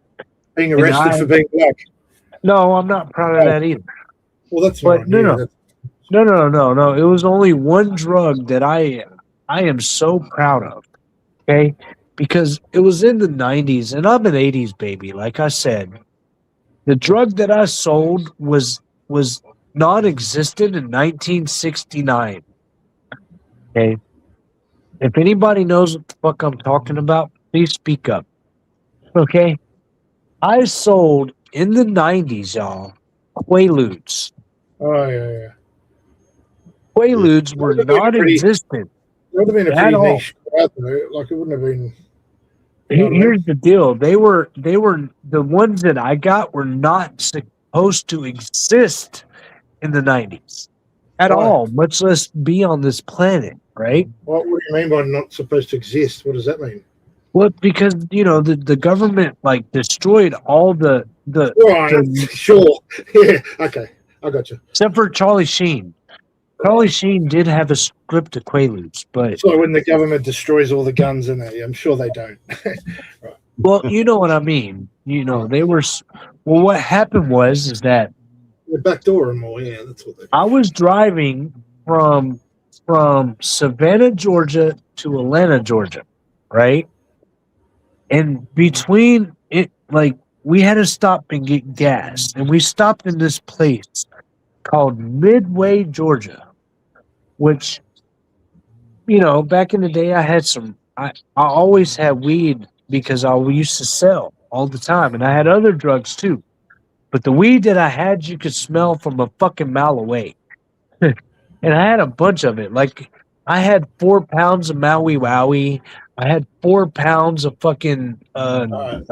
Being arrested for being black. No, I'm not proud of that either. Well, that's But not no, on you. no. That's- No. It was only one drug that I am so proud of. Okay? Because it was in the 90s and I'm an 80s baby, like I said. The drug that I sold was non-existent in 1969. Okay? If anybody knows what the fuck I'm talking about, please speak up. Okay? I sold in the 90s, y'all, Quaaludes. Oh yeah. Quaaludes were non-existent It would have been a at pretty all. niche crowd, though. Like it wouldn't have been. Here's the deal. They were the ones that I got were not supposed to exist in the 90s at Why? all, much less be on this planet, right? What do you mean by not supposed to exist? What does that mean? Well, because the government like destroyed all the Right, sure. Yeah, okay. I got you. except for Charlie Sheen. Charlie Sheen did have a script of Quaaludes, but So when the government destroys all the guns in there, I'm sure they don't. well, you know what I mean. They were. Well, what happened was that The back door and more, yeah, that's what they. I was driving from Savannah, Georgia to Atlanta, Georgia, right? And between it, like we had to stop and get gas, and we stopped in this place called Midway, Georgia, which back in the day, I had I always had weed because I used to sell all the time, and I had other drugs too. But the weed that I had, you could smell from a fucking mile away. And I had a bunch of it. Like I had 4 pounds of Maui Wowie. I had 4 pounds of fucking Northern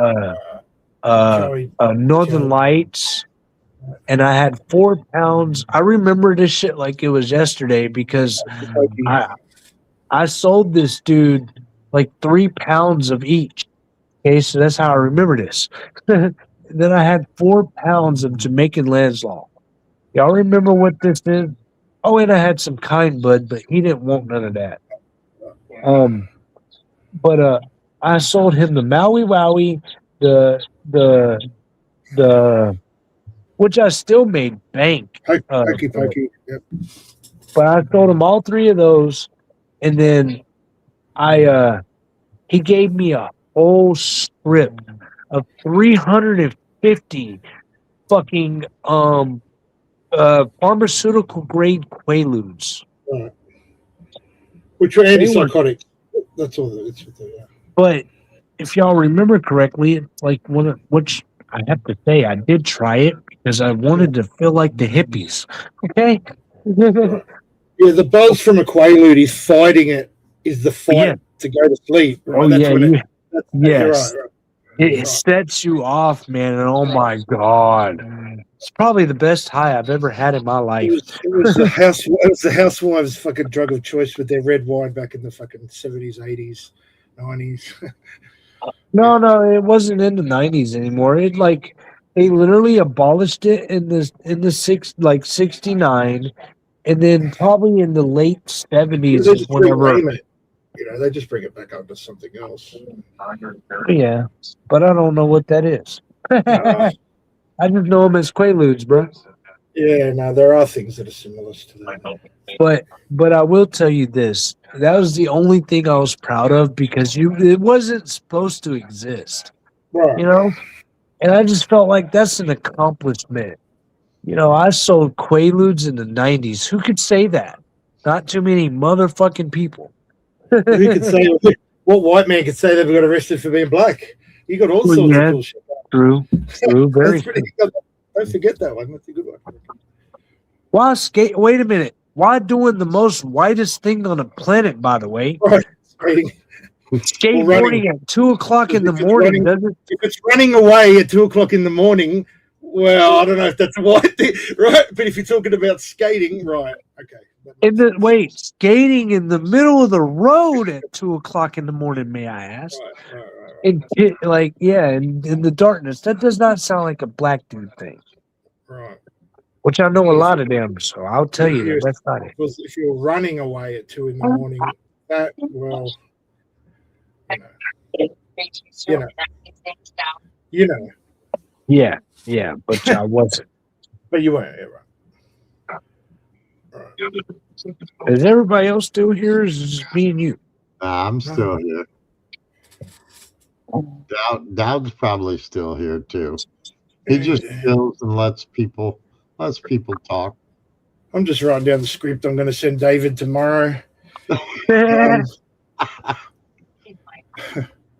Lights. And I had 4 pounds. I remember this shit like it was yesterday because I sold this dude like 3 pounds of each. Okay, so that's how I remember this. Then I had 4 pounds of Jamaican Lansdale. Y'all remember what this is? Oh, and I had some Kind Bud, but he didn't want none of that. But I sold him the Maui Wowie, the which I still made bank. Pokey. Yep. But I sold him all 3 of those, and then he gave me a whole strip of 350 fucking pharmaceutical grade Quaaludes. Right. Which were antipsychotics. That's all that it's with the, But if y'all remember correctly, it's like which I have to say I did try it because I wanted to feel like the hippies. Okay. Yeah, the buzz from a Quaalude is fighting it. Is the fight to go to sleep? Right? Oh, that's yeah, when yes. Right. It sets you off, man, and oh my god, it's probably the best high I've ever had in my life. It was the housewives' fucking drug of choice with their red wine back in the fucking 70s, 80s, 90s. No, it wasn't in the 90s anymore. It they literally abolished it in the 69, and then probably in the late 70s They is just whenever. rename it. They just bring it back up to something else. Yeah, but I don't know what that is. I just know them as Quaaludes, bro. Yeah, no, there are things that are similar to that. But I will tell you this: that was the only thing I was proud of because it wasn't supposed to exist, right. And I just felt like that's an accomplishment. I sold Quaaludes in the 90s. Who could say that? Not too many motherfucking people. Who could say what white man could say they got arrested for being black? You got all sorts of bullshit. True, very true. Don't forget that one. That's a good one. Why skate? Wait a minute. Why doing the most whitest thing on the planet? By the way, right. Skating. Skateboarding at 2:00 in the morning. If it's running away at 2:00 in the morning, well, I don't know if that's a white thing, right? But if you're talking about skating, right? Okay. Skating in the middle of the road at 2:00 in the morning, may I ask? Right. In the darkness. That does not sound like a black dude thing. Right. Which I know a lot of them, so I'll tell you that's not it. Because if you're running away at 2 in the morning, that you know. Yeah, but I wasn't. But you weren't, right. Is everybody else still here? Or is it just me and you? I'm still here. Dowd's probably still here too. He just chills and lets people talk. I'm just writing down the script I'm going to send David tomorrow.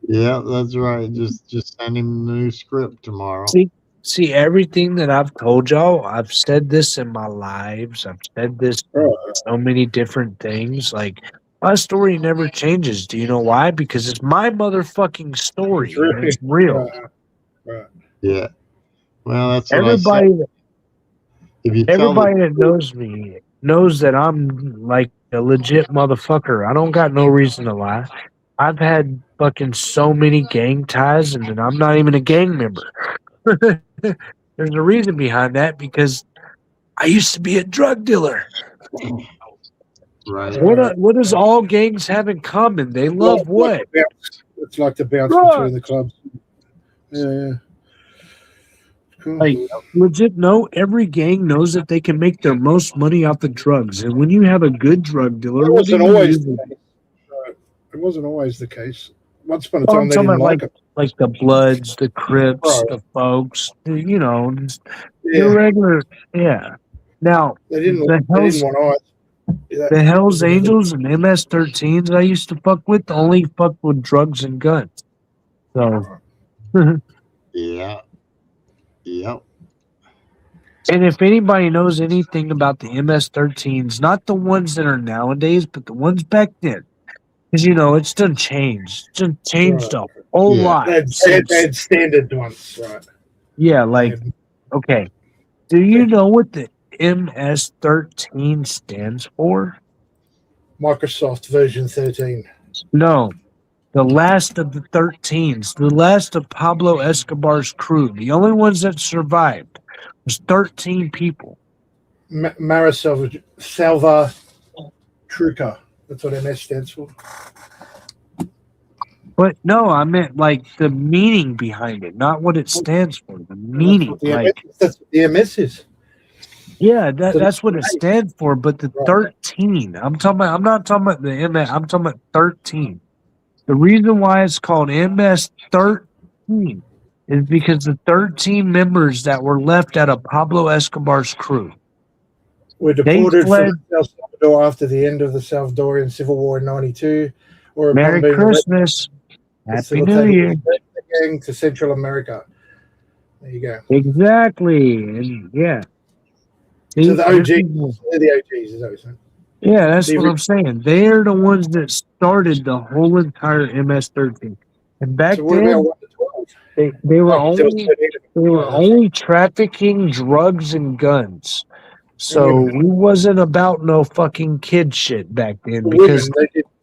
Yeah, that's right. Just send him the new script tomorrow. See, everything that I've told y'all, I've said this in my lives. I've said this in so many different things. Like, my story never changes. Do you know why? Because it's my motherfucking story. And it's real. Right. Yeah. Well, that's what I said. Everybody, If you tell everybody that knows me knows that I'm like a legit motherfucker. I don't got no reason to lie. I've had fucking so many gang ties, and then I'm not even a gang member. There's a reason behind that because I used to be a drug dealer. Right. What does all gangs have in common? They love what? It's like the bounce Drugs. between the clubs. Yeah. Cool. Like legit, no. Every gang knows that they can make their most money off of drugs, and when you have a good drug dealer, It what do wasn't you always usually- the case. Right. It wasn't always the case. Once upon a Well, time, I'm they talking didn't about like it. like the Bloods, the Crips, Right. the folks. You know, just Yeah. your regular. Yeah. Now They didn't the Hells, want ours. Yeah, the Hells Angels and MS-13s I used to fuck with only fuck with drugs and guns. So. Yeah. Yep. And if anybody knows anything about the MS-13s, not the ones that are nowadays, but the ones back then, because you know it's done changed, it's done changed a whole lot. They had standard ones, right? Yeah, like okay. Do you know what the MS-13 stands for? Microsoft version 13. No, the last of the 13s, the last of Pablo Escobar's crew, the only ones that survived was 13 people. Mara Salva Truca. That's what MS stands for. But no, I meant like the meaning behind it, not what it stands for. The meaning, That's what the MS is. yeah, that's what it stands for. But the 13, I'm not talking about the MS. I'm talking about 13. The reason why it's called MS-13 is because the 13 members that were left out of Pablo Escobar's crew Were deported from El Salvador after the end of the Salvadorian Civil War in '92, or Merry Christmas, Happy New Year. To Central America. There you go. Exactly, and yeah. So the OGs, they're the OGs, is that what you're saying? Yeah, that's what I'm saying. They're the ones that started the whole entire MS-13. And back So what then, about 1 to 12? they were only trafficking drugs and guns. So we wasn't about no fucking kid shit back then. Because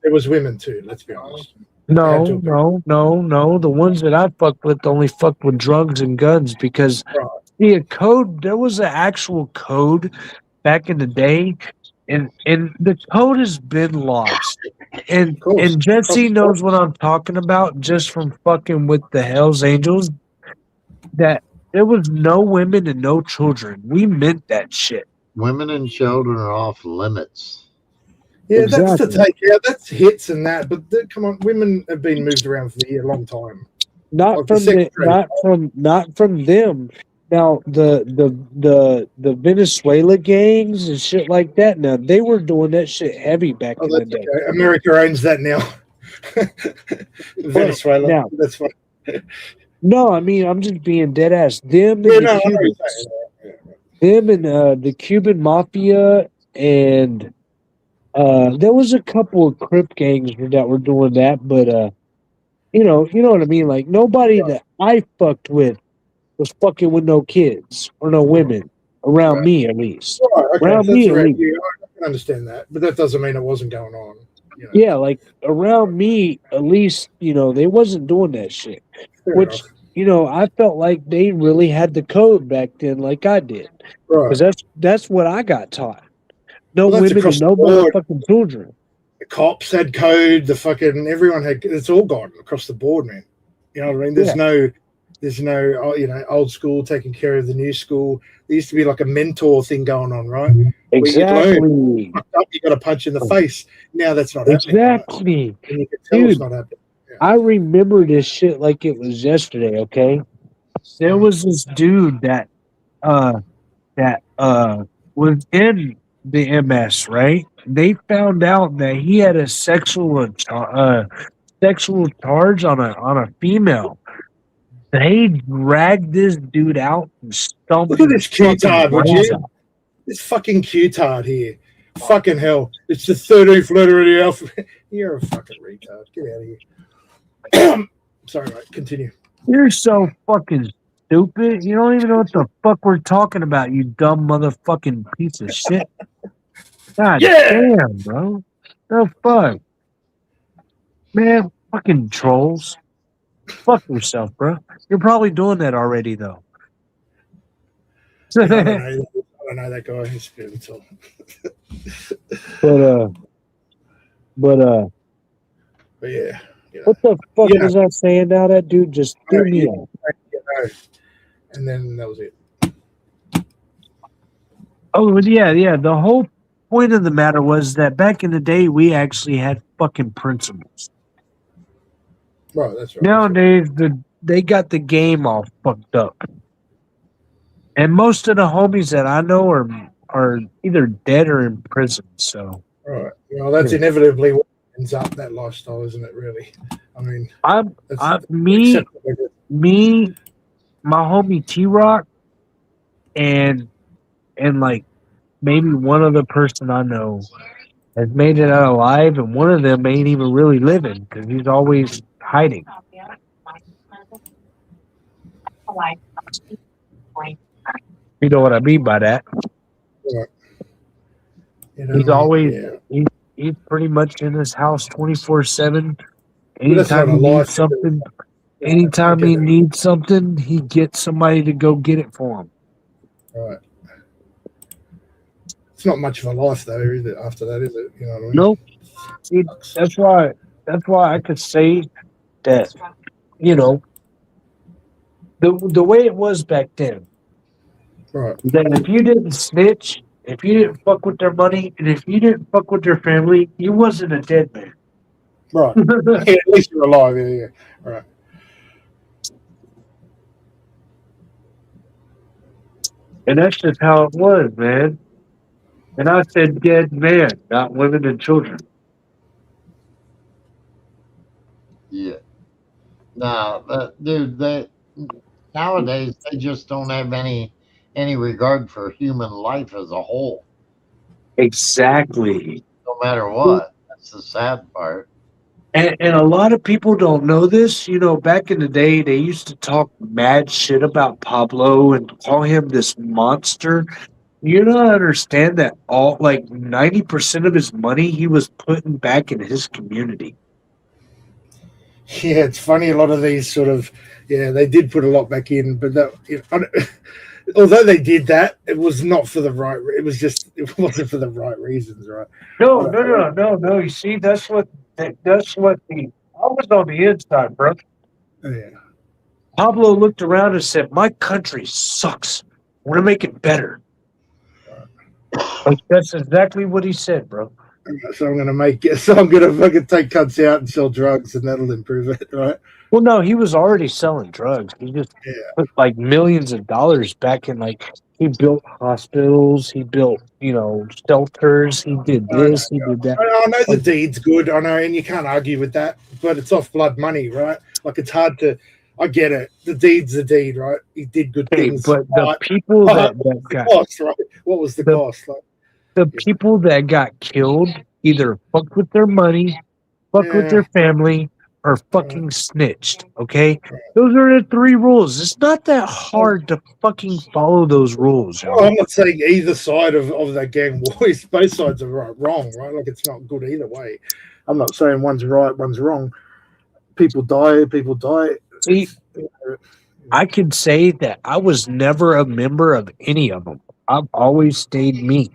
There was women too. Let's be honest. no. The ones that I fucked with only fucked with drugs and guns because see, a code. There was an actual code back in the day. And the code has been lost. And Jesse knows what I'm talking about just from fucking with the Hells Angels. That there was no women and no children. We meant that shit. Women and children are off limits. Yeah, that's to take out. That's hits and that. But come on, women have been moved around for a long time. Not from them. Now the Venezuela gangs and shit like that. Now they were doing that shit heavy back in the day. Okay. America owns that now. Venezuela. Now, that's fine. No, I mean I'm just being dead ass. Them and the Cuban mafia and there was a couple of Crip gangs that were doing that, but you know what I mean. Like nobody that I fucked with was fucking with no kids or no women around me, at least. Around me, at least. I can understand that, but that doesn't mean it wasn't going on. You know? Yeah, like around me, at least, they wasn't doing that shit. Which, I felt like they really had the code back then, like I did, because that's what I got taught. No women and no motherfucking children. The cops had code. The fucking everyone had. It's all gone across the board, man. You know what I mean? There's no, old school taking care of the new school. There used to be like a mentor thing going on, right? Exactly. You got a punch in the face. Now that's not happening. Exactly. Right? And you can tell it's not happening. Yeah. I remember this shit like it was yesterday. Okay, there was this dude that was in the MS, right? they found out that he had a sexual charge on a female. They dragged this dude out and stomped Look at his this fucking Q-tard, would brains you? out. This fucking Q-tard here. Fucking hell. It's the 13th letter of the alphabet. You're a fucking retard. Get out of here. Sorry, mate. Continue. You're so fucking stupid. You don't even know what the fuck we're talking about, you dumb motherfucking piece of shit. God damn, bro. The fuck? Man, fucking trolls. Fuck yourself, bro. You're probably doing that already, though. I don't know that guy. He's spiritual. But yeah. What the fuck was I saying now? That dude just threw me off. And then that was it. Oh, yeah. The whole point of the matter was that back in the day, we actually had fucking principles. Right, that's right. Nowadays, they got the game all fucked up. And most of the homies that I know are either dead or in prison. So, Right. Well, that's inevitably what ends up that lifestyle, isn't it? Really. I mean, me, my homie T-Rock, and like maybe one other person I know has made it out alive, and one of them ain't even really living because he's always hiding. You know what I mean by that? Right. He's always he's pretty much in his house 24/7. Anytime he needs something, he gets somebody to go get it for him. Right. It's not much of a life though, is it? After that, is it? You know what I mean? Nope. See, that's why I could say that, you know, the way it was back then. Right. That if you didn't snitch, if you didn't fuck with their money, and if you didn't fuck with their family, you wasn't a dead man. Right. Yeah, at least you're alive. Yeah. Right. And that's just how it was, man. And I said dead man, not women and children. Yeah. No, dude, nowadays they just don't have any regard for human life as a whole. Exactly. No matter what. That's the sad part. And a lot of people don't know this. You know, back in the day, they used to talk mad shit about Pablo and call him this monster. You don't understand that 90% of his money he was putting back in his community. Yeah, it's funny. A lot of these sort of, they did put a lot back in, but although they did that, it was not for the right. It wasn't for the right reasons, right? No. You see, that's what I was on the inside, bro. Yeah. Pablo looked around and said, "My country sucks. We're gonna make it better." Like, that's exactly what he said, bro. So I'm gonna fucking take cunts out and sell drugs, and that'll improve it, right? Well, no, he was already selling drugs. He just put like millions of dollars back in, like, he built hospitals, he built, shelters, he did this, he did that. I know the deed's good, I know, and you can't argue with that, but it's off blood money, right? Like, it's hard to. I get it. The deed's the deed, right? He did good things. But the people that got cost, right? What was the cost? Like, the people that got killed either fucked with their money, fucked with their family, or fucking snitched. Okay, those are the 3 rules. It's not that hard to fucking follow those rules. Well, I'm not saying either side of that gang war. Both sides are wrong, right? Like, it's not good either way. I'm not saying one's right, one's wrong. People die. See, I could say that I was never a member of any of them. I've always stayed me.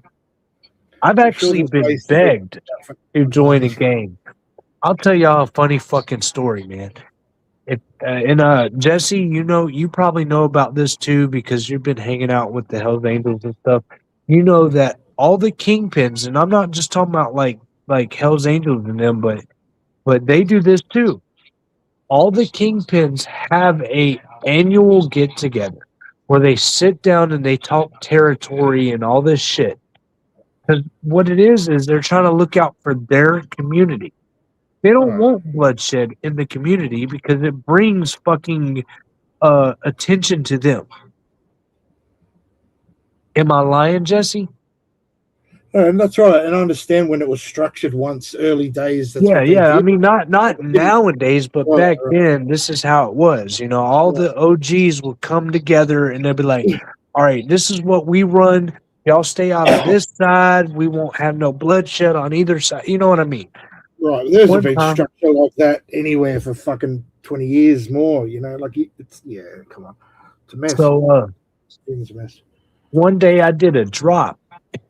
I've actually been begged to join a gang. I'll tell y'all a funny fucking story, man. Jesse, you probably know about this too because you've been hanging out with the Hells Angels and stuff. You know that all the kingpins, and I'm not just talking about like Hells Angels and them, but they do this too. All the kingpins have a annual get together where they sit down and they talk territory and all this shit. Because what it is they're trying to look out for their community. They don't want bloodshed in the community because it brings fucking attention to them. Am I lying, Jesse? And that's right. And I understand when it was structured once, early days. That's Yeah, what they yeah. I did. mean, not nowadays, but Right, back right. then, this is how it was. You know, all the OGs would come together and they'd be like, "All right, this is what we run. Y'all stay out of this side. We won't have no bloodshed on either side." You know what I mean? Right. There's One been time, structure like that anywhere for fucking 20 years more. You know, like it's come on, it's a mess. so It's a mess. one day I did a drop,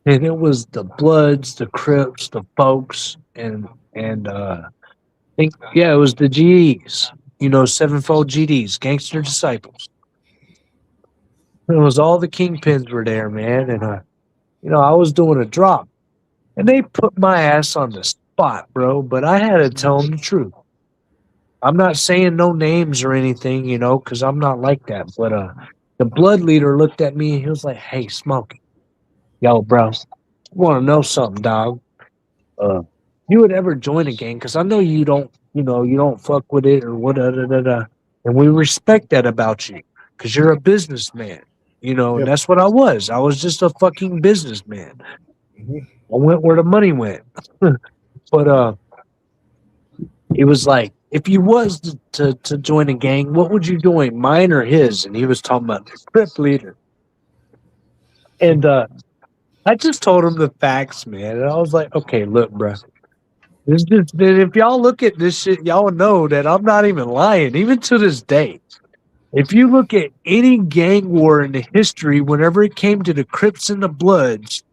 and it was the Bloods, the Crips, the Folks, and think yeah, it was the GDs. You know, sevenfold GDs, gangster disciples. It was all the kingpins were there, man, and you know, I was doing a drop, and they put my ass on the spot, bro. But I had to tell them the truth. I'm not saying no names or anything, you know, because I'm not like that. But the blood leader looked at me and he was like, "Hey, Smokey, yo, bro, want to know something, dog? You would ever join a gang? Because I know you don't, you know, you don't fuck with it or what, and we respect that about you because you're a businessman, you know, and Yep. that's what I was. I was just a fucking businessman. Mhm. I went where the money went, but he was like, if you was to join a gang, what would you join, mine or his? And he was talking about the Crip leader, and I just told him the facts, man, and I was like, okay, look, bro. It's just that if y'all look at this shit, y'all know that I'm not even lying, even to this day. If you look at any gang war in the history, whenever it came to the Crips and the Bloods,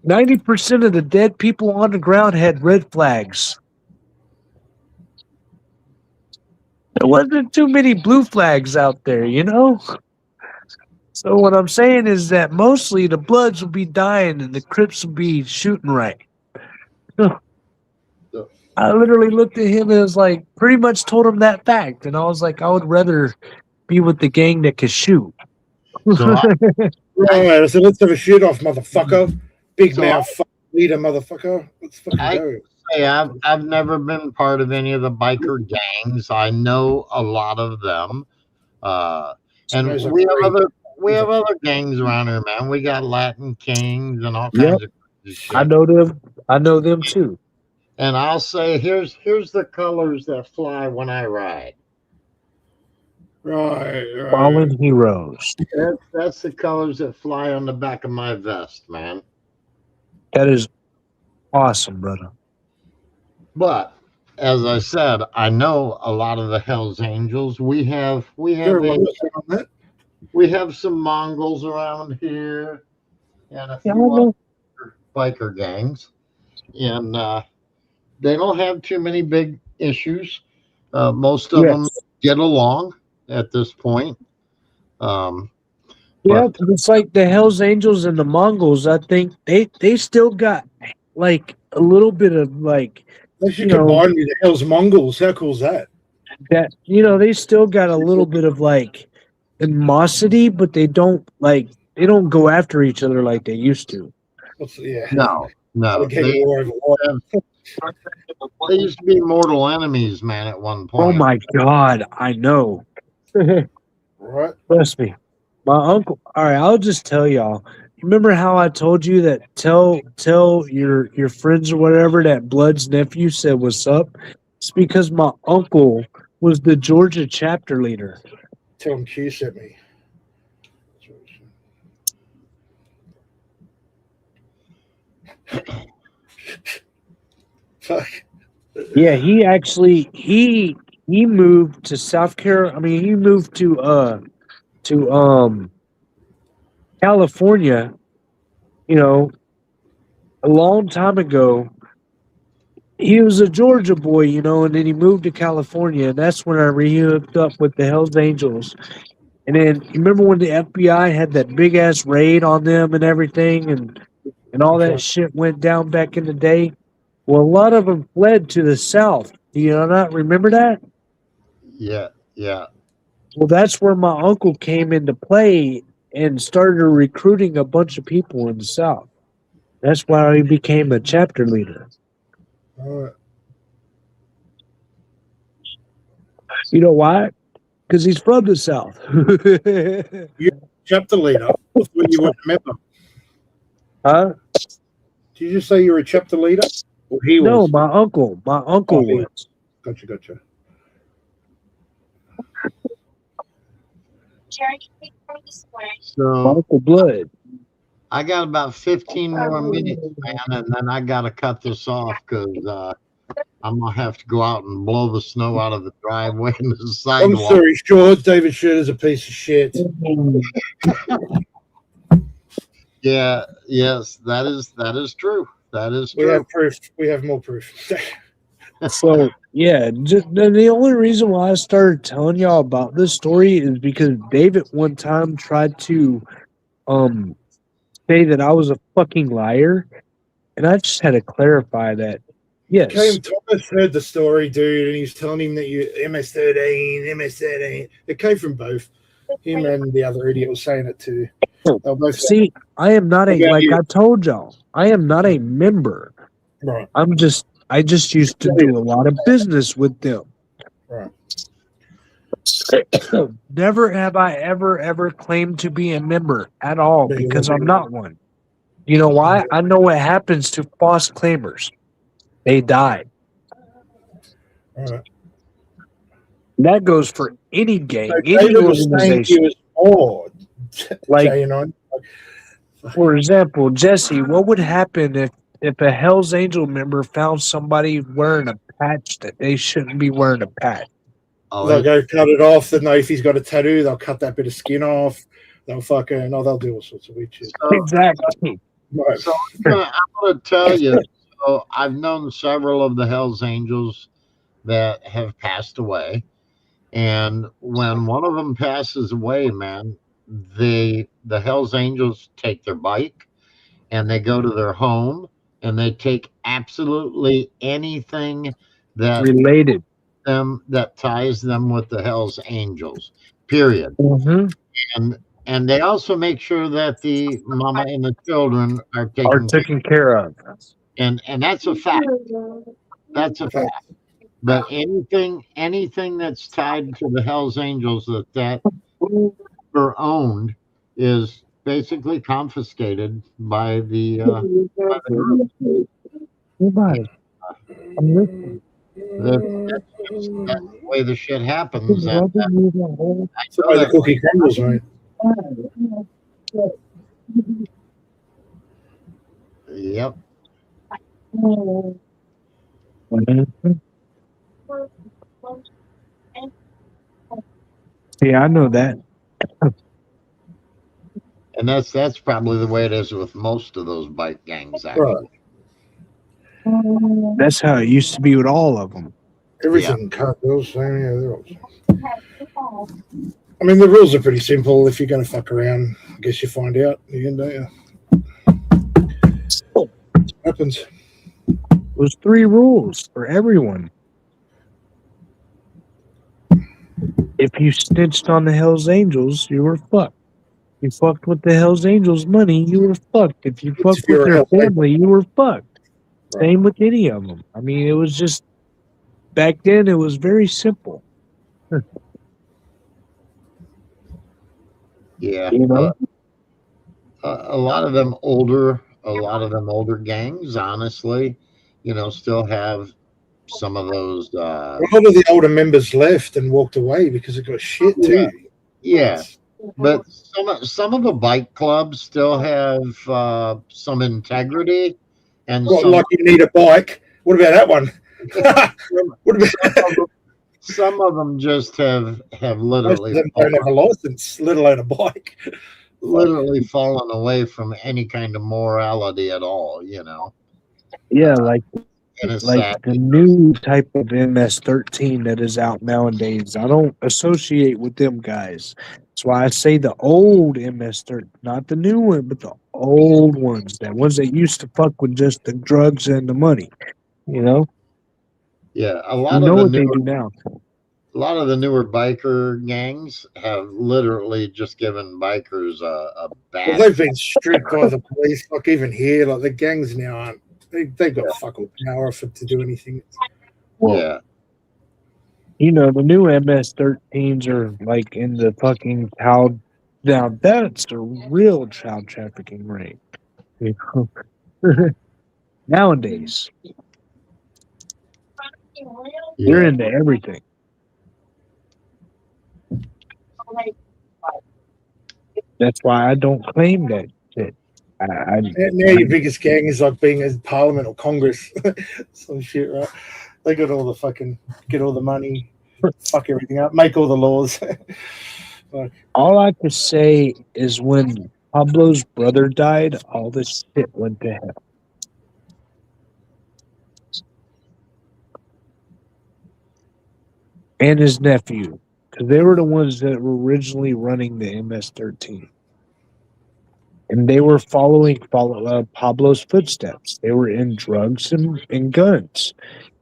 90% of the dead people on the ground had red flags. There wasn't too many blue flags out there, you know? So what I'm saying is that mostly the Bloods will be dying and the Crips will be shooting right. I literally looked at him and was like, pretty much told him that fact. And I was like, I would rather be with the gang that can shoot. So right. I said, let's have a shoot off, motherfucker. Big mouth leader, motherfucker. Let's fucking I go. say I've never been part of any of the biker gangs. I know a lot of them, and Guys are we have other gangs around here, man. We got Latin Kings and all Yep. kinds of crazy shit. I know them. I know them too. And I'll say, here's the colors that fly when I ride. Right. Fallen heroes. That's the colors that fly on the back of my vest, man. That is awesome, brother. But as I said, I know a lot of the Hell's Angels. We have some Mongols around here, and a few other biker gangs, and they don't have too many big issues. Most of them get along at this point. Yeah, but it's like the Hells Angels and the Mongols. I think they still got like a little bit of like They should combine with the Hell's Mongols. How cool is that? That they still got a little bit of like animosity, but they don't go after each other like they used to. No. They used to be mortal enemies, man, at one point. Oh my God, I know. Right. Trust me. My uncle. All right, I'll just tell y'all. Remember how I told you that tell your friends or whatever that Blood's nephew said what's up? It's because my uncle was the Georgia chapter leader. Tell him Q sent me. Fuck. Yeah, he moved to South Carolina. I mean, he moved to California, you know, a long time ago. He was a Georgia boy, you know, and then he moved to California, and that's when I re-hooked up with the Hells Angels. And then you remember when the FBI had that big ass raid on them and everything, and all that shit went down back in the day. Well, a lot of them fled to the South. Do you not remember that? Yeah. Well, that's where my uncle came into play and started recruiting a bunch of people in the South. That's why he became a chapter leader. All right. You know why? Because he's from the South. You're chapter leader. I thought you weren't a member. Huh? Did you just say you're a chapter leader? Or he No, was? my uncle. My uncle Oh, he was. Gotcha. My So uncle Blood. I got about 15 more minutes, man, and then I got to cut this off because I'm going to have to go out and blow the snow out of the driveway and the I'm sidewalk. sorry, Short. David Shooter's a piece of shit. Yeah, yes, that is true. That is We true. have proof. We have more proof. So yeah, the only reason why I started telling y'all about this story is because David one time tried to say that I was a fucking liar, and I just had to clarify that. Yes, Thomas heard the story, dude, and he's telling him that you MS-13. It came from both him and the other idiot was saying it too. They'll both see, I am not a About like you. I told y'all, I am not a member. Right. I just used to do a lot of business with them. Right. Never have I ever claimed to be a member at all because I'm not one. You know why? I know what happens to false claimers. They die. Right. That goes for any gang, So any David was saying he organization. was more Like, J&I. for example, Jesse, what would happen if a Hell's Angel member found somebody wearing a patch that they shouldn't be wearing a patch? They'll go cut it off. They know if he's got a tattoo, they'll cut that bit of skin off. They'll they'll do all sorts of weird shit. Exactly. Right. So I'm going to tell you, so I've known several of the Hells Angels that have passed away. And when one of them passes away, man, the Hells Angels take their bike and they go to their home and they take absolutely anything that Related. that ties them with the Hells Angels. Period. Mm-hmm. And they also make sure that the mama and the children are taken care of. And that's a fact. That's a fact. But anything that's tied to the Hells Angels that are owned is basically confiscated by the group. That's the way the shit happens. And, That's the way the cookie crumbles, right? Yep. Yeah, I know that. And that's probably the way it is with most of those bike gangs, actually. That's how it used to be with all of them. Everything cartels, they're all. I mean, the rules are pretty simple. If you're going to fuck around, I guess you find out. You don't you? It happens. There's 3 rules for everyone. If you snitched on the Hells Angels, you were fucked. You fucked with the Hells Angels' money, you were fucked. If you fucked with their family, you were fucked. Same with any of them. I mean, it was just back then. It was very simple. Yeah. You know? A lot of them older gangs, honestly, still have some of those. A lot of the older members left and walked away because it got shit too. Yeah, but some of the bike clubs still have some integrity, and Like you need a bike. What about that one? Some of them just have literally Most of them don't have a license, let alone a bike. Literally fallen away from any kind of morality at all. Yeah, like sad the new type of MS-13 that is out nowadays. I don't associate with them guys. That's why I say the old MS-13, not the new one, but the old ones, the ones that used to fuck with just the drugs and the money. Yeah, a lot of what the they newer, do now. lot of the newer biker gangs have literally just given bikers a bad. Well, they've been stripped by the police. Like even here, like the gangs now aren't. They've got fuck all power to do anything. Yeah. You know, the new MS-13s are like in the fucking child. Now that's a real child trafficking rate. You know? Nowadays, they're Yeah. into everything. That's why I don't claim that shit. Now your biggest gang is like being in Parliament or Congress, some shit, right? They got all the fucking get all the money, fuck everything up, make all the laws. Like, All I could say is when Pablo's brother died, all this shit went to hell. And his nephew, because they were the ones that were originally running the MS-13. And they were following Pablo's footsteps. They were in drugs and guns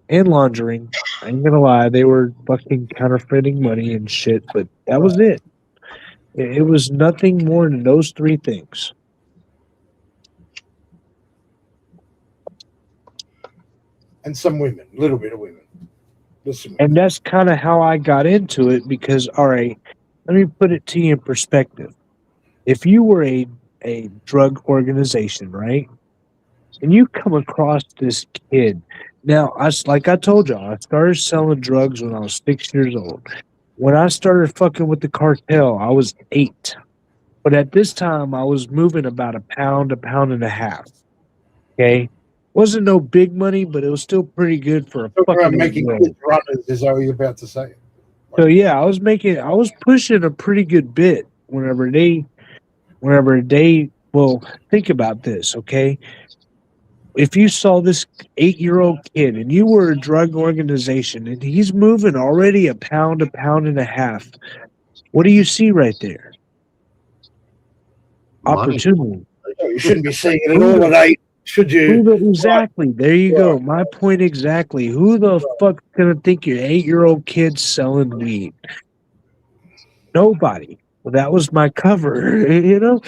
and laundering. I ain't gonna lie, they were fucking counterfeiting money and shit, but that was it. It was nothing more than those three things. and some women, a little bit of women. Listen, And that's kind of how I got into it because, all right, let me put it to you in perspective. If you were a drug organization, right, and you come across this kid, now, like I told y'all, I started selling drugs when I was 6 years old. When I started fucking with the cartel, I was 8. But at this time, I was moving about a pound and a half. Okay? Wasn't no big money, but it was still pretty good for a fucking making 8-year-old. kids runners is what you're about to say. So yeah, I was pushing a pretty good bit whenever they well, think about this, okay? If you saw this 8-year-old kid and you were a drug organization and he's moving already a pound and a half, what do you see right there? Opportunity. You shouldn't be seeing it at all at 8, should you? Exactly. There you go. My point exactly. Who the fuck's gonna think your 8-year-old kid's selling weed? Nobody. Well, that was my cover, you know?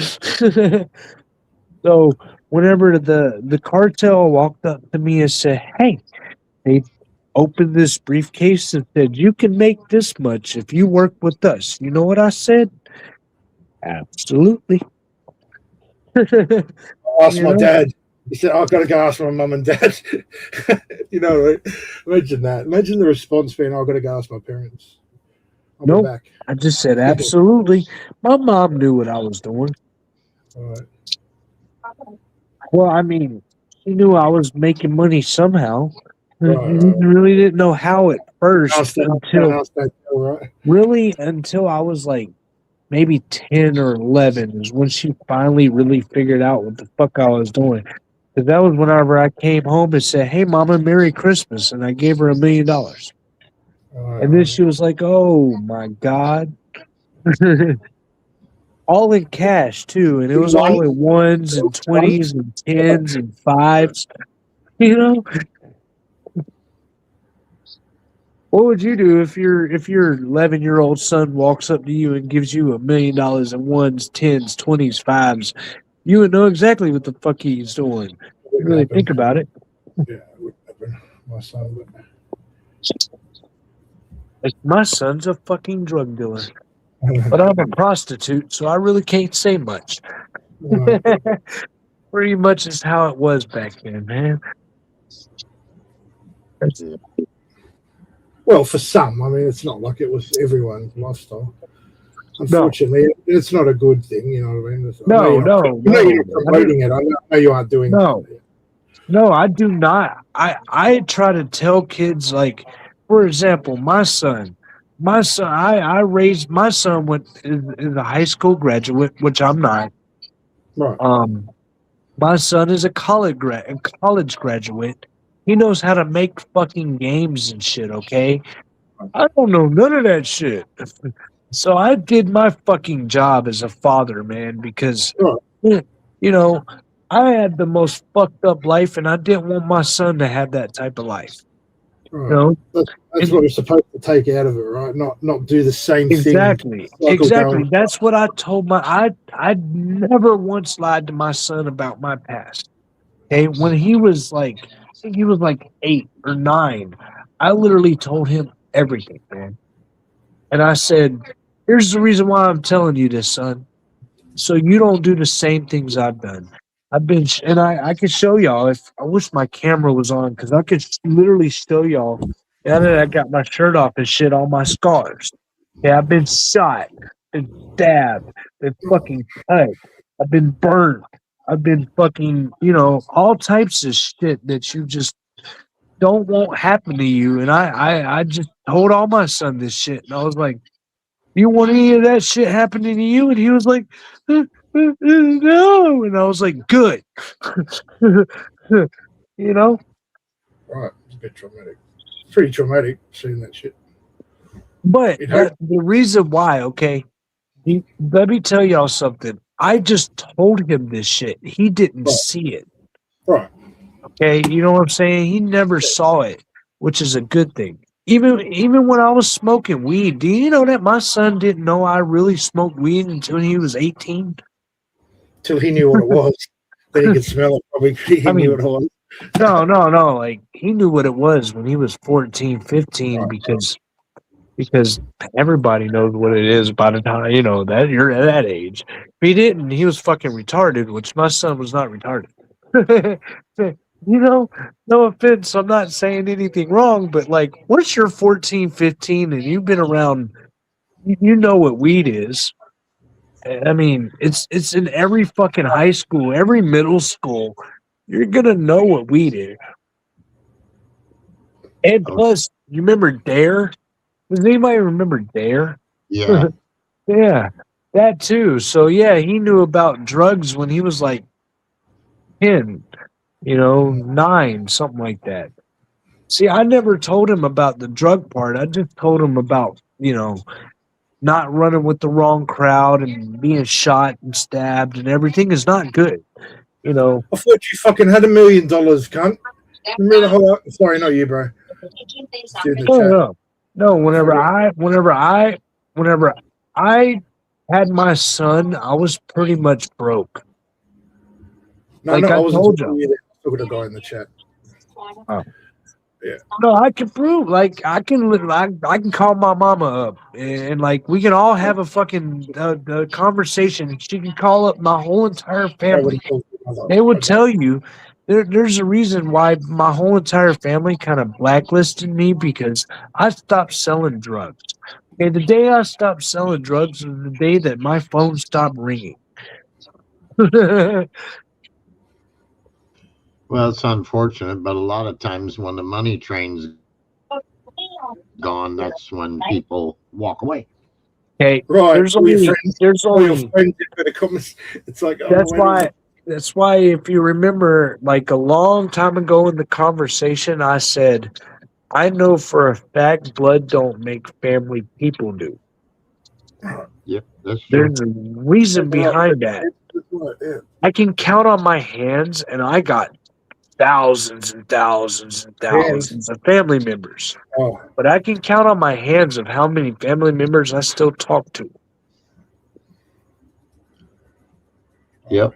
So whenever the cartel walked up to me and said, hey, they opened this briefcase and said, you can make this much if you work with us. You know what I said? Absolutely. I asked my dad. He said, I've got to go ask my mum and dad. You know, right? Imagine that. Imagine the response being, I've got to go ask my parents. I'll Nope. be back. I just said absolutely. My mom knew what I was doing. All right. Well, I mean, she knew I was making money somehow. Right. Really didn't know how at first Right. really until I was like maybe 10 or 11 is when she finally really figured out what the fuck I was doing. Because that was whenever I came home and said, hey, Mama, Merry Christmas. And I gave her $1 million. And then she was like, oh, my God. All in cash, too. And it was all in 1s and 20s and 10s and 5s. You know? What would you do if your 11-year-old son walks up to you and gives you $1 million in 1s, 10s, 20s, 5s? You would know exactly what the fuck he's doing. You really think about it. Yeah, it would happen. My son would. Like, my son's a fucking drug dealer. But I'm a prostitute, so I really can't say much. Pretty much is how it was back then, man. Well, for some, I mean, it's not like it was everyone's lifestyle. Unfortunately, it's not a good thing. You know what I mean? No. You're promoting it. I know you aren't doing it. No, I do not. I try to tell kids, like, for example, my son, I raised my son is a high school graduate, which I'm not. Right. My son is a college graduate. He knows how to make fucking games and shit, okay? I don't know none of that shit. So I did my fucking job as a father, man, because, you know, I had the most fucked up life and I didn't want my son to have that type of life. Right. You know, That's what we're supposed to take out of it, right? Not do the same exactly, thing. exactly. That's what I told I never once lied to my son about my past. Okay, when he was like, I think he was like 8 or 9, I literally told him everything, man. And I said, "Here's the reason why I'm telling you this, son. So you don't do the same things I've done. I've been, and I could show y'all if I wish my camera was on because I could literally show y'all. Now that I got my shirt off and shit, all my scars. Yeah, I've been shot, been stabbed, been fucking cut. I've been burnt. I've been fucking, all types of shit that you just don't want happen to you. And I just told all my son this shit, and I was like, "You want any of that shit happening to you?" And he was like, "No." And I was like, "Good." you know? Right. It's a bit traumatic. It's pretty traumatic seeing that shit. But the reason why, okay, let me tell y'all something. I just told him this shit. He didn't see it. Right. Okay, you know what I'm saying? He never saw it, which is a good thing. Even when I was smoking weed, do you know that my son didn't know I really smoked weed until he was 18? Till he knew what it was. Then he could smell it. Probably he knew what it was. No. Like he knew what it was when he was 14, 15 because everybody knows what it is by the time that you're at that age. If he didn't, he was fucking retarded, which my son was not retarded. No offense, I'm not saying anything wrong, but like once you're 14, 15 and you've been around, you know what weed is. I mean, it's in every fucking high school, every middle school. You're gonna know what weed is. And plus, you remember Dare? Does anybody remember Dare? Yeah. Yeah, that too. So yeah, he knew about drugs when he was like 10, 9, something like that. See, I never told him about the drug part. I just told him about, not running with the wrong crowd and being shot and stabbed and everything is not good. I thought you fucking had $1 million, cunt. Remember the whole. Sorry, not you, bro. No. Whenever I had my son, I was pretty much broke. No, I wasn't talking to you. I was talking to a guy in the chat. Oh. Yeah. No, I can prove. Like I can call my mama up and like we can all have a fucking conversation. She can call up my whole entire family. They would tell you there's a reason why my whole entire family kind of blacklisted me because I stopped selling drugs. Okay, the day I stopped selling drugs was the day that my phone stopped ringing. Well, it's unfortunate, but a lot of times when the money train's gone, that's when people walk away. Okay, Right. there's only it's like that's why if you remember like a long time ago in the conversation I said I know for a fact blood don't make family, people do. Yep, that's true. There's a reason behind that. I can count on my hands and I got thousands and thousands and thousands of family members. Oh. But I can count on my hands of how many family members I still talk to. Yep.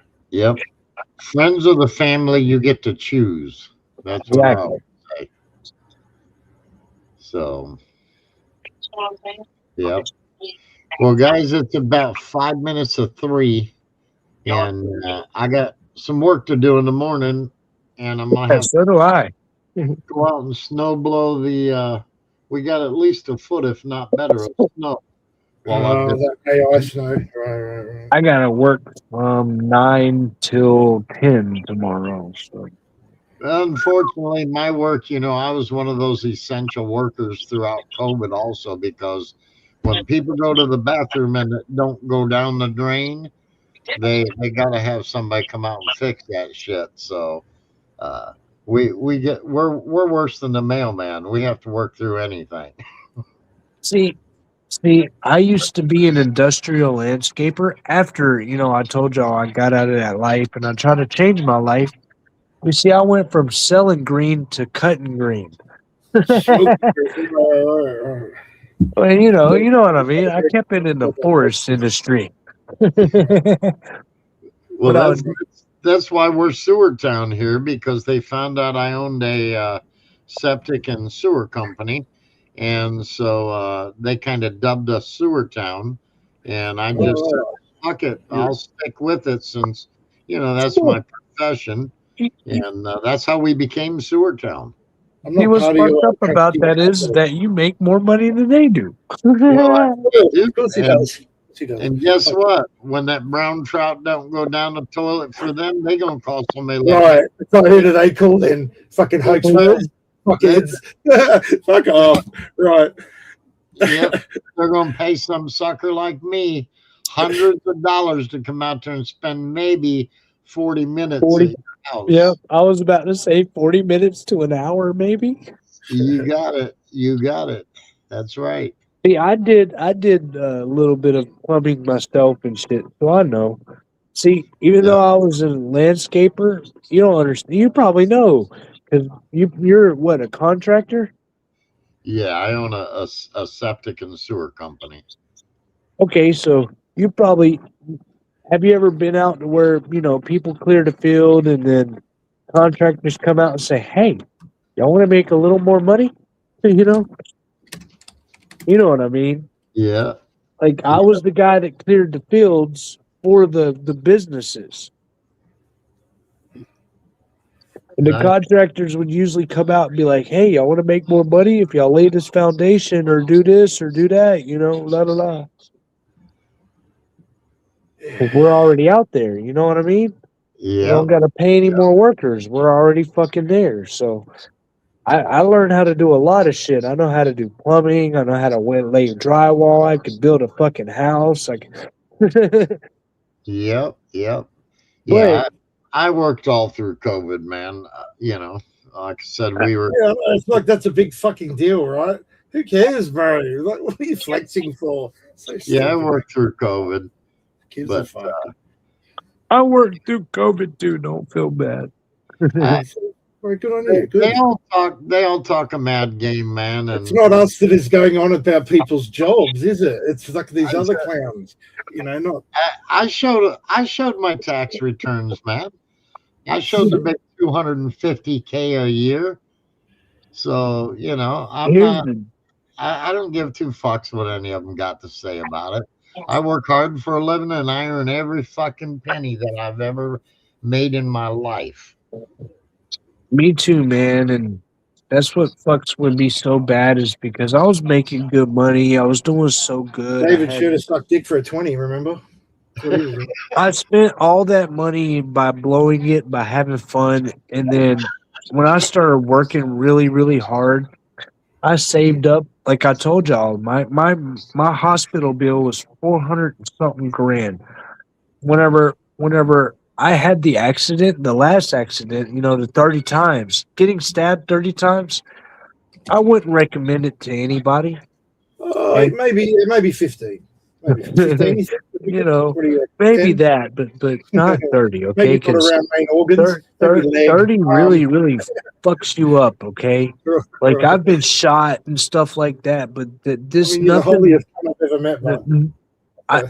Friends of the family you get to choose. That's what I always say. So, yep. Well, guys, it's about 5 minutes of 3, and I got some work to do in the morning, and I'm gonna have So do I. go out and snow blow the. We got at least a foot, if not better, of snow. That AI snow. Right. I gotta work from 9 till 10 tomorrow. So. Unfortunately, my work, I was one of those essential workers throughout COVID also because when people go to the bathroom and it don't go down the drain, they got to have somebody come out and fix that shit. So we're worse than the mailman. We have to work through anything. See, I used to be an industrial landscaper. After, I told y'all I got out of that life and I tried to change my life. You see, I went from selling green to cutting green. Well, you know what I mean. I kept it in the forest industry. Well, But I would, that's why we're sewer town here, because they found out I owned a septic and sewer company, and so they kind of dubbed us sewer town, and I just said, fuck it, I'll stick with it since that's my profession, and that's how we became sewer town. I'm see not what's part of fucked your up about that is that you make more money than they do. Of course he does. And guess what? When that brown trout don't go down the toilet for them, they gonna call somebody Right. So who do they call then? Fucking hotels? Fuckheads. Fuck off. Right. Yep. They're gonna pay some sucker like me hundreds of dollars to come out there and spend maybe 40 minutes 40. at your house. Yeah, I was about to say 40 minutes to an hour, maybe. You got it. You got it. That's right. See, I did a little bit of plumbing myself and shit, so I know. See, even though I was a landscaper, you don't understand. You probably know because you're what, a contractor? Yeah, I own a septic and sewer company. Okay, so you probably have you ever been out to where people clear the field and then contractors come out and say, "Hey, y'all want to make a little more money?" You know what I mean? Yeah. Like I was the guy that cleared the fields for the businesses. And the Nice. contractors would usually come out and be like, "Hey, y'all want to make more money if y'all lay this foundation or do this or do that, la la la." Like we're already out there, you know what I mean? We Yeah. don't got to pay any more workers. We're already fucking there. So I learned how to do a lot of shit. I know how to do plumbing. I know how to lay drywall. I could build a fucking house. Yep. Yep. But Yeah. I worked all through COVID, man. Like I said, we were. Yeah, it's like that's a big fucking deal, right? Who cares, bro? Like, what are you flexing for? So Yeah, I stupid. worked through COVID. Gives a But fuck. I worked through COVID too. Don't feel bad. Very good on you. Good. They all talk a mad game, man. And It's not us that is going on about people's jobs, is it? It's like these other clowns. Not. I showed my tax returns, man. I showed the big 250K a year. So I'm not. I don't give two fucks what any of them got to say about it. I work hard for a living and I earn every fucking penny that I've ever made in my life. Me too, man. And that's what fucks with me so bad is because I was making good money. I was doing so good. David should have sucked dick for a 20, remember? That's what he was doing. I spent all that money by blowing it, by having fun. And then when I started working really, really hard, I saved up. Like I told y'all, my hospital bill was 400 and something grand. Whenever I had the accident, the last accident, the 30 times, getting stabbed 30 times, I wouldn't recommend it to anybody. Maybe 15. Maybe 15. Maybe that, but not 30, okay? Maybe put around main organs. 30 really, really fucks you up, okay? Like I've been shot and stuff like that, but this you're the nothing. holiest I've ever met, man. I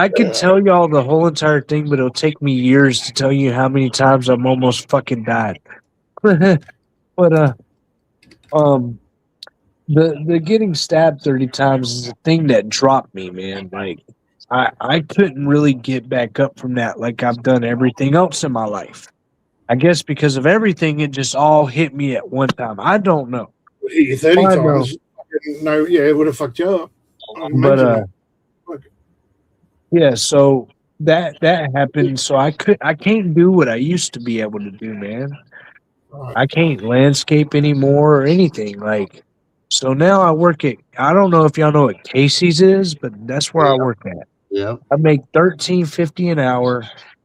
could tell y'all the whole entire thing, but it'll take me years to tell you how many times I'm almost fucking died. But the getting stabbed 30 times is the thing that dropped me, man. Like I couldn't really get back up from that like I've done everything else in my life. I guess because of everything, it just all hit me at one time. I don't know. Hit you 30 times. No, yeah, it would have fucked you up. But yeah, so that happened. So I can't do what I used to be able to do, man. I can't landscape anymore or anything. Like, so now I work at, I don't know if y'all know what Casey's is, but that's where I work at. Yeah. I make $13.50 an hour,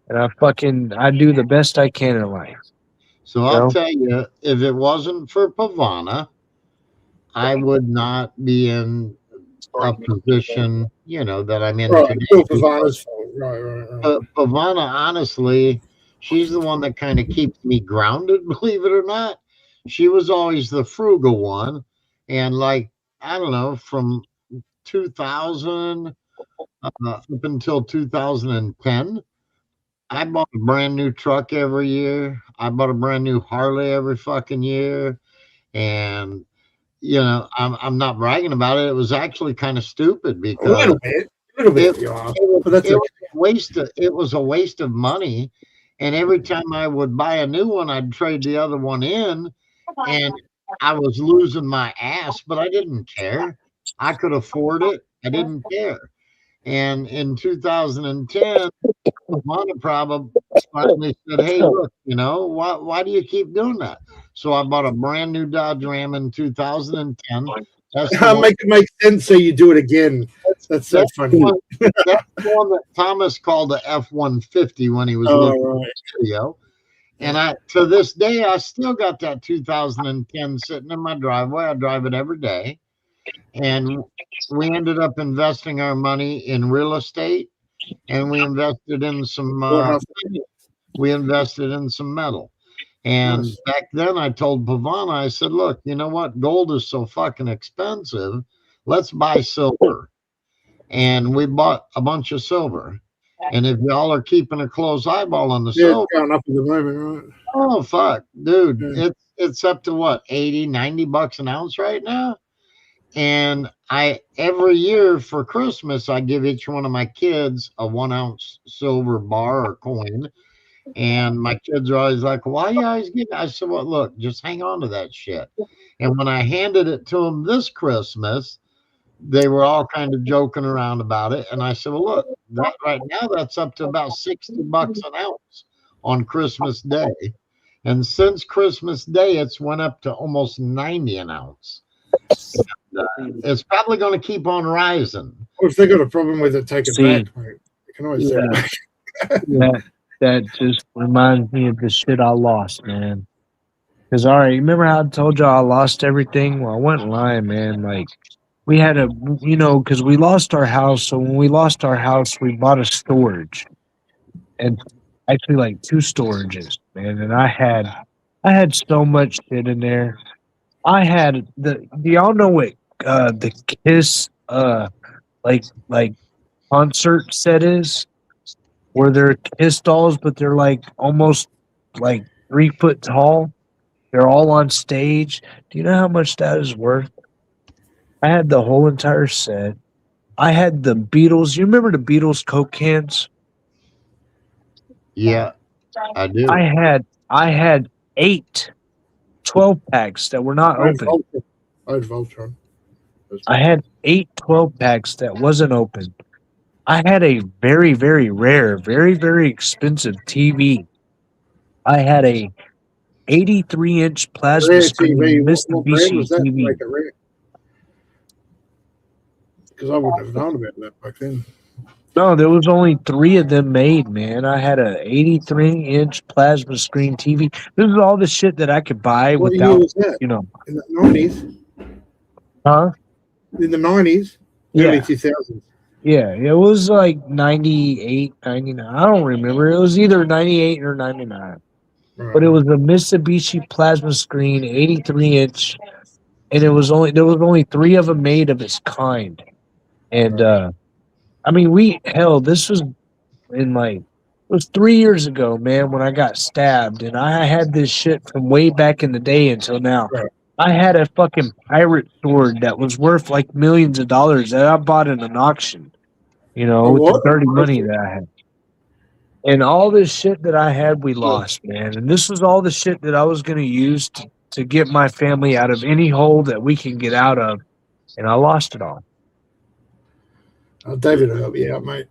and I do the best I can in life. So I'll tell you, if it wasn't for Pavana, I would not be in a position, that I'm in today. Pavana's fault. Right. Pavana, honestly, she's the one that kind of keeps me grounded, believe it or not. she was always the frugal one. And like, I don't know, from 2000 up until 2010, I bought a brand new truck every year. I bought a brand new Harley every fucking year. And I'm not bragging about it. It was actually kind of stupid A because little bit, you are. But that's it okay. was a waste of money. And every time I would buy a new one, I'd trade the other one in, and I was losing my ass, but I didn't care. I could afford it. I didn't care. And in 2010, Monoprava finally said, "Hey, look, why do you keep doing that?" So I bought a brand new Dodge Ram in 2010. That's the one. Make it make sense so you do it again. That's so funny. That's the one that Thomas called the F-150 when he was looking at the video. And to this day, I still got that 2010 sitting in my driveway. I drive it every day. And we ended up investing our money in real estate, and we invested in some metal. And back then I told Pavana, I said, look, you know what? Gold is so fucking expensive. Let's buy silver. And we bought a bunch of silver. And if y'all are keeping a close eyeball on the silver, it's gone up at the moment, right? oh fuck, dude, it's up to what, 80, 90 bucks an ounce right now. And every year for Christmas, I give each one of my kids a 1 ounce silver bar or coin. And my kids are always like, why are you always giving? I said, well, look, just hang on to that shit. And when I handed it to them this Christmas, they were all kind of joking around about it. And I said, well, look, that right now, that's up to about 60 bucks an ounce on Christmas Day. And since Christmas Day, it's went up to almost 90 an ounce. And, it's probably going to keep on rising. Or if they got a problem with it, take it back. Mate. You can always take it back. That just reminds me of the shit I lost, man. Because, all right, remember how I told you I lost everything? Well, I wasn't lying, man. Like, we had because we lost our house. So when we lost our house, we bought a storage. And actually, like, 2 storages, man. And I had so much shit in there. I had do y'all know what the Kiss like concert set is? Where they're Kiss dolls, but they're like almost like 3 foot tall. They're all on stage. Do you know how much that is worth? I had the whole entire set. I had the Beatles. You remember the Beatles Coke cans? Yeah, I do. I had 8 12 packs that were not open. I had Voltron. I had 8 12 packs that wasn't open. I had a very, very rare, very, very expensive TV. I had a 83-inch plasma screen Mitsubishi TV. Because I wouldn't have known about that back then. No, there was only 3 of them made, man. I had a 83-inch plasma screen TV. This is all the shit that I could buy What without, year was that? you know. In the 90s? Huh? In the 90s? Yeah. Early 2000s? Yeah, it was like 98, 99. I don't remember. It was either 98 or 99. Right. But it was a Mitsubishi plasma screen, 83-inch, and there was only 3 of them made of its kind. And I mean, this was it was 3 years ago, man, when I got stabbed, and I had this shit from way back in the day until now. Right. I had a fucking pirate sword that was worth like millions of dollars that I bought in an auction, with the dirty money that I had. And all this shit that I had, we lost, man. And this was all the shit that I was going to use to get my family out of any hole that we can get out of. And I lost it all. David will help you out, mate.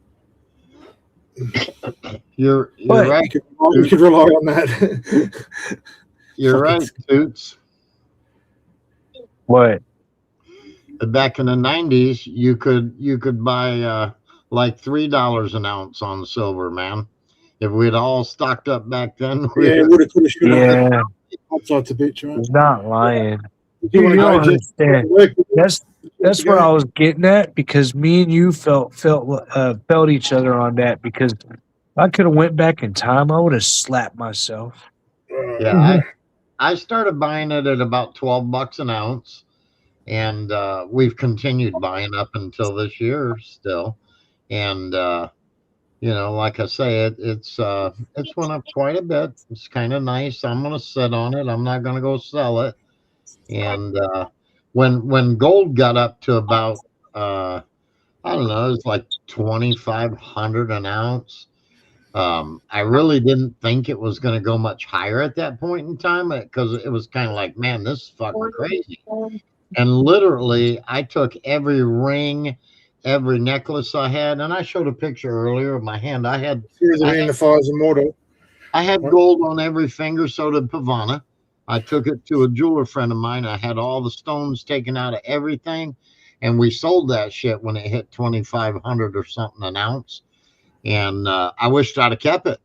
You're right. You could rely on that. You're right, Toots. What? Back in the 90s, you could buy like $3 an ounce on silver, man. If we'd all stocked up back then, it would have should have. Yeah. Outside the bitch, right? He's not lying. You don't understand. That's what I was getting at, because me and you felt each other on that, because if I could have went back in time, I would have slapped myself. Yeah, I started buying it at about $12 an ounce, and we've continued buying up until this year still. And like I say, it's went up quite a bit. It's kind of nice. I'm gonna sit on it. I'm not gonna go sell it. And when gold got up to about I don't know, it's like 2,500 an ounce. I really didn't think it was going to go much higher at that point in time because it was kind of like, man, this is fucking crazy. And literally, I took every ring, every necklace I had, and I showed a picture earlier of my hand. I had gold on every finger, so did Pavana. I took it to a jeweler friend of mine. I had all the stones taken out of everything, and we sold that shit when it hit 2,500 or something an ounce. And I wished I'd have kept it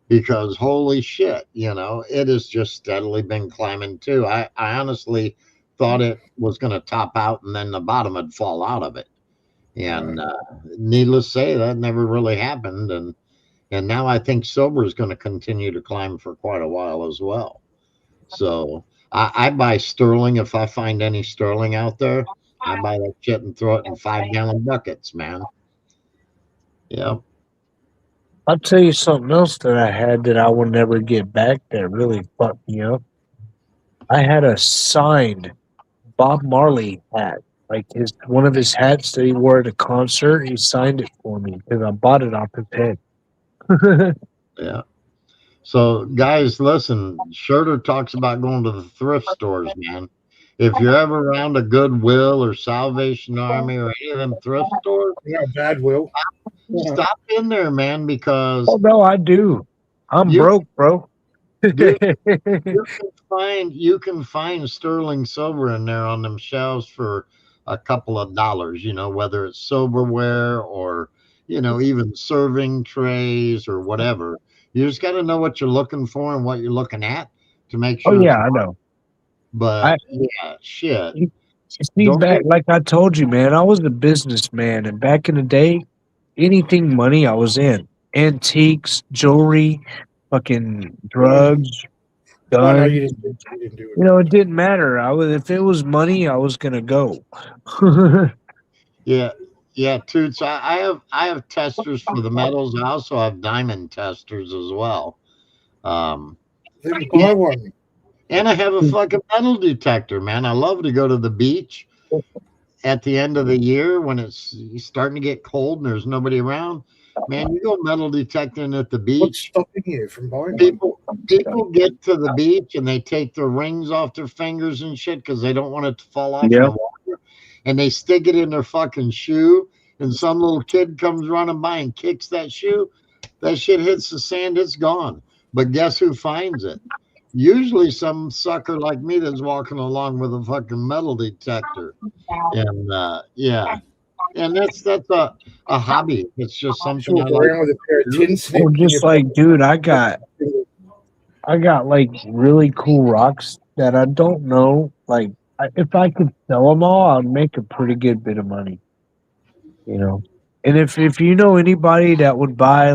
because holy shit, it has just steadily been climbing too. I honestly thought it was going to top out and then the bottom would fall out of it. And needless to say, that never really happened. And now I think silver is going to continue to climb for quite a while as well. So I buy sterling. If I find any sterling out there, I buy that shit and throw it in 5-gallon buckets, man. Yep. I'll tell you something else that I had that I will never get back that really fucked me up. I had a signed Bob Marley hat. Like one of his hats that he wore at a concert, he signed it for me because I bought it off his head. Yeah. So guys, listen, Schurter talks about going to the thrift stores, man. If you're ever around a Goodwill or Salvation Army or any of them thrift stores, Badwill. Stop in there, man, because Oh no, I do. I'm broke, bro. dude, you can find sterling silver in there on them shelves for a couple of dollars, whether it's silverware or even serving trays or whatever. You just got to know what you're looking for and what you're looking at to make sure. Oh yeah, I know. But yeah, shit. You see, like I told you, man, I was a businessman, and back in the day, anything money I was in. Antiques, jewelry, fucking drugs, guns. No, you didn't do it. It didn't matter. If it was money, I was gonna go. Yeah, Toots. I have testers for the metals. I also have diamond testers as well. Then buy one. And I have a fucking metal detector, man. I love to go to the beach at the end of the year when it's starting to get cold and there's nobody around. Man, you go metal detecting at the beach. What's stopping you from buying people get to the beach and they take their rings off their fingers and shit because they don't want it to fall off in the water. And they stick it in their fucking shoe. And some little kid comes running by and kicks that shoe. That shit hits the sand, it's gone. But guess who finds it? Usually some sucker like me that's walking along with a fucking metal detector. And yeah. And that's a hobby. It's just something I like. With a pair of tin snips Well, just like, dude, I got like really cool rocks that I don't know. Like, if I could sell them all, I'd make a pretty good bit of money. And if you know anybody that would buy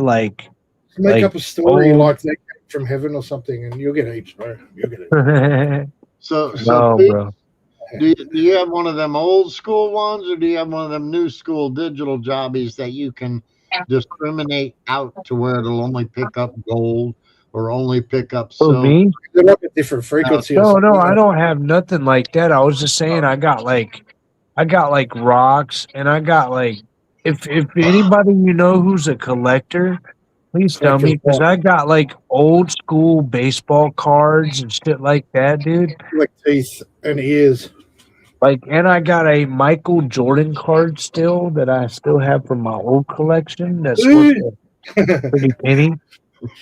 make up a story like they came from heaven or something, and you'll get each, bro. You'll get it. So Pete, bro. Do you have one of them old school ones, or do you have one of them new school digital jobbies that you can discriminate out to where it'll only pick up gold or only pick up silver? Me? They're like a different frequency. No, I don't have nothing like that. I was just saying I got like rocks, and I got if anybody who's a collector, please tell me, because I got like old school baseball cards and shit like that, dude. Like teeth and ears. And I got a Michael Jordan card still that I still have from my old collection. That's worth a pretty penny.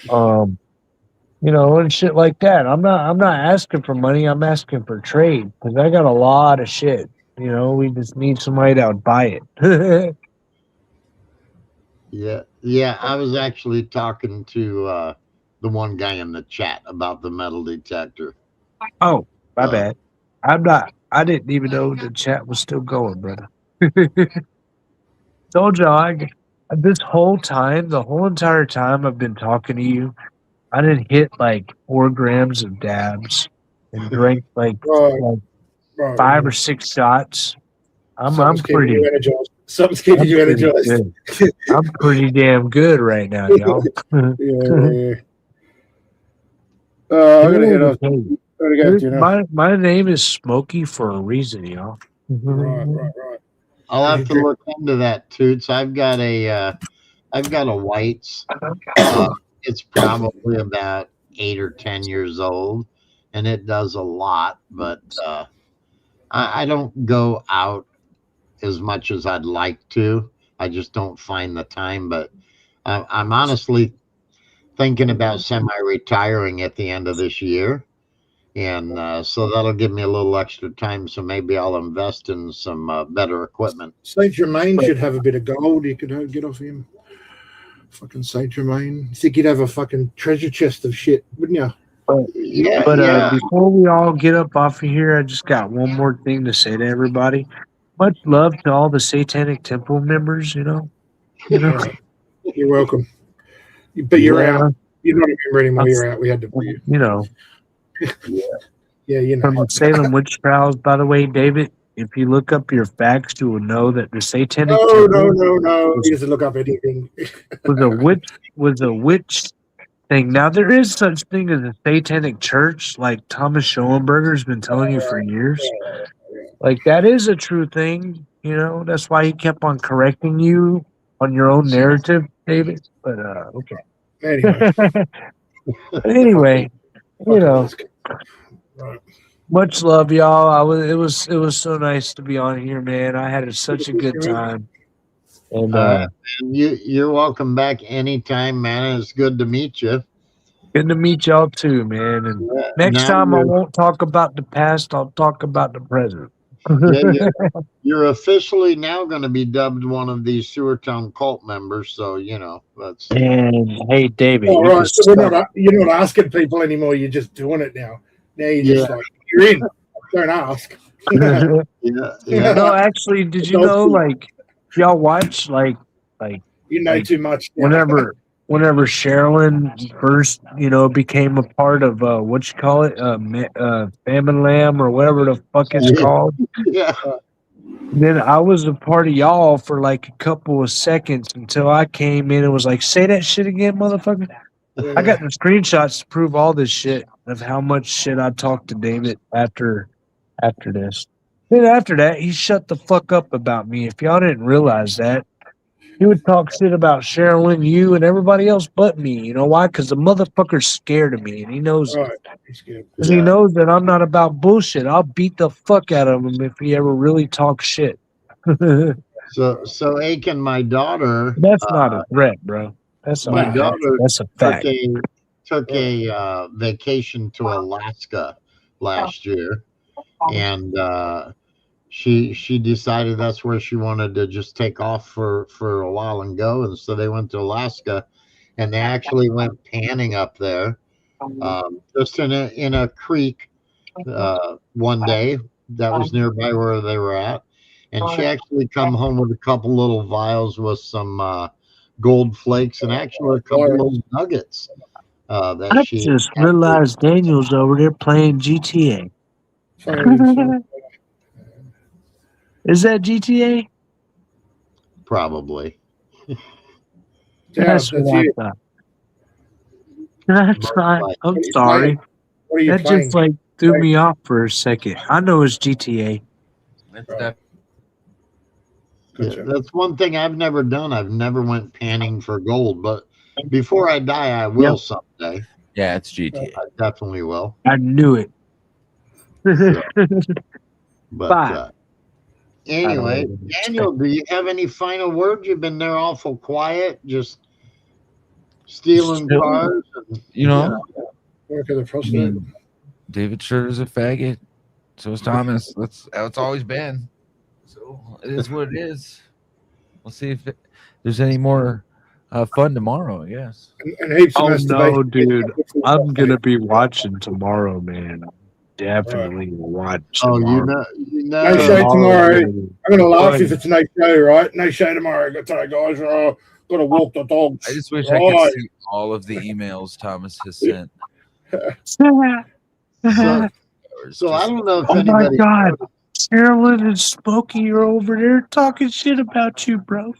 And shit like that. I'm not asking for money. I'm asking for trade because I got a lot of shit. We just need somebody that would buy it. Yeah. I was actually talking to the one guy in the chat about the metal detector. Oh, my bad. I didn't even know the chat was still going, brother. Told y'all, this whole time, the whole entire time I've been talking to you, I didn't hit like 4 grams of dabs. and drank like Right, 5 or 6 shots. I'm Something's keeping pretty. you energized. Something's keeping I'm you pretty energized. good. I'm pretty damn good right now, y'all. Yeah. I gotta head off. Hey, Gotta go, you know. my name is Smokey for a reason, y'all. Right. I'll have to look into that, Toots. I've got a White's. It's probably about 8 or 10 years old, and it does a lot. But I don't go out as much as I'd like to. I just don't find the time. But I'm honestly thinking about semi-retiring at the end of this year. And so that'll give me a little extra time. So maybe I'll invest in some better equipment. Saint Germain should have a bit of gold. You could get off him. Fucking Saint Germain. You think he'd have a fucking treasure chest of shit, wouldn't you? But before we all get up off of here, I just got one more thing to say to everybody. Much love to all the Satanic Temple members. You know. You're welcome. But you're out. You're not a member anymore. You're out. We had to. You know. Yeah, you know. From the Salem witch trials, by the way, David. If you look up your facts, you will know that the Satanic Temple No. He doesn't look up anything. was a witch thing. Now there is such thing as a Satanic church, like Thomas Schoenberger's been telling you for years. Like that is a true thing. You know, that's why he kept on correcting you on your own narrative, David. But okay. Anyway, you know. Much love, y'all. It was so nice to be on here, man. I had such a good time. And you're welcome back anytime, man. It's good to meet you. Good to meet y'all too, man. And next time I won't talk about the past, I'll talk about the present. You're officially now going to be dubbed one of these Sewertown cult members, so you know that's. And hey, David, all right. So you're not asking people anymore. You're just doing it now. Now you're just like you're in. Don't ask. No, actually, did you know? Like, y'all watch like you know too much. Now. Whenever Sherilyn first, became a part of what you call it, Famine Lamb or whatever the fuck it's called. Yeah. Then I was a part of y'all for like a couple of seconds until I came in and was like, "Say that shit again, motherfucker." Yeah. I got the screenshots to prove all this shit of how much shit I talked to David after this. Then after that, he shut the fuck up about me. If y'all didn't realize that. He would talk shit about Sherilyn, you, and everybody else but me. You know why? Because the motherfucker's scared of me, and he knows it. Because he knows that I'm not about bullshit. I'll beat the fuck out of him if he ever really talks shit. So Aiken, my daughter. That's not a threat, bro. That's my daughter. That's a fact. Took a vacation to Alaska last year, and she decided that's where she wanted to just take off for a while and go, and so they went to Alaska, and they actually went panning up there, just in a creek one day that was nearby where they were at, and she actually come home with a couple little vials with some gold flakes and actually a couple little nuggets. I just realized Daniel's over there playing GTA. Is that GTA? Probably. That's what I thought. That's right. I'm sorry. That just like threw me off for a second. I know it's GTA. That's one thing I've never done. I've never went panning for gold, but before I die, I will someday. Yeah, it's GTA. I definitely will. I knew it. But anyway, Daniel, do you have any final words? You've been there awful quiet, just stealing cars. David sure is a faggot. So is Thomas. That's how it's always been. So it is what it is. We'll see if there's any more fun tomorrow, I guess. No, dude. I'm going to be watching tomorrow, man. Definitely watch tomorrow. No show tomorrow. I'm going to laugh if it's no show, right? No show tomorrow. Got to guys. Got to walk the dogs. I just wish I could see all of the emails Thomas has sent. So I don't know if Oh my anybody. God, Carolyn and Smokey are over there talking shit about you, bro.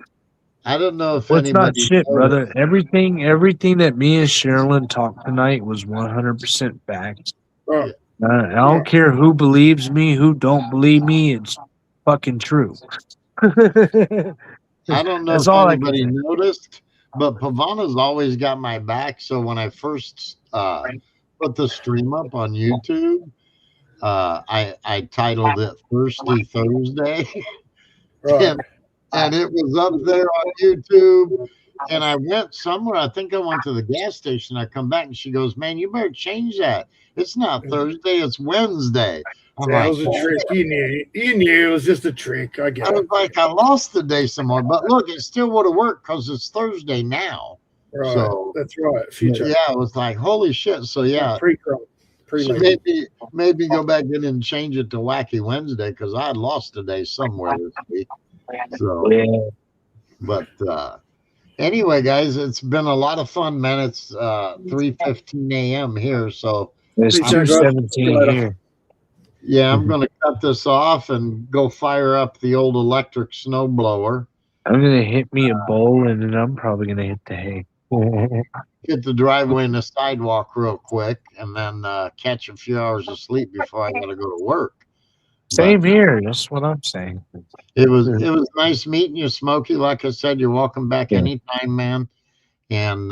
I don't know if Well, it's not anybody shit, noticed. brother. Everything that me and Sherilyn talked tonight was 100% fact. Oh, I don't care who believes me, who don't believe me. It's fucking true. I don't know That's if all I can anybody say. noticed, but Pavana's always got my back. So when I first put the stream up on YouTube, I titled it Thirsty Thursday, right. and it was up there on YouTube. And I went somewhere. I think I went to the gas station. I come back and she goes, "Man, you better change that. It's not Thursday. It's Wednesday." I'm Yeah, it like, was a trick. You knew it was just a trick. I get I it. was like, I lost the day some more, but look, it still would have worked because it's Thursday now. Right. So That's right. Future. yeah, it was like, holy shit. So yeah, Pre-crop. she Pre-late. maybe go back in and change it to Wacky Wednesday because I lost a day somewhere this week. So, but anyway, guys, it's been a lot of fun, man. It's 3:15 a.m. here, so It's Peace out, guys. 2:17 here. yeah, I'm going to cut this off and go fire up the old electric snow blower. I'm gonna hit me a bowl and then I'm probably gonna hit the hay. Hit the driveway and the sidewalk real quick, and then catch a few hours of sleep before I got to go to work. Same here. That's what I'm saying. It was nice meeting you, Smokey. Like I said, you're welcome back anytime, man. And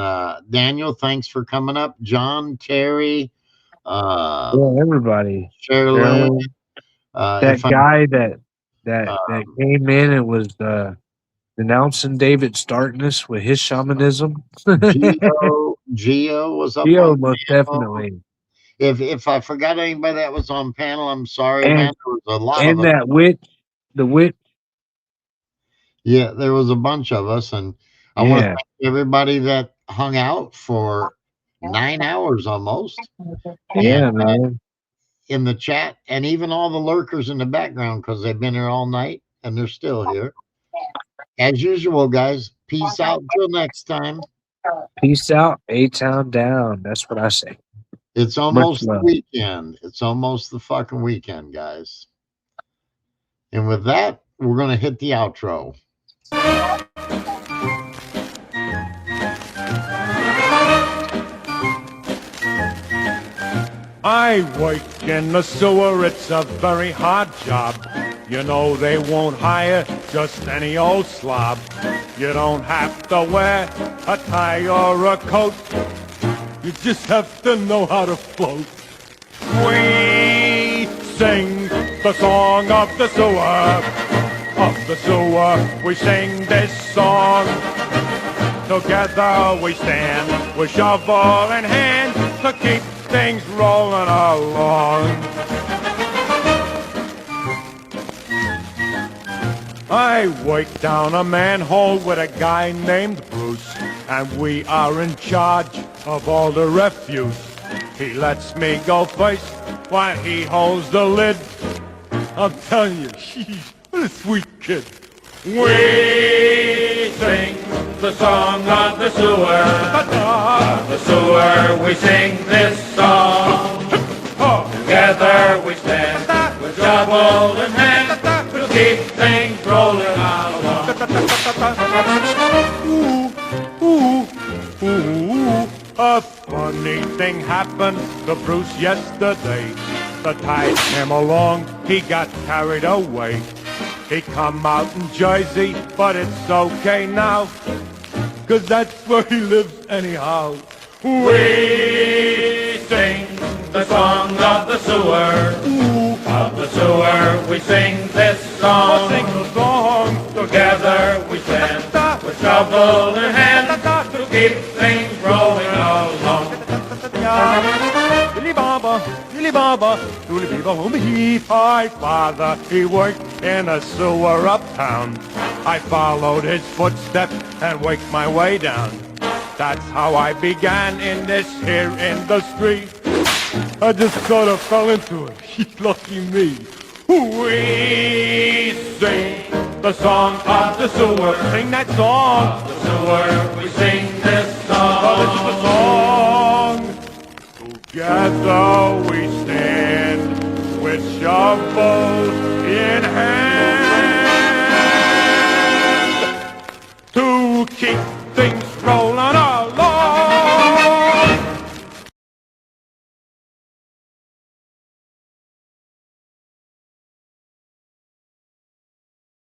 Daniel, thanks for coming up. John, Terry, Everybody. Sherilyn. That guy that came in and was denouncing David's darkness with his shamanism. Geo was up Geo, on most panel. definitely. If I forgot anybody that was on panel, I'm sorry, man. There was a lot of And us. that witch, the witch. Yeah, there was a bunch of us, and I want to thank everybody that hung out for 9 hours almost. Yeah, And, man. in the chat, and even all the lurkers in the background because they've been here all night and they're still here. As usual, guys, peace out till next time. Peace out, A-Town down. That's what I say. It's almost the weekend. It's almost the fucking weekend, guys. And with that, we're going to hit the outro. I work in the sewer, it's a very hard job. You know they won't hire just any old slob. You don't have to wear a tie or a coat. You just have to know how to float. We sing the song of the sewer. Of the sewer, we sing this song. Together we stand with shovel in hand to keep things rolling along. I work down a manhole with a guy named Bruce, and we are in charge of all the refuse. He lets me go first while he holds the lid. I'm telling you, what a sweet kid. We sing the song of the sewer. Of the sewer, we sing this song. Together we stand with shovel in hand to keep things rolling along. A funny thing happened to Bruce yesterday. The tide came along, he got carried away. He come out in Jersey, but it's okay now, 'cause that's where he lives anyhow. We sing the song of the sewer. Of the sewer, we sing this song. Sing the song. Together we stand with shovel in hand to keep things rolling along. Billy Baba, Billy Baba, Billy Baba, my father, he worked in a sewer uptown. I followed his footsteps and worked my way down. That's how I began in this here industry. I just sort of fell into it. Lucky me. We sing the song of the sewer. Sing that song. Of the sewer, we sing this song. This is the song. Together we stand with shovels in hand.